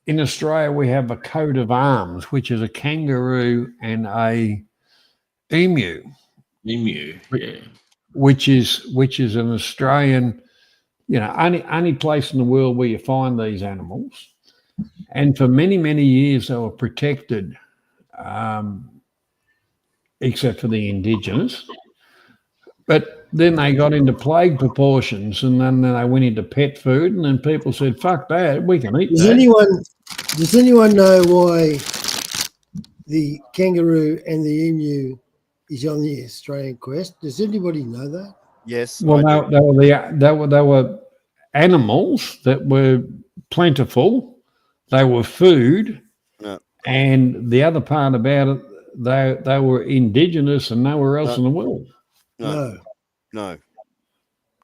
In Australia, we have a coat of arms, which is a kangaroo and a emu. Emu, yeah. Which is an Australian, only place in the world where you find these animals. And for many, many years, they were protected, except for the indigenous. But then they got into plague proportions, and then they went into pet food, and then people said, "Fuck that, we can eat that." Does anyone know why the kangaroo and the emu is on the Australian quest? Does anybody know that? Yes. Well, they were animals that were plentiful. They were food, and the other part about it, they were indigenous and nowhere else in the world. No.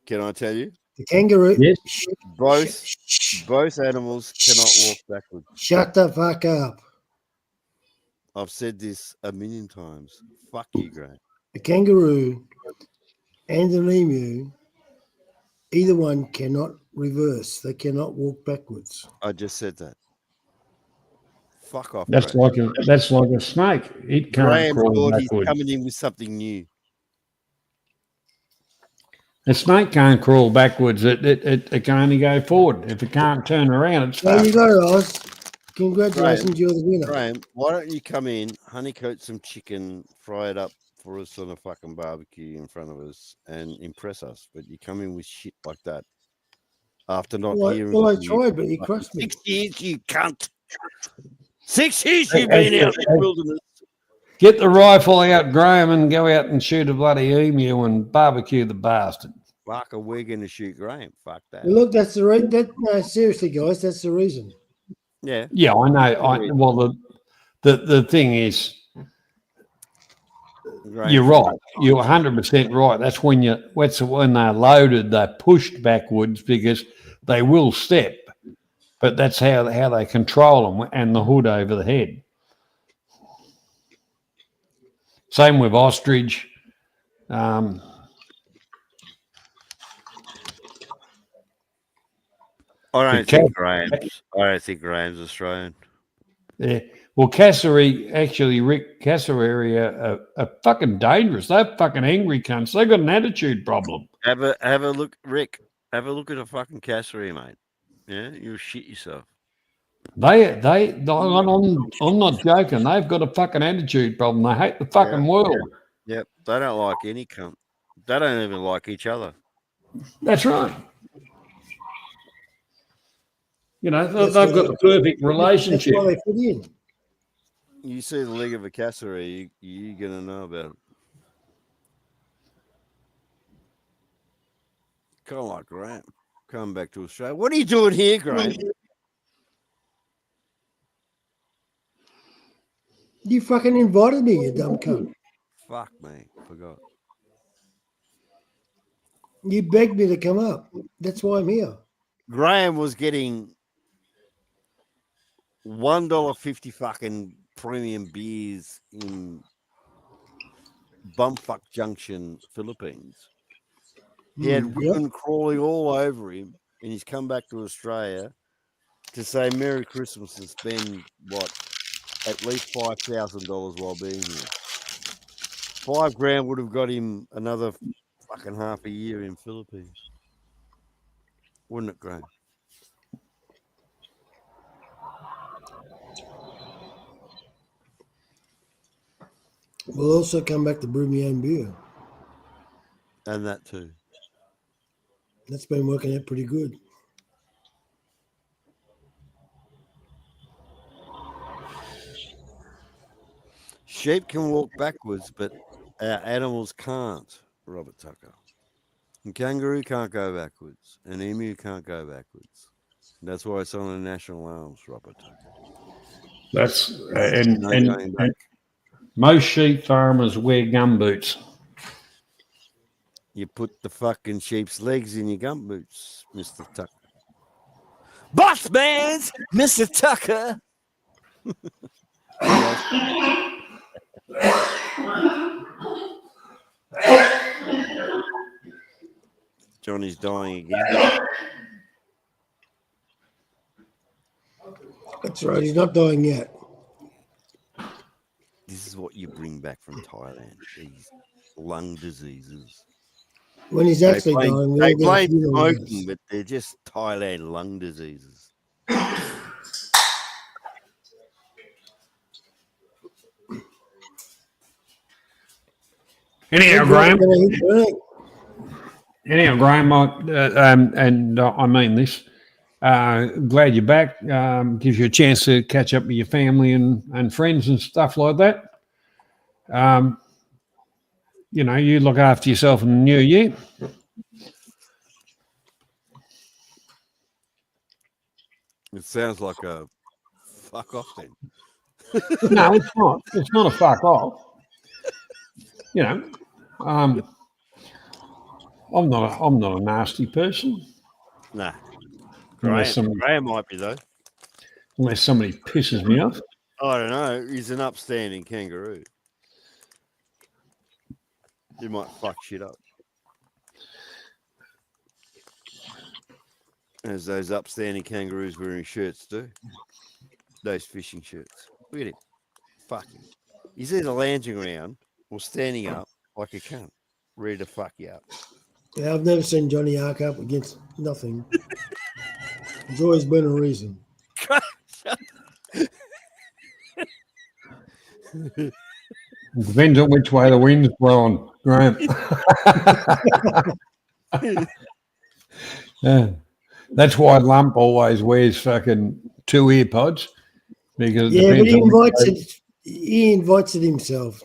Can I tell you? The kangaroo. Yes. Both animals cannot walk backwards. Shut the fuck up. I've said this a million times. Fuck you, Grant. A kangaroo and an emu, either one cannot reverse. They cannot walk backwards. I just said that. Fuck off. That's like a snake. It can't crawl backwards. He's coming in with something new. A snake can't crawl backwards. It can only go forward. If it can't turn around, it's there you go, Oz. Congratulations, you're the winner. Graham, why don't you come in, honeycoat some chicken, fry it up for us on a fucking barbecue in front of us, and impress us? But you come in with shit like that after not hearing. Well, I tried, but you crushed me. 6 years, you cunt. 6 years you've been out in the wilderness. Get the rifle out, Graham, and go out and shoot a bloody emu and barbecue the bastard. Fuck, we're going to shoot Graham. Fuck that. Well, look, that's the reason. No, seriously, guys, that's the reason. Yeah. Yeah, I know. Well, the thing is, you're right. You're 100% right. That's when they're loaded, they're pushed backwards because they will step. But that's how they control them, and the hood over the head. Same with ostrich. I don't The think Graham's Australian. Yeah. Well, Rick Cassary are fucking dangerous. They're fucking angry cunts. They've got an attitude problem. Have a look, Rick. Have a look at a fucking Cassary, mate. Yeah, you'll shit yourself. I'm not joking. They've got a fucking attitude problem. They hate the fucking world. Yep. They don't like any cunt. They don't even like each other. That's right. You know, they've got the perfect relationship. That's why they fit in. You see the leg of a Cassary, you're going to know about it. Kind of like Graham. Coming back to Australia. What are you doing here, Graham? You fucking invited me, you dumb cunt. Fuck me. Forgot. You begged me to come up. That's why I'm here. Graham was getting $1.50 fucking premium beers in Bumfuck Junction, Philippines. He had women crawling all over him, and he's come back to Australia to say Merry Christmas and spend at least $5,000 while being here. $5,000 would have got him another fucking half a year in Philippines, wouldn't it, Graham? We'll also come back to brew my own beer. And that too. That's been working out pretty good. Sheep can walk backwards, but our animals can't, Robert Tucker. And kangaroo can't go backwards, and emu can't go backwards. And that's why it's on the national arms, Robert Tucker. That's and most sheep farmers wear gumboots. You put the fucking sheep's legs in your gumboots, Mr. Tucker. Bossman's Mr. Tucker. Johnny's dying again. That's right. He's not dying yet. This is what you bring back from Thailand. These lung diseases. When he's actually dying, they blame smoking, but they're just Thailand lung diseases. Anyhow, Graham. I mean this. Glad you're back. Gives you a chance to catch up with your family and friends and stuff like that. You know, you look after yourself in the new year. It sounds like a fuck off then. No, it's not. It's not a fuck off. You know, I'm not a nasty person. Nah. Graham might be though. Unless somebody pisses me off. I don't know. He's an upstanding kangaroo. You might fuck shit up. As those upstanding kangaroos wearing shirts do. Those fishing shirts. Look at him. Fucking. He's either lounging around or standing up like a cunt, ready to fuck you up. Yeah, I've never seen Johnny arc up against nothing. There's always been a reason. Depends on which way the wind's blowing, Graham. Yeah. That's why Lump always wears fucking 2 ear pods. Because but he invites it himself.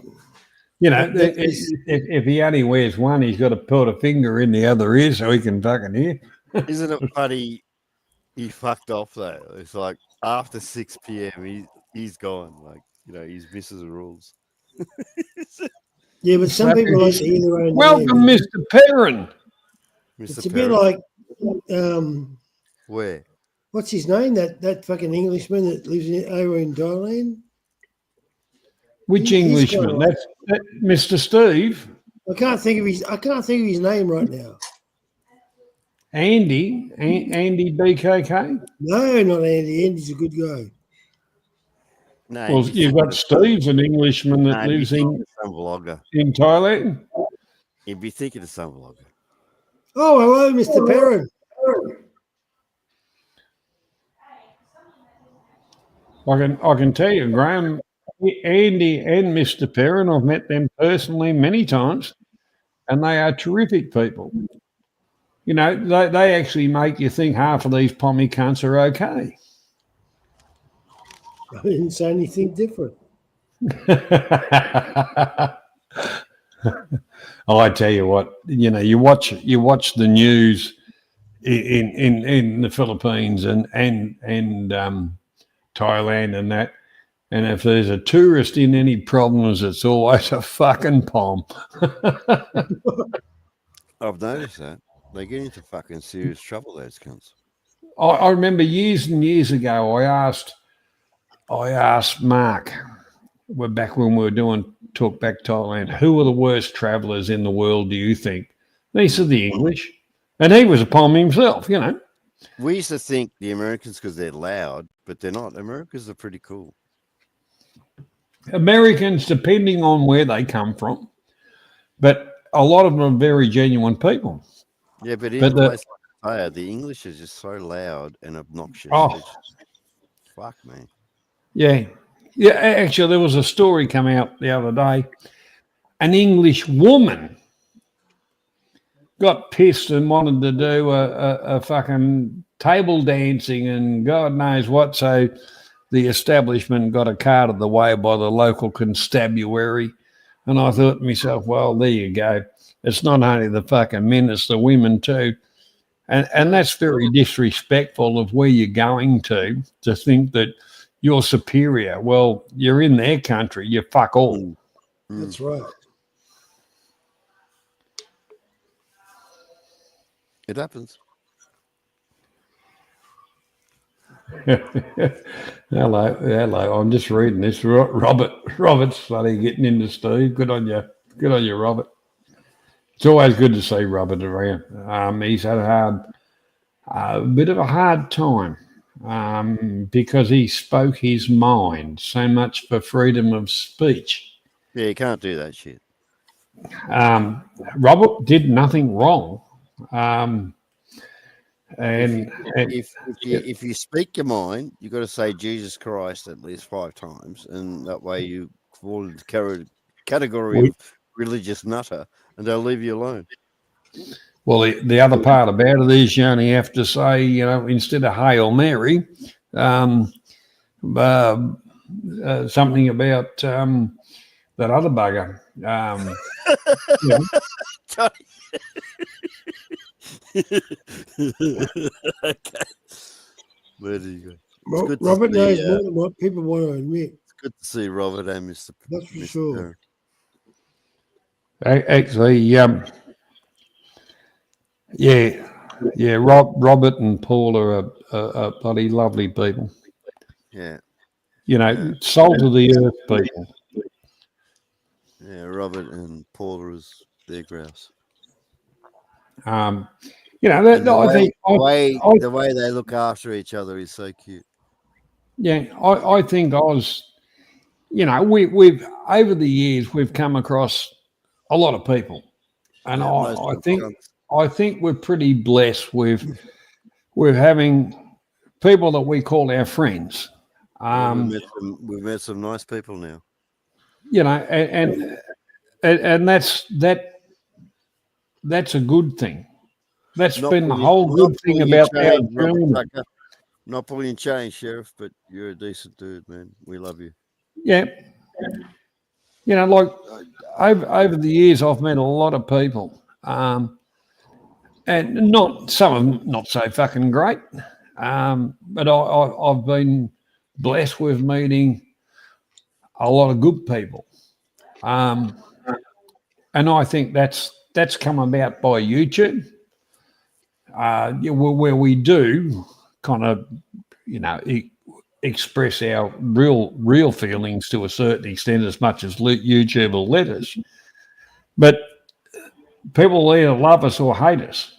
You know, if he only wears one, he's got to put a finger in the other ear so he can fucking hear. Isn't it funny? He fucked off though. It's like after 6 p.m. he's gone. Like, you know, he's misses the rules. Yeah, but some people like to hear their own Welcome, name. Mr. Perrin. It's a bit like where? What's his name? That fucking Englishman that lives over in Thailand. Which Englishman? That's Mr. Steve. I can't think of his name right now. Andy BKK. No, not Andy. Andy's a good guy. No, Well, you've got Steve's an Englishman that he'd be lives thinking in of some vlogger. Thailand. He'd be thinking of some vlogger. Oh, hello, Mr. Perrin. I can tell you, Graham, Andy and Mr. Perrin, I've met them personally many times, and they are terrific people. You know, they actually make you think half of these pommy cunts are okay. I didn't say anything different. I tell you what, you know, you watch the news in the Philippines and Thailand and that, and if there's a tourist in any problems, it's always a fucking pom. I've noticed that. They get into fucking serious trouble, those cunts. I remember years and years ago, I asked Mark, we're back when we were doing Talk Back Thailand, who are the worst travellers in the world, do you think? And he said the English. And he was a pom himself, you know. We used to think the Americans, because they're loud, but they're not. Americans are pretty cool. Americans, depending on where they come from, but a lot of them are very genuine people. Yeah, but in a place like Australia, the English is just so loud and obnoxious. Oh. Fuck, man. Yeah. Yeah, actually, there was a story come out the other day. An English woman got pissed and wanted to do a fucking table dancing and God knows what. So the establishment got a carted away by the local constabulary. And I thought to myself, well, there you go. It's not only the fucking men, it's the women too. And that's very disrespectful of where you're going to think that you're superior. Well, you're in their country. You fuck all. That's right. It happens. Hello. I'm just reading this. Robert's funny getting into Steve. Good on you, Robert. It's always good to see Robert around. He's had a bit of a hard time because he spoke his mind. So much for freedom of speech. Yeah, you can't do that shit. Robert did nothing wrong. And if you speak your mind, you've got to say Jesus Christ at least 5 times, and that way you fall into the category of religious nutter, and they'll leave you alone. Well, the other part about it is you only have to say, you know, instead of Hail Mary, something about that other bugger. You know. Okay. Where do you go? Robert knows more than what people want to admit. It's good to see Robert and Mr. That's for sure. Actually, Robert and Paul are bloody lovely people. Yeah. You know, salt of the earth people. Yeah, Robert and Paul is their grouse. You know, the way they look after each other is so cute. Yeah, I think you know, we've over the years we've come across a lot of people, and I think we're pretty blessed with having people that we call our friends. We've met some nice people now. You know, and that's a good thing. That's been the whole good thing about our journey. Not pulling chain, Sheriff, but you're a decent dude, man. We love you. Yeah. You know, like over the years, I've met a lot of people, and some of them not so fucking great, but I've been blessed with meeting a lot of good people, and I think that's come about by YouTube, where we do kind of, you know, express our real feelings to a certain extent, as much as YouTube will let us. But people either love us or hate us.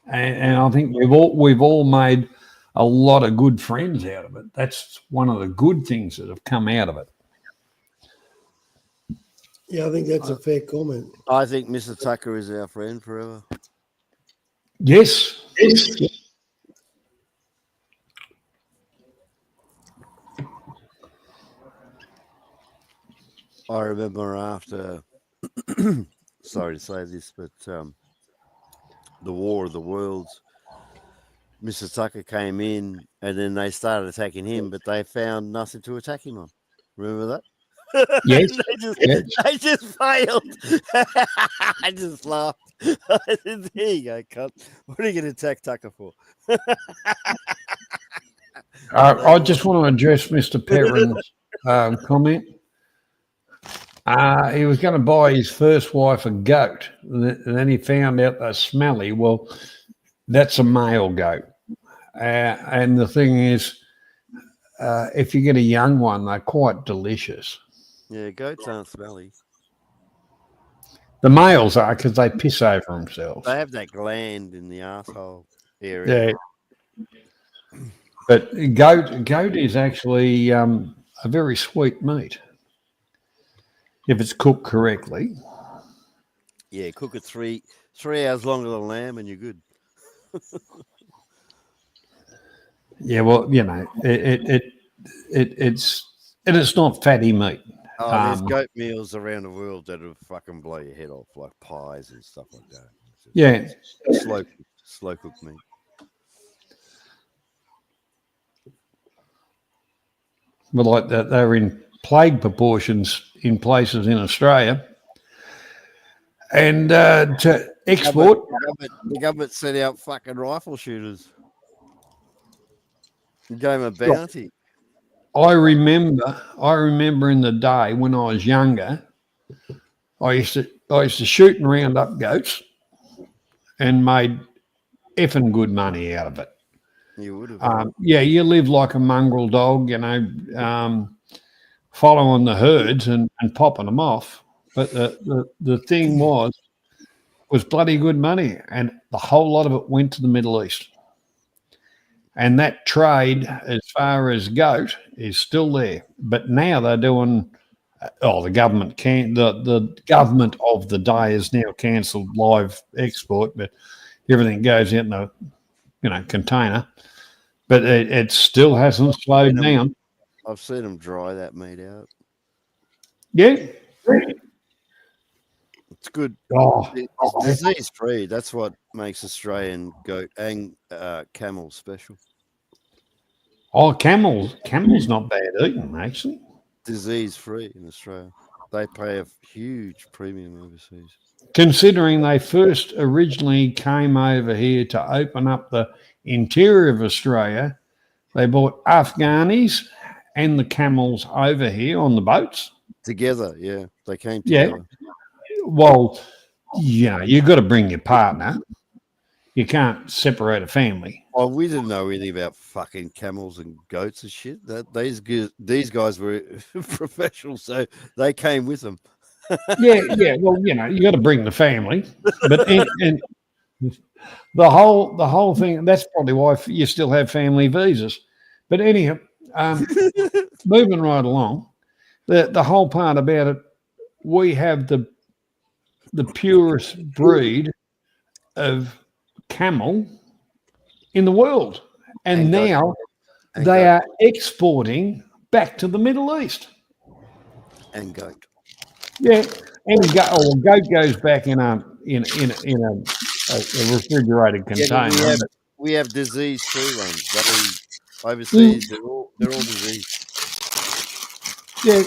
and I think we've all made a lot of good friends out of it. That's one of the good things that have come out of it. Yeah, I think that's a fair comment. I think Mr. Tucker is our friend forever. Yes. I remember after, sorry to say this, but the War of the Worlds, Mr. Tucker came in and then they started attacking him, but they found nothing to attack him on. Remember that? Yes. they just failed. I just laughed. I said, there you go, cunt. What are you going to attack Tucker for? I just want to address Mr. Perrin's comment. He was going to buy his first wife a goat, and then he found out they're smelly. Well, that's a male goat. And the thing is, if you get a young one, they're quite delicious. Yeah, goats aren't smelly. The males are, because they piss over themselves. They have that gland in the asshole area. Yeah. But goat is actually a very sweet meat if it's cooked correctly. Yeah, cook it 3 hours longer than lamb and you're good. Yeah, well, you know, it's not fatty meat. Oh, there's goat meals around the world that'll fucking blow your head off, like pies and stuff like that. Yeah, slow cooked meat. But like that, they're in plague proportions in places in Australia, and to export, the government sent out fucking rifle shooters. And gave them a bounty. I remember in the day when I was younger, I used to shoot and round up goats and made effing good money out of it. You would have. Yeah, you live like a mongrel dog, you know, following the herds and popping them off. But the thing was bloody good money, and the whole lot of it went to the Middle East. And that trade, as far as goat, is still there. But now they're doing. The government the government of the day has now cancelled live export, but everything goes in the container. But it still hasn't slowed down. I've seen them dry that meat out. Yeah. It's good. Oh, it's disease free. That's what makes Australian goat and camel special. Oh, camel's not bad eating, actually. Disease free in Australia. They pay a huge premium overseas. Considering they first originally came over here to open up the interior of Australia, they brought Afghanis and the camels over here on the boats. Together, yeah. They came together. Yeah. Well, you've got to bring your partner. You can't separate a family. Oh, we didn't know anything about fucking camels and goats and shit. These guys were professionals, so they came with them. Yeah. Well, you got to bring the family, but and the whole thing. That's probably why you still have family visas. But anyhow, moving right along, the whole part about it, we have the purest breed of camel in the world, and now they are exporting back to the Middle East. And goat. Yeah, and goat goes back in a refrigerated container. Yeah, we have disease-free ones. Overseas, they're all diseased. Yeah.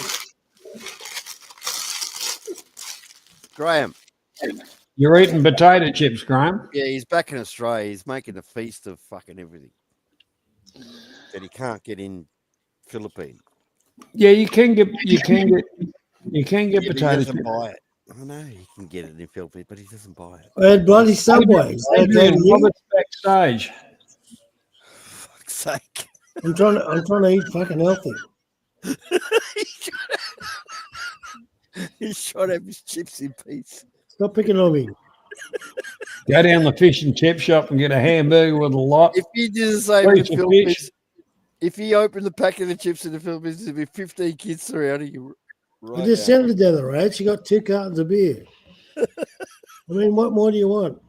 Graham. You're eating potato chips, Graham. Yeah, he's back in Australia. He's making a feast of fucking everything that he can't get in Philippines. Yeah, you can get potato chips. Buy it. I know he can get it in Philippines, but he doesn't buy it. I had bloody Subways. Robert's backstage. Fuck's sake! I'm trying to eat fucking healthy. He's trying to have his chips in peace. Stop picking on me. Go down the fish and chip shop and get a hamburger with a lot. If you did the same in the piece of Philippines, fish. if you opened the packet of chips in the Philippines, there'd be 15 kids surrounding you. You Right just now. sent it down the road. She got 2 cartons of beer. I mean, what more do you want?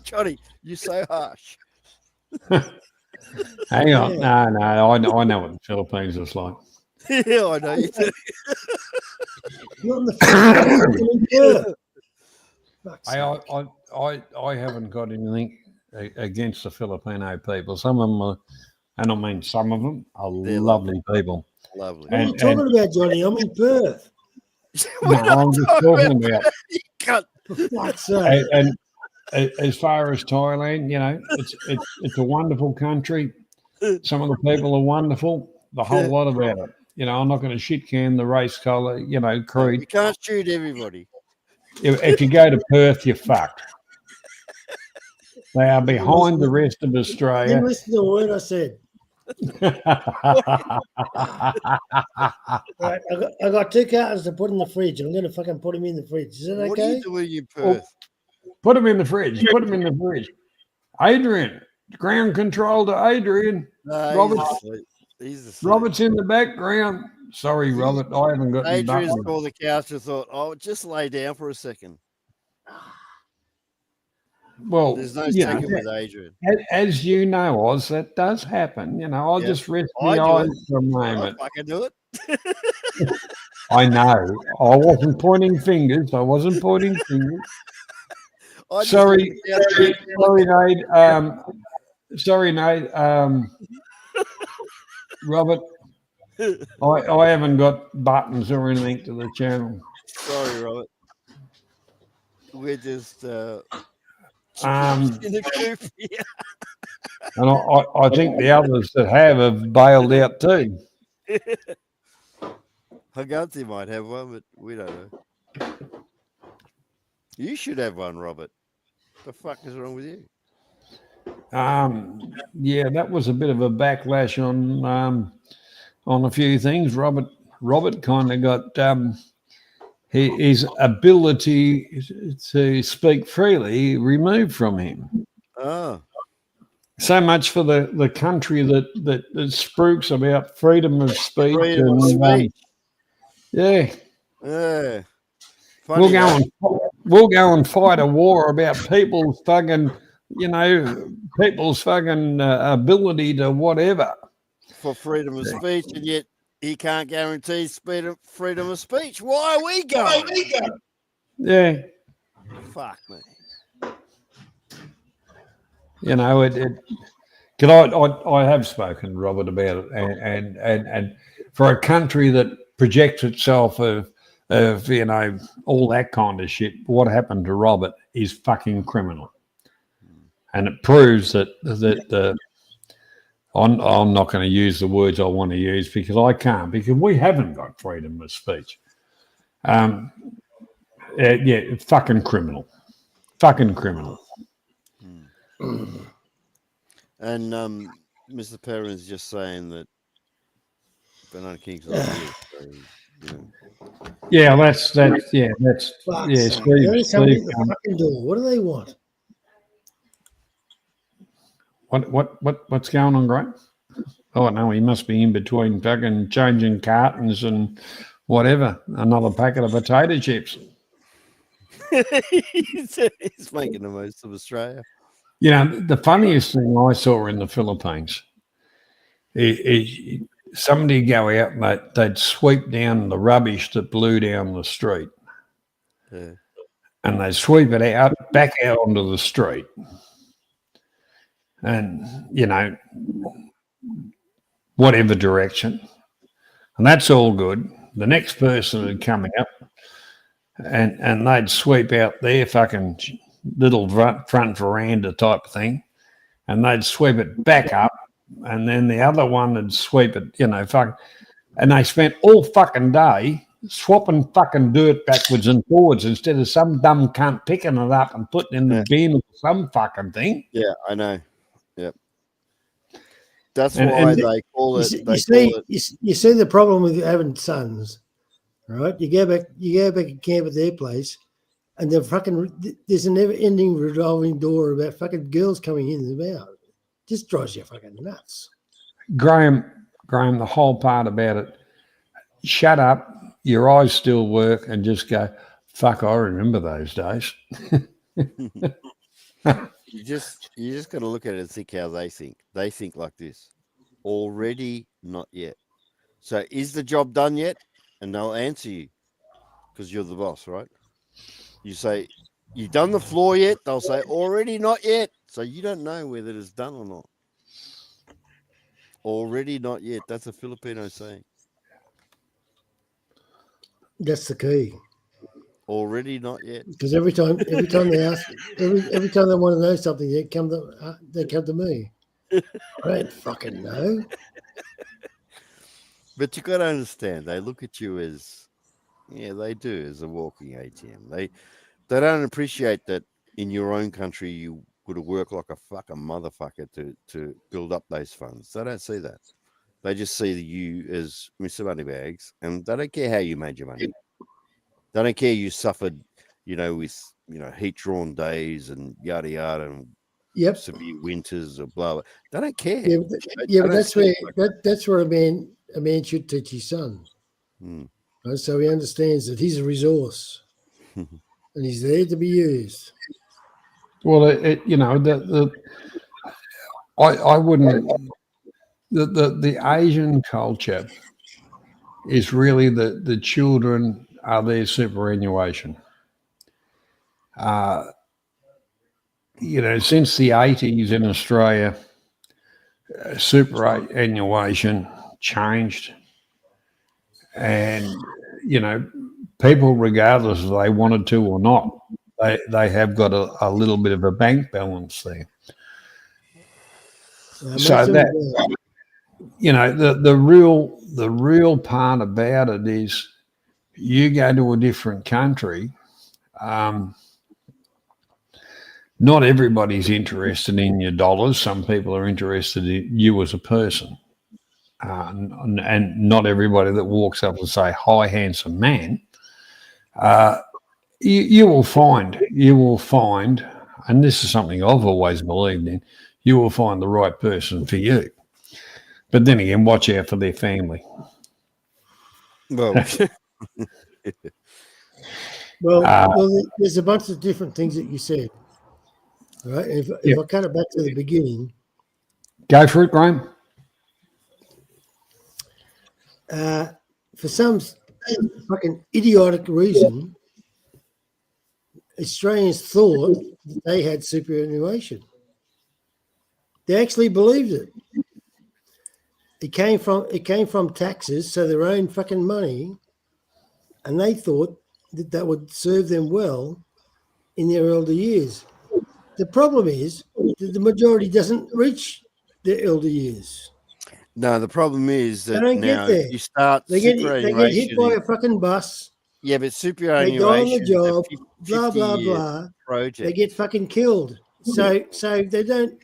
Johnny, you're so harsh. Hang on. Yeah. No, I know what the Philippines is like. Yeah, I know you do. Not in the Philippines. Fuck's sake. I haven't got anything against the Filipino people. Some of them are, and I mean some of them are They're lovely people. Lovely. What are you talking about, Johnny? I'm in Perth. No, I'm just talking about. For fuck's sake. And as far as Thailand, you know, it's a wonderful country. Some of the people are wonderful. The whole lot about it. You know, I'm not going to shit can the race colour, you know, creed. You can't shoot everybody. If you go to Perth, you're fucked. They are behind the rest of Australia. Didn't listen to a word I said. Right, I got 2 cartons to put in the fridge. I'm going to fucking put them in the fridge. Is that What are okay? you doing in Perth? Put them in the fridge. Put them in the fridge. Adrian, ground control to Adrian. No, Robert's, he's Robert's in the background. Sorry, Robert. I haven't got any Adrian's buttons. called the couch and thought, oh, just lay down for a second. Well, There's no you know, second with Adrian. as you know, Oz, that does happen. You know, I'll Yeah. just rest I my do eyes it. for a I moment. fucking do it. I know. I wasn't pointing fingers. I wasn't pointing fingers. I just Sorry, looked down there. sorry, Nate. Robert, I haven't got buttons or anything to the channel. Sorry, Robert. We're just in the coop here. And I think the others that have bailed out too. Haganti might have one, but we don't know. You should have one, Robert. The fuck is wrong with you? Yeah, that was a bit of a backlash on a few things. Robert kind of got his ability to speak freely removed from him. Oh. So much for the country that spooks about freedom of speech. Freedom of speech. Yeah. Yeah. We'll go and fight a war about people's fucking, you know, people's fucking ability to whatever. For freedom of speech, and yet he can't guarantee freedom of speech. Why are we going? Yeah. Fuck me. You know, because I have spoken to Robert about it, and for a country that projects itself of you know, all that kind of shit, what happened to Robert is fucking criminal, and it proves that I'm not going to use the words I want to use because I can't, because we haven't got freedom of speech. Yeah, fucking criminal. And Mr. Perrin's just saying that Banana King's not here. So, you know. Yeah, that's Fuck's Steve. There is somebody at the fucking door. What do they want? What's going on, Grant? Oh no, he must be in between fucking changing cartons and whatever. Another packet of potato chips. He's making the most of Australia. You know, the funniest thing I saw in the Philippines is somebody go out and they'd sweep down the rubbish that blew down the street. Yeah. And they'd sweep it back out onto the street. And, you know, whatever direction. And that's all good. The next person would come up and they'd sweep out their fucking little front veranda type thing, and they'd sweep it back up, and then the other one would sweep it, you know, and they spent all fucking day swapping fucking dirt backwards and forwards instead of some dumb cunt picking it up and putting it in the bin or some fucking thing. Yeah, I know. Yep. That's why they call it. You see the problem with having sons, right? You go back and camp at their place. and there's a never-ending revolving door about fucking girls coming in and out. Just drives you fucking nuts. Graham, the whole part about it, shut up, your eyes still work, and just go, fuck, I remember those days. You just got to look at it and think how they think. They think like this. Already, not yet. So is the job done yet? And they'll answer you because you're the boss, right? You say, you done the floor yet? They'll say, already not yet. So you don't know whether it's done or not. Already not yet. That's a Filipino saying. That's the key. Already not yet. Because every time they ask, every time they want to know something, they come to me. I don't fucking know. But you got to understand, they look at you as, yeah, they do, as a walking ATM. They don't appreciate that in your own country you would have worked like a fucking motherfucker to build up those funds. They don't see that. They just see you as Mr. Moneybags, and they don't care how you made your money. They don't care you suffered, with heat-drawn days and yada yada and severe winters or blah blah. They don't care. Yeah, but that's where a man should teach his son. Right? So he understands that he's a resource and he's there to be used. Well, I wouldn't. The Asian culture is really the children are their superannuation. Since the 80s in Australia, superannuation changed, and people, regardless if they wanted to or not, they have got a little bit of a bank balance there. So that the real part about it is you go to a different country. Not everybody's interested in your dollars. Some people are interested in you as a person. And not everybody that walks up and say, hi, handsome man. You will find, and this is something I've always believed in, you will find the right person for you. But then again, watch out for their family. Well, there's a bunch of different things that you said. All right. If I cut it back to the beginning. Go for it, Graham. For some fucking idiotic reason, Australians thought that they had superannuation. They actually believed it. It came from taxes, so their own fucking money, and they thought that would serve them well in their elder years. The problem is that the majority doesn't reach their elder years. No, the problem is that they don't now get there. You start they get hit by a fucking bus. Yeah, but superannuation. They die on the job. Blah blah blah. Project. They get fucking killed. So they don't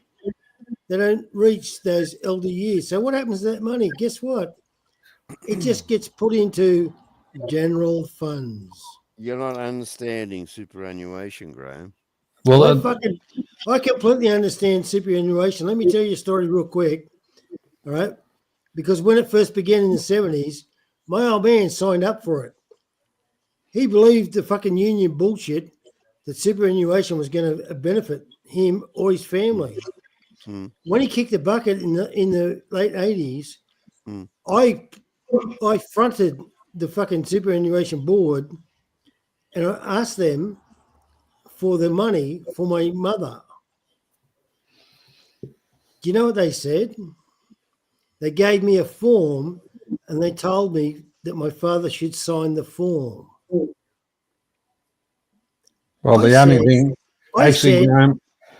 reach those elder years. So what happens to that money? Guess what? It just gets put into general funds. You're not understanding superannuation, Graham. Well, I completely understand superannuation. Let me tell you a story real quick. All right. Because when it first began in the 70s, my old man signed up for it. He believed the fucking union bullshit that superannuation was going to benefit him or his family. When he kicked the bucket in the late 80s, I fronted the fucking superannuation board and I asked them for the money for my mother. Do you know what they said? They gave me a form and they told me that my father should sign the form. Well,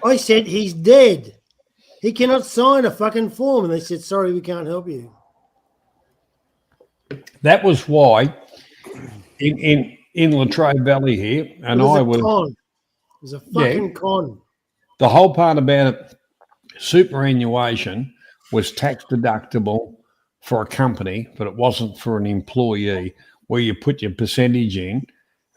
I said he's dead. He cannot sign a fucking form. And they said, sorry, we can't help you. That was why in Latrobe Valley here, and it was a fucking con. The whole part about it, superannuation was tax deductible for a company, but it wasn't for an employee, where you put your percentage in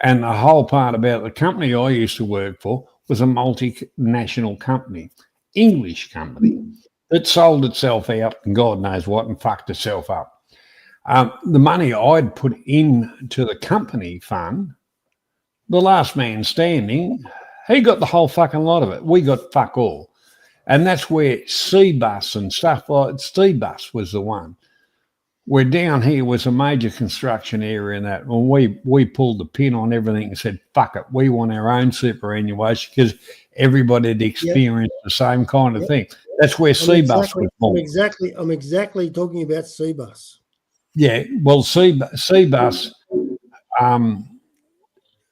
And the whole part about the company I used to work for was a multinational company, English company, that sold itself out and God knows what and fucked itself up. The money I'd put into the company fund, the last man standing, he got the whole fucking lot of it. We got fuck all. And that's where Cbus and stuff like Cbus was the one. Where down here was a major construction area and that. When we pulled the pin on everything and said, fuck it, we want our own superannuation because everybody had experienced the same kind of thing. That's where Cbus was born. I'm exactly talking about Cbus. Yeah, well, Cbus,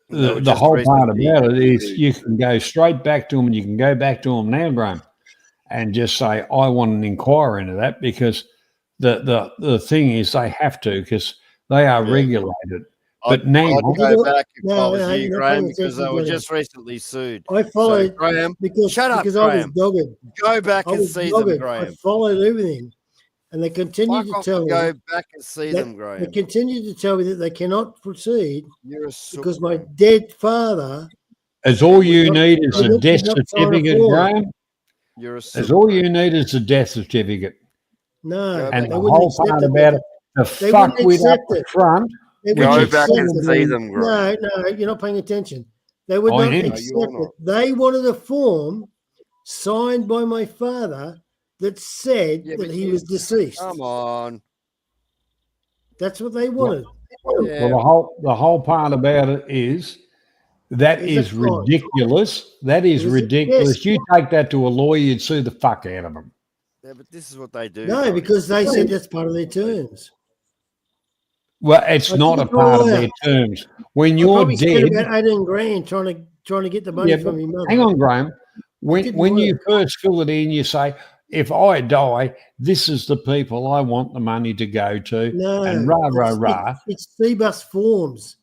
the whole part about it is you can go straight back to them, and you can go back to them now, Graham, and just say, I want an inquiry into that, because the thing is they have to, because they are regulated. But now I'd go back if I was you, Graham, because they were just recently sued. I followed Graham. Shut up, because Graham. I was dogged. Go back and see them, Graham. I followed everything, and they continue to tell me. Go back and see them, Graham. They continue to tell me that they cannot proceed because my dead father. As all you need is a death certificate, Graham. As all you need is a death certificate. No, and the whole part about it, the fuck with up the front. Go back and see them, Graham. No, you're not paying attention. They would not accept it. They wanted a form signed by my father that said that he was deceased. Come on. That's what they wanted. Well, the whole part about it is that is ridiculous. That is ridiculous. You take that to a lawyer, you'd sue the fuck out of them. Yeah, but this is what they do. No, because they said that's part of their terms. Well, it's not a part of their terms. When you're dead, about 18 grand trying to get the money from your mother. Hang on, Graham. When you first fill it in, you say, if I die, this is the people I want the money to go to. No, and rah. It's Cbus forms.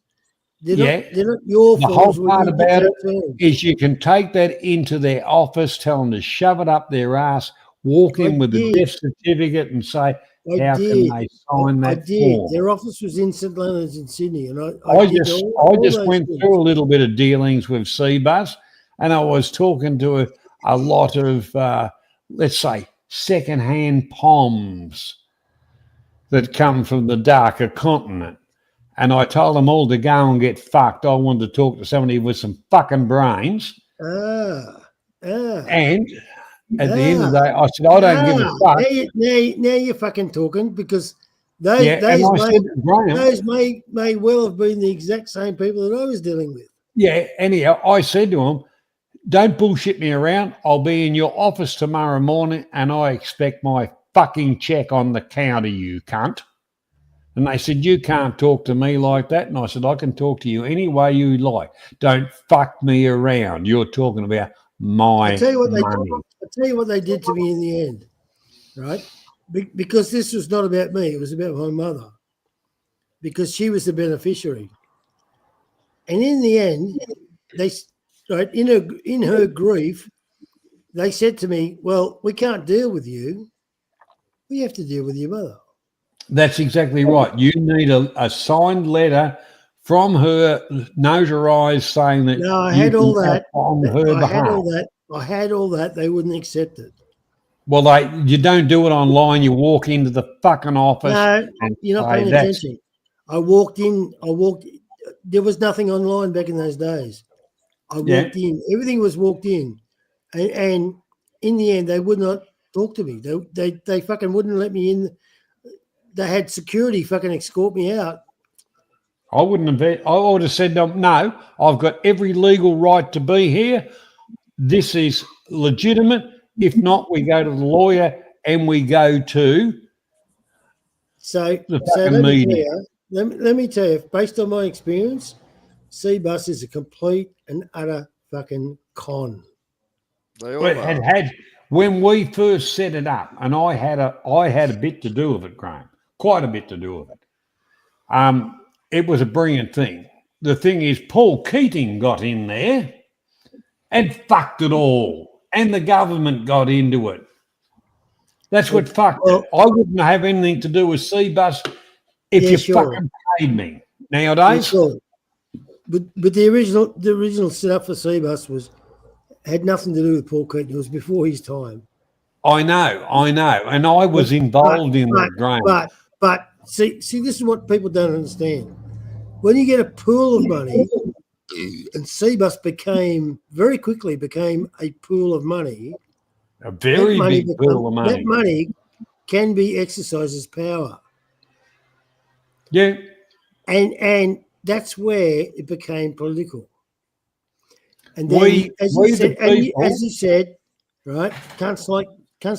They're not The your forms. whole part about it is you can take that into their office, tell them to shove it up their ass, walk in with a death certificate and say, how can they sign that form? Their office was in St. Leonard's in Sydney. And I just went through a little bit of dealings with Cbus, and I was talking to a lot of, let's say, second-hand POMs that come from the darker continent. And I told them all to go and get fucked. I wanted to talk to somebody with some fucking brains. And at the end of the day, I said, I don't give a fuck. Now you're fucking talking, because those may well have been the exact same people that I was dealing with. Yeah, anyhow, I said to them, don't bullshit me around. I'll be in your office tomorrow morning and I expect my fucking check on the counter, you cunt. And they said, you can't talk to me like that. And I said, I can talk to you any way you like. Don't fuck me around. You're talking about my money. I'll tell you what they did to me in the end, right? Because this was not about me. It was about my mother, because she was the beneficiary. And in the end, in her grief, they said to me, well, we can't deal with you. We have to deal with your mother. That's exactly right. You need a signed letter from her, notarized, saying that. No, I had all that. On her behalf. I had all that. They wouldn't accept it. Well, you don't do it online. You walk into the fucking office. No, you're not paying attention. I walked in. There was nothing online back in those days. I walked in. Everything was walked in, and in the end, they would not talk to me. They fucking wouldn't let me in. They had security fucking escort me out. I wouldn't have. I would have said, no, I've got every legal right to be here. This is legitimate. If not, we go to the lawyer and we go to the fucking media. Let me tell you, based on my experience, Cbus is a complete and utter fucking con. When we first set it up, and I had a bit to do with it, Graham, quite a bit to do with it. It was a brilliant thing. The thing is, Paul Keating got in there and fucked it all, and the government got into it. That's what fucked it. I wouldn't have anything to do with Cbus if you fucking paid me. Nowadays, But the original setup for CBus had nothing to do with Paul Keating. It was before his time. I know, and I was involved in that, Graham. But see, this is what people don't understand. When you get a pool of money, and CBus very quickly became a pool of money. A very big pool of money. That money can be exercised as power. Yeah. And that's where it became political. And then, as you said, right, cunts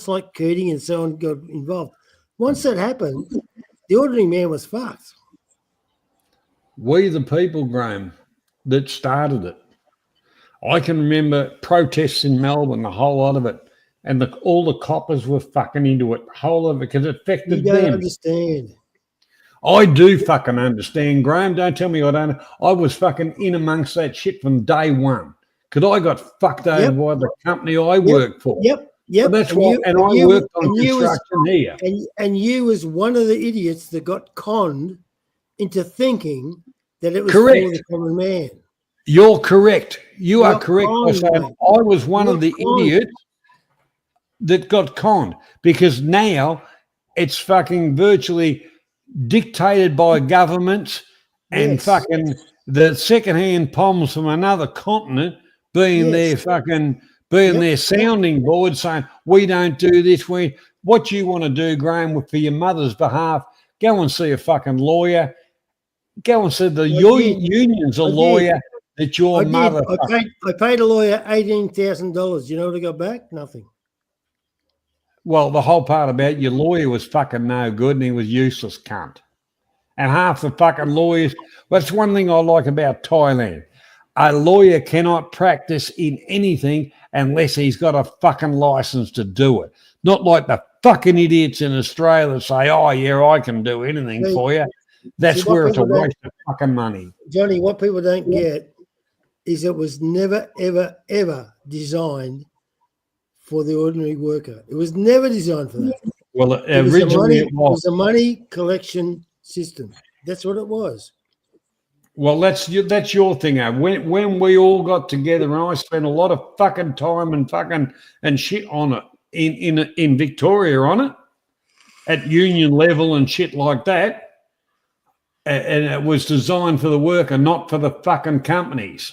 like Keating and so on got involved. Once that happened, the ordinary man was fucked. We the people, Graham, that started it. I can remember protests in Melbourne, the whole lot of it, and all the coppers were fucking into it, the whole of it, because it affected You don't them. understand. I do fucking understand, Graham. Don't tell me I don't. I was fucking in amongst that shit from day one, because I got fucked over by the company I worked for. Yep. And that's why. I worked on construction here. And you was one of the idiots that got conned into thinking that it was Correct. for the common man. You're correct. You are correct. I was one of the idiots that got conned, because now it's fucking virtually dictated by governments and fucking the secondhand poms from another continent being their sounding board, saying we don't do this. What you want to do, Graham, for your mother's behalf, go and see a fucking lawyer. Go and see the union's a lawyer that your mother. I paid a lawyer $18,000. You know what I got back? Nothing. Well, the whole part about your lawyer was fucking no good, and he was useless cunt. And half the fucking lawyers. That's one thing I like about Thailand. A lawyer cannot practice in anything unless he's got a fucking license to do it. Not like the fucking idiots in Australia that say, "Oh yeah, I can do anything for you." That's where it's a waste of fucking money. Johnny, what people don't get is it was never, ever, ever designed for the ordinary worker. It was never designed for that. Well, originally it was a money collection system. That's what it was. Well, that's your thing. When we all got together, and I spent a lot of fucking time and shit on it in Victoria on it at union level and shit like that. And it was designed for the worker, not for the fucking companies.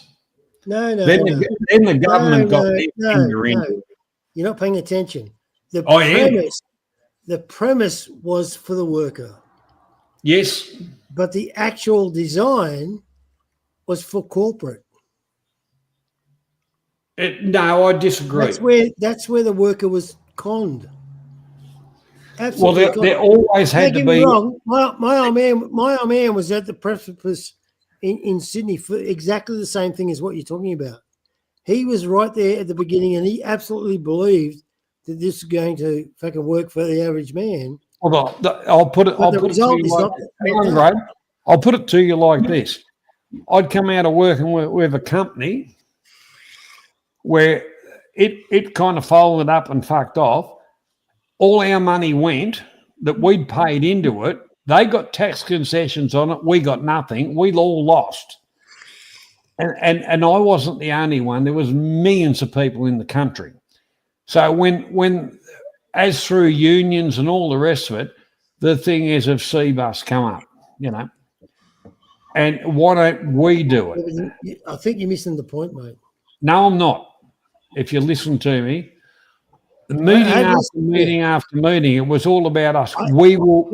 No. Then the government got their finger in. You're not paying attention. The premise was for the worker. Yes. But the actual design was for corporate. No, I disagree. That's where the worker was conned. Absolutely. Well, there always had to be. Wrong. My old man was at the precipice in Sydney for exactly the same thing as what you're talking about. He was right there at the beginning, and he absolutely believed that this is going to fucking work for the average man. Well, I'll put it to you like this. I'd come out of working with a company where it kind of folded up and fucked off. All our money went that we'd paid into it. They got tax concessions on it. We got nothing. We all lost. And I wasn't the only one. There was millions of people in the country. So when as through unions and all the rest of it, the thing is if CBus come up, you know. And why don't we do it? I think you're missing the point, mate. No, I'm not. If you listen to me, meeting after meeting, it was all about us. We will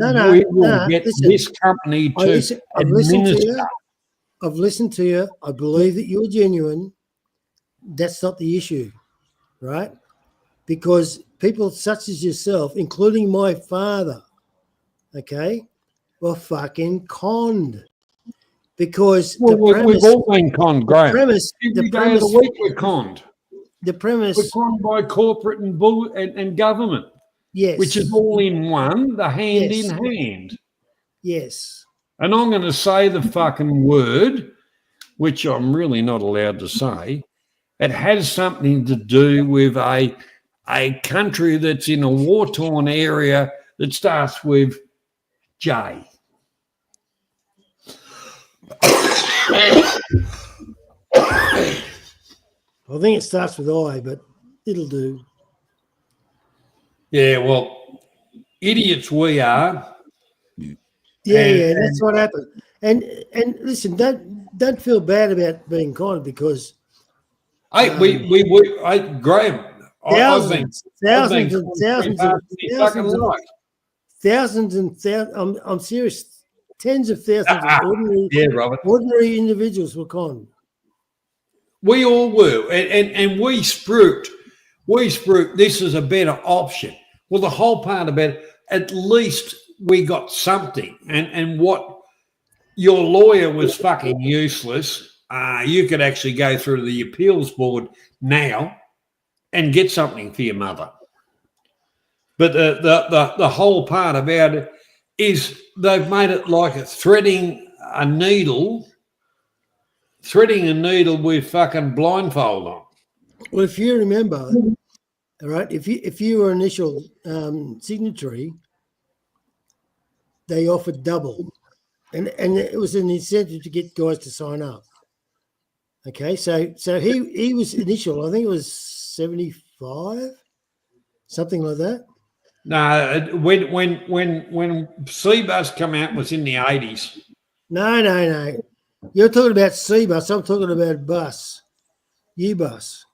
get this company to administer. I've listened to you. I believe that you're genuine. That's not the issue, right? Because people such as yourself, including my father, okay, were fucking conned. Because we've all been conned, Graham. The premise of the week we're conned. The premise we're conned by corporate and government. Yes. Which is all in one, the hand in hand. Yes. And I'm going to say the fucking word, which I'm really not allowed to say. It has something to do with a country that's in a war-torn area that starts with J. I think it starts with I, but it'll do. Yeah, well, idiots we are. Yeah, that's what happened. And listen, don't feel bad about being kind because Graham, thousands and thousands. I'm serious. Tens of thousands of ordinary individuals were conned. We all were, and we spruiked. This is a better option. Well, the whole part about it, at least we got something. And what your lawyer was fucking useless. You could actually go through the appeals board now and get something for your mother. But the whole part about it is they've made it like a threading a needle with fucking blindfold on. Well, if you remember, all right, if you were initial signatory, they offered double, and it was an incentive to get guys to sign up. Okay, so he was initial. I think it was 75, something like that. No, when C-Bus come out was in the 80s. No. You're talking about C-Bus. I'm talking about bus. U-Bus.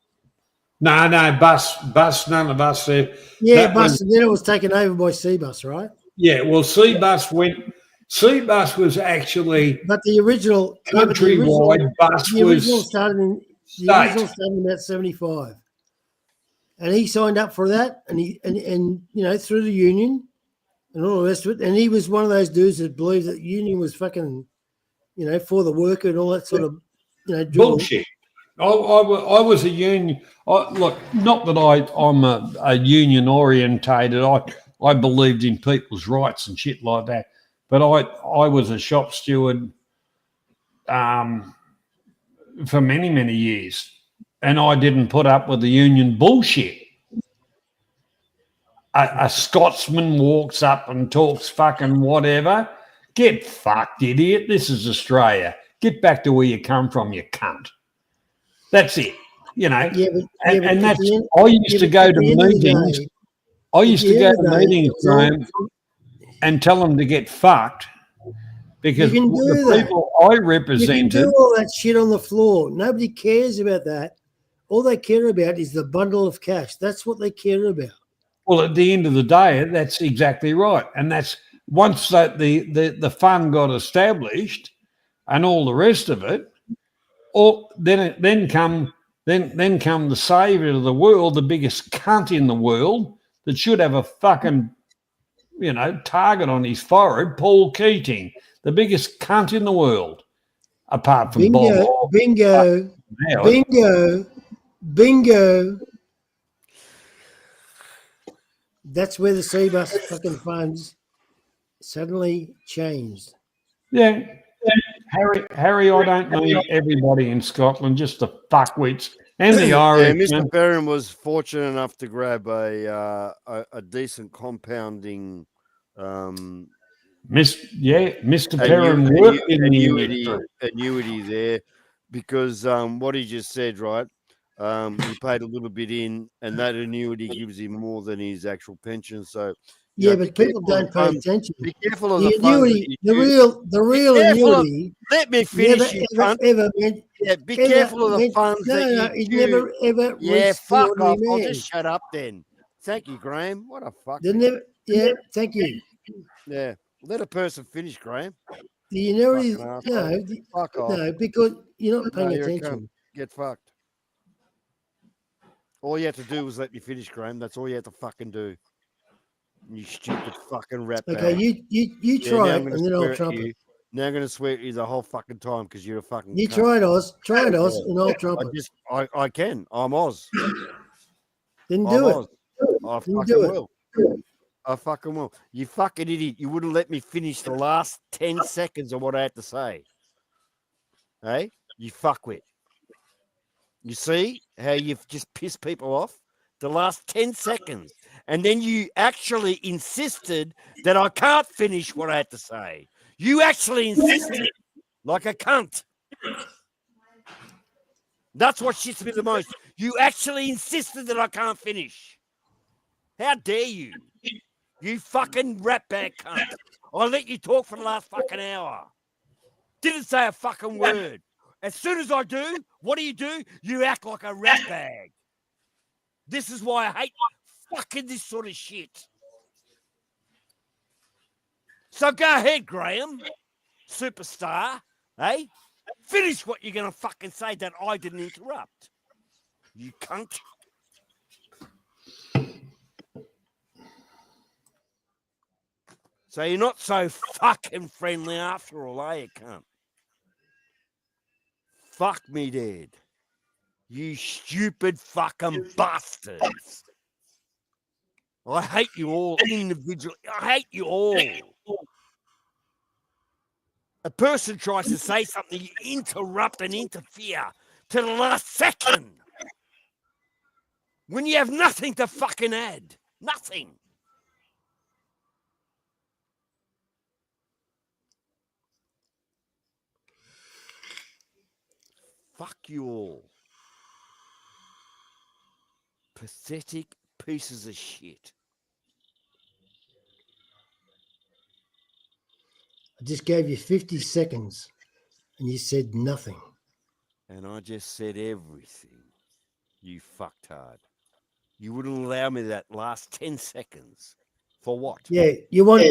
No, bus, none of us there. Yeah, bus, and then it was taken over by C-Bus, right? Yeah, well, C-Bus was actually, but the original countrywide bus the original was started in about 75, and he signed up for that, and you know, through the union and all the rest of it, and he was one of those dudes that believed that the union was fucking, you know, for the worker and all that sort of, you know, bullshit. I was a union. Look, not that I'm a union orientated. I believed in people's rights and shit like that. But I was a shop steward for many, many years. And I didn't put up with the union bullshit. A Scotsman walks up and talks fucking whatever. Get fucked, idiot. This is Australia. Get back to where you come from, you cunt. That's it. You know. And that's, I used to go to meetings. I used to go to meetings, Graham, and tell them to get fucked because the people I represented. You can do all that shit on the floor. Nobody cares about that. All they care about is the bundle of cash. That's what they care about. Well, at the end of the day, that's exactly right. And that's once that the fund got established and all the rest of it, then come the savior of the world, the biggest cunt in the world that should have a fucking, you know, target on his forehead, Paul Keating, the biggest cunt in the world, apart from Bob. Bingo. That's where the C-Bus fucking funds suddenly changed. Yeah. Harry, I don't mean everybody in Scotland, just the fuckwits and the Irish. Mr. Perrin was fortunate enough to grab a decent compounding. Mr. Perrin worked in the annuity there because what he just said, right? He paid a little bit in, and that annuity gives him more than his actual pension. So. Yeah, but people don't pay attention. Be careful of the annuity. The real annuity. Let me finish. Be careful of the funds. No, it never ever. Yeah, fuck off. I'll just shut up then. Thank you, Graham. What a fuck. Thank you. Yeah, let a person finish, Graham. The annuity. Fuck off. No, because you're not paying attention. Get fucked. All you have to do was let me finish, Graham. That's all you have to fucking do. You stupid fucking rat. Okay, you try it, and then I'll trump it. Now I'm going to swear at you the whole fucking time because you're a fucking. You try it, Oz. Try it, Oz, and I'll trump it. I can. I'm Oz. Then do it. I fucking will. I fucking will. You fucking idiot. You wouldn't let me finish the last 10 seconds of what I had to say. Hey, you fuckwit. You see how you've just pissed people off? The last 10 seconds. And then you actually insisted that I can't finish what I had to say. You actually insisted like a cunt. That's what shits me the most. You actually insisted that I can't finish. How dare you? You fucking ratbag cunt. I let you talk for the last fucking hour. Didn't say a fucking word. As soon as I do, what do? You act like a ratbag. This is why I hate fucking this sort of shit. So go ahead, Graham, superstar, eh? Finish what you're going to fucking say that I didn't interrupt. You cunt. So you're not so fucking friendly after all, are you, cunt? Fuck me dead. You stupid fucking bastards. I hate you all individually. I hate you all. A person tries to say something, you interrupt and interfere to the last second. When you have nothing to fucking add. Nothing. Fuck you all. Pathetic pieces of shit. I just gave you 50 seconds and you said nothing. And I just said everything. You fucktard. You wouldn't allow me that last 10 seconds. For what? Yeah, you want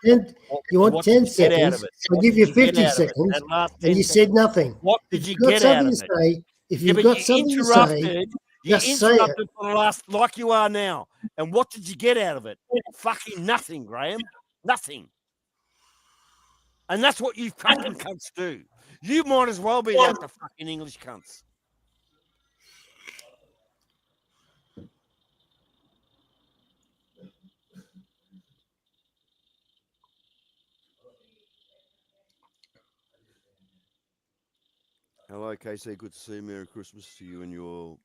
10 What did 10 you get seconds. out of it? I'll What give did you you get 50 out of it? seconds That last 10 and you seconds. said nothing. What If did you you've got get out something of to it? say, if Yeah, you've but got you something to say, interrupted. You just say it. interrupted for the last, like you are now. And what did you get out of it? Fucking nothing, Graham. Nothing. And that's what you fucking cunts do. You might as well be like the fucking English cunts. Hello, KC. Good to see you. Merry Christmas to you and your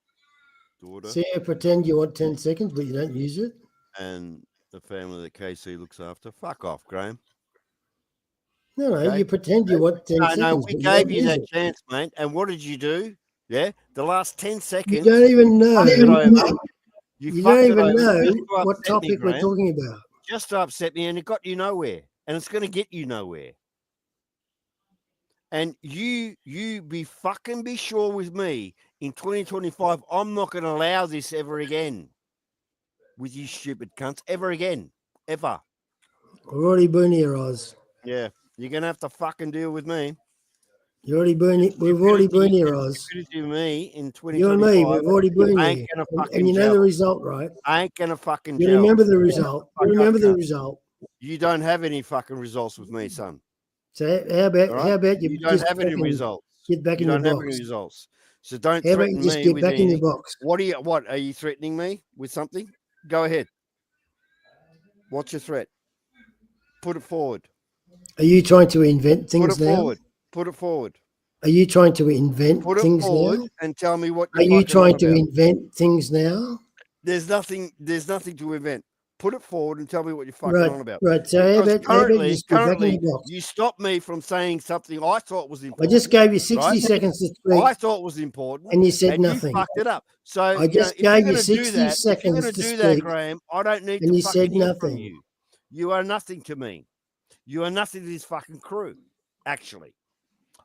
daughter. So you pretend you want 10 seconds, but you don't use it. And the family that KC looks after. Fuck off, Graham. No, Okay? you pretend you want 10 seconds. No, we but gave you you don't that use chance, mate. And what did you do? Yeah, the last 10 it. seconds. You don't even know. Fucked it over. You fucked don't it even over know just to what upset me, topic we're Graham. talking about. Just to upset me, and it got you nowhere. And it's going to get you nowhere. And you be sure with me in 2025, I'm not going to allow this ever again with you stupid cunts. Ever again. Ever. We've already been here, Oz. Yeah. You're going to have to fucking deal with me. You already been. We've already been here, Oz. You me in 2025. You and me, we've already been I here. ain't gonna fucking And you know gel. the result, right? I ain't gonna fucking You gel. remember the result. You remember the cunt. result. You don't have any fucking results with me, son. So how about All right? you don't just have any fucking results. get back You in your don't have any box? results. So don't How about threaten you just me get with back in your anything. box? What are you threatening me with something? Go ahead. What's your threat? Put it forward. Are you trying to invent Put things it now? forward. Put it forward. Are you trying to invent Put it things forward now? and tell me what Are you're you fucking on trying to about. invent things now? There's nothing to invent. Put it forward and tell me what you're fucking Right, on about. right. So how Because about you just get back in currently, your box? you stopped me from saying something I thought was I important. just gave you 60 right? seconds to speak. I thought was important, and you said and nothing. you fucked it up. So I just if you're gave you going to do 60 that, if you're going seconds to to do that, speak, Graham, I don't need and to you fucking said hear from nothing. you. You are nothing to me. You are nothing to this fucking crew. Actually,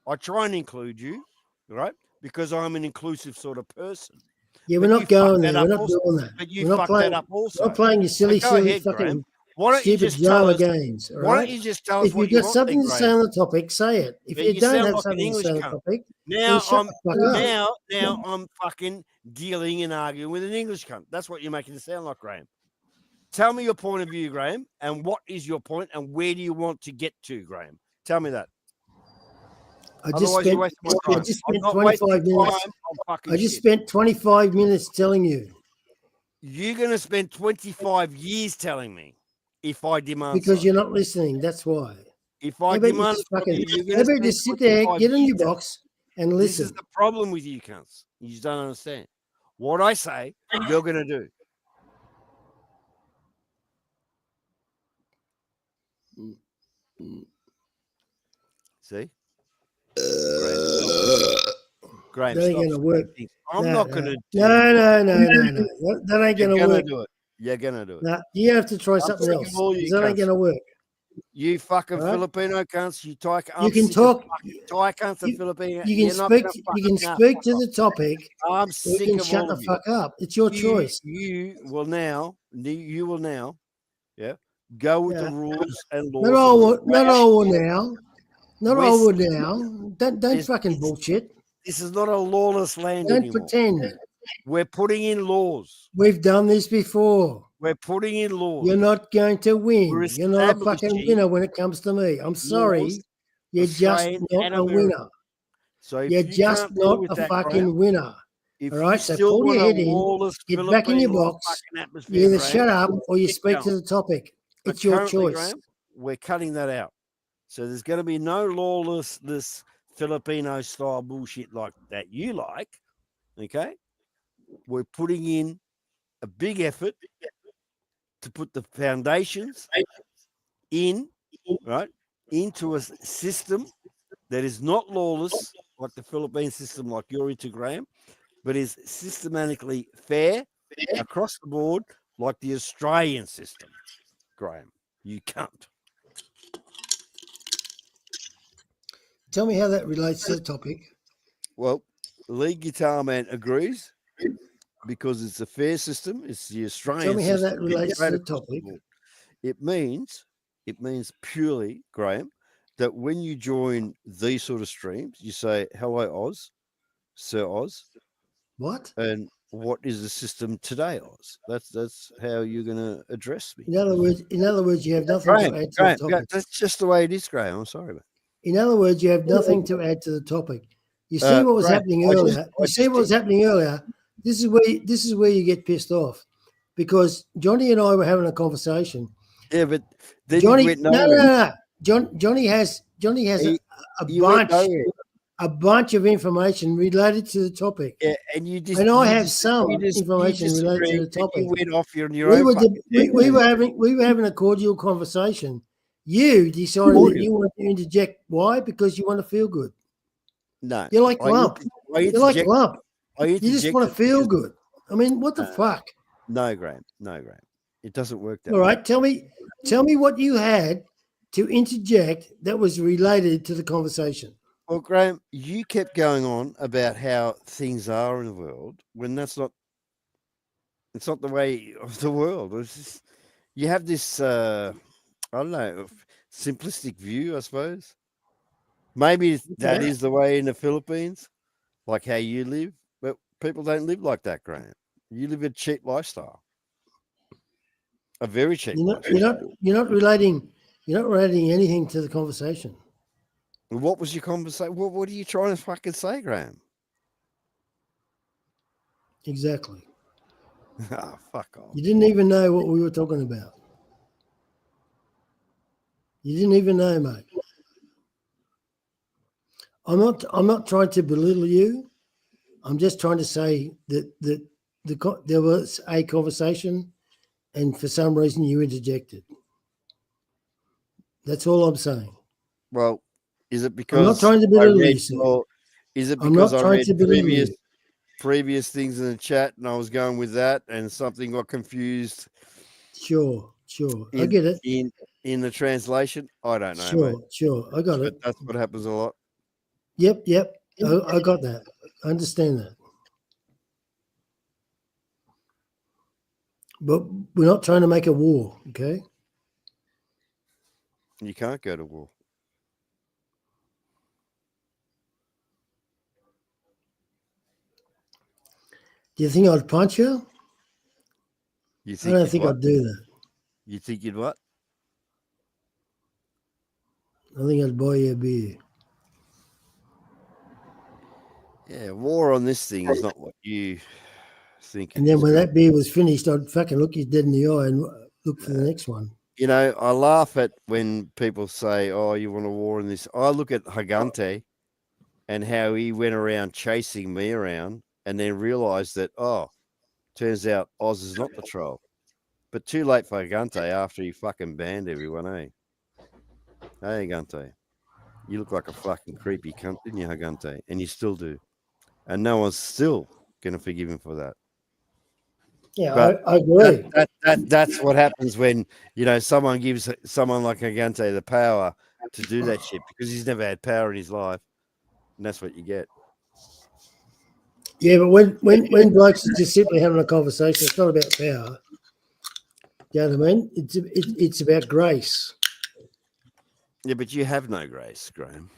I try and include you, right? Because I'm an inclusive sort of person. Yeah, we're But not you going fucked there. that We're up not also. doing that. But you We're not fucked playing. that up also. We're not playing your silly, So go silly ahead, fucking Graham. Why don't you stupid just tell drama us? games. All Why right? don't you just tell us If what you've you got want, something then, to say Graham? on the topic, say it. If Yeah, you you don't sound have like an something to English say on the cunt. topic, Now then shut the fuck up. now I'm fucking dealing and arguing with an English cunt. That's what you're making it sound like, Graham. Tell me your point of view, Graham, and what is your point, and where do you want to get to, Graham? Tell me that. I just Otherwise, you're wasting my time. I'm not 25 wasting minutes. time on fucking I just shit. spent 25 minutes telling you. You're going to spend 25 years telling me if I demand Because something. you're not listening. That's why. If How I about you demand just something, fucking, you're how going to about you spend just sit there, 25 get in years your telling box and me. This is listen. the problem with you cunts. You just don't understand. What I say, you're going to do. See? Graham, That ain't stop gonna work. saying things. I'm No, not no. going to do No, it. no, no, no, no. That ain't You're gonna going to work. do it. You're going to do it. No, you have to try I'm something sick else. of all you 'cause that ain't cunts. gonna work. You fucking Right? Filipino cunts. You Thai. You I'm can sick talk. of fucking Thai cunts and Filipino. You can You're not speak. going to You can fucking speak to the topic. I'm Or sick you can of shut all the of you. fuck up. It's your choice. You will now. You will now. Yeah. Go with the Yeah. rules and laws. Not of all. the Not all now. Not West- all now. Don't It's- fucking bullshit. This is not a lawless land Don't anymore. pretend. We're putting in laws. We've done this before. We're putting in laws. You're not going to win. We're You're not a fucking establishing winner when it comes to me. I'm sorry. laws, You're just Australian not and a American. winner. So if You're you just can't deal not with a that, fucking Graham, winner. if All you right, so still pull your want a head in, lawless get back in your Philippine-like box. fucking You atmosphere, either Graham, shut up or you keep speak to going. the topic. But It's your currently, choice. Graham, we're cutting that out. So there's going to be no lawless, this Filipino style bullshit like that you like. Okay, we're putting in a big effort to put the foundations in, right, into a system that is not lawless like the Philippine system, like you're into, Graham, but is systematically fair across the board, like the Australian system. Graham, you can't. Tell me how that relates to the topic. Well, Lead Guitar Man agrees because it's a fair system. It's the Australian Tell me how system. that relates Straight to the across topic. board. It means purely, Graham, that when you join these sort of streams, you say, "Hello, Oz, Sir Oz." What? And what is the system today, Oz? That's how you're going to address me. In other words, you have nothing Graham, to add to Graham, the topic. that's just the way it is, Graham. I'm sorry, man. In other words, you have nothing to add to the topic. You see what was Graham, happening I earlier. just- You see what was happening earlier. This is where you get pissed off, because Johnny and I were having a conversation. Yeah, but then Johnny, you went no. nowhere. Johnny has You a went bunch nowhere. of information related to the topic. Yeah, and you just And I you have just- some you just- you information related to disagreed the and topic. You went off on your We own. were, fucking we, we tangent. were having a cordial conversation. You decided that Cordial. you wanted to interject. Why? Because you want to feel good. No, You're like I Lump. I You're like interject- Lump. I You just want to interjected feel because- good. I mean, what the fuck? No, Graham. It doesn't work that All way. right, tell me what you had to interject that was related to the conversation. Well, Graham, you kept going on about how things are in the world when it's not the way of the world. It's just, you have this, I don't know, simplistic view, I suppose. Maybe that is the way in the Philippines, like how you live, but people don't live like that, Graham. You live a cheap lifestyle, a very cheap lifestyle. You're not relating anything to the conversation. What was your conversation? What are you trying to fucking say, Graham? Exactly. Oh, fuck off. You didn't even know what we were talking about. You didn't even know, mate. I'm not trying to belittle you. I'm just trying to say that there was a conversation, and for some reason you interjected. That's all I'm saying. Well, is it because I'm not trying to belittle you, sir. Is it I'm because not I trying read to belittle you. previous things in the chat and I was going with that and something got confused? Sure. I get it. In the translation, I don't know, mate. Sure. I got it. But that's what happens a lot. Yep. I got that. I understand that. But we're not trying to make a war, okay? You can't go to war. Do you think I'd punch you? You I don't you'd think what? I'd do that. You think you'd what? I think I'd buy you a beer. Yeah, war on this thing is not what you think. And then when that beer was finished, I'd fucking look you dead in the eye and look for the next one. You know, I laugh at when people say, "Oh, you want a war in this." I look at Hagante and how he went around chasing me around, and then realised that, oh, turns out Oz is not the troll. But too late for Hagante after he fucking banned everyone, eh? Hey, Hagante, you look like a fucking creepy cunt, didn't you, Hagante? And you still do. and no one's still going to forgive him for that. Yeah, But I agree. That's what happens when, someone gives someone like Agante the power to do that shit, because he's never had power in his life, and that's what you get. Yeah, but when blokes are just simply having a conversation, it's not about power. You know what I mean? It's about grace. Yeah, but you have no grace, Graham.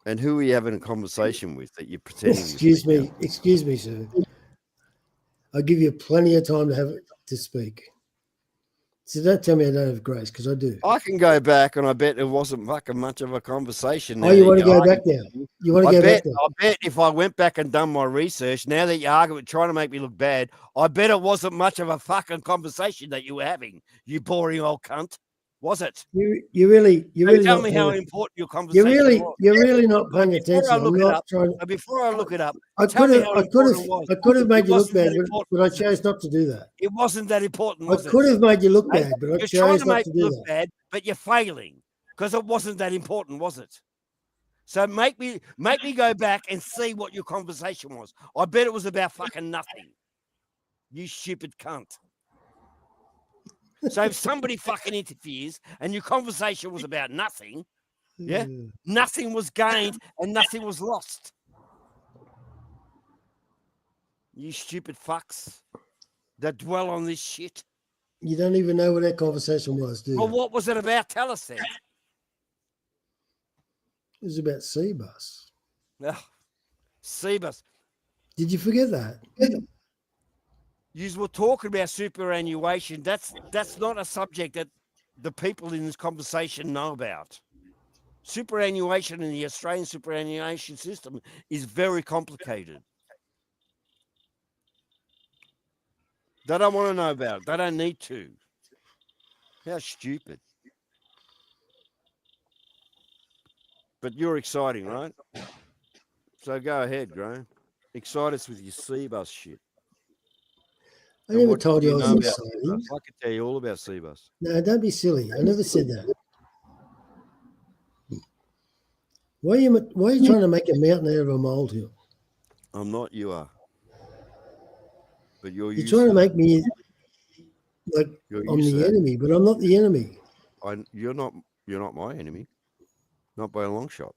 And who are you having a conversation with that you're pretending? Excuse me, sir. I give you plenty of time to speak. So don't tell me I don't have grace, because I do. I can go back, and I bet it wasn't fucking much of a conversation. Oh, you want to go back now? You want to go back now? I bet if I went back and done my research, now that you argue it, trying to make me look bad, I bet it wasn't much of a fucking conversation that you were having, you boring old cunt. Was it? You really tell me how important your conversation was. You're really not paying attention. Before I look it up, I could have made you look bad, but I chose not to do that. It wasn't that important, was it? I could have made you look bad, but I chose not to do that. Look bad, but you're failing because it wasn't that important, was it? So make me go back and see what your conversation was. I bet it was about fucking nothing. You stupid cunt. So if somebody fucking interferes and your conversation was about nothing, yeah, nothing was gained and nothing was lost. You stupid fucks that dwell on this shit. You don't even know what that conversation was, do you? Well, what was it about? Tell us then. It was about CBus. CBus. Did you forget that? You were talking about superannuation. That's not a subject that the people in this conversation know about. Superannuation in the Australian superannuation system is very complicated. They don't want to know about it. They don't need to. How stupid. But you're exciting, right? So go ahead, Graham. Excite us with your CBus shit. I never told you I was exciting. I can tell you all about CBus. No, don't be silly. I never said that. Why are you trying to make a mountain out of a molehill? I'm not. You are. But you're trying to make me like I'm the enemy, but I'm not the enemy. You're not my enemy. Not by a long shot.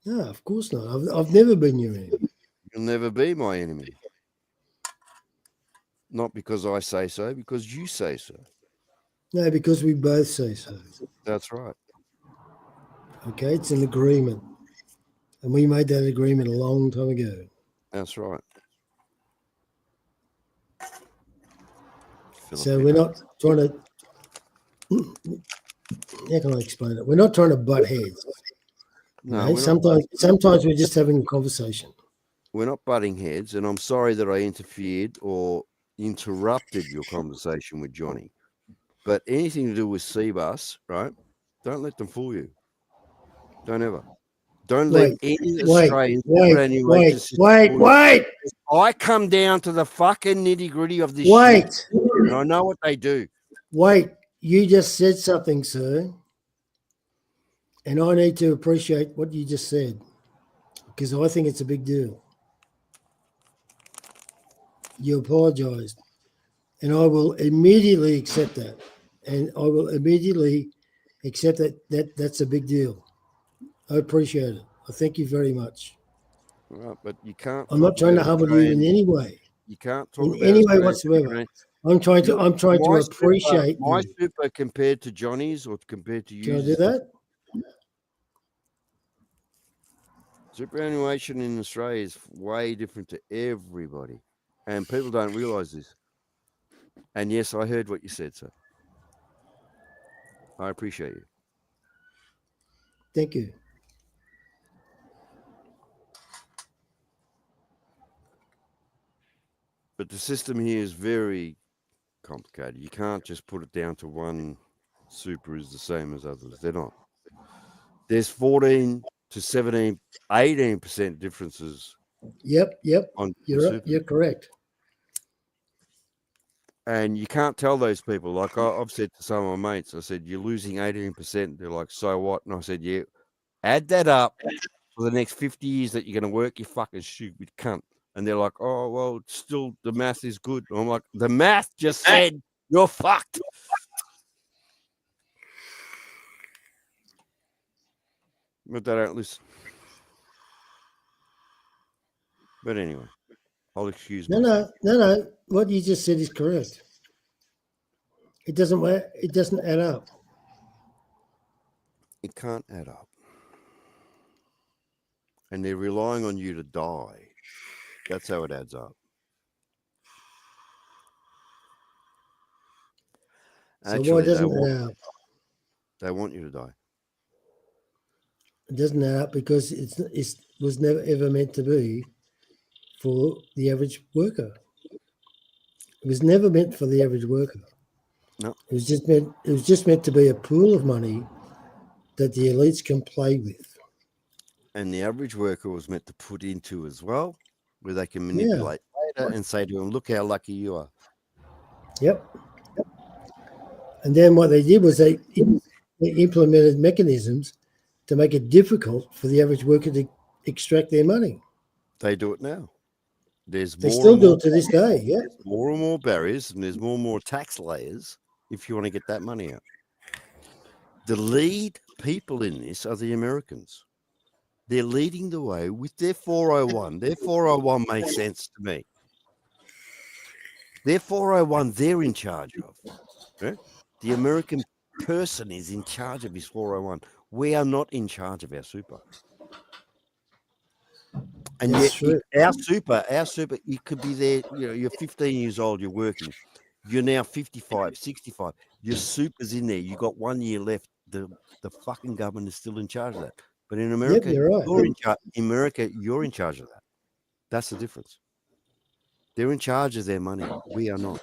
No, of course not. I've never been your enemy. You'll never be my enemy. Not because I say so, because you say so. No, because we both say so. That's right. Okay, it's an agreement. And we made that agreement a long time ago. That's right. So we're not trying to, how can I explain it? We're not trying to butt heads. No, right? Sometimes we're just having a conversation. We're not butting heads, and I'm sorry that I interfered or interrupted your conversation with Johnny. But anything to do with CBus, right? Don't let them fool you. Don't ever. Don't let any Australian superannuation system. Wait. I come down to the fucking nitty-gritty of this shit, and I know what they do. Wait, you just said something, sir. And I need to appreciate what you just said, because I think it's a big deal. You apologized, and I will immediately accept that. And I will immediately accept that's a big deal. I appreciate it. I thank you very much. Right, but you can't. I'm not trying to humble you in any way. You can't talk in about any way whatsoever. I'm trying to appreciate my super compared to Johnny's or compared to you. Can I do that? Superannuation in Australia is way different to everybody, and people don't realise this. And yes, I heard what you said, sir. I appreciate you. Thank you. But the system here is very complicated. You can't just put it down to one super is the same as others. They're not. There's 14 to 17, 18% differences. Yep. You're correct. And you can't tell those people. Like I've said to some of my mates, I said, you're losing 18%. They're like, so what? And I said, yeah, add that up for the next 50 years that you're going to work, you fucking stupid cunt. And they're like, oh, well, still the math is good. And I'm like, the math just said you're fucked. But they don't listen. But anyway, I'll excuse myself. No. What you just said is correct. It doesn't work. It doesn't add up. It can't add up. And they're relying on you to die. That's how it adds up. So why doesn't it add up? They want you to die. It doesn't add up because it was never ever meant to be for the average worker. It was never meant for the average worker. No. It was just meant to be a pool of money that the elites can play with. And the average worker was meant to put into as well, where they can manipulate later and say to them, look how lucky you are. Yep. And then what they did was they implemented mechanisms to make it difficult for the average worker to extract their money. They do it now. They still do it to this day, yeah. There's more and more barriers, and there's more and more tax layers if you want to get that money out. The lead people in this are the Americans. They're leading the way with their 401. Their 401 makes sense to me. Their 401, they're in charge of. Right? The American person is in charge of his 401. We are not in charge of our super. And yet, our super, you could be there, you're 15 years old, you're working. You're now 55, 65. Your super's in there. You got 1 year left. The fucking government is still in charge of that. But in America, you're right. You're in charge of that. That's the difference. They're in charge of their money. We are not.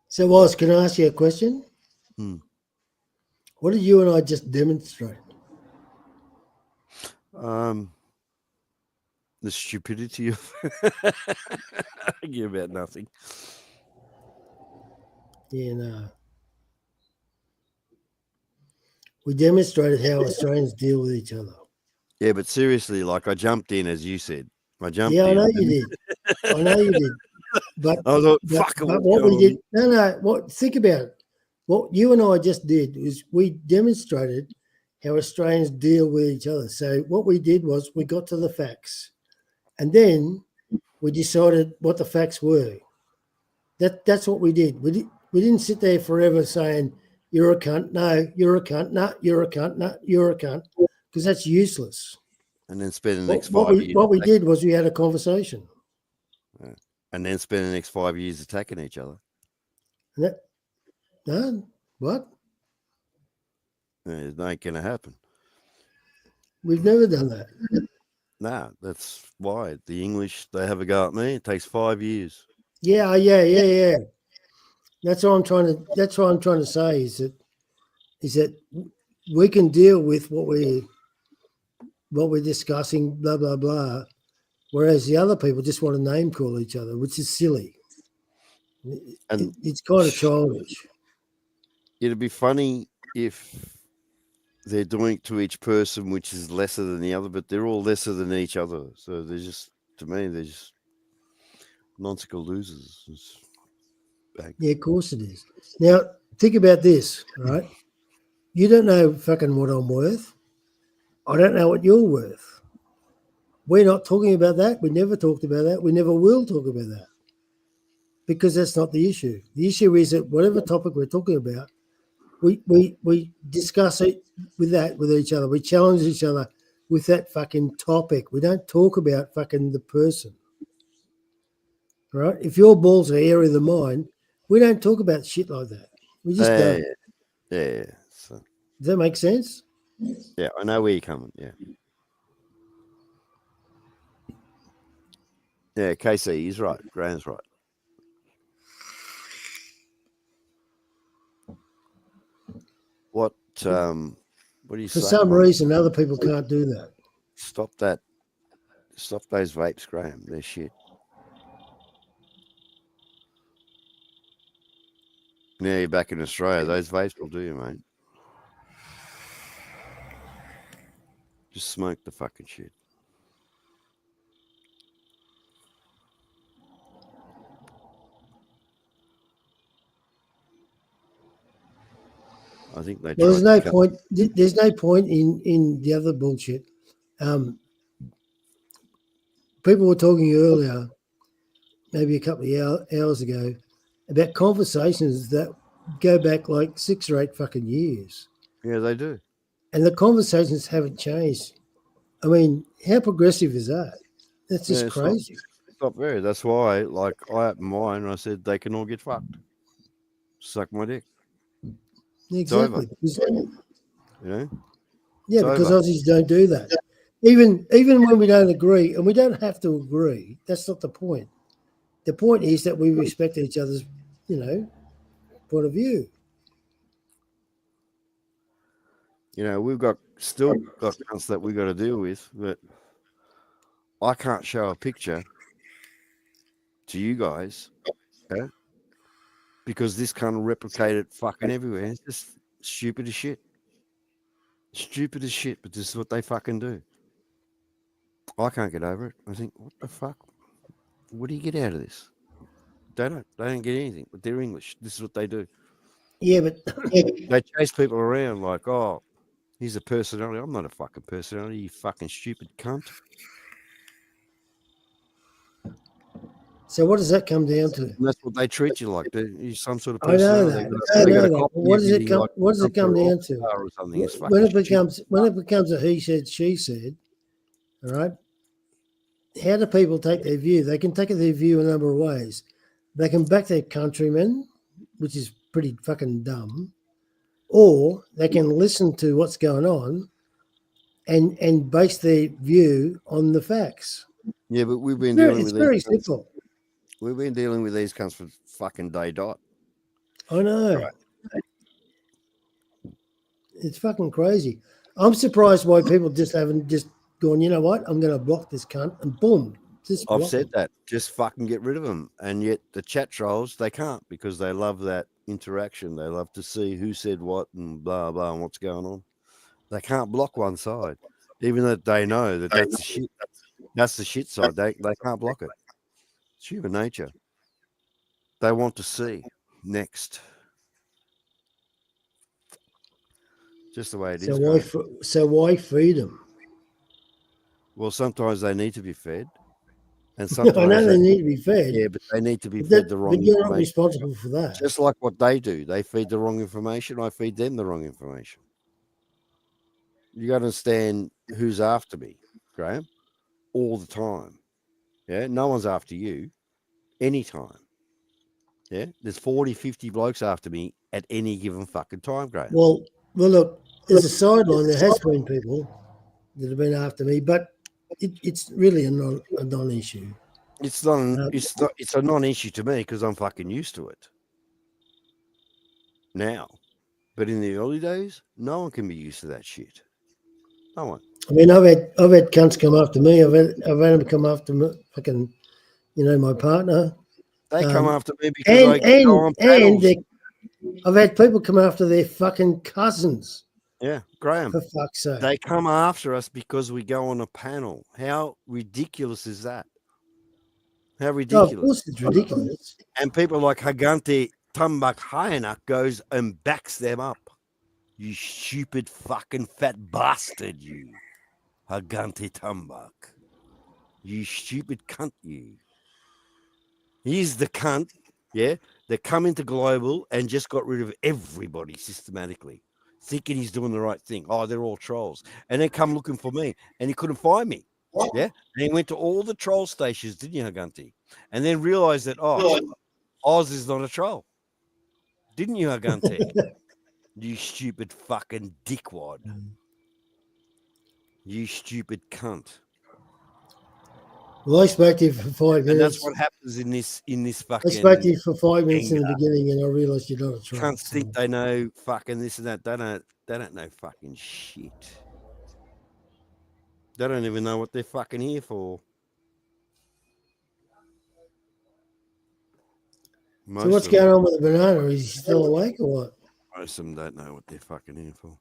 So, Waz, can I ask you a question? What did you and I just demonstrate? The stupidity of argue about nothing. Yeah, no. We demonstrated how Australians deal with each other. Yeah, but seriously, like I jumped in, as you said. I jumped in. Yeah, I know you did. I know you did. But, I thought, fuck but what we did, think about it. What you and I just did is we demonstrated how Australians deal with each other. So what we did was we got to the facts, and then we decided what the facts were. That's what we did. We didn't sit there forever saying you're a cunt, no, you're a cunt, no, you're a cunt, no, you're a cunt, because that's useless. And then spend the next 5 years. What we did was we had a conversation. And then spend the next 5 years attacking each other. What? It ain't going to happen. We've never done that. Nah, that's why the English, they have a go at me. It takes 5 years. Yeah. That's what I'm trying to say is that we can deal with what we're discussing, blah blah blah, whereas the other people just want to name call each other, which is silly. And it's kind of childish. It'd be funny if they're doing it to each person, which is lesser than the other, but they're all lesser than each other. So they're just, to me, they're just nonsensical losers. Yeah, of course it is. Now, think about this, right? You don't know fucking what I'm worth. I don't know what you're worth. We're not talking about that. We never talked about that. We never will talk about that because that's not the issue. The issue is that whatever topic we're talking about, we discuss it with each other. We challenge each other with that fucking topic. We don't talk about fucking the person, right? If your balls are hairy than mine, we don't talk about shit like that. We just don't. Yeah. So, does that make sense? Yeah, I know where you're coming. Yeah. Yeah, KC, he's right. Graham's right. what do you For say? some reason, other people can't do that. Stop that. Stop those vapes, Graham. They're shit. Now you're back in Australia. Those vapes will do you, mate. Just smoke the fucking shit. I think they. Well, there's no point. There's no point in the other bullshit. People were talking earlier, maybe a couple of hours ago, about conversations that go back like 6 or 8 fucking years. Yeah, they do. And the conversations haven't changed. I mean, how progressive is that? That's just crazy. It's not very. That's why, like, I opened mine and I said they can all get fucked. Suck my dick. Exactly. You know? Yeah, It's because over. Aussies don't do that. Even when we don't agree, and we don't have to agree, that's not the point. The point is that we respect each other's, point of view. You know, we've still got cunts that we've got to deal with, but I can't show a picture to you guys, okay? Because this kind of replicated fucking everywhere. It's just stupid as shit. Stupid as shit, but this is what they fucking do. I can't get over it. I think, what the fuck? What do you get out of this? They don't get anything, but they're English. This is what they do. Yeah, but they chase people around like, oh, he's a personality. I'm not a fucking personality, you fucking stupid cunt. So what does that come down to? And that's what they treat you like. You're some sort of I know personality. that. I know that. What does it come? Like what does it come down to? Or something. It's When it becomes a he said, she said, all right. How do people take their view? They can take their view a number of ways. They can back their countrymen, which is pretty fucking dumb, or they can listen to what's going on and base their view on the facts. Yeah, but we've been It's very simple. We've been dealing with these cunts for fucking day dot. I know. Right. It's fucking crazy. I'm surprised why people just haven't just gone, you know what, I'm going to block this cunt, and boom. I've said that. Just fucking get rid of them. And yet the chat trolls, they can't because they love that interaction. They love to see who said what and blah, blah, and what's going on. They can't block one side, even though they know that that's the shit. That's the shit side. They can't block it. It's human nature. They want to see next. Just the way it is. So why feed them? Well, sometimes they need to be fed. And sometimes I know they need to be fed. Yeah, but they need to be fed the wrong information. But you're information. not responsible for that. Just like what they do. They feed the wrong information. I feed them the wrong information. You got to understand who's after me, Graham, all the time. Yeah, no one's after you anytime. Yeah, there's 40, 50 blokes after me at any given fucking time, Graham. Well, look, there's a sideline. There has been people that have been after me, but it's really a non-issue. It's not. It's a non-issue to me because I'm fucking used to it now. But in the early days, no one can be used to that shit. No one. I mean, I've had cunts come after me. I've had them come after me, fucking, my partner. They come after me because I go on panels. I've had people come after their fucking cousins. Yeah, Graham. For fuck's sake. They come after us because we go on a panel. How ridiculous is that? How ridiculous. Oh, of course it's ridiculous. And people like Hagante Tumbak Hayanak goes and backs them up. You stupid fucking fat bastard, you. Hagante Tumbak. You stupid cunt, you. He's the cunt, yeah, that come into Global and just got rid of everybody systematically, thinking he's doing the right thing. Oh, they're all trolls. And then come looking for me, and he couldn't find me. Yeah? And he went to all the troll stations, didn't you, Hagante? And then realized that, Oz is not a troll. Didn't you, Hagante? You stupid fucking dickwad. You stupid cunt. Well, I spoke to you for 5 minutes. And that's what happens in this fucking. I spoke to you for 5 minutes in the beginning, and I realised you're not a troll. Cunts think they know fucking this and that. They don't. They don't know fucking shit. They don't even know what they're fucking here for. So what's going on with the banana? Is he still awake or what? Most of them don't know what they're fucking here for.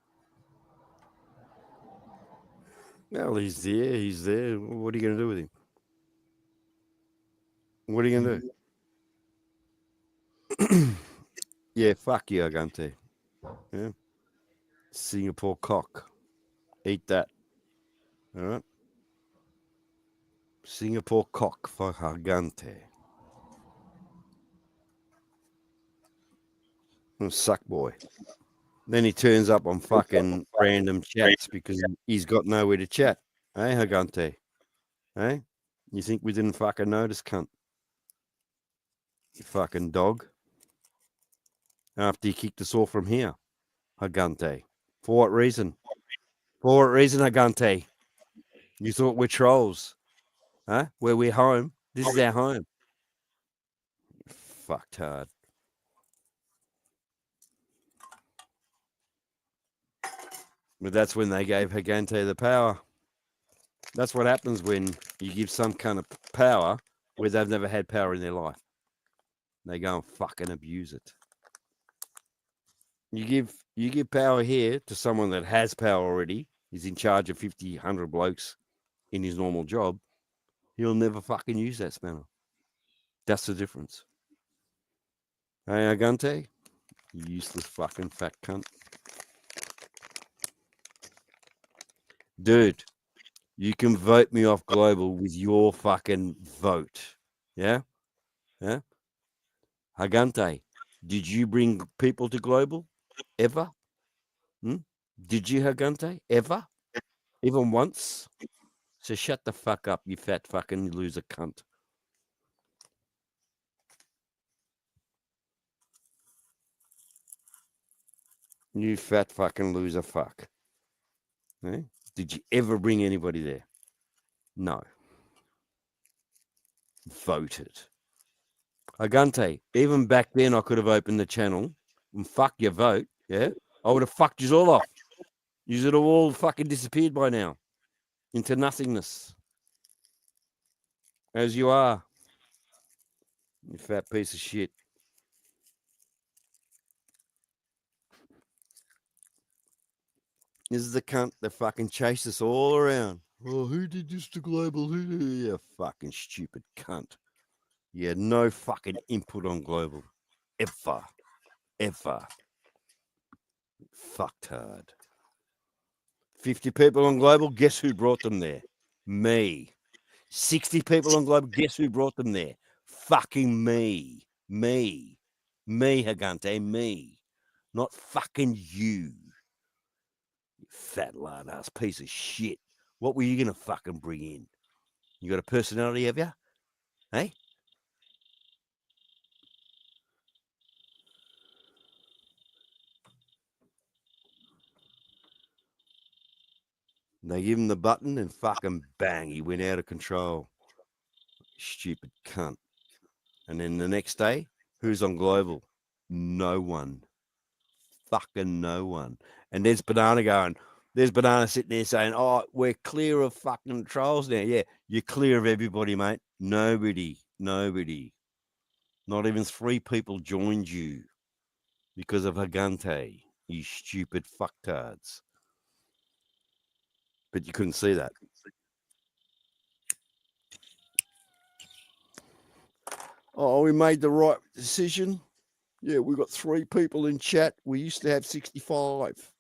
Well, he's there. He's there. What are you going to do with him? What are you going to do? Yeah, fuck you, Agante. Yeah. Singapore cock. Eat that. All right. Singapore cock for Agante. Suck boy. Then he turns up on fucking random chats because he's got nowhere to chat. Hey, Agante. Hey? You think we didn't fucking notice, cunt? You fucking dog. After you kicked us all from here, Agante. For what reason? For what reason, Agante? You thought we're trolls? Huh? Where we're home? This is our home. Fucked hard. But that's when they gave Hagante the power. That's what happens when you give some kind of power where they've never had power in their life. They go and fucking abuse it. You give power here to someone that has power already. He's in charge of 50, 100 blokes in his normal job. He'll never fucking use that spanner. That's the difference. Hey, Agante, you useless fucking fat cunt. Dude, you can vote me off global with your fucking vote. Yeah? Yeah? Hagante, did you bring people to global? Ever? Did you, Hagante? Ever? Even once? So shut the fuck up, you fat fucking loser cunt. You fat fucking loser fuck. Eh? Did you ever bring anybody there? No. Voted. Agante, even back then I could have opened the channel and fuck your vote, yeah? I would have fucked you all off. You would have all fucking disappeared by now into nothingness. As you are. You fat piece of shit. This is the cunt that fucking chased us all around. Oh, who did this to global? Who did you fucking stupid cunt? You had no fucking input on global. Ever. Ever. Fucked hard. 50 people on global, guess who brought them there? Me. 60 people on global, guess who brought them there? Fucking me. Me. Me, Hagante, me. Not fucking you. You fat lard ass piece of shit. What were you gonna fucking bring in? You got a personality, have you? Hey? They give him the button and fucking bang, he went out of control. Stupid cunt. And then the next day, who's on global? No one. Fucking no one. And there's Banana sitting there saying, oh, we're clear of fucking trolls now. Yeah, you're clear of everybody, mate. Nobody. Not even 3 people joined you because of Hagante, you stupid fucktards. But you couldn't see that. Oh, we made the right decision. Yeah, we got 3 people in chat. We used to have 65.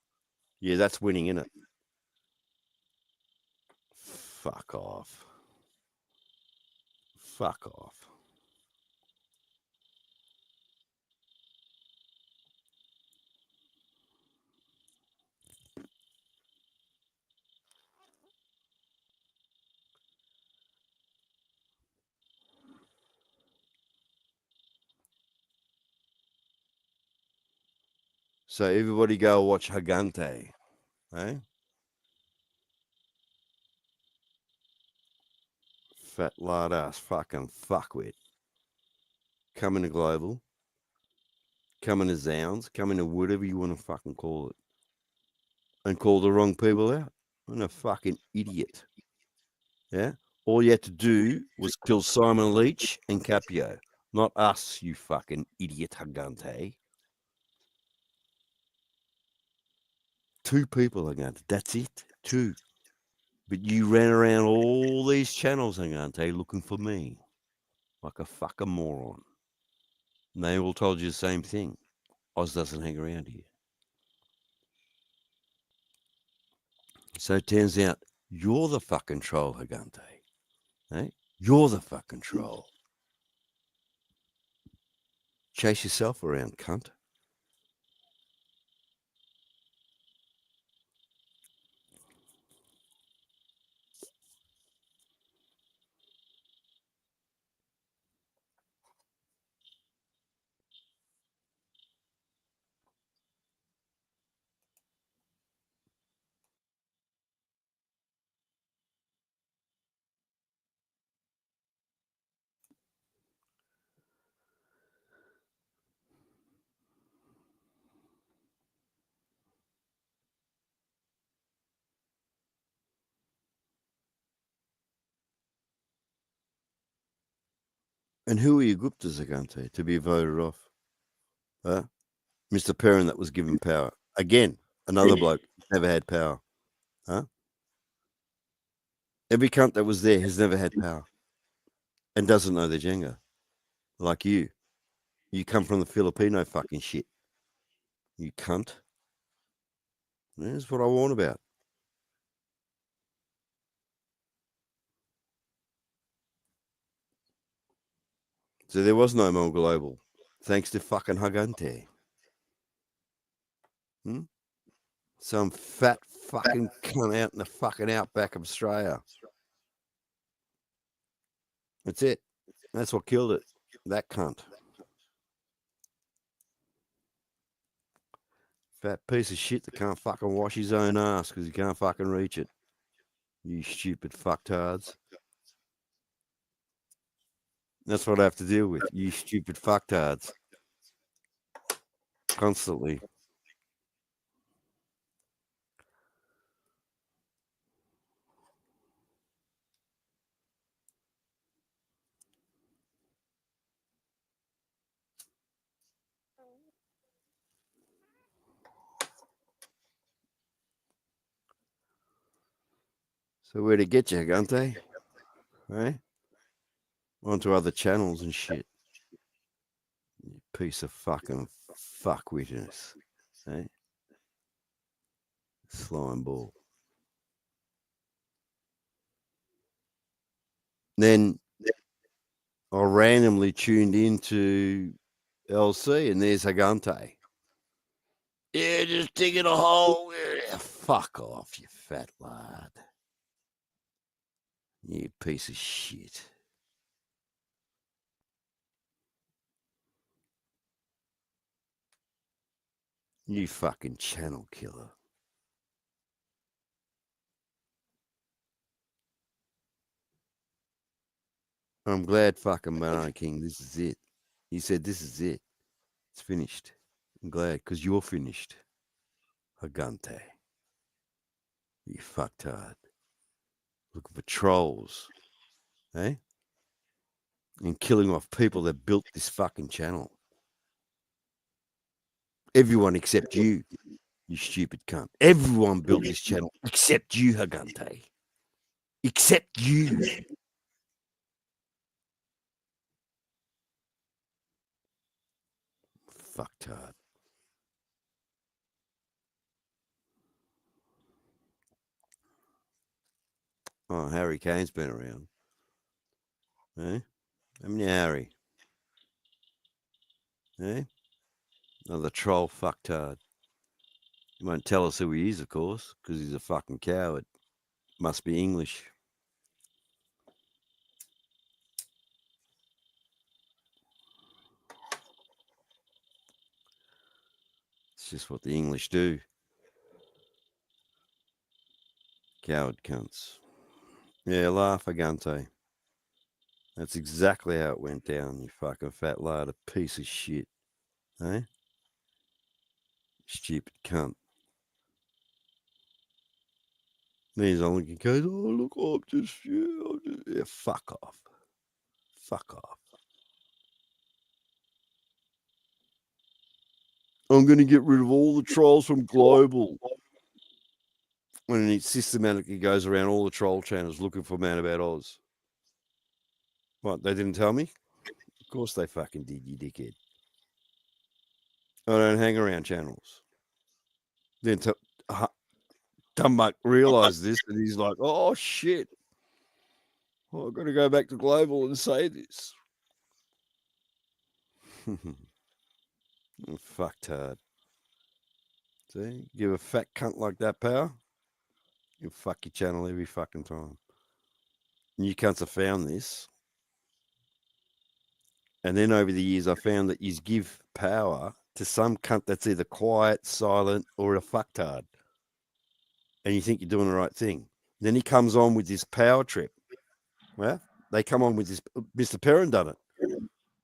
Yeah, that's winning, isn't it? Fuck off. Fuck off. So everybody go watch Hagante, eh? Fat lard ass fucking fuckwit. Coming to global. Coming to Zounds. Coming to whatever you want to fucking call it. and call the wrong people out. I'm a fucking idiot. Yeah? All you had to do was kill Simon Leach and Capio, not us, you fucking idiot Hagante. 2 people, Hagante. That's it. 2. But you ran around all these channels, Hagante, looking for me. Like a fucking moron. And they all told you the same thing. Oz doesn't hang around here. So it turns out you're the fucking troll, Hagante. Eh? You're the fucking troll. Chase yourself around, cunt. And who are your Guptas, Hagante, to be voted off? Huh? Mr. Perrin that was given power. Again, another bloke never had power. Huh? Every cunt that was there has never had power and doesn't know the Jenga. Like you. You come from the Filipino fucking shit. You cunt. That's what I warn about. So there was no more global. Thanks to fucking Hagante. Some fat fucking cunt out in the fucking outback of Australia. That's it. That's what killed it. That cunt. Fat piece of shit that can't fucking wash his own ass because he can't fucking reach it. You stupid fucktards. That's what I have to deal with. You stupid fucktards. Constantly. So where to get you, Hagante? Right? Onto other channels and shit. You piece of fucking fuckwitness. Eh? Slime ball. Then I randomly tuned into LC and there's Hagante. Yeah, just digging a hole. Yeah, fuck off, you fat lad. You piece of shit. You fucking channel killer. I'm glad fucking Banana King, this is it. He said this is it. It's finished. I'm glad, because you're finished. Hagante. You fucktard. Looking for trolls. Eh? And killing off people that built this fucking channel. Everyone except you, you stupid cunt. Everyone built this channel except you, Hagante. Except you. Fucktard. Oh, Harry Kane's been around. Eh? I mean, Harry. Eh? Another troll fucktard. He won't tell us who he is, of course, because he's a fucking coward. Must be English. It's just what the English do. Coward cunts. Yeah, laugh, Hagante. That's exactly how it went down, you fucking fat lard, a piece of shit. Eh? Stupid cunt. Then he's on and goes, oh, look, yeah, fuck off. Fuck off. I'm going to get rid of all the trolls from Global. When he systematically goes around all the troll channels looking for Man About Oz. What, they didn't tell me? Of course they fucking did, you dickhead. I don't hang around channels. Then Dumbuck realised this and he's like, oh shit. Oh, I've got to go back to Global and say this. Fucked hard. See, give a fat cunt like that power, you fuck your channel every fucking time. And you cunts have found this. And then over the years, I found that you give power to some cunt that's either quiet, silent, or a fucktard. And you think you're doing the right thing. Then he comes on with this power trip. Well, they come on with this. Mr. Perrin done it.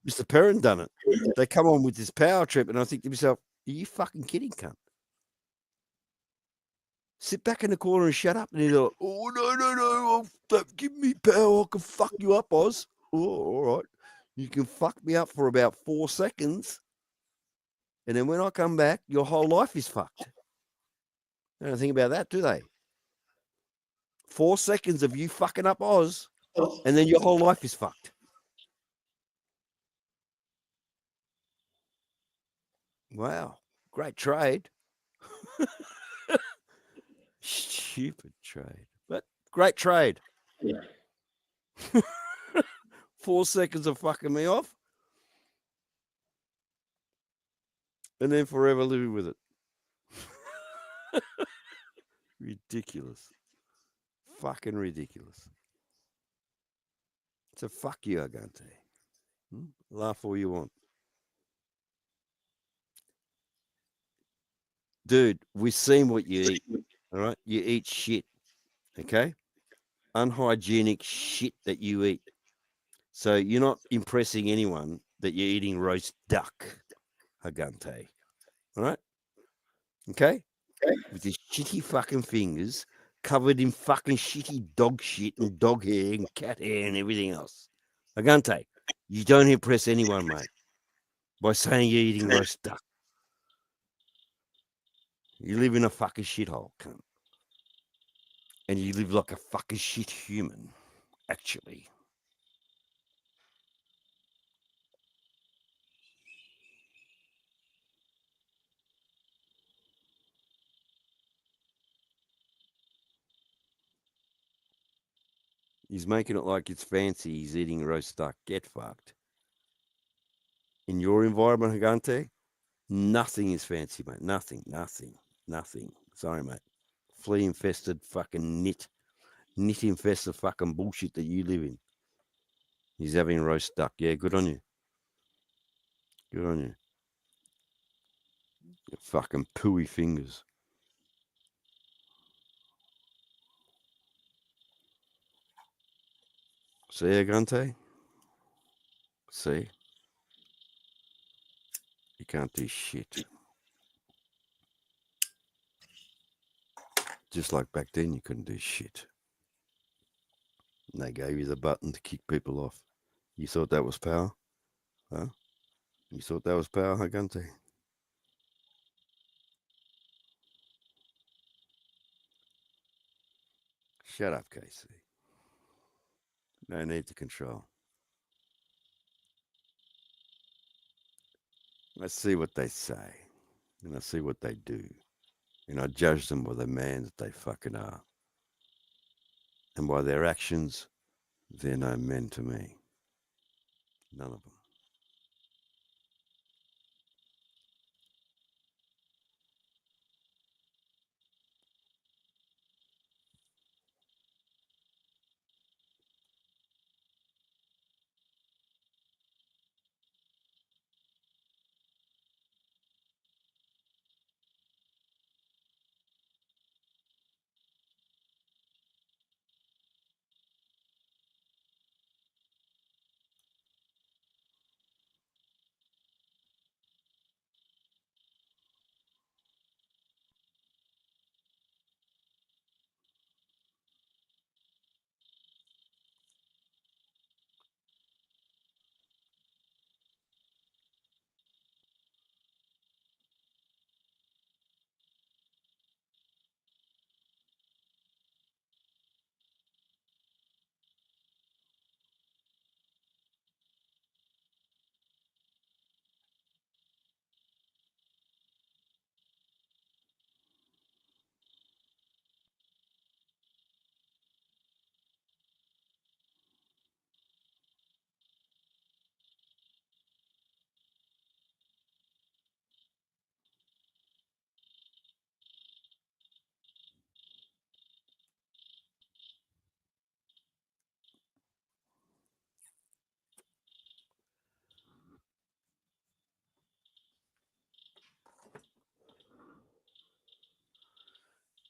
Mr. Perrin done it. They come on with this power trip. And I think to myself, are you fucking kidding, cunt? Sit back in the corner and shut up. And he's like, oh, no. Don't give me power. I can fuck you up, Oz. Oh, all right. You can fuck me up for about 4 seconds. And then when I come back, your whole life is fucked. They don't think about that, do they? 4 seconds of you fucking up Oz, and then your whole life is fucked. Wow. Great trade. Stupid trade. But great trade. 4 seconds of fucking me off. And then forever living with it. Ridiculous. Fucking ridiculous. So fuck you, Agante. Laugh all you want. Dude, we've seen what you eat. All right? You eat shit. Okay? Unhygienic shit that you eat. So you're not impressing anyone that you're eating roast duck, Agante. All right? Okay? With your shitty fucking fingers covered in fucking shitty dog shit and dog hair and cat hair and everything else. Agante, you don't impress anyone, mate, by saying you're eating roast duck. You live in a fucking shithole, cunt. And you live like a fucking shit human, actually. He's making it like it's fancy. He's eating roast duck. Get fucked. In your environment, Hagante, nothing is fancy, mate. Nothing. Sorry, mate. Flea infested fucking nit infested fucking bullshit that you live in. He's having roast duck. Yeah, good on you. Good on you. Your fucking pooey fingers. See, Agante? See? You can't do shit. Just like back then, you couldn't do shit. And they gave you the button to kick people off. You thought that was power? Huh? You thought that was power, Agante? Shut up, Casey. No need to control. I see what they say, and I see what they do, and I judge them by the man that they fucking are. And by their actions, they're no men to me. None of them.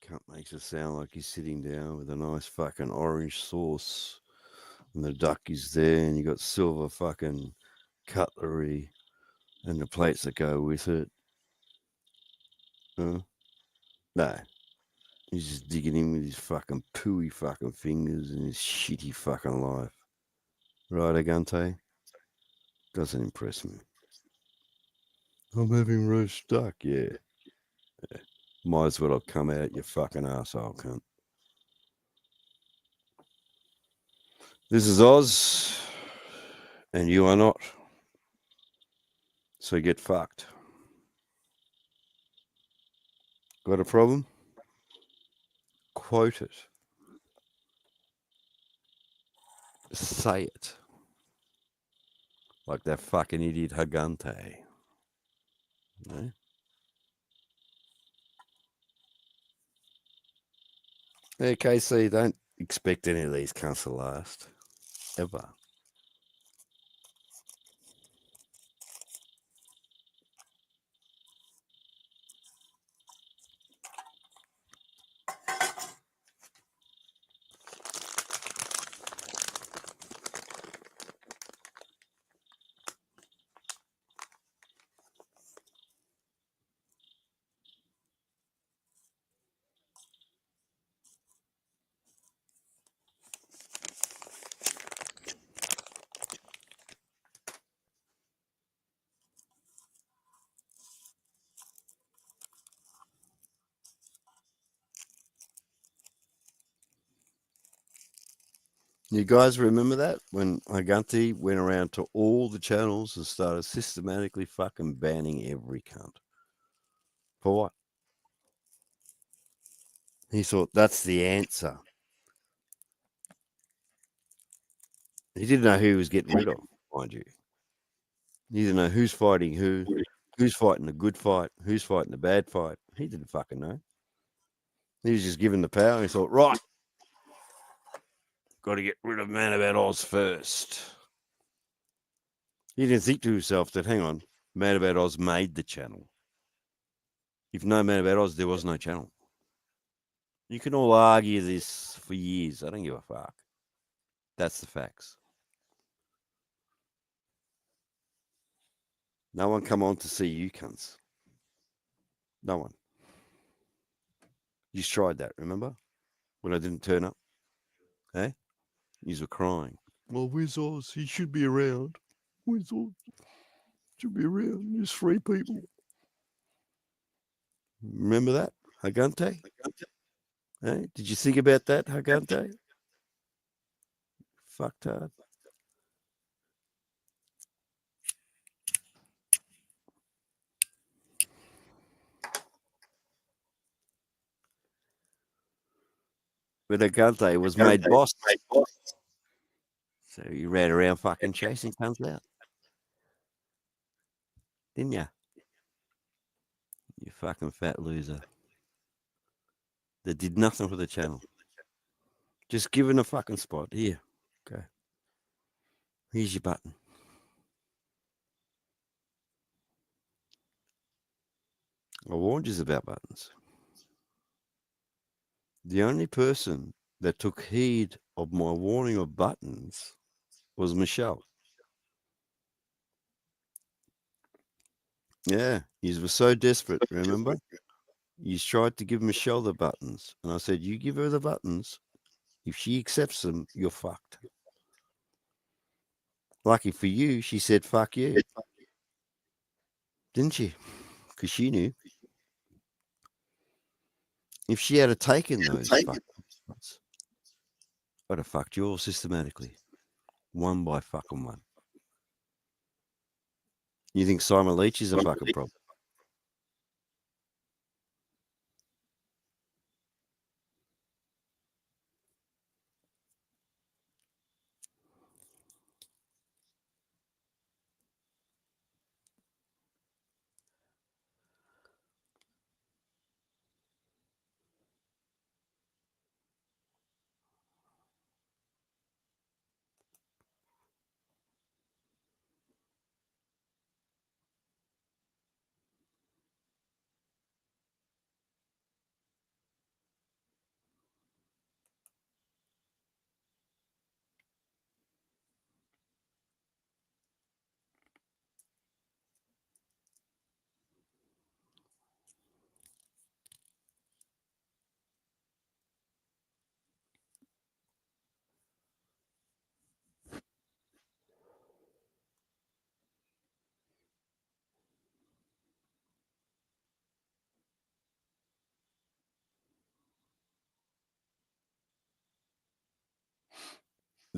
Cunt makes it sound like he's sitting down with a nice fucking orange sauce, and the duck is there, and you got silver fucking cutlery, and the plates that go with it. No, he's just digging in with his fucking pooey fucking fingers and his shitty fucking life. Right, Agante? Doesn't impress me. I'm having roast duck, yeah. Might as well have come out, you fucking arsehole cunt. This is Oz, and you are not. So get fucked. Got a problem? Quote it. Say it. Like that fucking idiot Hagante. No? Yeah, KC, don't expect any of these cunts to last. Ever. You guys remember that when Hagante went around to all the channels and started systematically fucking banning every cunt? For what? He thought that's the answer. He didn't know who he was getting rid of, mind you. He didn't know who's fighting who's fighting the good fight, who's fighting the bad fight. He didn't fucking know. He was just given the power and he thought, right, got to get rid of Man About Oz first. He didn't think to himself that, hang on, Man About Oz made the channel. If no Man About Oz, there was no channel. You can all argue this for years. I don't give a fuck. That's the facts. No one come on to see you cunts. No one. You tried that, remember? When I didn't turn up. Eh? You were crying. Well, where's Oz? He should be around. Where's Oz? Should be around. There's 3 people. Remember that? Hagante? Eh? Did you think about that, Hagante? Fucked hard. But Hagante was made boss. So you ran around fucking chasing cunts out. Didn't you? You fucking fat loser. That did nothing for the channel. Just given a fucking spot. Here. Okay. Here's your button. I warned you about buttons. The only person that took heed of my warning of buttons was Michelle. Yeah, he was so desperate, remember? You tried to give Michelle the buttons. And I said, you give her the buttons. If she accepts them, you're fucked. Lucky for you, she said, fuck you. Didn't she? Because she knew. If she had taken those fucking buttons, I'd have fucked you all systematically. One by fucking one. You think Simon Leach is a fucking problem?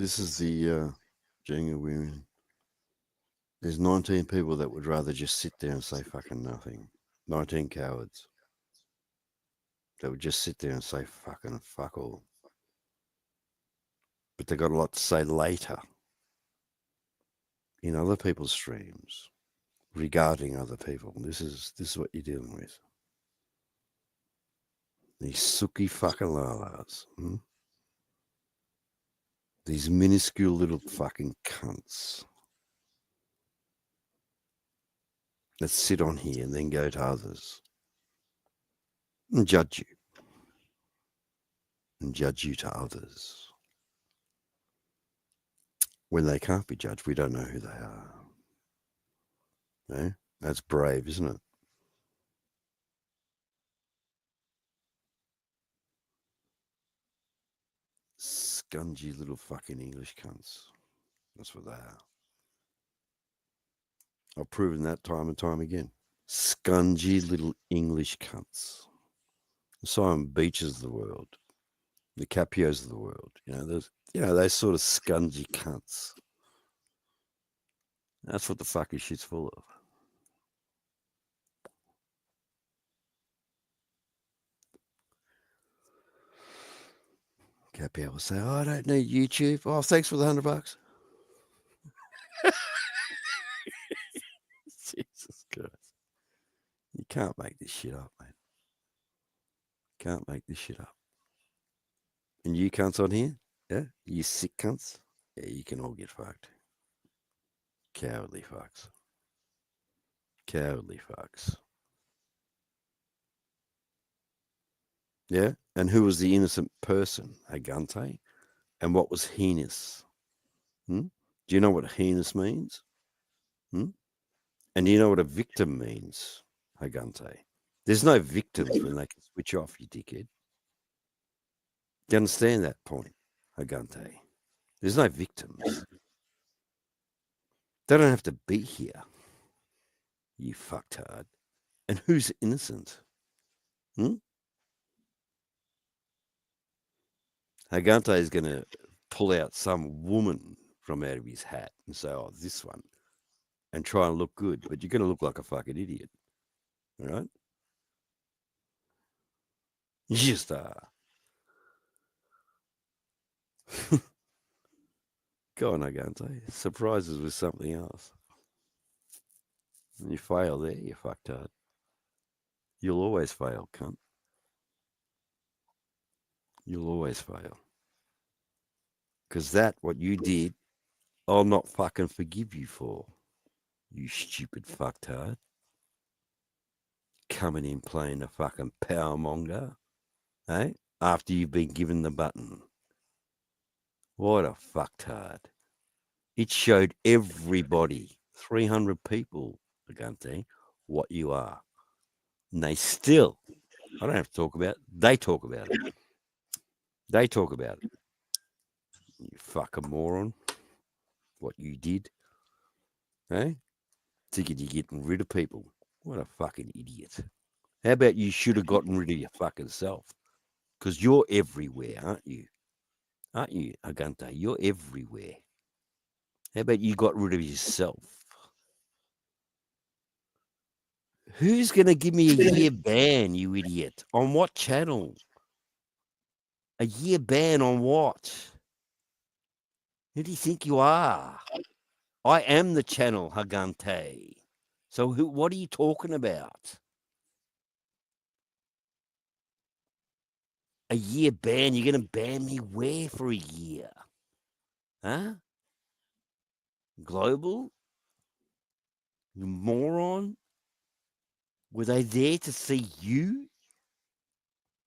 This is the Jenga women. There's 19 people that would rather just sit there and say fucking nothing. 19 cowards. They would just sit there and say fucking fuck all. But they got a lot to say later in other people's streams regarding other people. This is what you're dealing with. These sooky fucking lalas. These minuscule little fucking cunts that sit on here and then go to others and judge you. And judge you to others. When they can't be judged, we don't know who they are. Eh? That's brave, isn't it? Scungy little fucking English cunts. That's what they are. I've proven that time and time again. Scungy little English cunts. The Simon Beaches of the world. The Capios of the world. Those sort of scungy cunts. That's what the fucking shit's full of. Capio will say, oh, I don't need YouTube. Oh, thanks for the $100. Jesus Christ. You can't make this shit up, man. Can't make this shit up. And you cunts on here, yeah? You sick cunts, yeah, you can all get fucked. Cowardly fucks. Cowardly fucks. Yeah? And who was the innocent person? Agante? And what was heinous? Do you know what heinous means? And do you know what a victim means? Agante. There's no victims when they can switch off, you dickhead. Do you understand that point, Agante? There's no victims. They don't have to be here. You fucktard. And who's innocent? Agante is going to pull out some woman from out of his hat and say, oh, this one, and try and look good, but you're going to look like a fucking idiot. All right? You just are. Go on, Agante. Surprises with something else. And you fail there, you fucktard. You'll always fail, cunt. You'll always fail. Because what you did, I'll not fucking forgive you for. You stupid fucktard. Coming in playing a fucking powermonger, eh? After you've been given the button. What a fucktard. It showed everybody, 300 people, Agante, what you are. And they still, I don't have to talk about it, they talk about it. They talk about it. You fucking moron. What you did. Eh? Thinking you're getting rid of people. What a fucking idiot. How about you should have gotten rid of your fucking self? Because you're everywhere, aren't you? Aren't you, Agante? You're everywhere. How about you got rid of yourself? Who's going to give me a year ban, you idiot? On what channel? A year ban on what? Who do you think you are? I am the channel, Agante. So what are you talking about? A year ban? You're going to ban me where for a year? Huh? Global? You moron? Were they there to see you?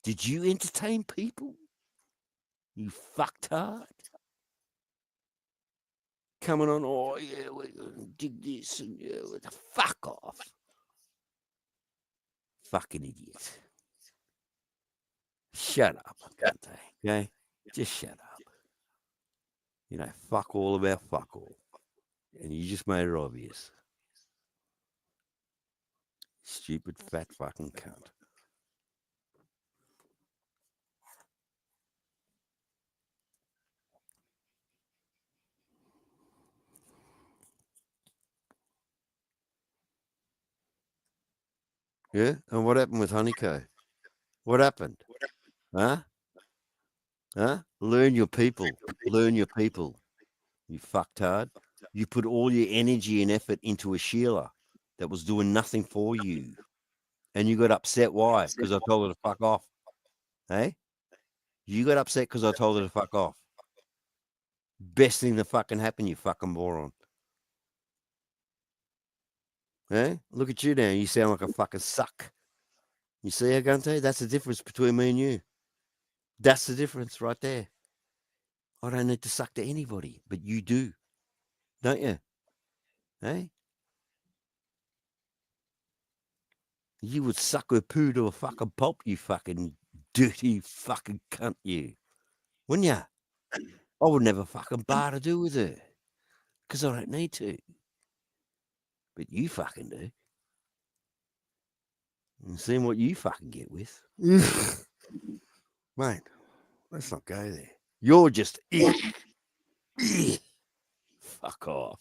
Did you entertain people? You fucktard. Coming on, oh yeah, we're gonna dig this and yeah, fuck off. Fucking idiot. Shut up, okay? Just shut up. You know, fuck all about fuck all. And you just made it obvious. Stupid fat fucking cunt. Yeah? And what happened with Honeyco? What happened? Huh? Huh? Learn your people. Learn your people. You fucktard. You put all your energy and effort into a Sheila that was doing nothing for you. And you got upset. Why? Because I told her to fuck off. Hey? You got upset because I told her to fuck off. Best thing that fucking happened, you fucking moron. Hey? Look at you now. You sound like a fucking suck. You see, Agante? That's the difference between me and you. That's the difference right there. I don't need to suck to anybody, but you do. Don't you? Hey? You would suck her poo to a fucking pulp, you fucking dirty fucking cunt, you. Wouldn't you? I would never fucking bar to do with her. Because I don't need to. But you fucking do. And seeing what you fucking get with. Mate, let's not go there. You're just fuck off.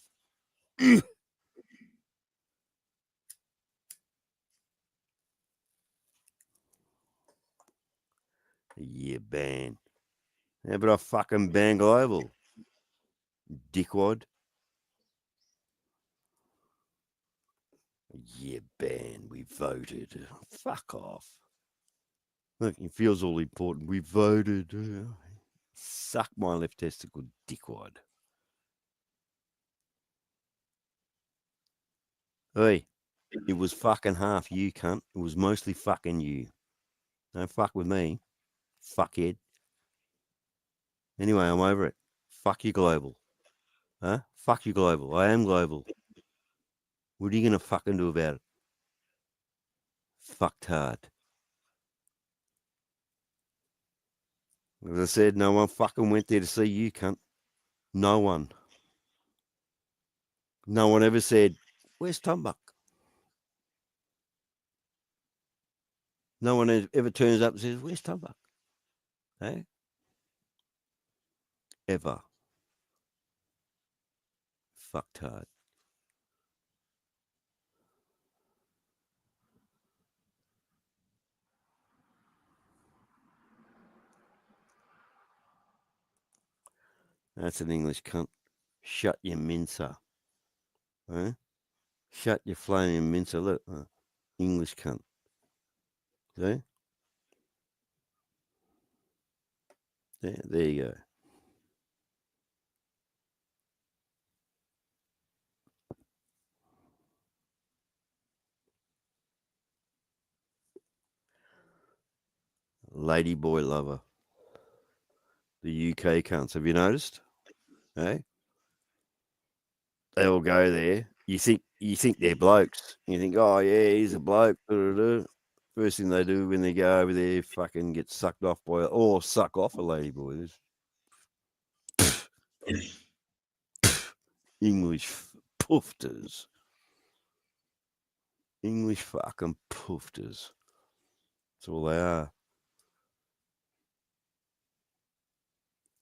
Yeah, ban. How about I fucking ban global? Dickwad. Yeah, ban. We voted. Fuck off. Look, he feels all important. We voted. Suck my left testicle, dickwad. Hey, it was fucking half you, cunt. It was mostly fucking you. Don't fuck with me, fuckhead. Anyway, I'm over it. Fuck you, global. Huh? Fuck you, global. I am global. What are you gonna fucking do about it? Fucked hard. As I said, no one fucking went there to see you, cunt. No one. No one ever said, where's Tumbuk? No one ever turns up and says, where's Tumbuk? Hey? Ever. Fucked hard. That's an English cunt. Shut your mincer. Huh? Shut your flaming mincer. Look, English cunt. See? Yeah, there you go. Lady boy lover. The UK cunts. Have you noticed? Hey? They all go there. You think they're blokes. You think, oh yeah, he's a bloke. First thing they do when they go over there, fucking get sucked off by or suck off a lady boy. English poofters. English fucking poofters. That's all they are.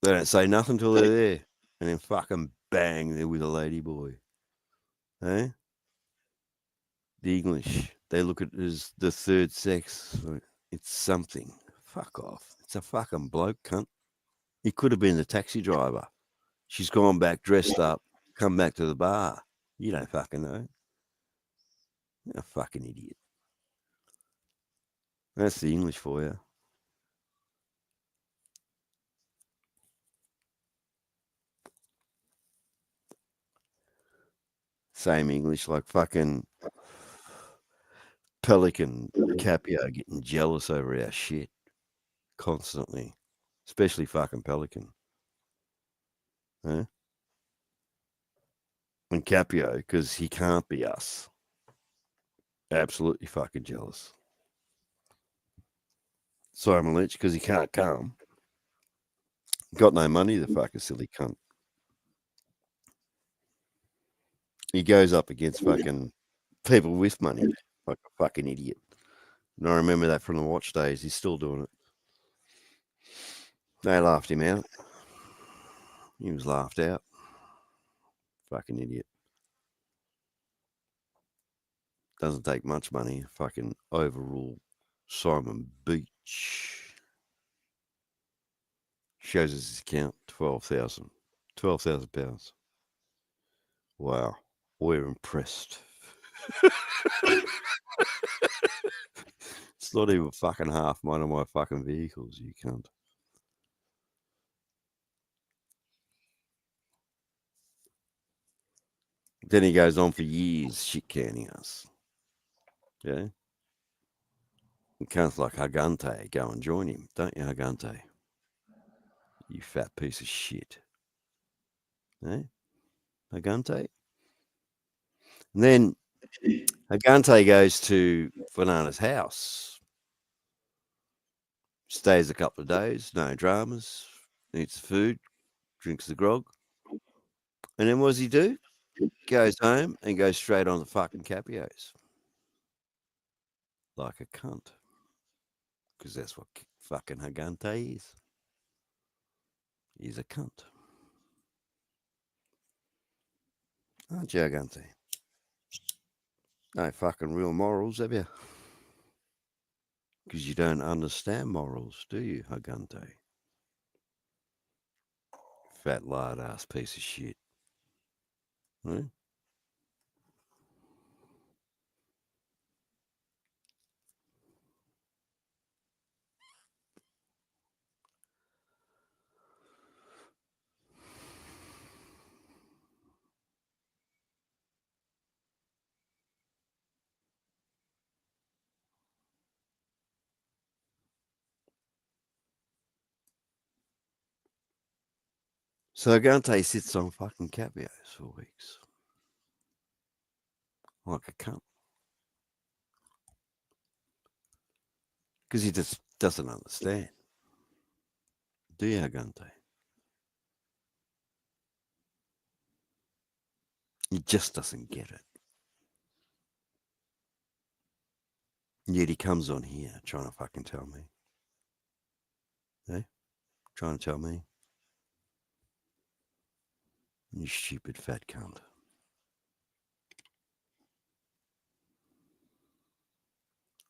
They don't say nothing till they're there. And then fucking bang, they're with a lady boy. Eh? The English, they look at it as the third sex. It's something. Fuck off. It's a fucking bloke, cunt. He could have been the taxi driver. She's gone back, dressed up, come back to the bar. You don't fucking know. You're a fucking idiot. That's the English for you. Same English like fucking Pelican Capio getting jealous over our shit constantly. Especially fucking Pelican. Huh? And Capio, because he can't be us. Absolutely fucking jealous. Simon Leach, because he can't come. Got no money, the fucking silly cunt. He goes up against fucking people with money, like a fucking idiot. And I remember that from the watch days. He's still doing it. They laughed him out. He was laughed out. Fucking idiot. doesn't take much money. Fucking overrule Simon Beach. Shows us his account, 12,000 pounds. Wow, we're impressed. It's not even fucking half one of my fucking vehicles, you cunt. Then he goes on for years shit canning us. Yeah. And cunts like Hagante go and join him, don't you, Hagante? You fat piece of shit. Eh? Hagante? And then Hagante goes to Fernanda's house. Stays a couple of days, no dramas, eats the food, drinks the grog. And then what does he do? Goes home and goes straight on the fucking Capios. Like a cunt. Because that's what fucking Hagante is. He's a cunt. Aren't you, Hagante? No fucking real morals, have you? Because you don't understand morals, do you, Hagante? Fat lard ass piece of shit. Right? So Hagante sits on fucking Capios for weeks. Like a cunt. Because he just doesn't understand. Do you, Hagante? He just doesn't get it. Yet he comes on here trying to fucking tell me. Eh? Trying to tell me. You stupid fat cunt.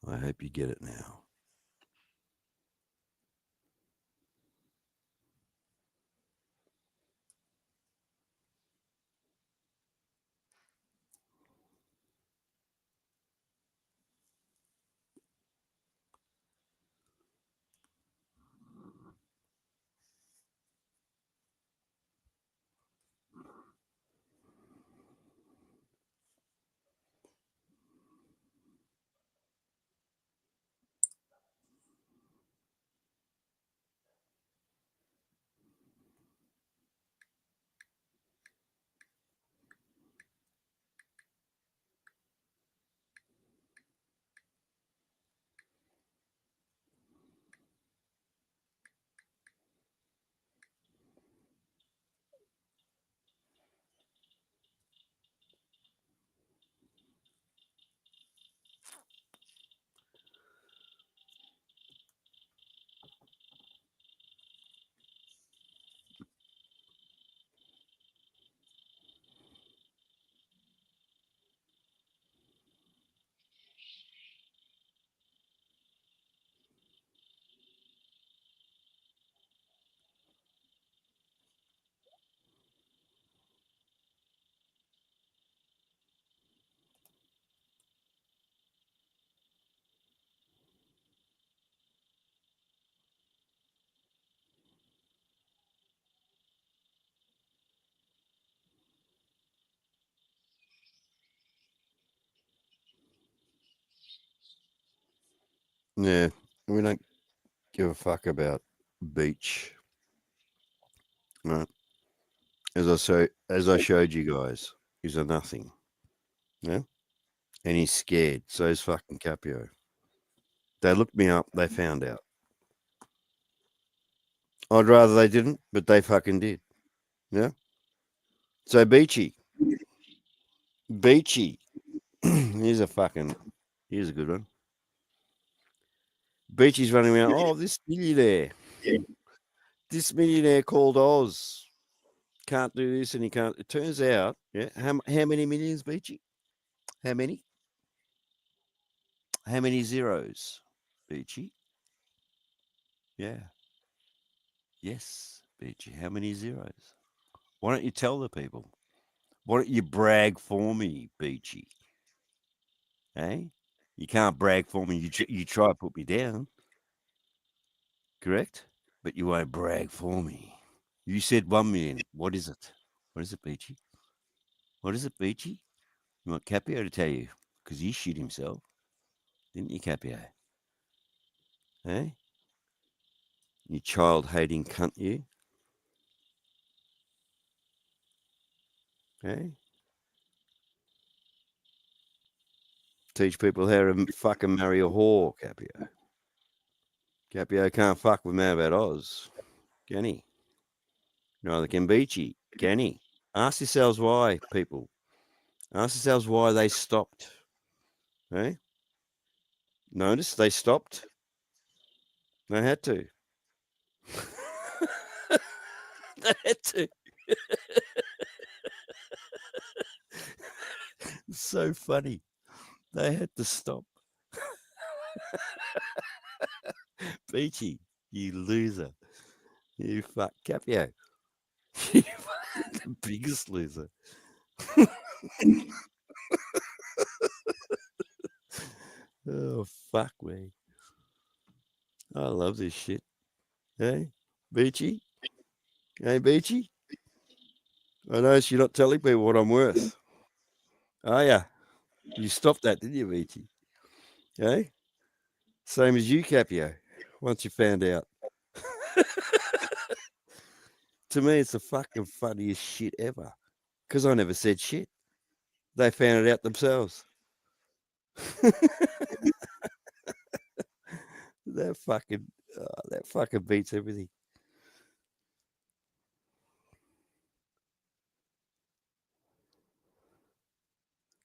I hope you get it now. Yeah, we don't give a fuck about Beach. Right. As I showed you guys, he's a nothing. Yeah. And he's scared. So is fucking Capio. They looked me up, they found out. I'd rather they didn't, but they fucking did. Yeah. So Beachy. Here's a good one. Beachy's running around. Oh, this millionaire called Oz can't do this and he can't. It turns out, yeah. How many millions, Beachy? How many? How many zeros, Beachy? Yeah. Yes, Beachy. How many zeros? Why don't you tell the people? Why don't you brag for me, Beachy? Hey? You can't brag for me. You try to put me down. Correct? But you won't brag for me. You said 1 million. What is it? What is it, Beachy? What is it, Beachy? You want Capio to tell you? Because he shit himself. Didn't you, Capio? Hey? You child-hating cunt, you. Hey? Teach people how to fucking marry a whore, Capio. Capio can't fuck with Man About Oz, can he? Neither can Beachy, can he? Ask yourselves why, people. Ask yourselves why they stopped. Hey? Notice they stopped. They had to. They had to. It's so funny. They had to stop. Beachy, you loser. You fuck Capio. You the biggest loser. Oh, fuck me. I love this shit. Hey, Beachy? Hey, Beachy? I notice you're not telling people what I'm worth. Are ya? You stopped that, didn't you, Beachy? Hey? Same as you, Capio, once you found out. To me, it's the fucking funniest shit ever. Because I never said shit. They found it out themselves. that fucking beats everything.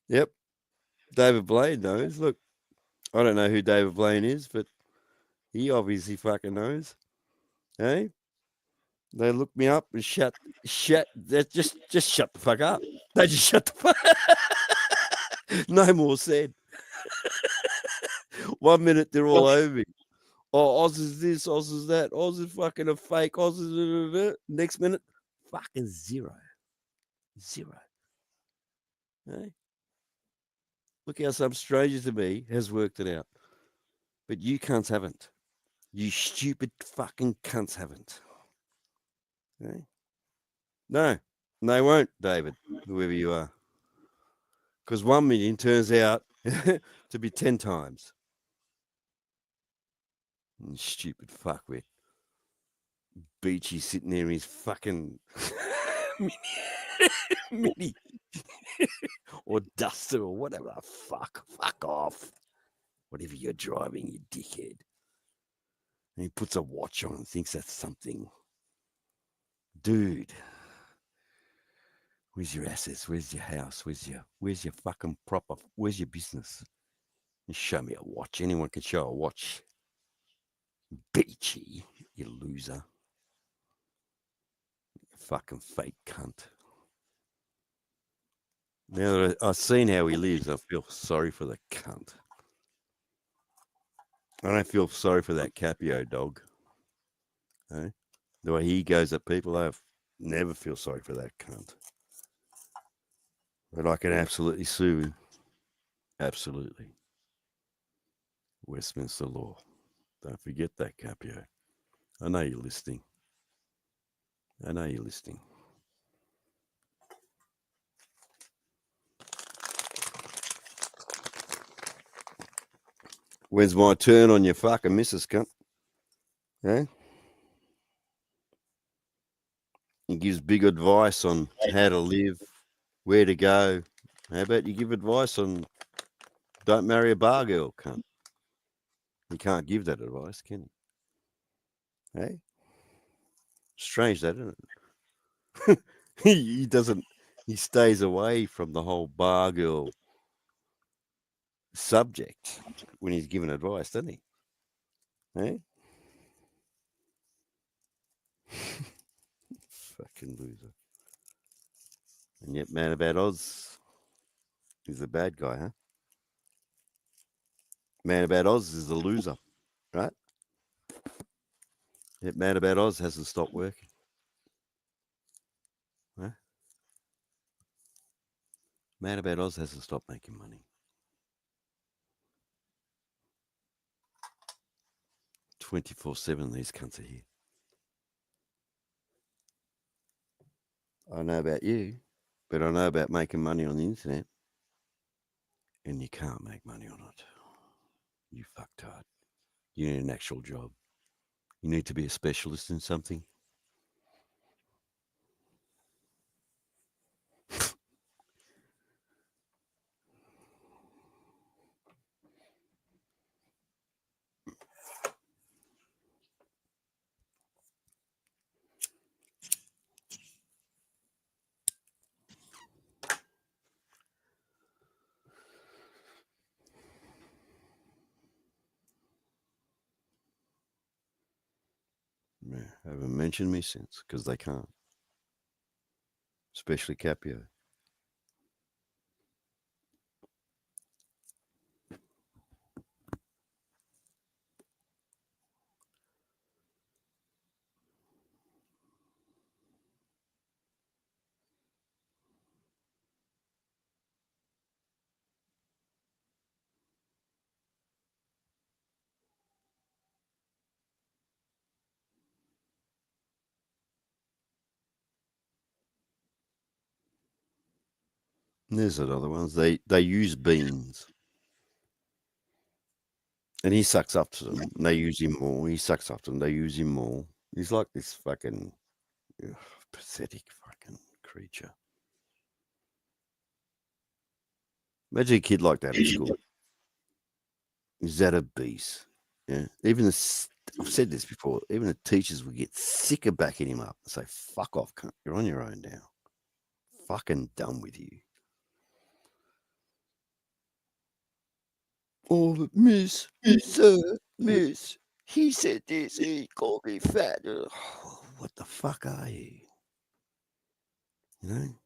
Yep. David Blaine knows. Look, I don't know who David Blaine is, but he obviously fucking knows. Hey? They looked me up and shut that just shut the fuck up. They just shut the fuck No more said. 1 minute they're all over me. Oh, Oz is this, Oz is that, Oz is fucking a fake, Oz is next minute, fucking zero. Hey? Look how some stranger to me has worked it out. But you cunts haven't. You stupid fucking cunts haven't. Hey? No, they won't, David, whoever you are. Because 1 million turns out to be 10 times. Stupid fuckwit. Beachy sitting there in his fucking mini or Duster or whatever. Fuck off. Whatever you're driving, you dickhead. And he puts a watch on and thinks that's something. Dude. Where's your assets? Where's your house? Where's your fucking proper? Where's your business? You show me a watch. Anyone can show a watch. Beachy, you loser. You fucking fake cunt. Now that I've seen how he lives, I feel sorry for the cunt. I don't feel sorry for that Capio dog. Eh? The way he goes at people, I never feel sorry for that cunt. But I can absolutely sue him. Absolutely. Westminster law. Don't forget that, Capio. I know you're listening. When's my turn on your fucking missus, cunt? Eh? He gives big advice on how to live, where to go. How about you give advice on don't marry a bar girl, cunt? He can't give that advice, can he? Hey? Strange that, isn't it? he doesn't, he stays away from the whole bar girl subject when he's giving advice, doesn't he? Hey? Fucking loser. And yet, Man About Oz is the bad guy, huh? Man About Oz is the loser, right? Yet Man About Oz hasn't stopped working. Huh? Man About Oz hasn't stopped making money. 24/7, these cunts are here. I know about you, but I know about making money on the internet. And you can't make money on it. You fucktard. You need an actual job. You need to be a specialist in something. Yeah, haven't mentioned me since because they can't. Especially Capio. And there's other ones. They use beans. And he sucks up to them. And they use him more. He sucks up to them. They use him more. He's like this fucking pathetic fucking creature. Imagine a kid like that at school. Is that a beast? Yeah. Even I've said this before. Even the teachers would get sick of backing him up and say, "Fuck off, cunt. You're on your own now. Fucking done with you." Oh, but miss, sir, miss. He said this. He called me fat. What the fuck are you? You know?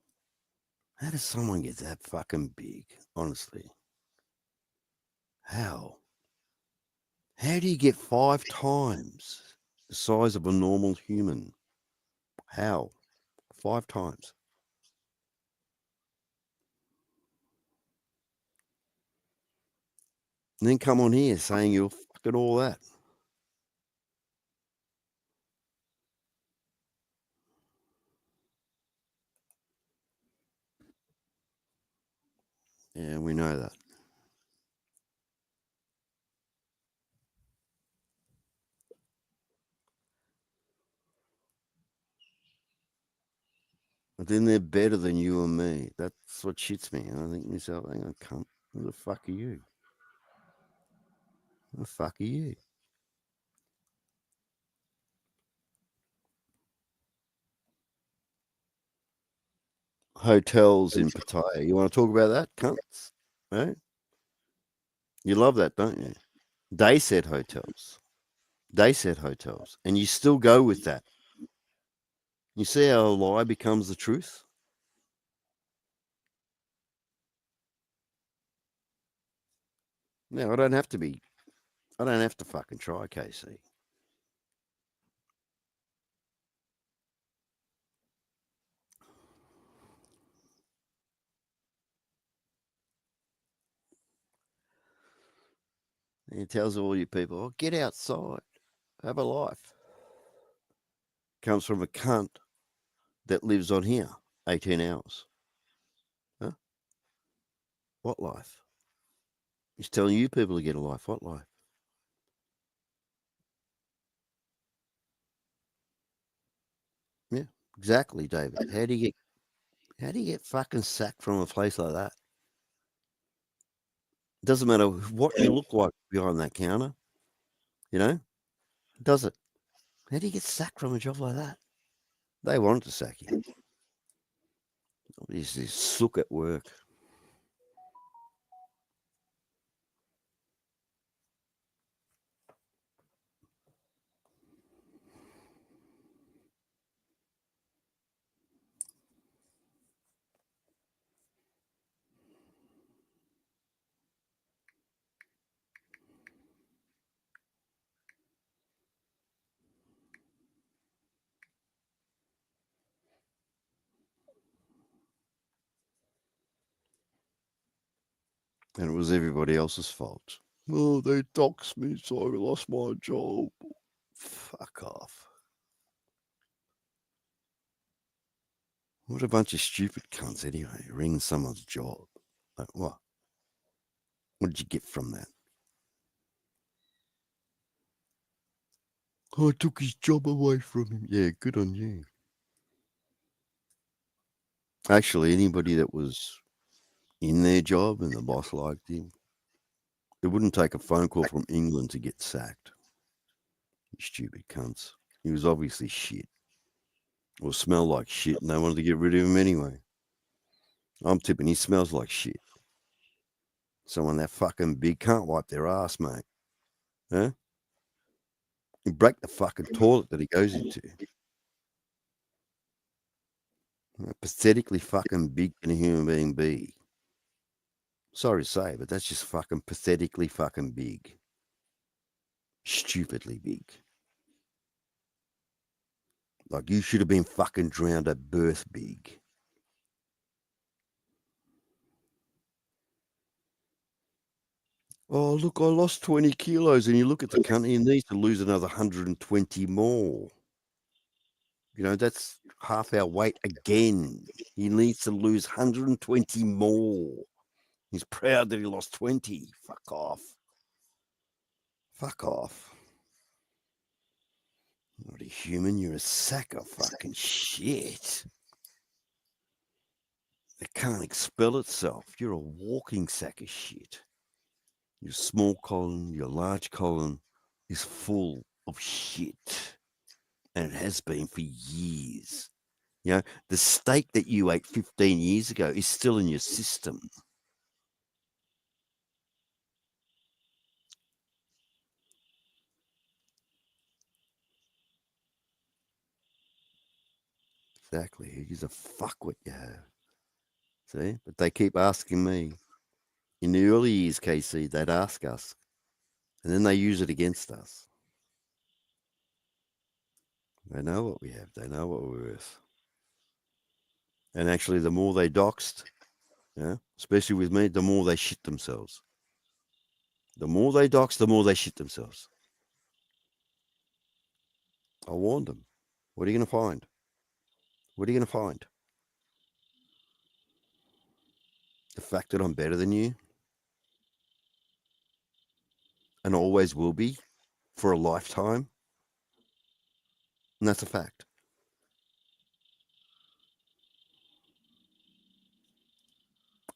How does someone get that fucking big? Honestly. How? How do you get 5 times the size of a normal human? How? 5 times. And then come on here saying you're fucking all that. Yeah, we know that. But then they're better than you and me. That's what shits me. And I think to myself, hang on, cunt, who the fuck are you? Who the fuck are you? Hotels in Pattaya. You want to talk about that, cunts? Right? You love that, don't you? They said hotels. They said hotels. And you still go with that. You see how a lie becomes the truth? No, I don't have to fucking try, KC. And he tells all you people, oh, get outside, have a life. Comes from a cunt that lives on here 18 hours. Huh? What life? He's telling you people to get a life. What life? Yeah, exactly, David. How do you get fucking sacked from a place like that? It doesn't matter what you look like behind that counter, you know? Does it? How do you get sacked from a job like that? They wanted to sack you. What is this sook at work? And it was everybody else's fault. Oh, they doxed me, so I lost my job. Fuck off. What a bunch of stupid cunts anyway, ring someone's job. Like, what? What did you get from that? I took his job away from him. Yeah, good on you. Actually, anybody that was in their job and the boss liked him, it wouldn't take a phone call from England to get sacked. You stupid cunts. He was obviously shit. Or smelled like shit, and they wanted to get rid of him anyway. I'm tipping he smells like shit. Someone that fucking big can't wipe their ass, mate. Huh? You break the fucking toilet that he goes into. How pathetically fucking big can a human being be? Sorry to say, but that's just fucking pathetically fucking big. Stupidly big. Like you should have been fucking drowned at birth big. Oh, look, I lost 20 kilos. And you look at the country, he needs to lose another 120 more. You know, that's half our weight again. He needs to lose 120 more. He's proud that he lost 20. Fuck off. Fuck off. You're not a human, you're a sack of fucking shit. It can't expel itself. You're a walking sack of shit. Your small colon, your large colon is full of shit. And it has been for years. You know, the steak that you ate 15 years ago is still in your system. Exactly. He's a fuckwit you have. See? But they keep asking me. In the early years, KC, they'd ask us. And then they use it against us. They know what we have. They know what we're worth. And actually, the more they doxed, yeah, especially with me, the more they shit themselves. The more they dox, the more they shit themselves. I warned them. What are you going to find? What are you going to find? The fact that I'm better than you and always will be for a lifetime. And that's a fact.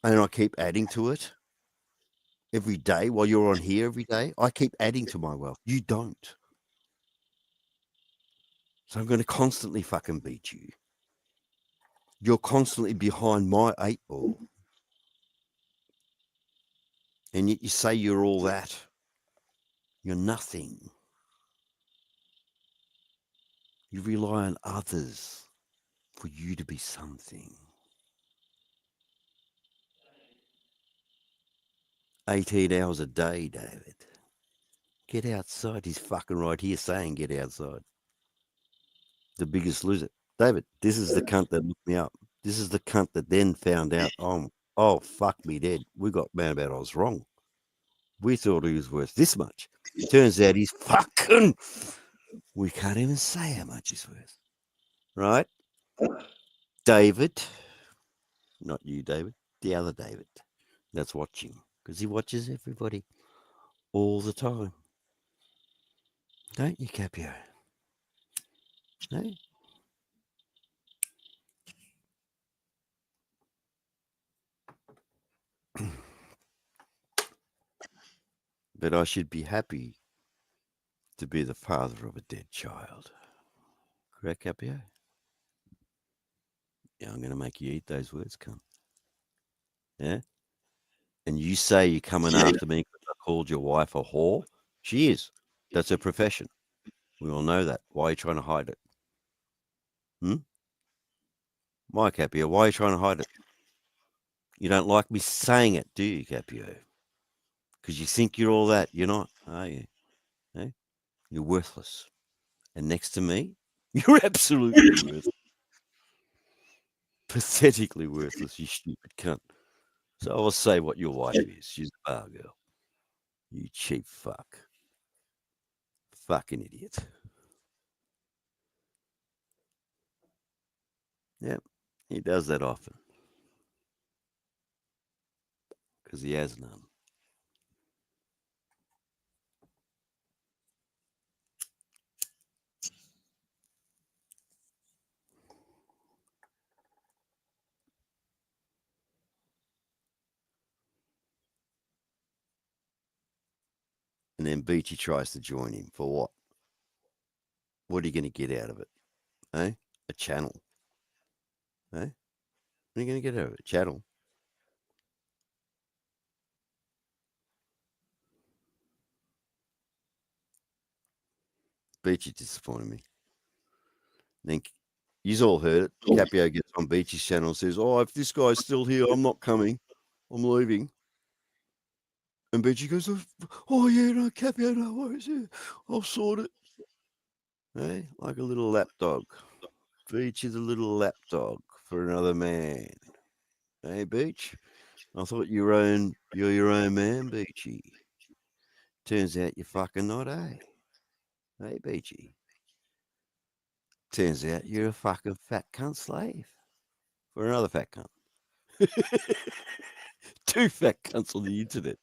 And I keep adding to it every day while you're on here every day. I keep adding to my wealth. You don't. So I'm going to constantly fucking beat you. You're constantly behind my 8 ball. And yet you say you're all that. You're nothing. You rely on others for you to be something. 18 hours a day, David. Get outside. He's fucking right here saying get outside. The biggest loser. David, this is the cunt that looked me up. This is the cunt that then found out, oh, fuck me dead. We got mad about I was wrong. We thought he was worth this much. Turns out he's fucking, we can't even say how much he's worth. Right? David, not you, David, the other David that's watching, because he watches everybody all the time. Don't you, Capio? No? But I should be happy to be the father of a dead child. Correct, Capio? Yeah, I'm going to make you eat those words, cunt. Yeah? And you say you're coming after me because I called your wife a whore? She is. That's her profession. We all know that. Why are you trying to hide it? Why, Capio? Why are you trying to hide it? You don't like me saying it, do you, Capio? Because you think you're all that. You're not, are you? Eh? You're worthless. And next to me, you're absolutely worthless. Pathetically worthless, you stupid cunt. So I'll say what your wife is. She's a bar girl. You cheap fuck. Fucking idiot. Yep, he does that often. Because he has none. And then Beachy tries to join him for what? What are you going to get out of it? Eh? A channel. Eh? What are you going to get out of it? A channel. Beachy disappointed me. Then you've all heard it. Capio gets on Beachy's channel and says, "Oh, if this guy's still here, I'm not coming. I'm leaving." And Beachy goes, "Oh yeah, no, Capio, no worries. Yeah, I'll sort it." Hey, like a little lapdog. Beach is a little lapdog for another man. Hey, Beach, I thought you're your own man, Beachy. Turns out you're fucking not, eh? Hey, Beachy. Turns out you're a fucking fat cunt slave for another fat cunt. Two fat cunts on the internet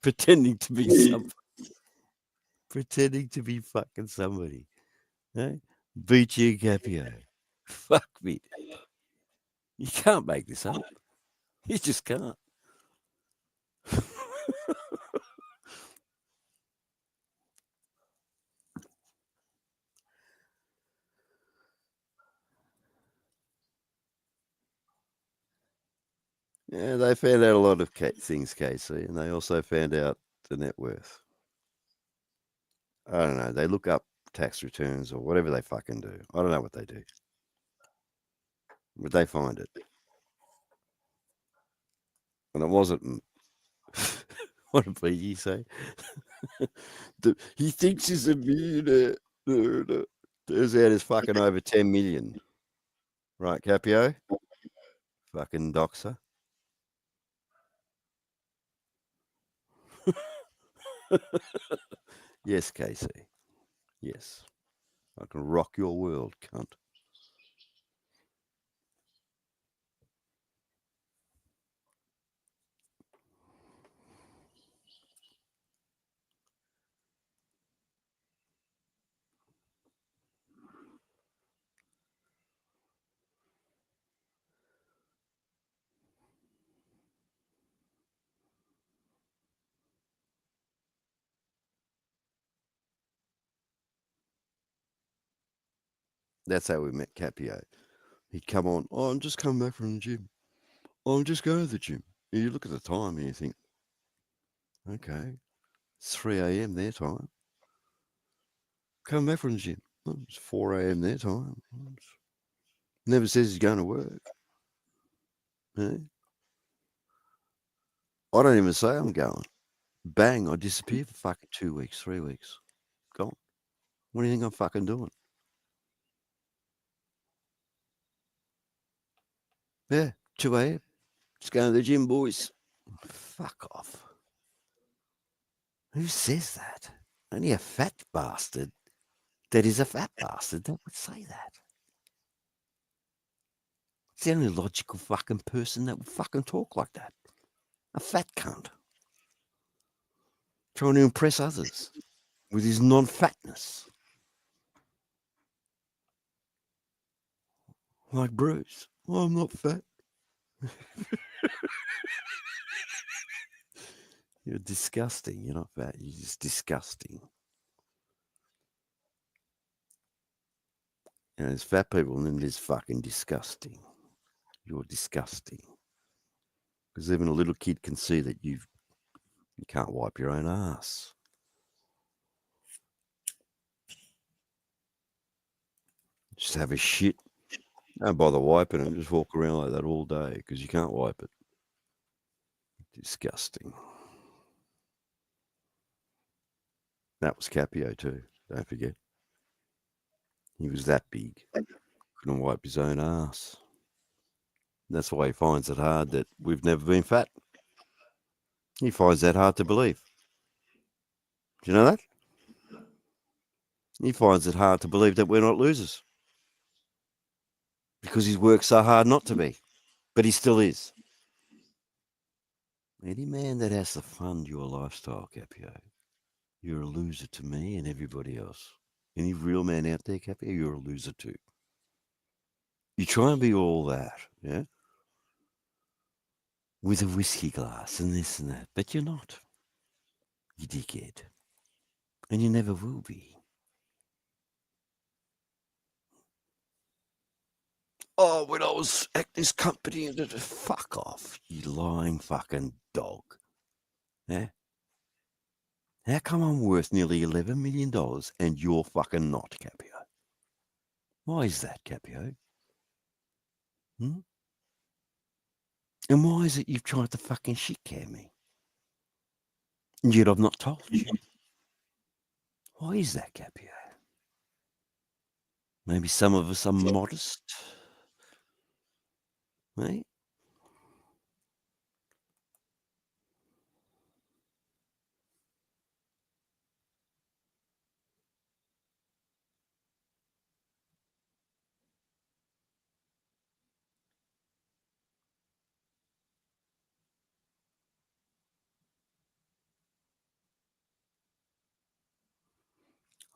pretending to be somebody. Pretending to be fucking somebody. Eh? Beachy and Capio. Fuck me. You can't make this up. You just can't. Yeah, they found out a lot of things, Casey, and they also found out the net worth. I don't know. They look up tax returns or whatever they fucking do. I don't know what they do. But they find it. And it wasn't. What did Beatty say? He thinks he's a millionaire. Turns out it's fucking over 10 million. Right, Capio? Fucking doxer. Yes, Casey. Yes. I can rock your world, cunt. That's how we met Capio. He'd come on, "Oh, I'm just coming back from the gym. Oh, I'm just going to the gym." And you look at the time and you think, okay, it's 3 a.m. their time. Come back from the gym. Oh, it's 4 a.m. their time. Never says he's going to work. Eh? I don't even say I'm going. Bang, I disappear for fucking 2 weeks, 3 weeks. Gone. What do you think I'm fucking doing? Yeah, 2 a.m. Just going to the gym, boys. Fuck off. Who says that? Only a fat bastard that is a fat bastard that would say that. It's the only logical fucking person that would fucking talk like that. A fat cunt. Trying to impress others with his non-fatness. Like Bruce. Oh, I'm not fat. You're disgusting. You're not fat. You're just disgusting. You know, there's fat people and then there's fucking disgusting. You're disgusting. Because even a little kid can see that you can't wipe your own ass. Just have a shit. Don't bother wiping it. Just walk around like that all day because you can't wipe it. Disgusting. That was Capio too. Don't forget. He was that big. Couldn't wipe his own ass. That's why he finds it hard that we've never been fat. He finds that hard to believe. Do you know that? He finds it hard to believe that we're not losers. Because he's worked so hard not to be. But he still is. Any man that has to fund your lifestyle, Capio, you're a loser to me and everybody else. Any real man out there, Capio, you're a loser too. You try and be all that, yeah? With a whiskey glass and this and that, but you're not. You dickhead. And you never will be. Oh, when I was at this company, fuck off, you lying fucking dog. Yeah? How come I'm worth nearly $11 million and you're fucking not, Capio? Why is that, Capio? Hmm? And why is it you've tried to fucking shit can me? And yet I've not told you. Why is that, Capio? Maybe some of us are modest. Right?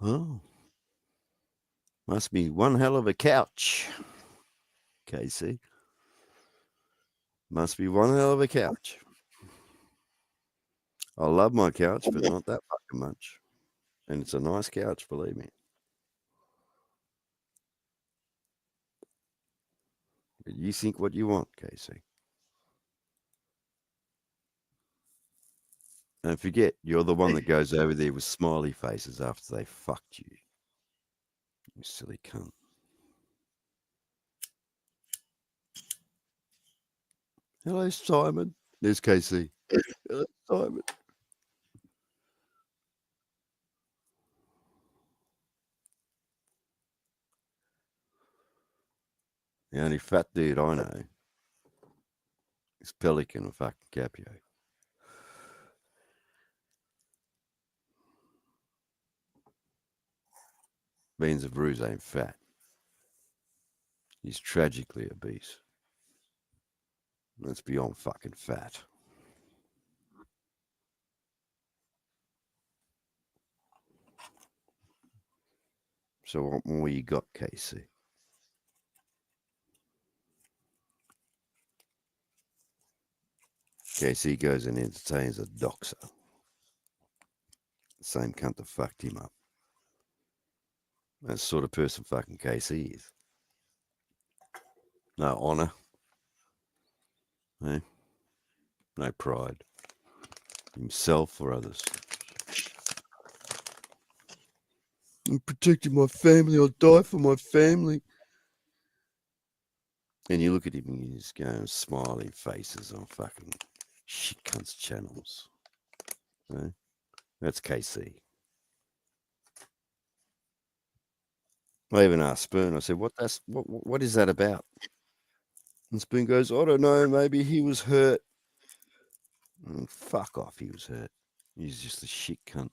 Oh. Must be one hell of a couch, Casey. Must be one hell of a couch. I love my couch, but not that fucking much. And it's a nice couch, believe me. But you think what you want, Casey. Don't forget, you're the one that goes over there with smiley faces after they fucked you. You silly cunt. Hello, Simon. There's Casey. Hello, Simon. The only fat dude I know is Pelican and fucking Capio. Beans of Bruce ain't fat. He's tragically obese. That's beyond fucking fat. So what more you got, Casey? Casey goes and entertains a doxer. The same cunt that fucked him up. That's the sort of person fucking Casey is. No honour. Eh? No pride. Himself or others. I'm protecting my family. I'll die for my family. And you look at him and he's going smiling faces on fucking shit cunts channels. Eh? That's KC. I even asked Spoon, I said, what is that about? And Spoon goes, I don't know, maybe he was hurt. Fuck off, he was hurt. He's just a shit cunt.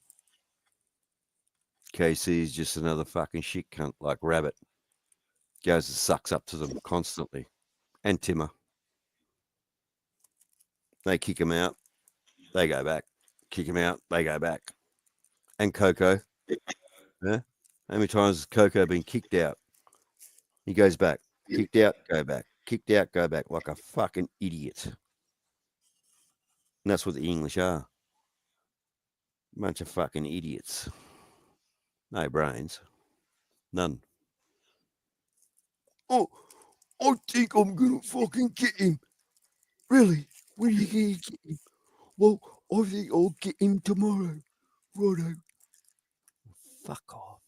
KC is just another fucking shit cunt like Rabbit. Goes and sucks up to them constantly. And Timmer. They kick him out. They go back. Kick him out. They go back. And Coco. Yeah? How many times has Coco been kicked out? He goes back. Kicked out, go back. Kicked out, go back. Like a fucking idiot. And that's what the English are. Bunch of fucking idiots. No brains. None. Oh, I think I'm gonna fucking get him. Really? When are you gonna get him? Well, I think I'll get him tomorrow. Righto. Fuck off.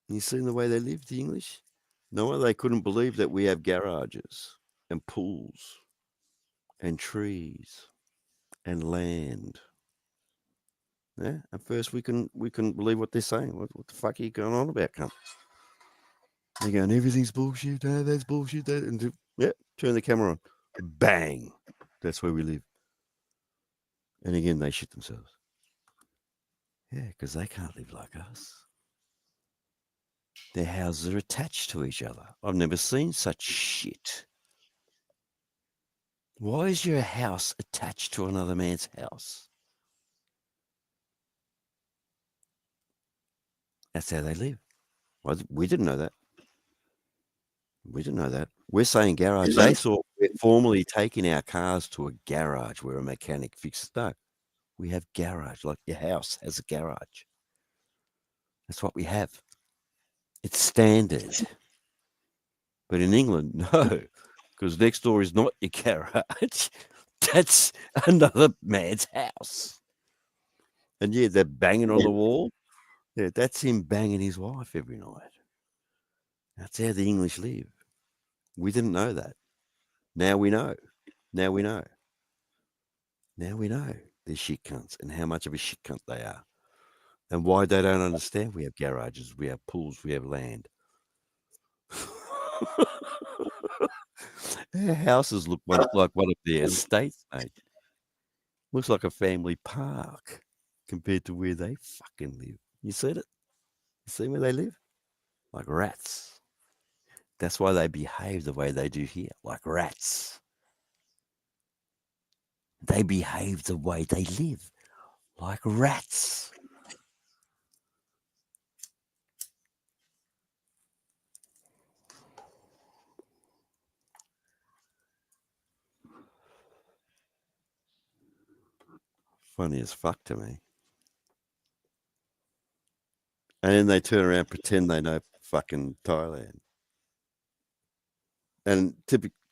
You seen the way they live, the English? No, they couldn't believe that we have garages and pools and trees and land. Yeah, at first we couldn't believe what they're saying. What the fuck are you going on about, cunt? They're going, everything's bullshit. No, that's bullshit. That, and yeah, turn the camera on. Bang. That's where we live. And again, they shit themselves. Yeah, because they can't live like us. Their houses are attached to each other. I've never seen such shit. Why is your house attached to another man's house? That's how they live. We didn't know that. We didn't know that. We're saying garage. They thought we're formally taking our cars to a garage where a mechanic fixes. No, we have garage. Like your house has a garage. That's what we have. It's standard. But in England, no, because next door is not your garage. That's another man's house. And yeah, they're banging on the wall. Yeah, that's him banging his wife every night. That's how the English live. We didn't know that. Now we know. Now we know. Now we know they're shit cunts and how much of a shit cunt they are. And why they don't understand we have garages, we have pools, we have land. Their houses look like one of their estates, mate. Looks like a family park compared to where they fucking live. You seen it? You see where they live? Like rats. That's why they behave the way they do here, like rats. They behave the way they live, like rats. Funny as fuck to me. And then they turn around and pretend they know fucking Thailand. And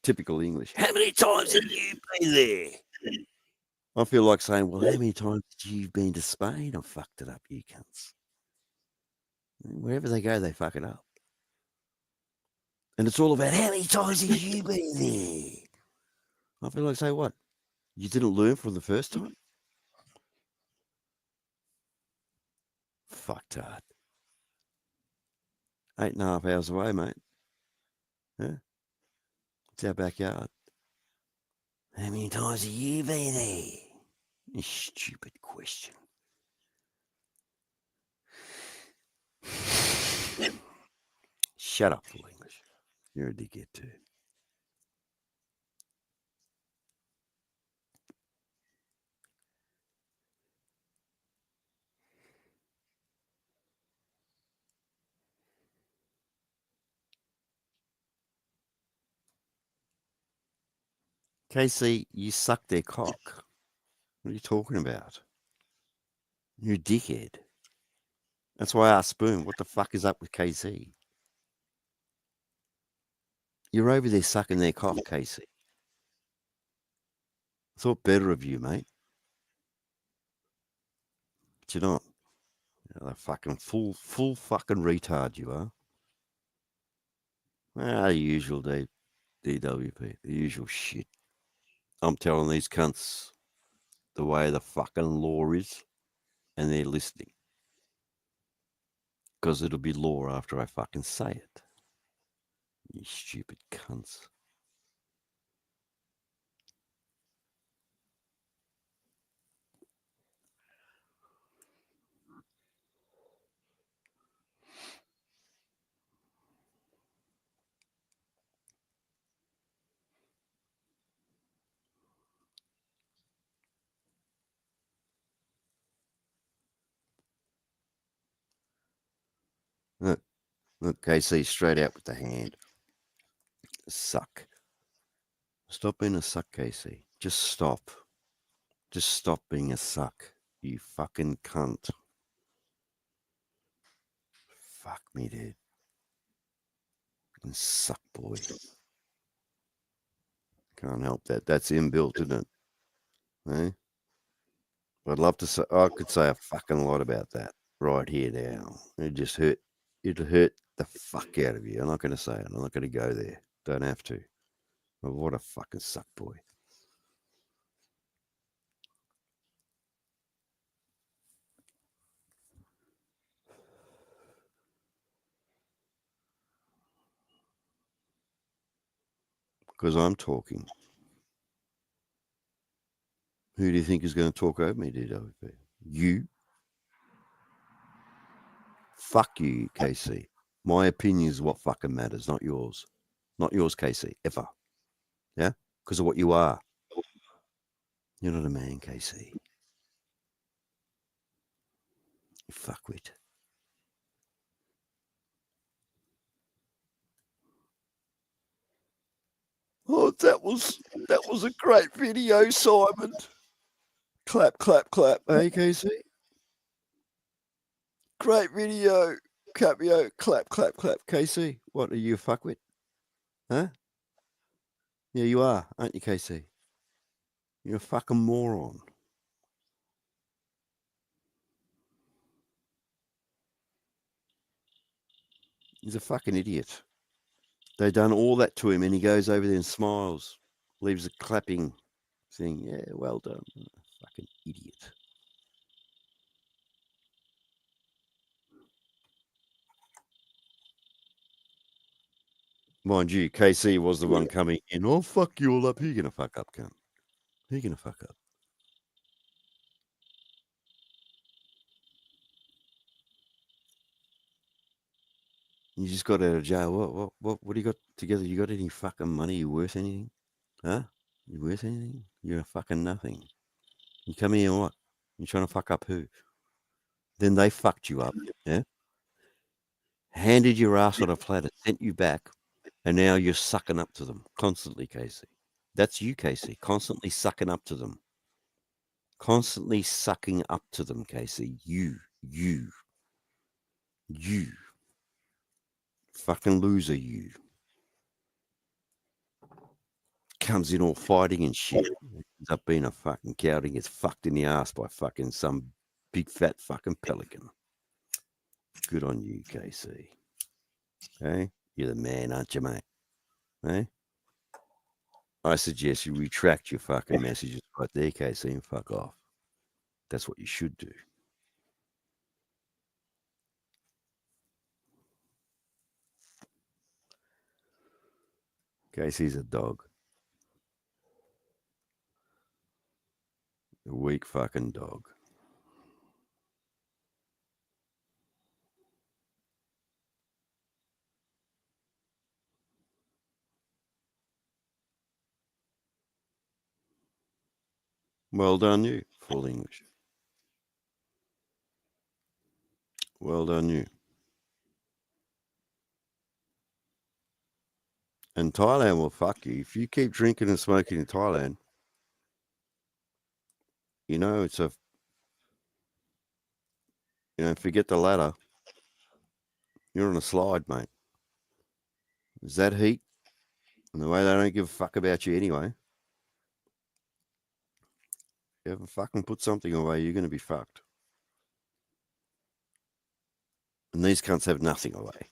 typical English. How many times have you been there? I feel like saying, well, how many times have you been to Spain? I fucked it up, you cunts. Wherever they go, they fuck it up. And it's all about how many times have you been there? I feel like say what? You didn't learn from the first time? Fucked hard. 8.5 hours away, mate. Yeah. It's our backyard. How many times have you been there? You stupid question. Shut up, full English. You're a dickhead too. KC, you suck their cock. What are you talking about? You're a dickhead. That's why I asked Spoon, what the fuck is up with KC? You're over there sucking their cock, KC. I thought better of you, mate. But you're not. You're a fucking full fucking retard you are. The usual DWP, the usual shit. I'm telling these cunts the way the fucking law is, and they're listening. Because it'll be law after I fucking say it. You stupid cunts. Look, KC, straight out with the hand. Suck. Stop being a suck, KC. Just stop. Just stop being a suck. You fucking cunt. Fuck me, dude. Suck, boy. Can't help that. That's inbuilt, isn't it? Eh? I'd love to say, I could say a fucking lot about that right here now. It just hurt. It'll hurt the fuck out of you. I'm not going to say it. I'm not going to go there. Don't have to. But what a fucking suck boy. Because I'm talking. Who do you think is going to talk over me, DWP? You? Fuck you, KC. My opinion is what fucking matters, not yours. Not yours, KC, ever. Yeah? Because of what you are. You're not a man, KC. You fuckwit. Oh, that was a great video, Simon. Clap, clap, clap. Hey, KC? Great video. Capio, clap, clap, clap. KC, what are you a fuckwit? Huh? Yeah, you are, aren't you, KC? You're a fucking moron. He's a fucking idiot. They done all that to him and he goes over there and smiles, leaves a clapping thing. Yeah, well done. Fucking idiot. Mind you, KC was the one coming in. Oh, fuck you all up. Who you going to fuck up, cunt? Who you going to fuck up? You just got out of jail. What do you got together? You got any fucking money? You worth anything? Huh? You worth anything? You're a fucking nothing. You come here and what? You trying to fuck up who? Then they fucked you up, yeah? Handed your ass on a platter, sent you back, and now you're sucking up to them constantly, Casey. That's you, Casey. Constantly sucking up to them. Constantly sucking up to them, Casey. You. Fucking loser, you. Comes in all fighting and shit. Ends up being a fucking coward and gets fucked in the ass by fucking some big fat fucking pelican. Good on you, Casey. Hey? You're the man, aren't you, mate? Hey? I suggest you retract your fucking messages right there, Casey, and fuck off. That's what you should do. Casey's a dog. A weak fucking dog. Well done, you. Full English. Well done, you. And Thailand will fuck you. If you keep drinking and smoking in Thailand, you know, it's a, you know, forget the ladder. You're on a slide, mate. Is that heat? And the way they don't give a fuck about you anyway. You ever fucking put something away, you're going to be fucked. And these cunts have nothing away.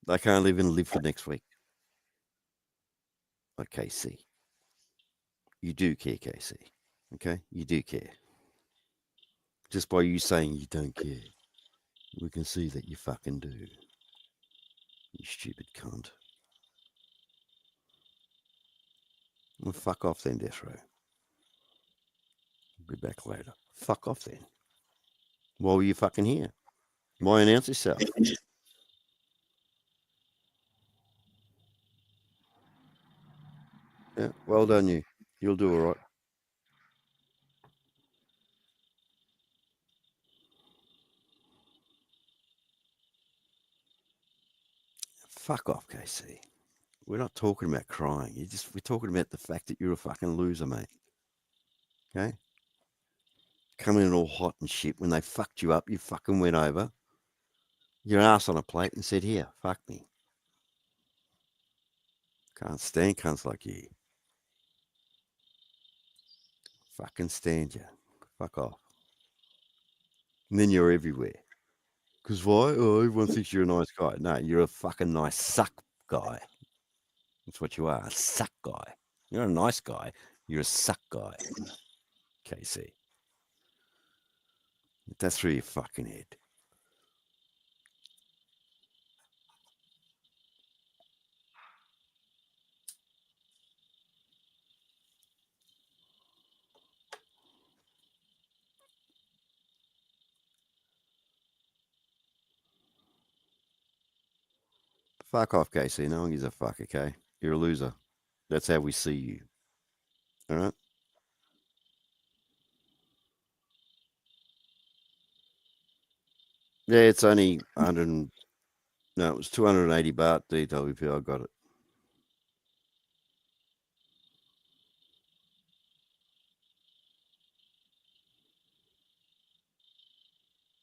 They can't even live for next week. Like KC. You do care, KC. Okay? You do care. Just by you saying you don't care, we can see that you fucking do. You stupid cunt. Well, fuck off then, Death Row. Be back later. Fuck off then. Why were you fucking here? Why announce yourself? Yeah, well done, you. You'll do all right. Fuck off, KC. We're not talking about crying. We're talking about the fact that you're a fucking loser, mate. Okay? Coming in all hot and shit. When they fucked you up, you fucking went over your ass on a plate and said, here, fuck me. Can't stand cunts like you. Fucking stand you. Fuck off. And then you're everywhere. Because why? Oh, everyone thinks you're a nice guy. No, you're a fucking nice suck guy. That's what you are, a suck guy. You're not a nice guy. You're a suck guy. KC. That's through your fucking head. Fuck off, Casey. No one gives a fuck, okay? You're a loser. That's how we see you. All right? Yeah, it's only 100. No, it was 280 baht DWP. I got it.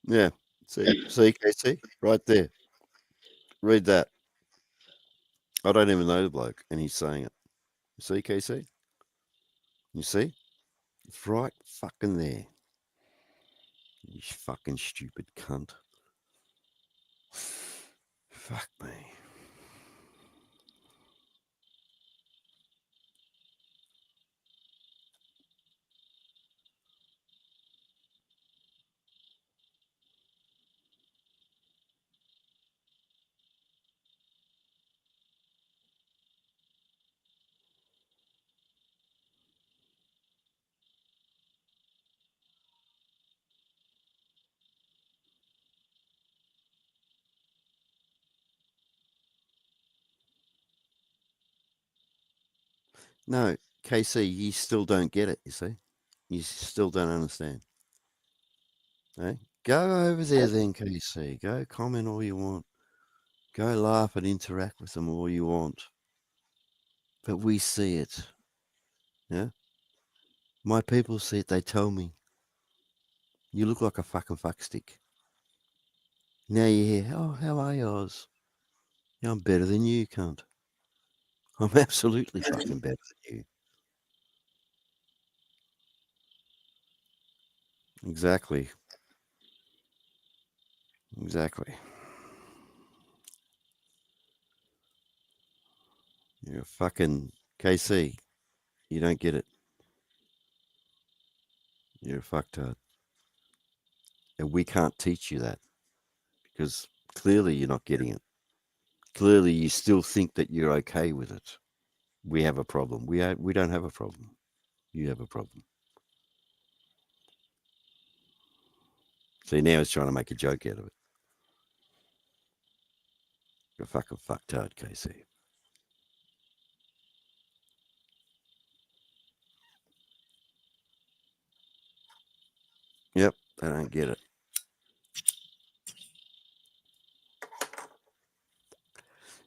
Yeah. See, Casey? Right there. Read that. I don't even know the bloke, and he's saying it. You see, KC? You see? It's right fucking there. You fucking stupid cunt. Fuck me. No, KC, you still don't get it, you see? You still don't understand. Eh? Go over there then, KC. Go comment all you want. Go laugh and interact with them all you want. But we see it. Yeah? My people see it. They tell me. You look like a fucking fuckstick. Now you hear, oh, how are yours? Yeah, I'm better than you, cunt. I'm absolutely fucking better than you. Exactly. Exactly. You're a fucking KC. You don't get it. You're a fucktard. And we can't teach you that because clearly you're not getting it. Clearly you still think that you're okay with it. We have a problem. We don't have a problem. You have a problem. See, now he's trying to make a joke out of it. You're a fucking fucktard, KC. Yep, they don't get it.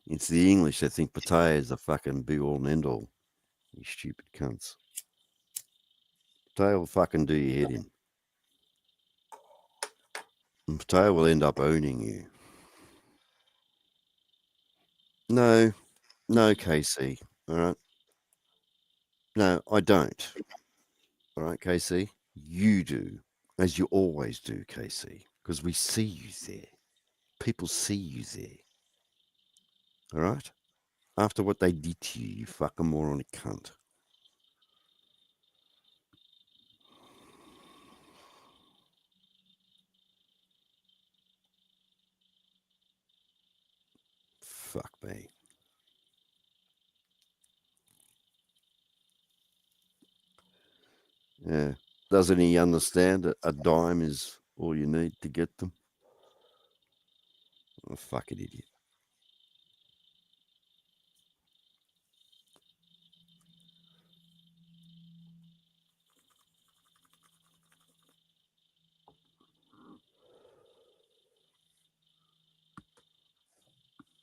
It's the English that think potato is the fucking be all and end all. You stupid cunts. Potato will fucking do your head in. And potato will end up owning you. No, KC. All right. No, I don't. All right, KC. You do, as you always do, KC, because we see you there. People see you there. All right? After what they did to you, you fucking moronic cunt. Fuck me. Yeah. Doesn't he understand that a dime is all you need to get them? Oh, fucking idiot.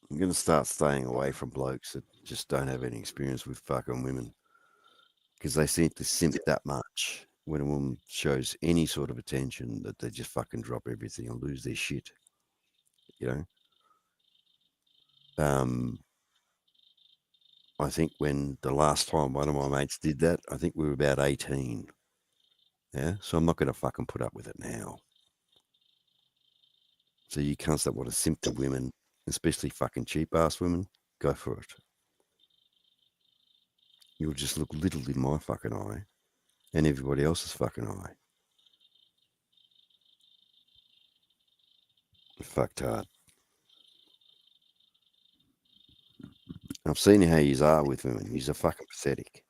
I'm going to start staying away from blokes that just don't have any experience with fucking women because they seem to simp that much when a woman shows any sort of attention that they just fucking drop everything and lose their shit. You know? I think when the last time one of my mates did that, I think we were about 18. Yeah? So I'm not going to fucking put up with it now. So you cunts that want to simp to women, especially fucking cheap-ass women, go for it. You'll just look little in my fucking eye and everybody else's fucking eye. Fucktard. I've seen how yous are with women. Yous are fucking pathetic.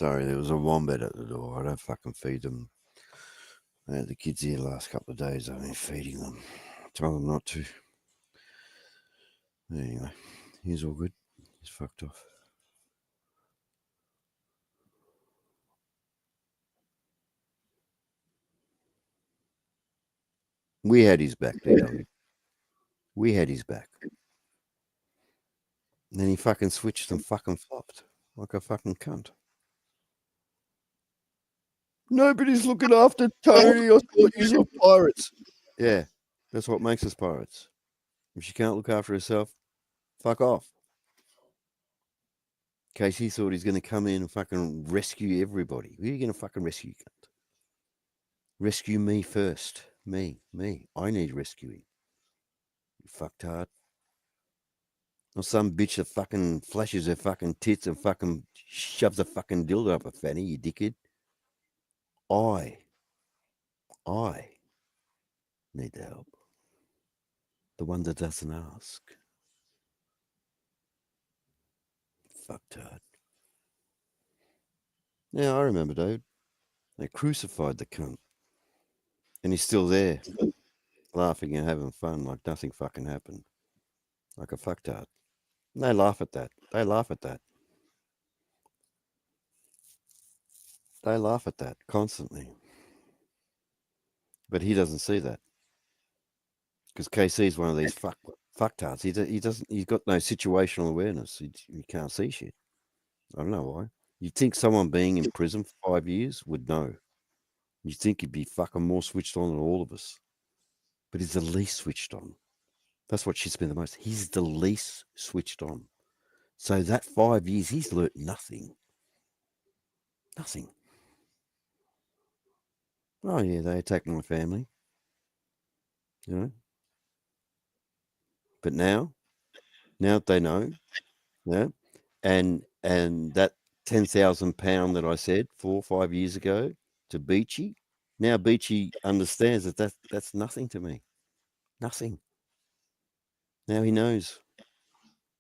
Sorry, there was a wombat at the door. I don't fucking feed them. I had the kids here the last couple of days. I've been feeding them. Tell them not to. Anyway, he's all good. He's fucked off. We had his back, DW. We had his back. And then he fucking switched and fucking flopped like a fucking cunt. Nobody's looking after Tony. I thought you were pirates. Yeah, that's what makes us pirates. If she can't look after herself, fuck off. Casey thought he's going to come in and fucking rescue everybody. Who are you going to fucking rescue, cunt? Rescue me first. Me. I need rescuing. You fucktard. Or some bitch that fucking flashes her fucking tits and fucking shoves a fucking dildo up a fanny, you dickhead. I need the help. The one that doesn't ask. Fucktard. Yeah, I remember, dude. They crucified the cunt. And he's still there, laughing and having fun like nothing fucking happened. Like a fucktard. And they laugh at that. They laugh at that. They laugh at that constantly. But he doesn't see that. Because KC's one of these fucktards. He's got no situational awareness. He can't see shit. I don't know why. You'd think someone being in prison for 5 years would know. You'd think he'd be fucking more switched on than all of us. But he's the least switched on. That's what shits me the most. He's the least switched on. So that 5 years, he's learnt nothing. Nothing. Oh, yeah, they attacked my family. You know? But now they know. Yeah. And that £10,000 that I said 4 or 5 years ago to Beachy, now Beachy understands that's nothing to me. Nothing. Now he knows.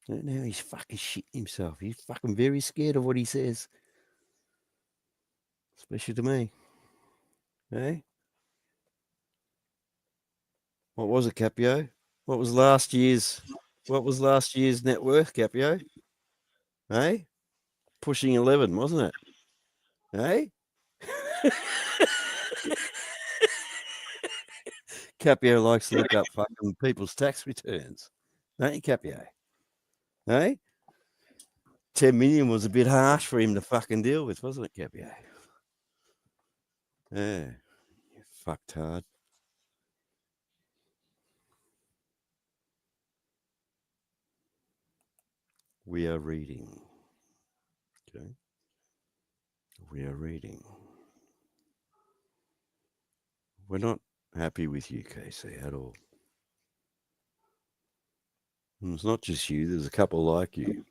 Now he's fucking shitting himself. He's fucking very scared of what he says. Especially to me. Hey? What was it, Capio? What was last year's net worth, Capio? Hey? Pushing 11, wasn't it? Hey? Capio likes to look up fucking people's tax returns. Don't you, Capio? Hey? 10 million was a bit harsh for him to fucking deal with, wasn't it, Capio? Yeah. You fucktard. We are reading. Okay. We are reading. We're not happy with you, Casey, at all. And it's not just you. There's a couple like you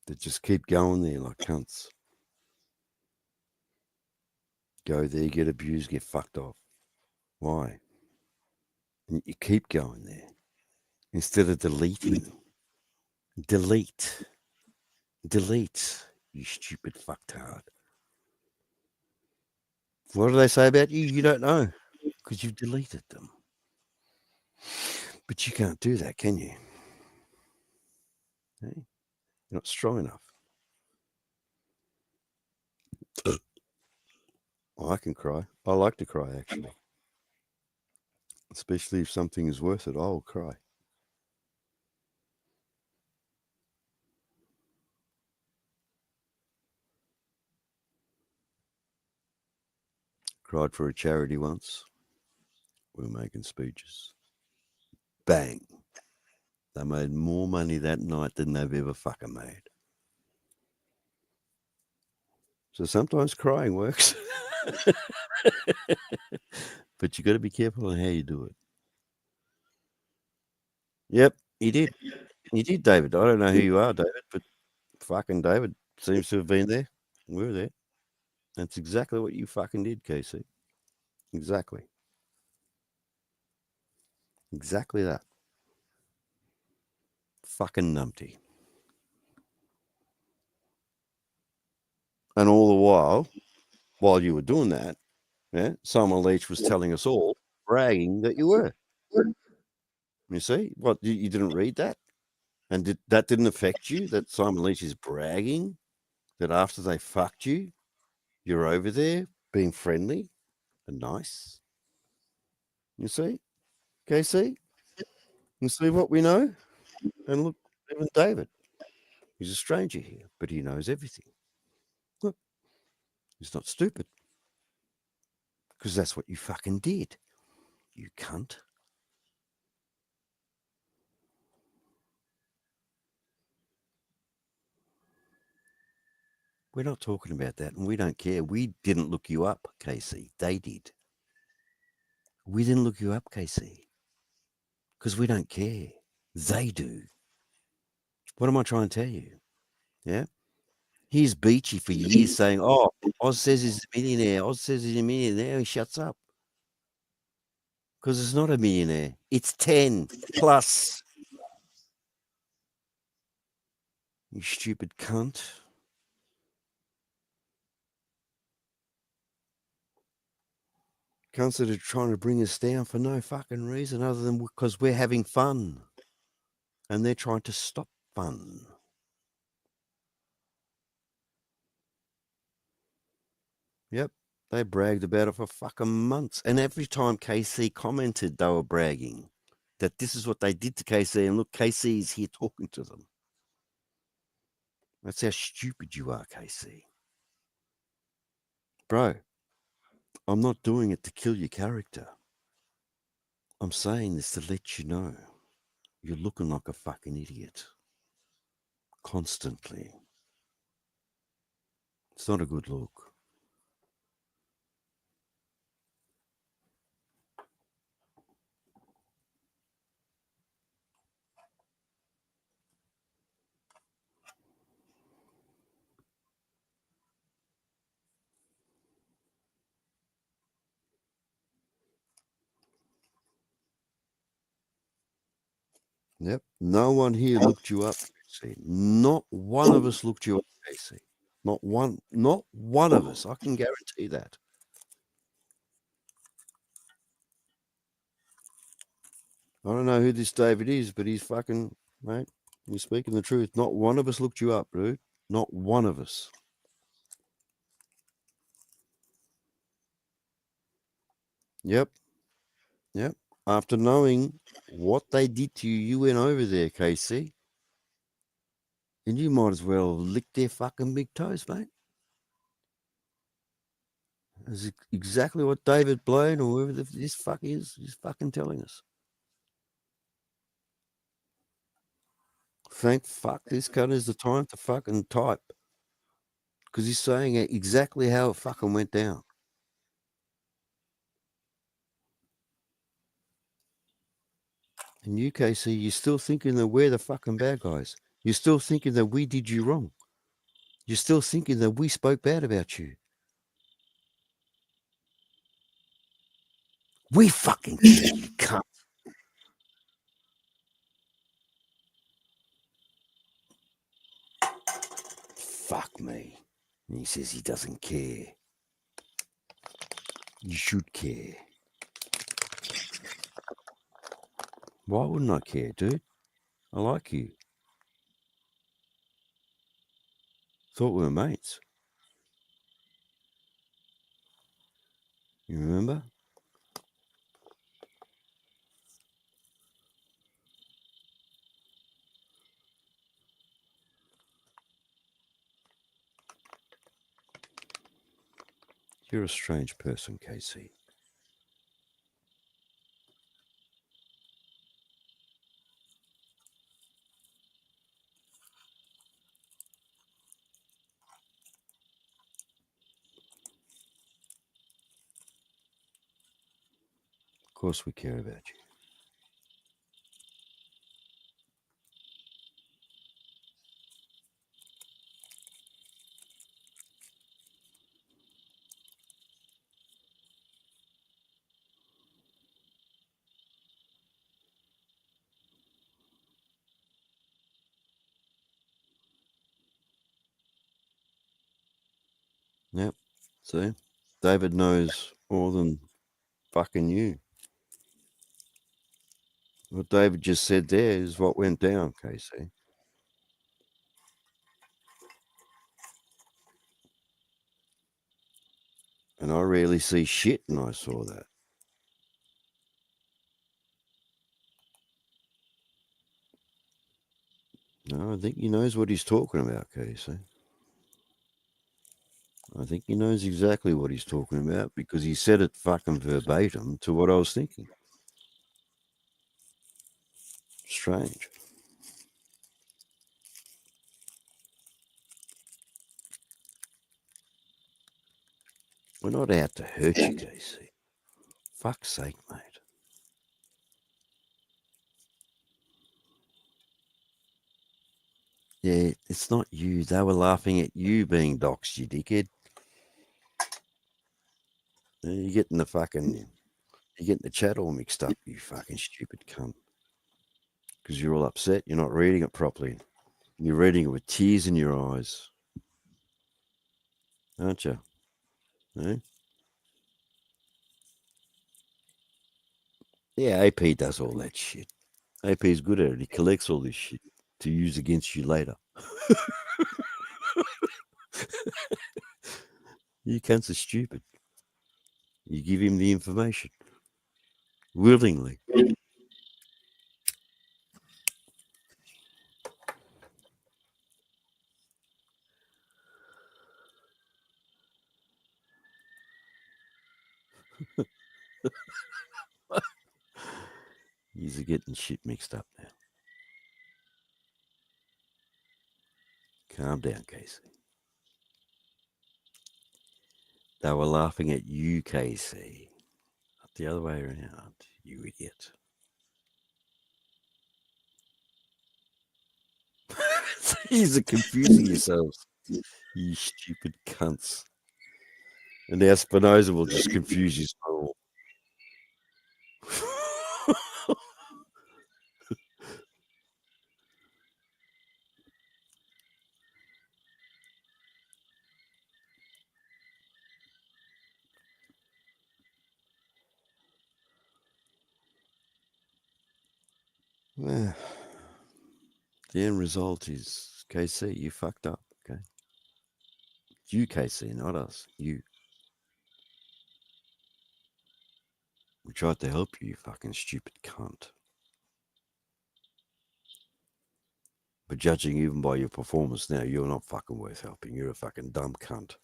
that just keep going there like cunts. Go there, get abused, get fucked off. Why? And you keep going there instead of deleting. Delete, you stupid fucktard. What do they say about you? You don't know because you've deleted them. But you can't do that, can you? Hey? You're not strong enough. I can cry. I like to cry, actually. Especially if something is worth it, I'll cry. Cried for a charity once. We were making speeches. Bang. They made more money that night than they've ever fucking made. So sometimes crying works. But you got to be careful on how you do it. Yep, he did. You did, David. I don't know who you are, David, but fucking David seems to have been there. We were there. That's exactly what you fucking did, Casey. Exactly. Exactly that. Fucking numpty. And all the while you were doing that, yeah, Simon Leach was telling us all, bragging that you were. You see, what you didn't read that, and that didn't affect you. That Simon Leach is bragging that after they fucked you, you're over there being friendly and nice. You see, KC, you see what we know, and look, even David, he's a stranger here, but he knows everything. Look, he's not stupid, because that's what you fucking did, you cunt. We're not talking about that, and we don't care. We didn't look you up, Casey. They did. We didn't look you up, Casey, because we don't care. They do. What am I trying to tell you? Yeah? He's Beachy for years saying, oh, Oz says he's a millionaire. Oz says he's a millionaire. He shuts up. Because it's not a millionaire. It's 10 plus. You stupid cunt. Cunts that are trying to bring us down for no fucking reason other than because we're having fun. And they're trying to stop fun. Yep. They bragged about it for fucking months. And every time KC commented, they were bragging that this is what they did to KC. And look, KC is here talking to them. That's how stupid you are, KC. Bro, I'm not doing it to kill your character. I'm saying this to let you know you're looking like a fucking idiot. Constantly. It's not a good look. Yep. No one here looked you up, Casey. Not one of us looked you up, Casey. Not one of us. I can guarantee that. I don't know who this David is, but he's fucking, mate, he's speaking the truth. Not one of us looked you up, dude. Not one of us. Yep. Yep. After knowing what they did to you, you went over there, Casey. And you might as well lick their fucking big toes, mate. That's exactly what David Blaine or whoever this fuck is fucking telling us. Thank fuck this cunt is the time to fucking type. Because he's saying exactly how it fucking went down. And you, Casey, you're still thinking that we're the fucking bad guys. You're still thinking that we did you wrong. You're still thinking that we spoke bad about you. We fucking care, you cunt. Fuck me. And he says he doesn't care. You should care. Why wouldn't I care, dude? I like you. Thought we were mates. You remember? You're a strange person, Casey. Of course we care about you. See, David knows more than fucking you. What David just said there is what went down, Casey. And I rarely see shit, and I saw that. No, I think he knows what he's talking about, Casey. I think he knows exactly what he's talking about because he said it fucking verbatim to what I was thinking. Strange. We're not out to hurt you, Casey. Fuck's sake, mate. Yeah, it's not you. They were laughing at you being doxxed, you dickhead. You're getting the chat all mixed up, you fucking stupid cunt. Because you're all upset. You're not reading it properly. You're reading it with tears in your eyes. Aren't you? Eh? Yeah, AP does all that shit. AP's good at it. He collects all this shit to use against you later. You cunts are stupid. You give him the information. Willingly. You're getting shit mixed up now. Calm down, Casey. They were laughing at you, Casey. Not the other way around, you idiot. You're confusing yourselves, you stupid cunts. And now Spinoza will just confuse you all. Well, the end result is, KC, you fucked up, okay? You, KC, not us. You. We tried to help you, you fucking stupid cunt. But judging even by your performance now, you're not fucking worth helping. You're a fucking dumb cunt,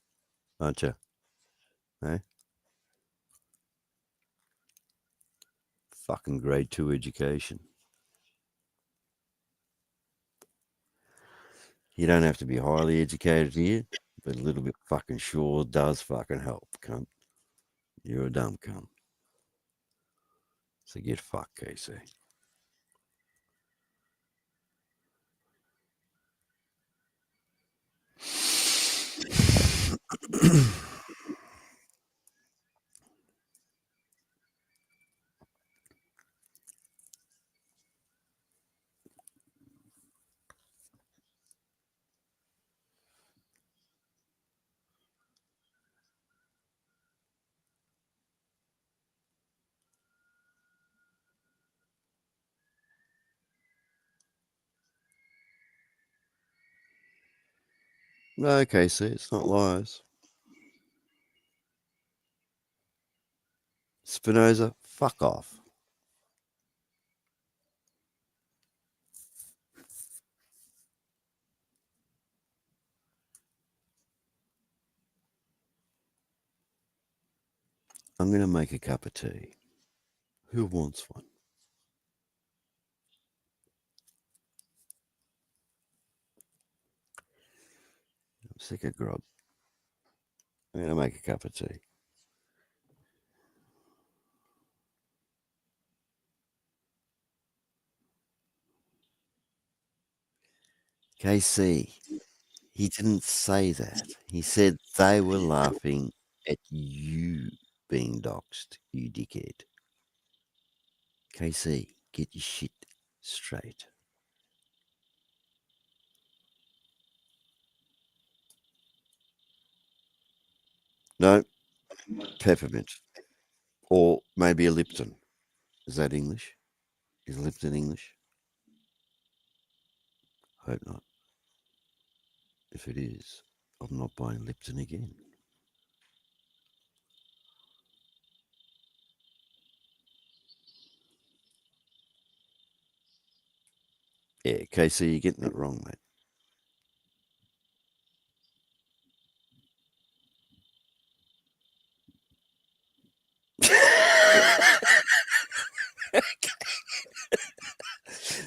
aren't you? Eh? Fucking grade 2 education. You don't have to be highly educated here, but a little bit fucking sure does fucking help, cunt. You're a dumb cunt. So get fucked, Casey. No, Casey, it's not lies. Spinoza, fuck off. I'm going to make a cup of tea. Who wants one? I'm sick of grog. I'm going to make a cup of tea. KC, he didn't say that. He said they were laughing at you being doxxed, you dickhead. KC, get your shit straight. No, peppermint. Or maybe a Lipton. Is that English? Is Lipton English? Hope not. If it is, I'm not buying Lipton again. Yeah, KC, you're getting it wrong, mate.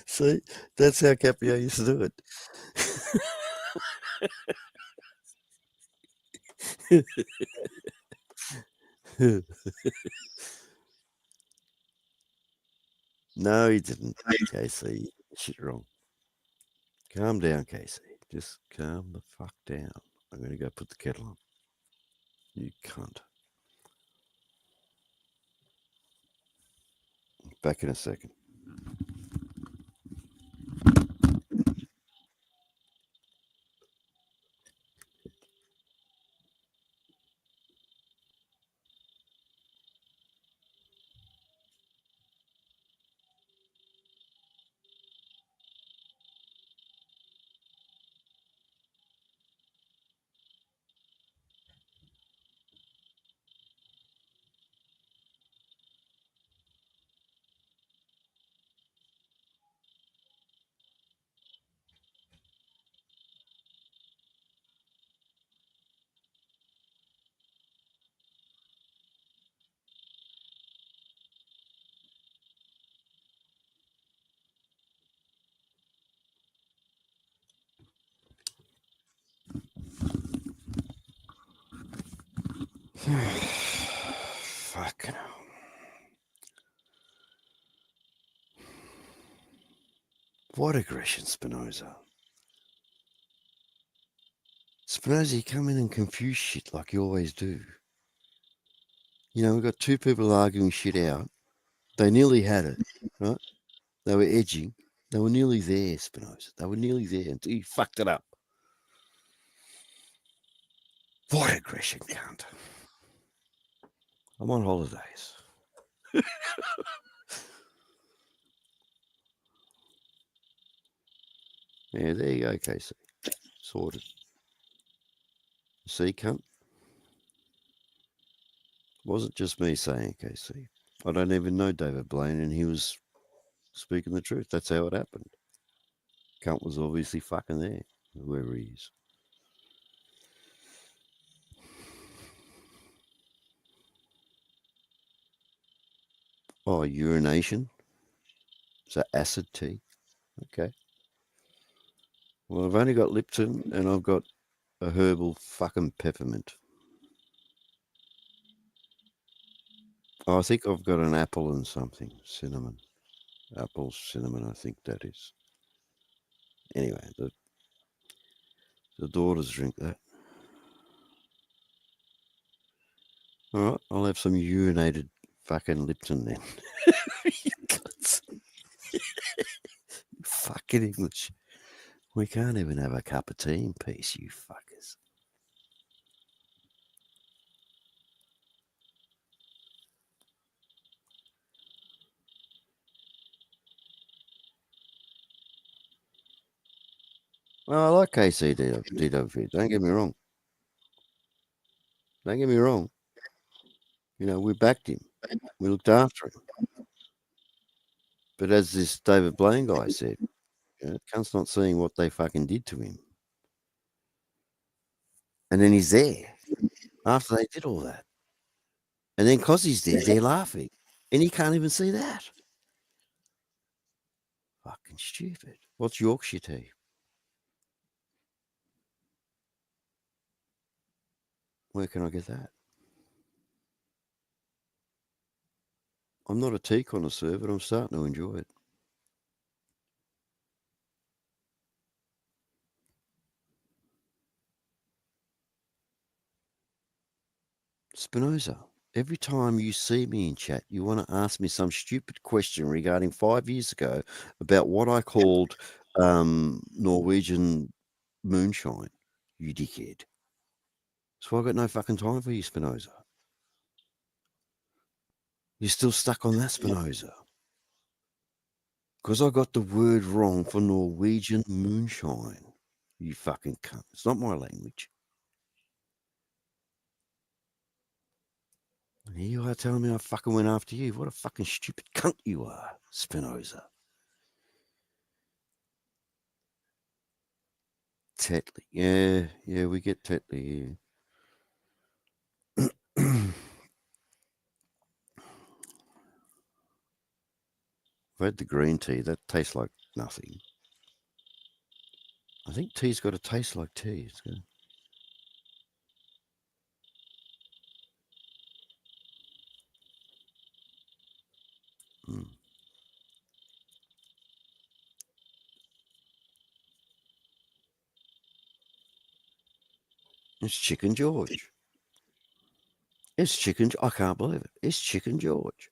See, that's how Capio used to do it. No, he didn't. KC, shit wrong. Calm down, KC. Just calm the fuck down. I'm going to go put the kettle on. You cunt. Back in a second. Fuck. What aggression, Spinoza? Spinoza, you come in and confuse shit like you always do. You know, we've got two people arguing shit out. They nearly had it, right? They were edging. They were nearly there, Spinoza. They were nearly there until you fucked it up. What aggression, cunt. I'm on holidays. Yeah, there you go, Casey. Sorted. See, cunt? Wasn't just me saying it, Casey. I don't even know David Blaine, and he was speaking the truth. That's how it happened. Cunt was obviously fucking there, whoever he is. Oh, urination? So acid tea? Okay. Well, I've only got Lipton, and I've got a herbal fucking peppermint. Oh, I think I've got an apple and something. Cinnamon. Apple, cinnamon, I think that is. Anyway, the daughters drink that. All right, I'll have some urinated fucking Lipton then. Fucking English. We can't even have a cup of tea in peace, you fuckers. Well, I like KCDW. Don't get me wrong. Don't get me wrong. You know, we backed him. We looked after him. But as this David Blaine guy said, you know, cunt's not seeing what they fucking did to him. And then he's there after they did all that. And then because he's there, they're laughing. And he can't even see that. Fucking stupid. What's Yorkshire tea? Where can I get that? I'm not a tea connoisseur, but I'm starting to enjoy it. Spinoza, every time you see me in chat, you want to ask me some stupid question regarding 5 years ago about what I called Norwegian moonshine, you dickhead. So I got no fucking time for you, Spinoza. You're still stuck on that, Spinoza. Because I got the word wrong for Norwegian moonshine. You fucking cunt. It's not my language. And here you are telling me I fucking went after you. What a fucking stupid cunt you are, Spinoza. Tetley. Yeah, we get Tetley here. I've had the green tea. That tastes like nothing. I think tea's got to taste like tea. It's good. Mm. It's Chicken George. It's Chicken. I can't believe it. It's Chicken George.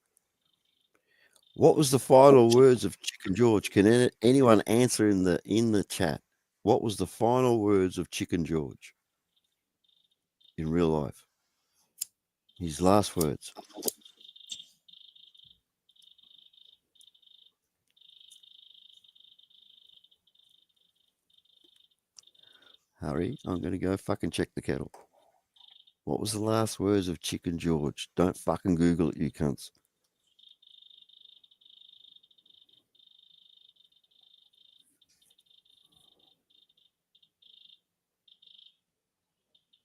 What was the final words of Chicken George? Can anyone answer in the chat? What was the final words of Chicken George in real life? His last words. Hurry, I'm going to go fucking check the kettle. What was the last words of Chicken George? Don't fucking Google it, you cunts.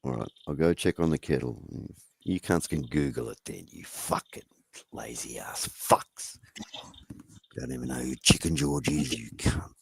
All right, I'll go check on the kettle. You cunts can Google it then, you fucking lazy ass fucks. Don't even know who Chicken George is, you cunts.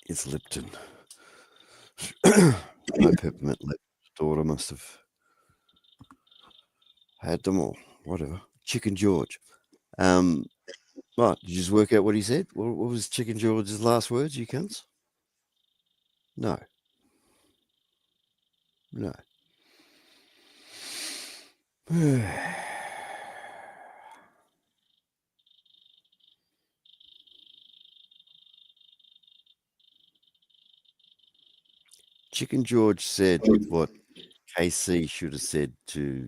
It's Lipton. No peppermint Lipton. Daughter must have had them all. Whatever. Chicken George. Right, did you just work out what he said? What was Chicken George's last words, you cunts? No. No. Chicken George said what KC should have said to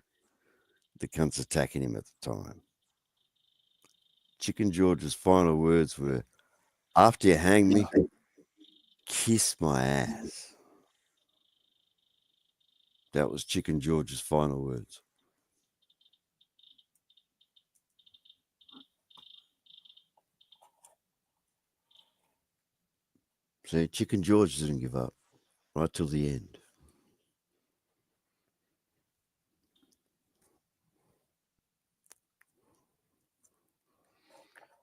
the cunts attacking him at the time. Chicken George's final words were, after you hang me, kiss my ass. That was Chicken George's final words. See, Chicken George didn't give up right till the end.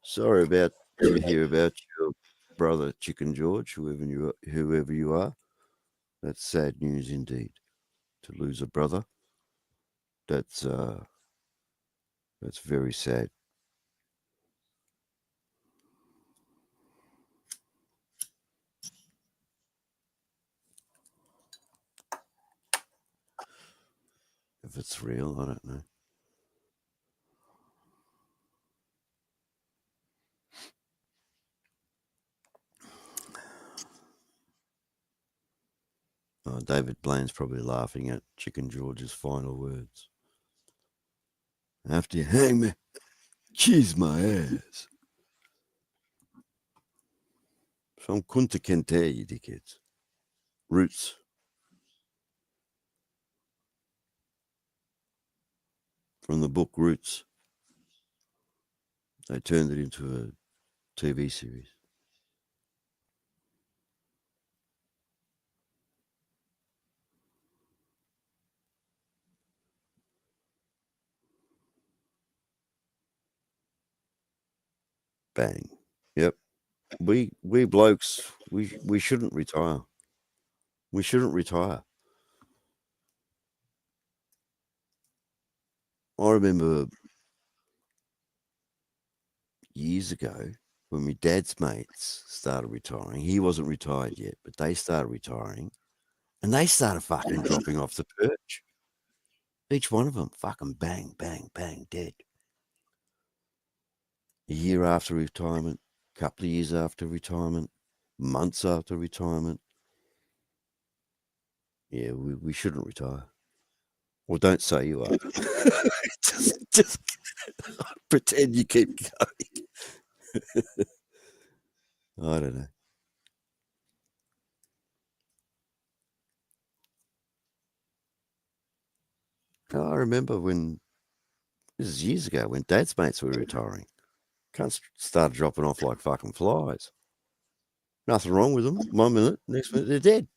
Sorry about to hear about your brother, Chicken George, whoever you are. That's sad news indeed. To lose a brother, that's very sad. if it's real. I don't know. Oh, David Blaine's probably laughing at Chicken George's final words. After you hang me, cheese my ass. From Kunta Kinte, you dickheads. Roots. From the book Roots. They turned it into a TV series. Bang. Yep. We blokes, we shouldn't retire. We shouldn't retire. I remember years ago when my dad's mates started retiring. He wasn't retired yet, but they started retiring. And they started fucking dropping off the perch. Each one of them fucking bang, bang, bang, dead. A year after retirement, a couple of years after retirement, months after retirement. Yeah, we shouldn't retire. Well, don't say you are. just pretend you keep going. I don't know. Oh, I remember when, this is years ago, when Dad's mates were retiring. Cunts started dropping off like fucking flies. Nothing wrong with them. 1 minute, next minute, they're dead.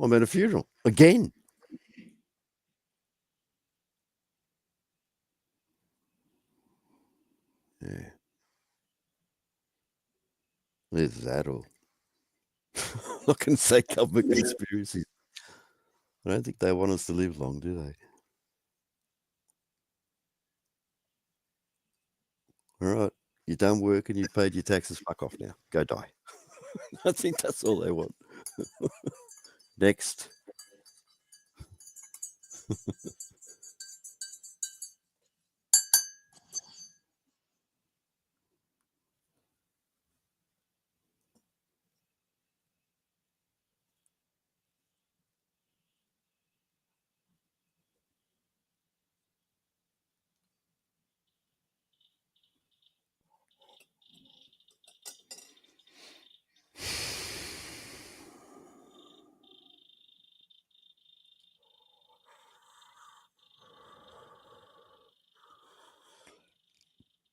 I'm at a funeral. Again. Yeah. Either that or I can say government conspiracies. I don't think they want us to live long, do they? All right. You're done working, you've paid your taxes, fuck off now. Go die. I think that's all they want. Next.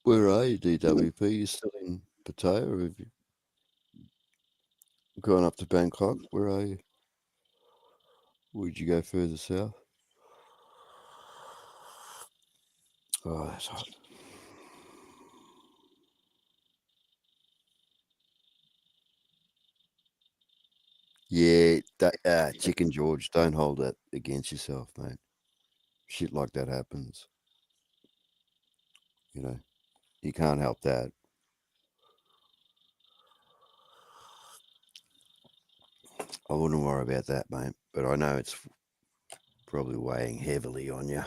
Where are you, DWP? You still in Pattaya or have you gone up to Bangkok? Where are you? Would you go further south? Oh, that's hot. Yeah, Chicken George, don't hold that against yourself, mate. Shit like that happens. You know, you can't help that. I wouldn't worry about that, mate. But I know it's probably weighing heavily on you.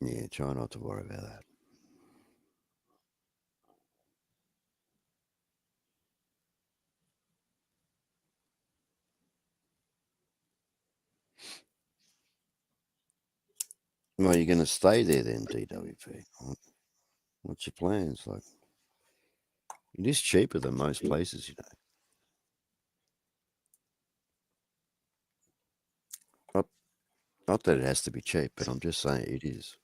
Yeah, try not to worry about that. Well, you're going to stay there then, DWP. What's your plans? Like, it is cheaper than most places, you know. Not that it has to be cheap, but I'm just saying it is.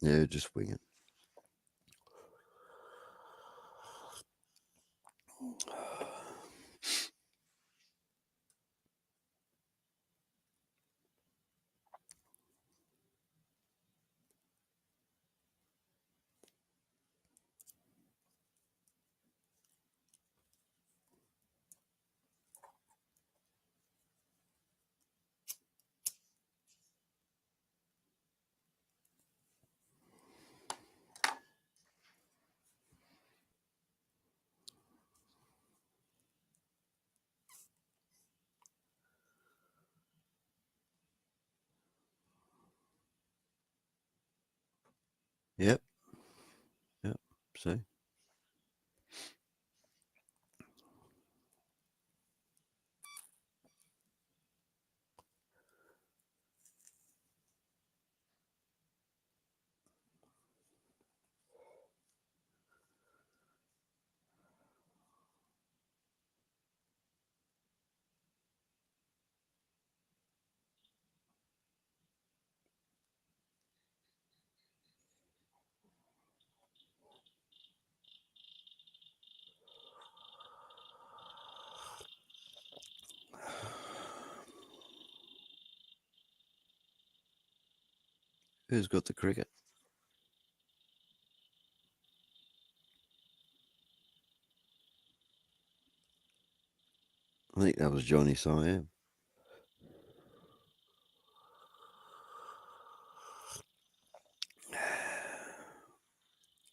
Yeah, just wing it. Yep. See. Who's got the cricket? I think that was Johnny Siam.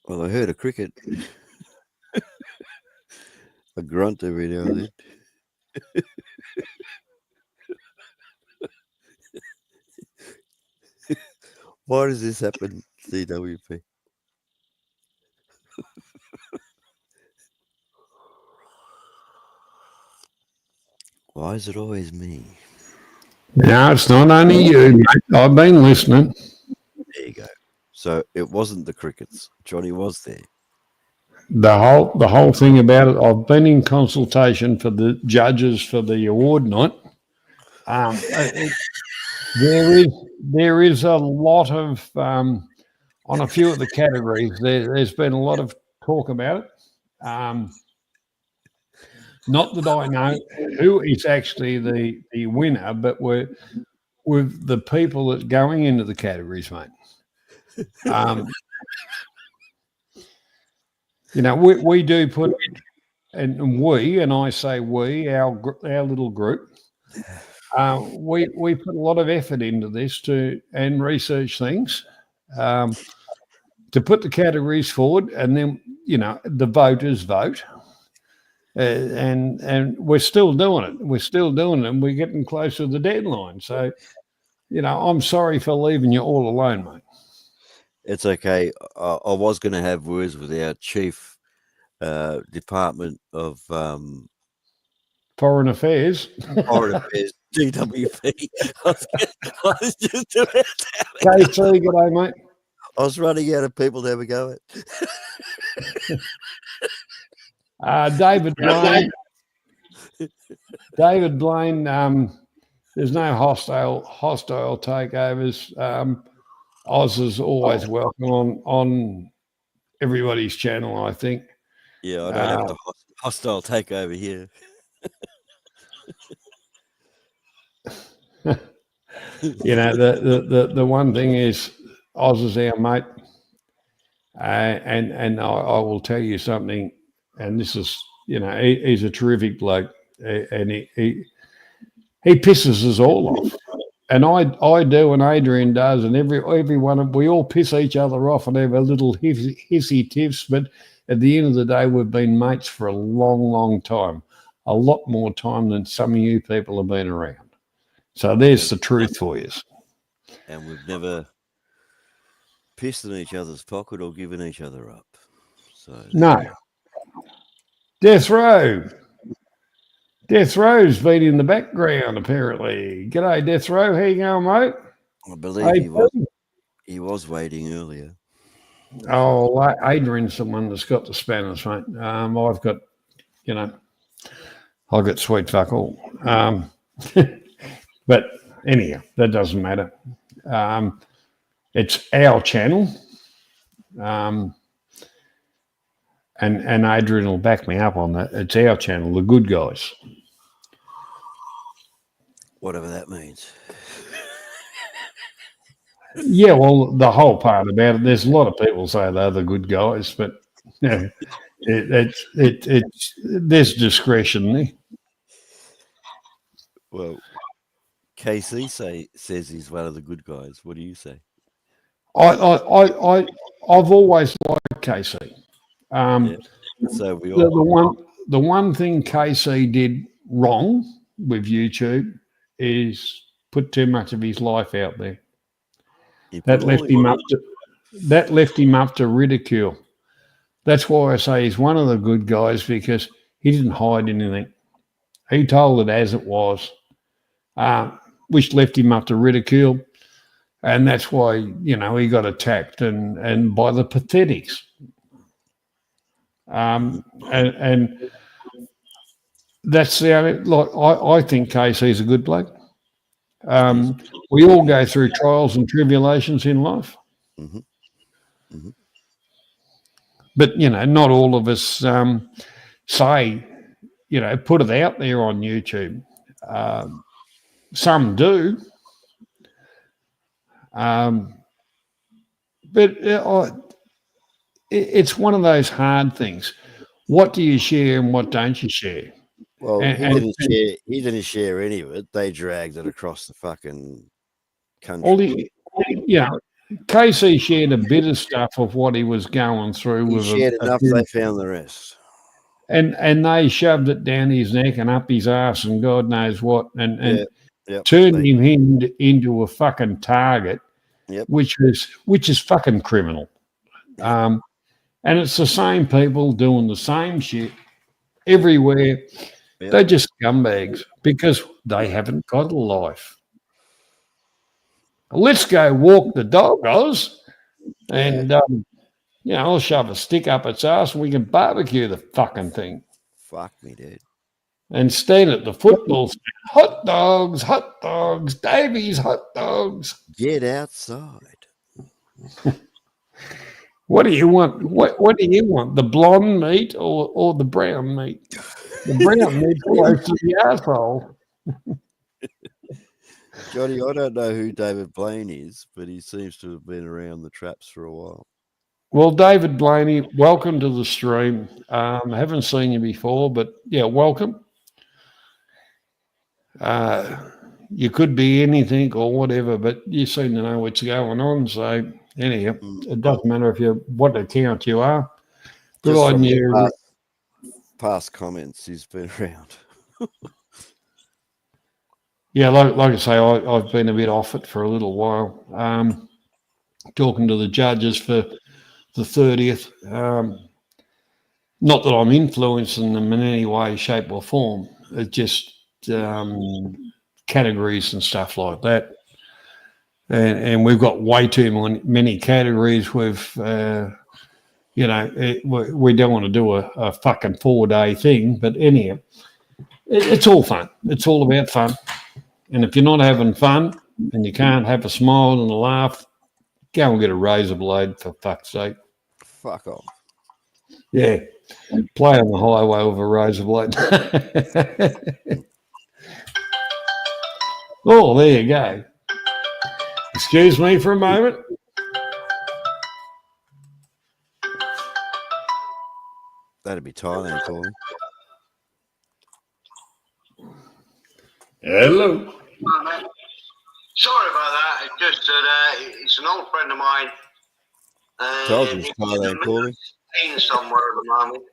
Well, I heard a cricket. A grunt every now and then. Why does this happen, CWP? Why is it always me? No, it's not only you, mate. I've been listening. There you go. So it wasn't the crickets. Johnny was there. The whole thing about it, I've been in consultation for the judges for the award night. There is a lot of on a few of the categories. There's been a lot of talk about it. Not that I know who is actually the winner, but with the people that going into the categories, mate. You know, we do put, and I say we, our little group, we put a lot of effort into this and research things to put the categories forward, and then the voters vote, and we're still doing it. We're still doing it, and we're getting close to the deadline. So, I'm sorry for leaving you all alone, mate. It's okay. I was going to have words with our chief Department of Foreign Affairs. Foreign Affairs, DWP. I was just about to KC, g'day, mate. I was running out of people to have a go at. David Blaine. David Blaine. There's no hostile takeovers. Oz is always welcome on everybody's channel, I think. Yeah, I don't have the hostile takeover here. The one thing is Oz is our mate, and I will tell you something, and this is he's a terrific bloke, and he pisses us all off. And I do, and Adrian does, and everyone, we all piss each other off and have a little hissy tiffs. But at the end of the day, we've been mates for a long, long time, a lot more time than some of you people have been around. So there's the truth for you. And we've never pissed in each other's pocket or given each other up. So no. Death Row. Death Row's been in the background, apparently. G'day, Death Row. How you going, mate? I believe he was waiting earlier. Oh, Adrian's the one that's got the spanners, mate. I've got, I've got sweet fuck all. But anyhow, that doesn't matter. It's our channel. And Adrian will back me up on that. It's our channel, The Good Guys. Whatever that means. Yeah, well, the whole part about it, there's a lot of people say they're the good guys, but it's there's discretion there. Well, KC says he's one of the good guys. What do you say? I've always liked KC. So we all. The one thing KC did wrong with YouTube is put too much of his life out there. That left him up to that left him up to ridicule. That's why I say he's one of the good guys, because he didn't hide anything. He told it as it was, which left him up to ridicule. And that's why, you know, he got attacked and by the pathetics. And that's the only, like, I think KC's a good bloke. We all go through trials and tribulations in life. Mm-hmm. Mm-hmm. But, you know, not all of us say, you know, put it out there on YouTube. Some do. But it's one of those hard things. What do you share and what don't you share? Well, he didn't share any of it. They dragged it across the fucking country. Yeah, KC shared a bit of stuff of what he was going through. He shared enough, they found the rest. And they shoved it down his neck and up his ass and God knows what, and Yep. turned him into a fucking target, Yep. which is fucking criminal. And it's the same people doing the same shit everywhere. Yep. They're just scumbags because they haven't got a life. Let's go walk the doggos, and you know, I'll shove a stick up its ass and we can barbecue the fucking thing. Fuck me, dude. And stand at the football stand. Hot dogs, Davies, hot dogs. Get outside. What do you want? What do you want? The blonde meat or the brown meat? The brown meat close to the asshole. Johnny, I don't know who David Blaine is, but he seems to have been around the traps for a while. Well, David Blaney, welcome to the stream. I haven't seen you before, but yeah, welcome. You could be anything or whatever, but you seem to know what's going on. So anyhow, it doesn't matter if you're what account you are. Just from your past comments, he's been around. Yeah, like I say, I've been a bit off it for a little while. Talking to the judges for the 30th. Not that I'm influencing them in any way, shape, or form. It's just categories and stuff like that. And we've got way too many categories. We've, you know, we don't want to do a fucking 4-day thing. But anyhow, it's all fun. It's all about fun. And if you're not having fun and you can't have a smile and a laugh, go and get a razor blade, for fuck's sake. Fuck off. Yeah. Play on the highway with a razor blade. Oh, there you go. Excuse me for a moment. That'd be Thailand calling. Hello. Sorry about that. It's just that it's an old friend of mine. Told you it's Thailand calling. Somewhere at the moment.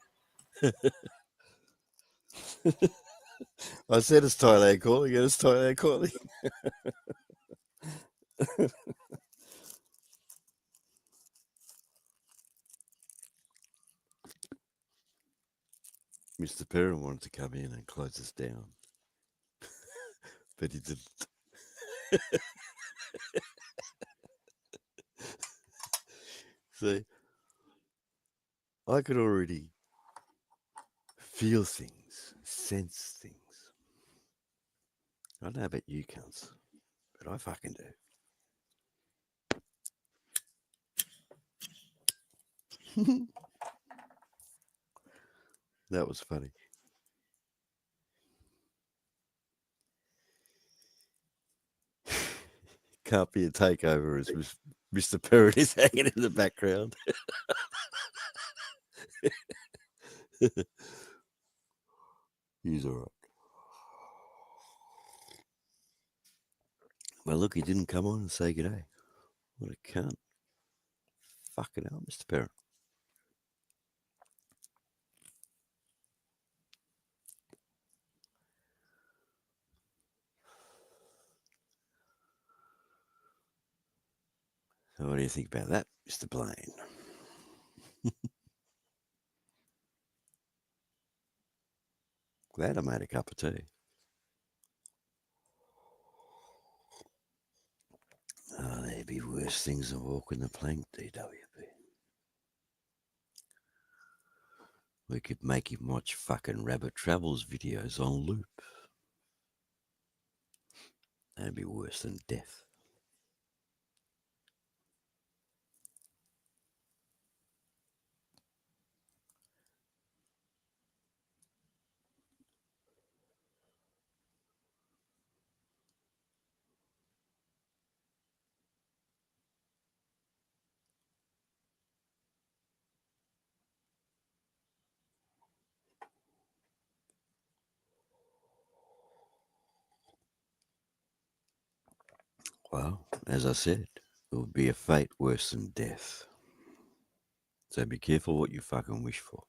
I said it's Thailand calling. It's Thailand calling. Mr. Perrin wanted to come in and close us down, but he didn't. See, I could already feel things, sense things. I don't know about you cunts, but I fucking do. That was funny. Can't be a takeover as Mr. Perrin is hanging in the background. He's all right. Well, look, he didn't come on and say good day. What a cunt. Fucking hell, Mr. Perrin. So what do you think about that? Mr. Blaine. Glad I made a cup of tea. Oh, there'd be worse things than walking the plank, DWP. We could make him watch fucking Rabbit Travels videos on loop. That'd be worse than death. Well, as I said, it would be a fate worse than death. So be careful what you fucking wish for.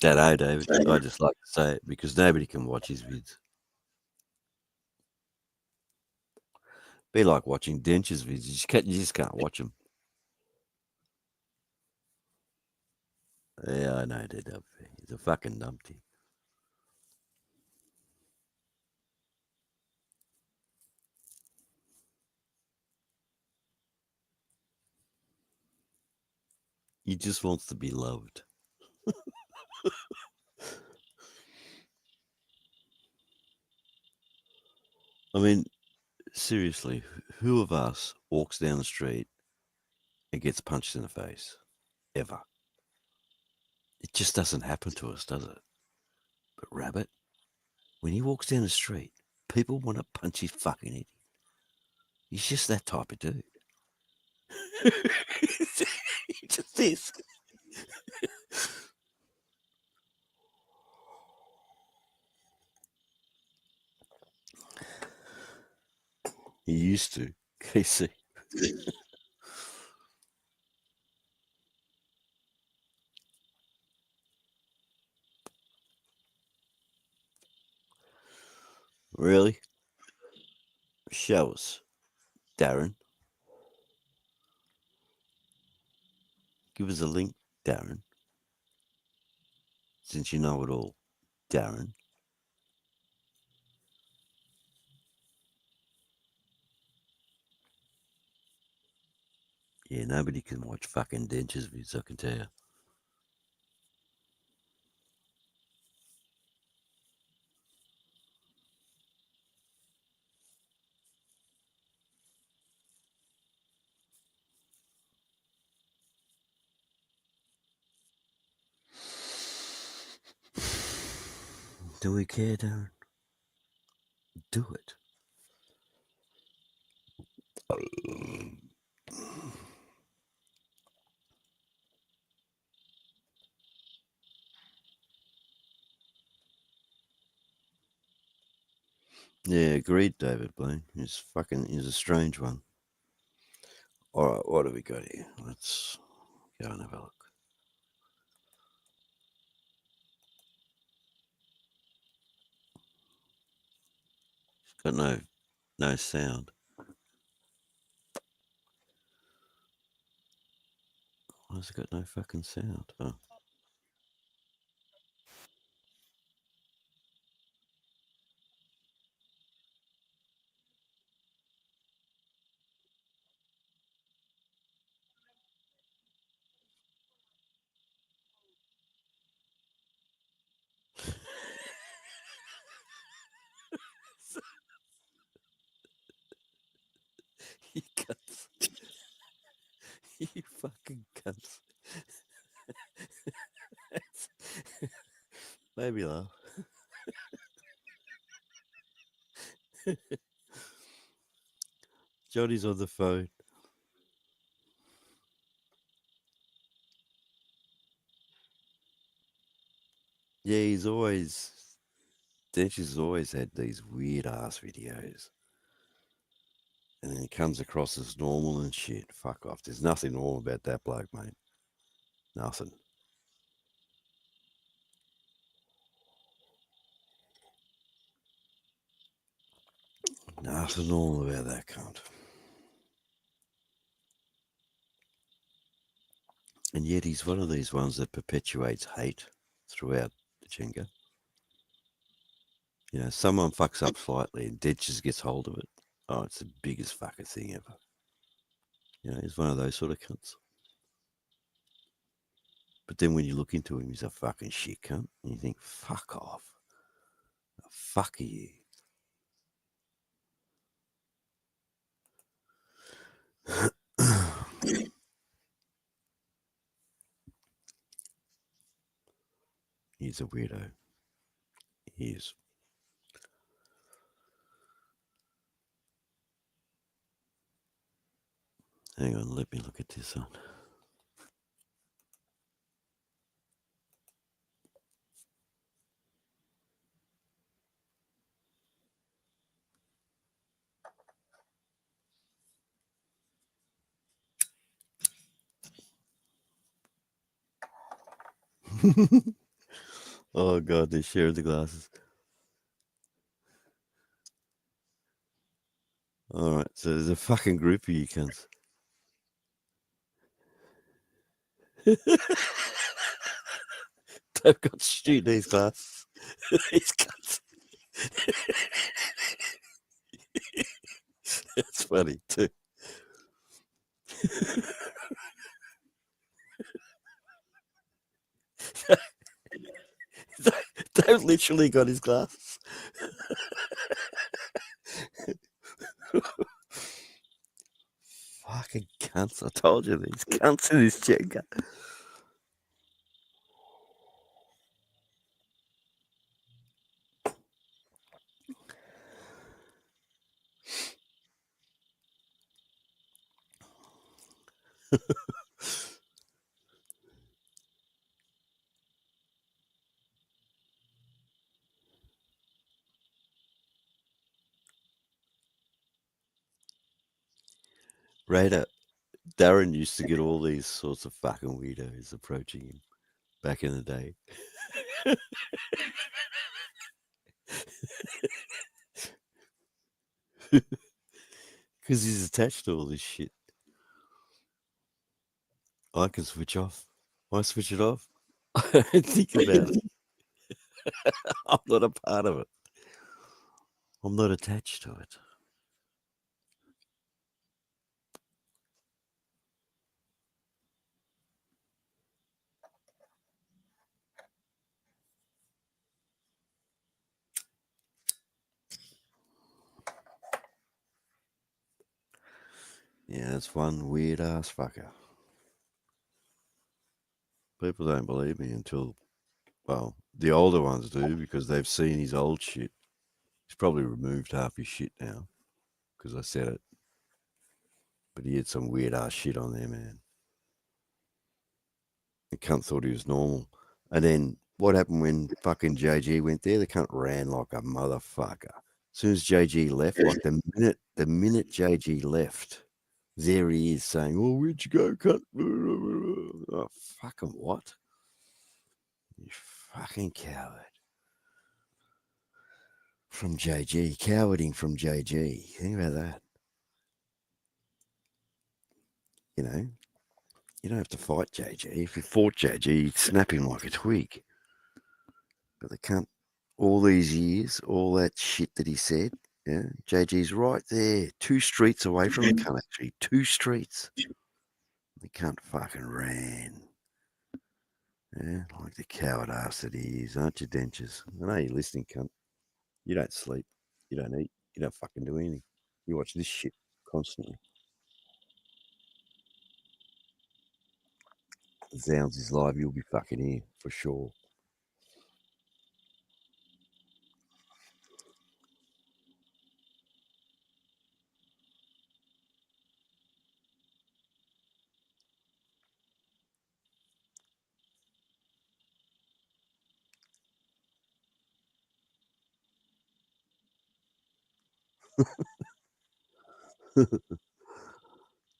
That David. I just like to say it because nobody can watch his vids. Be like watching Dench's vids. You just can't watch them. Yeah, I know DW. He's a fucking numpty. He just wants to be loved. I mean, seriously, who of us walks down the street and gets punched in the face? Ever. It just doesn't happen to us, does it? But Rabbit, when he walks down the street, people want to punch his fucking head. He's just that type of dude. He just is. He used to. KC. Really? Show us, Darren. Give us a link, Darren. Since you know it all, Darren. Yeah, nobody can watch fucking Dench's vids, I can tell you. Do we care, Darren? Do it. Yeah, agreed, David Blaine. He's a strange one. All right, what have we got here? Let's go and have a look. It's got no sound. Why has it got no fucking sound? Oh. You cunts. You fucking cunts. Maybe laugh. Johnny's on the phone. Yeah, Dench has always had these weird ass videos. And then he comes across as normal and shit. Fuck off. There's nothing normal about that bloke, mate. Nothing. Nothing normal about that cunt. And yet he's one of these ones that perpetuates hate throughout the Jenga. You know, someone fucks up slightly and Dead just gets hold of it. Oh, it's the biggest fucking thing ever. You know, he's one of those sort of cunts. But then when you look into him, he's a fucking shit cunt. And you think, fuck off. The fuck are you? He's a weirdo. He is. Hang on, let me look at this one. Oh God, they shared the glasses. All right, so there's a fucking group of you cunts. They've got shoot these glasses. These cunts. It's funny too. They've literally got his glasses. Fucking cunts. I told you these cunts in this Jenga. Raider, Darren used to get all these sorts of fucking weirdos approaching him back in the day. Because he's attached to all this shit. I can switch off. I switch it off. I don't think about it. I'm not a part of it. I'm not attached to it. Yeah, that's one weird ass fucker. People don't believe me until, well, the older ones do because they've seen his old shit. He's probably removed half his shit now because I said it. But he had some weird ass shit on there, man. The cunt thought he was normal. And then what happened when fucking JG went there? The cunt ran like a motherfucker. As soon as JG left, like the minute JG left, there he is saying, "Oh, where'd you go, cunt?" Oh, fucking what? You fucking coward. From JG, cowarding from JG. Think about that. You know, you don't have to fight JG. If you fought JG, you'd snap him like a twig. But the cunt, all these years, all that shit that he said, yeah, JG's right there, 2 streets away from the cunt, actually. 2 streets. The cunt fucking ran. Yeah, like the coward ass that he is, aren't you, dentures? I know you're listening, cunt. You don't sleep. You don't eat. You don't fucking do anything. You watch this shit constantly. Zounds is live, you'll be fucking here for sure.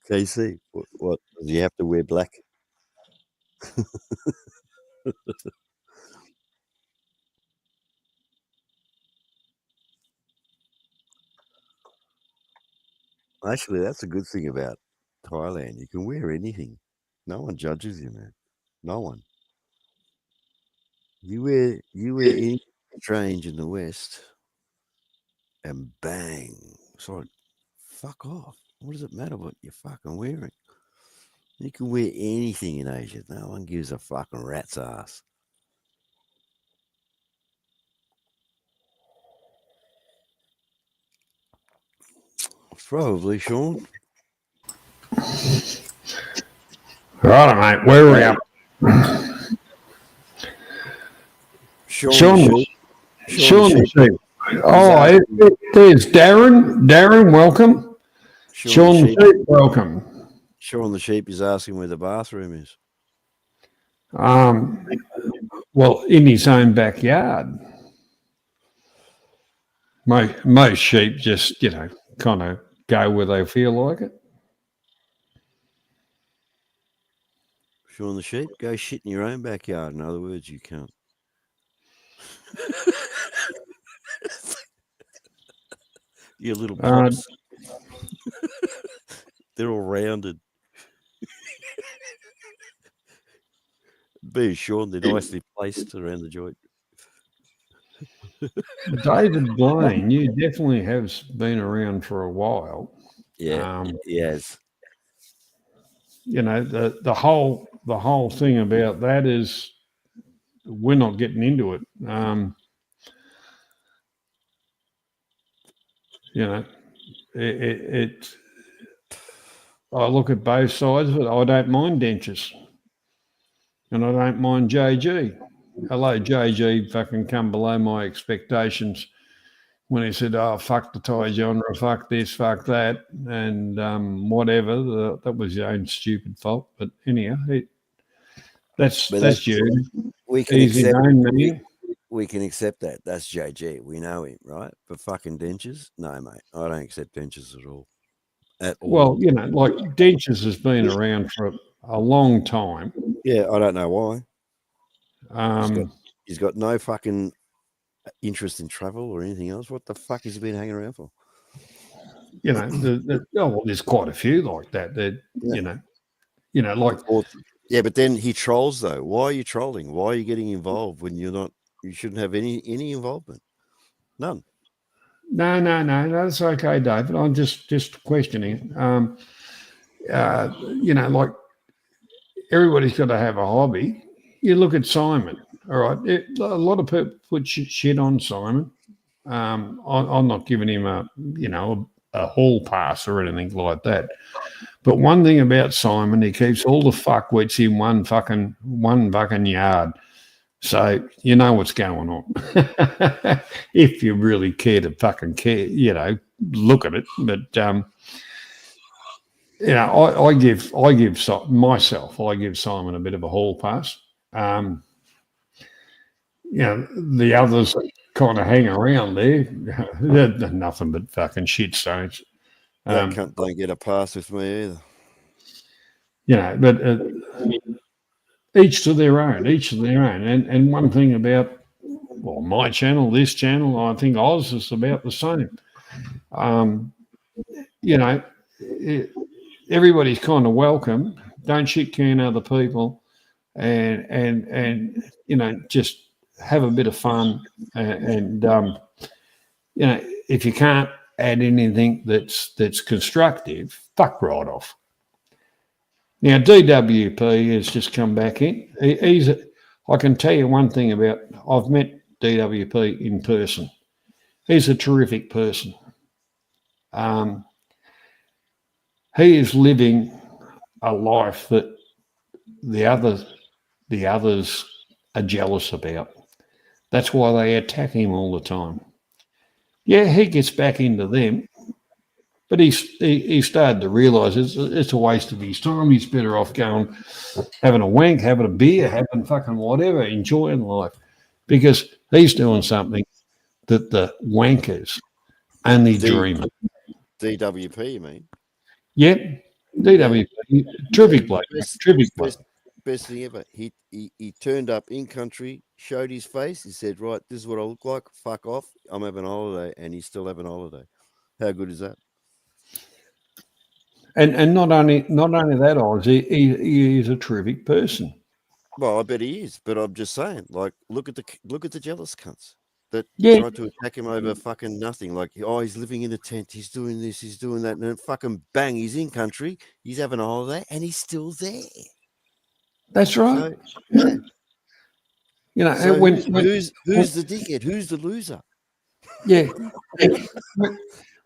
KC, what does he have to wear black? Actually, that's a good thing about Thailand. You can wear anything. No one judges you, man. No one. You wear anything strange in the West, and bang. It's like, fuck off. What does it matter what you're fucking wearing? You can wear anything in Asia. No one gives a fucking rat's ass. Probably, Sean. Right, mate. Where are we up? Sean the Sheep. Oh, there's Darren. Darren, welcome. Sean the Sheep, welcome. Sean the Sheep is asking where the bathroom is. Well, in his own backyard. Most sheep just, kind of go where they feel like it. Sean the Sheep, go shit in your own backyard. In other words, you can't. Your little pops. They're all rounded. Be Sean, they're nicely placed around the joint. David Blaine, you definitely have been around for a while. Yeah, he has. The whole thing about that is we're not getting into it. I look at both sides of it. I don't mind dentures, and I don't mind JG. Hello, JG fucking come below my expectations when he said, "Oh, fuck the Thai genre, fuck this, fuck that," and whatever. That was your own stupid fault. But anyhow, that's you. We can accept. We can accept that. That's JG. We know him, right? But fucking dentures, no, mate. I don't accept dentures at all. Well, like dentures has been around for a long time. Yeah, I don't know why. He's got no fucking interest in travel or anything else. What the fuck has he been hanging around for? There's quite a few like that. Yeah, but then he trolls though. Why are you trolling? Why are you getting involved when you're not? You shouldn't have any involvement. None. No, that's okay, David. I'm just questioning. Like everybody's got to have a hobby. You look at Simon. All right, a lot of people put shit on Simon. I'm not giving him a hall pass or anything like that. But one thing about Simon, he keeps all the fuckwits in one fucking yard. So you know what's going on. If you really care to fucking care, look at it. But I give Simon a bit of a hall pass. The others kind of hang around there. They're nothing but fucking shitstones. That cunt don't get a pass with me either. But each to their own. And one thing about, my channel, this channel, I think Oz is about the same. Everybody's kind of welcome. Don't shit can other people, and just have a bit of fun. And if you can't add anything that's constructive, fuck right off. Now, DWP has just come back in. I can tell you one thing I've met DWP in person. He's a terrific person. He is living a life that the others are jealous about. That's why they attack him all the time. Yeah, he gets back into them. But he started to realise it's a waste of his time. He's better off going, having a wank, having a beer, having fucking whatever, enjoying life. Because he's doing something that the wankers only dream of. DWP, you mean? Yeah, DWP. Terrific bloke. Terrific bloke. Best thing ever. He turned up in country, showed his face. He said, right, this is what I look like. Fuck off. I'm having a holiday. And he's still having a holiday. How good is that? And not only that, Oz, he is a terrific person. Well, I bet he is, but I'm just saying, like, look at the jealous cunts that Yeah. tried to attack him over fucking nothing. Like, oh, he's living in a tent, he's doing this, he's doing that, and then fucking bang, he's in country, he's having a holiday, and he's still there. That's right. So, yeah. You know, So when who's the dickhead? Who's the loser? Yeah.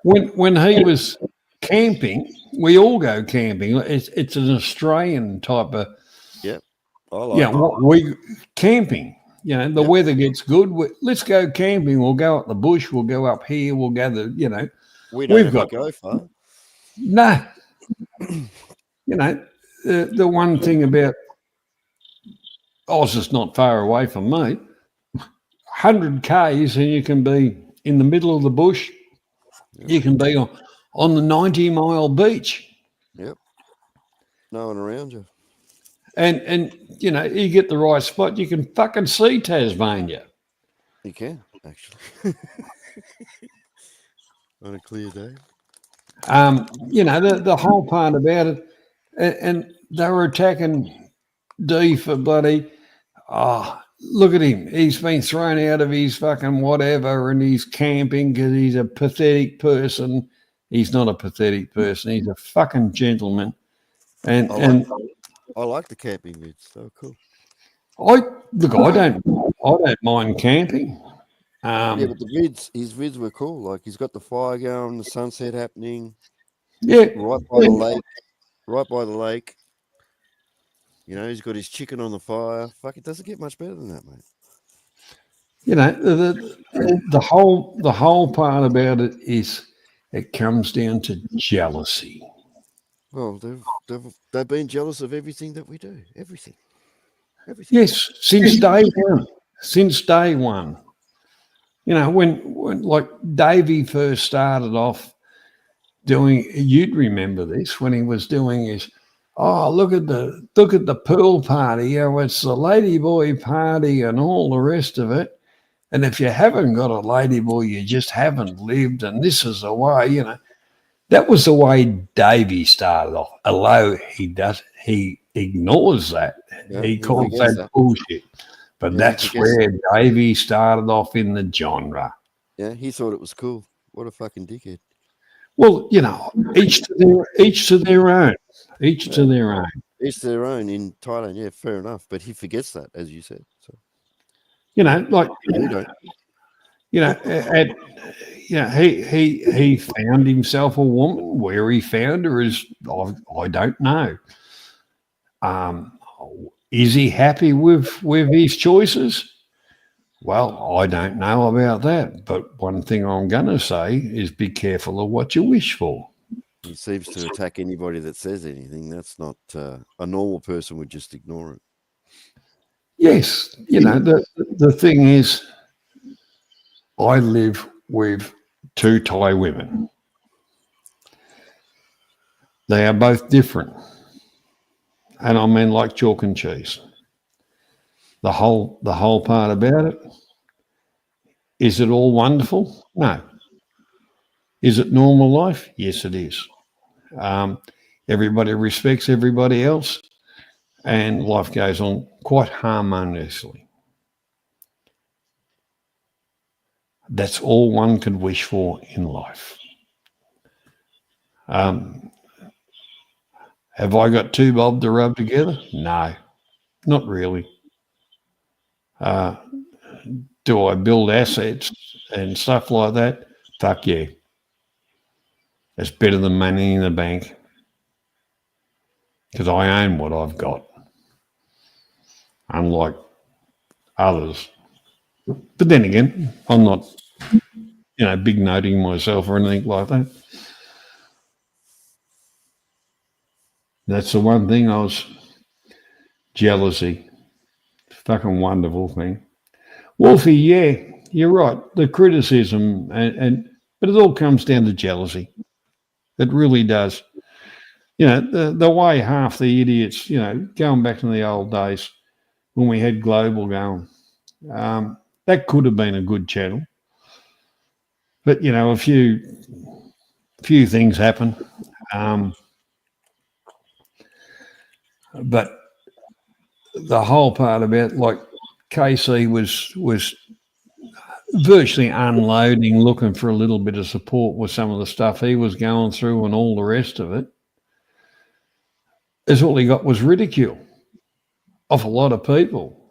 When he was camping, we all go camping. It's an Australian type of. Yep. I like it. What we camping. You know, the weather gets good. Let's go camping. We'll go up the bush. We'll go up here. We'll go we don't have to go far. No. You know, the one thing about Oz is not far away from me. 100 k's and you can be in the middle of the bush. Yep. You can be on the 90-mile beach. Yep. No one around you. And you know, you get the right spot, you can fucking see Tasmania. You can, actually. On a clear day. You know, the whole part about it, and they were attacking D for bloody, look at him. He's been thrown out of his fucking whatever and he's camping because he's a pathetic person. He's not a pathetic person. He's a fucking gentleman. And I like the camping vids. So cool. I don't mind camping. Yeah, but his vids were cool. Like he's got the fire going, the sunset happening. Yeah. Right by the lake. You know, he's got his chicken on the fire. Fuck, it doesn't get much better than that, mate. You know, the whole part about it is it comes down to jealousy. Well, they've been jealous of everything that we do. Everything. Yes, since day one. Since day one. You know, when like Davey first started off doing, you'd remember this, when he was doing his, look at the pool party, it's the ladyboy party and all the rest of it. And if you haven't got a ladyboy, you just haven't lived. And this is the way, you know. That was the way Davey started off. Although he ignores that. Yeah, he calls that bullshit. But that's where Davey started off in the genre. Yeah, he thought it was cool. What a fucking dickhead. Well, you know, each to their own. Each to their own. Each to their own in Thailand. Yeah, fair enough. But he forgets that, as you said. So, you know, like we don't. You know, he found himself a woman. Where he found her is I don't know. Is he happy with his choices? Well, I don't know about that. But one thing I'm going to say is be careful of what you wish for. He seems to attack anybody that says anything. That's not a normal person would just ignore it. Yes, you know, the thing is, I live with 2 Thai women. They are both different. And I mean like chalk and cheese. The whole part about it, is it all wonderful? No. Is it normal life? Yes, it is. Everybody respects everybody else and life goes on quite harmoniously. That's all one could wish for in life. Have I got 2 bob to rub together? No, not really. Do I build assets and stuff like that? Fuck yeah. It's better than money in the bank because I own what I've got, unlike others. But then again, I'm not, you know, big noting myself or anything like that. That's the one thing jealousy. Fucking wonderful thing. Wolfie, yeah, you're right. The criticism but it all comes down to jealousy. It really does. You know, the way half the idiots, you know, going back to the old days when we had Global going, that could have been a good channel. But, you know, a few things happen. But the whole part about like KC was virtually unloading, looking for a little bit of support with some of the stuff he was going through and all the rest of it, is all he got was ridicule of a lot of people.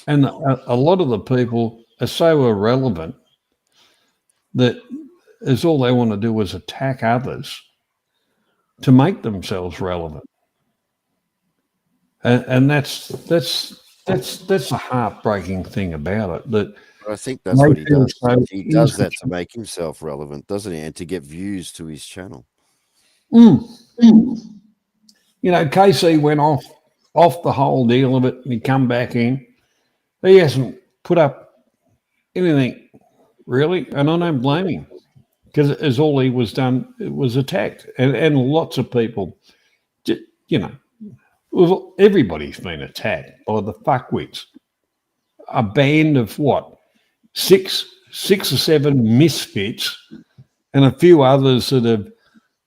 And a lot of the people are so irrelevant that is all they want to do is attack others to make themselves relevant. And that's a heartbreaking thing about it. That I think that's what he does. so He does that to make himself relevant, doesn't he? And to get views to his channel. You know, KC went off the whole deal of it, and he come back in. He hasn't put up anything really, and I don't blame him, because as all he was done, it was attacked, and lots of people, you know, well, everybody's been attacked by the fuckwits. A band of what, six or seven misfits, and a few others that have,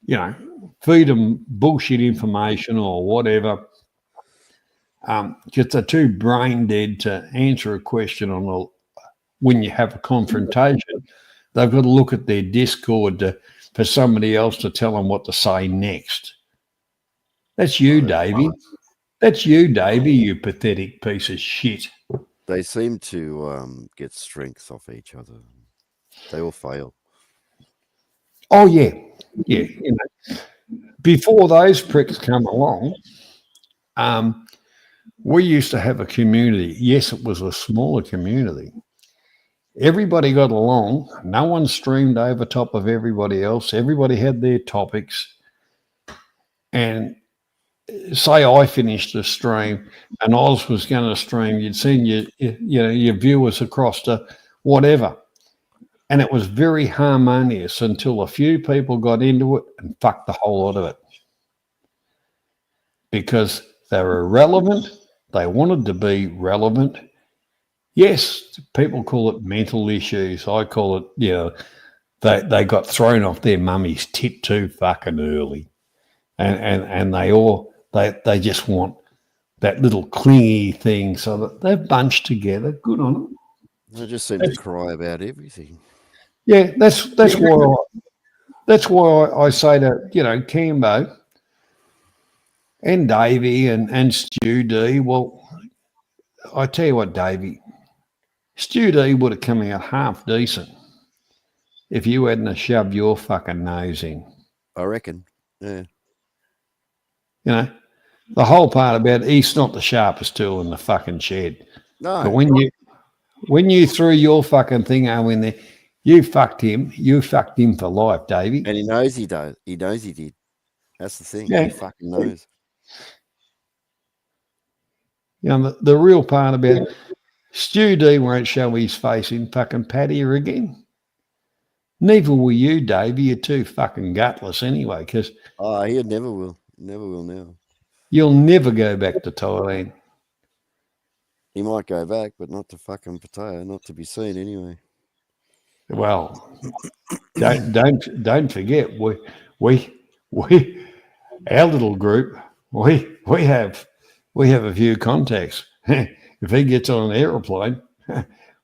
you know, feed them bullshit information or whatever, because they're too brain dead to answer a question when you have a confrontation. They've got to look at their Discord for somebody else to tell them what to say next. That's you, Davey. That's you, Davey, you pathetic piece of shit. They seem to get strength off each other. They all fail. Oh, yeah. Yeah. You know, before those pricks come along, we used to have a community. Yes, it was a smaller community. Everybody got along. No one streamed over top of everybody else. Everybody had their topics. And say I finished the stream and Oz was going to stream, you'd seen your viewers across to whatever. And it was very harmonious until a few people got into it and fucked the whole lot of it. Because they were irrelevant. They wanted to be relevant. Yes, people call it mental issues. I call it, they got thrown off their mummy's tit too fucking early. And they just want that little clingy thing, so that they've bunched together. Good on them. They just seem to cry about everything. Yeah, that's why I say to, Cambo and Davey and Stu D. Well, I tell you what, Davey, Stu D would have come out half decent if you hadn't shoved your fucking nose in. I reckon. Yeah. The whole part about he's not the sharpest tool in the fucking shed. No. But when you threw your fucking thing in there, you fucked him. You fucked him for life, Davey. And he knows he does. He knows he did. That's the thing. Yeah. He fucking knows. The real part about it, Stu D won't show his face in fucking Patio again. Neither will you, Davey. You're too fucking gutless anyway, because he never will. Never will now. You'll never go back to Thailand. He might go back, but not to fucking Pattaya, not to be seen anyway. Well, don't forget we our little group we have a few contacts. If he gets on an aeroplane,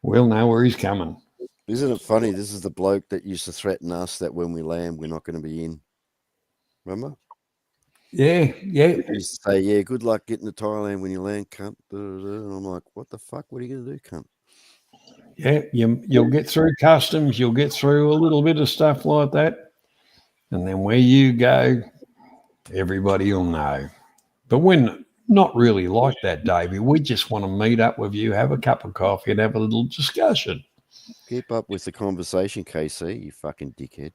we'll know where he's coming. Isn't it funny? This is the bloke that used to threaten us that when we land, we're not going to be in. Remember? Yeah. He used to say, yeah, good luck getting to Thailand when you land, cunt. And I'm like, what the fuck? What are you going to do, cunt? Yeah, you'll get through customs. You'll get through a little bit of stuff like that. And then where you go, everybody will know. But we're not really like that, Davey. We just want to meet up with you, have a cup of coffee, and have a little discussion. Keep up with the conversation, KC, you fucking dickhead.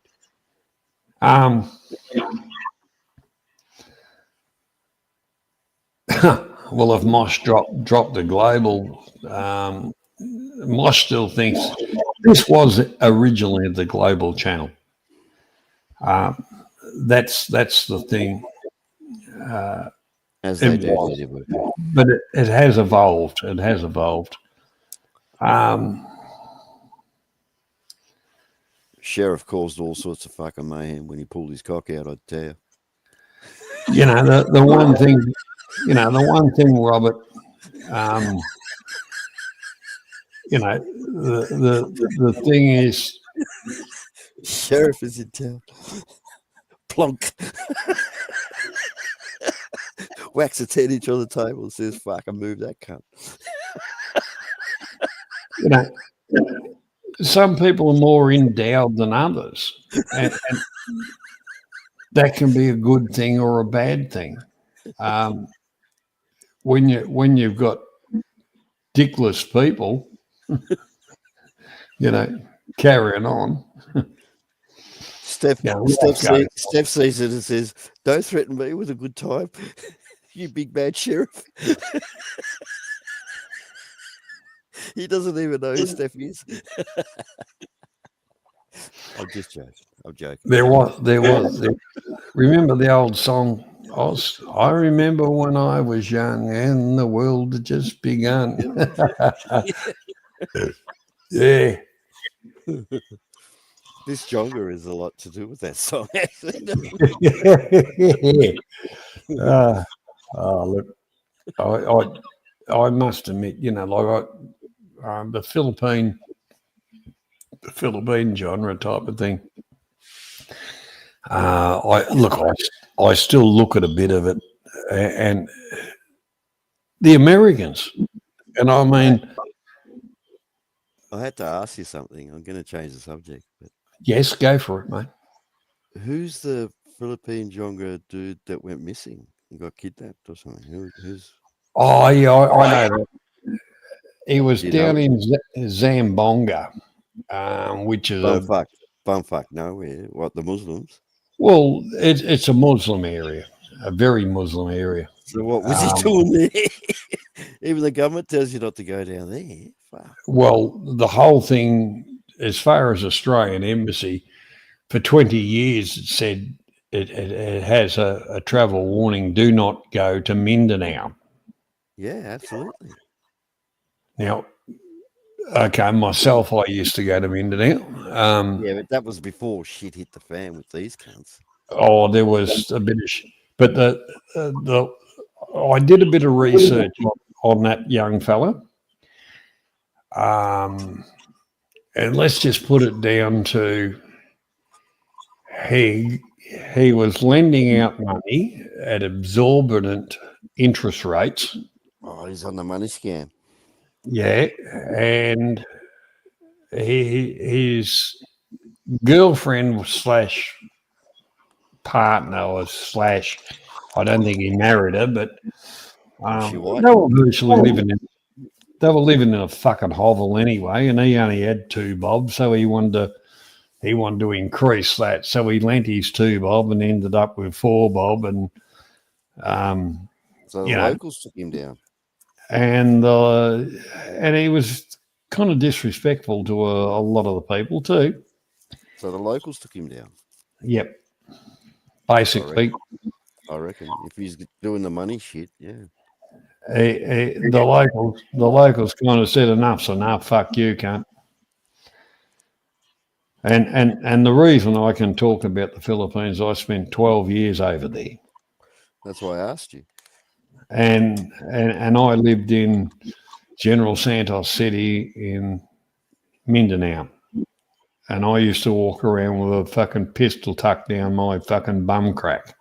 Well, if Mosh dropped the global, Mosh still thinks this was originally the global channel. That's the thing. As they do. But it has evolved. It has evolved. Sheriff caused all sorts of fucking mayhem when he pulled his cock out, I'd tell you. The one thing you know, the one thing, Robert, you know, the thing is, Sheriff is in town. Plonk. Whacks a 10-inch on the table and says, fuck, I moved that cunt. you know, some people are more endowed than others. And that can be a good thing or a bad thing. When you've got dickless people, you know, carrying on. Steph sees it and says, "Don't threaten me with a good time, you big bad sheriff." He doesn't even know who Steph is. I'm just joking. I'm joking. There was. Remember the old song? I remember when I was young and the world had just begun. Yeah. This jonga is a lot to do with that song, actually. Look, I must admit, you know, like the Philippine genre type of thing. I still look at a bit of it, and the Americans, and I mean, I had to ask you something. I'm going to change the subject, but yes, go for it, mate. Who's the Philippine jonga dude that went missing and got kidnapped or something? Who's? Oh yeah, I know that. He was down in Zamboanga, which is bumfuck nowhere. What, the Muslims? Well, it's a Muslim area, a very Muslim area. So what was he doing there? Even the government tells you not to go down there. Fuck. Well, the whole thing, as far as Australian Embassy, for 20 years it said it has a travel warning: do not go to Mindanao. Yeah, absolutely. Now, okay, myself, I used to go to Mindanao. Yeah, but that was before shit hit the fan with these cunts. Oh, there was a bit of but I did a bit of research on that young fella. And let's just put it down to he was lending out money at exorbitant interest rates. Oh, he's on the money scam. Yeah, and his girlfriend slash partner or slash, I don't think he married her, but they were virtually living in a fucking hovel anyway, and he only had 2 bob, so he wanted to increase that, so he lent his 2 bob and ended up with 4 bob, and so the locals took him down, and he was kind of disrespectful to a lot of the people too. So the locals took him down. Yep, basically. I reckon if he's doing the money shit, yeah. The locals kind of said enough's enough. Fuck you, cunt. And the reason I can talk about the Philippines, I spent 12 years over there. That's why I asked you. And I lived in General Santos City in Mindanao. And I used to walk around with a fucking pistol tucked down my fucking bum crack.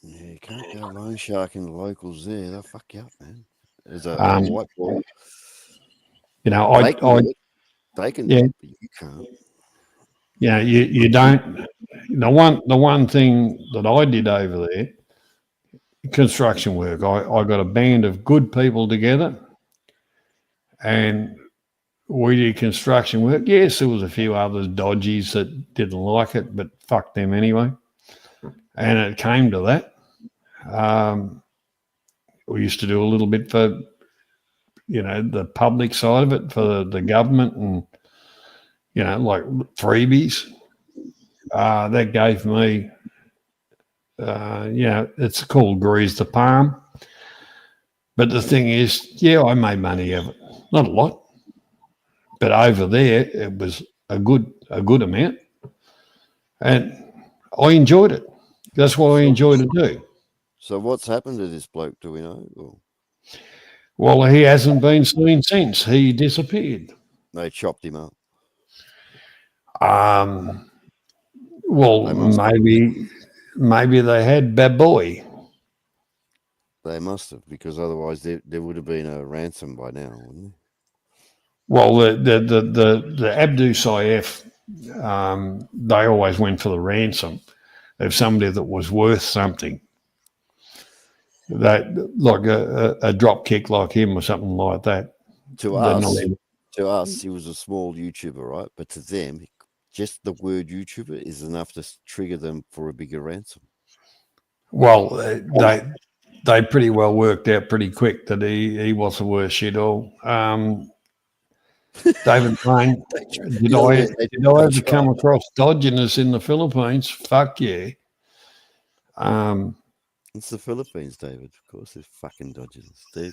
Yeah, you can't go loan sharking the locals there. They'll fuck you up, man. There's a white ball. You know, they can yeah. do it, but you can't. Yeah, you don't. The one thing that I did over there, construction work. I got a band of good people together, and we did construction work. Yes, there was a few others dodgies that didn't like it, but fuck them anyway. And it came to that. We used to do a little bit for, you know, the public side of it, for the government, and, you know, like freebies. That gave me, you know, it's called grease the palm. But the thing is, yeah, I made money of it. Not a lot. But over there, it was a good amount. And I enjoyed it. That's what I enjoy to do. So what's happened to this bloke? Do we know? Or Well, he hasn't been seen since. He disappeared. they chopped him up? Well, They must maybe they had Baboy. They must have, because otherwise there would have been a ransom by now, wouldn't there? Well, the Abdu Saif, they always went for the ransom of somebody that was worth something. That like a drop kick like him or something like that. To us, he was a small YouTuber, right? But to them, just the word YouTuber is enough to trigger them for a bigger ransom. Well, they pretty well worked out pretty quick that he wasn't worth shit all. David Payne, did I ever come across dodginess in the Philippines? Fuck yeah. It's the Philippines, David. Of course, they're fucking dodgers. The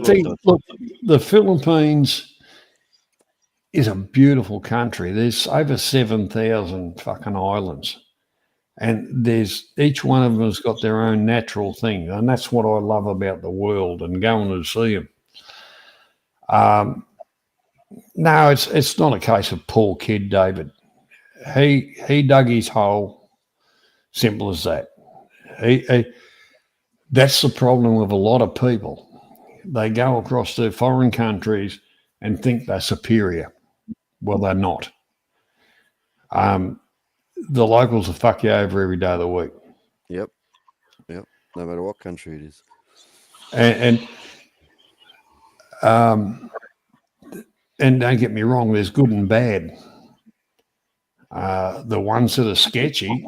thing, look, the Philippines is a beautiful country. There's over 7,000 fucking islands, and there's each one of them has got their own natural thing, and that's what I love about the world and going to see them. No, it's not a case of poor kid David. He dug his hole. Simple as that. That's the problem with a lot of people. They go across to foreign countries and think they're superior. Well, they're not. The locals will fuck you over every day of the week. Yep. No matter what country it is. And don't get me wrong, there's good and bad. The ones that are sketchy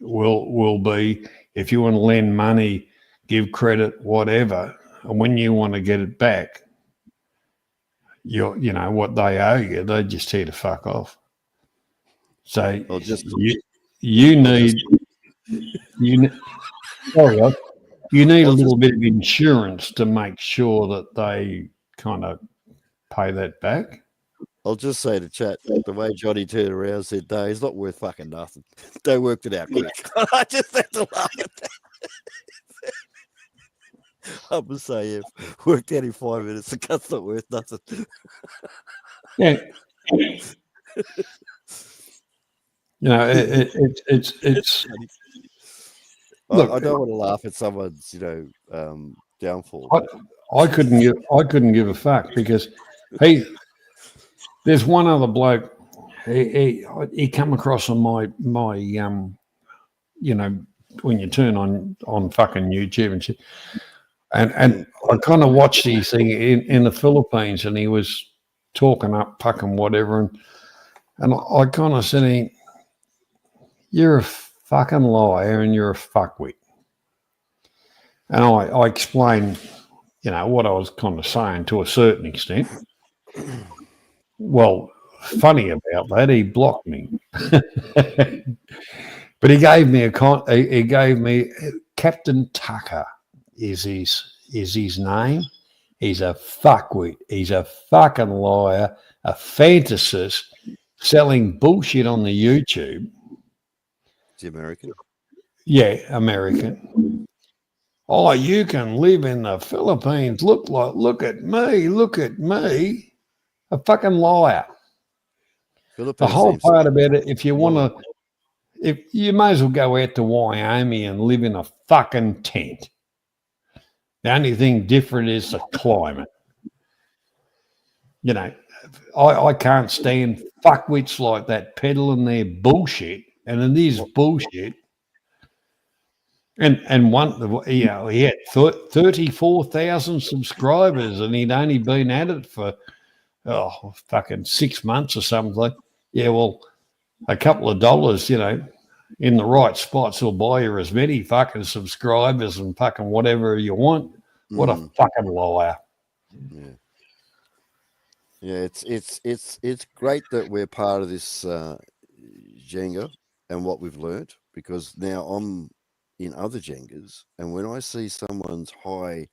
will be, if you want to lend money, give credit, whatever, and when you want to get it back, you know what they owe you, they just tell you to fuck off. So you need a little bit of insurance to make sure that they kind of pay that back. I'll just say to chat, the way Johnny turned around and said, no, he's not worth fucking nothing. They worked it out quick. I just had to laugh at that. I'm going to say, worked out in 5 minutes. The cut's not worth nothing. Yeah. You know, it's. Look, I don't want to laugh at someone's, downfall. I couldn't give a fuck because there's one other bloke. He come across on my when you turn on fucking YouTube and shit, and I kind of watched his thing in the Philippines, and he was talking up fucking whatever, and I kind of said to him, "You're a fucking liar and you're a fuckwit." And I explained, what I was kind of saying to a certain extent. Well, funny about that, he blocked me. But he gave me Captain Tucker is his name. He's a fuckwit. He's a fucking liar, a fantasist, selling bullshit on the YouTube. Is he American? Yeah, American. Oh, you can live in the Philippines. Look at me. A fucking liar. The whole part about it, if you may as well go out to Wyoming and live in a fucking tent. The only thing different is the climate. I can't stand fuckwits like that peddling their bullshit, and it is bullshit. And one, he had 34,000 subscribers, and he'd only been at it for fucking 6 months or something. Yeah, well, a couple of dollars, in the right spots will buy you as many fucking subscribers and fucking whatever you want. What a fucking liar! Yeah, it's great that we're part of this Jenga and what we've learned, because now I'm in other Jengas, and when I see someone's high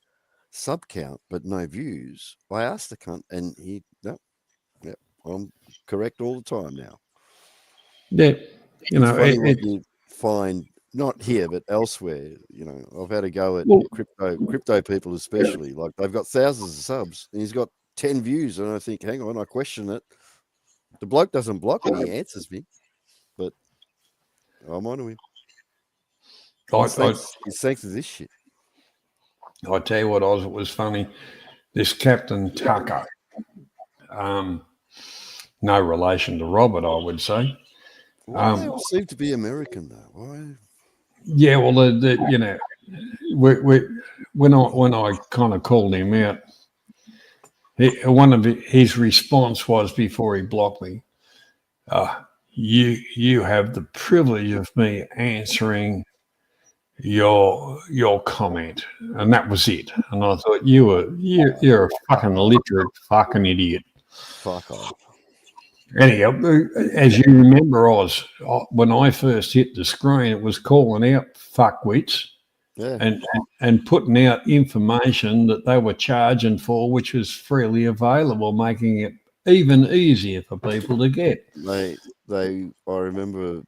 sub count but no views, I ask the cunt, and I'm correct all the time now. Yeah, it's funny what you find not here, but elsewhere. You know, I've had a go at Well- crypto people, especially. Like they've got thousands of subs, and he's got 10 views, and I think, hang on, I question it. The bloke doesn't block me; he answers me, but I'm on to him. He's thanks to this shit. I tell you what, Oz, it was funny. This Captain Tucker, no relation to Robert, I would say. Why do they all seem to be American though? Why? Yeah, well, you know, when I kind of called him out, one of his response was before he blocked me, you have the privilege of me answering your comment, and that was it. And I thought you're a fucking literate fucking idiot. Fuck off. Anyhow, as you remember, Oz, when I first hit the screen, it was calling out fuckwits and putting out information that they were charging for, which was freely available, making it even easier for people to get. I remember,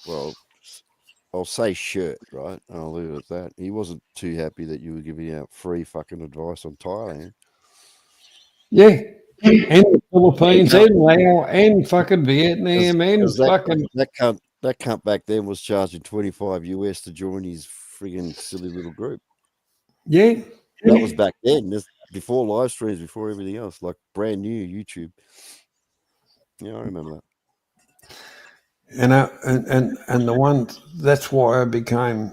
well, I'll say shirt, right? And I'll leave it at that. He wasn't too happy that you were giving out free fucking advice on Thailand. Yeah. And the Philippines and Laos and fucking Vietnam and fucking that cunt back then was charging $25 to join his friggin' silly little group. Yeah. That was back then. This before live streams, before everything else, like brand new YouTube. Yeah, I remember that. And the one that's why I became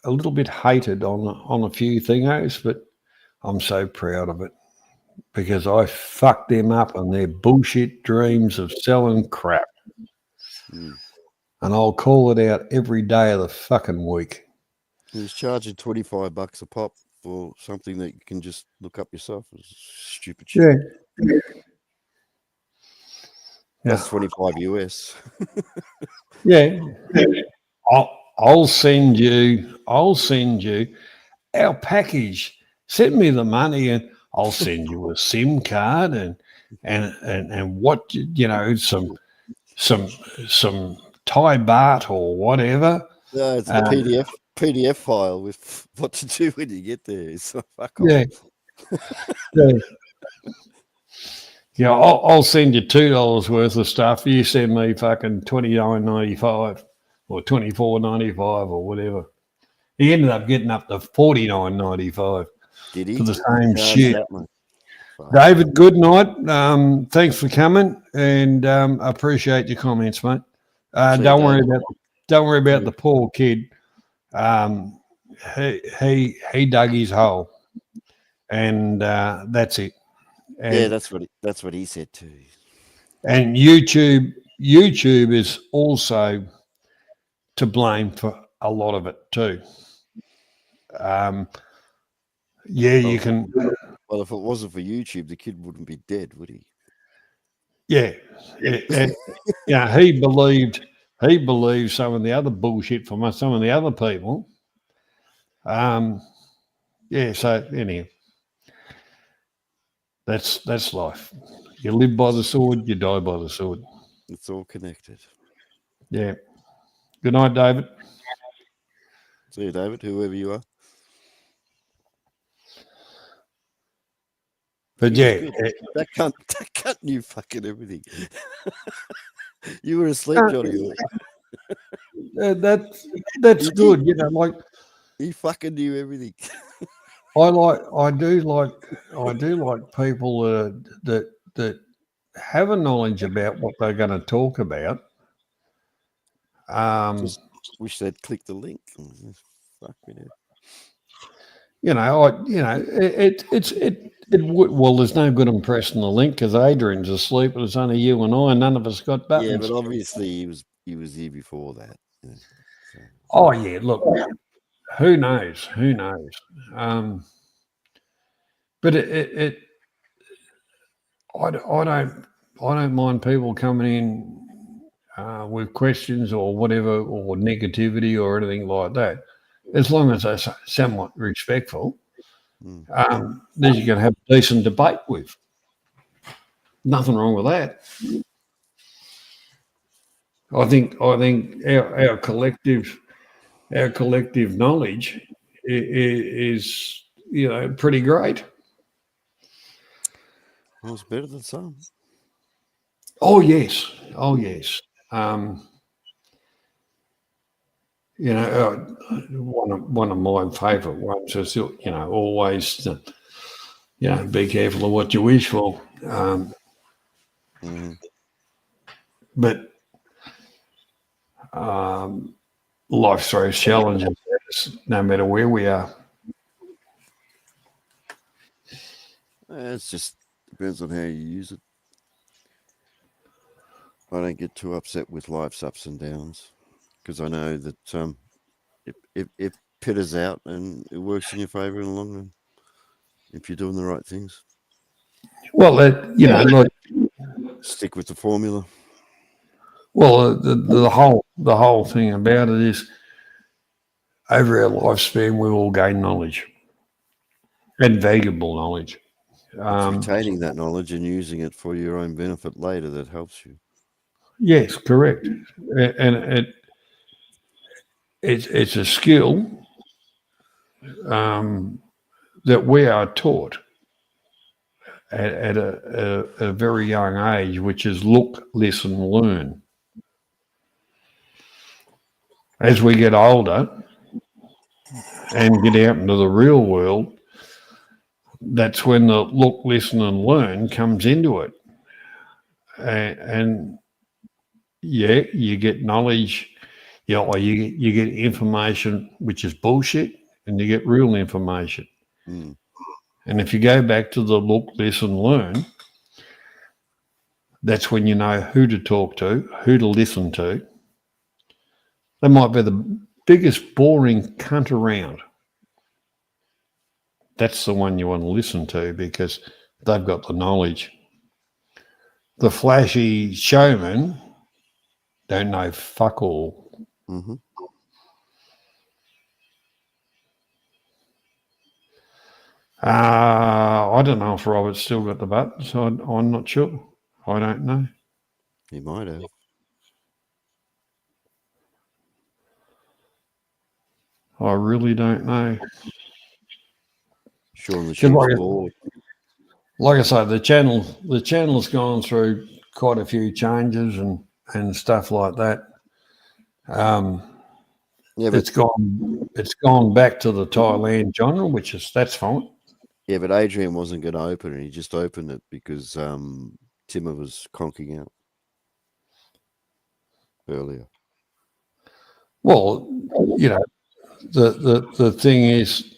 a little bit hated on a few thingos, but I'm so proud of it because I fucked them up on their bullshit dreams of selling crap. And I'll call it out every day of the fucking week. He was charging $25 a pop for something that you can just look up yourself. It was stupid shit. Yeah. That's $25. Yeah. I'll send you our package. Send me the money and I'll send you a SIM card and what, you know, some Thai baht or whatever. No, it's a PDF file with what to do when you get there. So fuck off. Yeah. Yeah, I'll send you $2 worth of stuff. You send me fucking $29.95 or $24.95 or whatever. He ended up getting up to $49.95 for the same shit. David, good night. Thanks for coming, and I appreciate your comments, mate. Don't worry about the poor kid. He dug his hole, and that's it. And, yeah, that's what he said too. And YouTube is also to blame for a lot of it too. You can. Well, if it wasn't for YouTube, the kid wouldn't be dead, would he? Yeah. And, he believed some of the other bullshit from some of the other people. So anyhow. That's life. You live by the sword, you die by the sword. It's all connected. Yeah. Good night, David. See you, David, whoever you are. But that cunt knew fucking everything. You were asleep, Johnny. That's good, you know. Like he fucking knew everything. I do like people that have a knowledge about what they're going to talk about. Just wish they'd click the link. Fuck me now. You know, it would. Well, there's no good in pressing the link because Adrian's asleep, but it's only you and I, and none of us got buttons. Yeah, but obviously he was here before that. Yeah, so. Oh yeah, look. Who knows? But I don't mind people coming in with questions or whatever, or negativity or anything like that, as long as they're somewhat respectful. Then you can have a decent debate with. Nothing wrong with that. I think our collective our collective knowledge is pretty great. Well, it's better than some. Oh yes, one of my favourite ones is always be careful of what you wish for. But life throws challenges at us, no matter where we are. It's just depends on how you use it. I don't get too upset with life's ups and downs because I know that it pitters out and it works in your favour in the long run if you're doing the right things. Well, look, stick with the formula. Well, the whole thing about it is, over our lifespan, we all gain knowledge and valuable knowledge. It's retaining that knowledge and using it for your own benefit later that helps you. Yes, correct. And it's a skill that we are taught at a very young age, which is look, listen, learn. As we get older and get out into the real world, that's when the look, listen, and learn comes into it. And you get knowledge, or you get information which is bullshit, and you get real information. And if you go back to the look, listen, learn, that's when you know who to talk to, who to listen to. They might be the biggest boring cunt around. That's the one you want to listen to because they've got the knowledge. The flashy showmen don't know fuck all. I don't know if Robert's still got the button, so I'm not sure. I don't know. He might have. I really don't know. Sure, on the ship's board. Like I say, the channel's gone through quite a few changes and stuff like that. It's gone back to the Thailand genre, that's fine. Yeah, but Adrian wasn't going to open it. He just opened it because Timmer was conking out earlier. Well, the thing is,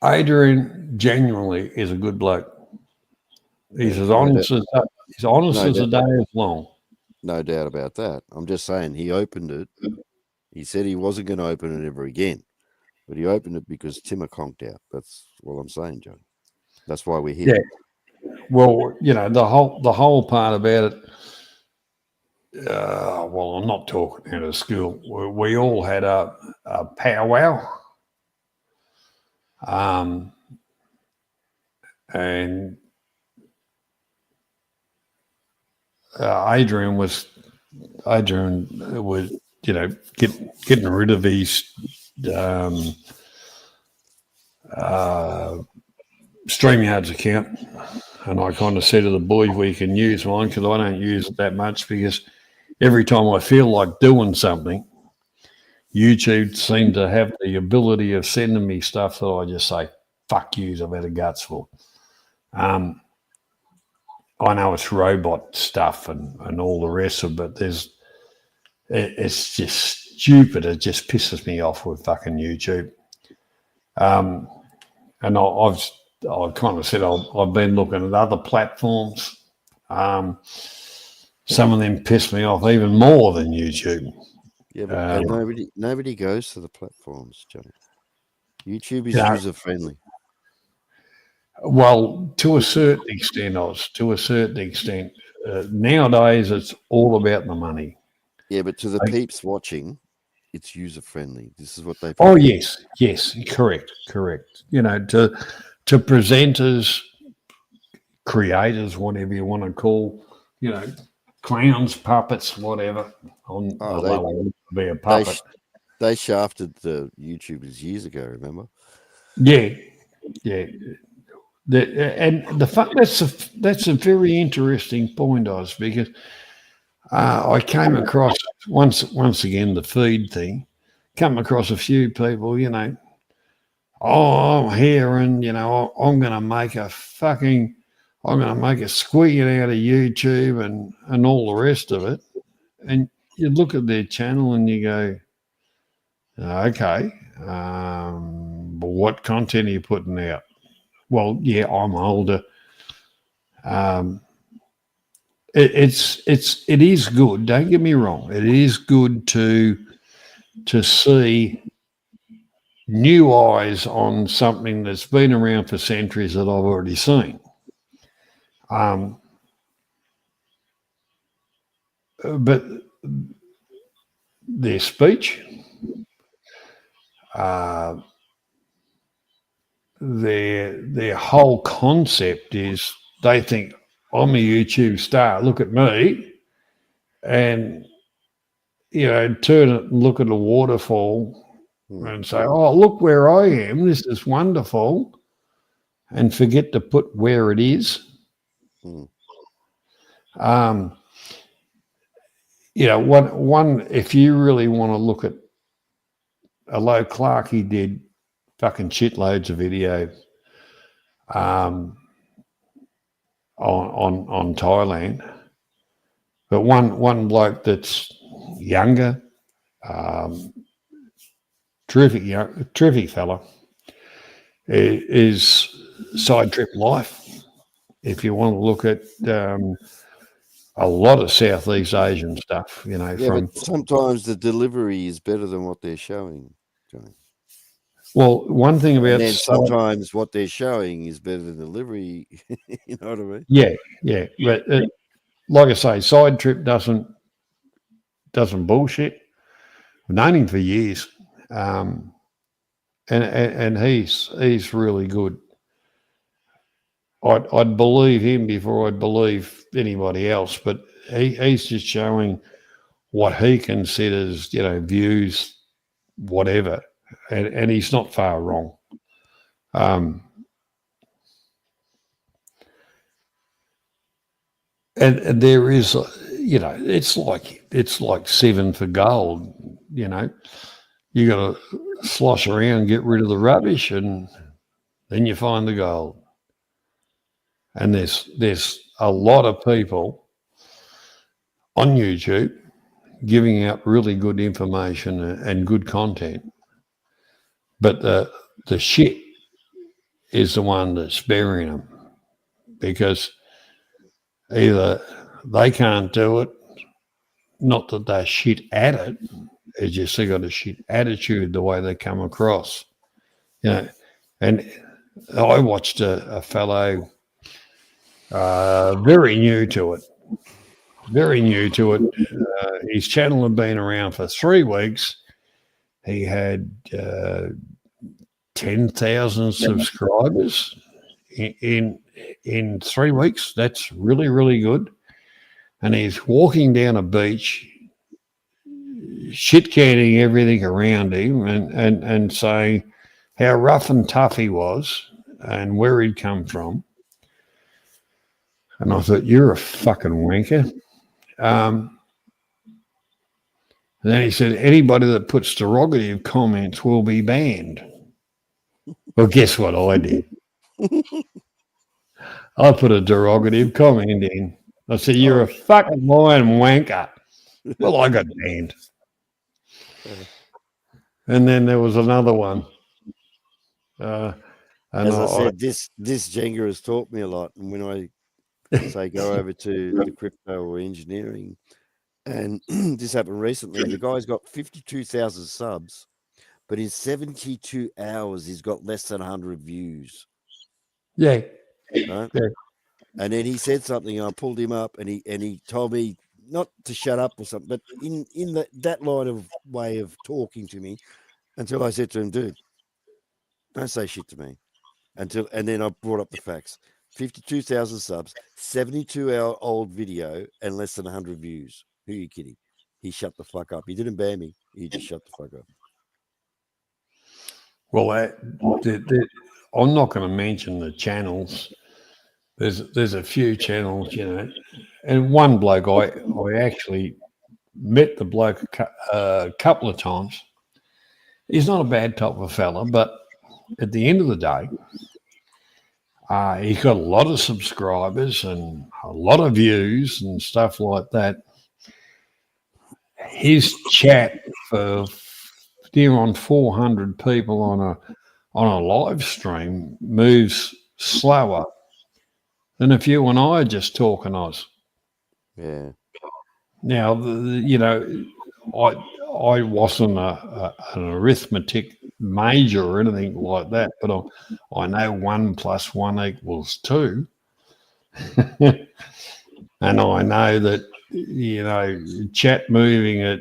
Adrian genuinely is a good bloke. He's as honest as a day is long. No doubt about that. I'm just saying he opened it. He said he wasn't going to open it ever again, but he opened it because Timmer conked out. That's what I'm saying, Joe. That's why we're here. Yeah. Well, the whole part about it. Well, I'm not talking out of school. We all had a powwow. And Adrian was getting rid of his StreamYard's account, and I kind of said to the boys, "We can use mine because I don't use it that much because every time I feel like doing something, YouTube seemed to have the ability of sending me stuff that I just say, fuck yous, I've had a guts for." I know it's robot stuff and all the rest of it, but it's just stupid. It just pisses me off with fucking YouTube. And I've kind of said I've been looking at other platforms. Some of them piss me off even more than YouTube. Yeah, but nobody goes to the platforms, Johnny. YouTube is user friendly. Well, to a certain extent, Oz. To a certain extent, nowadays it's all about the money. Yeah, but to the peeps watching, it's user friendly. This is what they. Oh yes, correct. To presenters, creators, whatever you want to call, clowns, puppets, whatever. On Oh, although I used to be a puppet. They shafted the YouTubers years ago. Remember? Yeah, yeah. That's a very interesting point, Oz, because I came across once again the feed thing. Come across a few people, you know. Oh, I'm here, and you know, I'm going to make a squeak out of YouTube and all the rest of it. And you look at their channel and you go, okay, but what content are you putting out? Well, yeah, I'm older. It is good. Don't get me wrong. It is good to see new eyes on something that's been around for centuries that I've already seen. But their speech, their whole concept is they think I'm a YouTube star. Look at me, and you know, turn it and look at a waterfall and say, "Oh, look where I am. This is wonderful," and forget to put where it is. You know, one if you really want to look at although Clarkey did fucking shitloads of video on Thailand, but one bloke that's younger, terrific fella, is Side Trip Life. If you want to look at a lot of Southeast Asian stuff, you know, but sometimes the delivery is better than what they're showing, Johnny. Well, one thing about sometimes what they're showing is better than delivery. You know what I mean? Yeah. But like I say, Side Trip doesn't bullshit. I've known him for years, and he's really good. I'd believe him before I'd believe anybody else, but he's just showing what he considers, you know, views, whatever, and he's not far wrong. And there is, you know, it's like seven for gold. You know, you got to slosh around, get rid of the rubbish, and then you find the gold. And there's a lot of people on YouTube giving out really good information and good content, but the shit is the one that's burying them, because either they can't do it, not that they're shit at it, it's just they got a shit attitude the way they come across, you know. And I watched a fellow very new to it. His channel had been around for 3 weeks. He had 10,000 subscribers in 3 weeks. That's really, really good. And he's walking down a beach, shit-canning everything around him and saying how rough and tough he was and where he'd come from. And I thought, you're a fucking wanker. And then he said, anybody that puts derogative comments will be banned. Well, guess what I did? I put a derogative comment in. I said, you're a fucking lying wanker. Well, I got banned. And then there was another one. As I said, this Jenga has taught me a lot. And when I say go over to the crypto or engineering, and this happened recently, the guy's got 52,000 subs, but in 72 hours, he's got less than 100 views. Yeah. Right? Yeah. And then he said something, I pulled him up, and he told me not to shut up or something, but in that line of way of talking to me, until I said to him, dude, don't say shit to me. And then I brought up the facts. 52,000 subs, 72-hour-old video, and less than 100 views. Who are you kidding? He shut the fuck up. He didn't ban me. He just shut the fuck up. Well, I'm not going to mention the channels. There's a few channels, you know, and one bloke I actually met the bloke a couple of times. He's not a bad type of fella, but at the end of the day, he's got a lot of subscribers and a lot of views and stuff like that. His chat for near on 400 people on a live stream moves slower than if you and I are just talking Oz. Yeah. Now, you know, I wasn't an arithmetic major or anything like that, but I know 1 + 1 = 2. And I know that, you know, chat moving at,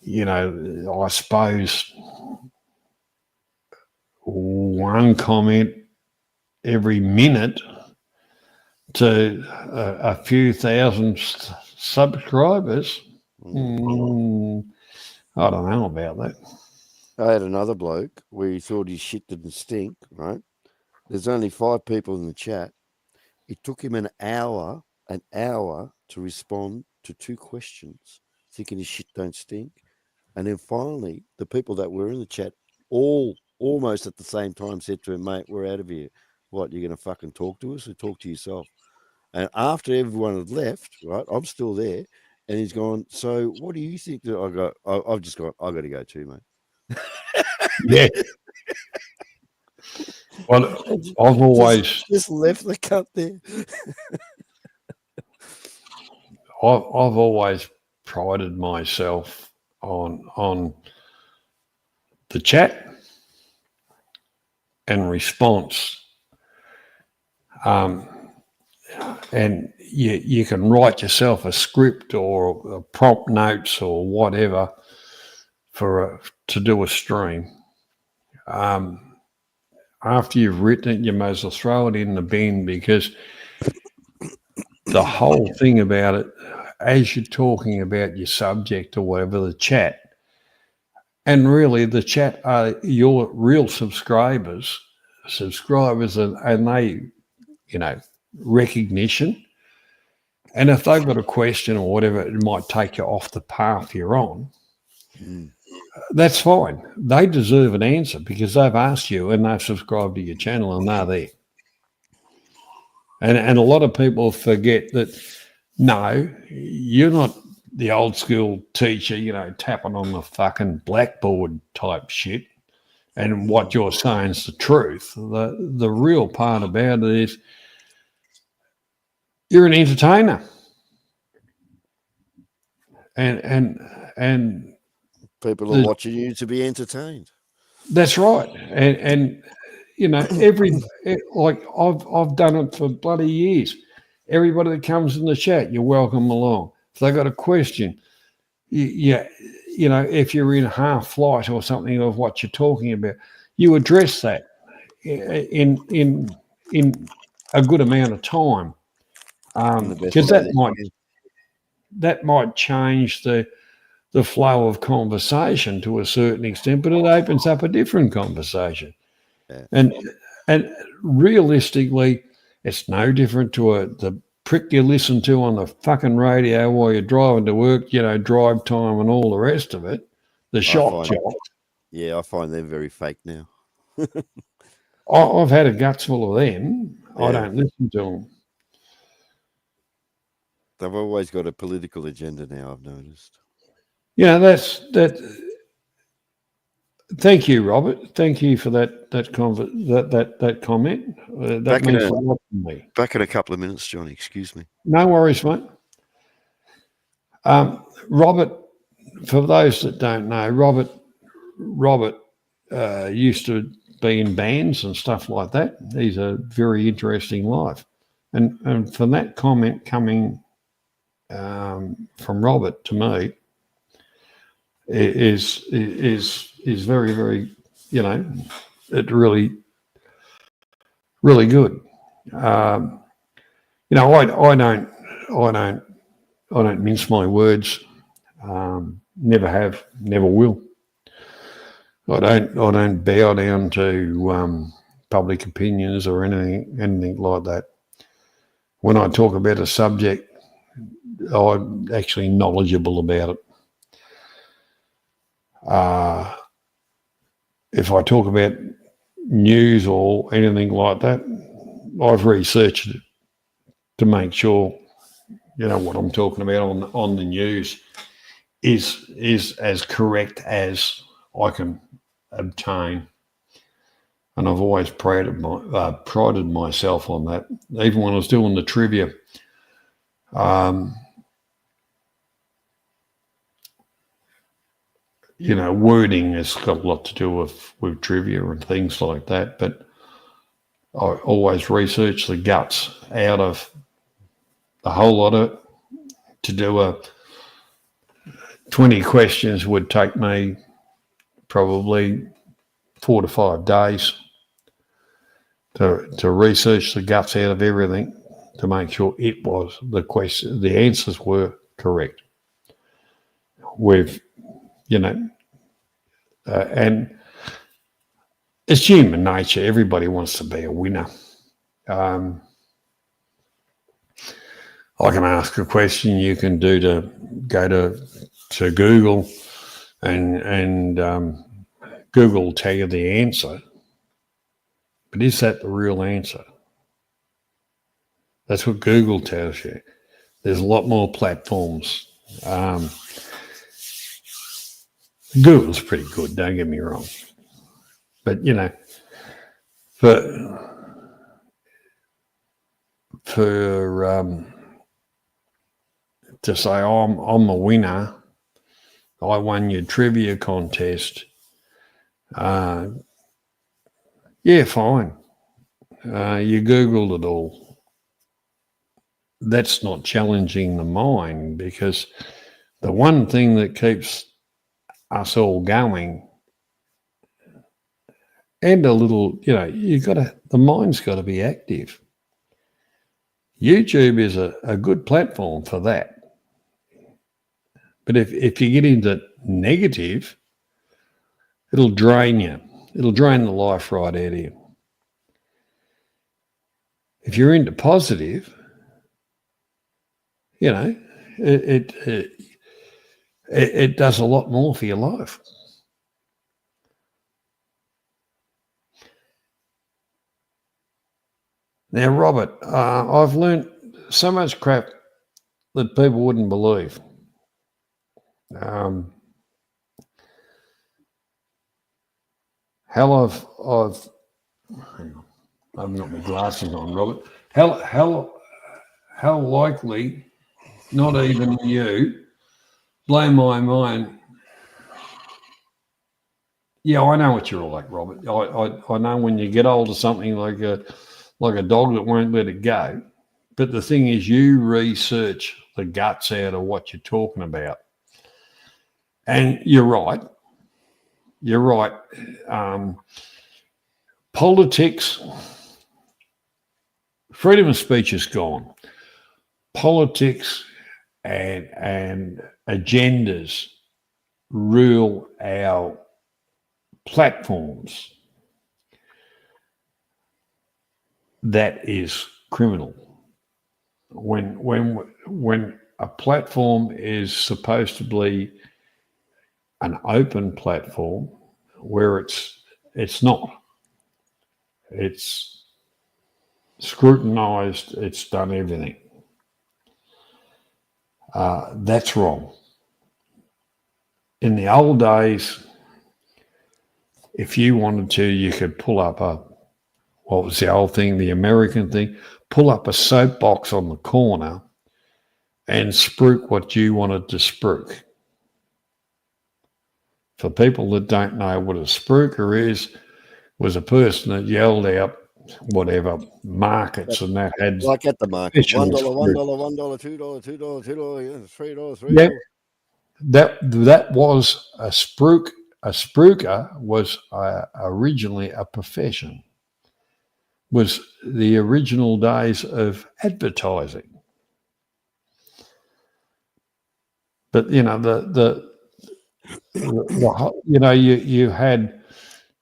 you know, I suppose one comment every minute to a few thousand subscribers. I don't know about that. I had another bloke where he thought his shit didn't stink, right? There's only 5 people in the chat. It took him an hour to respond to 2 questions, thinking his shit don't stink. And then finally, the people that were in the chat all almost at the same time said to him, mate, we're out of here. What, you're going to fucking talk to us or talk to yourself? And after everyone had left, right, I'm still there. And he's gone, so what do you think? I've just gone, I've got to go too, mate. Yeah. Well, I've always just left the cup there. I've always prided myself on the chat and response. And you can write yourself a script or a prompt notes or whatever to do a stream. After you've written it, you may as well throw it in the bin, because the whole thing about it, as you're talking about your subject or whatever, the chat, and really the chat are your real subscribers, and they, you know, recognition. And if they've got a question or whatever, it might take you off the path you're on. That's fine. They deserve an answer because they've asked you and they've subscribed to your channel and they're there. And a lot of people forget that, no, you're not the old school teacher, you know, tapping on the fucking blackboard type shit. And what you're saying is the truth. The real part about it is you're an entertainer. And people are watching you to be entertained. That's right. And you know, like I've done it for bloody years. Everybody that comes in the chat, you're welcome along. If they got a question, you know, if you're in half flight or something of what you're talking about, you address that in a good amount of time, because that might change the flow of conversation to a certain extent, but it opens up a different conversation. Yeah. And realistically, it's no different to the prick you listen to on the fucking radio while you're driving to work, you know, drive time and all the rest of it. The shock job. Yeah, I find them very fake now. I've had a guts full of them. Yeah. I don't listen to them. They've always got a political agenda now, I've noticed. Yeah, that. Thank you, Robert. Thank you for that comment. That means a lot to me. Back in a couple of minutes, Johnny. Excuse me. No worries, mate. Robert, for those that don't know, Robert used to be in bands and stuff like that. He's a very interesting life, and for that comment coming from Robert to me is very, very, you know, it really really good. You know, I don't mince my words. Never have, never will. I don't bow down to public opinions or anything like that. When I talk about a subject, I'm actually knowledgeable about it. If I talk about news or anything like that, I've researched it to make sure, you know, what I'm talking about on the news is as correct as I can obtain. And I've always prided myself on that. Even when I was doing the trivia, you know, wording has got a lot to do with trivia and things like that. But I always research the guts out of the whole lot of it. To do 20 questions would take me probably 4 to 5 days to research the guts out of everything to make sure it was the answers were correct. With, you know, and it's human nature. Everybody wants to be a winner. I can ask a question. You can go to Google, and Google will tell you the answer. But is that the real answer? That's what Google tells you. There's a lot more platforms. Google's pretty good, don't get me wrong. But, you know, to say I'm a winner, I won your trivia contest. Yeah, fine. You Googled it all. That's not challenging the mind, because the one thing that keeps us all going, and a little, you know, the mind's got to be active. YouTube is a good platform for that. But if you get into negative, it'll drain you. It'll drain the life right out of you. If you're into positive, you know, it does a lot more for your life. Now, Robert, I've learned so much crap that people wouldn't believe. Hang on, I haven't got my glasses on, Robert. How likely, not even you, blow my mind. Yeah, I know what you're like, Robert. I know when you get hold of something like a dog that won't let it go. But the thing is, you research the guts out of what you're talking about. And you're right. You're right. Politics, freedom of speech is gone. Politics and agendas rule our platforms. That is criminal. When a platform is supposed to be an open platform, where it's not. It's scrutinized. It's done everything. That's wrong. In the old days, if you wanted to, you could pull up what was the old thing, the American thing, pull up a soapbox on the corner and spruik what you wanted to spruik. For people that don't know what a spruiker is, was a person that yelled out whatever markets and that had like at the market, $1, $1, $1, $2, $2, $2, $3, $3. Yeah, that was a spruik. A spruiker was originally a profession. was the original days of advertising. But you know you had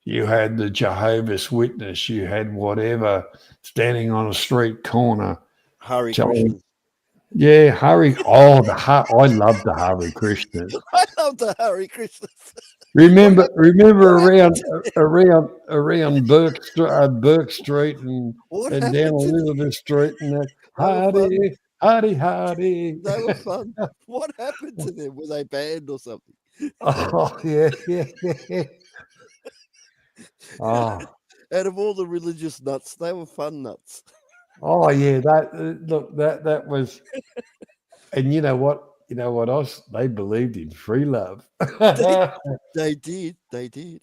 the Jehovah's Witness, you had whatever standing on a street corner. Hare telling- Krishna. Yeah, Hare. Oh, I love the Hare Krishnas. I love the Hare Krishna. Remember around Burke Street and What down happened to them? Elizabeth Street and that. They were fun. Hardy. They were fun. What happened to them? Were they banned or something? Oh yeah. Oh. Out of all the religious nuts, they were fun nuts. Oh yeah, that was, and you know what else? They believed in free love. They did,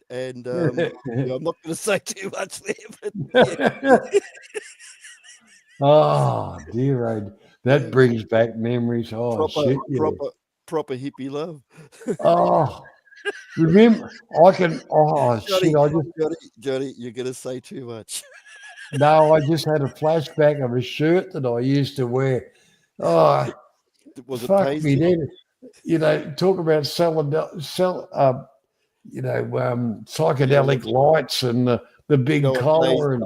and yeah, I'm not going to say too much there, but yeah. Oh dear, that brings back memories. Oh shit, yeah. proper hippie love. Oh, remember? I can. Oh Johnny, shit! Johnny, you're going to say too much. No, I just had a flashback of a shirt that I used to wear. Oh, was it fuck Paisley? me, then. You know, talk about psychedelic lights and the big collar and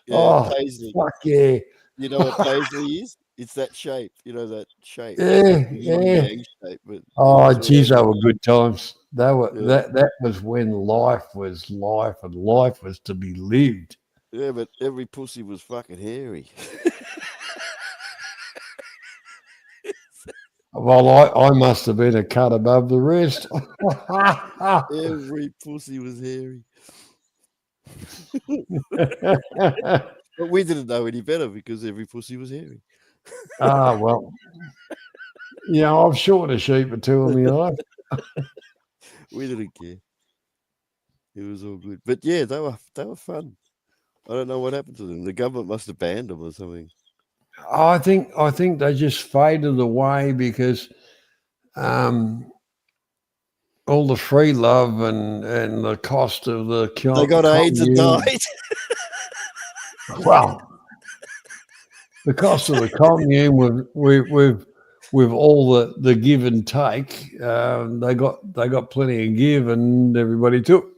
Paisley. Fuck yeah. You know what Paisley is? It's that shape. You know that shape. Yeah. Yang shape, but Oh, geez, they were good times. They were that was when life was life and life was to be lived. Yeah, but every pussy was fucking hairy. Well, I must have been a cut above the rest. Every pussy was hairy. But we didn't know any better because every pussy was hairy. Ah, well. Yeah, I've shot a sheep or two in my life. We didn't care. It was all good. But yeah, they were fun. I don't know what happened to them. The government must have banned them or something. I think they just faded away because all the free love and the cost of the they got AIDS and died. Well, the cost of the commune with all the give and take, they got plenty of give and everybody took.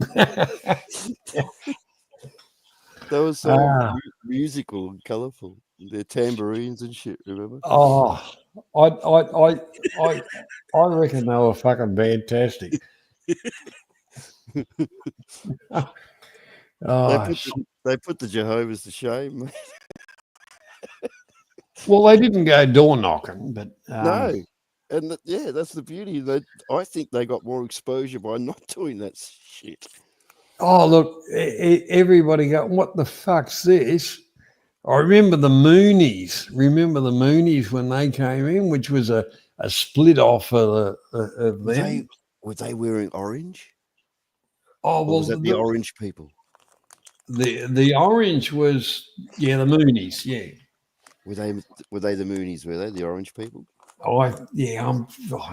They were so musical and colourful. Their tambourines and shit. Remember? Oh, I reckon they were fucking fantastic. They put the Jehovah's to shame. Well, they didn't go door knocking, but no, and that's the beauty. I think they got more exposure by not doing that shit. Oh, look, everybody go, what the fuck's this? I remember the Moonies. Remember the Moonies when they came in, which was a split off of them. Were they wearing orange? Oh, well, was that the orange people? The orange was, the Moonies, yeah. Were they the Moonies? Were they the orange people? I'm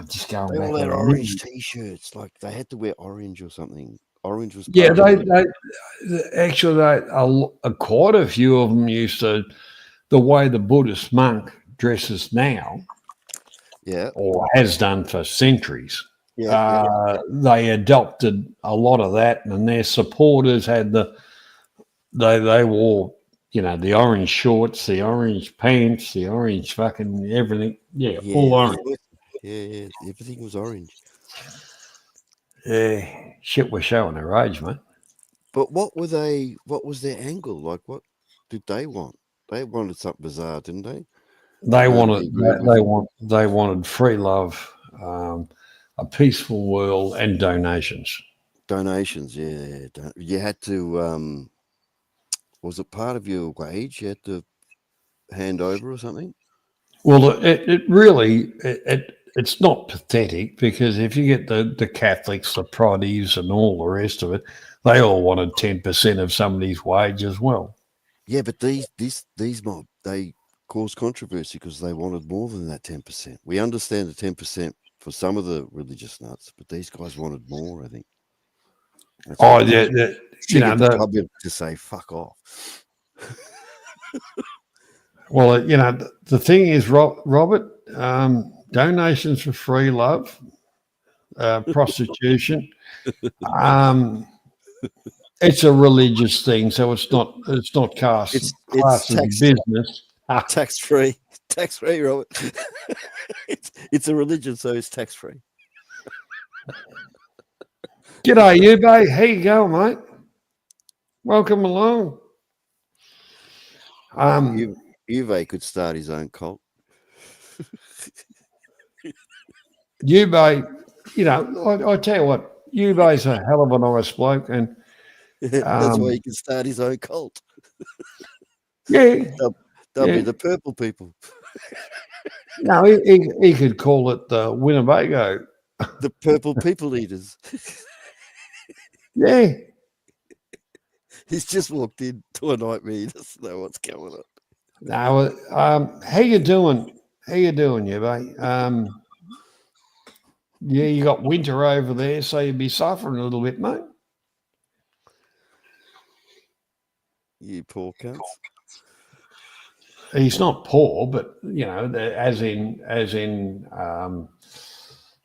just going they back. They all had orange T-shirts. Like they had to wear orange or something. Orange was quite a few of them used to, the way the Buddhist monk dresses now, or has done for centuries. They adopted a lot of that, and their supporters had they wore, the orange shorts, the orange pants, the orange fucking everything. Yeah, full orange. Yeah, everything was orange. Yeah, shit, we're showing our age, mate. But what was their angle? Like, what did they want? They wanted something bizarre, didn't they? They wanted free love, a peaceful world, and donations. Donations, yeah. You had to. Was it part of your wage you had to hand over or something? Well, it really it's not pathetic, because if you get the Catholics, the Protties, and all the rest of it, they all wanted 10% of somebody's wage as well. Yeah, but these mob, they caused controversy because they wanted more than that 10%. We understand the 10% for some of the religious nuts, but these guys wanted more, I think. The public to say fuck off. Well, the thing is, Robert, donations for free love, prostitution. It's a religious thing, so it's not classed It's as a business. tax free, Robert. it's a religion, so it's tax free. G'day, you, babe. How you going, mate? Welcome along. Uwe could start his own cult. Uwe, I tell you what, Uwe's a hell of a nice bloke, and that's why he can start his own cult. Yeah, they'll be the purple people. No, he could call it the Winnebago. The purple people eaters. Yeah. He's just walked into a nightmare. He doesn't know what's going on. No, how you doing? How you doing, Uwe? Yeah, you got winter over there, so you'd be suffering a little bit, mate. You poor cunts. He's not poor, but as in,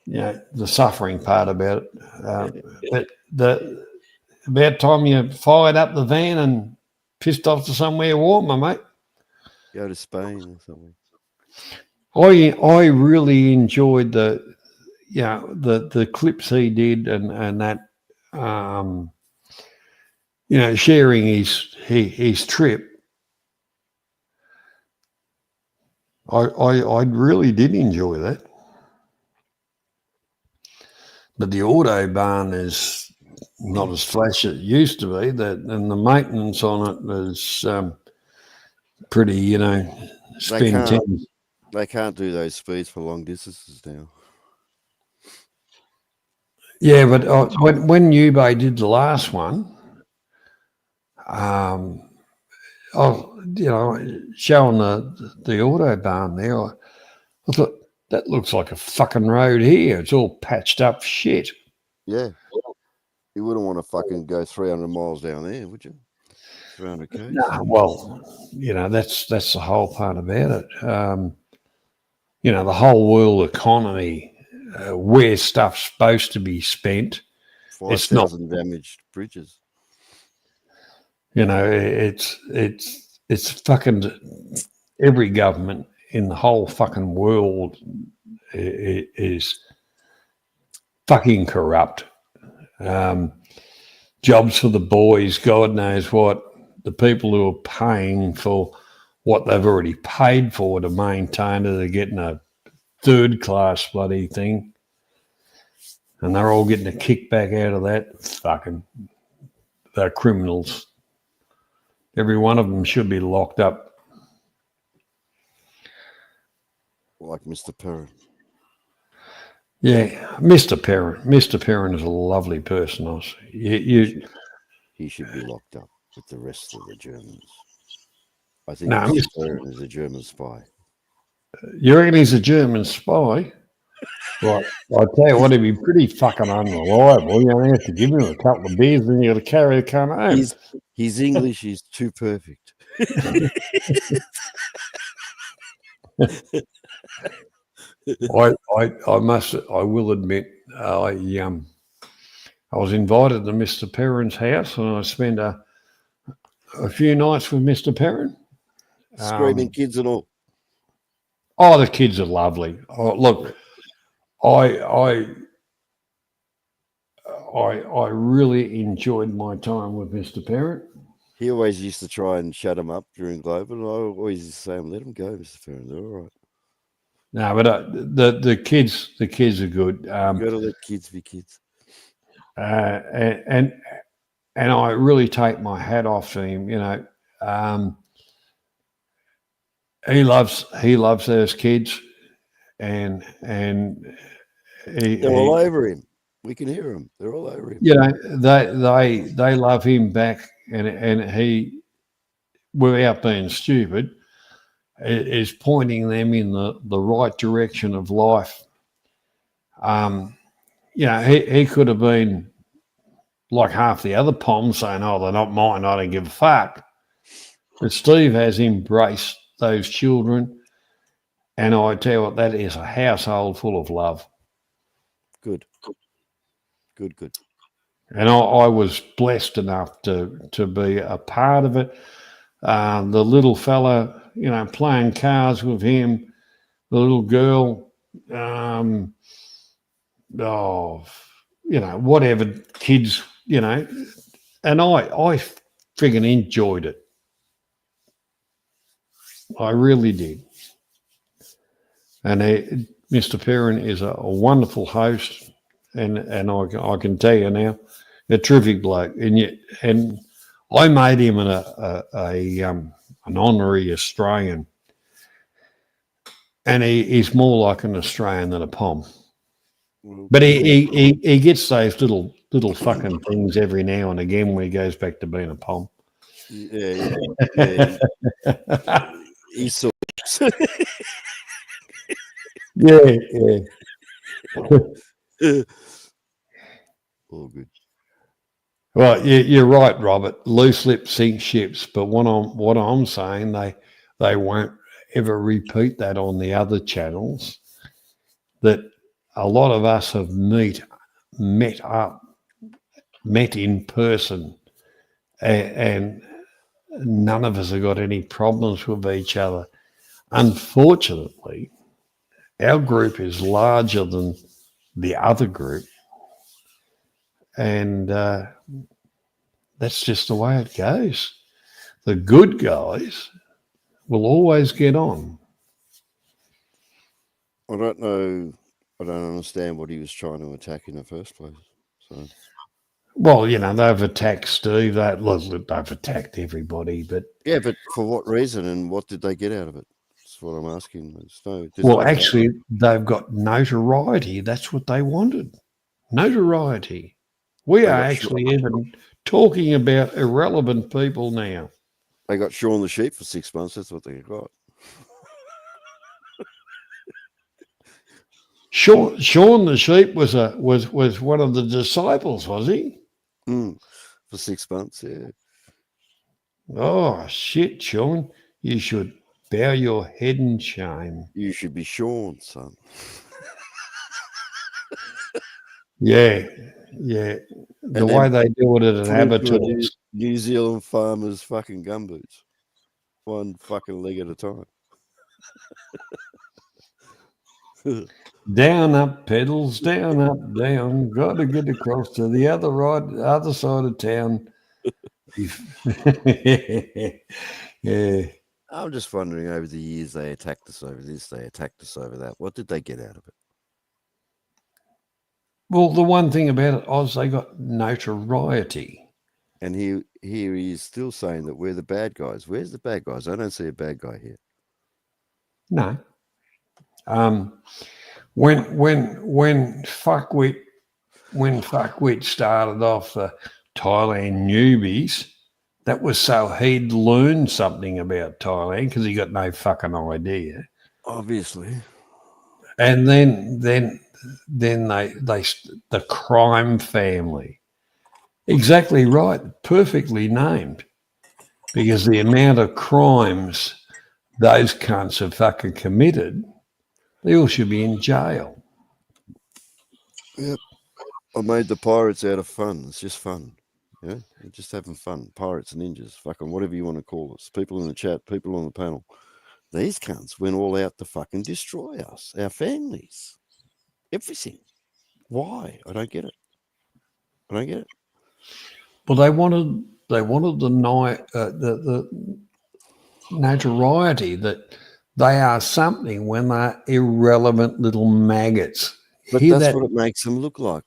the suffering part about it. But about time you fired up the van and pissed off to somewhere warmer, mate. Go to Spain or something. I really enjoyed the clips he did and that sharing his trip. I really did enjoy that. But the Autobahn is not as flash as it used to be. And the maintenance on it is pretty, spin. They can't do those speeds for long distances now. Yeah, but when Uwe did the last one, showing the Autobahn there, I thought, that looks like a fucking road here. It's all patched up shit. Yeah. You wouldn't want to fucking go 300 miles down there, would you? 300 k's. No, well, that's the whole part about it. The whole world economy, where stuff's supposed to be spent, it's not 5,000 damaged bridges. It's fucking every government in the whole fucking world is fucking corrupt. Jobs for the boys, God knows what. The people who are paying for what they've already paid for to maintain it are getting a third-class bloody thing. And they're all getting a kickback out of that. Fucking, they're criminals. Every one of them should be locked up. Like Mr. Perrin. Yeah, Mr. Perrin. Mr. Perrin is a lovely person. He should be locked up with the rest of the Germans. I think No, Mr. Perrin is a German spy. You reckon he's a German spy? Right, I tell you what, he'd be pretty fucking unreliable. You only have to give him a couple of beers, and you got to carry the cunt home. His English is too perfect. I will admit, I was invited to Mr. Perrin's house, and I spent a few nights with Mr. Perrin. Screaming kids and all. Oh, the kids are lovely. Oh, look, I really enjoyed my time with Mr. Perrin. He always used to try and shut him up during Globe, and I always used to say, "Let him go, Mr. Perrin. They're all right." No, but the kids are good. You got to let kids be kids. And I really take my hat off to him. He loves those kids, and they're all over him. We can hear them. They're all over him. They love him back, and he, without being stupid, is pointing them in the right direction of life. He could have been like half the other poms saying, "Oh, they're not mine. I don't give a fuck." But Steve has embraced those children, and I tell you what, that is a household full of love. Good. And I was blessed enough to be a part of it. The little fella, playing cards with him, the little girl, whatever kids, and I friggin' enjoyed it. I really did. And Mr. Perrin is a wonderful host, and I can tell you now, a terrific bloke. And I made him an honorary Australian, and he's more like an Australian than a POM. But he gets those little fucking things every now and again when he goes back to being a POM. Yeah. He's so. Yeah. All good. Well, you're right, Robert. Loose lips sink ships. But what I'm saying, they won't ever repeat that on the other channels. That a lot of us have met in person, and none of us have got any problems with each other. Unfortunately, our group is larger than the other group, and that's just the way it goes. The good guys will always get on. I don't know. I don't understand what he was trying to attack in the first place. So, well, they've attacked Steve. They've attacked everybody, but yeah, but for what reason and what did they get out of it? That's what I'm asking. Actually, they've got notoriety. That's what they wanted. Notoriety. We are actually even talking about irrelevant people now. They got Shaun the Sheep for 6 months. That's what they got. Shaun the Sheep was one of the disciples, was he? For 6 months, yeah. Oh shit, Shaun! You should bow your head in shame. You should be Shaun, son. Yeah. The way they do it at an abattoir. New Zealand farmers' fucking gumboots. One fucking leg at a time. Down, up, pedals, down, up, down. Got to get across to the other side of town. Yeah. I'm just wondering, over the years, they attacked us over this, they attacked us over that. What did they get out of it? Well, the one thing about it, Oz, they got notoriety. And here he is still saying that we're the bad guys. Where's the bad guys? I don't see a bad guy here. No. When Fuckwit started off the Thailand newbies, that was so he'd learned something about Thailand because he got no fucking idea. Obviously. And then they the crime family. Exactly right. Perfectly named. Because the amount of crimes those cunts have fucking committed, they all should be in jail. Yep. I made the pirates out of fun. It's just fun. Yeah, we're just having fun. Pirates and ninjas, fucking whatever you want to call us. People in the chat, people on the panel. These cunts went all out to fucking destroy us, our families, everything. Why? I don't get it. Well, they wanted the notoriety that they are something when they're irrelevant little maggots. But that's what it makes them look like.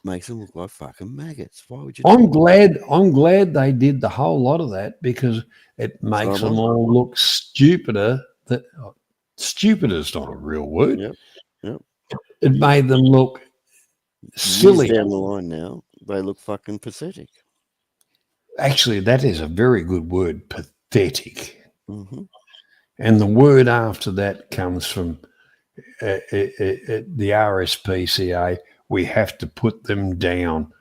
Makes them look like fucking maggots. Why would you? I'm glad they did the whole lot of that because it makes them all look stupider. Stupid is not a real word. Yep. It made them look silly. Years down the line now, they look fucking pathetic. Actually, that is a very good word, pathetic. Mm-hmm. And the word after that comes from the RSPCA. We have to put them down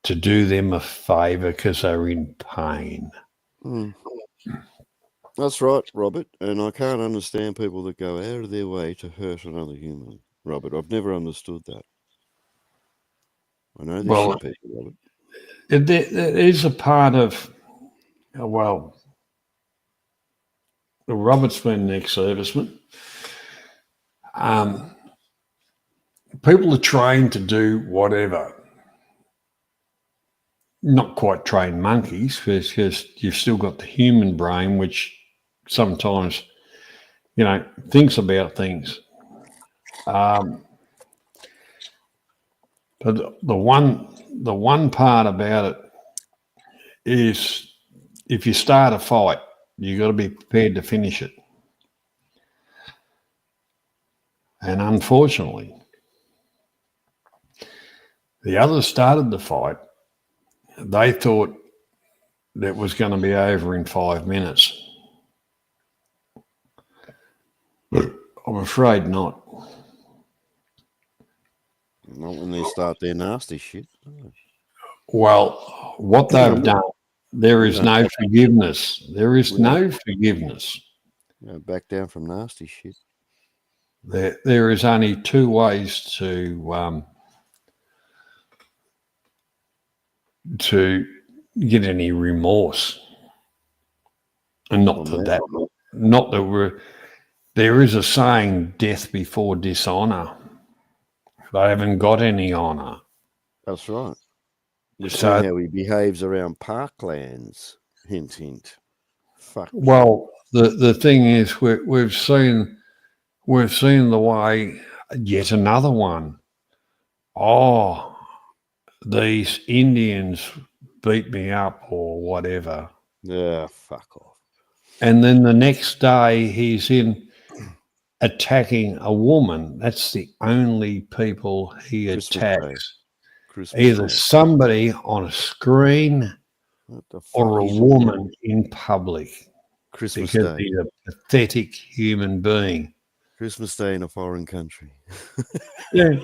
to do them a favour because they're in pain. That's right, Robert. And I can't understand people that go out of their way to hurt another human, Robert. I've never understood that. I know there's Well, shit people, Robert. There is a part of, well, Robert's been an ex-serviceman. People are trained to do whatever. Not quite trained monkeys, because you've still got the human brain, which sometimes, thinks about things. But the one part about it is, if you start a fight, you got to be prepared to finish it. And unfortunately, the others started the fight. They thought that was going to be over in 5 minutes. But I'm afraid not. Not when they start their nasty shit. Well, what they've done, there is no forgiveness. There is no forgiveness. Back down from nasty shit. There is only two ways to get any remorse, and not that there is a saying, death before dishonor. They haven't got any honor. That's right. We've So, seen how he behaves around parklands. Hint, hint. Fuck. well, the thing is, we've seen the way, yet another one. Oh, these Indians beat me up or whatever. Yeah, fuck off. And then the next day he's in attacking a woman. That's the only people he attacks. Either somebody on a screen or a woman in public. Christmas because Day. he's a pathetic human being. Christmas Day in a foreign country. Yeah.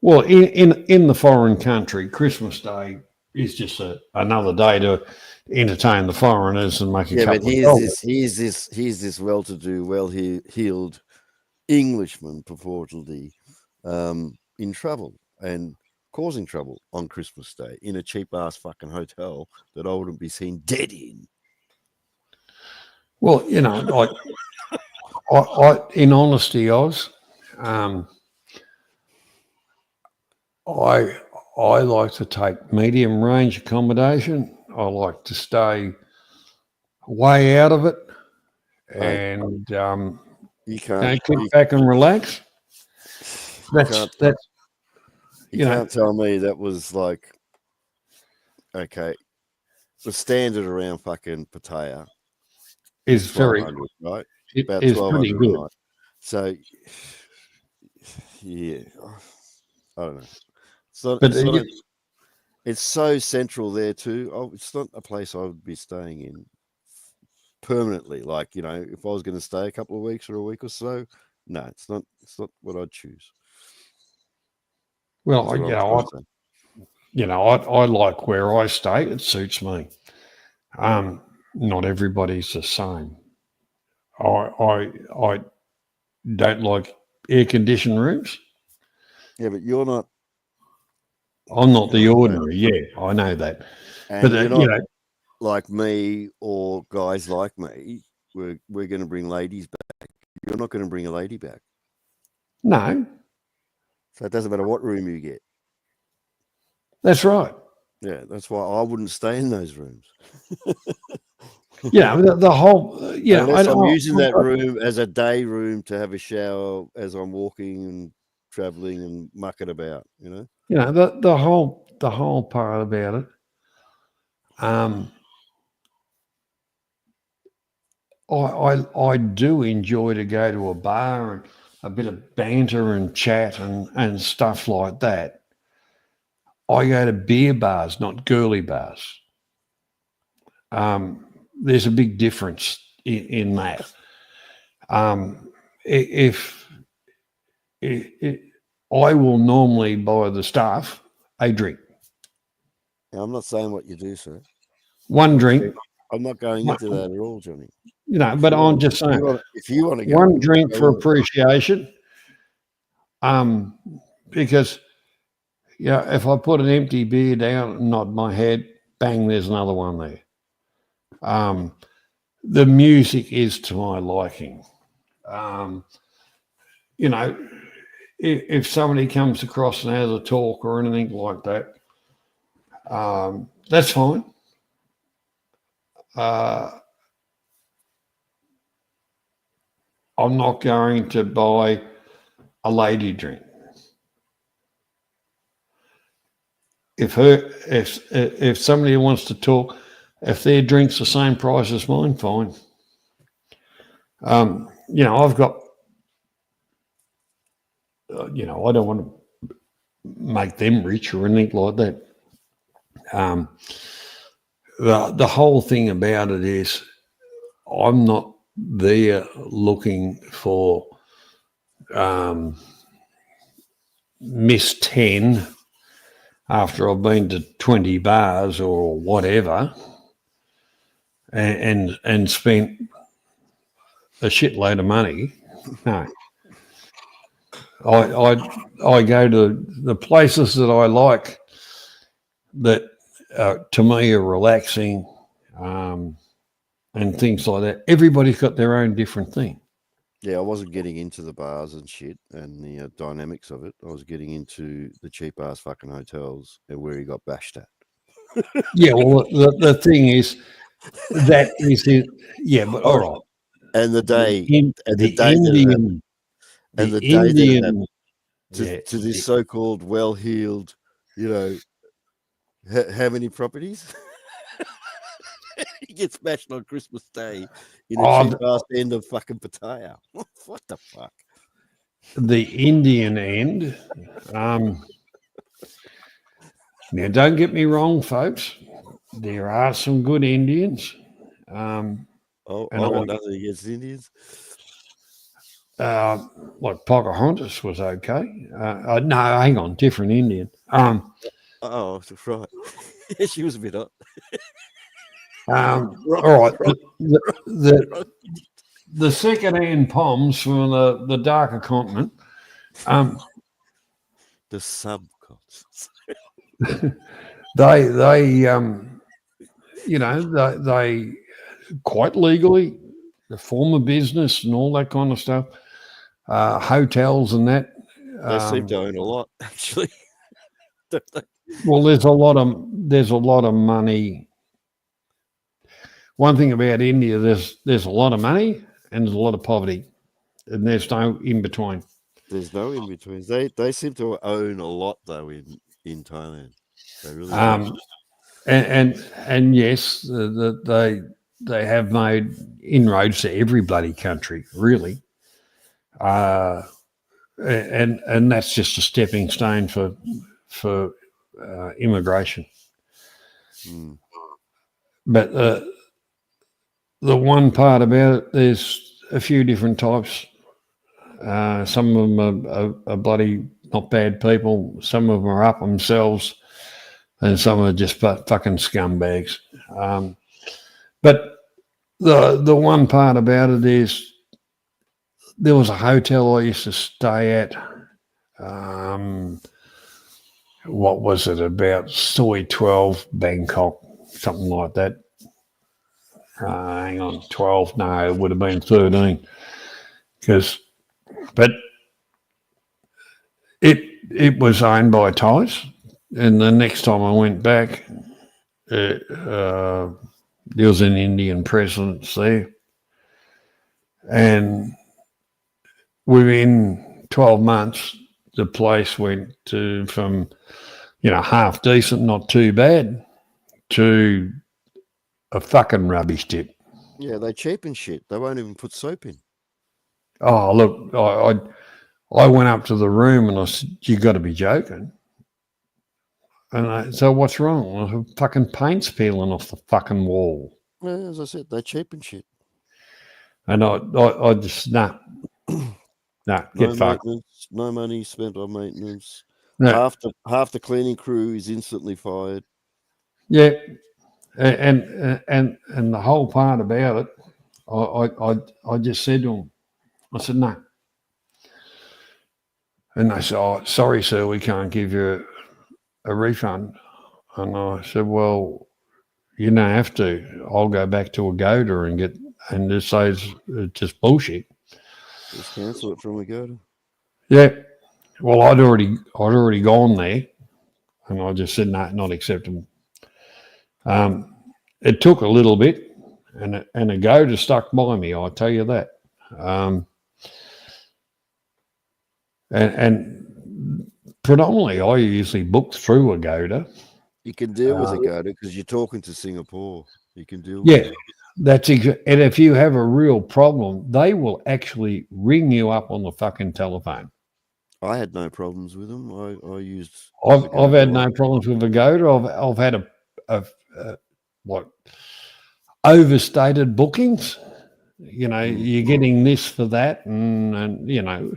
Well, in the foreign country, Christmas Day is just another day to entertain the foreigners and make a couple but of dollars. here's this well-to-do, well-heeled Englishman purportedly in trouble and causing trouble on Christmas Day in a cheap-ass fucking hotel that I wouldn't be seen dead in. Well, like, I in honesty, Oz, I like to take medium range accommodation. I like to stay way out of it, and you can't kick back and relax. You can't tell me that was like, okay, the standard around fucking Pattaya is very right. About 1,200 a night. So yeah, I don't know. It's so central there too. Oh, it's not a place I would be staying in permanently. Like, if I was going to stay a couple of weeks or a week or so, no, it's not what I'd choose. Well, I like where I stay. It suits me. Not everybody's the same. I don't like air-conditioned rooms. Yeah, but you're not. I'm not the ordinary. Yeah, I know that. And but you're not like me or guys like me. We're going to bring ladies back. You're not going to bring a lady back. No. So it doesn't matter what room you get. That's right. Yeah, that's why I wouldn't stay in those rooms. Yeah, the whole. Unless I'm using that room as a day room to have a shower as I'm walking and traveling and mucking about. The whole part about it. I do enjoy to go to a bar and a bit of banter and chat and stuff like that. I go to beer bars, not girly bars. There's a big difference in that. If I will normally buy the staff a drink. Now, I'm not saying what you do, sir. One drink. I'm not going into that at all, Johnny. You know, but I'm just saying, if you want to go, one drink for appreciation. Because if I put an empty beer down and nod my head, bang, there's another one there. The music is to my liking. You know, if somebody comes across and has a talk or anything like that, that's fine. I'm not going to buy a lady drink. If somebody wants to talk, if their drink's the same price as mine, fine. You know, I've got, you know, I don't want to make them rich or anything like that. The whole thing about it is I'm not there looking for Miss 10 after I've been to 20 bars or whatever and spent a shitload of money. No. I go to the places that I like that to me are relaxing and things like that. Everybody's got their own different thing. Yeah, I wasn't getting into the bars and shit and the dynamics of it. I was getting into the cheap ass fucking hotels and where he got bashed at. Yeah, well, the thing is, that is it. Yeah, but all right. And the day, to this so-called well-heeled, you know, how many properties? He gets bashed on Christmas Day in a cheap ass end of fucking Pattaya. What the fuck? The Indian end. Now, don't get me wrong, folks. There are some good Indians. I got nothing against Indians. Like Pocahontas was okay. No, hang on, different Indian. Oh, that's right. She was a bit hot. All right. The second-hand Poms from the darker continent. The subcontinent. they you know, they quite legally form a business and all that kind of stuff. Hotels and that. They seem to own a lot, actually. Well, there's a lot of money. One thing about India, there's a lot of money and there's a lot of poverty, and there's no in between. There's no in between. They seem to own a lot though in Thailand. They really do. And yes, they have made inroads to every bloody country, really. And that's just a stepping stone for immigration. Mm. But the one part about it, there's a few different types. Some of them are bloody not bad people. Some of them are up themselves, and some are just fucking scumbags. But the one part about it is there was a hotel I used to stay at. What was it, about Soi 12, Bangkok, something like that. Hang on, 12? No, it would have been 13. But it was owned by Thais, and the next time I went back, there was an Indian presence there, and within 12 months, the place went from, half decent, not too bad, to a fucking rubbish tip. Yeah, they cheapen shit. They won't even put soap in. Oh, look, I went up to the room and I said, "You got to be joking." And so what's wrong? Fucking paint's peeling off the fucking wall. Well, as I said, they cheapen shit. And I just, get fucked. No money spent on maintenance. No. Half the cleaning crew is instantly fired. Yeah. And the whole part about it, I just said to him, I said, no. And they said, oh, sorry, sir, we can't give you a refund. And I said, well, you don't have to. I'll go back to Agoda and just say it's just bullshit. Just cancel it from Agoda. Yeah. Well, I'd already gone there, and I just said, no, not acceptable. It took a little bit, and Agoda stuck by me, I'll tell you that. And predominantly, I usually book through Agoda. You can deal with Agoda because you're talking to Singapore. You can deal Yeah, with it. and if you have a real problem, they will actually ring you up on the fucking telephone. I had no problems with them. I used. I've had no problems with Agoda. I've had a what overstated bookings. You know, you're getting this for that, and you know,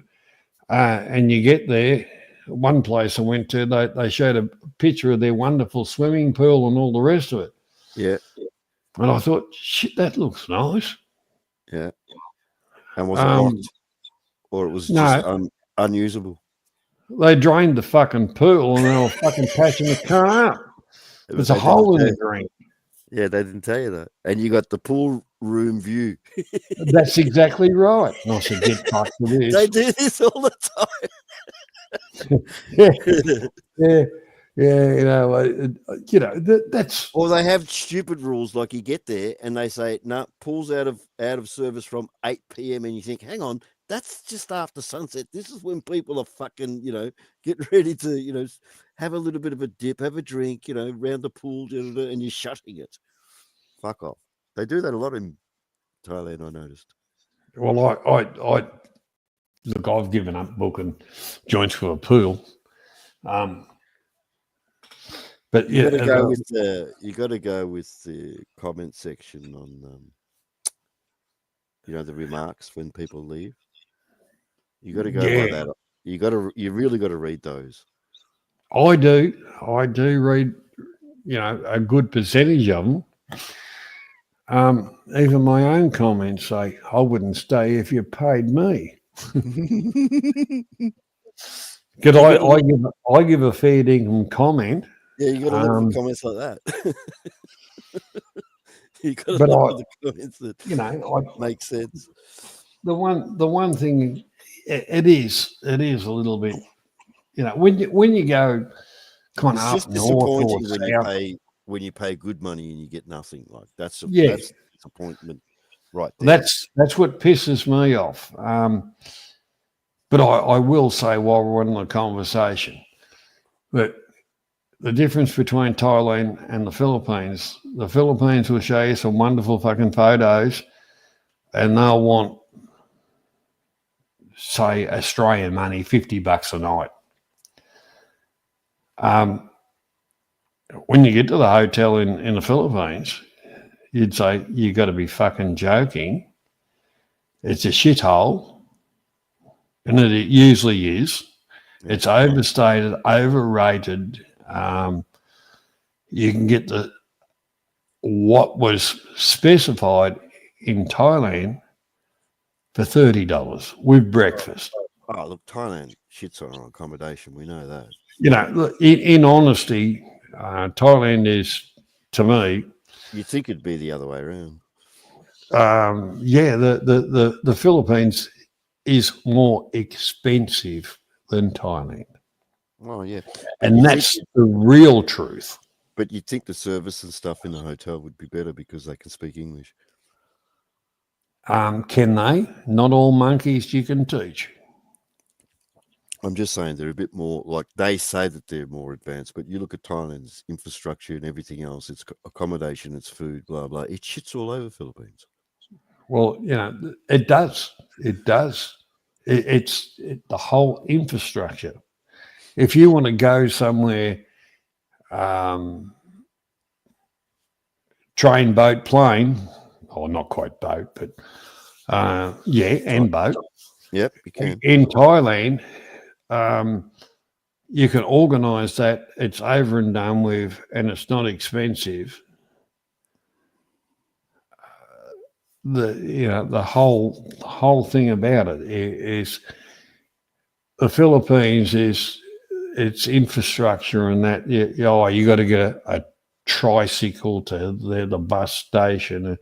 and you get there. One place I went to, they showed a picture of their wonderful swimming pool and all the rest of it. Yeah. And I thought, shit, that looks nice. Yeah. And was it locked? Or it was just unusable? They drained the fucking pool and they were fucking patching the car up. There's a hole in the drain. Yeah, they didn't tell you that. And you got the pool room view. That's exactly right. And I said, get fucked with this. They do this all the time. yeah. That's. Or they have stupid rules like you get there and they say, no, pool's out of service from 8 p.m. and you think, hang on, that's just after sunset. This is when people are fucking, getting ready to, have a little bit of a dip, have a drink, around the pool, and you're shutting it. Fuck off. They do that a lot in Thailand, I noticed. Well, look, I've given up booking joints for a pool. But you got to go with the comment section on, the remarks when people leave. You got to go by that. You really got to read those. I do read, a good percentage of them. Even my own comments say, I wouldn't stay if you paid me. Because I give a fair dinkum comment. Yeah, you got to look for comments like that. You got to look for the comments that make sense. The one thing, it is a little bit, when you go kind of up just north or disappointing when you pay good money and you get nothing. Like that's disappointment, right there. That's what pisses me off. But I will say while we're on the conversation that the difference between Thailand and the Philippines will show you some wonderful fucking photos and they'll want, say, Australian money, $50 a night. When you get to the hotel in the Philippines, you'd say, you got to be fucking joking. It's a shithole. And it usually is. It's overstated, overrated. You can get what was specified in Thailand for $30 with breakfast. Oh, look, Thailand shits on our accommodation. We know that. Look, in honesty, Thailand is, to me. You'd think it'd be the other way around. The Philippines is more expensive than Thailand. Oh, yeah. And that's the real truth. But you'd think the service and stuff in the hotel would be better because they can speak English. Can they? Not all monkeys you can teach. I'm just saying they're a bit more, like they say that they're more advanced, but you look at Thailand's infrastructure and everything else, it's accommodation, it's food, blah, blah. It shits all over Philippines. Well, it does. It does. It's the whole infrastructure. If you want to go somewhere, train, boat, plane, or not quite boat, but and boat. Yep, you can. In Thailand, you can organise that. It's over and done with, and it's not expensive. the whole thing about it is the Philippines is its infrastructure and that you got to get a tricycle to the bus station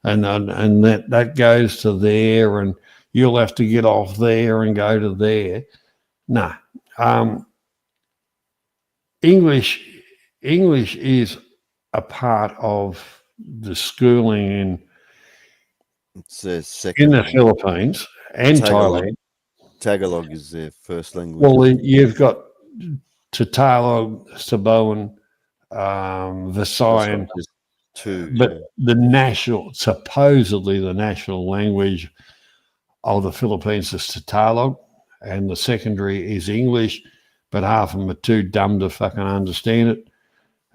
and that goes to there and you'll have to get off there and go to there. No, English is a part of the schooling in the Philippines and Thailand. Tagalog is their first language. Well, you've got Tagalog, Cebuano, Visayan, but supposedly the national language of the Philippines is Tagalog, and the secondary is English, but half of them are too dumb to fucking understand it.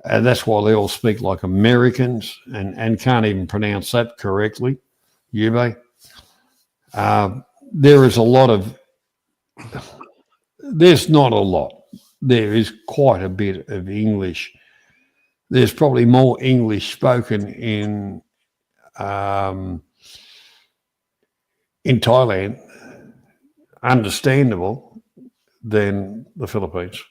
And that's why they all speak like Americans and can't even pronounce that correctly. There is a lot of, there's not a lot. There is quite a bit of English. There's probably more English spoken in Thailand, understandable, than the Philippines.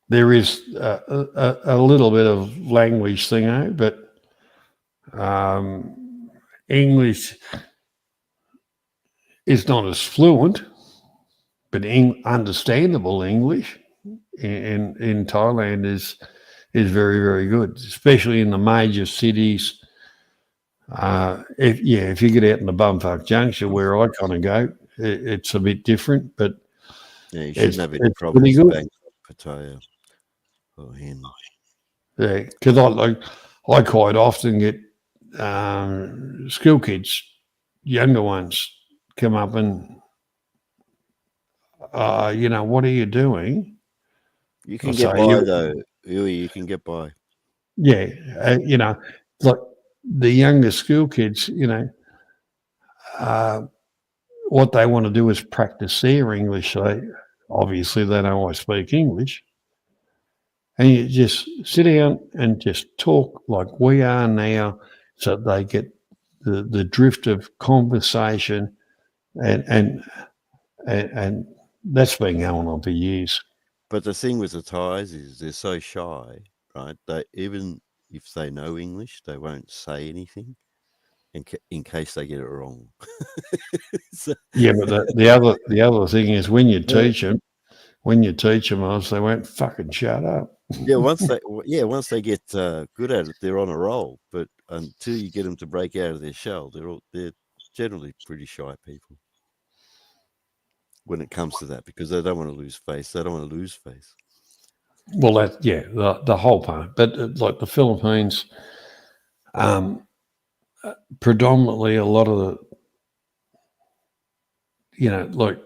There is a little bit of language thing, but English is not as fluent, but understandable English in Thailand is very, very good, especially in the major cities. If you get out in the Bumfuck Junction where I kind of go, it's a bit different, but you shouldn't have any problems with Pattaya or him. Yeah, because I quite often get school kids, younger ones, come up and what are you doing? You can get by though. You can get by. Yeah, like the younger school kids, what they want to do is practice their English. So obviously they don't always speak English. And you just sit down and just talk like we are now so they get the drift of conversation and that's been going on for years. But the thing with the Thais is they're so shy, right? They even if they know English, they won't say anything in case they get it wrong. Yeah, but the other thing is when you teach them, they won't fucking shut up. Yeah, once they get good at it, they're on a roll. But until you get them to break out of their shell, they're generally pretty shy people when it comes to that because they don't want to lose face. They don't want to lose face. Well, the whole part, but like the Philippines, predominantly a lot of the,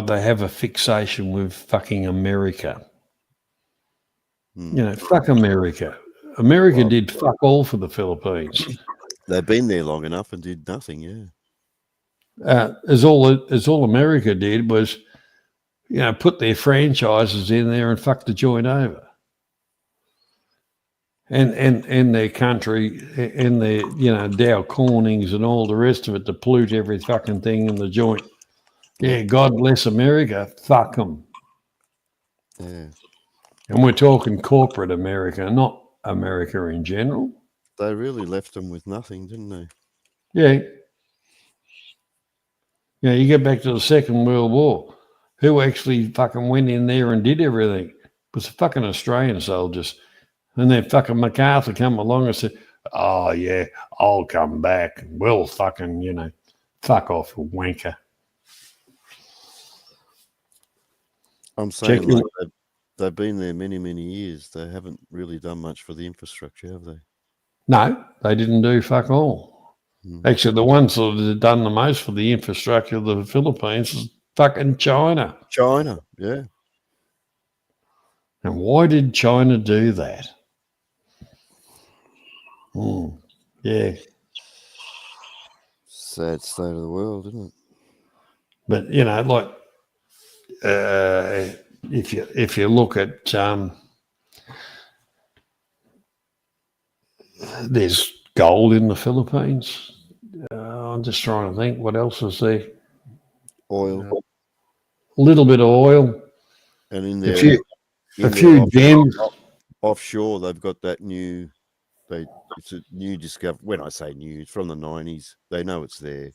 they have a fixation with fucking America. Fuck America. America did fuck all for the Philippines. They've been there long enough and did nothing, yeah. As all America did was, put their franchises in there and fuck the joint over. And their country and their, Dow Cornings and all the rest of it to pollute every fucking thing in the joint. Yeah, God bless America. Fuck them. Yeah. And we're talking corporate America, not America in general. They really left them with nothing, didn't they? Yeah. Yeah, you get back to the Second World War. Who actually fucking went in there and did everything? It was the fucking Australian soldiers. And then fucking MacArthur come along and said, oh, yeah, I'll come back. We'll fucking, fuck off, wanker. I'm saying they've been there many, many years. They haven't really done much for the infrastructure, have they? No, they didn't do fuck all. Actually, the ones that have done the most for the infrastructure of the Philippines is fucking China. China, yeah. And why did China do that? Yeah. Sad state of the world, isn't it? But if you look at There's gold in the Philippines. I'm just trying to think what else is there. Oil. A little bit of oil. And in A their, few gems. Offshore, they've got that new. It's a new discovery. When I say new, it's from the 90s. They know it's there.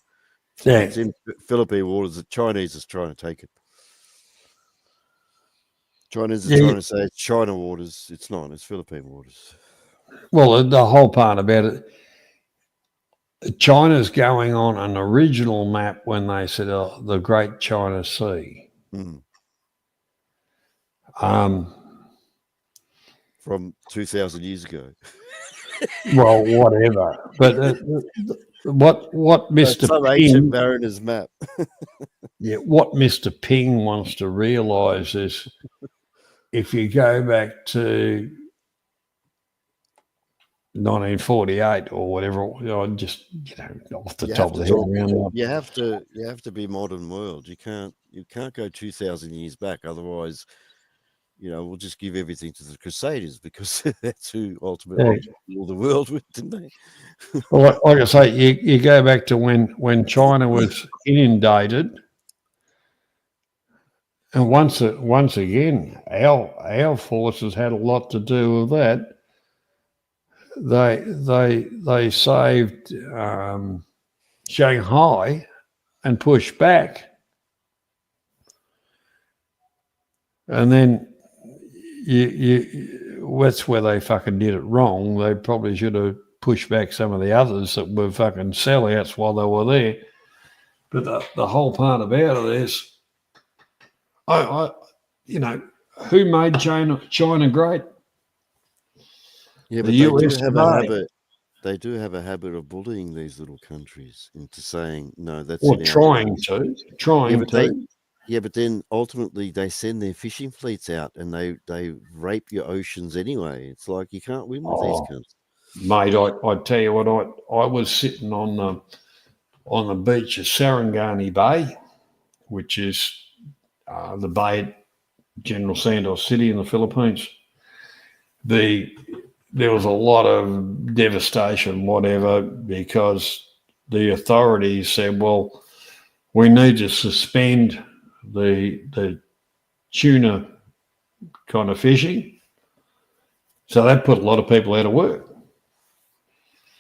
Yeah. It's in Philippine waters. The Chinese is trying to take it. Chinese are trying to say it's China waters. It's not. It's Philippine waters. Well, the whole part about it, China's going on an original map when they said the Great China Sea. From 2,000 years ago. Well, whatever. But what Mr. Some Ping, ancient mariner's map. yeah, what Mr. Ping wants to realise is, if you go back to 1948 or whatever, just off the top of the head. You have to be modern world. You can't go 2,000 years back. Otherwise, we'll just give everything to the Crusaders, because that's who ultimately ruled the world with, didn't they? Well, like I say, you go back to when China was inundated, and once again, our forces had a lot to do with that. They saved Shanghai and pushed back, and then that's where they fucking did it wrong. They probably should have pushed back some of the others that were fucking sellouts while they were there. But the whole part about it is, who made China great? Yeah, but they do have a habit of bullying these little countries into saying, no, that's trying to. Yeah, but then ultimately they send their fishing fleets out and they rape your oceans anyway. It's like you can't win with these countries. Mate, I tell you what, I was sitting on the beach of Sarangani Bay, which is the bay at General Santos City in the Philippines. There was a lot of devastation, whatever, because the authorities said, well, we need to suspend the tuna kind of fishing. So that put a lot of people out of work.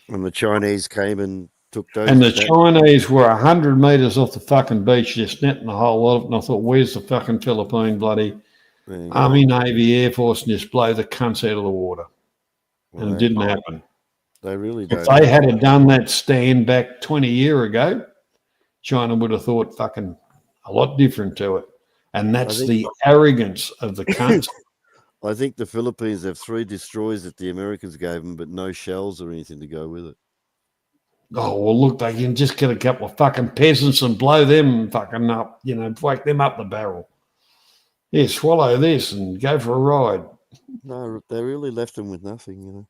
And the Chinese came and took those. And the Chinese were 100 metres off the fucking beach, just netting the whole lot of it. And I thought, where's the fucking Philippine bloody Army, Navy, Air Force, and just blow the cunts out of the water? Well, and it didn't happen. They really don't. If they had done that stand back 20 years ago, China would have thought fucking a lot different to it. And that's the arrogance of the cunts. I think the Philippines have 3 destroyers that the Americans gave them, but no shells or anything to go with it. Oh, well, look, they can just get a couple of fucking peasants and blow them fucking up, whack them up the barrel. Yeah, swallow this and go for a ride. No, they really left them with nothing,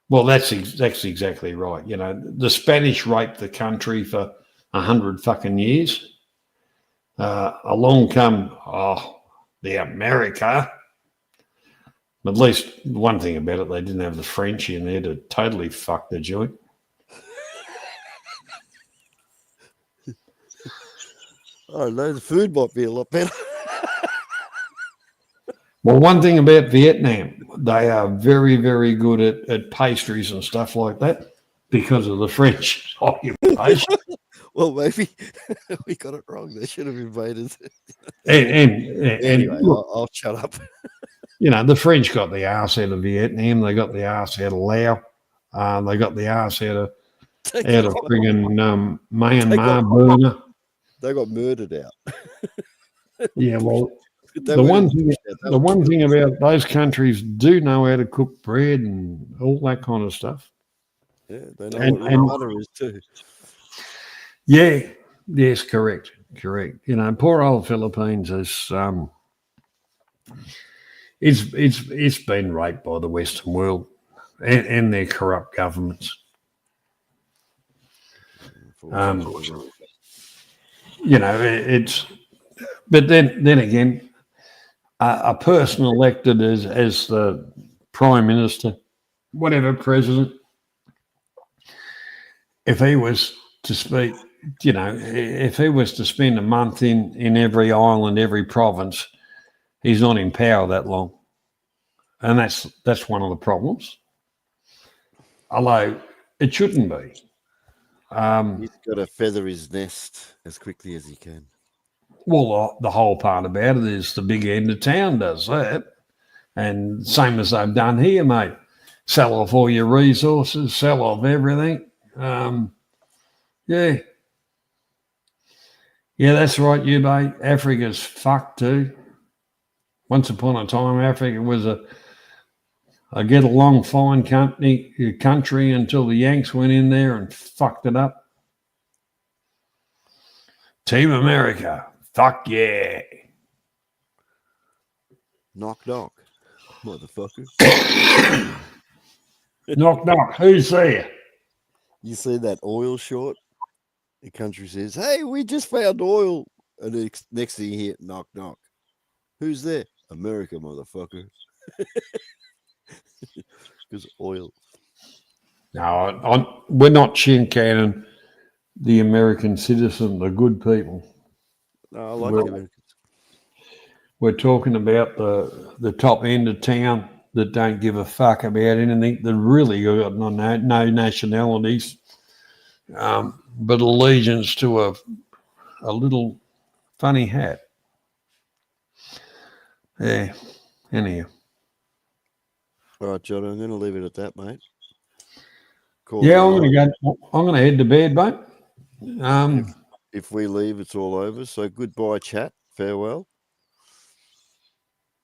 Well, that's exactly right. The Spanish raped the country for 100 fucking years. Along come the America. At least one thing about it, they didn't have the French in there to totally fuck the joint. Oh no, the food might be a lot better. Well, one thing about Vietnam, they are very, very good at pastries and stuff like that because of the French occupation. Well, maybe we got it wrong. They should have invaded. Anyway, look, I'll shut up. The French got the arse out of Vietnam. They got the arse out of Laos. They got the arse out of friggin' Myanmar, Burma. They got murdered out. Yeah, well, the one thing about those countries do know how to cook bread and all that kind of stuff. Yeah, they know what real butter is too. Yeah, yes, correct. Poor old Philippines is it's been raped by the Western world and their corrupt governments. It's. But then again, a person elected as the Prime Minister whatever president, if he was to speak, if he was to spend a month in every island, every province, he's not in power that long. And that's one of the problems. Although it shouldn't be. He's got to feather his nest as quickly as he can. Well, the whole part about it is the big end of town does that. And same as they've done here, mate. Sell off all your resources, sell off everything. Yeah. Yeah, that's right, you mate. Africa's fucked too. Once upon a time, Africa was a get along fine country until the Yanks went in there and fucked it up. Team America, fuck yeah. Knock, knock, motherfucker. Knock, knock, who's there? You see that oil short? The country says, hey, we just found oil. And the next thing you hear, knock, knock. Who's there? America, motherfucker. Because oil. No, we're not chin canning the American citizen, the good people. No, I like the Americans. We're talking about the top end of town that don't give a fuck about anything. That really got no nationalities, but allegiance to a little funny hat. Yeah. Anyhow. All right, John, I'm going to leave it at that, mate. I'm going to head to bed, mate. If we leave, it's all over. So goodbye, chat. Farewell.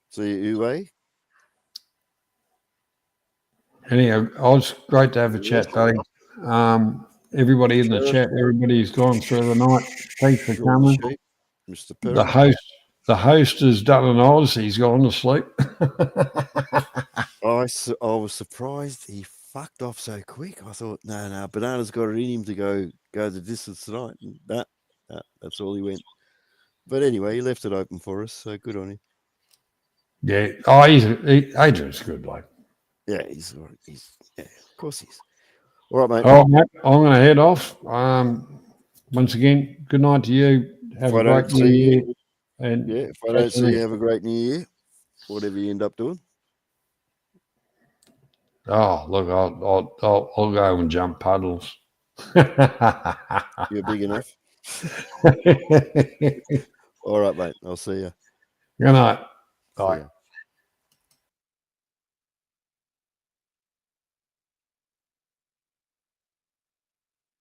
See you, Uwe. Anyhow, it's great to have a chat, buddy. Everybody in the chat, everybody's gone through the night. Thanks for coming. Mr. Perry. The host has done an Oz. He's gone to sleep. I was surprised he fucked off so quick. I thought, no, Banana's got it in him to go the distance tonight. No, that's all he went. But anyway, he left it open for us, so good on him. Yeah. Adrian's good, like. Yeah, he's of course he's. All right, mate. All right, mate. I'm going to head off. Once again, good night to you. Have a great new year. And if I don't see you, have a great new year. Whatever you end up doing. Oh, look, I'll go and jump puddles. You're big enough. All right, mate. I'll see you. Good night. Bye.